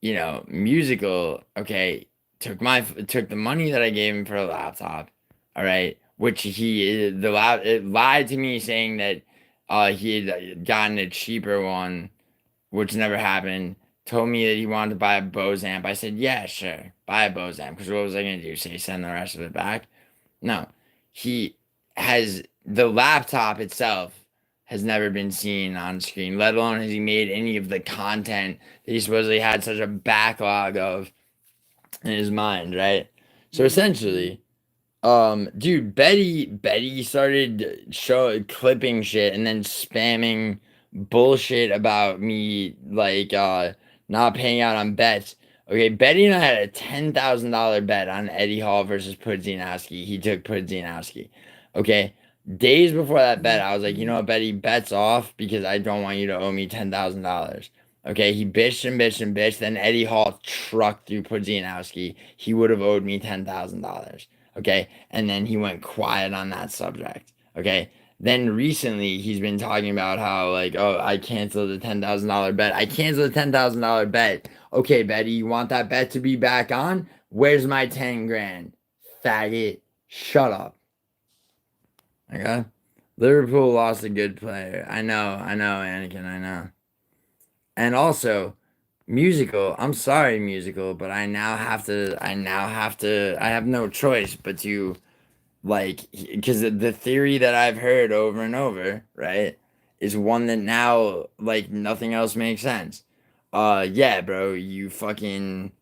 Musical. Okay, took the money that I gave him for a laptop. All right, which it lied to me saying that he had gotten a cheaper one, which never happened. Told me that he wanted to buy a Bose amp. I said, yeah, sure, buy a Bose amp. Because what was I going to do? Say send the rest of it back? No. He has, the laptop itself has never been seen on screen, let alone has he made any of the content that he supposedly had such a backlog of in his mind, right? So essentially, dude, Betty started clipping shit and then spamming bullshit about me, like, not paying out on bets. Okay, Betty and I had a $10,000 bet on Eddie Hall versus Pudzianowski. He took Pudzianowski. Okay, days before that bet, I was like, you know what, Betty, bets off because I don't want you to owe me $10,000. Okay, he bitched and bitched and bitched. Then Eddie Hall trucked through Pudzianowski. He would have owed me $10,000. Okay, and then he went quiet on that subject. Okay, then recently he's been talking about how, like, oh, I canceled the $10,000 bet. I canceled the $10,000 bet. Okay, Betty, you want that bet to be back on? Where's my 10 grand? Faggot. Shut up. Okay? Liverpool lost a good player. I know, Anakin, I know. And also, Musical, I'm sorry, Musical, but I have no choice but to, like, because the theory that I've heard over and over, right, is one that now, like, nothing else makes sense. Yeah, bro, you fucking,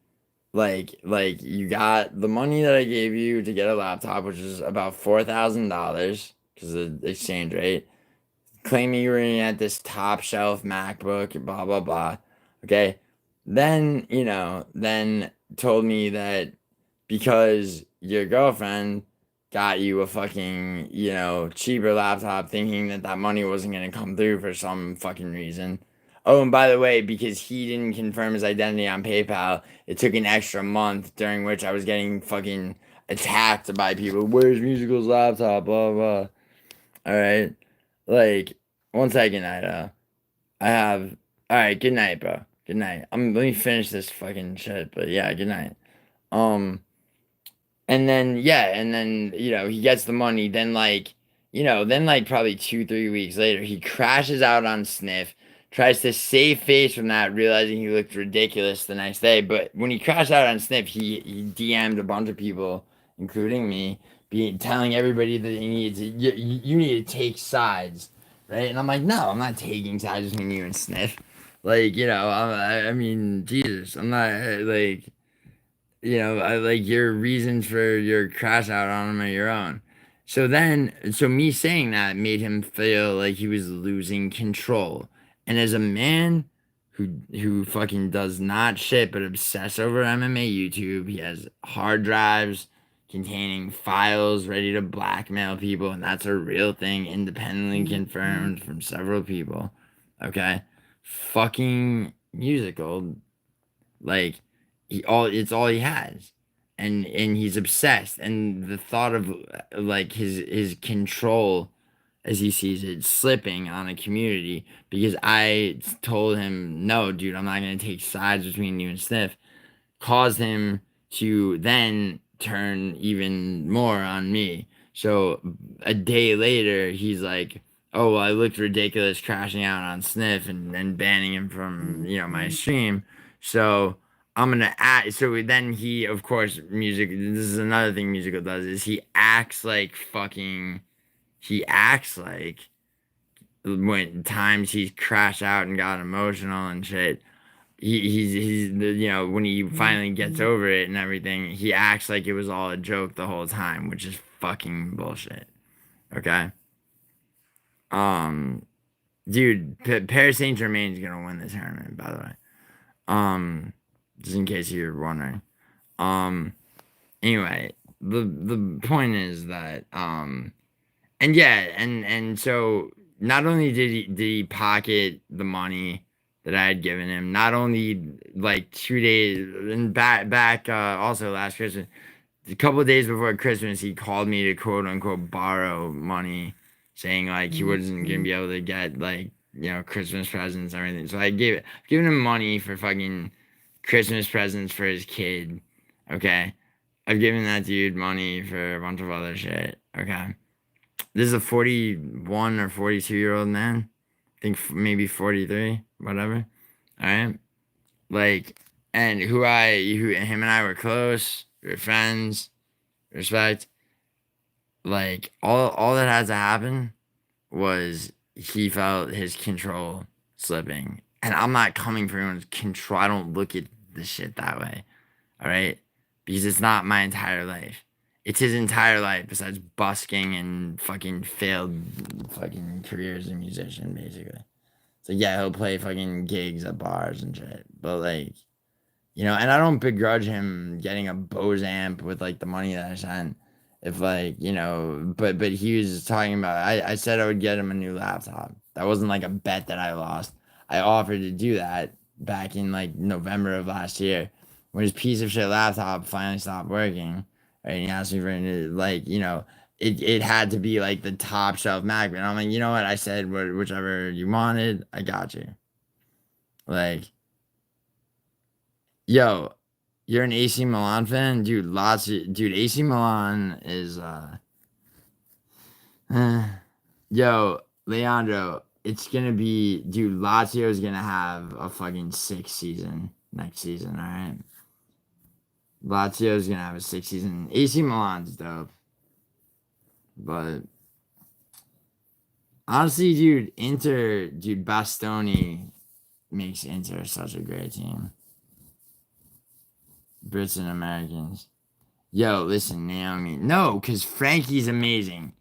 like, you got the money that I gave you to get a laptop, which is about $4,000, because of the exchange rate, claiming you were in at this top shelf MacBook, blah, blah, blah, okay? Then, then told me that because your girlfriend got you a fucking, cheaper laptop, thinking that money wasn't going to come through for some fucking reason. Oh, and by the way, because he didn't confirm his identity on PayPal, it took an extra month during which I was getting fucking attacked by people. Where's Musical's laptop? Blah, blah. All right. Like, one second, Ida. All right, good night, bro. Good night. Let me finish this fucking shit, but yeah, good night. And then, he gets the money. Then, probably 2-3 weeks later, he crashes out on Sniff, tries to save face from that, realizing he looked ridiculous the next day. But when he crashed out on Sniff, he DM'd a bunch of people, including me, telling everybody that you need to take sides, right? And I'm like, no, I'm not taking sides between you and Sniff. Like, I mean, Jesus, I'm not, like, I like your reasons for your crash out on him are your own. So me saying that made him feel like he was losing control. And as a man who fucking does not shit but obsess over MMA YouTube, he has hard drives, containing files ready to blackmail people, and that's a real thing, independently confirmed from several people. Okay? Fucking musical. Like, it's all he has. And he's obsessed. And the thought of like his control as he sees it slipping on a community, because I told him, no, dude, I'm not gonna take sides between you and Sniff, caused him to then turn even more on me. So a day later, he's like, oh, well, I looked ridiculous crashing out on Sniff and banning him from, my stream. So I'm gonna act. So then he, of course, music. This is another thing Musical does, is he acts like fucking. He acts like when times he's crashed out and got emotional and shit. He's when he finally gets over it and everything, he acts like it was all a joke the whole time, which is fucking bullshit. Okay. Dude, Paris Saint Germain's gonna win this tournament, by the way. Just in case you're wondering. Anyway, the point is that and yeah, and so not only did he pocket the money that I had given him, not only like 2 days and back also last Christmas, a couple of days before Christmas, he called me to quote unquote borrow money, saying like he wasn't gonna be able to get like Christmas presents and everything. So given him money for fucking Christmas presents for his kid. Okay, I've given that dude money for a bunch of other shit. Okay. This is a 41 or 42-year-old man. I think maybe 43, whatever. All right. Like, and him and I were close. We were friends. Respect. Like, all that had to happen was he felt his control slipping. And I'm not coming for anyone's control. I don't look at the shit that way. All right. Because it's not my entire life. It's his entire life besides busking and fucking failed fucking career as a musician, basically. So yeah, he'll play fucking gigs at bars and shit. But like, and I don't begrudge him getting a Bose amp with like the money that I sent. If like, but he was talking about, I said I would get him a new laptop. That wasn't like a bet that I lost. I offered to do that back in like November of last year when his piece of shit laptop finally stopped working. And he asked me for it had to be like the top shelf MacBook. And I'm like, you know what? I said whichever you wanted, I got you. Like, yo, you're an AC Milan fan, dude. Dude. AC Milan is yo, Leandro. It's gonna be, dude. Lazio is gonna have a fucking sick season next season. All right. Lazio's gonna have a sick season. AC Milan's dope. But honestly, dude, Bastoni makes Inter such a great team. Brits and Americans. Yo, listen, Naomi. No, because Frankie's amazing.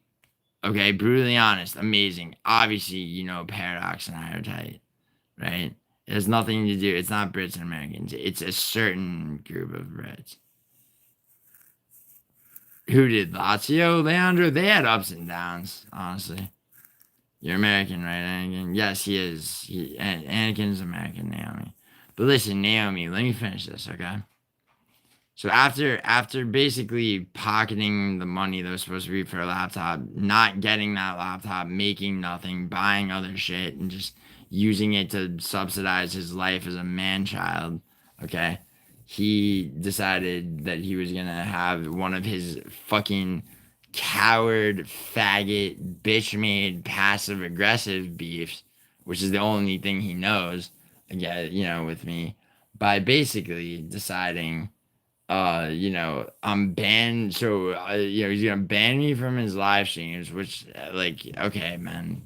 Okay, brutally honest, amazing. Obviously, Paradox and I are tight, right? It has nothing to do. It's not Brits and Americans. It's a certain group of Brits. Who did Lazio, Leandro? They had ups and downs, honestly. You're American, right, Anakin? Yes, he is. Anakin's American, Naomi. But listen, Naomi, let me finish this, okay? So after basically pocketing the money that was supposed to be for a laptop, not getting that laptop, making nothing, buying other shit, and just using it to subsidize his life as a man-child, okay? He decided that he was gonna have one of his fucking coward, faggot, bitch-made, passive-aggressive beefs, which is the only thing he knows, again, with me, by basically deciding, I'm banned, so, he's gonna ban me from his live streams, which, okay, man,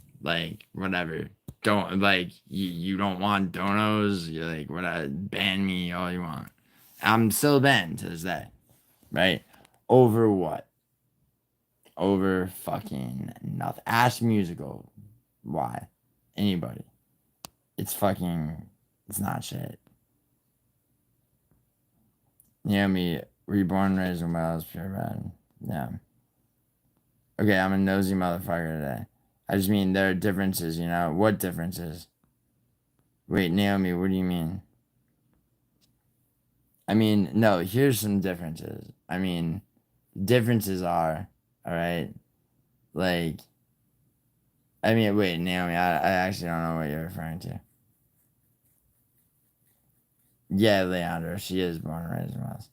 whatever. Don't, you don't want donos, you're ban me all you want. I'm still banned to this day, right? Over what? Over fucking nothing. Ask Musical. Why? Anybody. It's not shit. Naomi, Were you born and raised in Wales? Purebred. Yeah. Okay, I'm a nosy motherfucker today. I just mean there are differences, you know? What differences? Wait, Naomi, what do you mean? I mean, no, here's some differences. I mean, differences are, alright? Like, I mean, wait, Naomi, I actually don't know what you're referring to. Yeah, Leandro, she is born and raised in Wales.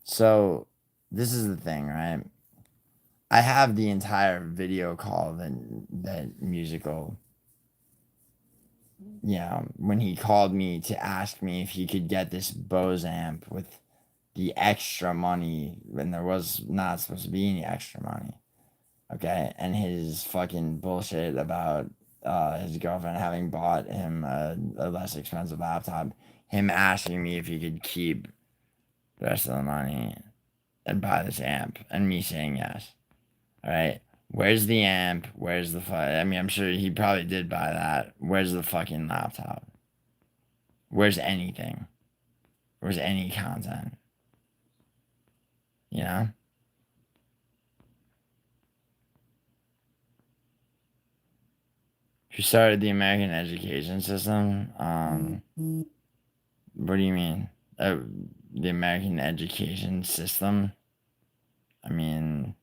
So, this is the thing, right? I have the entire video call that musical, when he called me to ask me if he could get this Bose amp with the extra money when there was not supposed to be any extra money. Okay, and his fucking bullshit about his girlfriend having bought him a less expensive laptop, him asking me if he could keep the rest of the money and buy this amp, and me saying yes. All right, where's the amp? Where's the I mean, I'm sure he probably did buy that. Where's the fucking laptop? Where's anything? Where's any content? You know? Who started the American education system? What do you mean? The American education system? I mean,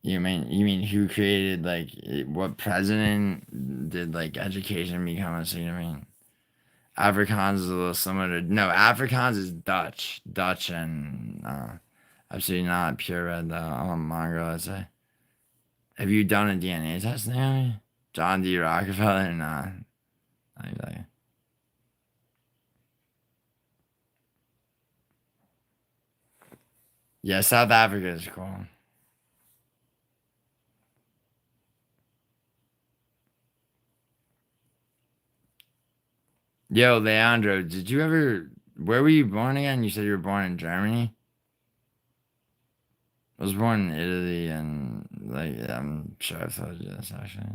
you mean who created, like, what president did, like, education become a significant? Afrikaans is a little similar to, no, Afrikaans is Dutch and absolutely not purebred though. I'm a mongrel, I'd say. Have you done a DNA test, Naomi? John D. Rockefeller? Nah. Not exactly. Yeah, South Africa is cool. Yo, Leandro, where were you born again? You said you were born in Germany? I was born in Italy, and, like, I'm sure I told you this, actually.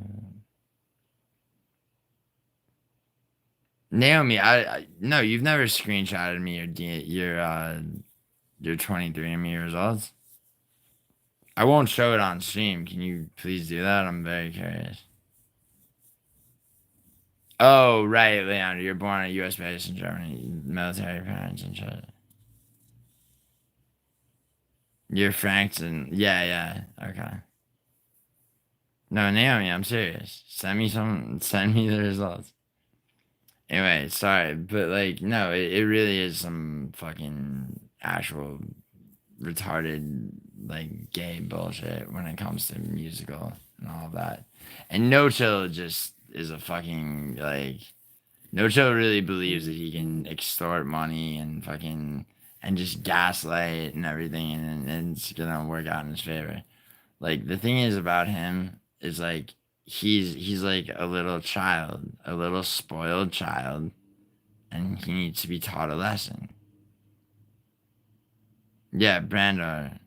Naomi, no, you've never screenshotted me your 23andMe results. I won't show it on stream. Can you please do that? I'm very curious. Oh, right, Leandro, you're born at U.S. base in Germany, military parents and shit. You're Frankson. Yeah, okay. No, Naomi, I'm serious. Send me the results. Anyway, sorry, but, like, no, it really is some fucking actual retarded, like, gay bullshit when it comes to musical and all of that. And No Chill just is a fucking, like, No Chill really believes that he can extort money and fucking, and just gaslight and everything, and it's gonna work out in his favor. Like, the thing is about him is, like, he's like a little child, a little spoiled child, and he needs to be taught a lesson. Yeah, Brando.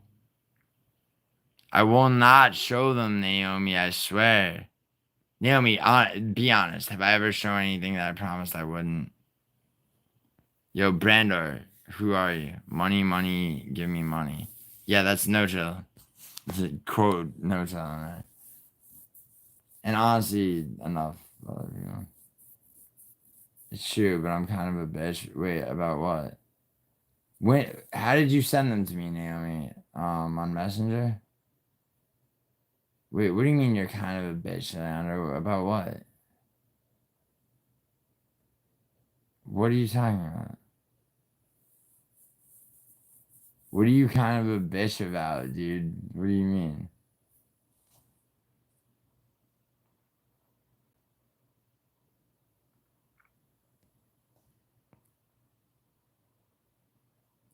I will not show them, Naomi, I swear. Naomi, be honest. Have I ever shown anything that I promised I wouldn't? Yo, Brando, who are you? Money, give me money. Yeah, that's No Chill. It's a quote, No Chill on that. And honestly, enough. It's true, but I'm kind of a bitch. Wait, about what? How did you send them to me, Naomi? On Messenger? Wait, what do you mean you're kind of a bitch, Leandro? About what? What are you talking about? What are you kind of a bitch about, dude? What do you mean?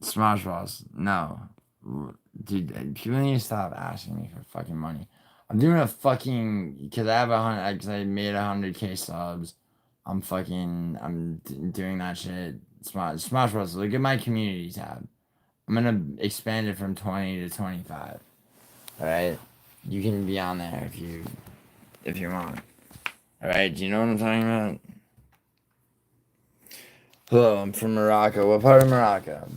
Smash Bros. No. Dude, people need to stop asking me for fucking money. I'm doing a fucking, because I made 100K subs. I'm doing that shit. Smash Bros. Look at my community tab. I'm gonna expand it from 20 to 25. Alright? You can be on there if you want. Alright, do you know what I'm talking about? Hello, I'm from Morocco. What part of Morocco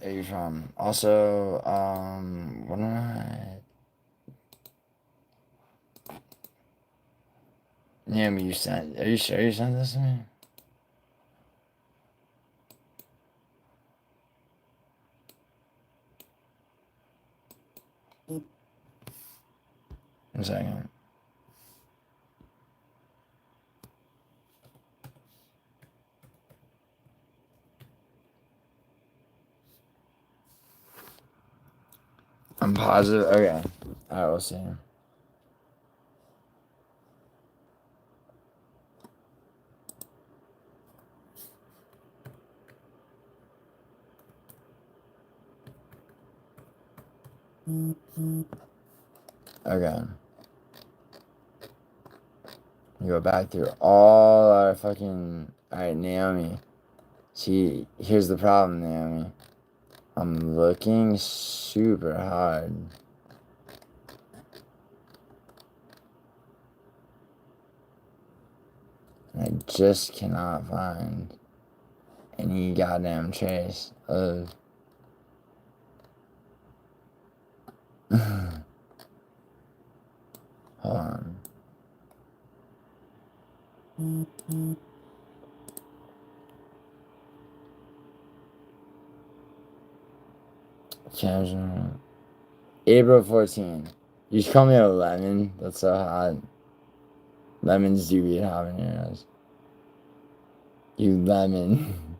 are you from? Also, what am I? Yeah, you sent. Are you sure you sent this to me? One second. I'm positive. Okay. Alright, we'll see. Okay. You go back through all our fucking. Alright, Naomi. See, here's the problem, Naomi. I'm looking super hard. And I just cannot find any goddamn trace of. Hold on. Casual. April 14. You should call me a lemon. That's so hot. Lemons do eat habaneros. You lemon.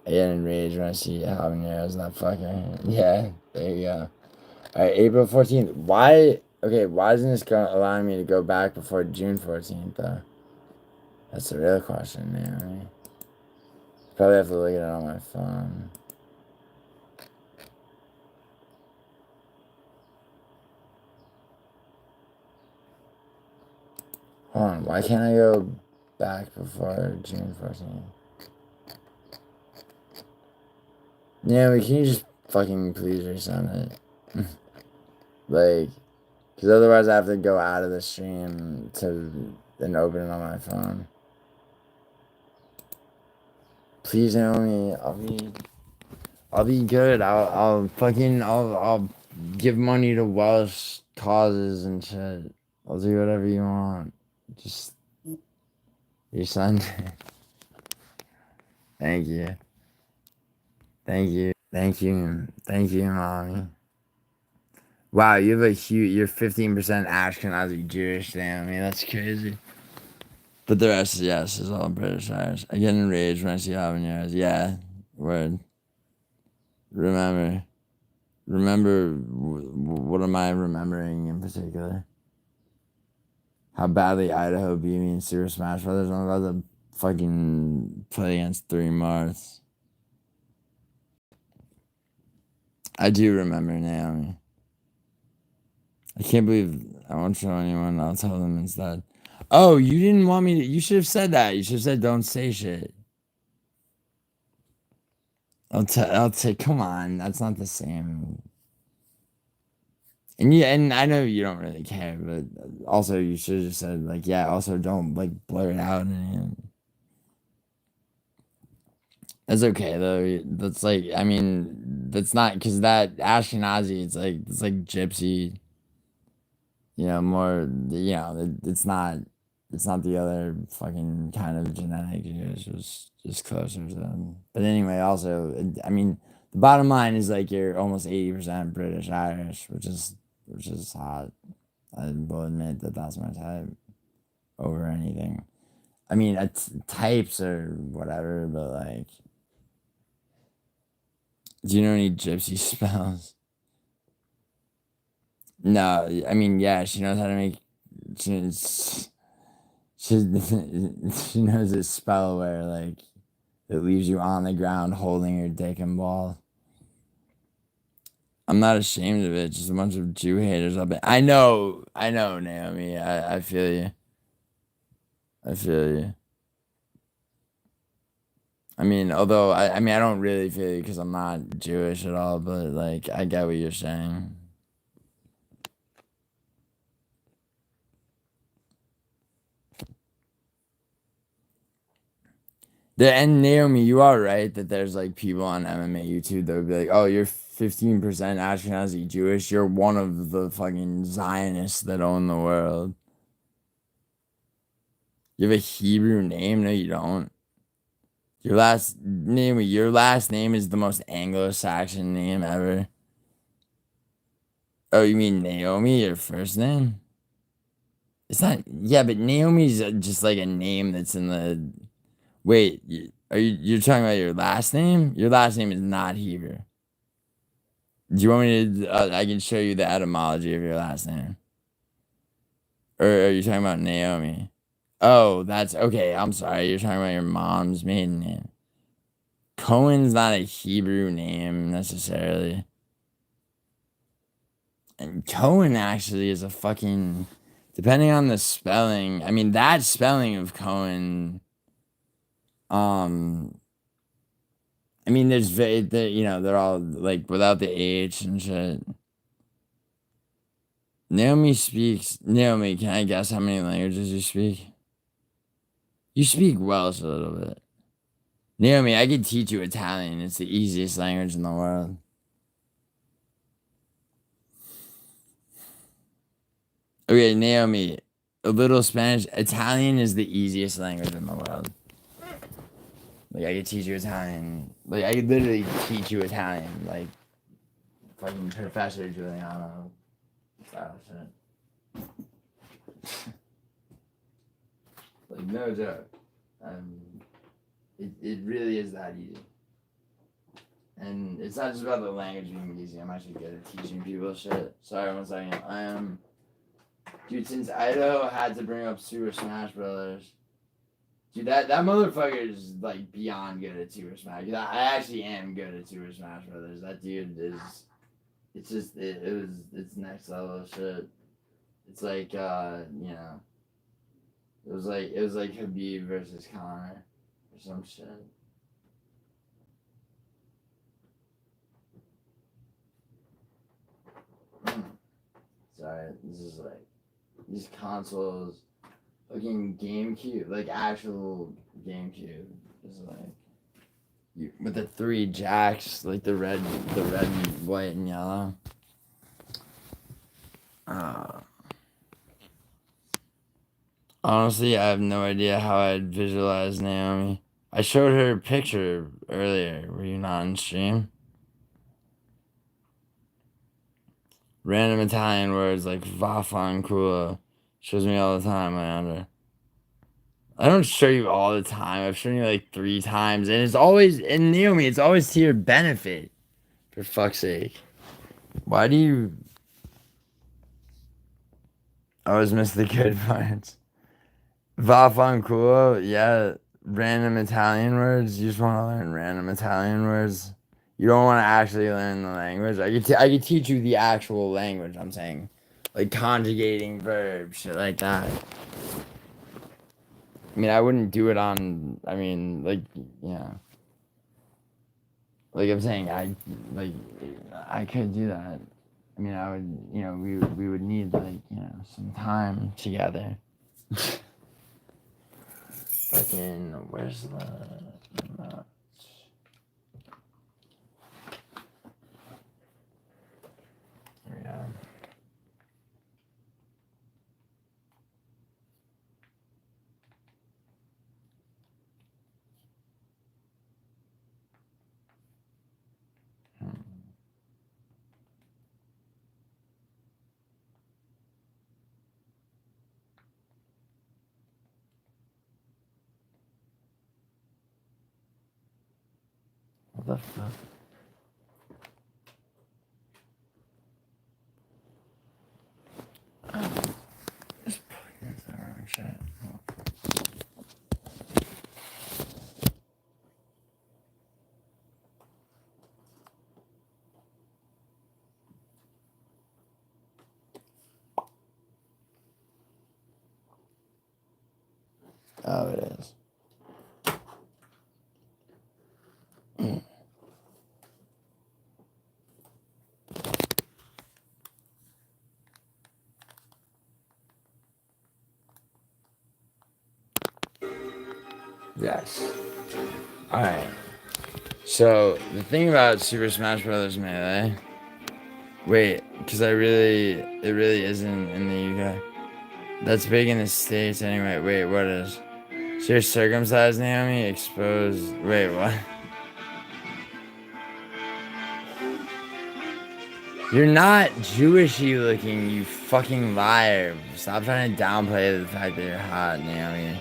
I get enraged when I see habaneros, not fucking. Yeah, there you go. Alright, April 14th. Why? Okay, why isn't this allowing me to go back before June 14th, though? That's the real question, man. Probably have to look at it on my phone. Hold on, why can't I go back before June 14th? Yeah, can you just fucking please resend it? Like, because otherwise I have to go out of the stream to then open it on my phone. Please, Naomi, I'll be good. I'll give money to Welsh causes and shit. I'll do whatever you want. Just your son. Thank you. Thank you. Thank you. Thank you, mommy. Wow, you have a huge. You're 15% Ashkenazi Jewish. Damn, I mean that's crazy. But the rest, yes, is all British Irish. I get enraged when I see habaneros. Yeah, word. Remember, what am I remembering in particular? How badly Idaho beat me in Super Smash Brothers. I'm about to fucking play against 3 Marths. I do remember Naomi. I can't believe I won't show anyone. I'll tell them instead. Oh, you didn't want me to. You should have said that. You should have said don't say shit. I'll take. Come on, that's not the same. And yeah, and I know you don't really care, but also you should have said like, yeah. Also, don't like blur it out. That's okay though. That's like, I mean, that's not because that Ashkenazi. It's like gypsy. You know, more. You know, it's not. It's not the other fucking kind of genetic Jewish. It's just closer to them. But anyway, also, I mean, the bottom line is like you're almost 80% British Irish, which is hot. I will admit that that's my type over anything. I mean, types or whatever, but like, do you know any gypsy spells? No, I mean, yeah, she knows how to make. She, she knows a spell where like it leaves you on the ground holding your dick and ball. I'm not ashamed of it. Just a bunch of Jew haters up. I know, Naomi. I feel you. I feel you. I mean, although I mean I don't really feel you because I'm not Jewish at all. But like I get what you're saying. And Naomi, you are right that there's like people on MMA YouTube that would be like, oh, you're 15% Ashkenazi Jewish. You're one of the fucking Zionists that own the world. You have a Hebrew name? No, you don't. Your last name is the most Anglo-Saxon name ever. Oh, you mean Naomi, your first name? It's not, yeah, but Naomi's just like a name that's in the, wait, you're talking about your last name? Your last name is not Hebrew. Do you want me to, I can show you the etymology of your last name. Or are you talking about Naomi? Oh, that's, okay, I'm sorry, you're talking about your mom's maiden name. Cohen's not a Hebrew name necessarily. And Cohen actually is a fucking, depending on the spelling, I mean, that spelling of Cohen, I mean, they're all like without the H and shit. Naomi, can I guess how many languages you speak? You speak Welsh a little bit. Naomi, I could teach you Italian. It's the easiest language in the world. Okay, Naomi, a little Spanish. Italian is the easiest language in the world. Like, I could teach you Italian. Like, I could literally teach you Italian. Like, fucking Professor Giuliano style shit. Like, no joke. It really is that easy. And it's not just about the language being easy. I'm actually good at teaching people shit. Sorry, 1 second. Dude, since Idaho had to bring up Super Smash Brothers, dude, that motherfucker is like beyond good at Super Smash. I actually am good at Super Smash Brothers. That dude is, it's next level shit. It's like, you know, it was like Khabib versus Conor or some shit. Sorry, this is like, these consoles, fucking GameCube, like actual GameCube, is like, with the 3 jacks, like the red, white, and yellow. Honestly, I have no idea how I'd visualize Naomi. I showed her a picture earlier. Were you not on stream? Random Italian words like vaffanculo shows me all the time, Leandra. I don't show you all the time. I've shown you like 3 times, and it's always, and Naomi, it's always to your benefit. For fuck's sake. Why do you always miss the good parts? Vaffanculo, yeah, random Italian words. You just want to learn random Italian words. You don't want to actually learn the language. I could teach you the actual language. I'm saying, like conjugating verbs, shit like that. I mean, I wouldn't do it on. I mean, like, yeah. Like I'm saying, I could do that. I mean, I would, we would need like, some time together. Fucking, where's the notch? Here we go. What the fuck? Just putting this in the wrong chat. Oh, it is. Yes. Alright. So, the thing about Super Smash Bros. Melee... Wait, because it really isn't in the UK. That's big in the States anyway. Wait, what is? So you're circumcised, Naomi? Exposed... Wait, what? You're not Jewishy looking, you fucking liar. Stop trying to downplay the fact that you're hot, Naomi.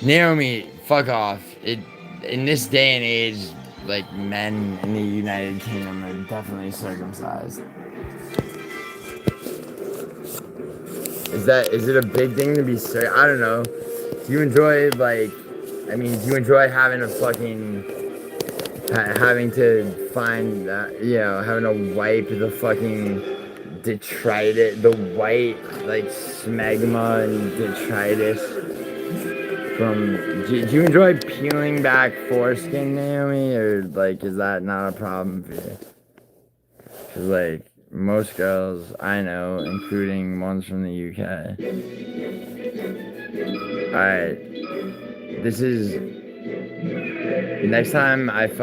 Naomi, fuck off. In this day and age, like, men in the United Kingdom are definitely circumcised. Is it a big thing to be I don't know. Do you enjoy, like, do you enjoy having a fucking, having to find, having to wipe the fucking detritus, the white, like, smegma and detritus from, do you enjoy peeling back foreskin, Naomi, or, like, is that not a problem for you? 'Cause, like, most girls I know, including ones from the UK. Alright. This is... Next time Idaho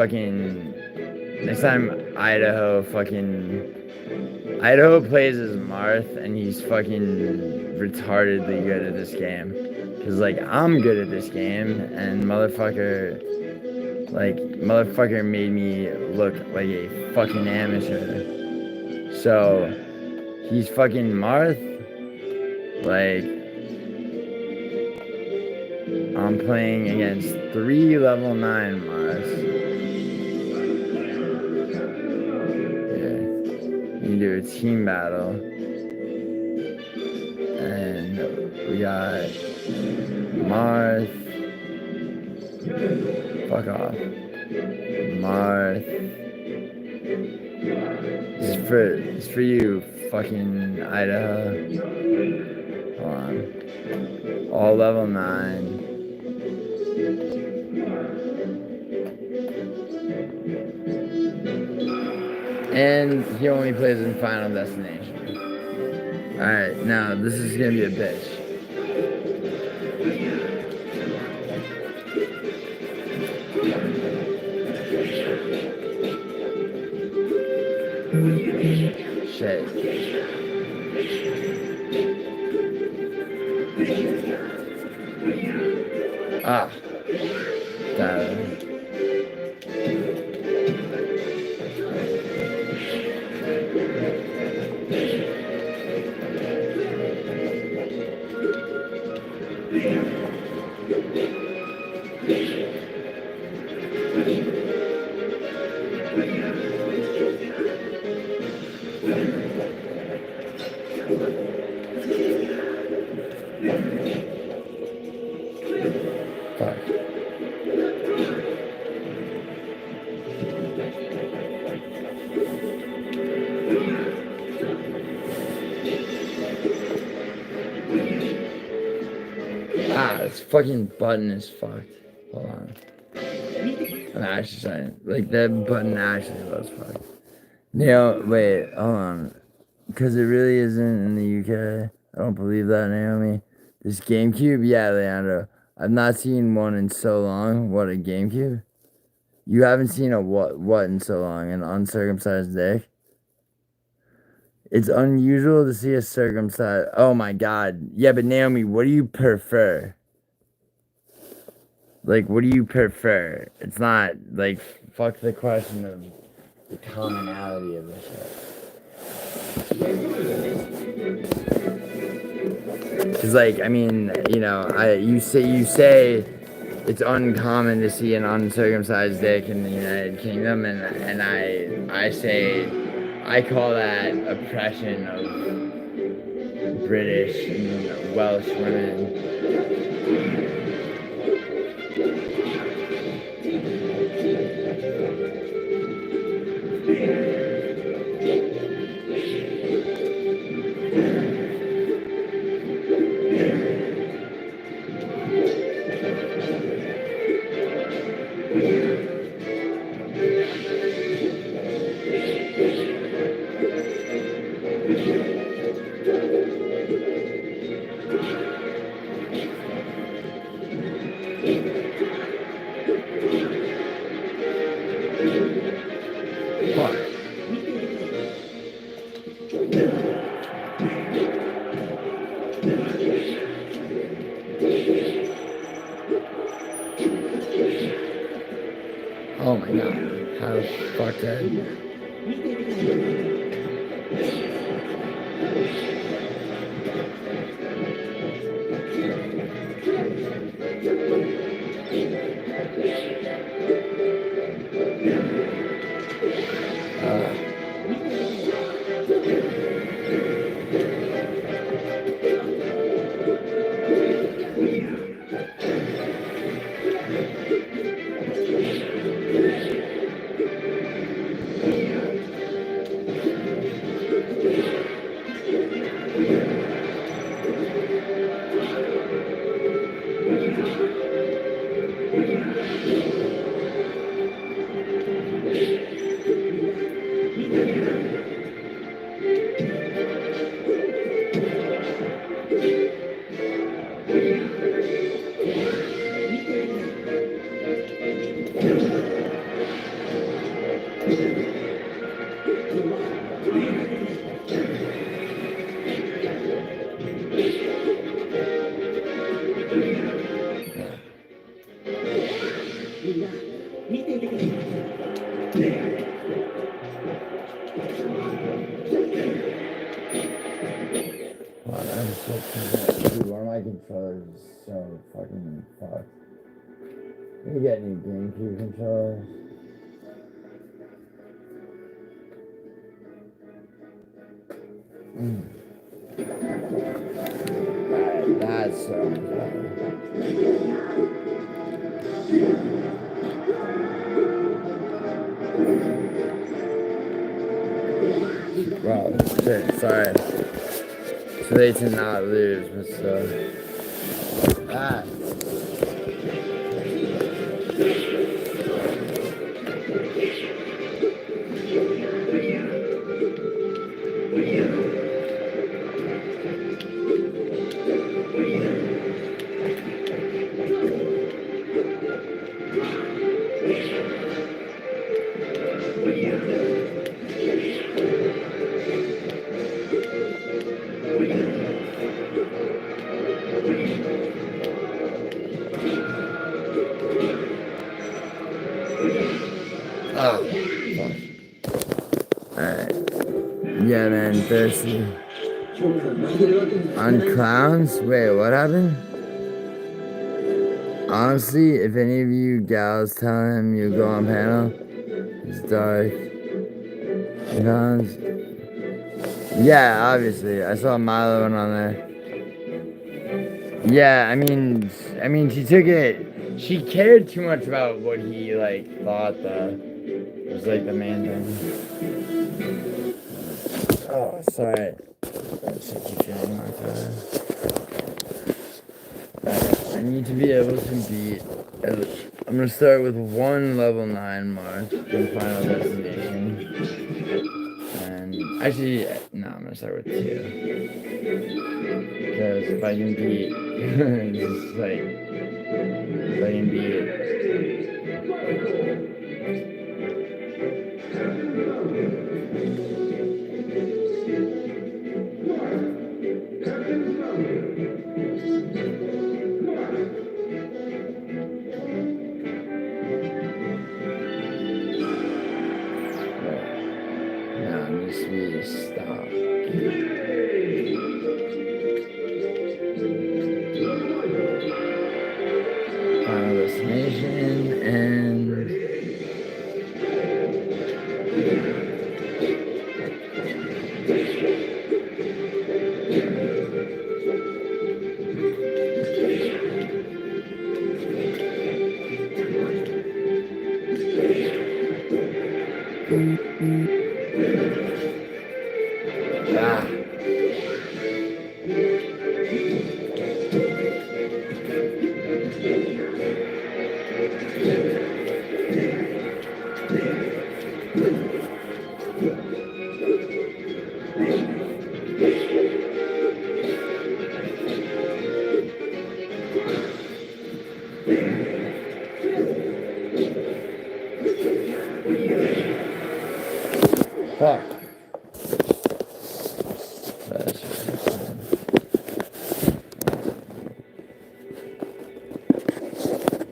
plays as Marth and he's fucking retardedly good at this game. Cause, like, I'm good at this game and motherfucker made me look like a fucking amateur. So, he's fucking Marth. Like, I'm playing against 3 level 9 Marths. Yeah. You can do a team battle. And we got Marth. Fuck off. Marth. It's for you, fucking Idaho. Hold on. All level 9. And he only plays in Final Destination. Alright, now this is gonna be a bitch. Shit. Ah. Damn. Fuck. Ah, this fucking button is fucked. Hold on. I'm actually trying. Like, that button actually was fucked. Wait, hold on. Because it really isn't in the UK. I don't believe that, Naomi. This GameCube? Yeah, Leandro. I've not seen one in so long. What, a GameCube? You haven't seen a what in so long? An uncircumcised dick? It's unusual to see a circumcised... Oh my god. Yeah, but Naomi, what do you prefer? Like, what do you prefer? It's not, like, fuck the question of the commonality of this shit. Cause, like, I mean, you say it's uncommon to see an uncircumcised dick in the United Kingdom, and I say, I call that oppression of British and Welsh women. Fuck. Oh my god. How the fuck that? Wow, I'm so confused. Dude, one of my controllers is so fucking fucked. Can you get new GameCube controllers? Alright, that's so much better. Wow, shit, sorry. So they to not lose, but still. Ah. Oh, fuck. Alright. Yeah, man, thirsty. On clowns? Wait, what happened? Honestly, if any of you gals tell him you go on panel, it's dark. Clowns. Yeah, obviously. I saw Milo went on there. Yeah, I mean, she took it. She cared too much about what he, like, thought, though. It was, like, the main thing. Oh, sorry. That's such a feeling like that. I need to be able to beat. I'm gonna start with one level 9 mark in Final Destination. And actually, no, I'm gonna start with 2. Because if I can beat, just like, if I can beat it. No, this really stop. Final Destination and Fuck.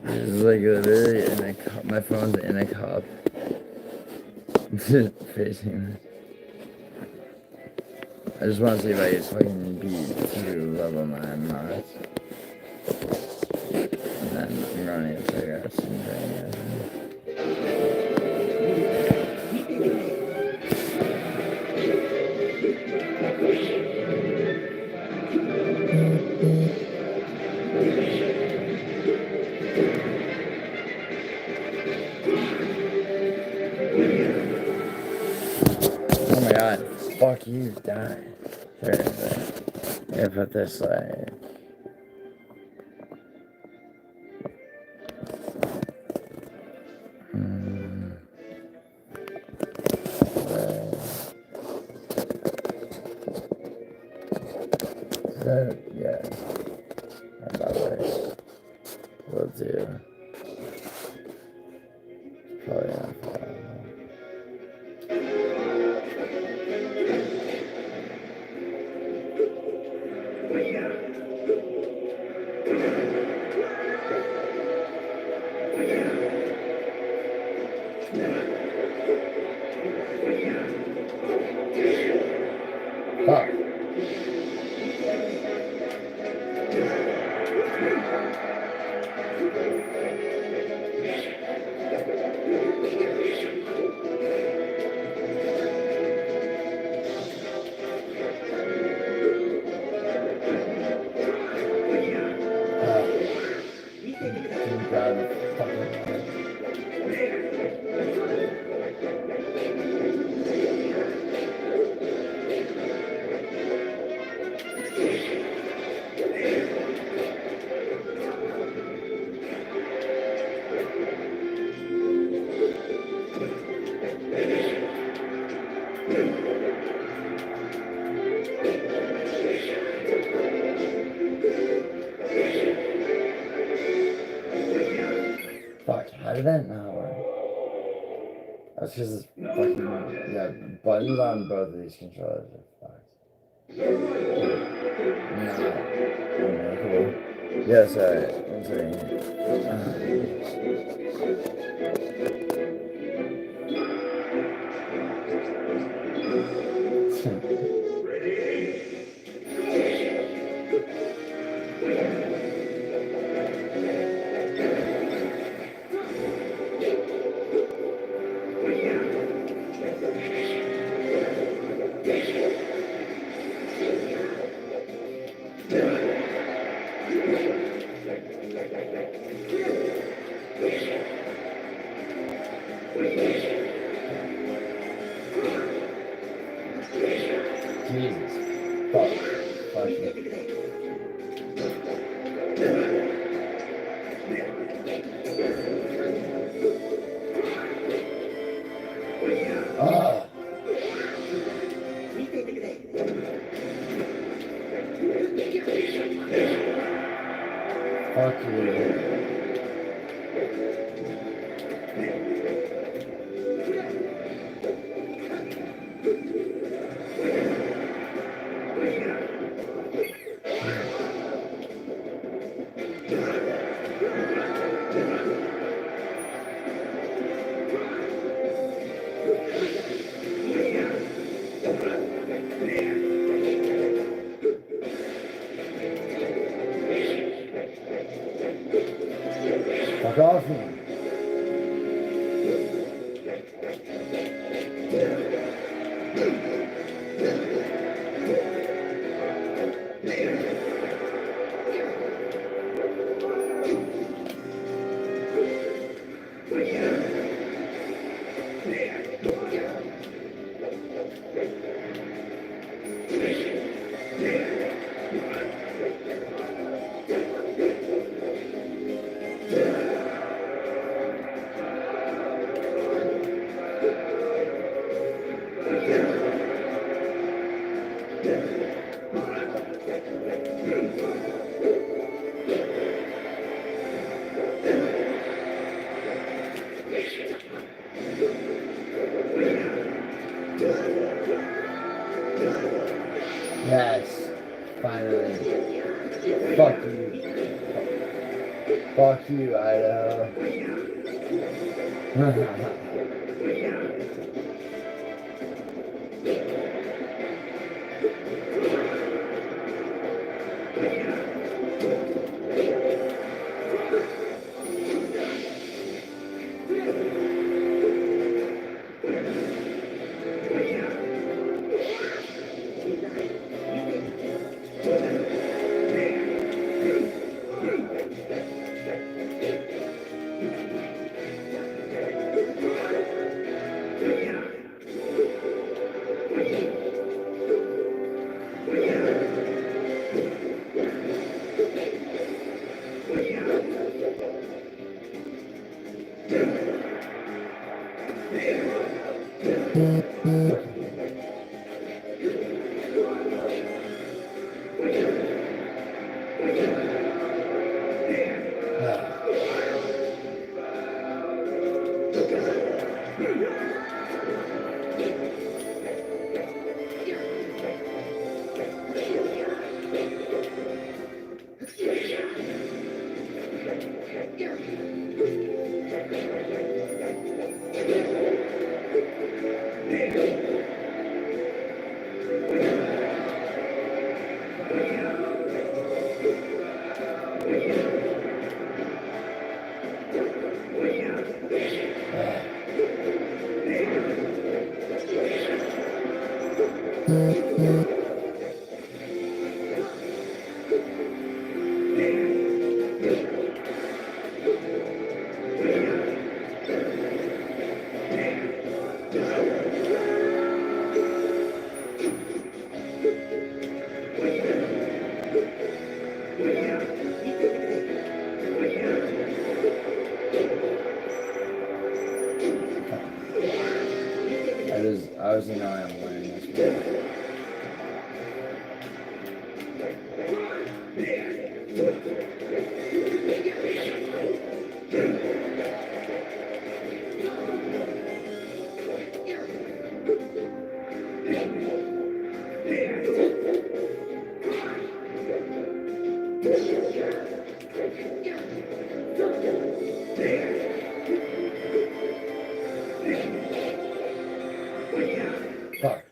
This is like literally in a cup. My phone's in a cup. Facing this. I just want to see if I can fucking beat 2 level 9 mods. And then I'm running a cigarettes and drinking it. Oh my god. Fuck you, die. Seriously. Yeah, put this like... yeah. About this. We'll do. Probably not. Fuck. Fuck, how did that not work? That's because it's fucking, yeah, buttons on both of these controllers are fucked. Nah, cool. Yeah, sorry, one second. Jesus. Fuck. Fuck it. Ah. Fuck you. Fuck off me. Fuck you, Idaho. I was annoying I'm wearing this one. Fuck.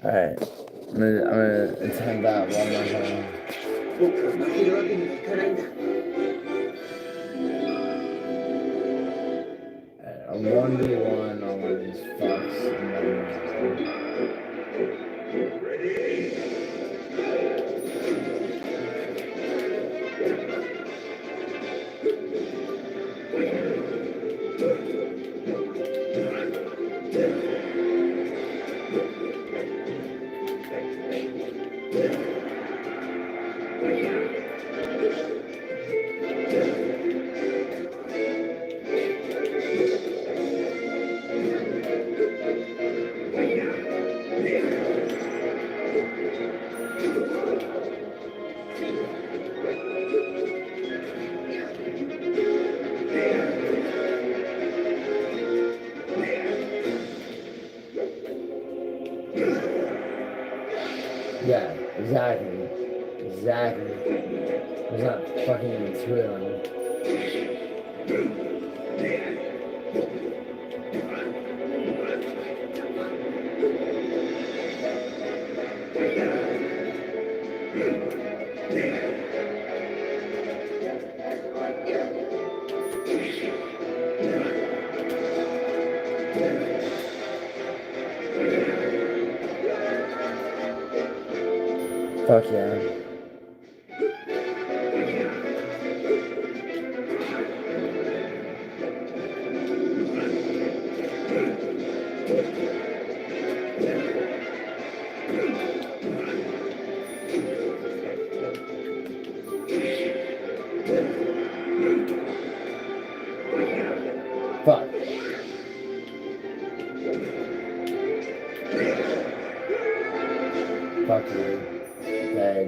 Alright. I'm gonna attempt that one more time. Alright, a 1v1 on one of these fucks. Yeah, exactly. Exactly. There's not fucking even two of them. Fuck yeah. Fuck. Fuck you. Dead.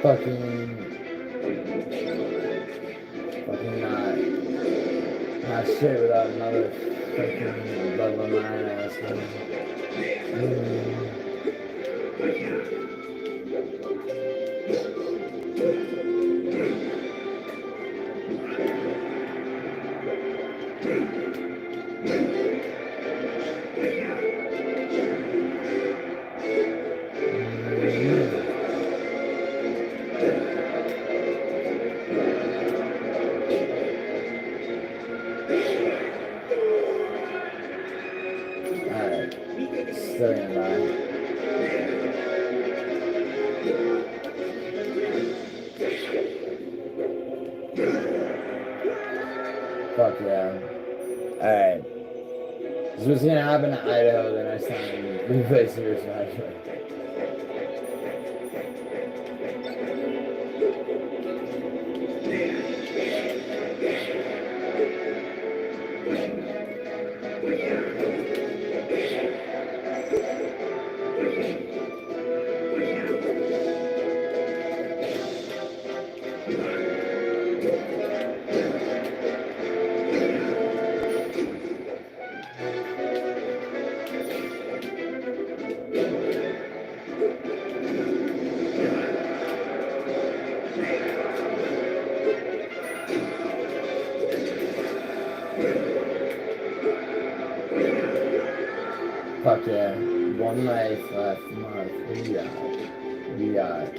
fucking not shit without another fucking love of mine ass. Still gonna lie. Fuck yeah. Alright. This is what's gonna happen to Idaho the next time we play Super Smash Bros. Fuck yeah. One life left. Mark. We got.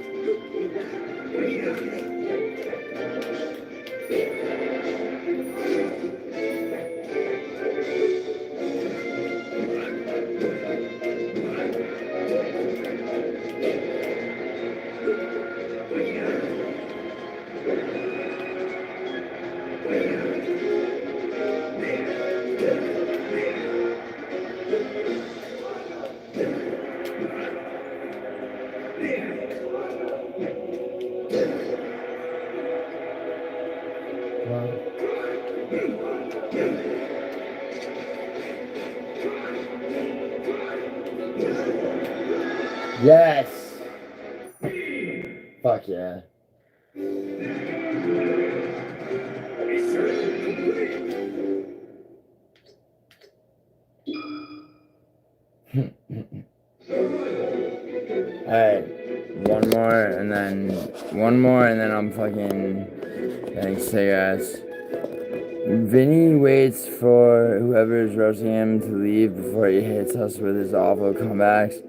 Yes! Fuck yeah. Alright, one more and then I'm fucking getting cigarettes. Vinny waits for whoever is roasting him to leave before he hits us with his awful comebacks.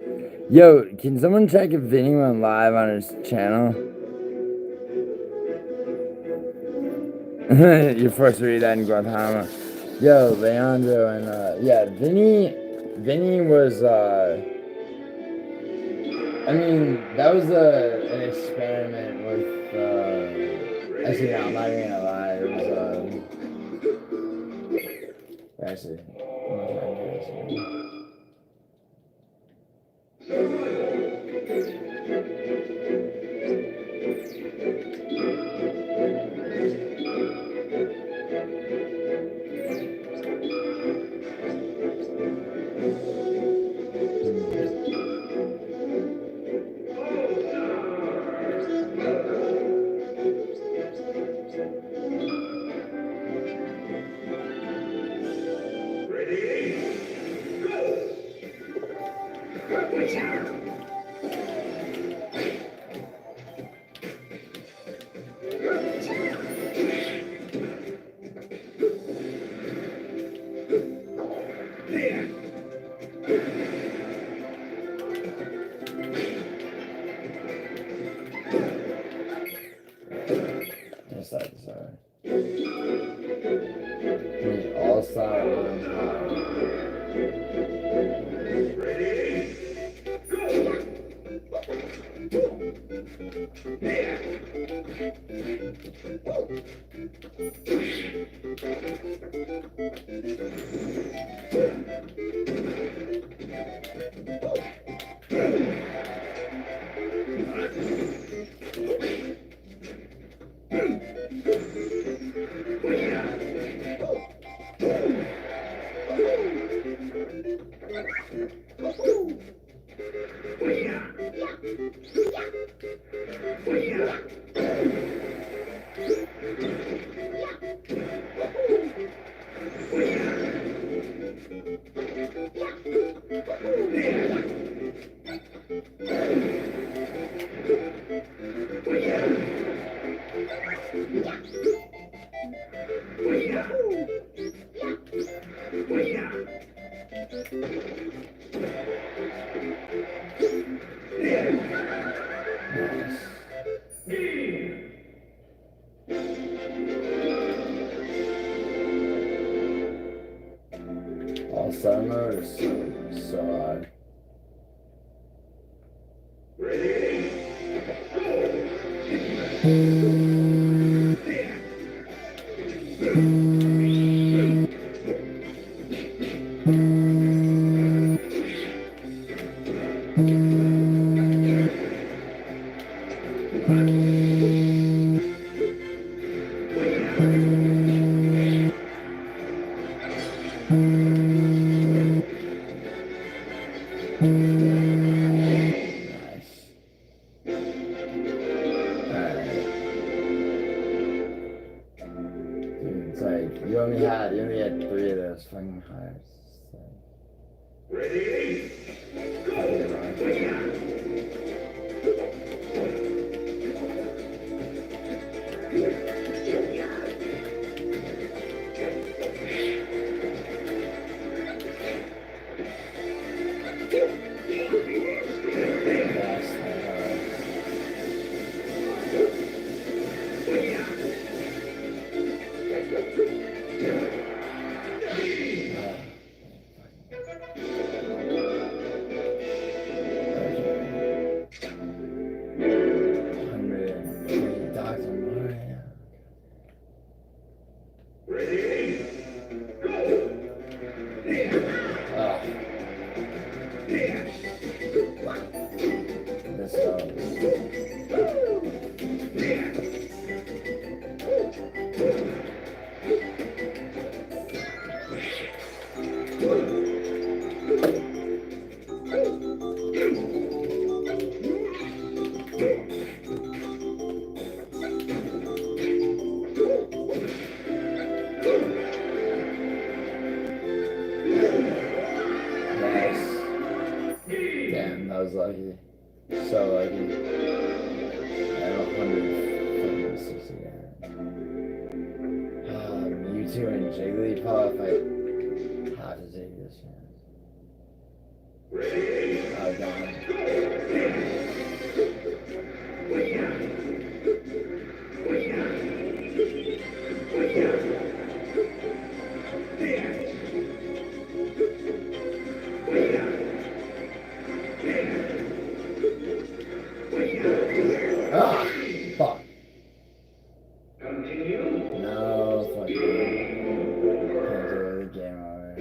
Yo, can someone check if Vinny went live on his channel? You're forced to read that in Guantanamo. Yo, Leandro and yeah, Vinny was I mean, that was an experiment with actually no, I'm not even gonna lie, it was actually I'm not trying to do this. All star mode is so odd. It's like you only had 3 of those fucking hearts. Ready? Damn, that was lucky. So lucky. I have 160 again. Mewtwo and Jigglypuff, I have to take this chance. Oh, God. Ah, fuck. No, fuck. Can't do it. Game over.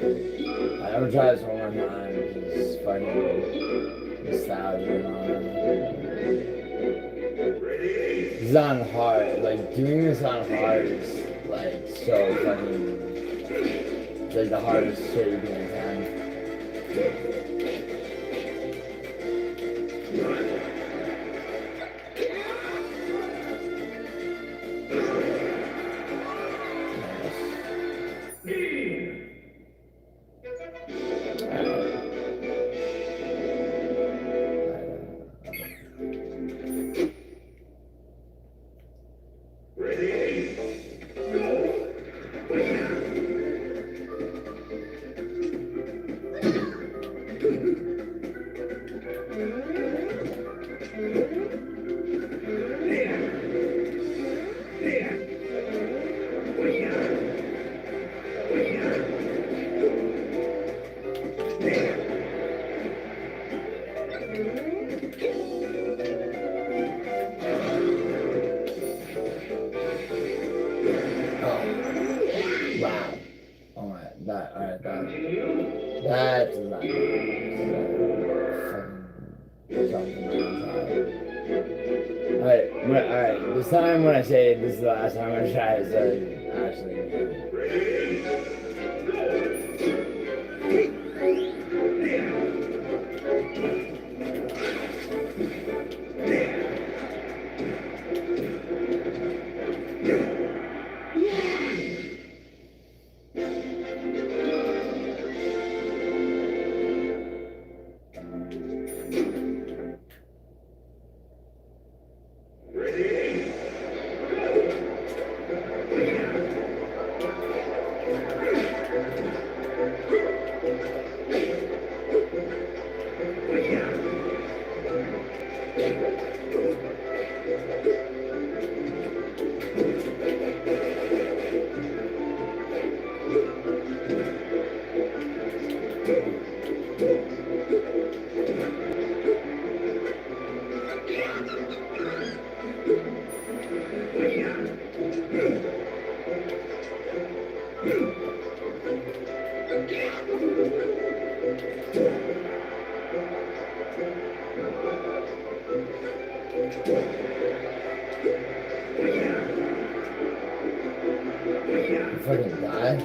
I never try this one more time because it's fucking nostalgia and all that. This is on hard. Like, doing this on hard is, like, so fucking. It's like the hardest shit you can attempt. That's not Alright, this time when I say this is the last time I'm gonna try it, so actually. Fucking die.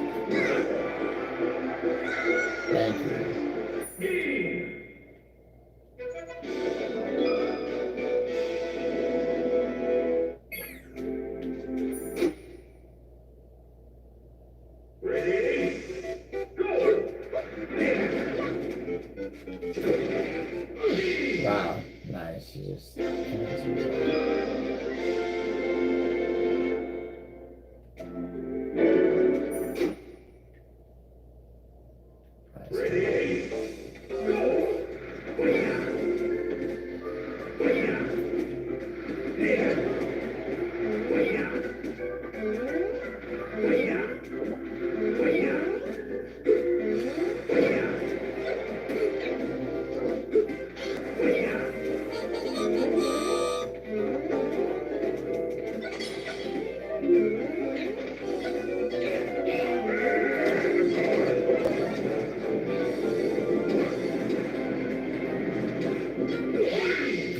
Thank you. Wow, nice. You just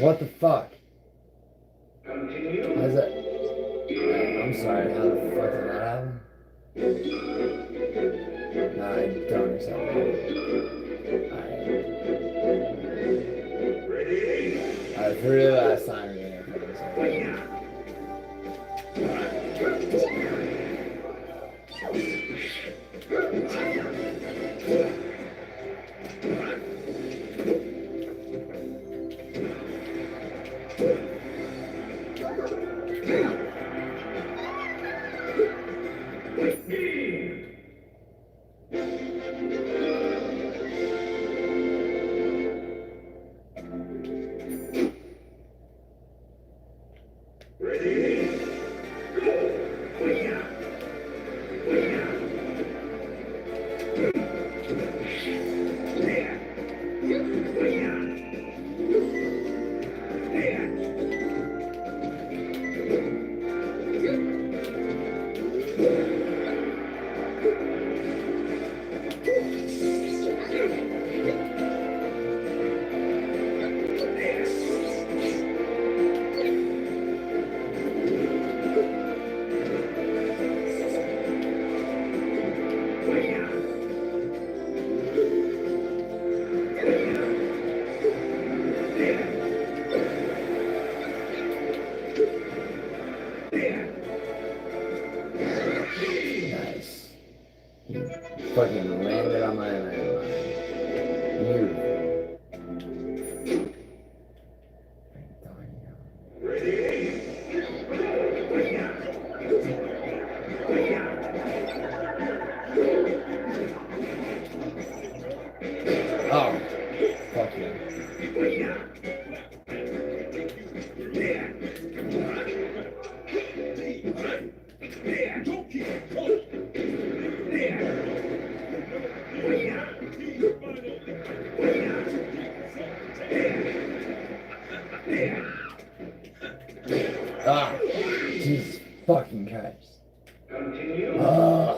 what the fuck? How's that? I'm sorry, how the fuck did that happen? No, I don't understand. Alright, for the last time we're gonna put this fucking landed on my landmine. Beautiful. Oh, fuck yeah. Ah, Jesus fucking Christ. Ah.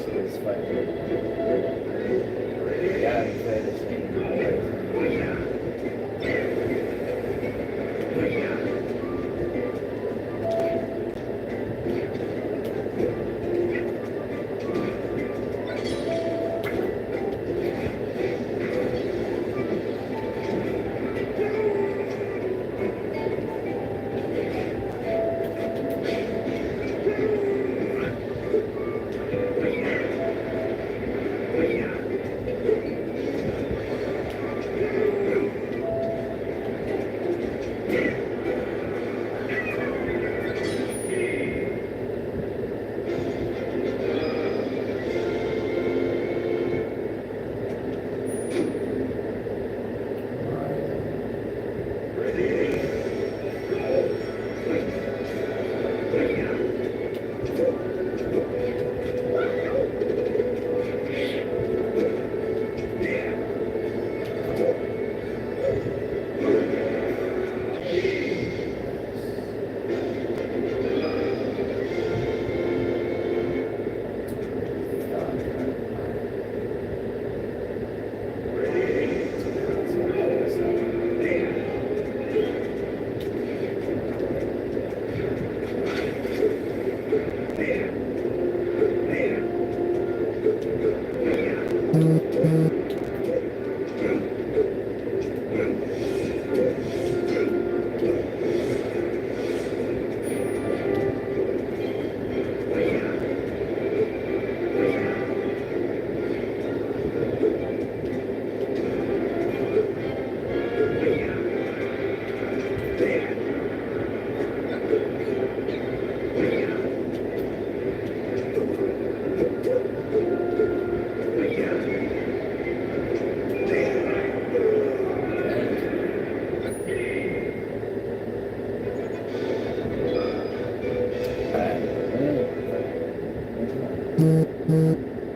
is fucking. Yeah, play this game.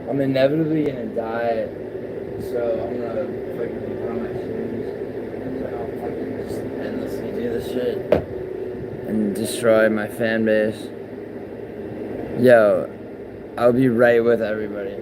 I'm inevitably gonna die, so I'm gonna freaking put on my shoes. So I'll fucking just endlessly do this shit and destroy my fan base. Yo, I'll be right with everybody.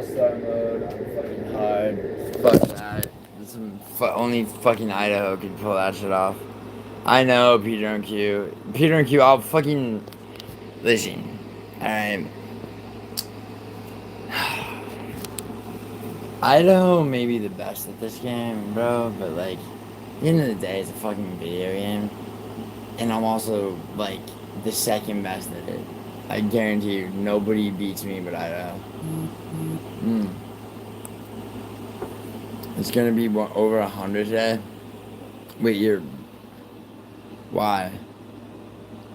all-star mode on fucking hard. Fuck that. Only fucking Idaho could pull that shit off. I know, Peter and Q. Peter and Q, I'll fucking... Listen. Alright. Idaho may be the best at this game, bro, but like, at the end of the day, it's a fucking video game. And I'm also, like, the second best at it. I guarantee you, nobody beats me but Idaho. It's gonna be over 100 today. Wait, you're... Why?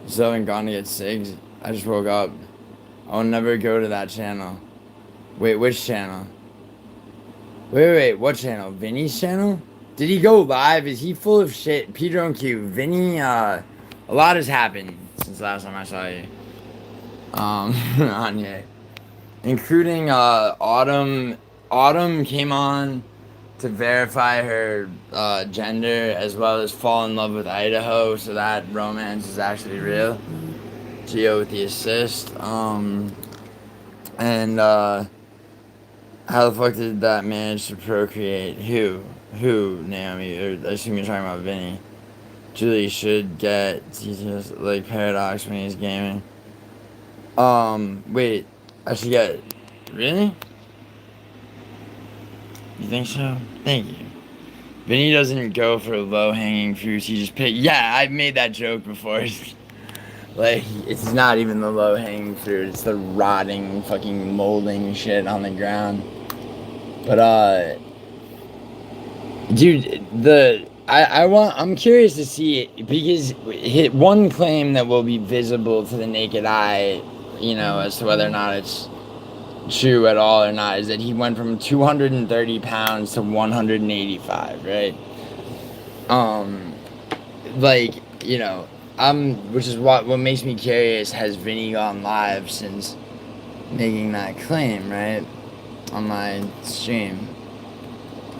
You still haven't gone to get SIGs? I just woke up. I'll never go to that channel. Wait, which channel? Wait, what channel? Vinny's channel? Did he go live? Is he full of shit? Peter and Q, Vinny, a lot has happened since last time I saw you. On here. Including, Autumn. Autumn came on to verify her, gender, as well as fall in love with Idaho, so that romance is actually real. Gio with the assist. How the fuck did that manage to procreate? Who, Naomi? Or I assume you're talking about Vinny. Julie should get Jesus, like Paradox when he's gaming. Wait, I should get... Really? You think so? Thank you. Vinny doesn't go for low-hanging fruits, he just pick... Yeah, I've made that joke before. Like, it's not even the low-hanging fruit, it's the rotting, fucking molding shit on the ground. But, dude, I'm curious to see it, because one claim that will be visible to the naked eye, you know, as to whether or not it's true at all or not, is that he went from 230 pounds to 185, right? Like, you know, which is what makes me curious, has Vinny gone live since making that claim, right? On my stream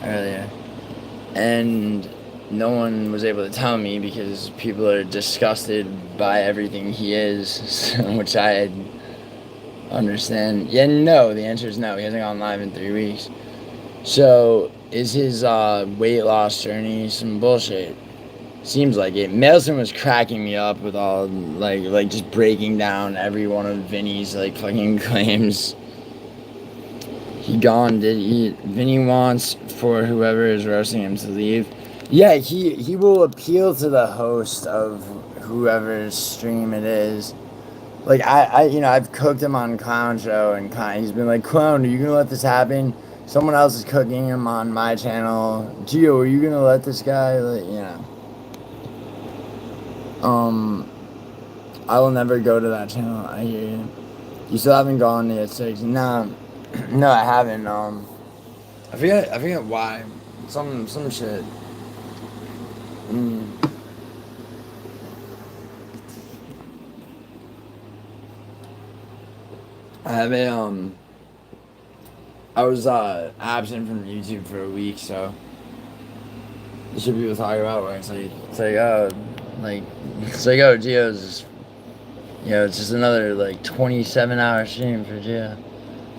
earlier. And no one was able to tell me because people are disgusted by everything he is, which I understand. Yeah, no, the answer is no. He hasn't gone live in 3 weeks. So, is his weight loss journey some bullshit? Seems like it. Maelstrom was cracking me up with all, like just breaking down every one of Vinny's, like, fucking claims. He gone, did he? Vinny wants for whoever is roasting him to leave. Yeah, he will appeal to the host of whoever's stream it is. Like, I've cooked him on Clown Show, and he's been like, Clown, are you gonna let this happen? Someone else is cooking him on my channel. Gio, are you gonna let this guy, like, you know? I will never go to that channel, I hear you. You still haven't gone to get 6? No, I haven't, I forget why. Some shit. I have I was, absent from YouTube for a week, so there should be people talking about where it's like, oh, Gio's, you know, it's just another, like, 27-hour stream for Gio.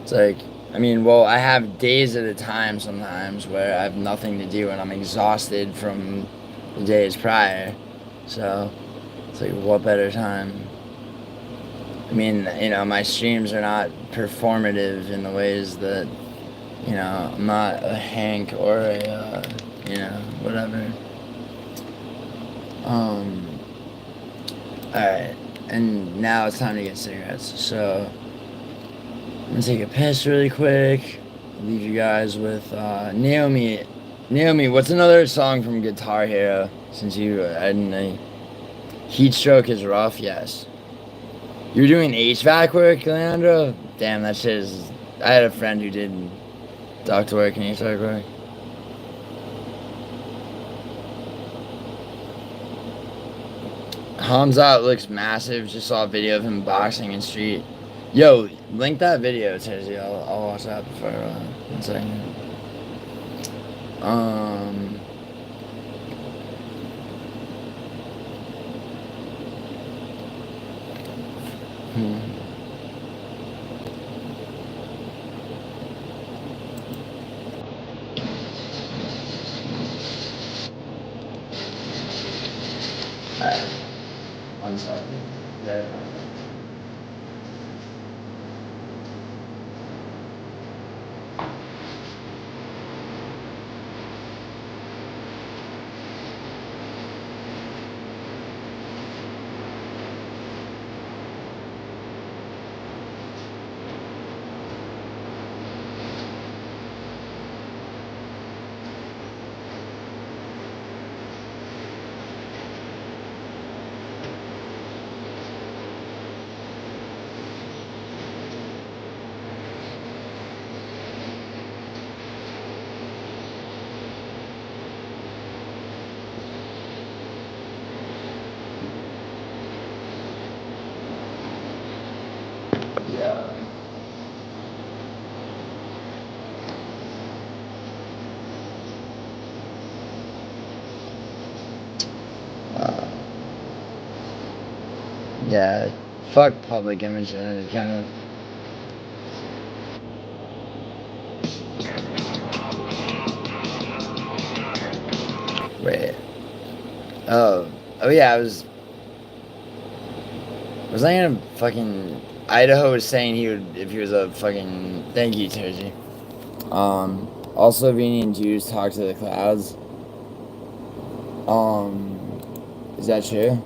It's like, I mean, well, I have days at a time sometimes where I have nothing to do and I'm exhausted from the days prior. So, it's like, what better time? I mean, you know, my streams are not performative in the ways that, you know, I'm not a Hank or a, you know, whatever. Alright, and now it's time to get cigarettes, so I'm gonna take a piss really quick, leave you guys with, Naomi, what's another song from Guitar Hero, since you, I didn't know, Heat Stroke is rough, yes. You were doing HVAC work, Leandro? Damn, that shit is, I had a friend who did duct work and HVAC work. Hamzat looks massive. Just saw a video of him boxing in street. Yo, link that video, Tizzy. I'll watch that before 1 second. Alright. 1 second. There. Yeah. Yeah, fuck public image and it kind of. Wait. Oh yeah, I was I in fucking Idaho was saying he would if he was a fucking thank you, Terji. All Slovenian Jews talk to the clouds. Is that true?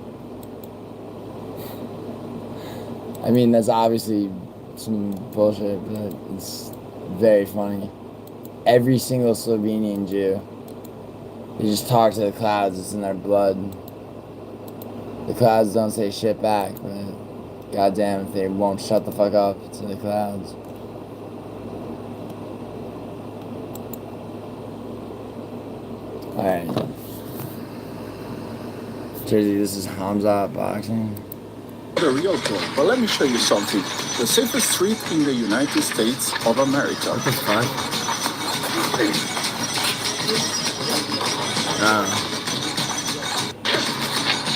I mean, that's obviously some bullshit, but it's very funny. Every single Slovenian Jew, they just talk to the clouds. It's in their blood. The clouds don't say shit back, but goddamn if they won't shut the fuck up to the clouds. Alright. Jersey, this is Hamza boxing. The real goal, but let me show you something. The safest street in the United States of America. What the fuck?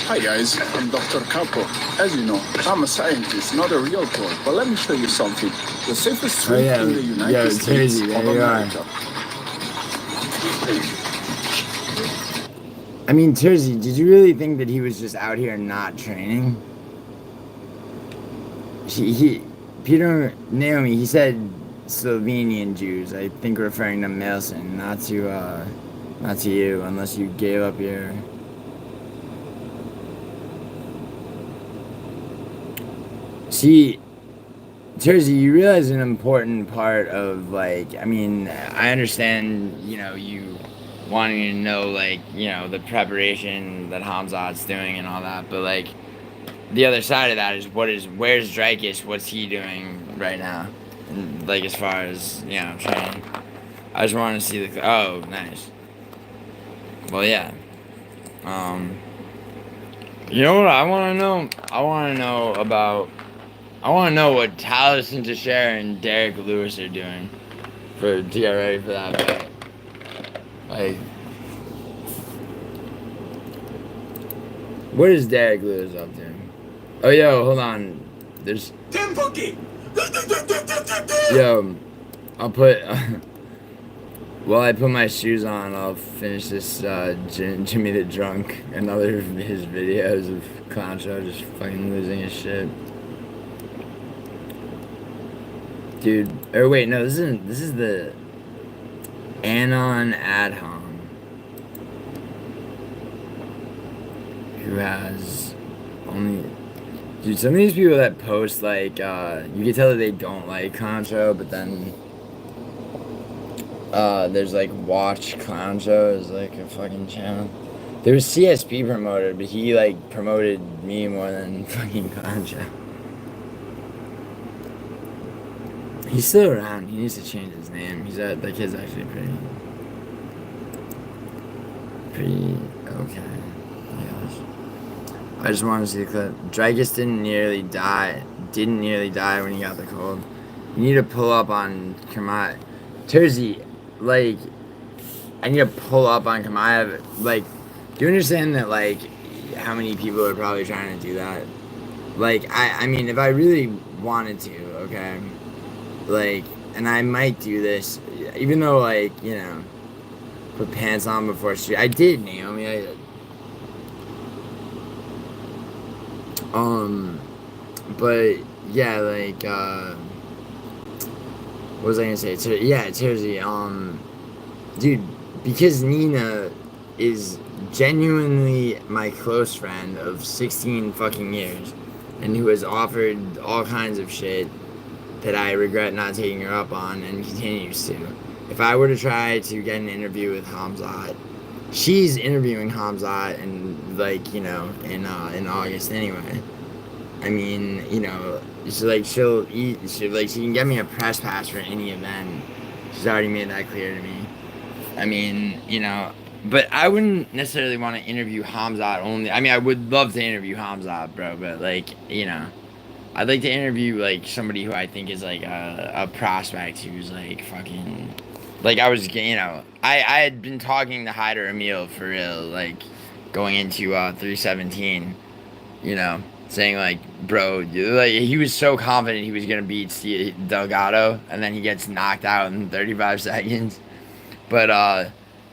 Hi guys, I'm Dr. Capo. As you know, I'm a scientist, not a realtor, but let me show you something. The safest street in the United States of America. I mean, Tersey, did you really think that he was just out here not training? Peter Naomi, he said Slovenian Jews, I think referring to Mailson, not to you, unless you gave up your... See, Tersey, you realize an important part of, like, I mean, I understand, you know, you wanting to know, like, you know, the preparation that Hamzat's doing and all that, but, like, the other side of that is where's Drakis? What's he doing right now? And, like, as far as, you know, training. I just want to see the... Oh, nice. Well, yeah. You know what I want to know? I want to know what Taliesin Teixeira and Derek Lewis are doing to get ready for that fight. Like, what is Derek Lewis up to? Oh, yo, hold on. There's... Tim Pookie! Yo, I'll put... while I put my shoes on, I'll finish this Jimmy the Drunk, another of his videos of Clown Show just fucking losing his shit. Dude, or wait, no, this is the Anon Adham, who has only... Dude, some of these people that post, like, you can tell that they don't like Clown Show, but then, there's, like, Watch Clown Show is, like, a fucking channel. There was CSP promoted, but he, like, promoted me more than fucking Clown Show. He's still around. He needs to change his name. The kid's actually pretty okay. I just want to see the clip. Drakis didn't nearly die when he got the cold. You need to pull up on Kamaev. Tersey, like, I need to pull up on Kamaev. Like, do you understand that, like, how many people are probably trying to do that? Like, I mean, if I really wanted to, okay, like, and I might do this, even though, like, you know, put pants on before street. I did, Naomi. But yeah, like what was I gonna say? Yeah, Tersey. Dude, because Nina is genuinely my close friend of 16 fucking years, and who has offered all kinds of shit that I regret not taking her up on, and continues to. If I were to try to get an interview with Hamzat, she's interviewing Hamzat in, like, you know, in August anyway. I mean, you know, she can get me a press pass for any event. She's already made that clear to me. I mean, you know, but I wouldn't necessarily want to interview Hamzat only. I mean, I would love to interview Hamzat, bro, but, like, you know, I'd like to interview, like, somebody who I think is, like, a prospect who's, like, fucking... Like, I was, you know... I had been talking to Hyder Emil for real, like, going into 317, you know, saying, like, bro, like, he was so confident he was going to beat Delgado, and then he gets knocked out in 35 seconds. But,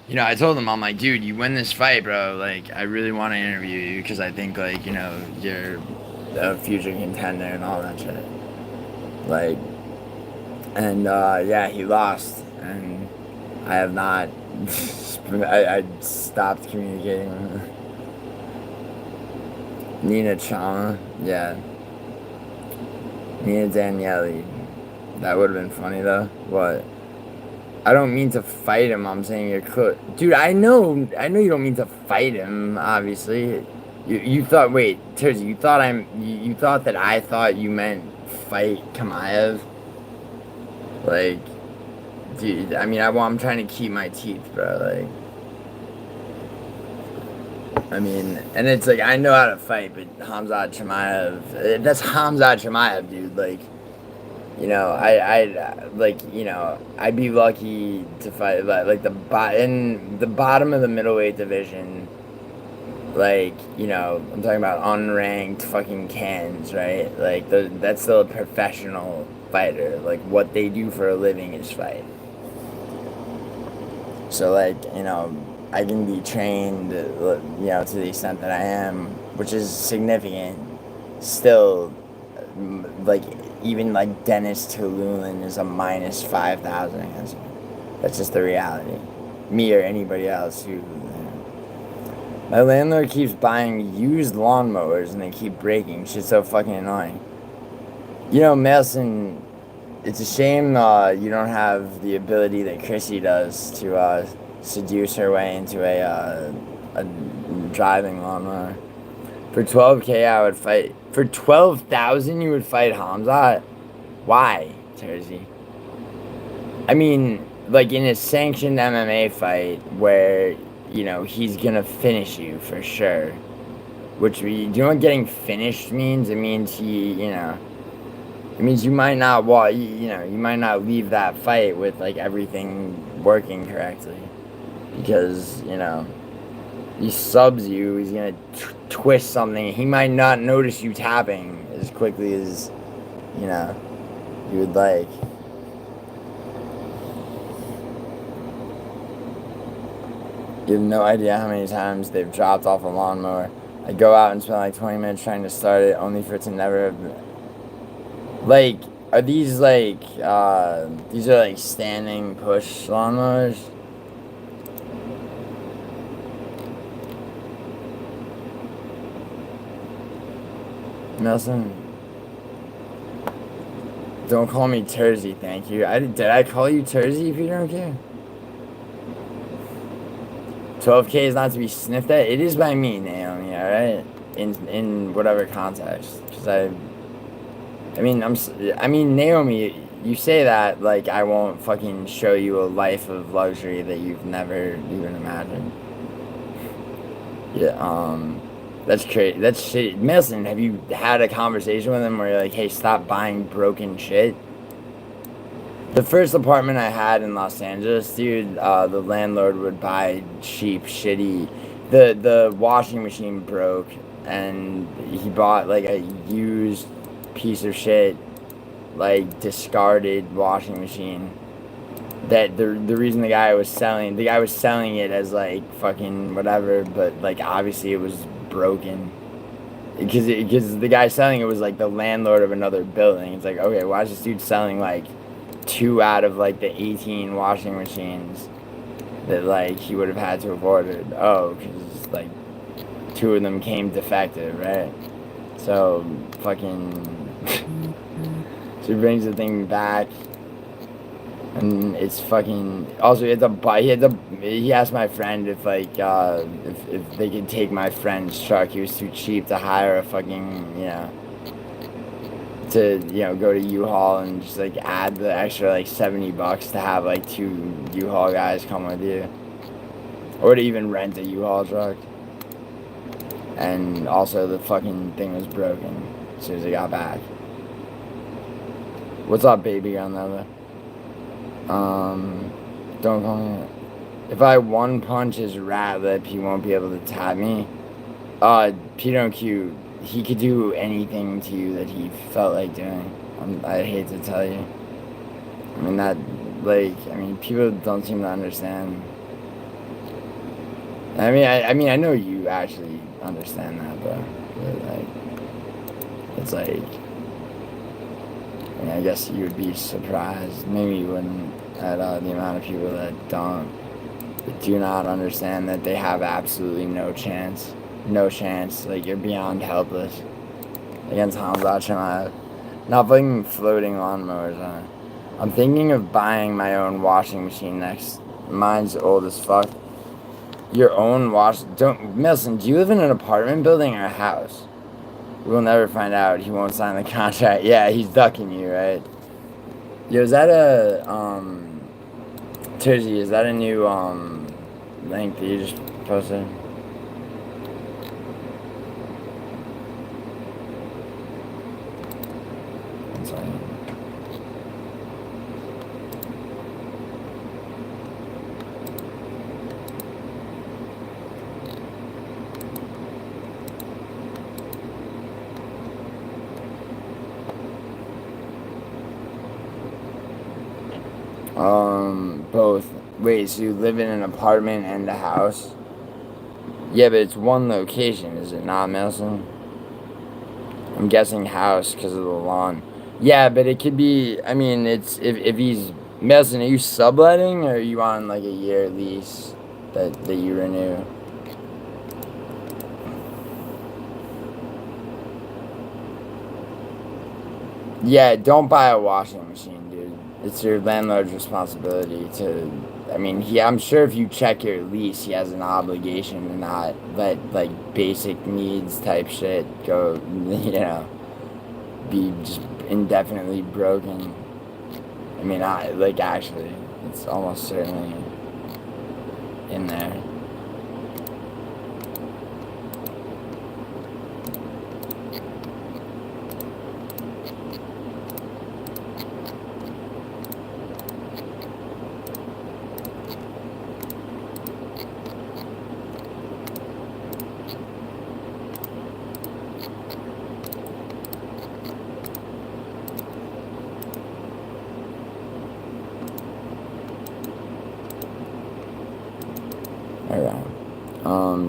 you know, I told him, I'm like, dude, you win this fight, bro. Like, I really want to interview you because I think, like, you know, you're a future contender and all that shit. Like, and, yeah, he lost. And I have not, I stopped communicating with him. Nina Chama, yeah. Nina Daniele. That would have been funny, though. What? I don't mean to fight him. I'm saying you're close. Dude, I know you don't mean to fight him, obviously. You thought, wait, Tersey, you thought that I thought you meant fight Kamaev? Like, dude, I mean, I'm trying to keep my teeth, bro, like. I mean, and it's like, I know how to fight, but Hamzat Chimaev, that's Hamzat Chimaev, dude, like. You know, I'd be lucky to fight, like, in the bottom of the middleweight division, like, you know, I'm talking about unranked fucking cans, right? Like, that's still a professional fighter. Like, what they do for a living is fight. So, like, you know, I can be trained, you know, to the extent that I am, which is significant, still, like, even, like, Dennis Tululin is a minus 5,000 against me. That's just the reality. Me or anybody else who... My landlord keeps buying used lawnmowers and they keep breaking. Shit's so fucking annoying. You know, Mason, it's a shame you don't have the ability that Chrissy does to seduce her way into a driving lawnmower. For 12K, I would fight. For 12,000, you would fight Hamzat? Why, Tersey? I mean, like, in a sanctioned MMA fight where, you know, he's gonna finish you for sure. Which, do you know what getting finished means? It means it means you might not you might not leave that fight with, like, everything working correctly. Because, you know, he subs you, he's gonna twist something, he might not notice you tapping as quickly as, you know, you would like. You have no idea how many times they've dropped off a lawnmower. I go out and spend like 20 minutes trying to start it, only for it to never have... Like, are these like, these are like standing push lawnmowers? Nelson, don't call me Tersey, thank you. Did I call you Tersey if you don't care? 12K is not to be sniffed at. It is by me, Naomi, alright? In whatever context. Because I mean, Naomi, you say that like I won't fucking show you a life of luxury that you've never even imagined. Yeah, that's crazy. That's shit. Milson, have you had a conversation with him where you're like, hey, stop buying broken shit? The first apartment I had in Los Angeles, dude, the landlord would buy cheap, shitty... The washing machine broke, and he bought, like, a used piece of shit, like, discarded washing machine. That the reason the guy was selling it as, like, fucking whatever, but, like, obviously it was broken. because the guy selling it was like the landlord of another building. It's like, okay, why is this dude selling like 2 out of like the 18 washing machines that like he would have had to have ordered? Oh, because like 2 of them came defective, right? So fucking so he brings the thing back. And it's fucking. Also, he had to buy. He asked my friend if like if they could take my friend's truck. He was too cheap to hire a fucking to go to U-Haul and just like add the extra like $70 to have like 2 U-Haul guys come with you, or to even rent a U-Haul truck. And also the fucking thing was broken as soon as I got back. What's up, baby on the other? Don't call me. If I one punch his rat lip, he won't be able to tap me. Peter Q, he could do anything to you that he felt like doing. I hate to tell you. I mean, people don't seem to understand. I mean, I know you actually understand that, but like, it's like, I mean, I guess you would be surprised. Maybe you wouldn't at the amount of people that do not understand that they have absolutely no chance. No chance. Like, you're beyond helpless against Hamza Chimaev. Not fucking floating lawnmowers on it. I'm thinking of buying my own washing machine next. Mine's old as fuck. Your own Milson, do you live in an apartment building or a house? We'll never find out. He won't sign the contract. Yeah, he's ducking you, right? Yo, is that a, Tizzy, is that a new, link that you just posted? One second. Both. Wait, so you live in an apartment and a house? Yeah, but it's one location, is it not, Milson? I'm guessing house because of the lawn. Yeah, but it could be, I mean, it's, if he's, Milson, are you subletting or are you on like a year lease that you renew? Yeah, don't buy a washing machine, dude. It's your landlord's responsibility to, I mean, I'm sure if you check your lease, he has an obligation to not let, like, basic needs type shit go, be just indefinitely broken. I mean, actually, it's almost certainly in there.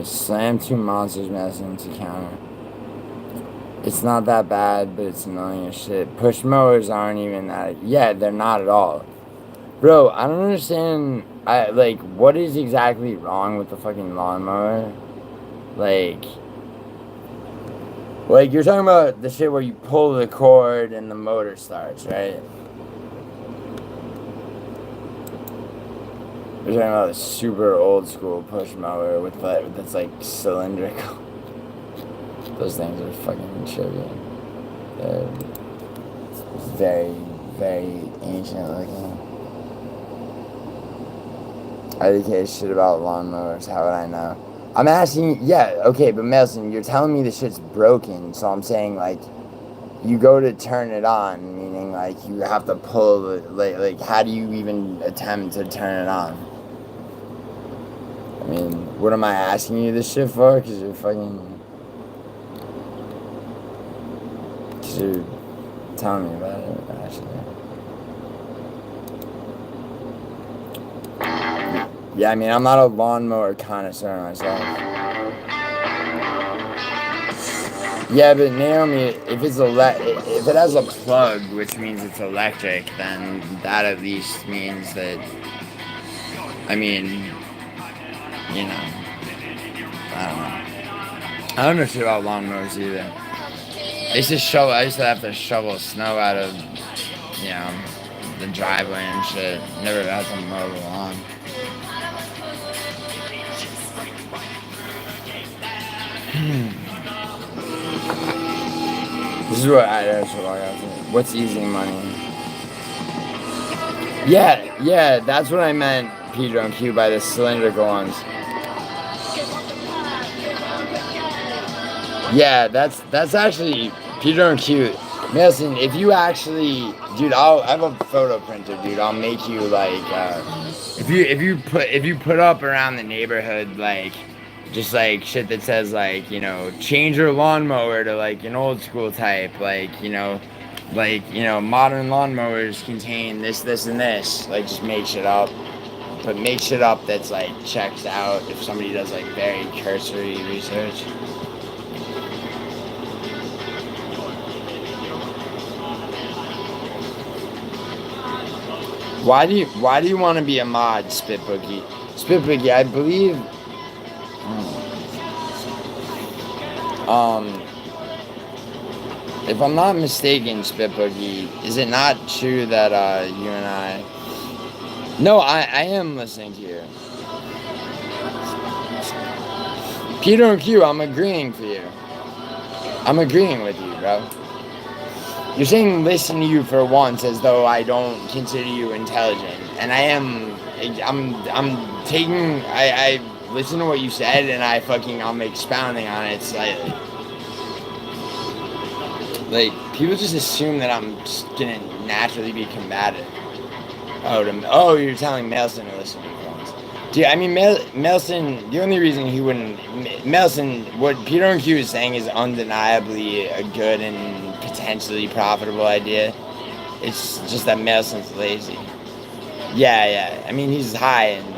Slam 2 monsters messing to counter. It's not that bad, but it's annoying as shit. Push mowers aren't even that. Yeah, they're not at all. Bro, I don't understand. What is exactly wrong with the fucking lawnmower? Like, you're talking about the shit where you pull the cord and the motor starts, right? We're talking about a super old school push mower that's like cylindrical. Those things are fucking trivial. They're very, very ancient looking. I educate shit about lawnmowers. How would I know? I'm asking. Yeah, okay, but Melson, you're telling me the shit's broken, so I'm saying like, you go to turn it on, meaning like you have to pull the like how do you even attempt to turn it on? I mean, what am I asking you this shit for? Because you're telling me about it, actually. Yeah, I mean, I'm not a lawnmower connoisseur myself. Yeah, but Naomi, if it has a plug, which means it's electric, then that at least means that, I mean, you know, I don't know. I don't know shit about lawnmowers either. I used to have to shovel snow out of, you know, the driveway and shit. Never had to mow the lawn. This is what that's what I got. What's easy money? Yeah, that's what I meant, Pedro and Q, by the cylindrical ones. Yeah, that's actually Pedro and Q. Nelson, if you actually, dude, I have a photo printer, dude. I'll make you like, if you put up around the neighborhood like, just like shit that says like, you know, change your lawnmower to like an old school type, like, you know, modern lawnmowers contain this, and this. Like, just make shit up. But make shit up that's like checks out if somebody does like very cursory research. Why do you want to be a mod, Spit Boogie? Spit Boogie, I believe. If I'm not mistaken, Spit Boogie, is it not true that you and I? No, I am listening to you. Peter and Q, I'm agreeing for you. I'm agreeing with you, bro. You're saying listen to you for once as though I don't consider you intelligent. And I'm taking, I listen to what you said and I'm expounding on it slightly. Like, people just assume that I'm just gonna naturally be combative. Oh, you're telling Melson to listen to me for once. Dude, I mean, Melson, the only reason he wouldn't, Melson, what Peter and Q is saying is undeniably a good and potentially profitable idea. It's just that Melson's lazy. Yeah. I mean, he's high and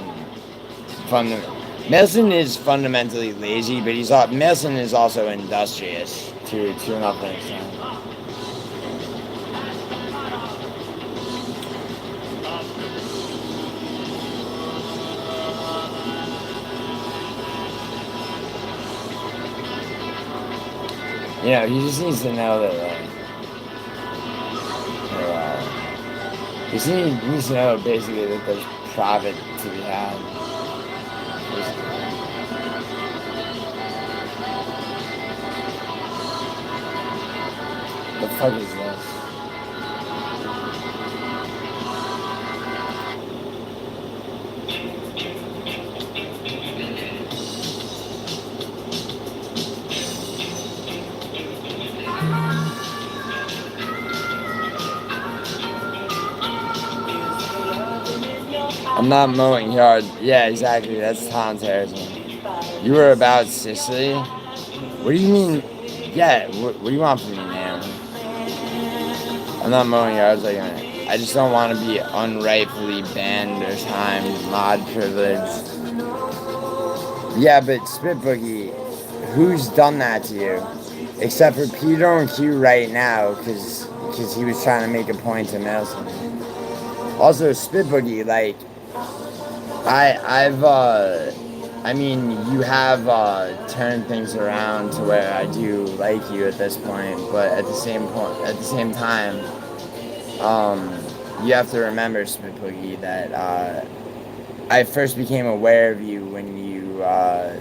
Melson is fundamentally lazy, but Melson is also industrious to an upper extent. You know, he just needs to know that, he needs to know basically that there's profit to be had. The fuck is this? I'm not mowing yard. Yeah, exactly. That's Tom Harrison. You were about Sicily? What do you mean? Yeah, what do you want from me, man? I'm not mowing yards like I just don't want to be unrightfully banned or timed mod privilege. Yeah, but Spit Boogie, who's done that to you? Except for Peter and Q right now, because he was trying to make a point to Nelson. Also, Spit Boogie, like, I mean, you have turned things around to where I do like you at this point, but at the same time, you have to remember, Spit Boogie, that I first became aware of you when you, I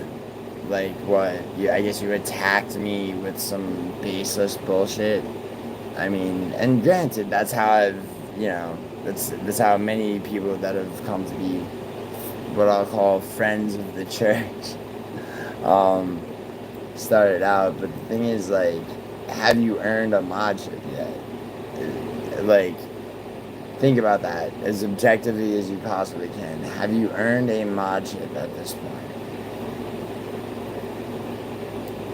guess you attacked me with some baseless bullshit. I mean, and granted, that's how I've, you know, that's how many people that have come to be what I'll call friends of the church started out. But the thing is, like, have you earned a modship yet? Like, think about that as objectively as you possibly can. Have you earned a modship at this point?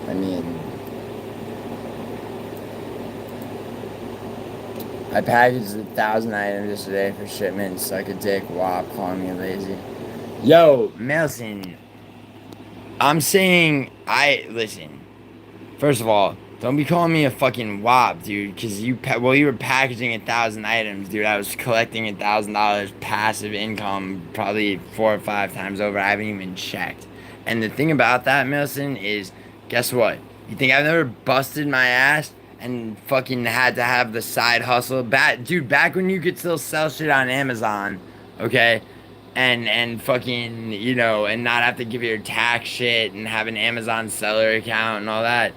I mean, I packaged 1,000 items yesterday for shipment. Suck a dick, wop, calling me lazy. Yo, Melson, I'm saying, listen, first of all, Don't be calling me a fucking wop, dude, because you were packaging 1,000 items, dude. I was collecting $1,000 passive income probably 4 or 5 times over. I haven't even checked. And the thing about that, Milson, is guess what? You think I've never busted my ass and fucking had to have the side hustle? Dude, back when you could still sell shit on Amazon, okay? And fucking, you know, and not have to give your tax shit and have an Amazon seller account and all that.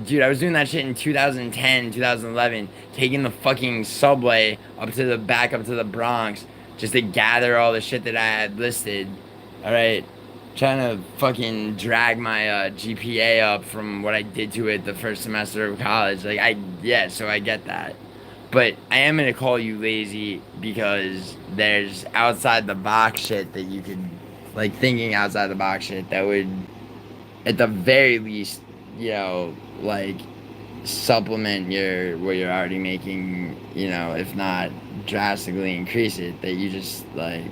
Dude, I was doing that shit in 2010, 2011, taking the fucking subway up to the Bronx just to gather all the shit that I had listed. All right, trying to fucking drag my GPA up from what I did to it the first semester of college. Like, so I get that. But I am gonna call you lazy because there's outside the box shit that you could, like, thinking outside the box shit that would, at the very least, you know, like, supplement what you're already making, you know, if not drastically increase it, that you just, like,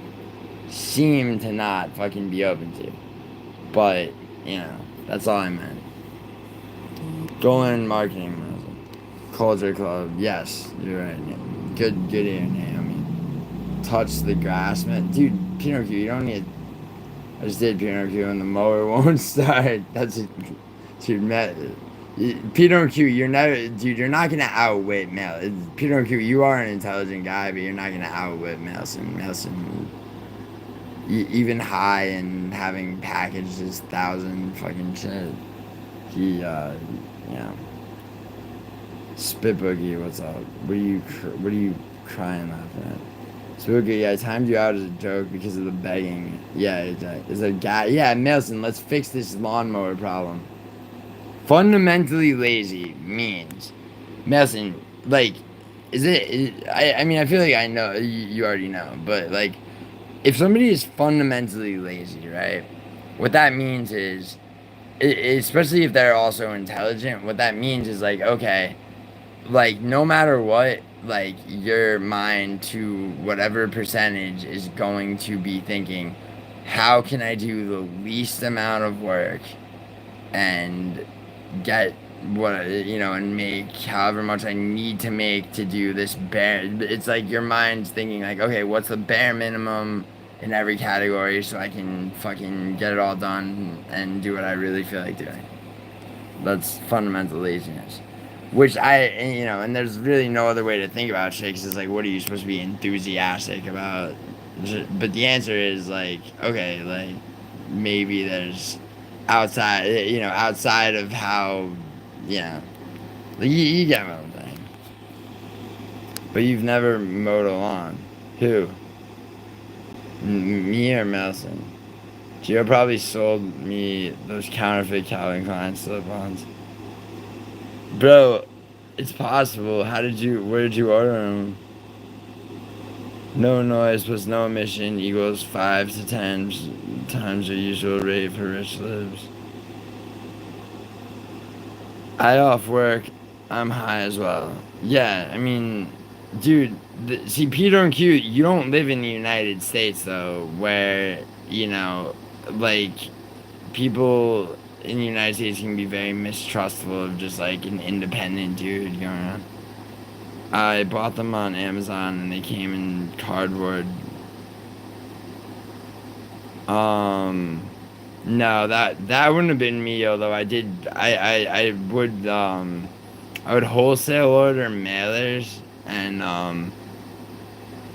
seem to not fucking be open to. But, you know, that's all I meant. Go in marketing, culture club, yes, you're right. Good ear, Naomi. Touch the grass, man. Dude, Pinocchio, you don't need. I just did Pinocchio and the mower won't start. That's it. Dude, Pinocchio, you're never, dude, you're not gonna outwit Mel. Pinocchio, you are an intelligent guy, but you're not gonna outwit Melson. Melson, even high and having packaged his 1,000 fucking shit. He, you know. Spit Boogie, what's up? What are you crying laughing at? Spit Boogie, yeah, I timed you out as a joke because of the begging. Yeah, it's a guy. Yeah, Nelson, let's fix this lawnmower problem. Fundamentally lazy means, Nelson, like, I mean, I feel like I know, you already know, but, like, if somebody is fundamentally lazy, right, what that means is, especially if they're also intelligent, what that means is, like, okay, like, no matter what, like, your mind to whatever percentage is going to be thinking, how can I do the least amount of work and get what, you know, and make however much I need to make to do this bare, it's like your mind's thinking, like, okay, what's the bare minimum in every category so I can fucking get it all done and do what I really feel like doing. That's fundamental laziness. Which you know, and there's really no other way to think about shit, because it's like, what are you supposed to be enthusiastic about? But the answer is, like, okay, like, maybe there's outside of how, you know, you get what I'm saying. But you've never mowed a lawn. Who? Me or Melson? Gio probably sold me those counterfeit Calvin Klein slip-ons. Bro, it's possible. Where did you order them? No noise plus no emission equals 5 to 10 times the usual rate for rich libs. I off work, I'm high as well. Yeah, I mean, dude, see, Peter and Q, you don't live in the United States, though, where, you know, like, people in the United States can be very mistrustful of just, like, an independent dude going on. I bought them on Amazon and they came in cardboard. No, that wouldn't have been me, although I would wholesale order mailers, and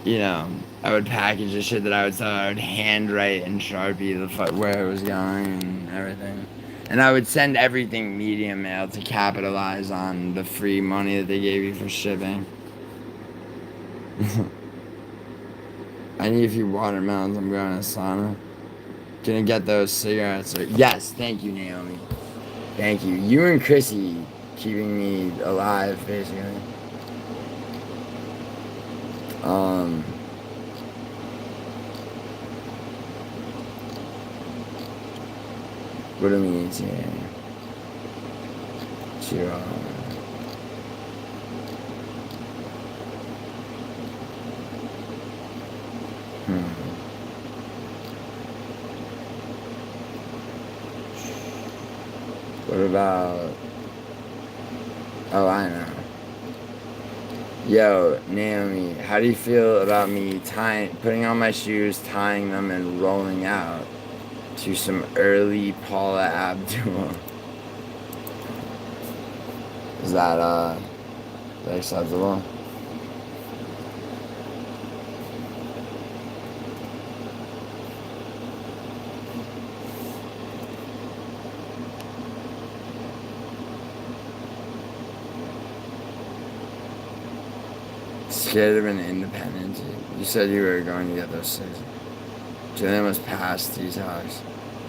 you know, I would package the shit that I would sell. I would handwrite in Sharpie where it was going and everything. And I would send everything medium mail to capitalize on the free money that they gave you for shipping. I need a few watermelons. I'm going to sauna. Gonna get those cigarettes. Yes, thank you, Naomi. Thank you. You and Chrissy keeping me alive, basically. What do we need to what about Oh, I know. Yo, Naomi, how do you feel about me putting on my shoes, tying them, and rolling out to some early Paula Abdul? Is that acceptable? Scared of an independent. You said you were going to get those 6. Julian was past detox.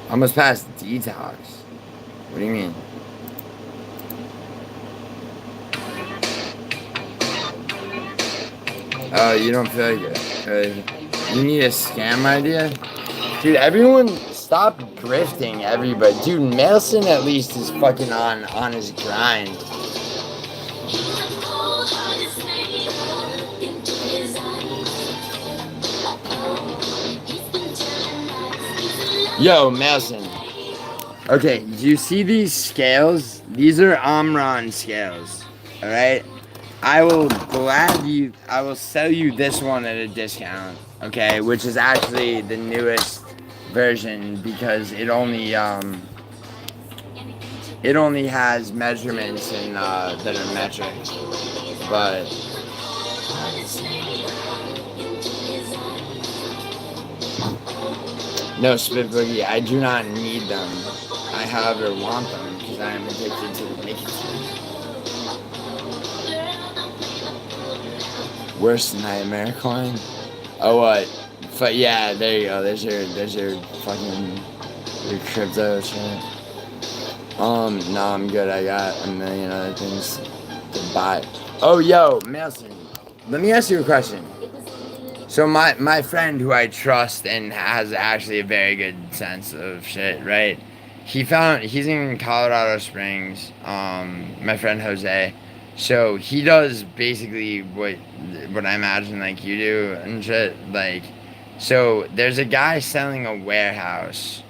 Almost past detox. What do you mean? Oh, you don't feel like it. You need a scam idea? Dude, everyone stop grifting everybody. Dude, Mailson at least is fucking on his grind. Yo, Mailson. Okay, do you see these scales? These are Omron scales. Alright? I will sell you this one at a discount, okay, which is actually the newest version because it only has measurements in that are metric, but no, Spit Boogie, I do not need them. I, however, want them because I am addicted to the nicotine. Worst nightmare coin? Oh, what? But yeah, there you go. There's your fucking your crypto shit. No, I'm good. I got a million other things to buy. Oh, yo, Mailson, let me ask you a question. So my friend who I trust and has actually a very good sense of shit, right? He's in Colorado Springs. My friend Jose. So he does basically what I imagine like you do and shit. Like, so there's a guy selling a warehouse,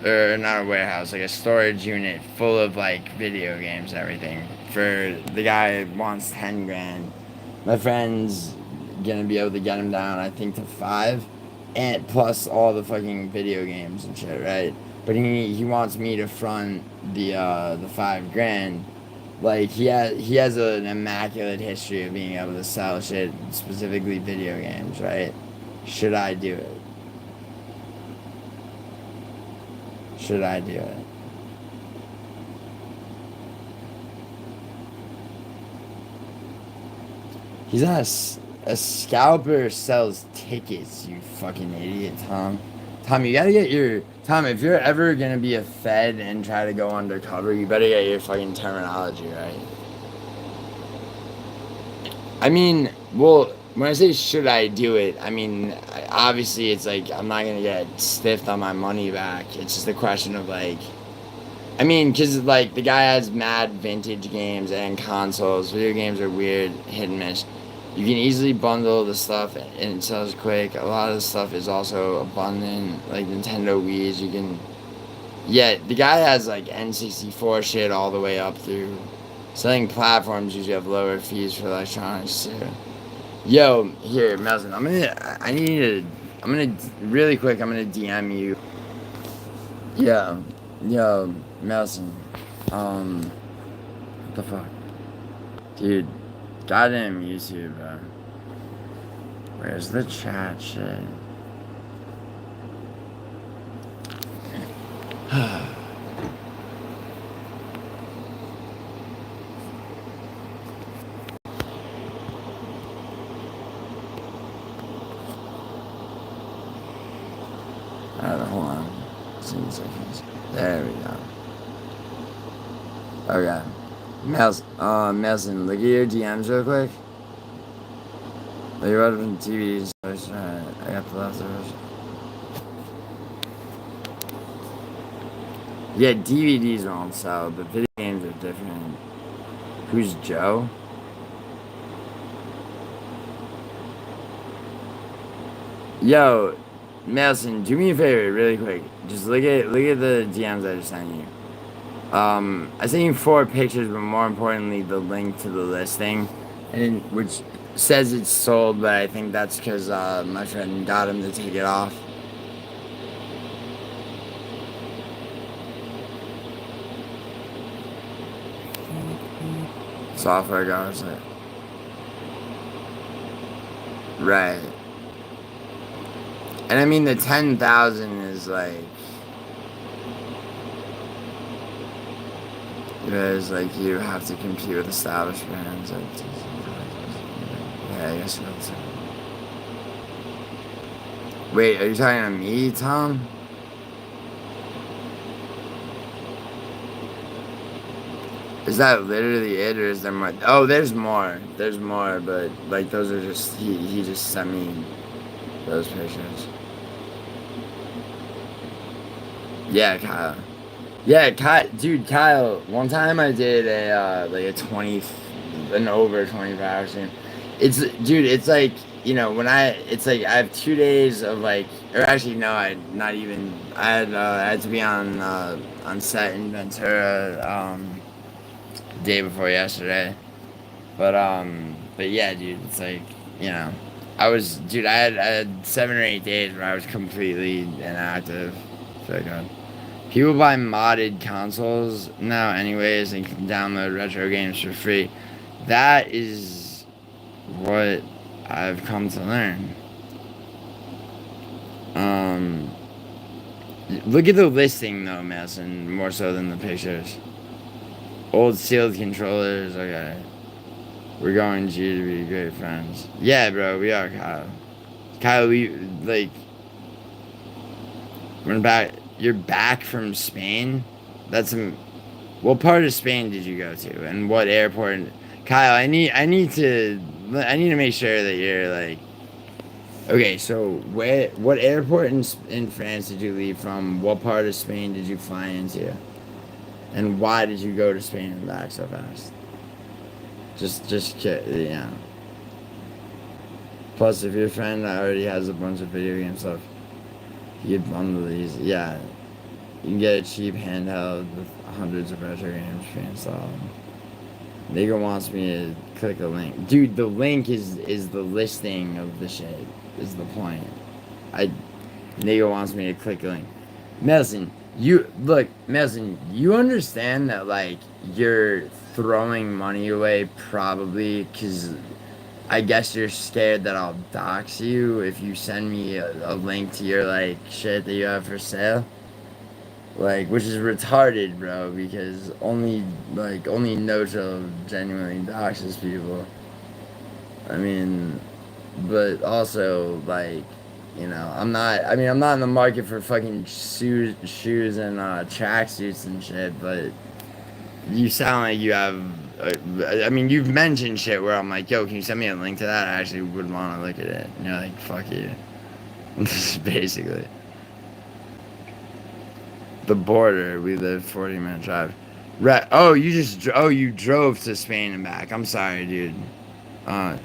or not a warehouse, like a storage unit full of like video games and everything. For the guy wants 10 grand. My friend's gonna be able to get him down, I think, to 5, and plus all the fucking video games and shit, right? But he wants me to front the 5 grand. Like, he has an immaculate history of being able to sell shit, specifically video games, right? Should I do it? Should I do it? He's not a scalper sells tickets, you fucking idiot, Tom. Tom, you gotta get your... Tom, if you're ever gonna be a Fed and try to go undercover, you better get your fucking terminology right. I mean, well, when I say should I do it, I mean, obviously it's like, I'm not gonna get stiffed on my money back. It's just a question of like... I mean, because like, the guy has mad vintage games and consoles. Video games are weird, hit and miss. You can easily bundle the stuff and it sells quick. A lot of the stuff is also abundant, like Nintendo Wii's. You can, yeah, the guy has like N64 shit all the way up through. Selling platforms usually have lower fees for electronics too. Yo, here, Melson, I'm gonna really quick, I'm gonna DM you. Yo, Melson, what the fuck? Dude. Goddamn YouTube, bro. Where's the chat shit? Alright, hold on. 10 seconds. There we go. Okay. Melson, look at your DMs real quick. Look at from TVs. I got the leftovers. Yeah, DVDs won't sell, but video games are different. Who's Joe? Yo, Melson, do me a favor, really quick. Just look at the DMs I just sent you. I sent you 4 pictures, but more importantly, the link to the listing, and which says it's sold, but I think that's because my friend got him to take it off. Software goes it. Right. And I mean, the 10,000 is like, there's like, you have to compete with established brands. Yeah, I guess that's it. Wait, are you talking to me, Tom? Is that literally it, or is there more? Oh, there's more. There's more, but like those are just, he just sent me those pictures. Yeah, Kyle. Yeah, dude, Kyle. One time I did a like an over 24-hour stream. Dude, it's like, you know, it's like I have 2 days of like, or actually no, I had to be on set in Ventura day before yesterday, but yeah, dude, it's like, you know, I had 7 or 8 days where I was completely inactive. So God. People buy modded consoles now anyways and can download retro games for free. That is what I've come to learn. Look at the listing though, Mason, more so than the pictures. Old sealed controllers, okay. We're going G to be great friends. Yeah, bro, we are, Kyle. Kyle, we're back. You're back from Spain? What part of Spain did you go to? And what airport? Kyle, I need to make sure that you're like, okay, so what airport in France did you leave from? What part of Spain did you fly into? And why did you go to Spain and back so fast? Yeah. Plus, if your friend already has a bunch of video game stuff, you could bundle these. Yeah. You can get a cheap handheld with hundreds of retro games pre-installed. Nigga wants me to click a link. Dude, the link is the listing of the shit, is the point. Nigga wants me to click a link. Melson, you understand that, like, you're throwing money away probably because I guess you're scared that I'll dox you if you send me a link to your, like, shit that you have for sale? Like, which is retarded, bro, because only Nocho genuinely doxes people. I mean, but also, like, you know, I'm not in the market for fucking shoes and tracksuits and shit, but you sound like you have, I mean, you've mentioned shit where I'm like, yo, can you send me a link to that? I actually would want to look at it. And you're like, fuck you. Basically. The border, we live 40-minute drive. Right. Oh, you drove to Spain and back. I'm sorry, dude. Yeah,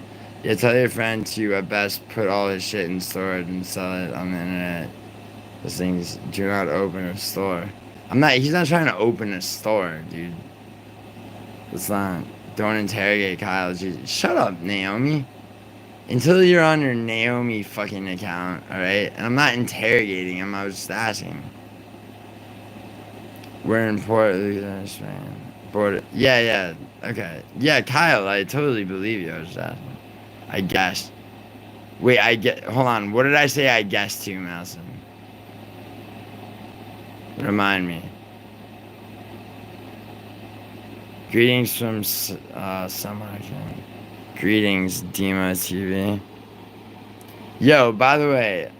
tell your friend to at best put all his shit in storage and sell it on the internet. Those things do not open a store. He's not trying to open a store, dude. Don't interrogate Kyle. Jesus. Shut up, Naomi. Until you're on your Naomi fucking account, alright? And I'm not interrogating him, I was just asking. We're in Port Lucas, man. Yeah, okay. Yeah, Kyle, I totally believe you. I was just asking. I guessed. Wait, hold on. What did I say I guessed to, Malson? Remind me. Greetings from Summer. Greetings, Dima TV. Yo, by the way,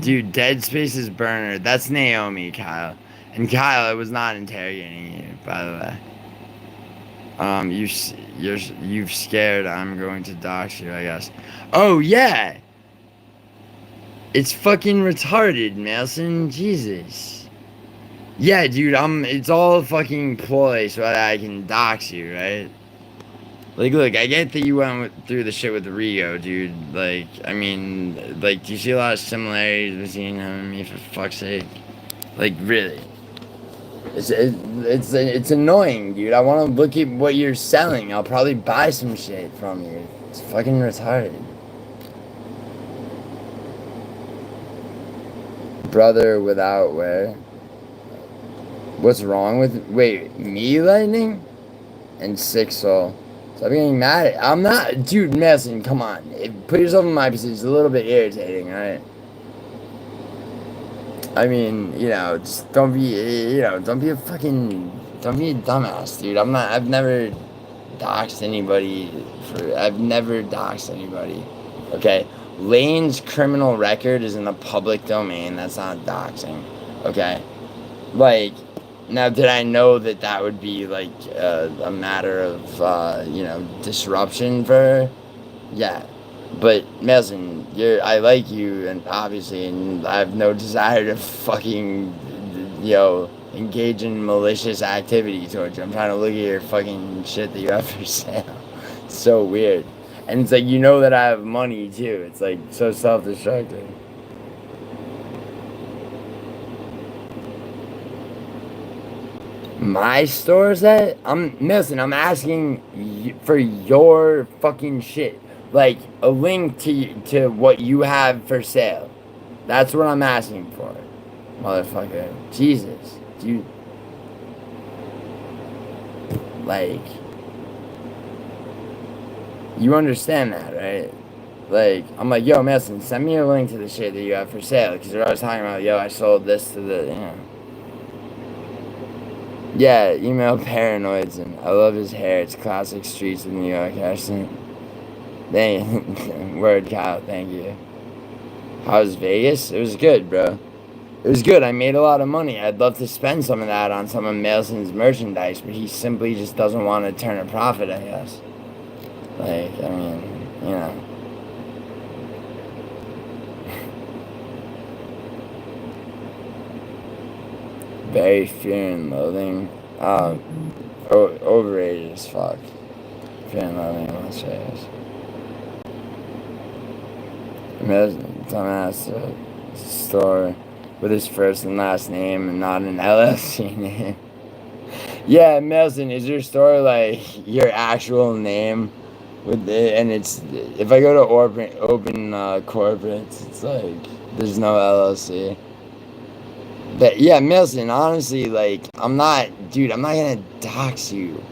dude, Dead Space's burner. That's Naomi, Kyle. And Kyle, I was not interrogating you, by the way. You've scared. I'm going to dox you, I guess. Oh yeah. It's fucking retarded, Nelson. Jesus. Yeah, dude. It's all fucking ploy so that I can dox you, right? Like, look, I get that you went through the shit with Rio, dude. Like, I mean, like, do you see a lot of similarities between him and me, for fuck's sake? Like, really? It's annoying, dude. I want to look at what you're selling. I'll probably buy some shit from you. It's fucking retarded. Brother without wear. What's wrong with... Wait, me, Lightning? And Sick Soul. Stop getting mad at... I'm not... Dude, Madison, come on. Put yourself in my position. It's a little bit irritating, alright? I mean, you know, just don't be... You know, don't be a fucking... Don't be a dumbass, dude. I'm not... I've never doxed anybody for... I've never doxed anybody. Okay? Lane's criminal record is in the public domain. That's not doxing. Okay? Like... Now, did I know that that would be, like, a matter of, you know, disruption for her? Yeah. But, Melson, I like you, and obviously, and I have no desire to fucking, you know, engage in malicious activity towards you. I'm trying to look at your fucking shit that you have for sale. It's so weird. And it's like, you know that I have money, too. It's, like, so self-destructive. My store's at? Listen, I'm asking for your fucking shit. Like, a link to what you have for sale. That's what I'm asking for. Motherfucker. Jesus. Dude. Like, you understand that, right? Like, I'm like, yo, Madison, send me a link to the shit that you have for sale. Because they're always talking about, yo, I sold this to the, you know. Yeah, email Paranoids, and I love his hair. It's classic streets of New York accent. Dang, word, Kyle, thank you. How was Vegas? It was good, bro. It was good. I made a lot of money. I'd love to spend some of that on some of Melson's merchandise, but he simply just doesn't want to turn a profit, I guess. Like, I mean, you know. Very Fear and Loathing. Overrated as fuck. Fear and Loathing in Las Vegas. Dumbass store with his first and last name and not an LLC name. Yeah, Melson, is your store like your actual name with it? And it's, if I go to open corporates, it's like there's no LLC. But yeah, Melson, honestly, like, I'm not gonna dox you.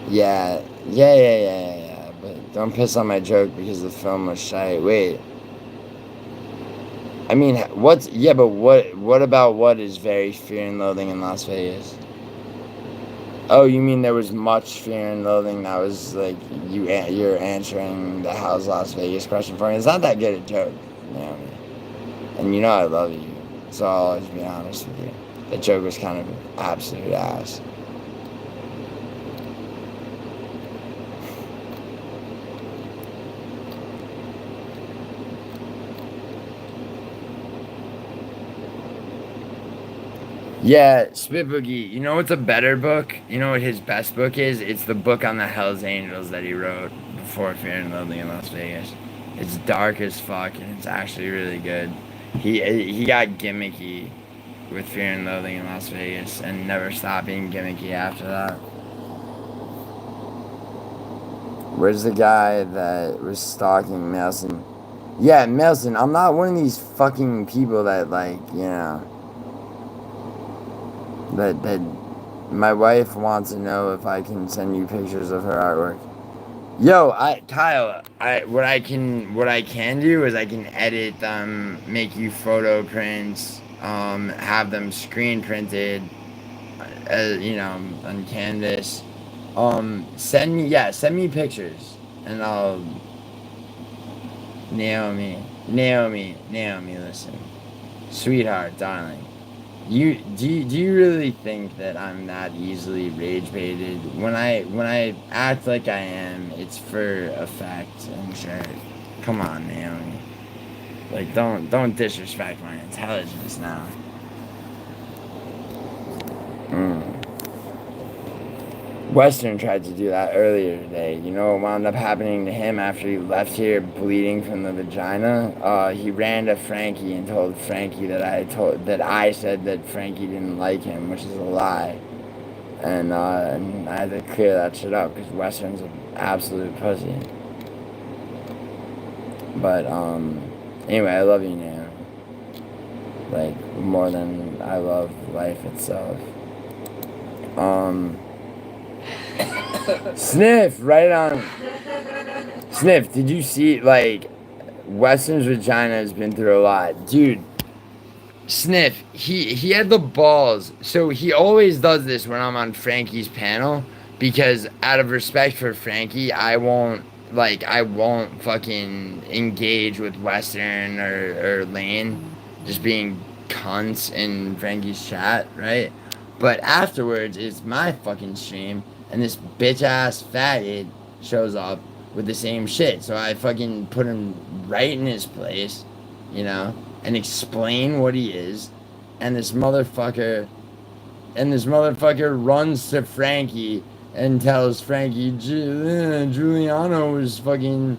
Yeah, but don't piss on my joke because the film was shite. Wait. I mean, what about what is very Fear and Loathing in Las Vegas? Oh, you mean there was much Fear and Loathing that was, like, you're answering the how's Las Vegas question for me? It's not that good a joke. You know what I mean? And you know I love you, so I'll always be honest with you. The joke was kind of absolute ass. Yeah, Spit Boogie, you know what's a better book? You know what his best book is? It's the book on the Hells Angels that he wrote before Fear and Loathing in Las Vegas. It's dark as fuck, and it's actually really good. He got gimmicky with Fear and Loathing in Las Vegas and never stopped being gimmicky after that. Where's the guy that was stalking Melson? Yeah, Melson, I'm not one of these fucking people that, like, you know, that my wife wants to know if I can send you pictures of her artwork. Yo, Kyle, what I can do is I can edit them, make you photo prints, have them screen printed, you know, on canvas. Send me pictures, and I'll. Naomi, listen, sweetheart, darling. Do you really think that I'm that easily rage baited? When I act like I am, it's for effect and shit. Come on, Naomi. Like, don't disrespect my intelligence now. Western tried to do that earlier today. You know what wound up happening to him after he left here bleeding from the vagina? He ran to Frankie and told Frankie that I said that Frankie didn't like him, which is a lie. And I had to clear that shit up because Western's an absolute pussy. But anyway, I love you, Nan. Like more than I love life itself. Sniff, right on. Sniff, did you see, like, Western's vagina has been through a lot. Dude, Sniff, he had the balls. So he always does this when I'm on Frankie's panel, because out of respect for Frankie, I won't fucking engage with Western or Lane just being cunts in Frankie's chat, right? But afterwards, it's my fucking stream, and this bitch-ass faggot shows up with the same shit. So I fucking put him right in his place, you know, and explain what he is. And this motherfucker runs to Frankie and tells Frankie, Giuliano was fucking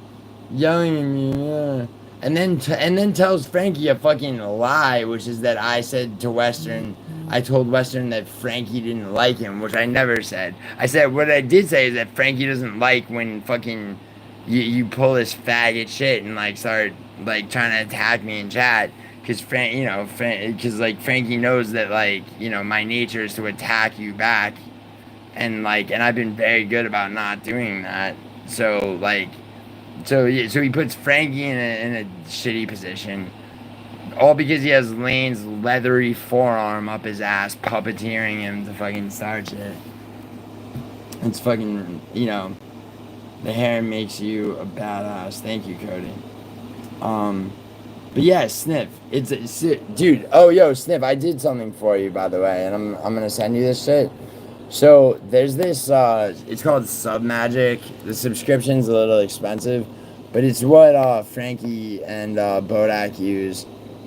yelling at me, yeah. And then tells Frankie a fucking lie, which is that I said to Western, I told Western that Frankie didn't like him, which I never said. I said, what I did say is that Frankie doesn't like when fucking you pull this faggot shit and like start like trying to attack me in chat. Cause Frankie knows that like, you know, my nature is to attack you back. And I've been very good about not doing that. So he puts Frankie in a shitty position. All because he has Lane's leathery forearm up his ass, puppeteering him to fucking start shit. It's fucking, you know, the hair makes you a badass. Thank you, Cody. But yeah, Sniff. Dude. Oh, yo, Sniff. I did something for you, by the way, and I'm gonna send you this shit. So there's this. It's called Sub Magic. The subscription's a little expensive, but it's what Frankie and Bodak use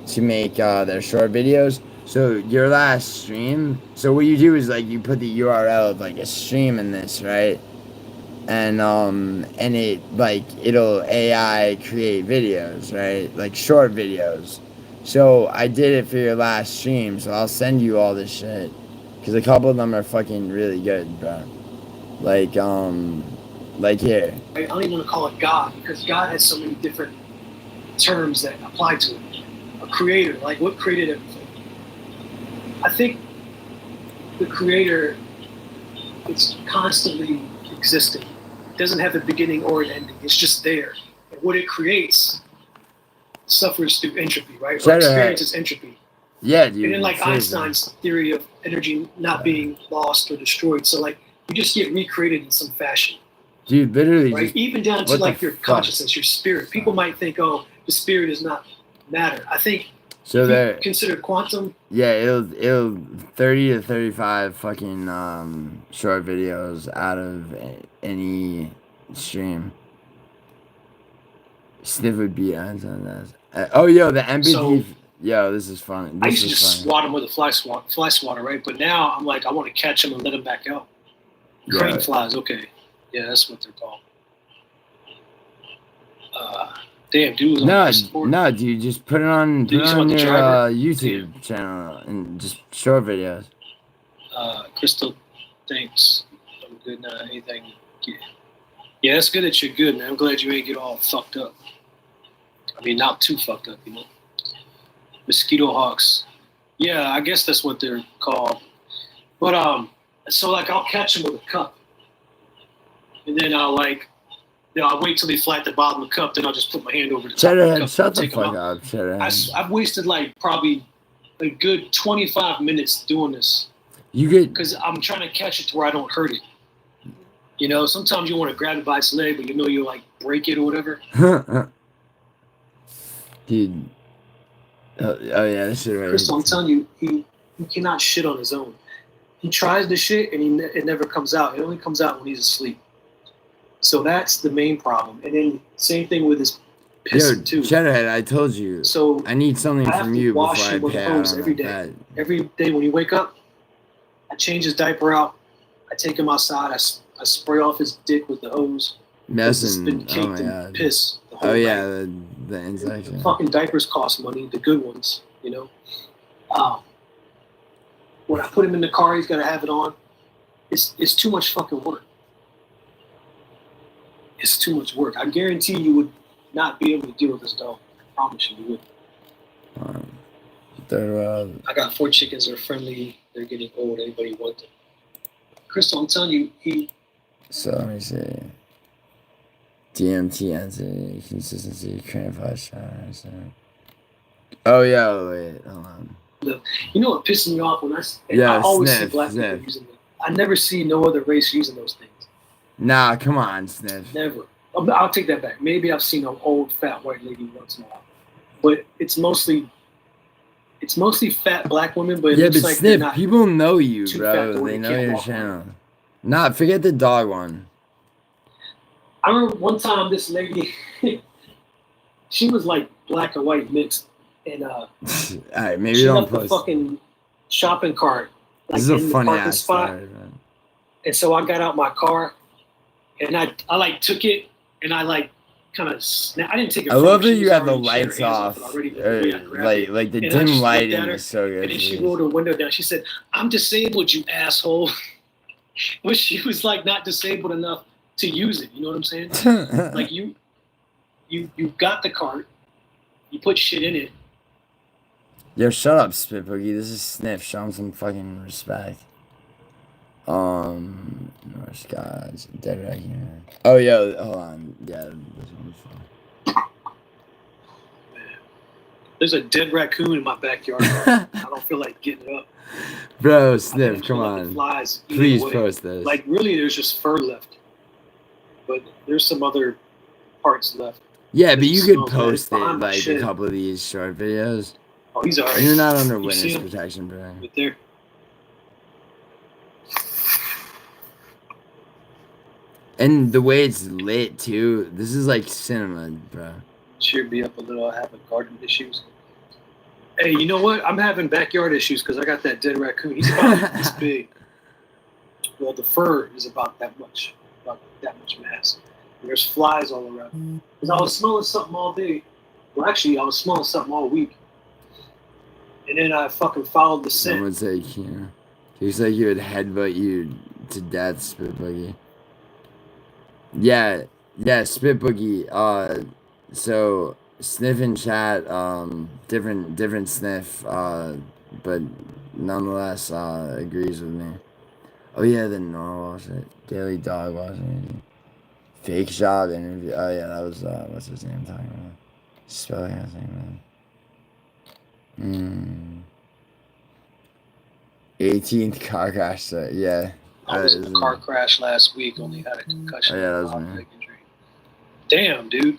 to make their short videos. So your last stream, so what you do is like you put the URL of like a stream in this, right? And it like it'll AI create videos, right? Like short videos. So I did it for your last stream, so I'll send you all this shit, cause a couple of them are fucking really good, bro. Like here. I don't even want to call it God, because God has so many different terms that apply to it. A creator, like what created everything? I think the creator is constantly existing. It doesn't have a beginning or an ending. It's just there. And what it creates suffers through entropy, right? Or experiences entropy. Yeah, dude. And then like Einstein's theory of energy not being lost or destroyed. So like you just get recreated in some fashion. Dude, literally. Right? Even down to like your consciousness, your spirit. People might think, oh, the spirit is not matter. I think so they're considered quantum. Yeah, it'll 30 to 35 fucking short videos out of any stream. Sniff would be on that. Oh, yo, the MVP. So, yo, this is fun. I used to just swat him with a fly swatter, right? But now I'm like, I want to catch him and let him back out. Crane flies, okay. Yeah, that's what they're called. Damn, dude. No, dude, just put it on your YouTube channel and just short videos. Crystal, thanks. I'm good now. Anything? Yeah, that's good that you're good, man. I'm glad you ain't get all fucked up. I mean, not too fucked up, you know. Mosquito hawks. Yeah, I guess that's what they're called. But so like I'll catch them with a cup, and then I'll like. You know, I'll wait till they flat the bottom of the cup, then I'll just put my hand over the top of the cup. Shut the fuck up, Cheddarhead. I've wasted like probably a good 25 minutes doing this. Because I'm trying to catch it to where I don't hurt it. You know, sometimes you want to grab it by its leg, but you know you like break it or whatever. Dude. Oh yeah, this shit right. Crystal, I'm telling you, he cannot shit on his own. He tries to shit and it never comes out. It only comes out when he's asleep. So that's the main problem. And then same thing with his pissing too. Cheddarhead, I told you. So I need something from you before I pay out on every day. Every day when you wake up, I change his diaper out. I take him outside. I spray off his dick with the hose. It's been Messing. Oh caked my in god. piss the whole Oh yeah, night. the insects. The Yeah. fucking diapers cost money, the good ones, you know. When I put him in the car, he's got to have it on. It's too much fucking work. It's too much work. I guarantee you would not be able to deal with this dog. I promise you would. I got 4 chickens. They're friendly. They're getting old. Anybody want them? Crystal, I'm telling you, So let me see. DMT answer consistency current flash shot. Oh yeah, wait, hold on. You know what pisses me off when Yeah, I always see sniff, black sniff. people using them. I never see no other race using those things. Nah, come on, Sniff. Never. I'll take that back. Maybe I've seen an old fat white lady once in a while, but it's mostly fat black women. But it Yeah, looks but like they're Sniff, not people know you, too fat bro. to where They they know can't your walk channel. Nah, forget the dog one. I remember one time this lady, she was like black and white mixed, and Alright, maybe she don't left the post. fucking shopping cart like This is a in the funny parking ass spot. story, man. And so I got out my car, and I like took it, and I like kind of I didn't take it. I from her. love that She you was have the already- she had her lights hands off. it already, but I grabbed it. Like the And I dim just looked lighting at her, is so good. And then she for rolled this. her window down. She said, "I'm disabled, you asshole." But she was like not disabled enough to use it. You know what I'm saying? Like you got the cart, you put shit in it. Yo, shut up, Spit Boogie. This is Sniff. Show him some fucking respect. North Skies, Dead right here. Oh, yo, hold on. Yeah, this one's fun. There's a dead raccoon in my backyard. I don't feel like getting up. Bro, I Sniff, just come let the on. flies eat it Please away. post this. Like really, there's just fur left, but there's some other parts left. Yeah, but It you smells could bad. post It's it, behind my like, a shed. couple of these short videos. Oh, he's alright. You're not under You see witness him? protection, bro. Right there. And the way it's lit, too. This is like cinema, bro. Cheer me up a little. I have garden issues. Hey, you know what? I'm having backyard issues because I got that dead raccoon. He's about this big. Well, the fur is about that much mass. And there's flies all around. Because I was smelling something all day. Well, actually, I was smelling something all week. And then I fucking followed the scent. Someone said, yeah. He said he would headbutt you to death, Spit Boogie. Yeah, Spit Boogie. So Sniff in chat, different Sniff, but nonetheless, agrees with me. Oh yeah, the normal shit, daily dog washing, fake job interview. Oh yeah, that was what's his name talking about? Spelling his name, man. 18th car crash. So, yeah. I was in a car crash last week. Only had a concussion. Oh yeah, that was me. Damn, dude.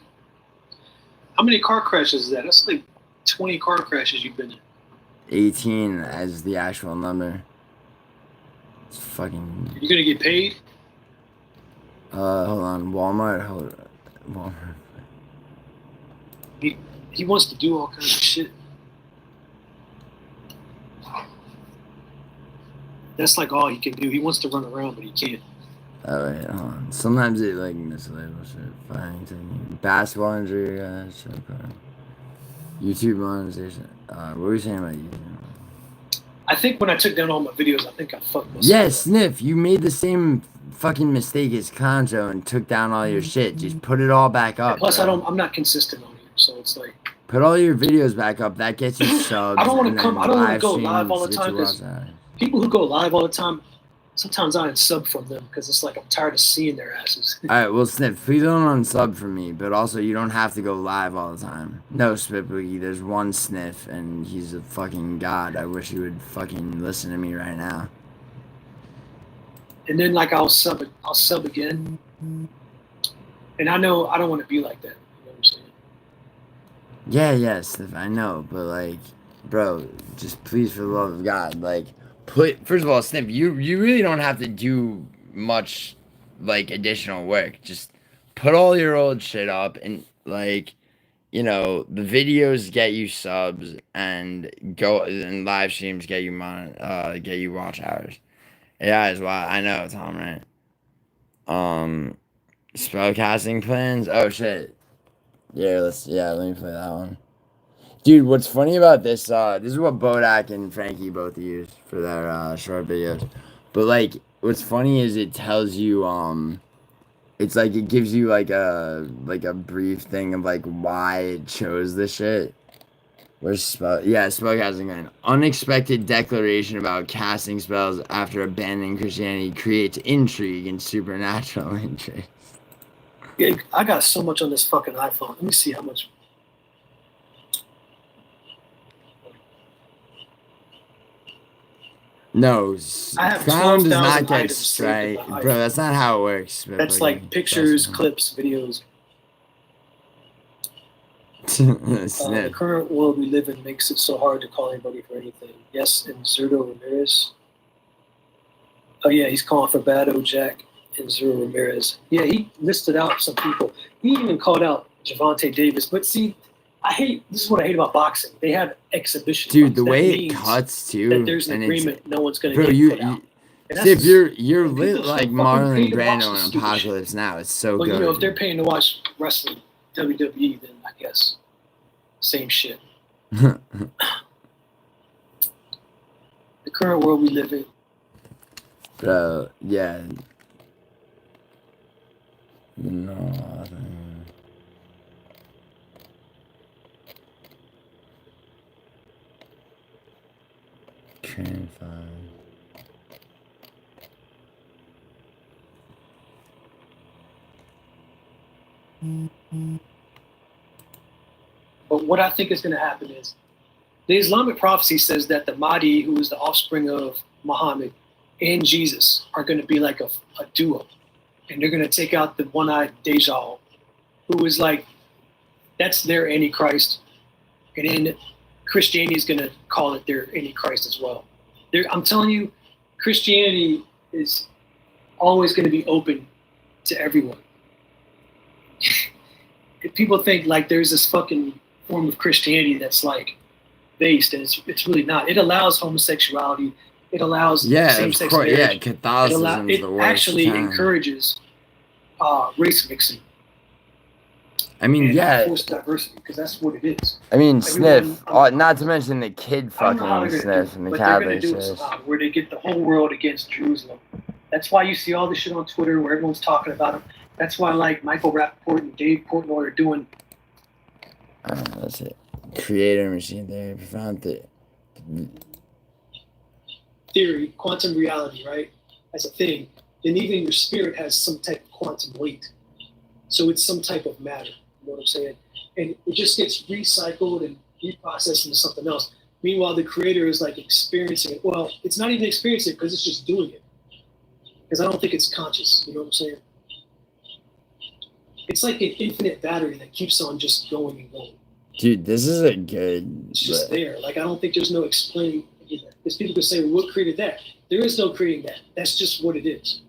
How many car crashes is that? That's like 20 car crashes you've been in. 18 as the actual number. It's fucking. You gonna get paid? Hold on. Walmart. Walmart. He wants to do all kinds of shit. That's like all he can do. He wants to run around, but he can't. Oh wait, hold on. Sometimes it like mislabels shit. Fine. Basketball injury. Shit. YouTube monetization. What were you saying about YouTube? I think when I took down all my videos, I think I fucked myself. Yeah, Sniff, you made the same fucking mistake as Conjo and took down all your shit. Just put it all back up. Plus, bro. I'm not consistent on here, so it's like. Put all your videos back up. That gets you subs. I don't want and to come. then I don't want to live go streams live all the get time you because watch that. people who go live all the time, sometimes I unsub from them because it's like I'm tired of seeing their asses. Alright, well, Sniff, please don't unsub from me, but also you don't have to go live all the time. No, Spit Boogie, there's one Sniff, and he's a fucking god. I wish he would fucking listen to me right now. And then like I'll sub again, and I know I don't want to be like that. You know what I'm saying? Yeah, Sniff, I know, but like, bro, just please, for the love of God, like, first of all, Sniff, you really don't have to do much, like, additional work. Just put all your old shit up, and, like, you know, the videos get you subs, and live streams get you watch hours. Yeah, as well. I know, Tom, right? Spellcasting plans? Oh, shit. Yeah, let me play that one. Dude, what's funny about this, this is what Bodak and Frankie both use for their, short videos. But, like, what's funny is it tells you, it's like, it gives you, like a brief thing of, like, why it chose the shit. Where's spellcasting plan. Unexpected declaration about casting spells after abandoning Christianity creates intrigue and supernatural interest. Yeah, I got so much on this fucking iPhone. Let me see how much. No, I have Crown does 12,000 not get items saved in strike. my Bro, iPhone. that's not how it works. That's like pictures, clips, videos. The Sniff. current world we live in makes it so hard to call anybody for anything. Yes, and Zurdo Ramirez. Oh yeah, he's calling for Bado Jack and Zurdo Ramirez. Yeah, he listed out some people. He even called out Javante Davis. But see, this is what I hate about boxing. They have exhibition. Dude, the That way it means cuts too, that there's an and agreement no one's gonna bro, get put out. And that's Steve, you're and lit people like still fucking Marlon pay to watch Brando this in stupid Apocalypse shit. Now. It's so Well, good. you know, if they're paying to watch wrestling, WWE, then I guess same shit. The current world we live in. Bro, yeah. No. Train 5. But what I think is going to happen is the Islamic prophecy says that the Mahdi, who is the offspring of Muhammad, and Jesus are going to be like a duo. And they're going to take out the one-eyed Dajjal, who is like, that's their Antichrist. And then Christianity is going to call it their Antichrist as well. I'm telling you, Christianity is always going to be open to everyone. If people think like there's this fucking form of Christianity that's like based, and it's really not. It allows homosexuality. It allows same-sex marriage. Yeah, Catholicism is the worst. It actually encourages race mixing. I mean, and forced diversity, because that's what it is. I mean, Everyone, Sniff. Not to mention the kid fucking Sniff and the Catholic shit. But they're going to do it somehow, where they get the whole world against Jerusalem. That's why you see all this shit on Twitter where everyone's talking about them. That's why, like, Michael Rappaport and Dave Portnoy are doing. That's it. Creator machine theory, profound theory, quantum reality, right? As a thing, then even your spirit has some type of quantum weight. So it's some type of matter. You know what I'm saying? And it just gets recycled and reprocessed into something else. Meanwhile, the creator is like experiencing it. Well, it's not even experiencing it because it's just doing it. Because I don't think it's conscious. You know what I'm saying? It's like an infinite battery that keeps on just going and going. Dude, this is a good. It's just there. Like, I don't think there's no explaining. Because people could say, well, what created that? There is no creating that. That's just what it is.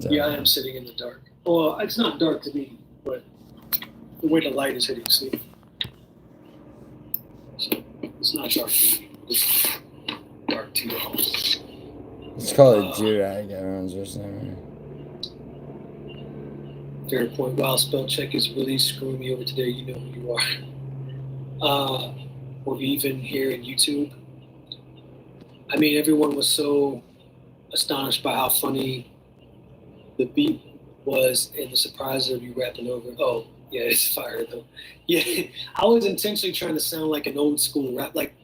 Yeah, I am sitting in the dark. Well, it's not dark to me, but the way the light is hitting, see? So it's not dark to me. It's dark to you. It's called a Durag. Everyone's listening. Fair point. Wow, spell check is really screwing me over today. You know who you are. Or even here in YouTube. I mean, everyone was so astonished by how funny the beat was and the surprise of you rapping over. Oh, yeah, it's fire though. Yeah, I was intentionally trying to sound like an old school rap. Like,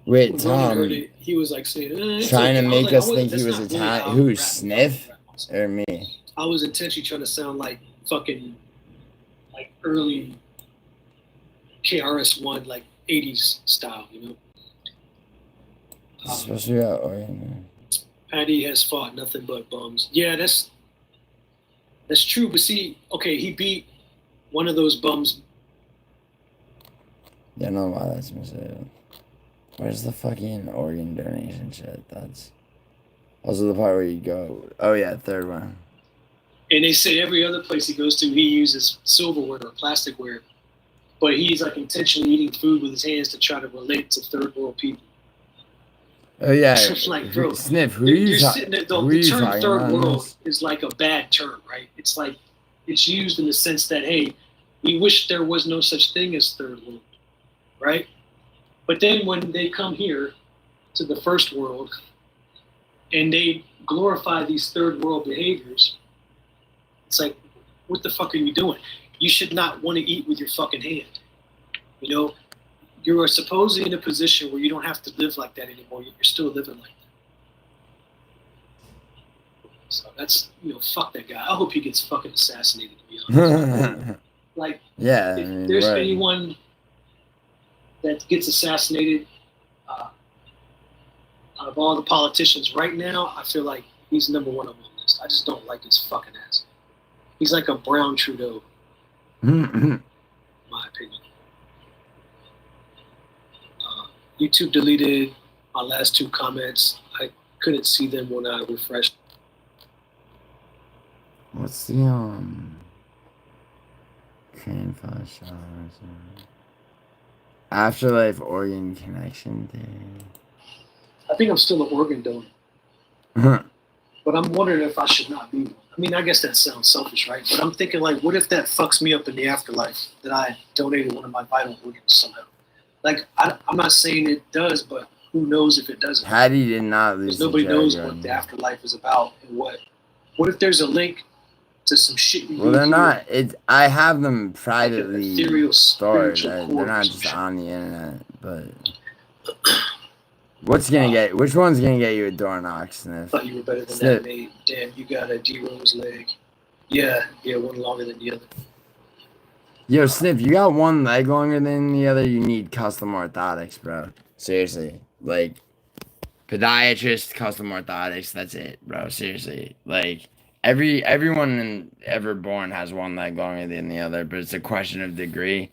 wait, when Tom. heard it, he was like saying, trying to make us think he was Italian. Italian. Who, Sniff or me? I was intentionally trying to sound like fucking like early KRS-One, like 80s style, you know. It's supposed to be out Oregon. Patty has fought nothing but bums. Yeah, that's true. But see, okay, he beat one of those bums. Yeah, I know why that's missing. Where's the fucking organ donation shit? That's also the part where you go. Oh yeah, third one. And they say every other place he goes to, he uses silverware or plasticware, but he's like intentionally eating food with his hands to try to relate to third world people. Oh yeah, like, bro, Sniff. Who are you're you sitting there. who are The you term talking third about? world is like a bad term, right? It's like it's used in the sense that, hey, we wish there was no such thing as third world, right? But then when they come here to the first world and they glorify these third world behaviors, it's like, what the fuck are you doing? You should not want to eat with your fucking hand. You know, you are supposedly in a position where you don't have to live like that anymore. You're still living like that. So that's, you know, fuck that guy. I hope he gets fucking assassinated, to be honest. Like, yeah, if there's anyone that gets assassinated out of all the politicians right now, I feel like he's number one on my list. I just don't like his fucking ass. He's like a brown Trudeau, in my opinion. YouTube deleted my last 2 comments. I couldn't see them when I refreshed. What's the train file showers? Afterlife organ connection thing. I think I'm still an organ donor. But I'm wondering if I should not be one. I mean, I guess that sounds selfish, right? But I'm thinking, like, what if that fucks me up in the afterlife, that I donated one of my vital organs somehow? Like, I'm not saying it does, but who knows if it doesn't? Patty did not lose. Because nobody knows what the afterlife is about and what if there's a link to some shit you Well, they're not. I have them privately ethereal stored. spiritual They're core not or just some on the internet. But which one's gonna get you a door knock, Sniff? I thought you were better than Sniff. that, mate. Damn, you got a D-Rose leg. Yeah, one longer than the other. Yo, Sniff, you got one leg longer than the other. You need custom orthotics, bro. Seriously, like podiatrist, custom orthotics. That's it, bro. Seriously, like everyone ever born has one leg longer than the other, but it's a question of degree.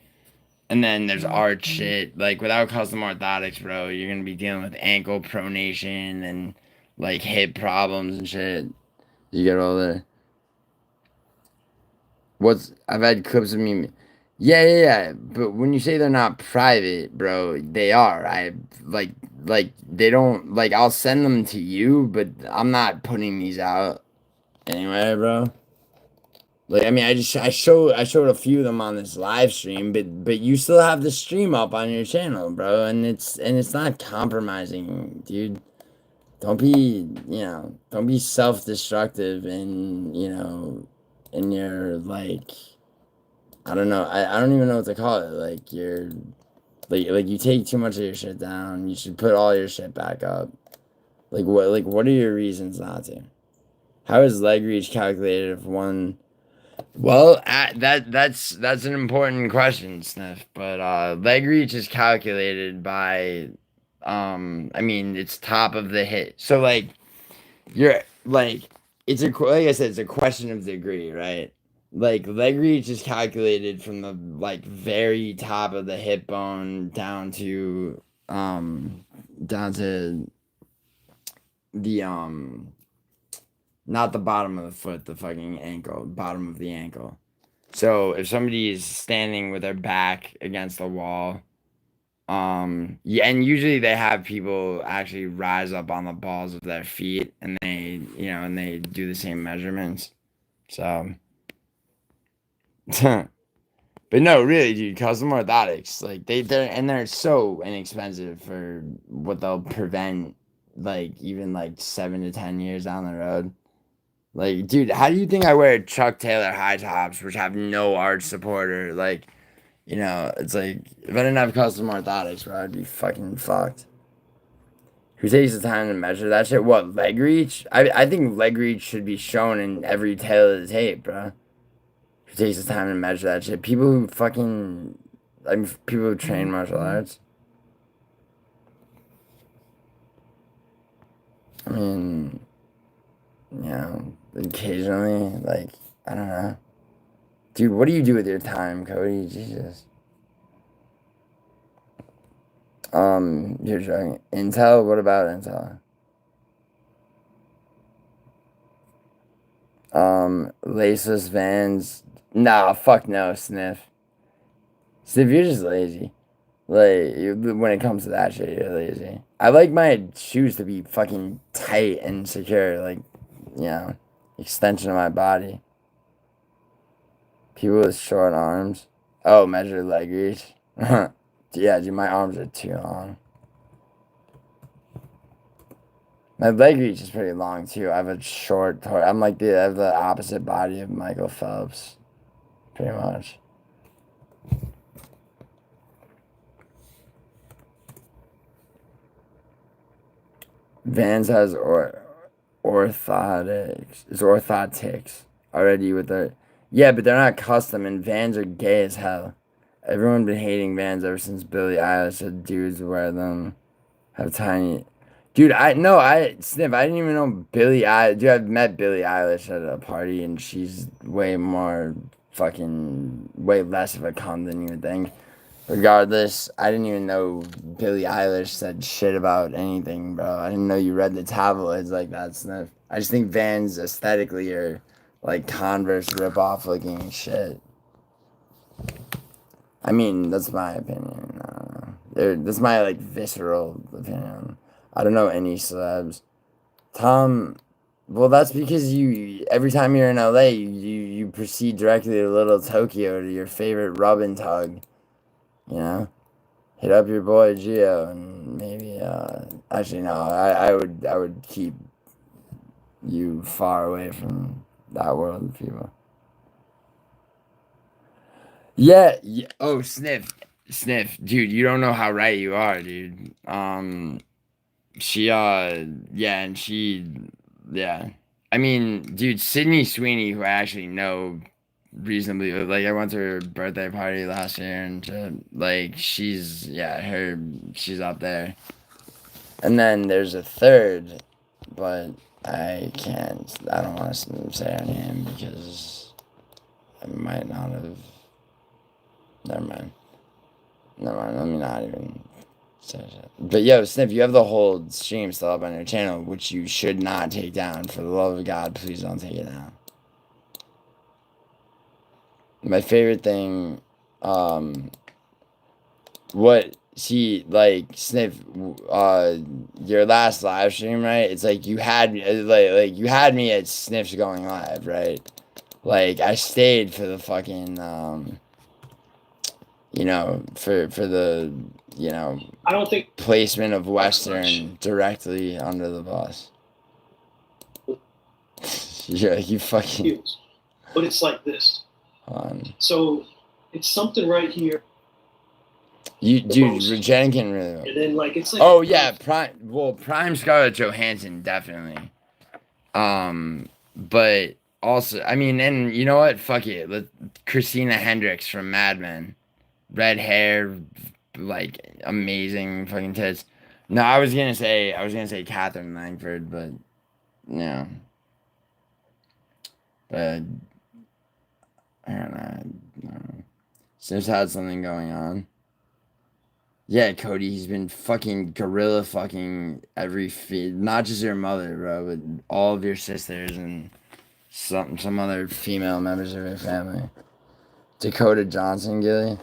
And then there's art shit. Like without custom orthotics, bro, you're gonna be dealing with ankle pronation and like hip problems and shit. You get older. I've had clips of me. Yeah. But when you say they're not private, bro, they are. I like they don't like. I'll send them to you, but I'm not putting these out anyway, bro. Like I mean, I showed a few of them on this live stream, but you still have the stream up on your channel, bro, and it's not compromising, dude. Don't be self-destructive and in your like. I don't know. I don't even know what to call it. Like you're like you take too much of your shit down. You should put all your shit back up. Like what are your reasons not to? How is leg reach calculated if one? Well, that's an important question, Sniff. But leg reach is calculated by I mean it's top of the hip. So like you're like like I said, it's a question of degree, right? Like leg reach is calculated from the like very top of the hip bone down to the not the bottom of the foot, the fucking ankle, bottom of the ankle. So if somebody is standing with their back against the wall, yeah, and usually they have people actually rise up on the balls of their feet and they do the same measurements. So but no, really, dude, custom orthotics, like they're so inexpensive for what they'll prevent, like even like 7 to 10 years down the road. Like, dude, how do you think I wear Chuck Taylor high tops, which have no arch supporter? Like, it's like if I didn't have custom orthotics, bro, I'd be fucking fucked. Who takes the time to measure that shit? What, leg reach? I think leg reach should be shown in every tail of the tape, bro. Who takes the time to measure that shit? People who fucking, people who train martial arts. I mean, occasionally, like, I don't know. Dude, what do you do with your time, Cody? Jesus. You're joking. Intel? What about Intel? Laceless Vans. Nah, fuck no, Sniff. Sniff, you're just lazy. Like, when it comes to that shit, you're lazy. I like my shoes to be fucking tight and secure, like, you know, extension of my body. People with short arms. Oh, measure leg reach. Yeah, dude, my arms are too long. My leg reach is pretty long, too. I have a short, I'm like, I have the opposite body of Michael Phelps. Pretty much. Vans has orthotics. It's orthotics already with their... Yeah, but they're not custom, and Vans are gay as hell. Everyone been hating Vans ever since Billie Eilish said dudes wear them. Have tiny... Dude, Sniff, I didn't even know Billie Eilish... Dude, I've met Billie Eilish at a party, and she's way more fucking... Way less of a cunt than you would think. Regardless, I didn't even know Billie Eilish said shit about anything, bro. I didn't know you read the tabloids like that, Sniff. I just think Vans aesthetically are like Converse ripoff looking shit. I mean, that's my opinion. I don't know. That's my like visceral opinion. I don't know any celebs. Tom, well, that's because you every time you're in LA, you proceed directly to Little Tokyo to your favorite rub and tug. You know, hit up your boy Gio and maybe actually no, I would keep you far away from that world of people. Yeah. Oh, Sniff, dude, you don't know how right you are, dude. Yeah. I mean, dude, Sydney Sweeney, who I actually know reasonably, like I went to her birthday party last year and shit. Like she's up there. And then there's a third, but I don't want to say her name because I might not have. Never mind, let me not even say shit. But yo, Sniff, you have the whole stream still up on your channel, which you should not take down. For the love of God, please don't take it down. My favorite thing, Sniff, your last live stream, right? It's like you had me, like you had me at Sniff's going live, right? Like I stayed for the fucking, you know, for the, you know, I don't think placement of Western directly under the bus. Yeah, you fucking. But it's like this. So it's something right here. Dude, Jenkin really well. And then like it's like. Oh yeah, Prime Scarlett Johansson definitely. But also, I mean, and you know what? Fuck it. Christina Hendricks from Mad Men, red hair, like amazing fucking tits. No, I was gonna say Catherine Langford, but yeah. But I don't know. Sniff's had something going on. Yeah, Cody, he's been fucking gorilla fucking every feed. Not just your mother, bro, but all of your sisters and some other female members of your family. Dakota Johnson, Gilly.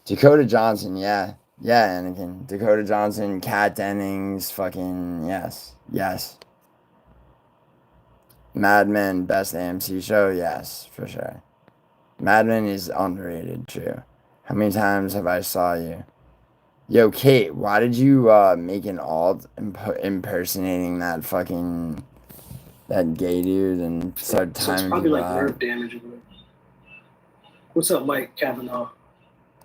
Dakota Johnson, yeah. Yeah, Anakin. Dakota Johnson, Kat Dennings, fucking yes. Mad Men, best AMC show? Yes, for sure. Mad Men is underrated, true. How many times have I saw you? Yo, Kate, why did you make an alt impersonating that gay dude and start timing? So it's probably like nerve damage. What's up, Mike Kavanaugh?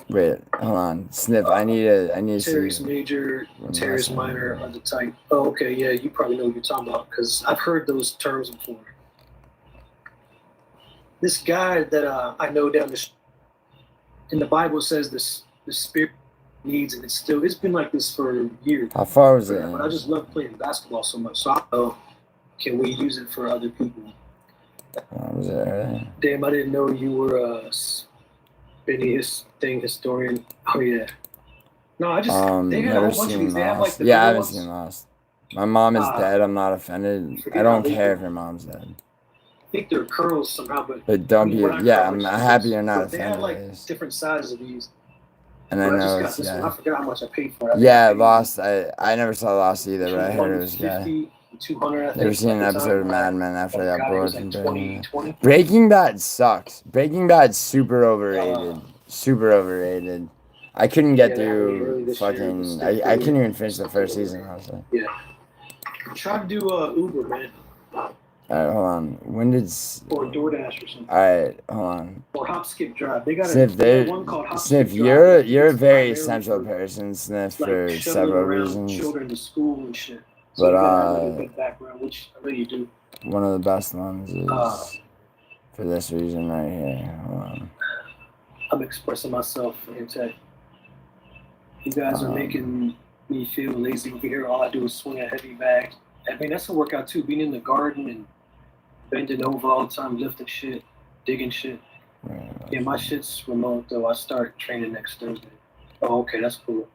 Wait, hold on. Sniff, I need to Teres see. major, teres minor are the type. Oh, okay, yeah, you probably know what you're talking about because I've heard those terms before. This guy that I know down in the Bible says the spirit needs, and it's been like this for years. How far was it? But I just love playing basketball so much. So I don't know, can we use it for other people? Was it early? Damn, I didn't know you were a historian. Oh yeah. No, I just they had a whole bunch of these. They have like the I haven't seen Lost. My mom is dead. I'm not offended. I don't care if your mom's dead. I think they're curls somehow, but don't be. Yeah, I'm happy you're not offended. They have like guys. different sizes of these. And I But I just know got it's this one. I guy. forgot how much I paid for it. Yeah, Lost. I never saw Lost either, but I heard it was guy. 150, 200. I think. Never seen an at the episode of time. Mad Men after I got God, it bored was from like Breaking Bad. 20. Breaking Bad sucks. Breaking Bad's super overrated. Super overrated. I couldn't get Yeah, they had one early through this year. fucking. I couldn't even finish the first season, honestly. Yeah. Try to do Uber, man. Alright, hold on. When did. Or DoorDash or something. Alright, hold on. Or Hop Skip Drive. They got Sniff, one called Hop Sniff, Skip Drive. you're a very It's essential primarily person, Sniff, like for shuttling several around reasons. children to school and shit. But So you gotta have like a good background, which I know you do. one of the best ones is for this reason right here. Hold on. I'm expressing myself in tech. You guys are making me feel lazy over here. All I do is swing a heavy bag. I mean, that's a workout too. Being in the garden and bending over all the time, lifting shit, digging shit. Yeah, my shit's remote though. I start training next Thursday. Oh, okay, that's cool.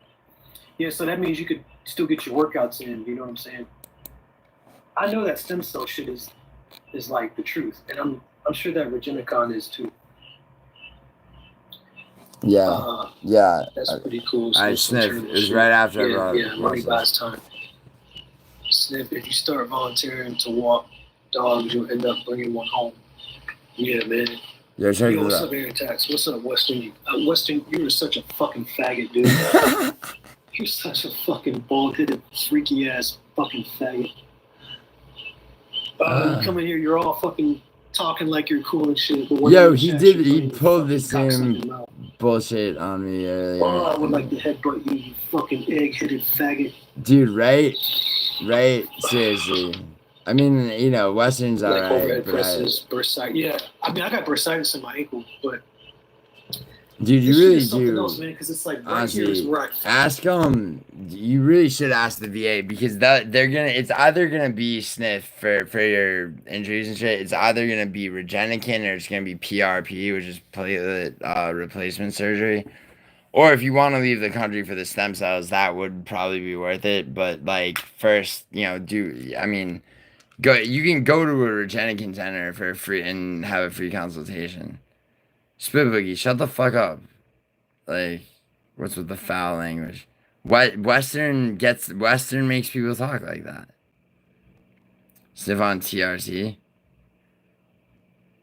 Yeah, so that means you could still get your workouts in. You know what I'm saying? I know that stem cell shit is like the truth, and I'm sure that Regenicon is too. Yeah, yeah. That's pretty cool. I Sniff. It was right after I brought it. Yeah, money buys time. Sniff, if you start volunteering to walk dogs, you'll end up bringing one home. Yeah, man. Yo, check Yo, this what's out. up, Aaron Tax? What's up, Western? Western, you're such a fucking faggot, dude. You're such a fucking bald-headed, freaky-ass fucking faggot. You come in here, you're all fucking talking like you're cool and shit. But Yo, he pulled the same bullshit on me earlier. Oh, I would like to headbutt you, you fucking egg-headed faggot. Dude, right? Seriously. I mean, you know, Western's Like alright, overhead but presses, bursitis. Yeah, I mean, I got bursitis in my ankle, but dude, you this shit really is something do. else, man, because it's like right here is Honestly, where I ask them. You really should ask the VA because they're gonna. It's either gonna be sniff for your injuries and shit. It's either gonna be Regenicon or it's gonna be PRP, which is platelet replacement surgery. Or if you want to leave the country for the stem cells, that would probably be worth it. But like first, you know, go. You can go to a Regenicon center for free and have a free consultation. Spit Boogie, shut the fuck up. Like, what's with the foul language? Western makes people talk like that. Sniff on TRC.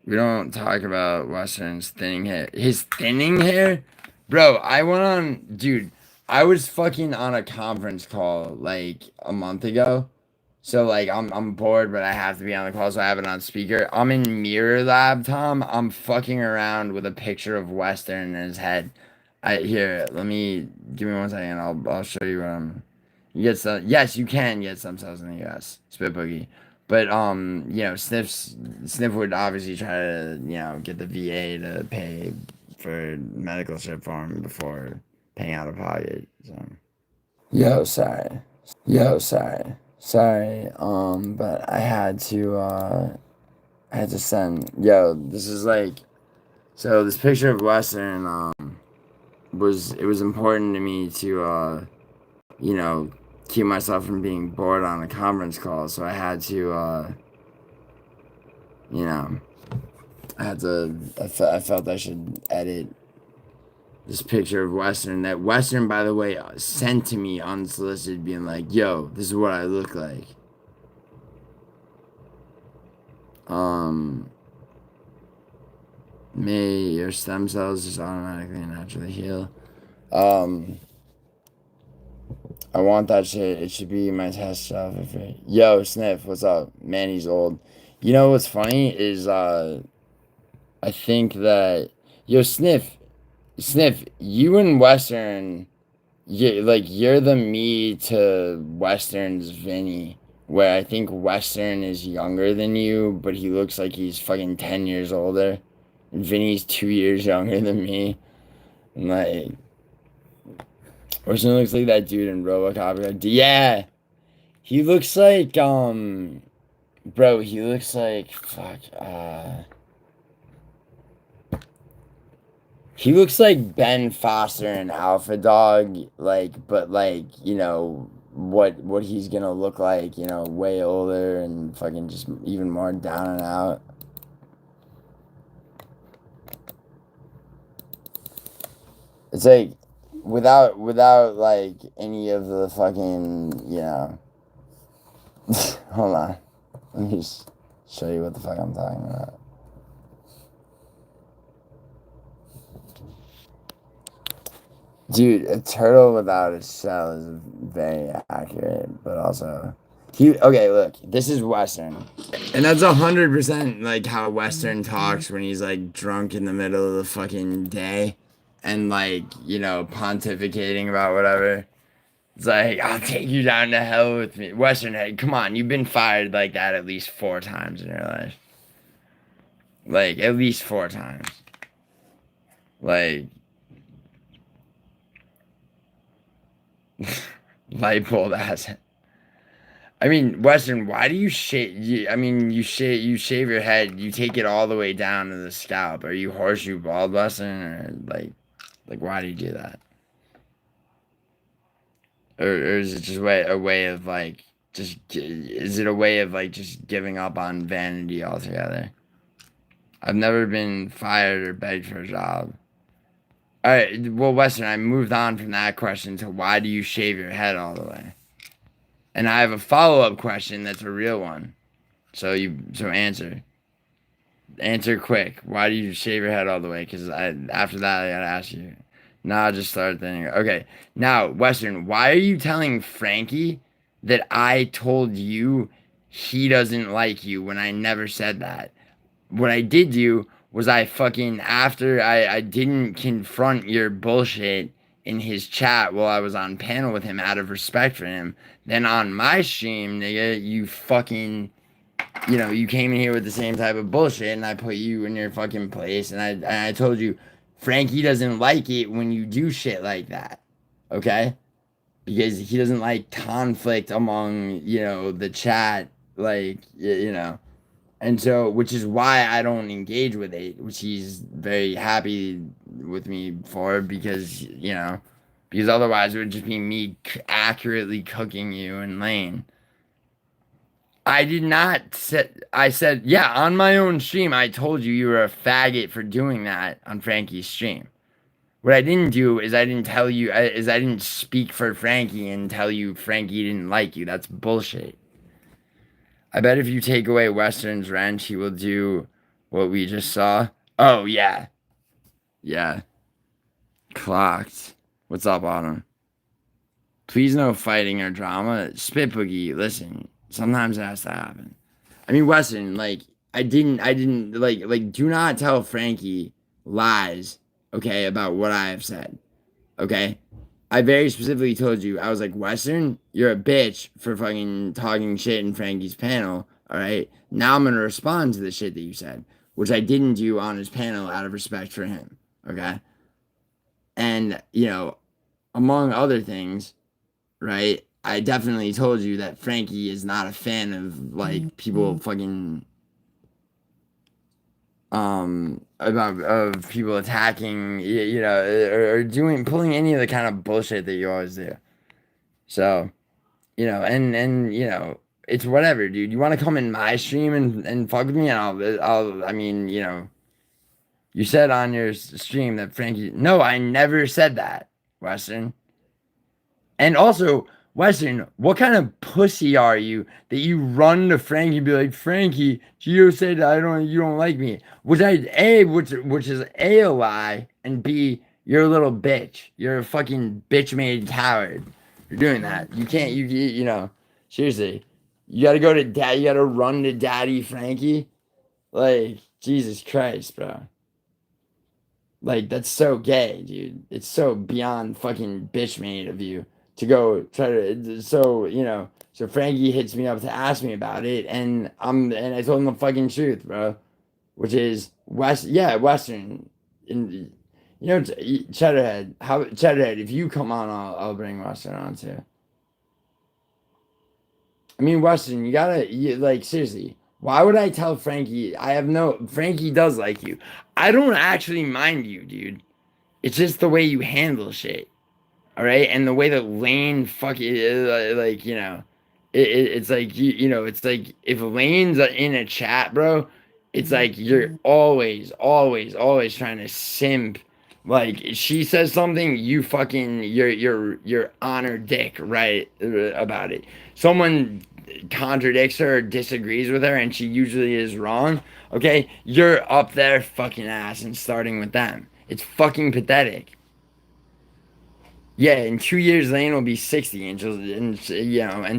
We don't talk about Western's thinning hair. His thinning hair? Bro, I was fucking on a conference call like a month ago. So like I'm bored, but I have to be on the call, so I have it on speaker. I'm in Mirror Lab, Tom. I'm fucking around with a picture of Western in his head. Give me 1 second. I'll show you what I'm. You get some. Yes, you can get stem cells in the U.S. Spit Boogie, but you know, Sniff would obviously try to get the VA to pay for medical shit for him before paying out of pocket. So. Sorry, but I had to send. Yo, this is like. So this picture of Western was important to me to keep myself from being bored on a conference call, so I had to I felt I should edit this picture of Western that Western, by the way, sent to me unsolicited, being like, yo, this is what I look like. May your stem cells just automatically and naturally heal. I want that shit. It should be my test job. Yo, Sniff, what's up? Man, he's old. You know what's funny is I think that Sniff, you and Western, you're the me to Western's Vinny, where I think Western is younger than you, but he looks like he's fucking 10 years older. And Vinny's 2 years younger than me. And like, Western looks like that dude in RoboCop. Yeah, he looks like bro, he looks like he looks like Ben Foster in Alpha Dog, but what he's gonna look like, way older and fucking just even more down and out. It's like, without like any of the fucking, you know. Hold on. Let me just show you what the fuck I'm talking about. Dude, a turtle without a shell is very accurate, but also okay, look, this is Western. And that's 100% like how Western talks when he's like drunk in the middle of the fucking day and like, you know, pontificating about whatever. It's like, I'll take you down to hell with me. Western, hey, come on, you've been fired like that at least 4 times in your life. Like, at least 4 times. Like, light bulb ass. I mean, Western, why do you shave? I mean, you shave your head. You take it all the way down to the scalp. Are you horseshoe bald, Western, or like why do you do that? Or is it just a way of like just? Is it a way of like just giving up on vanity altogether? I've never been fired or begged for a job. All right, well, Western, I moved on from that question to why do you shave your head all the way? And I have a follow-up question that's a real one. So answer. Answer quick. Why do you shave your head all the way? Because after that, I gotta ask you. Now I just started thinking. Okay, now, Western, why are you telling Frankie that I told you he doesn't like you when I never said that? What I did do was after I didn't confront your bullshit in his chat while I was on panel with him out of respect for him, then on my stream, nigga, you fucking, you know, you came in here with the same type of bullshit and I put you in your fucking place and I told you, Frankie doesn't like it when you do shit like that, okay? Because he doesn't like conflict among, you know, the chat, like, you know. And so, which is why I don't engage with it, which he's very happy with me for, because, you know, because otherwise it would just be me accurately cooking you in lane. I did not I said, yeah, on my own stream, I told you you were a faggot for doing that on Frankie's stream. What I didn't do is I didn't speak for Frankie and tell you Frankie didn't like you. That's bullshit. I bet if you take away Western's wrench, he will do what we just saw. Oh, yeah. Yeah. Clocked. What's up, Autumn? Please no fighting or drama. Spit Boogie, listen. Sometimes it has to happen. I mean, Western, like, I didn't, like, do not tell Frankie lies, okay, about what I have said, okay? I very specifically told you, I was like, Western, you're a bitch for fucking talking shit in Frankie's panel, alright? Now I'm gonna respond to the shit that you said, which I didn't do on his panel out of respect for him, okay? And, you know, among other things, right, I definitely told you that Frankie is not a fan of, like, people fucking, of people attacking, you know, or pulling any of the kind of bullshit that you always do. So, you know, and you know, it's whatever, dude. You want to come in my stream and fuck with me, and I mean, you know, you said on your stream that Frankie. No, I never said that, Western. And also, Western, what kind of pussy are you that you run to Frankie and be like, Frankie, Gio said you don't like me. Which is A lie, and B, you're a little bitch. You're a fucking bitch-made coward. You're doing that. You can't, you know, seriously. You gotta go to dad, you gotta run to daddy Frankie. Like, Jesus Christ, bro. Like, that's so gay, dude. It's so beyond fucking bitch-made of you to go try to, so, you know, so Frankie hits me up to ask me about it, and I told him the fucking truth, bro, which is Western, and, you know, Cheddarhead, if you come on, I'll bring Western on too. I mean, Western, like, seriously, why would I tell Frankie, Frankie does like you. I don't actually mind you, dude. It's just the way you handle shit. All right, and the way that Lane fucking like, you know, it's like you know, it's like if Lane's in a chat, bro, it's like you're always trying to simp Like, she says something, you fucking, you're on her dick, right, about it. Someone contradicts her or disagrees with her, and she usually is wrong, okay? You're up there fucking ass and starting with them. It's fucking pathetic. Yeah, in 2 years, Lane will be 60, and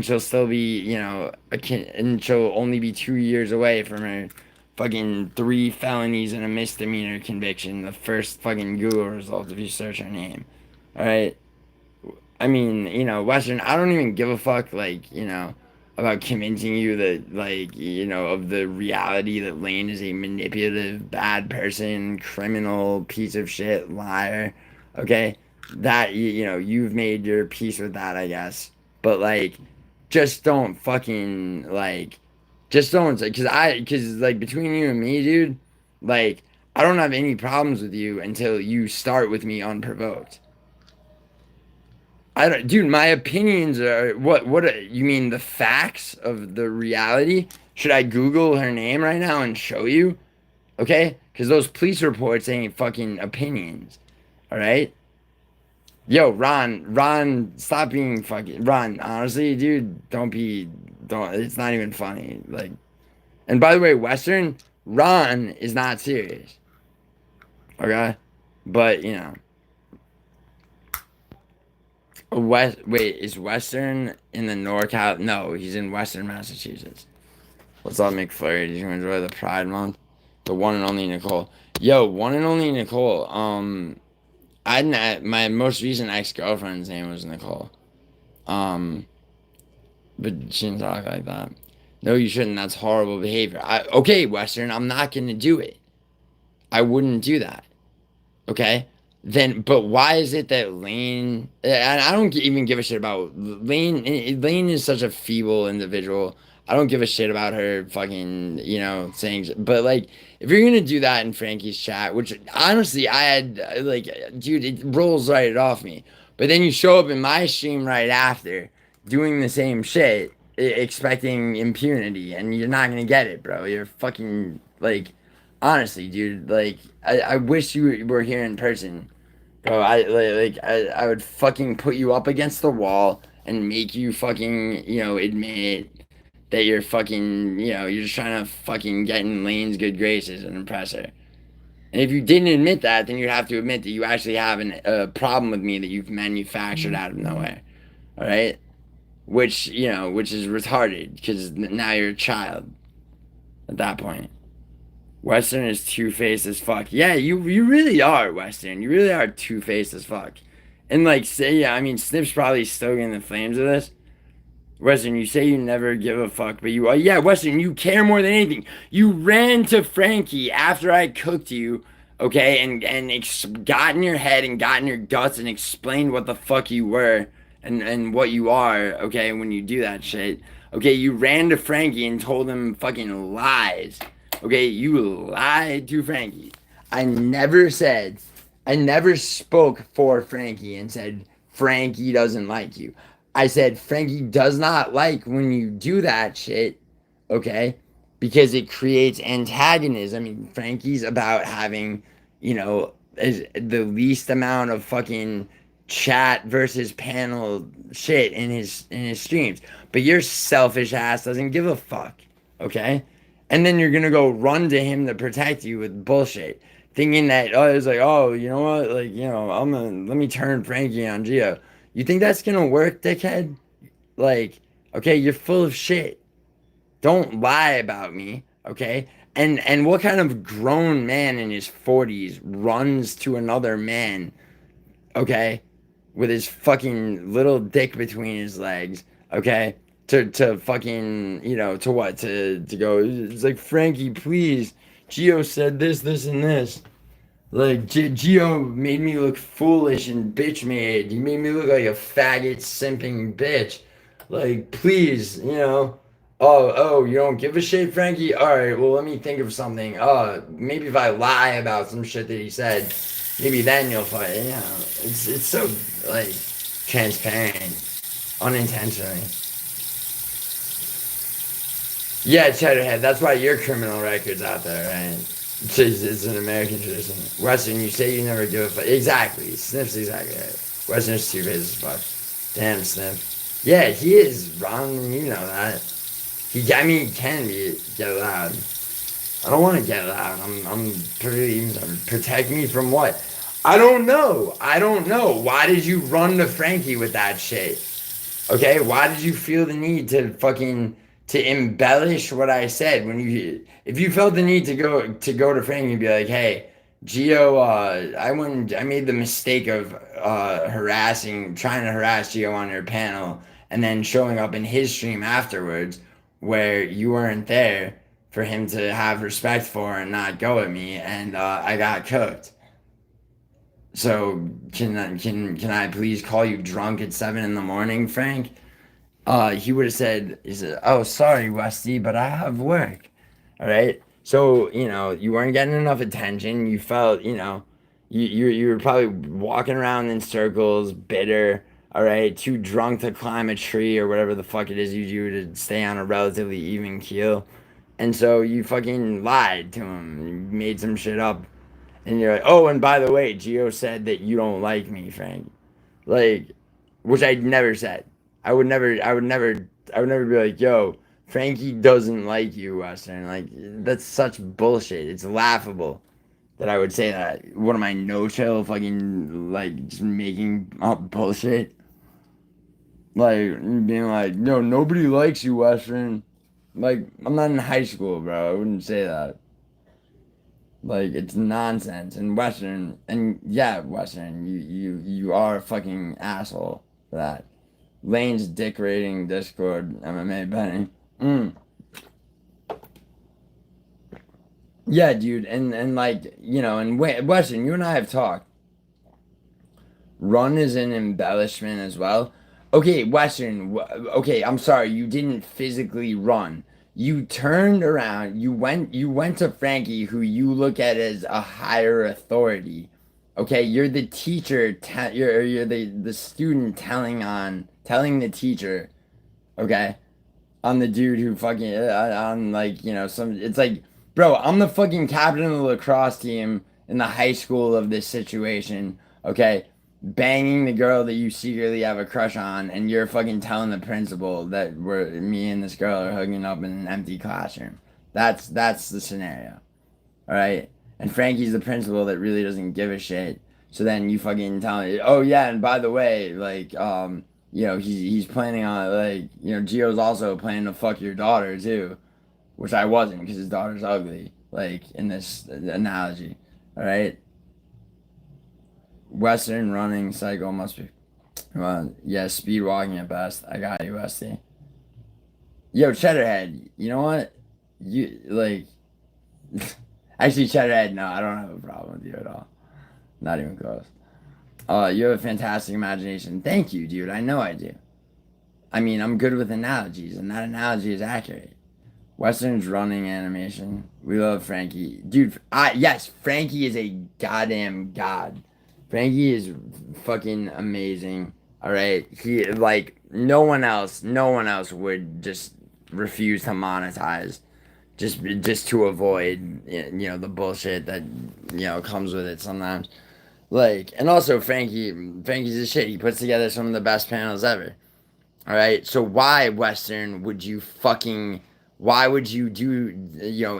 she'll still be, a kid, and she'll only be 2 years away from her fucking 3 felonies and a misdemeanor conviction. The first fucking Google result if you search her name. All right. I mean, Western. I don't even give a fuck, about convincing you that, of the reality that Lane is a manipulative, bad person, criminal, piece of shit, liar. Okay, that you've made your peace with that, I guess. But just don't fucking just don't, because between you and me, dude, I don't have any problems with you until you start with me unprovoked. I don't, dude. My opinions are what? What you mean? The facts of the reality? Should I Google her name right now and show you? Okay, because those police reports ain't fucking opinions. All right. Yo, Ron, stop being fucking Ron. Honestly, dude, don't. It's not even funny. And by the way, Western Ron is not serious. Okay, but wait, is Western in the NorCal? No, he's in Western Massachusetts. What's up, McFlurry? Did you enjoy the Pride Month? The one and only Nicole. Yo, one and only Nicole. My most recent ex-girlfriend's name was Nicole. But she didn't talk like that. No, you shouldn't. That's horrible behavior. Okay, Western, I'm not gonna do it. I wouldn't do that. Okay? But why is it that Lane, and I don't even give a shit about Lane. Lane is such a feeble individual. I don't give a shit about her fucking, saying, but if you're gonna do that in Frankie's chat, which honestly I had, dude, it rolls right off me. But then you show up in my stream right after doing the same shit, expecting impunity, and you're not gonna get it, bro. You're fucking, honestly, dude, I wish you were here in person. Bro, I would fucking put you up against the wall and make you fucking, admit that you're fucking, you're just trying to fucking get in Lane's good graces and impress her. And if you didn't admit that, then you'd have to admit that you actually have a problem with me that you've manufactured out of nowhere. All right? Which is retarded because now you're a child at that point. Western is two-faced as fuck. Yeah, you really are, Western. You really are two-faced as fuck. And Snip's probably stoking the flames of this. Western, you say you never give a fuck, but you are. Yeah, Western, you care more than anything. You ran to Frankie after I cooked you, okay, and got in your head and got in your guts and explained what the fuck you were and what you are, okay, when you do that shit. Okay, you ran to Frankie and told him fucking lies. Okay, you lied to Frankie. I never spoke for Frankie and said, Frankie doesn't like you. I said, Frankie does not like when you do that shit, okay? Because it creates antagonism. I mean, Frankie's about having, the least amount of fucking chat versus panel shit in his streams. But your selfish ass doesn't give a fuck, okay? And then you're gonna go run to him to protect you with bullshit, thinking that it's you know what, let me turn Frankie on Gio. You think that's gonna work, dickhead? Okay, you're full of shit. Don't lie about me, okay? And what kind of grown man in his 40s runs to another man, okay, with his fucking little dick between his legs, okay? To fucking, to what? To go, it's like, Frankie, please. Gio said this, and this. Gio made me look foolish and bitch made. He made me look like a faggot simping bitch. Please, Oh, you don't give a shit, Frankie? Alright, well, let me think of something. Maybe if I lie about some shit that he said, maybe then you'll fight. It's so, transparent. Unintentionally. Yeah, Cheddarhead, that's why your criminal record's out there, right? It's an American tradition. Western, you say you never give a fuck. Exactly. Sniff's exactly right. Western's stupid as fuck. Damn, Sniff. Yeah, he is, Ron, you know that. I mean, he can get loud. I don't want to get loud. I'm pretty, protect me from what? I don't know. Why did you run to Frankie with that shit? Okay, why did you feel the need to to embellish what I said if you felt the need to go to Frankie and be like, hey, Gio, I made the mistake of trying to harass Gio on your panel, and then showing up in his stream afterwards where you weren't there for him to have respect for and not go at me, and I got cooked. So can I please call you drunk at 7 in the morning, Frank? He would have said, oh, sorry, Westy, but I have work. All right. So, you weren't getting enough attention. You felt, you were probably walking around in circles, bitter. All right. Too drunk to climb a tree or whatever the fuck it is you do to stay on a relatively even keel. And so you fucking lied to him. You made some shit up. And you're like, oh, and by the way, Gio said that you don't like me, Frank. Like, which I never said. I would never be like, yo, Frankie doesn't like you, Western. Like, that's such bullshit. It's laughable that I would say that. What am I, no chill, fucking, like, just making up bullshit? Like, being like, no, nobody likes you, Western. Like, I'm not in high school, bro. I wouldn't say that. Like, it's nonsense. And Western, you are a fucking asshole for that. Lane's dick rating Discord MMA Benny. Yeah, dude, and like, and Western, you and I have talked. Run is an embellishment as well. Okay, Western, okay, I'm sorry, you didn't physically run. You turned around, you went to Frankie, who you look at as a higher authority. Okay, you're the teacher, you're the student telling the teacher, okay, on the dude who fucking, on like, it's like, bro, I'm the fucking captain of the lacrosse team in the high school of this situation, okay, banging the girl that you secretly have a crush on, and you're fucking telling the principal that me and this girl are hooking up in an empty classroom. That's the scenario, all right? And Frankie's the principal that really doesn't give a shit. So then you fucking tell me, oh yeah, and by the way, like, he's planning on, like, Gio's also planning to fuck your daughter too, which I wasn't, because his daughter's ugly, like, in this analogy, all right? Western running cycle must be, well, yeah, speed walking at best. I got you, Westy. Yo, Cheddarhead, you know what? You, like, actually, Cheddarhead, no, I don't have a problem with you at all. Not even close. You have a fantastic imagination. Thank you, dude. I know I do. I mean, I'm good with analogies, and that analogy is accurate. Western's running animation. We love Frankie. Dude, yes, Frankie is a goddamn god. Frankie is fucking amazing. All right, he, like, no one else would just refuse to monetize, just to avoid the bullshit that comes with it sometimes. Like, and also Frankie's a shit. He puts together some of the best panels ever. All right, so why, Western, would you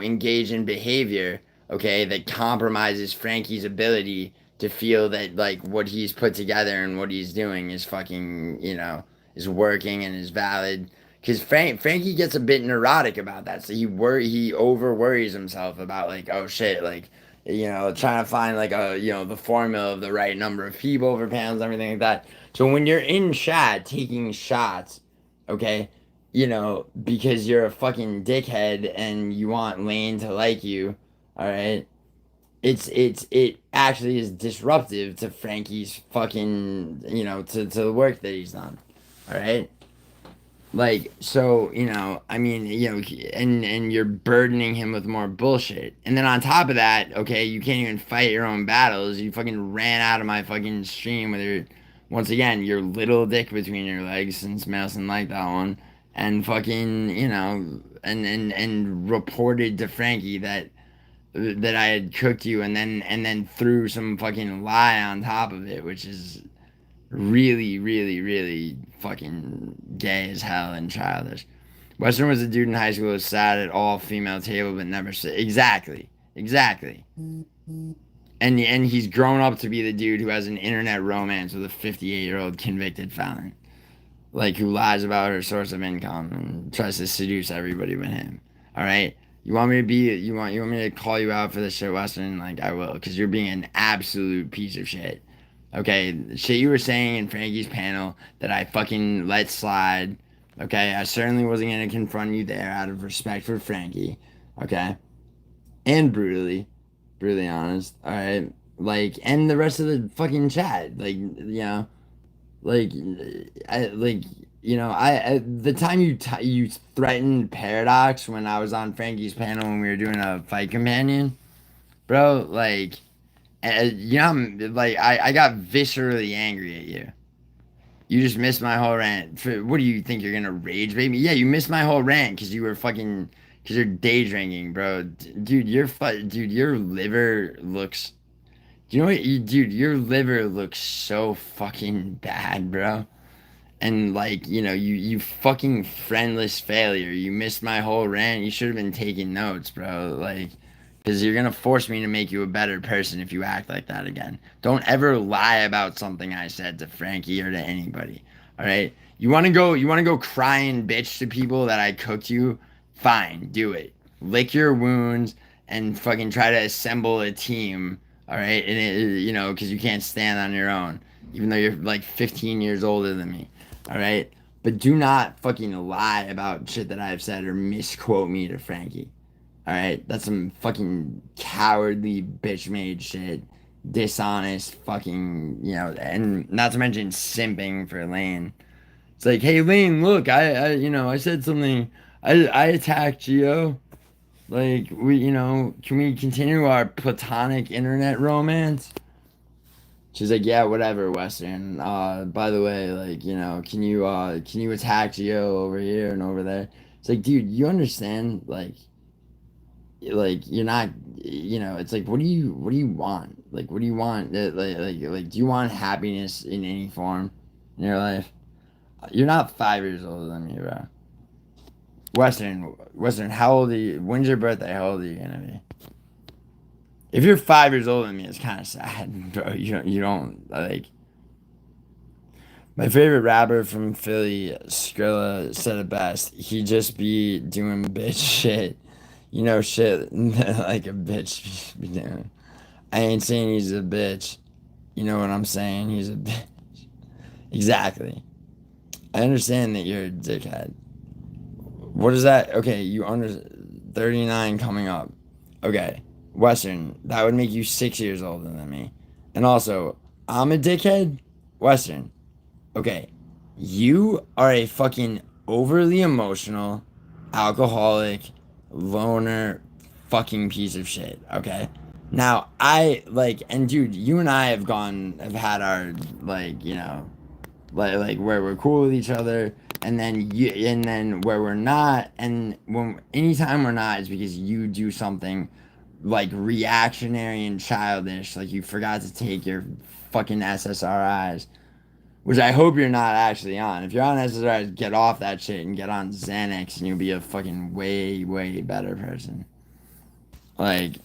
engage in behavior, okay, that compromises Frankie's ability to feel that, like, what he's put together and what he's doing is fucking, is working and is valid? Because Frankie gets a bit neurotic about that. So he over worries himself about, like, oh shit, like, trying to find, like, the formula of the right number of people for panels, everything like that. So when you're in chat taking shots, okay, because you're a fucking dickhead and you want Lane to like you, all right, it actually is disruptive to Frankie's fucking, to the work that he's done, all right? Like, so, I mean, and you're burdening him with more bullshit. And then on top of that, okay, you can't even fight your own battles. You fucking ran out of my fucking stream with once again, your little dick between your legs, since Madison liked that one. And fucking, and reported to Frankie that that I had cooked you, and then threw some fucking lie on top of it, which is really, really, really fucking gay as hell and childish. Western was a dude in high school who sat at all female table but never said exactly. And he's grown up to be the dude who has an internet romance with a 58-year-old convicted felon, like who lies about her source of income and tries to seduce everybody but him. All right, you want me to call you out for this shit, Western? Like I will, because you're being an absolute piece of shit. Okay, the shit you were saying in Frankie's panel that I fucking let slide. Okay, I certainly wasn't gonna confront you there out of respect for Frankie. Okay, and brutally honest. All right, like, and the rest of the fucking chat, like, like, the time you threatened Paradox when I was on Frankie's panel when we were doing a fight companion, bro, like. Like I got viscerally angry at you. You just missed my whole rant. What do you think you're gonna rage, baby? Yeah, you missed my whole rant because you're day drinking, bro. Dude, your liver looks. Do you know what, dude? Your liver looks so fucking bad, bro. And like, you fucking friendless failure. You missed my whole rant. You should have been taking notes, bro. Like. Because you're gonna force me to make you a better person if you act like that again. Don't ever lie about something I said to Frankie or to anybody. All right? You wanna go cry and bitch to people that I cooked you? Fine, do it. Lick your wounds and fucking try to assemble a team. All right? And because you can't stand on your own, even though you're like 15 years older than me. All right? But do not fucking lie about shit that I've said or misquote me to Frankie. Alright, that's some fucking cowardly bitch made shit. Dishonest fucking, and not to mention simping for Lane. It's like, hey Lane, look, I said something. I attacked Gio. Like, can we continue our platonic internet romance? She's like, yeah, whatever, Western. By the way, like, can you attack Gio over here and over there? It's like, dude, you understand, like you're not, it's like, what do you want? Like, what do you want? Like, do you want happiness in any form in your life? You're not 5 years older than me, bro. Western, how old are you? When's your birthday? How old are you gonna be? If you're 5 years older than me, it's kind of sad, bro. You don't like. My favorite rapper from Philly, Skrilla, said it best. He just be doing bitch shit. Shit like a bitch be doing. I ain't saying he's a bitch. You know what I'm saying? He's a bitch. Exactly. I understand that you're a dickhead. What is that? Okay, you under 39 coming up. Okay, Western, that would make you 6 years older than me. And also, I'm a dickhead? Western, okay, you are a fucking overly emotional, alcoholic, loner, fucking piece of shit, okay? Now, and dude, you and I have had our, like where we're cool with each other, and then where we're not, and anytime we're not is because you do something like reactionary and childish, like you forgot to take your fucking SSRIs, which I hope you're not actually on. If you're on SSRIs, get off that shit and get on Xanax, and you'll be a fucking way, way better person. Like,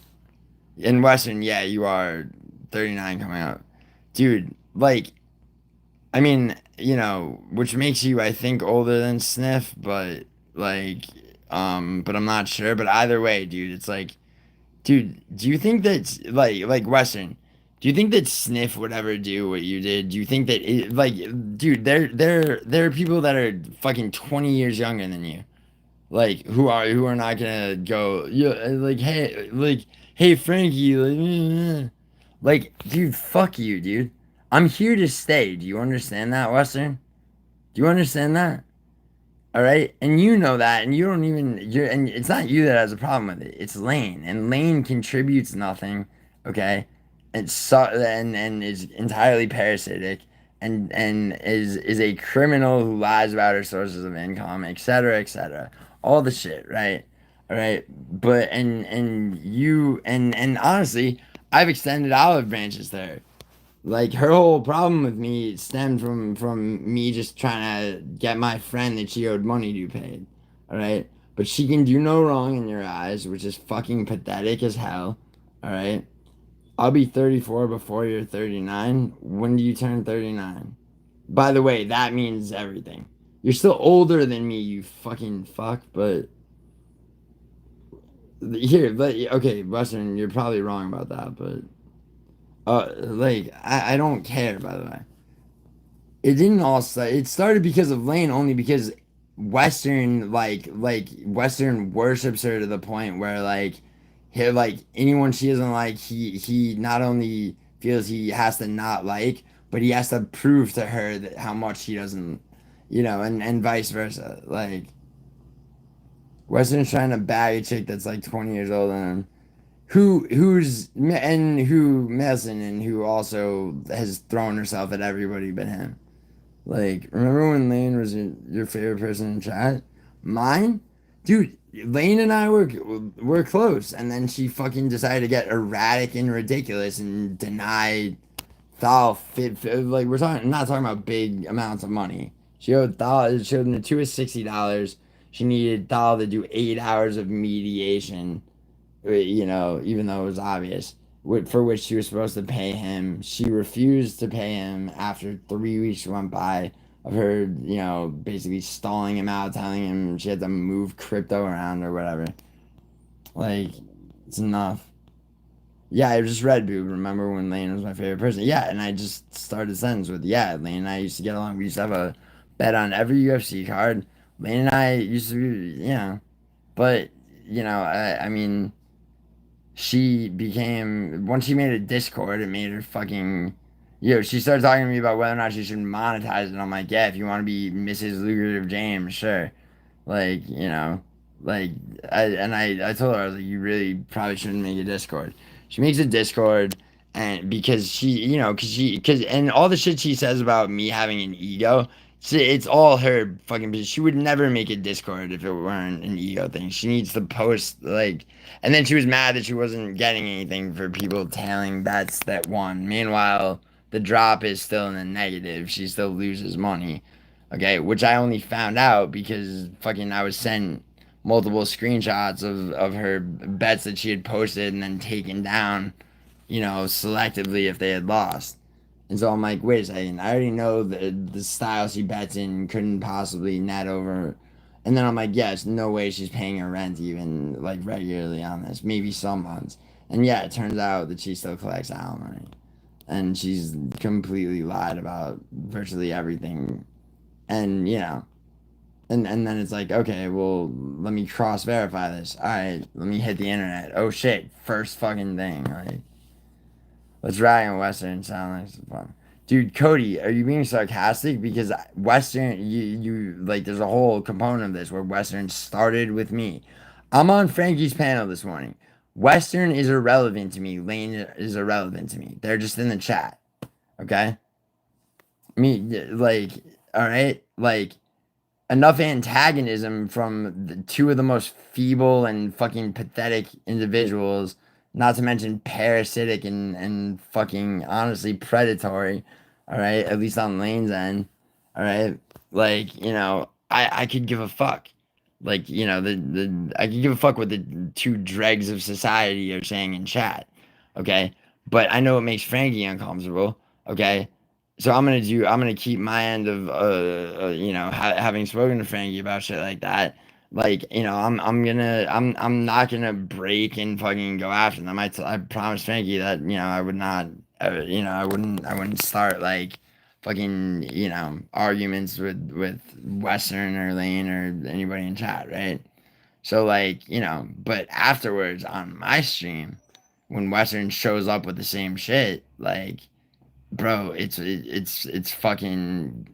in Western, yeah, you are 39 coming up. Dude, like, I mean, which makes you, I think, older than Sniff, but, like, but I'm not sure. But either way, dude, it's like, dude, do you think that, like Western, do you think that Sniff would ever do what you did? Do you think that, dude, there are people that are fucking 20 years younger than you, like, who are not gonna go, like, hey, Frankie, like, dude, fuck you, dude. I'm here to stay. Do you understand that, Western? Do you understand that? All right, and you know that, and and it's not you that has a problem with it. It's Lane, and Lane contributes nothing. Okay, and is entirely parasitic, and is a criminal who lies about her sources of income, etc., etc. All the shit, right? All right, but and you and honestly, I've extended olive branches to her. Like her whole problem with me stemmed from me just trying to get my friend that she owed money to paid. All right, but she can do no wrong in your eyes, which is fucking pathetic as hell. All right, I'll be 34 before you're 39. When do you turn 39? By the way, that means everything. You're still older than me, you fucking fuck, but here, but okay, Western, you're probably wrong about that, but like I don't care, by the way. It didn't all start. It started because of Lane, only because Western like Western worships her to the point where like anyone she doesn't like, he not only feels he has to not like, but he has to prove to her that how much he doesn't, and vice versa. Like Western's trying to bag a chick that's like 20 years older than him, who Madison, and who also has thrown herself at everybody but him. Like, remember when Lane was your favorite person in chat? Mine? Dude, Lane and I were close, and then she fucking decided to get erratic and ridiculous and deny Thal like, not talking about big amounts of money. She owed Natua $60. She needed Thal to do 8 hours of mediation, even though it was obvious, for which she was supposed to pay him. She refused to pay him after 3 weeks went by of her, basically stalling him out, telling him she had to move crypto around or whatever. Like, it's enough. Yeah, I just read Boob. Remember when Lane was my favorite person? Yeah, and I just started a sentence with, yeah, Lane and I used to get along. We used to have a bet on every UFC card. Lane and I used to be, but, I mean, she became, once she made a Discord, it made her fucking, she started talking to me about whether or not she should monetize it. I'm like, yeah, if you want to be Mrs. Lucrative James, sure. Like, like, I told her, I was like, you really probably shouldn't make a Discord. She makes a Discord, and because and all the shit she says about me having an ego, it's all her fucking business. She would never make a Discord if it weren't an ego thing. She needs to post, like, and then she was mad that she wasn't getting anything for people tailing bets that won. Meanwhile, the drop is still in the negative. She still loses money. Okay, which I only found out because fucking I was sent multiple screenshots of her bets that she had posted and then taken down, selectively if they had lost. And so I'm like, wait a second, I already know the style she bets in couldn't possibly net over. And then I'm like, yes, no way she's paying her rent even like regularly on this. Maybe some months. And yeah, it turns out that she still collects alimony. And she's completely lied about virtually everything. And and then it's like, okay, well, let me cross verify this. All right, let me hit the internet. Oh shit, first fucking thing. Like, let's rag on Western. Sound like some fun, dude. Cody, are you being sarcastic? Because Western, you like, there's a whole component of this where Western started with me. I'm on Frankie's panel this morning. Western is irrelevant to me. Lane is irrelevant to me. They're just in the chat. Okay. Me, like, all right, like, enough antagonism from two of the most feeble and fucking pathetic individuals, not to mention parasitic and fucking honestly predatory, all right, at least on Lane's end, all right, like, I could give a fuck. Like, I could give a fuck what the two dregs of society are saying in chat, okay? But I know it makes Frankie uncomfortable, okay? So I'm gonna keep my end of having spoken to Frankie about shit like that. Like, I'm not gonna break and fucking go after them. I promised Frankie that I would not, I wouldn't start like fucking arguments with Western or Lane or anybody in chat, right? So like, but afterwards on my stream, when Western shows up with the same shit, like, bro, it's fucking,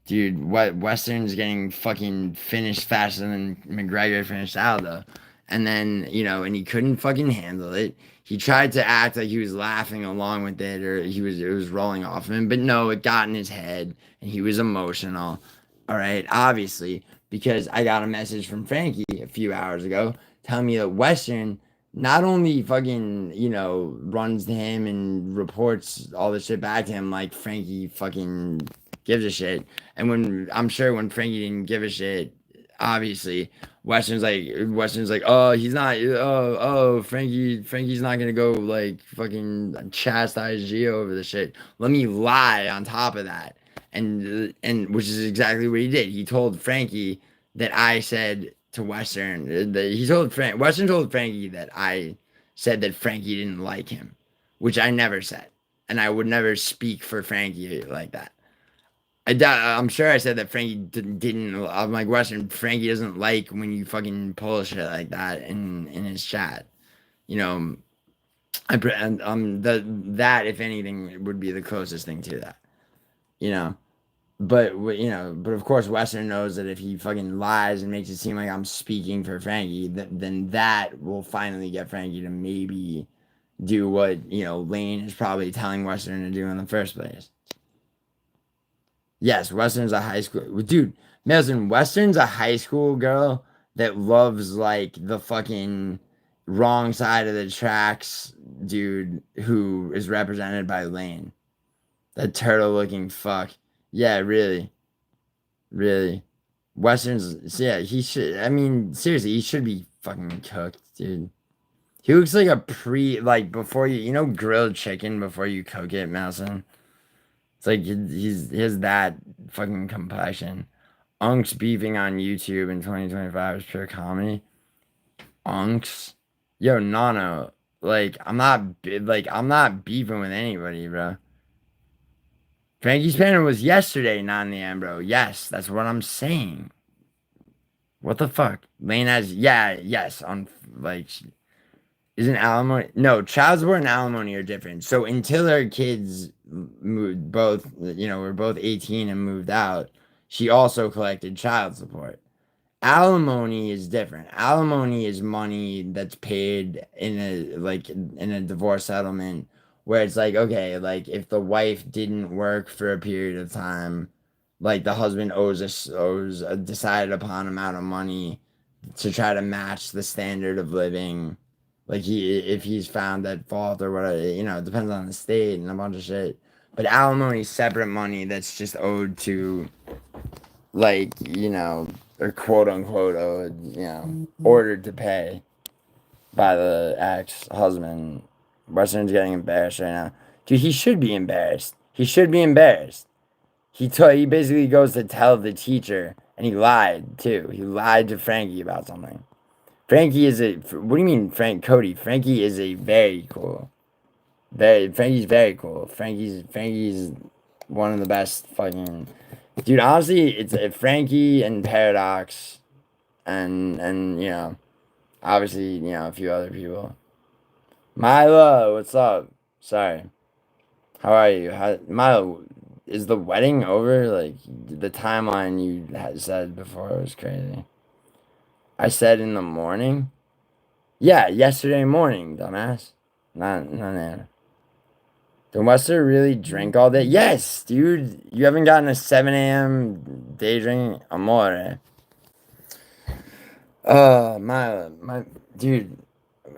dude. What Western's getting fucking finished faster than McGregor finished Aldo, and then and he couldn't fucking handle it. He tried to act like he was laughing along with it, or it was rolling off of him, but no, it got in his head, and he was emotional. All right, obviously, because I got a message from Frankie a few hours ago telling me that Western not only fucking, you know, runs to him and reports all this shit back to him like Frankie fucking gives a shit. And when I'm sure when Frankie didn't give a shit, obviously Western's like, oh, he's not, Frankie's not gonna go like fucking chastise Gio over the shit. Let me lie on top of that, and which is exactly what he did. He told Frankie that I said to Western, Western told Frankie that I said that Frankie didn't like him, which I never said, and I would never speak for Frankie like that. I'm sure I said that Frankie didn't. I'm like, Western, Frankie doesn't like when you fucking pull shit like that in his chat. You know, that if anything would be the closest thing to that. You know, but of course Western knows that if he fucking lies and makes it seem like I'm speaking for Frankie, then that will finally get Frankie to maybe do what Lane is probably telling Western to do in the first place. Yes, Western's a high school dude. Nelson, Western's a high school girl that loves like the fucking wrong side of the tracks dude who is represented by Lane. That turtle looking fuck. Yeah, really. Really. Western's he should seriously, he should be fucking cooked, dude. He looks like a before grilled chicken before you cook it, Nelson. It's like he has that fucking complexion. Unks beefing on YouTube in 2025 is pure comedy. Unks, yo, Nano, I'm not beefing with anybody, bro. Frankie's panel was yesterday, not in the end, bro. Yes, that's what I'm saying. What the fuck? Lane has yes on isn't alimony? No, child support and alimony are different. So until her kids moved, were both 18 and moved out, she also collected child support. Alimony is different. Alimony is money that's paid in a divorce settlement where it's like, okay, like if the wife didn't work for a period of time, like the husband owes a decided upon amount of money to try to match the standard of living. Like if he's found at fault or whatever, it depends on the state and a bunch of shit. But alimony is separate money that's just owed to, or quote unquote owed, ordered to pay by the ex-husband. Western's getting embarrassed right now. Dude, he should be embarrassed. He should be embarrassed. He basically goes to tell the teacher, and he lied too. He lied to Frankie about something. Frankie is what do you mean, Cody? Frankie is very cool. Frankie's very cool. Frankie's one of the best fucking dude. Honestly, it's Frankie and Paradox, and obviously a few other people. Milo, what's up? Sorry. How are you? Milo, is the wedding over? Like the timeline you had said before was crazy. I said in the morning? Yeah, yesterday morning, dumbass. Not now. Did Wester really drink all day? Yes, dude. You haven't gotten a 7 a.m. day drink? Amore. My dude.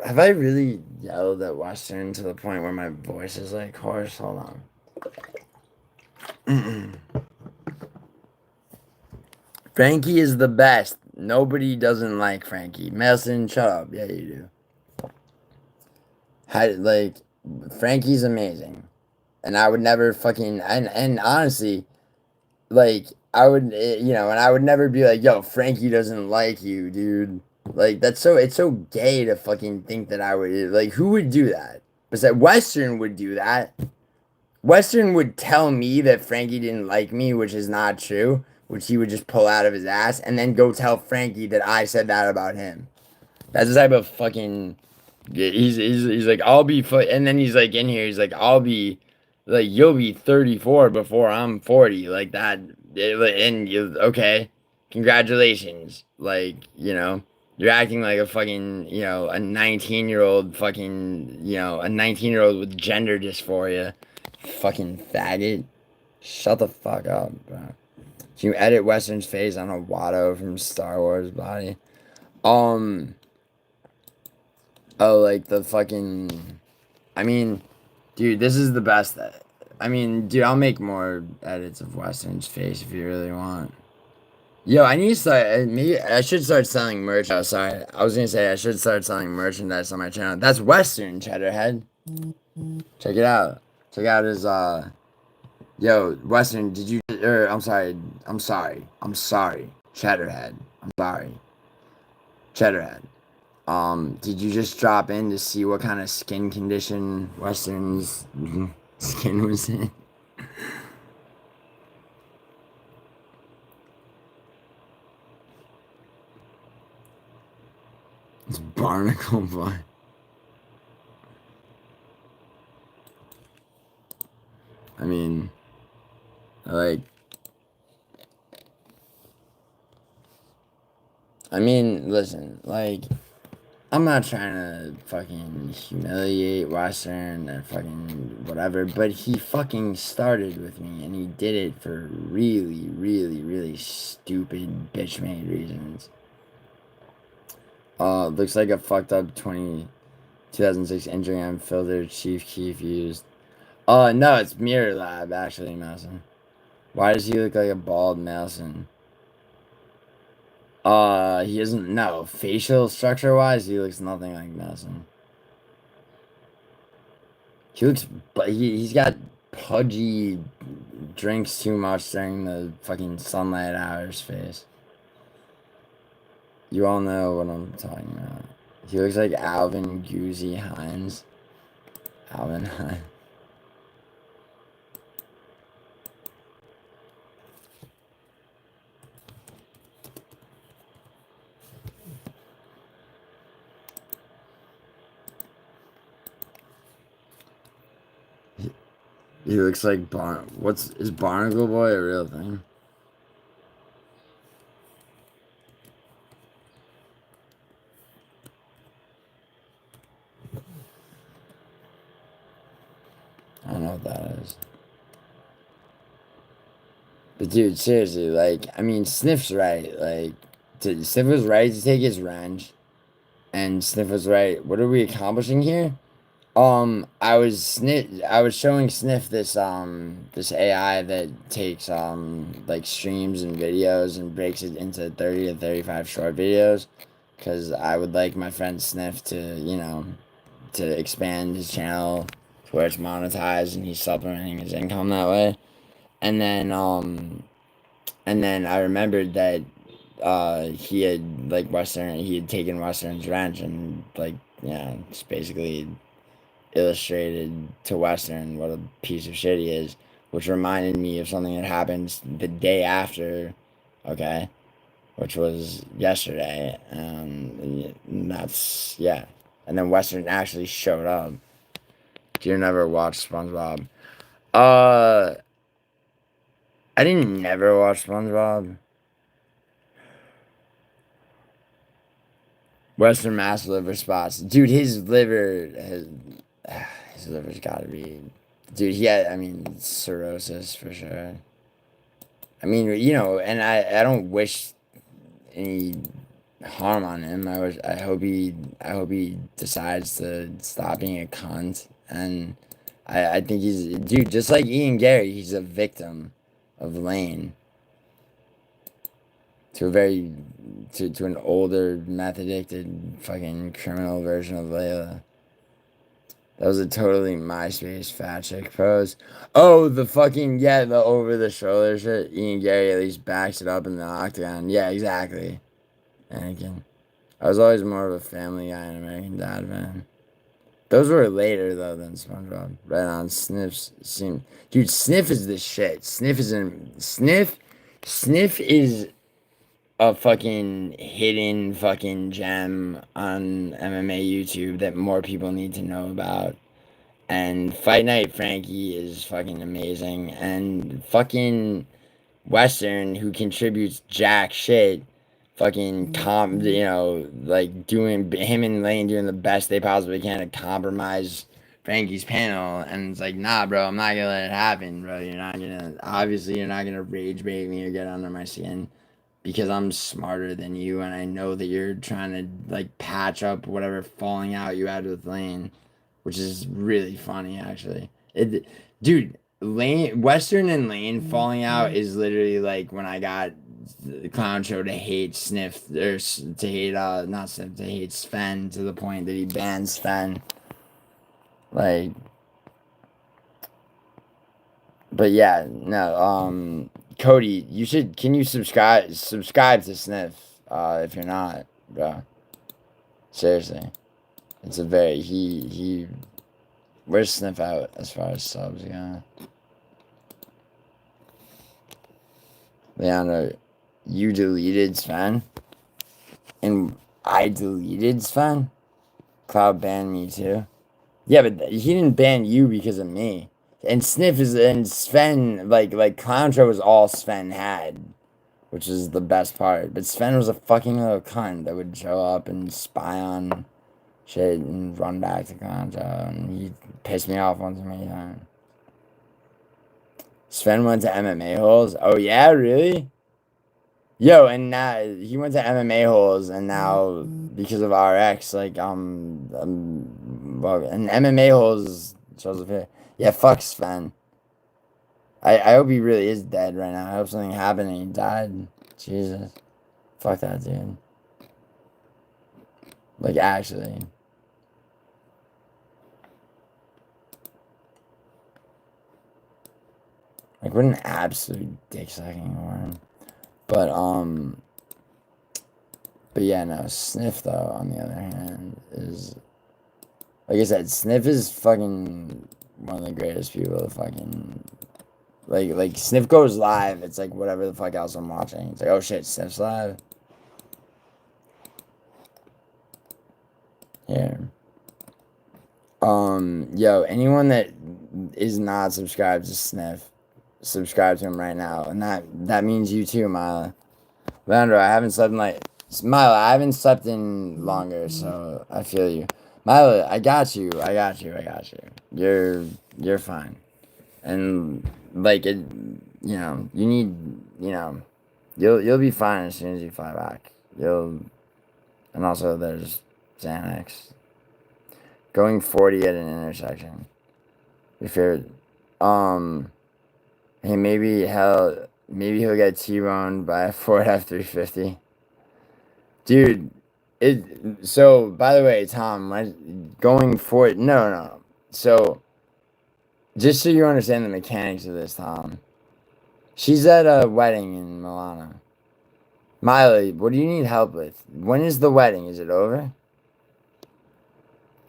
Have I really yelled at Western to the point where my voice is like hoarse? Hold on. Frankie is the best. Nobody doesn't like Frankie. Melson, shut up. Yeah, you do. Frankie's amazing. And I would never fucking... And honestly, I would... and I would never be like, yo, Frankie doesn't like you, dude. It's so gay to fucking think that I would... who would do that? Besides, Western would do that. Western would tell me that Frankie didn't like me, which is not true. Which he would just pull out of his ass and then go tell Frankie that I said that about him. That's the type of fucking... He's like, I'll be... And then he's like, in here, he's like, I'll be... you'll be 34 before I'm 40. Like that. And you... Okay. Congratulations. You're acting like a fucking, a 19-year-old fucking, a 19-year-old with gender dysphoria. Fucking faggot. Shut the fuck up, bro. Can you edit Western's face on a Watto from Star Wars body? Oh, like the fucking. I mean, dude, this is the best. I mean, dude, I'll make more edits of Western's face if you really want. Yo, I need to start. Maybe I should start selling merch. Oh, sorry. I was gonna say I should start selling merchandise on my channel. That's Western Cheddarhead. Check it out. Check out his Yo, Western, did you? I'm sorry. I'm sorry. I'm sorry. Cheddarhead. I'm sorry. Cheddarhead. Did you just drop in to see what kind of skin condition Western's skin was in? It's barnacle boy. I mean, listen, like, I'm not trying to fucking humiliate Western or fucking whatever, but he fucking started with me, and he did it for really, really, really stupid bitch-made reasons. Looks like a fucked up 2006 Instagram filter Chief Keef used. No, it's Mirror Lab, actually, Nelson. Why does he look like a bald Nelson? He doesn't, no, facial structure-wise, he looks nothing like Nelson. He looks, but he's got pudgy, drinks too much during the fucking sunlight hours face. You all know what I'm talking about. He looks like Alvin Goozy Hines. Alvin Hines. He looks like is Barnacle Boy a real thing? I don't know what that is. But dude, seriously, like, I mean, Sniff's right. Like, Sniff was right to take his revenge. And Sniff was right. What are we accomplishing here? I was showing Sniff this this AI that takes like streams and videos and breaks it into 30 to 35 short videos, because I would like my friend Sniff to, you know, to expand his channel to where it's monetized and he's supplementing his income that way. And then I remembered that he had taken Western's wrench and, like, yeah, just basically illustrated to Western what a piece of shit he is, which reminded me of something that happened the day after, okay, which was yesterday, and that's, yeah. And then Western actually showed up. Do you never watch SpongeBob? I didn't never watch SpongeBob. Western Mass liver spots. Dude, his liver's gotta be... Dude, I mean, cirrhosis for sure. I mean, you know, and I don't wish any harm on him. I hope he decides to stop being a cunt. And I think dude, just like Ian Gary, he's a victim of Lane. To an older, meth addicted fucking criminal version of Layla. That was a totally MySpace fat chick pose. Oh, the fucking, yeah, the over the shoulder shit. Ian Gary at least backs it up in the octagon. Yeah, exactly. Anakin. I was always more of a Family Guy and American Dad fan. Those were later though than SpongeBob. Right on. Dude, Sniff is the shit. Sniff is a fucking hidden fucking gem on MMA YouTube that more people need to know about. And Fight Night Frankie is fucking amazing. And fucking Western, who contributes jack shit, fucking you know, like him and Lane doing the best they possibly can to compromise Frankie's panel. And it's like, nah, bro, I'm not gonna let it happen, bro. Obviously you're not gonna rage bait me or get under my skin. because I'm smarter than you and I know that you're trying to like patch up whatever falling out you had with Lane, which is really funny actually. Dude, Lane, Western and Lane falling out is literally like when I got the Clown Show to hate Sniff or to hate not Sniff, to hate Sven to the point that he banned Sven. Like, but yeah, no, Cody, you should, can you subscribe to Sniff, if you're not, bro. Seriously. It's a very, where's Sniff out as far as subs go? Leandro, you deleted Sven? And I deleted Sven? Cloud banned me too? Yeah, but he didn't ban you because of me. And Sniff is, and Sven, like Clown Show was all Sven had, which is the best part. But Sven was a fucking little cunt that would show up and spy on shit and run back to Clown Show, and he pissed me off one too many times. Sven went to MMA holes? Oh yeah, really? Yo, and now he went to MMA holes, and now because of RX, like well, and MMA holes shows up here. Yeah, fuck Sven. I hope he really is dead right now. I hope something happened and he died. Jesus, fuck that dude. Like actually. Like what an absolute dick sucking worm. But yeah, no, Sniff though, on the other hand, is, like I said, Sniff is fucking one of the greatest people to fucking, like Sniff goes live, it's like whatever the fuck else I'm watching. It's like, oh shit, Sniff's live. Here. Yo, anyone that is not subscribed to Sniff, subscribe to him right now. And that means you too, Mila. Leandro, I haven't slept in Mila, I haven't slept in longer, so I feel you. Mila, I got you. You're fine. And like it, you know, you need, you know, you'll be fine as soon as you fly back. And also there's Xanax. Going 40 at an intersection. Your favorite, hey, maybe he'll get T-boned by a Ford F-350. Dude, so, by the way, Tom, going forward, no. So, just so you understand the mechanics of this, Tom. She's at a wedding in Milano. Miley, what do you need help with? When is the wedding? Is it over?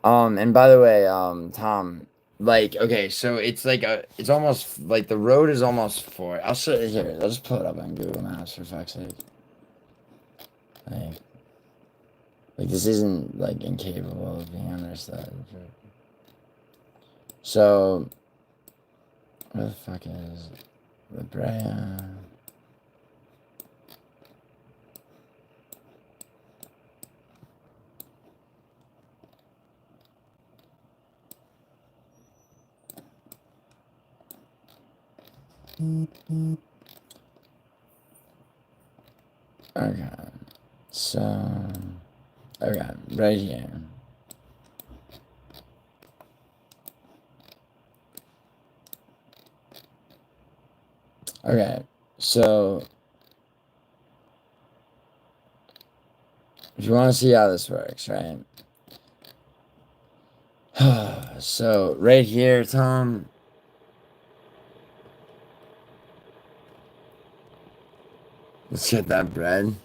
And by the way, Tom, like, okay, so it's like it's almost, like, the road is almost for, I'll show you here, I'll just pull it up on Google Maps, for fuck's sake. Like, this isn't, like, incapable of being understood. So, where the fuck is La Brea? Okay, so, okay, right here. Okay, so, if you want to see how this works, right? So, right here, Tom. Let's get that bread.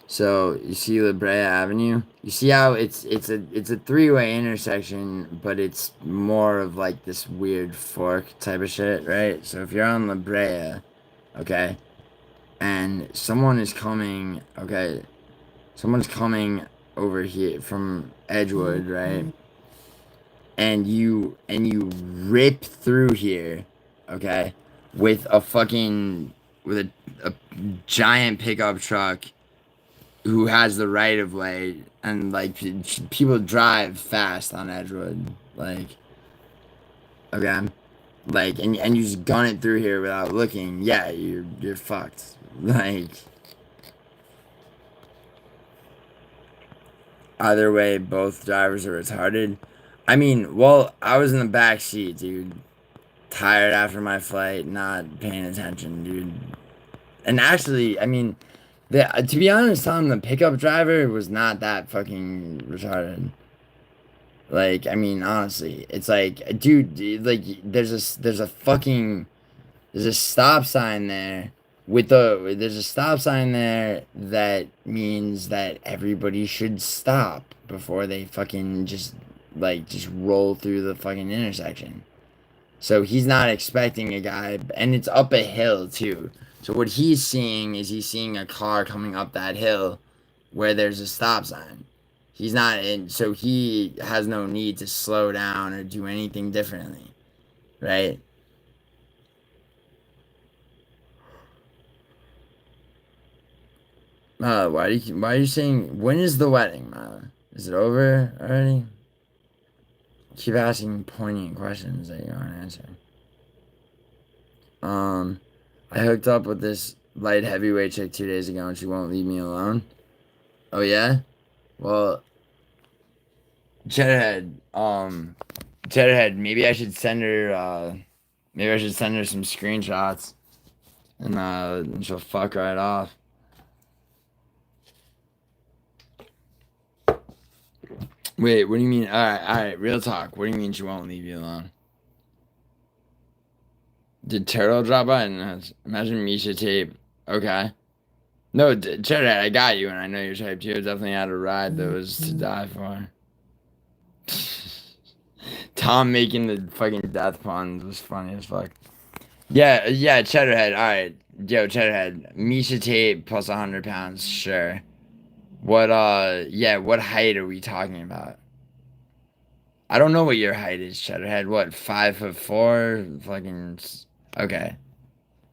So you see La Brea Avenue. You see how it's a three-way intersection, but it's more of like this weird fork type of shit, right? So if you're on La Brea, okay, and someone is coming, okay, someone's coming over here from Edgewood, right? And you rip through here, okay, with a giant pickup truck who has the right of way, and like people drive fast on Edgewood, like, okay, like, and you just gun it through here without looking, yeah, you're fucked. Like, either way, both drivers are retarded. I mean, well, I was in the back seat, dude. Tired after my flight, not paying attention, dude. And actually, I mean, to be honest, Tom, the pickup driver was not that fucking retarded. Like, I mean, honestly, it's like, dude, like, there's a stop sign there there's a stop sign there that means that everybody should stop before they fucking just roll through the fucking intersection. So he's not expecting a guy, and it's up a hill too. So what he's seeing is he's seeing a car coming up that hill where there's a stop sign. He's not in, so he has no need to slow down or do anything differently, right? Why are you saying, when is the wedding, Marla? Is it over already? Keep asking poignant questions that you aren't answering. I hooked up with this light heavyweight chick 2 days ago and she won't leave me alone. Oh yeah? Well, Cheddarhead, maybe I should send her some screenshots and she'll fuck right off. Wait, what do you mean? Alright, real talk. What do you mean she won't leave you alone? Did Turtle drop by? Imagine Misha tape. Okay. No, Cheddarhead, I got you, and I know you're type 2. Definitely had a ride that was to die for. Tom making the fucking death puns was funny as fuck. Yeah, Cheddarhead, alright. Yo, Cheddarhead, Misha tape plus 100 pounds, sure. What height are we talking about? I don't know what your height is, Cheddarhead. What, 5'4"? Fucking, okay.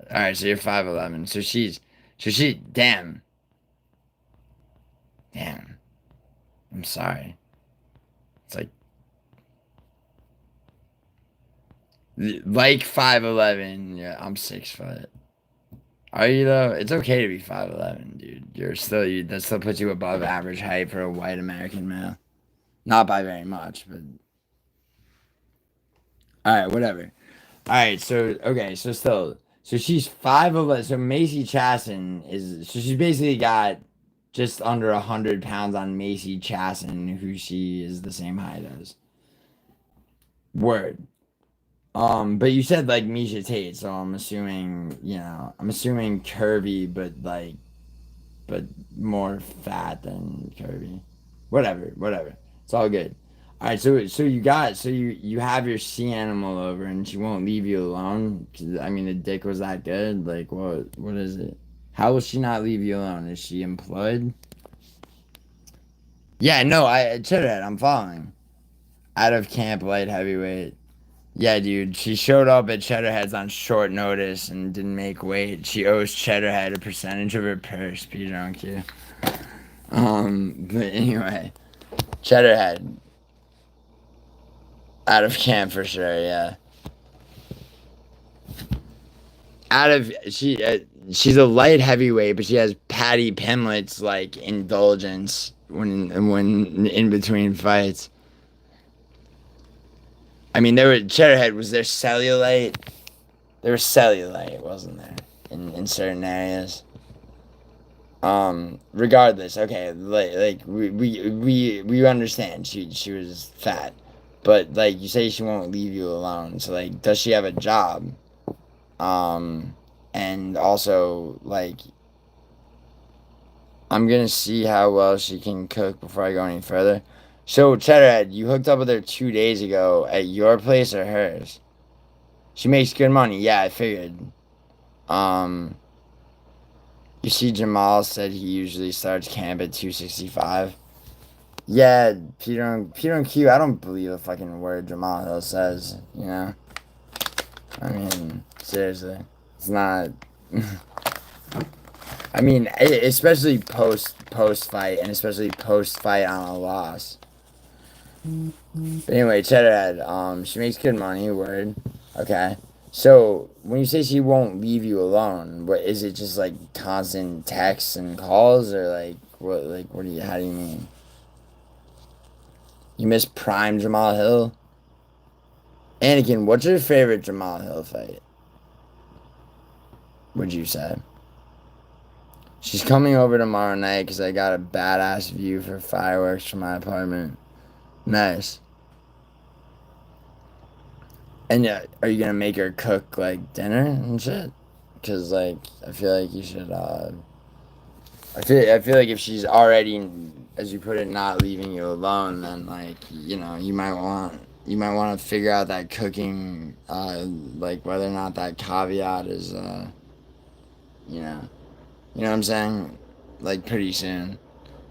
Alright, so you're 5'11". Damn. I'm sorry. It's like 5'11". Yeah, I'm 6 foot. Are you though? It's okay to be 5'11", dude. That still puts you above average height for a white American male. Not by very much, but alright, whatever. Alright, so she's 5'11". So Macy Chasson she's basically got just under 100 pounds on Macy Chasson, who she is the same height as. Word. But you said like Misha Tate, so I'm assuming curvy, but more fat than curvy. Whatever. It's all good. All right, so you have your sea animal over, and she won't leave you alone. I mean, the dick was that good. Like, what is it? How will she not leave you alone? Is she employed? Yeah, no, Cheddarhead, I'm following. Out of camp, light heavyweight. Yeah, dude, she showed up at Cheddarhead's on short notice and didn't make weight. She owes Cheddarhead a percentage of her purse, Peter on Q. But anyway, Cheddarhead. Out of camp for sure, yeah. She's a light heavyweight, but she has Patty Pimlet's like indulgence when in between fights. I mean, Cheddarhead, was there cellulite? There was cellulite, wasn't there? In certain areas. Regardless, okay, like we understand she was fat. But like you say she won't leave you alone. So like does she have a job? And also like I'm gonna see how well she can cook before I go any further. So, Cheddarhead, you hooked up with her 2 days ago at your place or hers? She makes good money. Yeah, I figured. You see Jamal said he usually starts camp at 265. Yeah, Peter and Q, I don't believe a fucking word Jamal Hill says, you know? I mean, seriously. It's not... I mean, especially post-fight, and especially post-fight on a loss. But anyway, Cheddarhead, she makes good money, word. Okay. So when you say she won't leave you alone, what is it? Just like constant texts and calls, or like what? Like what do you? How do you mean? You miss prime Jamal Hill? Anakin, what's your favorite Jamal Hill fight? Would you say? She's coming over tomorrow night because I got a badass view for fireworks from my apartment. Nice. And yeah, are you gonna make her cook like dinner and shit? Cause like I feel like you should. I feel like if she's already, as you put it, not leaving you alone, then like you might want to figure out that cooking, like whether or not that caveat is, you know what I'm saying, like pretty soon.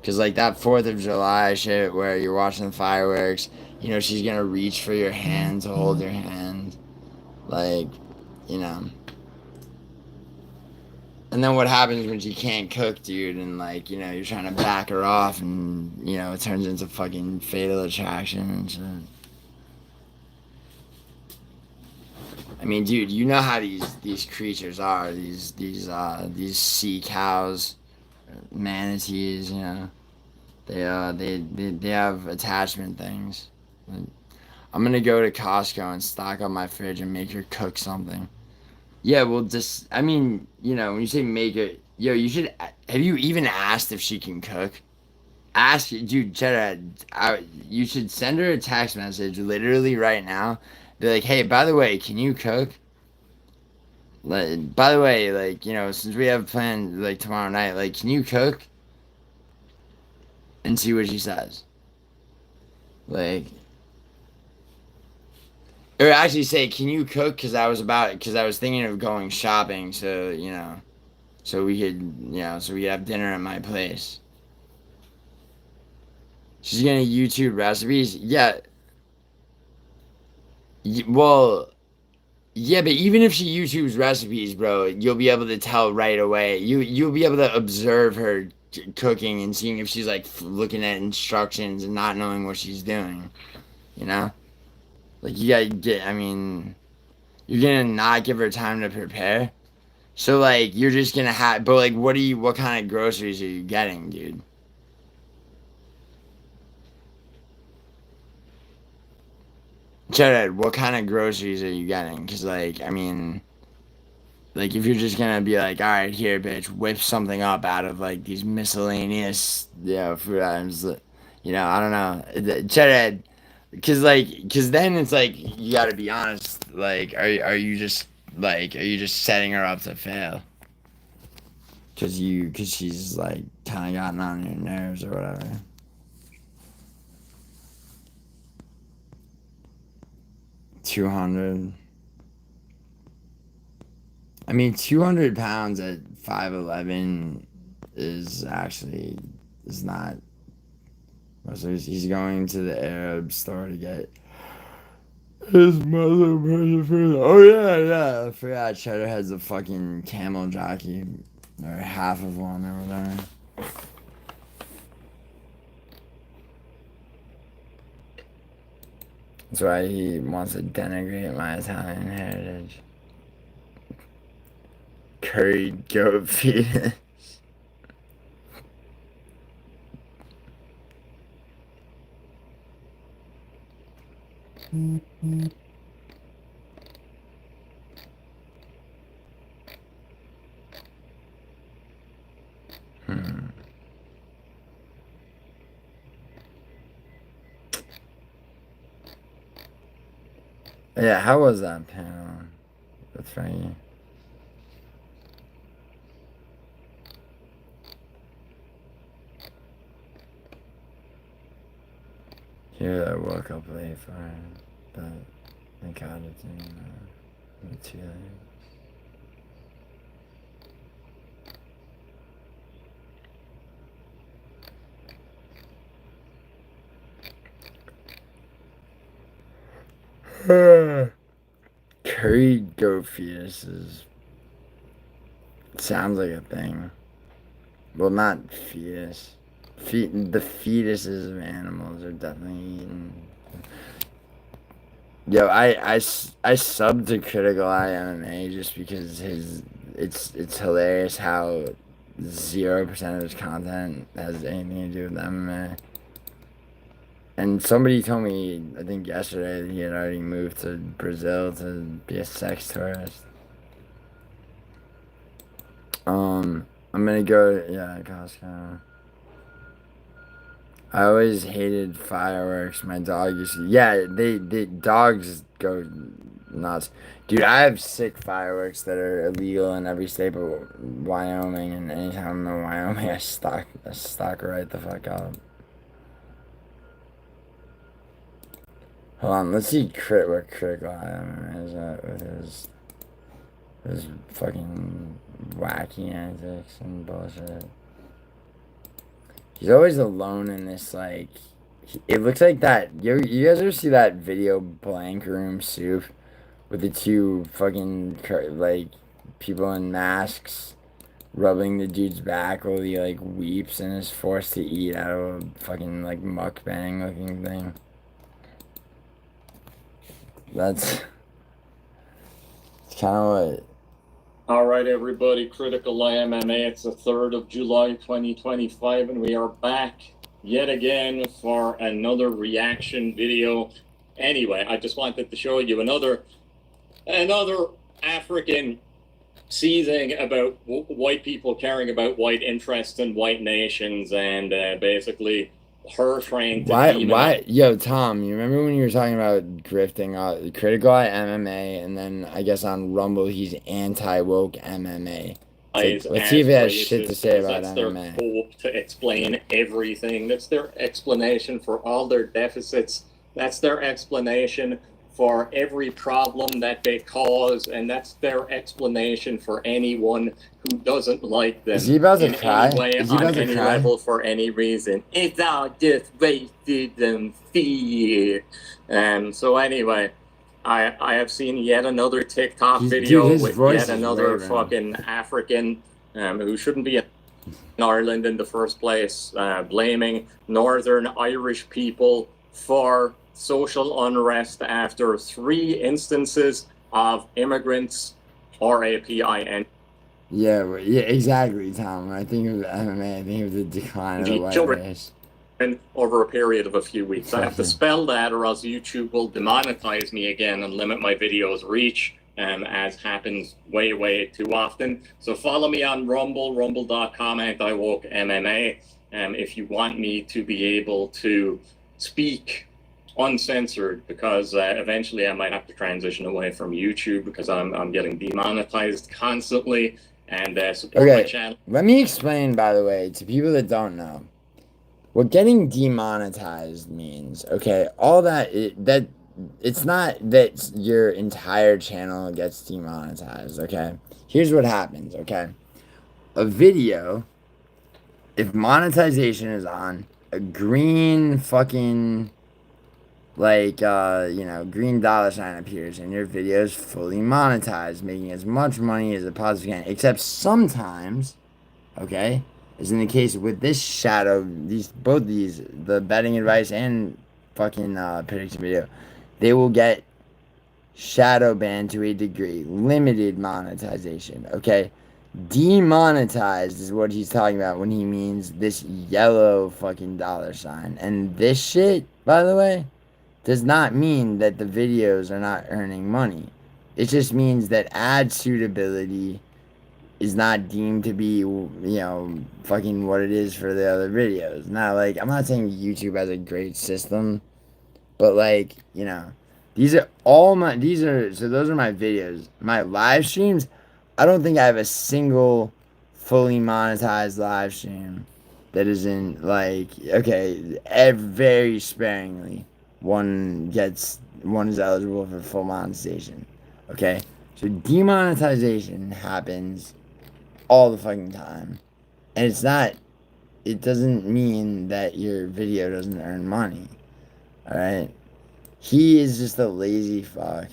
Cause like that 4th of July shit where you're watching the fireworks, she's gonna reach for your hand to hold your hand, like, you know. And then what happens when she can't cook, dude, and like, you're trying to back her off and, it turns into fucking Fatal Attraction and shit. I mean, dude, you know how these creatures are, these sea cows, manatees, they have attachment things. I'm gonna go to Costco and stock up my fridge and make her cook something. Yeah, well, just, I mean, when you say make it, you should, have you even asked if she can cook? Ask, dude, Cheddar, you should send her a text message literally right now. Be like, hey, by the way, can you cook? Like, by the way, like, since we have a plan, like, tomorrow night, like, can you cook? And see what she says. Like, or actually say, can you cook? Because I was thinking of going shopping, so, so we could, so we could have dinner at my place. She's gonna YouTube recipes? Yeah. Well, yeah, but even if she YouTubes recipes, bro, you'll be able to tell right away. You'll be able to observe her cooking and seeing if she's like looking at instructions and not knowing what she's doing. You know? Like you gotta get. I mean, you're gonna not give her time to prepare. So like you're just gonna have. But like, what kind of groceries are you getting, dude? Jared, what kind of groceries are you getting? Because, like, I mean, like, if you're just gonna be like, all right, here, bitch, whip something up out of, like, these miscellaneous, food items, I don't know. Jared, because then it's like, you gotta be honest, like, are you just setting her up to fail? Because she's, like, kind of gotten on your nerves or whatever. $200. I mean, 200 pounds at 5'11" is not. So he's going to the Arab store to get his mother present for. Oh yeah. I forgot Cheddar has a fucking camel jockey, or half of one, or whatever. That's why he wants to denigrate my Italian heritage. Curried goat fetus. Yeah, how was that panel with Frankie? Yeah, I woke up late for it, but I got it in 2 days. Curried goat fetuses sounds like a thing. Well, not fetus. The fetuses of animals are definitely eaten. Yo, I subbed to Critical Eye MMA just because it's hilarious how 0% of his content has anything to do with MMA. And somebody told me, I think yesterday, that he had already moved to Brazil to be a sex tourist. I'm gonna go, yeah, Costco. I always hated fireworks. My dog used to, yeah, they dogs go nuts. Dude, I have sick fireworks that are illegal in every state but Wyoming, and anytime I'm in Wyoming, I stock right the fuck up. Hold on, let's see what Critical Eye is at with his fucking wacky antics and bullshit. He's always alone in this, like, it looks like that. You guys ever see that video, Blank Room Soup, with the two fucking, like, people in masks rubbing the dude's back while he, like, weeps and is forced to eat out of a fucking, like, mukbang looking thing? That's kind of what. All right, everybody, Critical Eye MMA. It's the 3rd of July, 2025, and we are back yet again for another reaction video. Anyway, I just wanted to show you another African seething about white people caring about white interests and white nations, and basically her trying to Why? Yo, Tom, you remember when you were talking about grifting Critical Eye MMA, and then I guess on Rumble he's anti-woke MMA. Let's see if he has shit to say about that's MMA. Their hope to explain everything. That's their explanation for all their deficits. That's their explanation for every problem that they cause, and that's their explanation for anyone who doesn't like them. Is he about to in cry? any way, Is he on about to any cry? level, for any reason. It's all just racism fear. So anyway, I have seen yet another TikTok video with yet another fucking African who shouldn't be in Ireland in the first place, blaming Northern Irish people for social unrest after 3 instances of immigrants, RAPIN. Yeah, exactly, Tom. When I think of MMA, I think of the decline of the white race. Over a period of a few weeks. I have to spell that, or else YouTube will demonetize me again and limit my videos' reach, as happens way too often. So follow me on Rumble, rumble.com, anti-woke MMA, if you want me to be able to speak uncensored, because eventually I might have to transition away from YouTube because I'm getting demonetized constantly, and support my channel. Let me explain, by the way, to people that don't know what getting demonetized means. Okay, all that it's not that your entire channel gets demonetized. Okay, here's what happens. Okay, a video, if monetization is on, a green fucking, like, green dollar sign appears, and your video is fully monetized, making as much money as it possibly can. Except sometimes, okay, as in the case with this shadow, both these, the betting advice and fucking prediction video, they will get shadow banned to a degree, limited monetization. Okay, demonetized is what he's talking about when he means this yellow fucking dollar sign. And this shit, by the way, does not mean that the videos are not earning money. It just means that ad suitability is not deemed to be, fucking what it is for the other videos. Now, like, I'm not saying YouTube has a great system, but, like, those are my videos. My live streams, I don't think I have a single fully monetized live stream that isn't, like, okay, very sparingly one is eligible for full monetization. Okay, so demonetization happens all the fucking time, and it doesn't mean that your video doesn't earn money. All right, he is just a lazy fuck,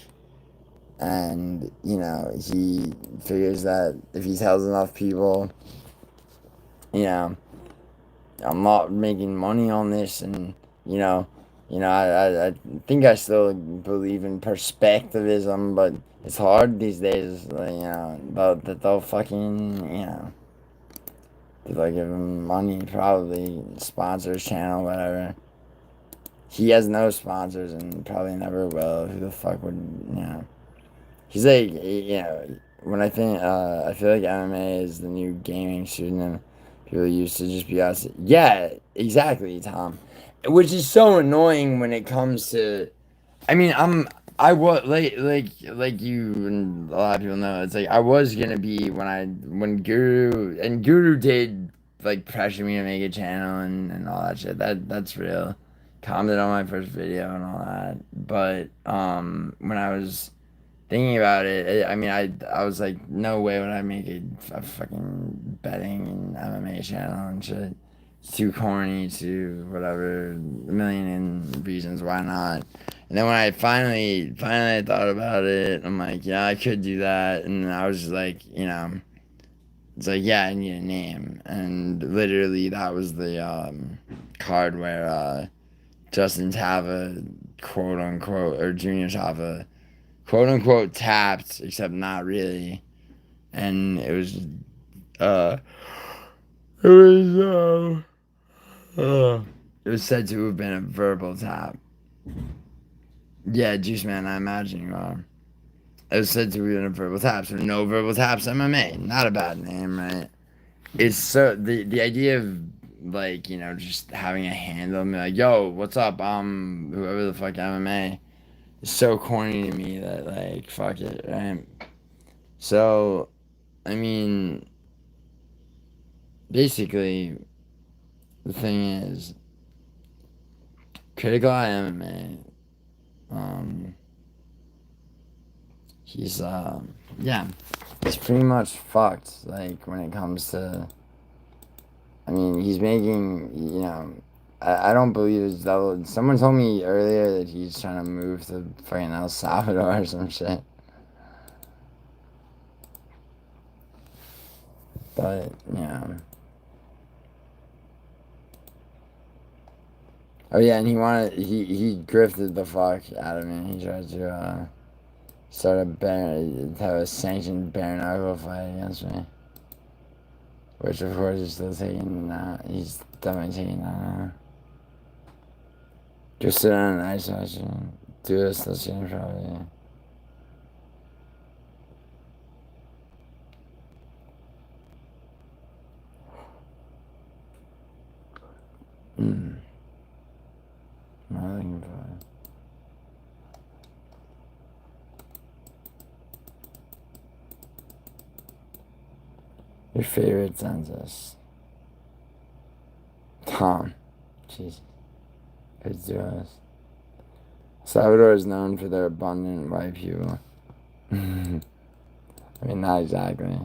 and he figures that if he tells enough people, I'm not making money on this, and You know, I think I still believe in perspectivism, but it's hard these days. Like, you know, they'll fucking, you know, they'll give him money, probably sponsors channel, whatever. He has no sponsors and probably never will. Who the fuck would, you know? He's like, you know, when I think, I feel like MMA is the new gaming pseudonym. People used to just be us. Yeah, exactly, Tom. Which is so annoying when it comes to. I mean, I was like you and a lot of people know. It's like I was gonna be when Guru did like pressure me to make a channel and all that shit. That's real. Commented on my first video and all that. But when I was thinking about it, I mean, I was like, no way would I make a fucking betting and MMA channel and shit. It's too corny, to whatever, a million reasons why not. And then when I finally thought about it, I'm like, yeah, I could do that. And I was just like, you know, it's like, yeah, I need a name. And literally that was the card where Justin Tava, quote unquote, or Junior Tava, quote unquote, tapped, except not really. And it was it was it was said to have been a verbal tap. Yeah, Juice Man, I imagine you are. It was said to have been a verbal tap, so no verbal taps MMA. Not a bad name, right? It's so the idea of like, you know, just having a handle and be like, yo, what's up? Whoever the fuck MMA. It's so corny to me that like fuck it, right? So I mean, basically the thing is Critical Eye MMA, he's yeah, he's pretty much fucked, like when it comes to, I mean, he's making, you know, I don't believe it's double. Someone told me earlier that he's trying to move to fucking El Salvador or some shit. But, yeah. Oh yeah, and he grifted the fuck out of me. He tried to, have a sanctioned bare knuckle fight against me. Which of course he's still taking that. He's definitely taking that now. Just sit down and isolation. Do this, let's see, probably. What am I looking for? Your favorite census. Tom. Jesus. Let's do this. Salvador is known for their abundant white people. I mean, not exactly.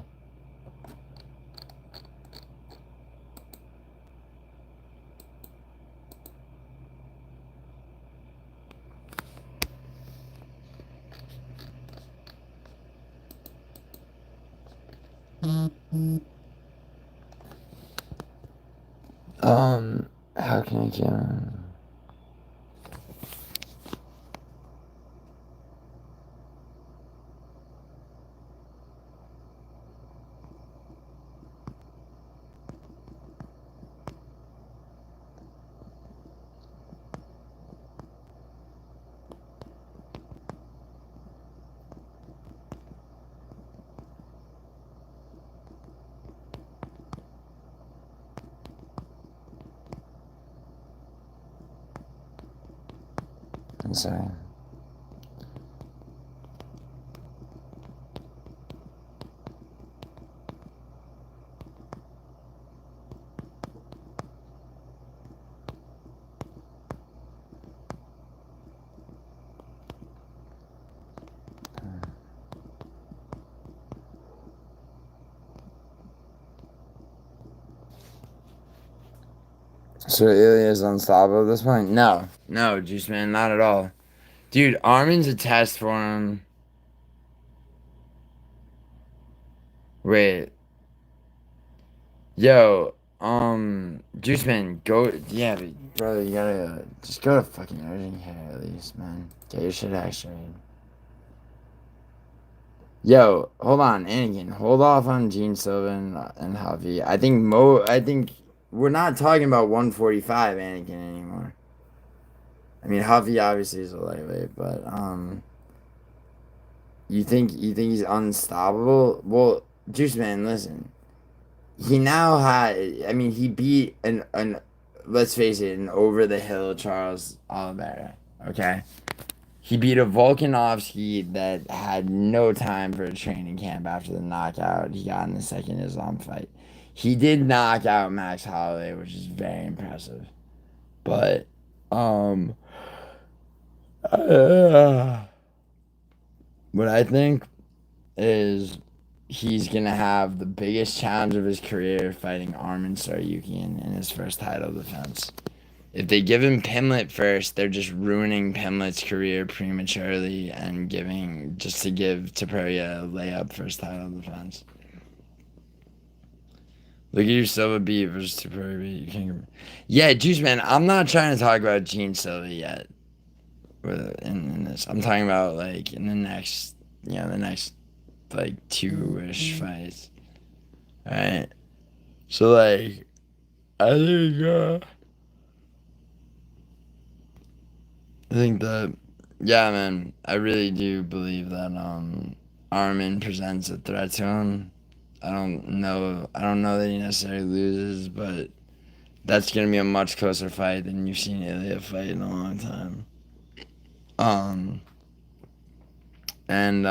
How can I get on? I'm sorry. So Ilya's unstoppable at this point? No, Juice Man, not at all. Dude, Armin's a test for him. Wait. Yo, Juice Man, go. Yeah, but, brother, you gotta just go to fucking urgent care at least, man. Get your shit x-rayed. Yo, hold on, Anakin. Hold off on Gene Silva and Javi. I think we're not talking about 145 Anakin anymore. I mean, Javi obviously is a lightweight, but you think he's unstoppable? Well, Juice Man, listen. He now had. I mean, he beat an let's face it, an over the hill Charles Oliveira. Okay. He beat a Volkanovski that had no time for a training camp after the knockout he got in the second Islam fight. He did knock out Max Holloway, which is very impressive. But, what I think is he's going to have the biggest challenge of his career fighting Arman Tsarukyan in his first title defense. If they give him Pimlet first, they're just ruining Pimlet's career prematurely and just to give Topuria a layup first title defense. Look at your Silva beat versus Topuria beat. You can't. Yeah, Juice Man, I'm not trying to talk about Gene Silva yet. In this, I'm talking about like in the next like 2-ish fights. Alright. So like I think that, yeah, man, I really do believe that Arman presents a threat to him. I don't know that he necessarily loses, but that's gonna be a much closer fight than you've seen Ilya fight in a long time. And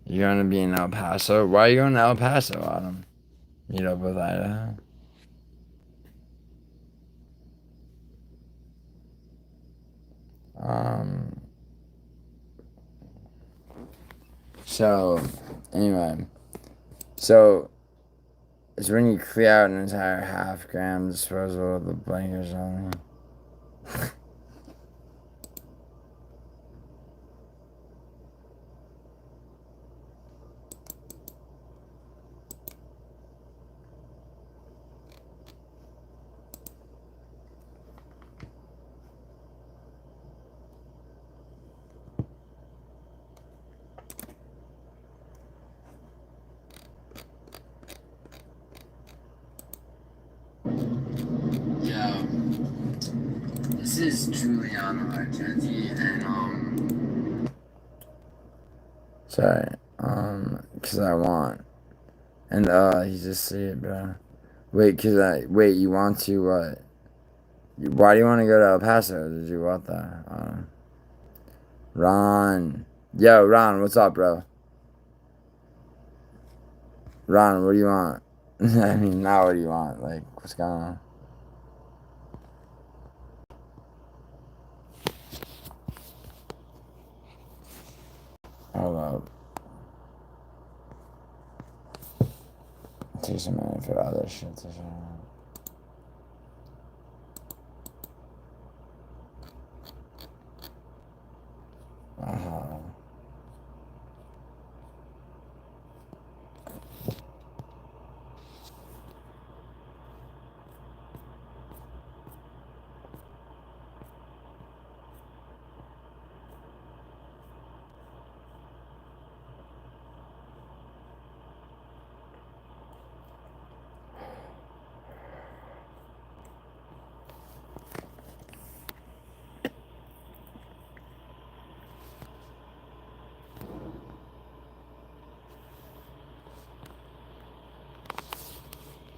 you're gonna be in El Paso. Why are you going to El Paso, Autumn? Meet up with Idaho. So, anyway. So, it's when you clear out an entire half-gram disposal of the blankers on me. Yo, this is GiulianoArgenti, and sorry, cause I want, and he just see it, bro. Wait, you want to what? Why do you want to go to El Paso? Did you want that? Ron, yo, Ron, what's up, bro? Ron, what do you want? I mean, now what do you want? Like, what's going on? Hold up. Takes a minute for other shit to show up.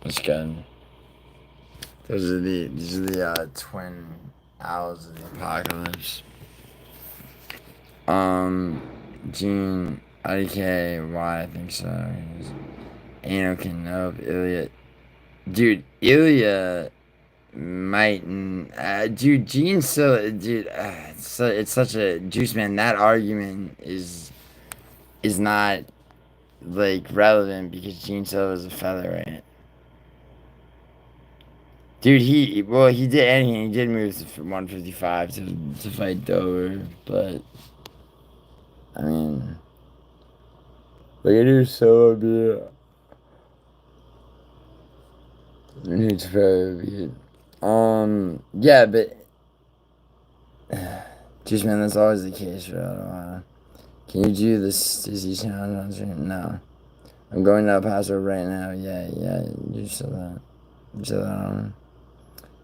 That's good. These are the twin owls of the apocalypse. Gene, IDK, why I think so. Anakin, nope. Ilya, dude, Ilya might, dude, Gene, so, dude, it's such a Juice Man. That argument is not like relevant because Gene Silva is a featherweight. Dude, he did anything. He did move to 155 to fight Dover, but I mean, look at you, so be It's very weird. Yeah, but just man, that's always the case for a while. Can you do this dizzy challenge on stream? No. I'm going to El Paso right now. Yeah, you said that. You said that.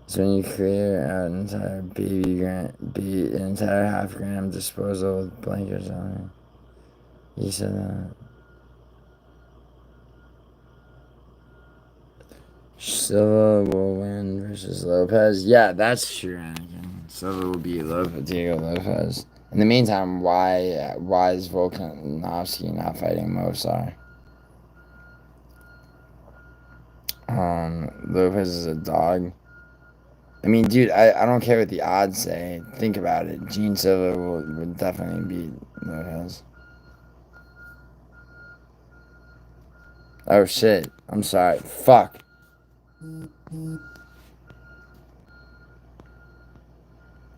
So when you clear out an entire an entire half-gram disposal with blankets on it. You said that. Silva will win versus Lopez. Yeah, that's true, Anakin. Silva will beat Diego Lopez. In the meantime, why is Volkanovski not fighting Mosar? Lopez is a dog. I mean, dude, I don't care what the odds say. Think about it. Gene Silva would definitely beat Lopez. Oh shit. I'm sorry. Fuck.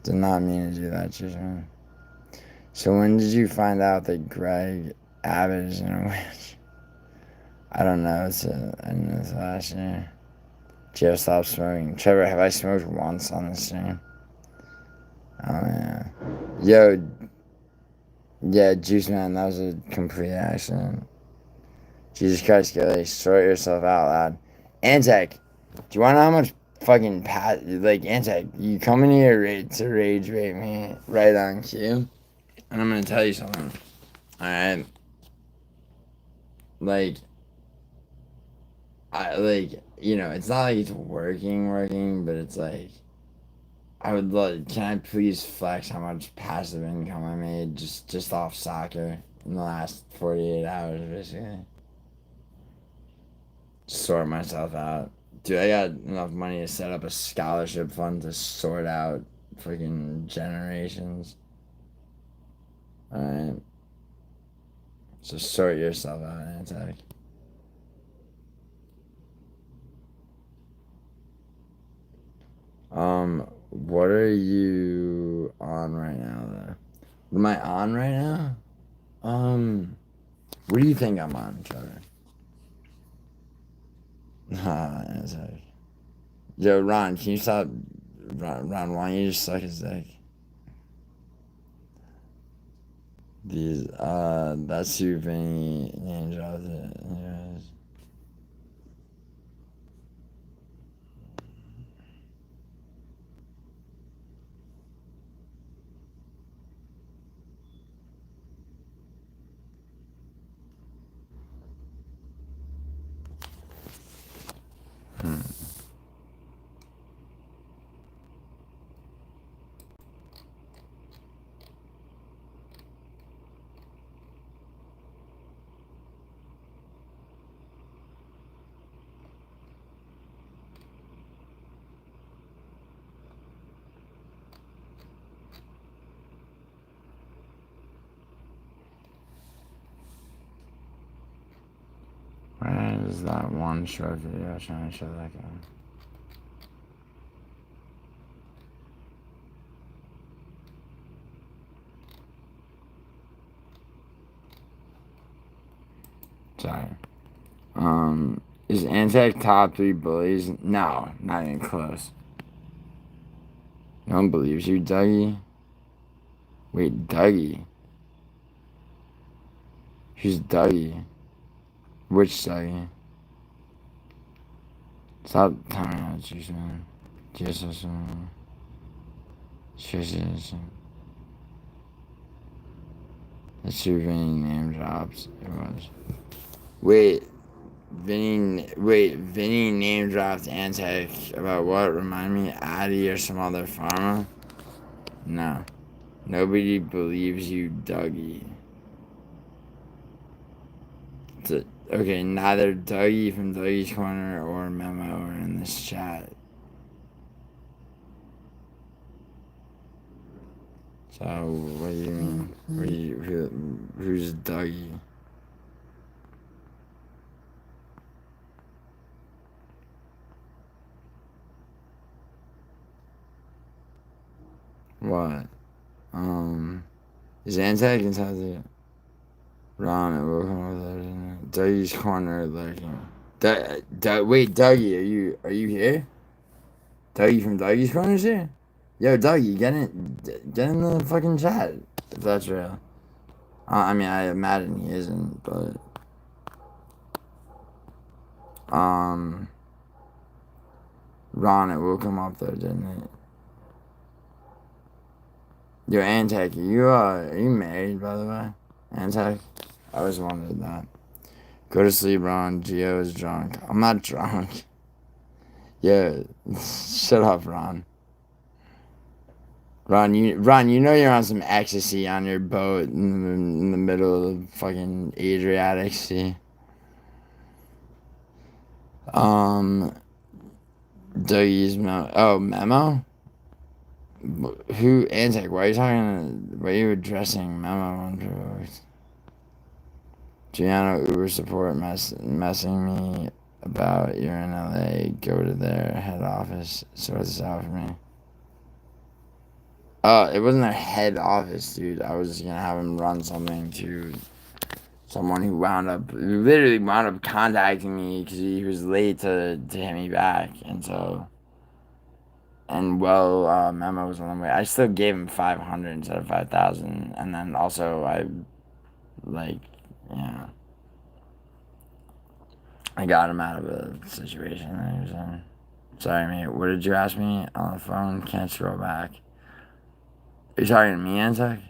Did not mean to do that, Chisholm. So when did you find out that Greg Abbott is in a witch? I don't know. It's last year. Joe, stop smoking. Trevor, have I smoked once on the stream? Oh, yeah. Yo. Yeah, Juice Man, that was a complete accident. Jesus Christ, Gilly, sort yourself out, lad. Antec, do you want to know how much fucking Antec, you come in here to rage bait me right on cue? And I'm gonna tell you something. Alright. It's not like it's working, but it's like, can I please flex how much passive income I made just off soccer in the last 48 hours, basically? Sort myself out. Dude, I got enough money to set up a scholarship fund to sort out freaking generations. Alright. So sort yourself out, Antec. What are you on right now, though? What am I on right now? What do you think I'm on, Trevor? Antec. Yo, Ron, can you stop? Ron, why don't you just suck his dick? That's you, Vinny Ninja. Anyways. Where is that one short video trying to show that guy? Sorry. Is Antec top 3 bullies? No, not even close. No one believes you, Dougie? Wait, Dougie? Who's Dougie? Which Dougie? Stop telling me what you're saying. Jesus. That's your Vinny name drops. It was. Vinny name dropped Antec about what? Remind me, Addy or some other pharma? No. Nobody believes you, Dougie. Okay, neither Dougie from Dougie's Corner or Memo are in this chat. So, what do you mean? Who's Dougie? What? Is Antec inside the Ron and welcome over there? Dougie's Corner lurking. Wait, Dougie, are you here? Dougie from Dougie's Corners here? Yo, Dougie, get in the fucking chat if that's real. I mean, I imagine he isn't, but Ron, it will come up though, didn't it? Yo, Antec, are you married, by the way? Antec? I always wondered that. Go to sleep, Ron. Gio is drunk. I'm not drunk. Yeah, shut up, Ron. Ron, you know you're on some ecstasy on your boat in the middle of the fucking Adriatic Sea. Dougie's memo? Who, Antec, why are you addressing memo on drugs? Giuliano Uber support messing me about you're in LA. Go to their head office. Sort this out for me. It wasn't their head office, dude. I was just gonna have him run something to someone who literally wound up contacting me because he was late to hit me back, and so. And Memo was on the way. I still gave him 500 instead of 5,000, and then also I got him out of a situation that he was in. Sorry, mate. What did you ask me on the phone? Can't scroll back. Are you talking to me, Antek?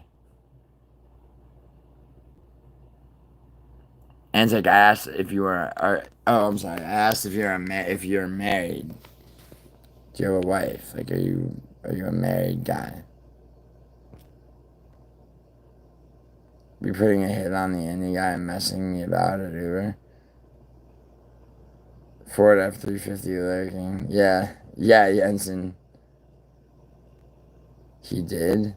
Antek, I asked if you were. I'm sorry. I asked if you're married. Do you have a wife? Like, are you a married guy? Be putting a hit on the Indian guy and messing me about at Uber. Ford F-350 lurking. Yeah, Jensen. He did?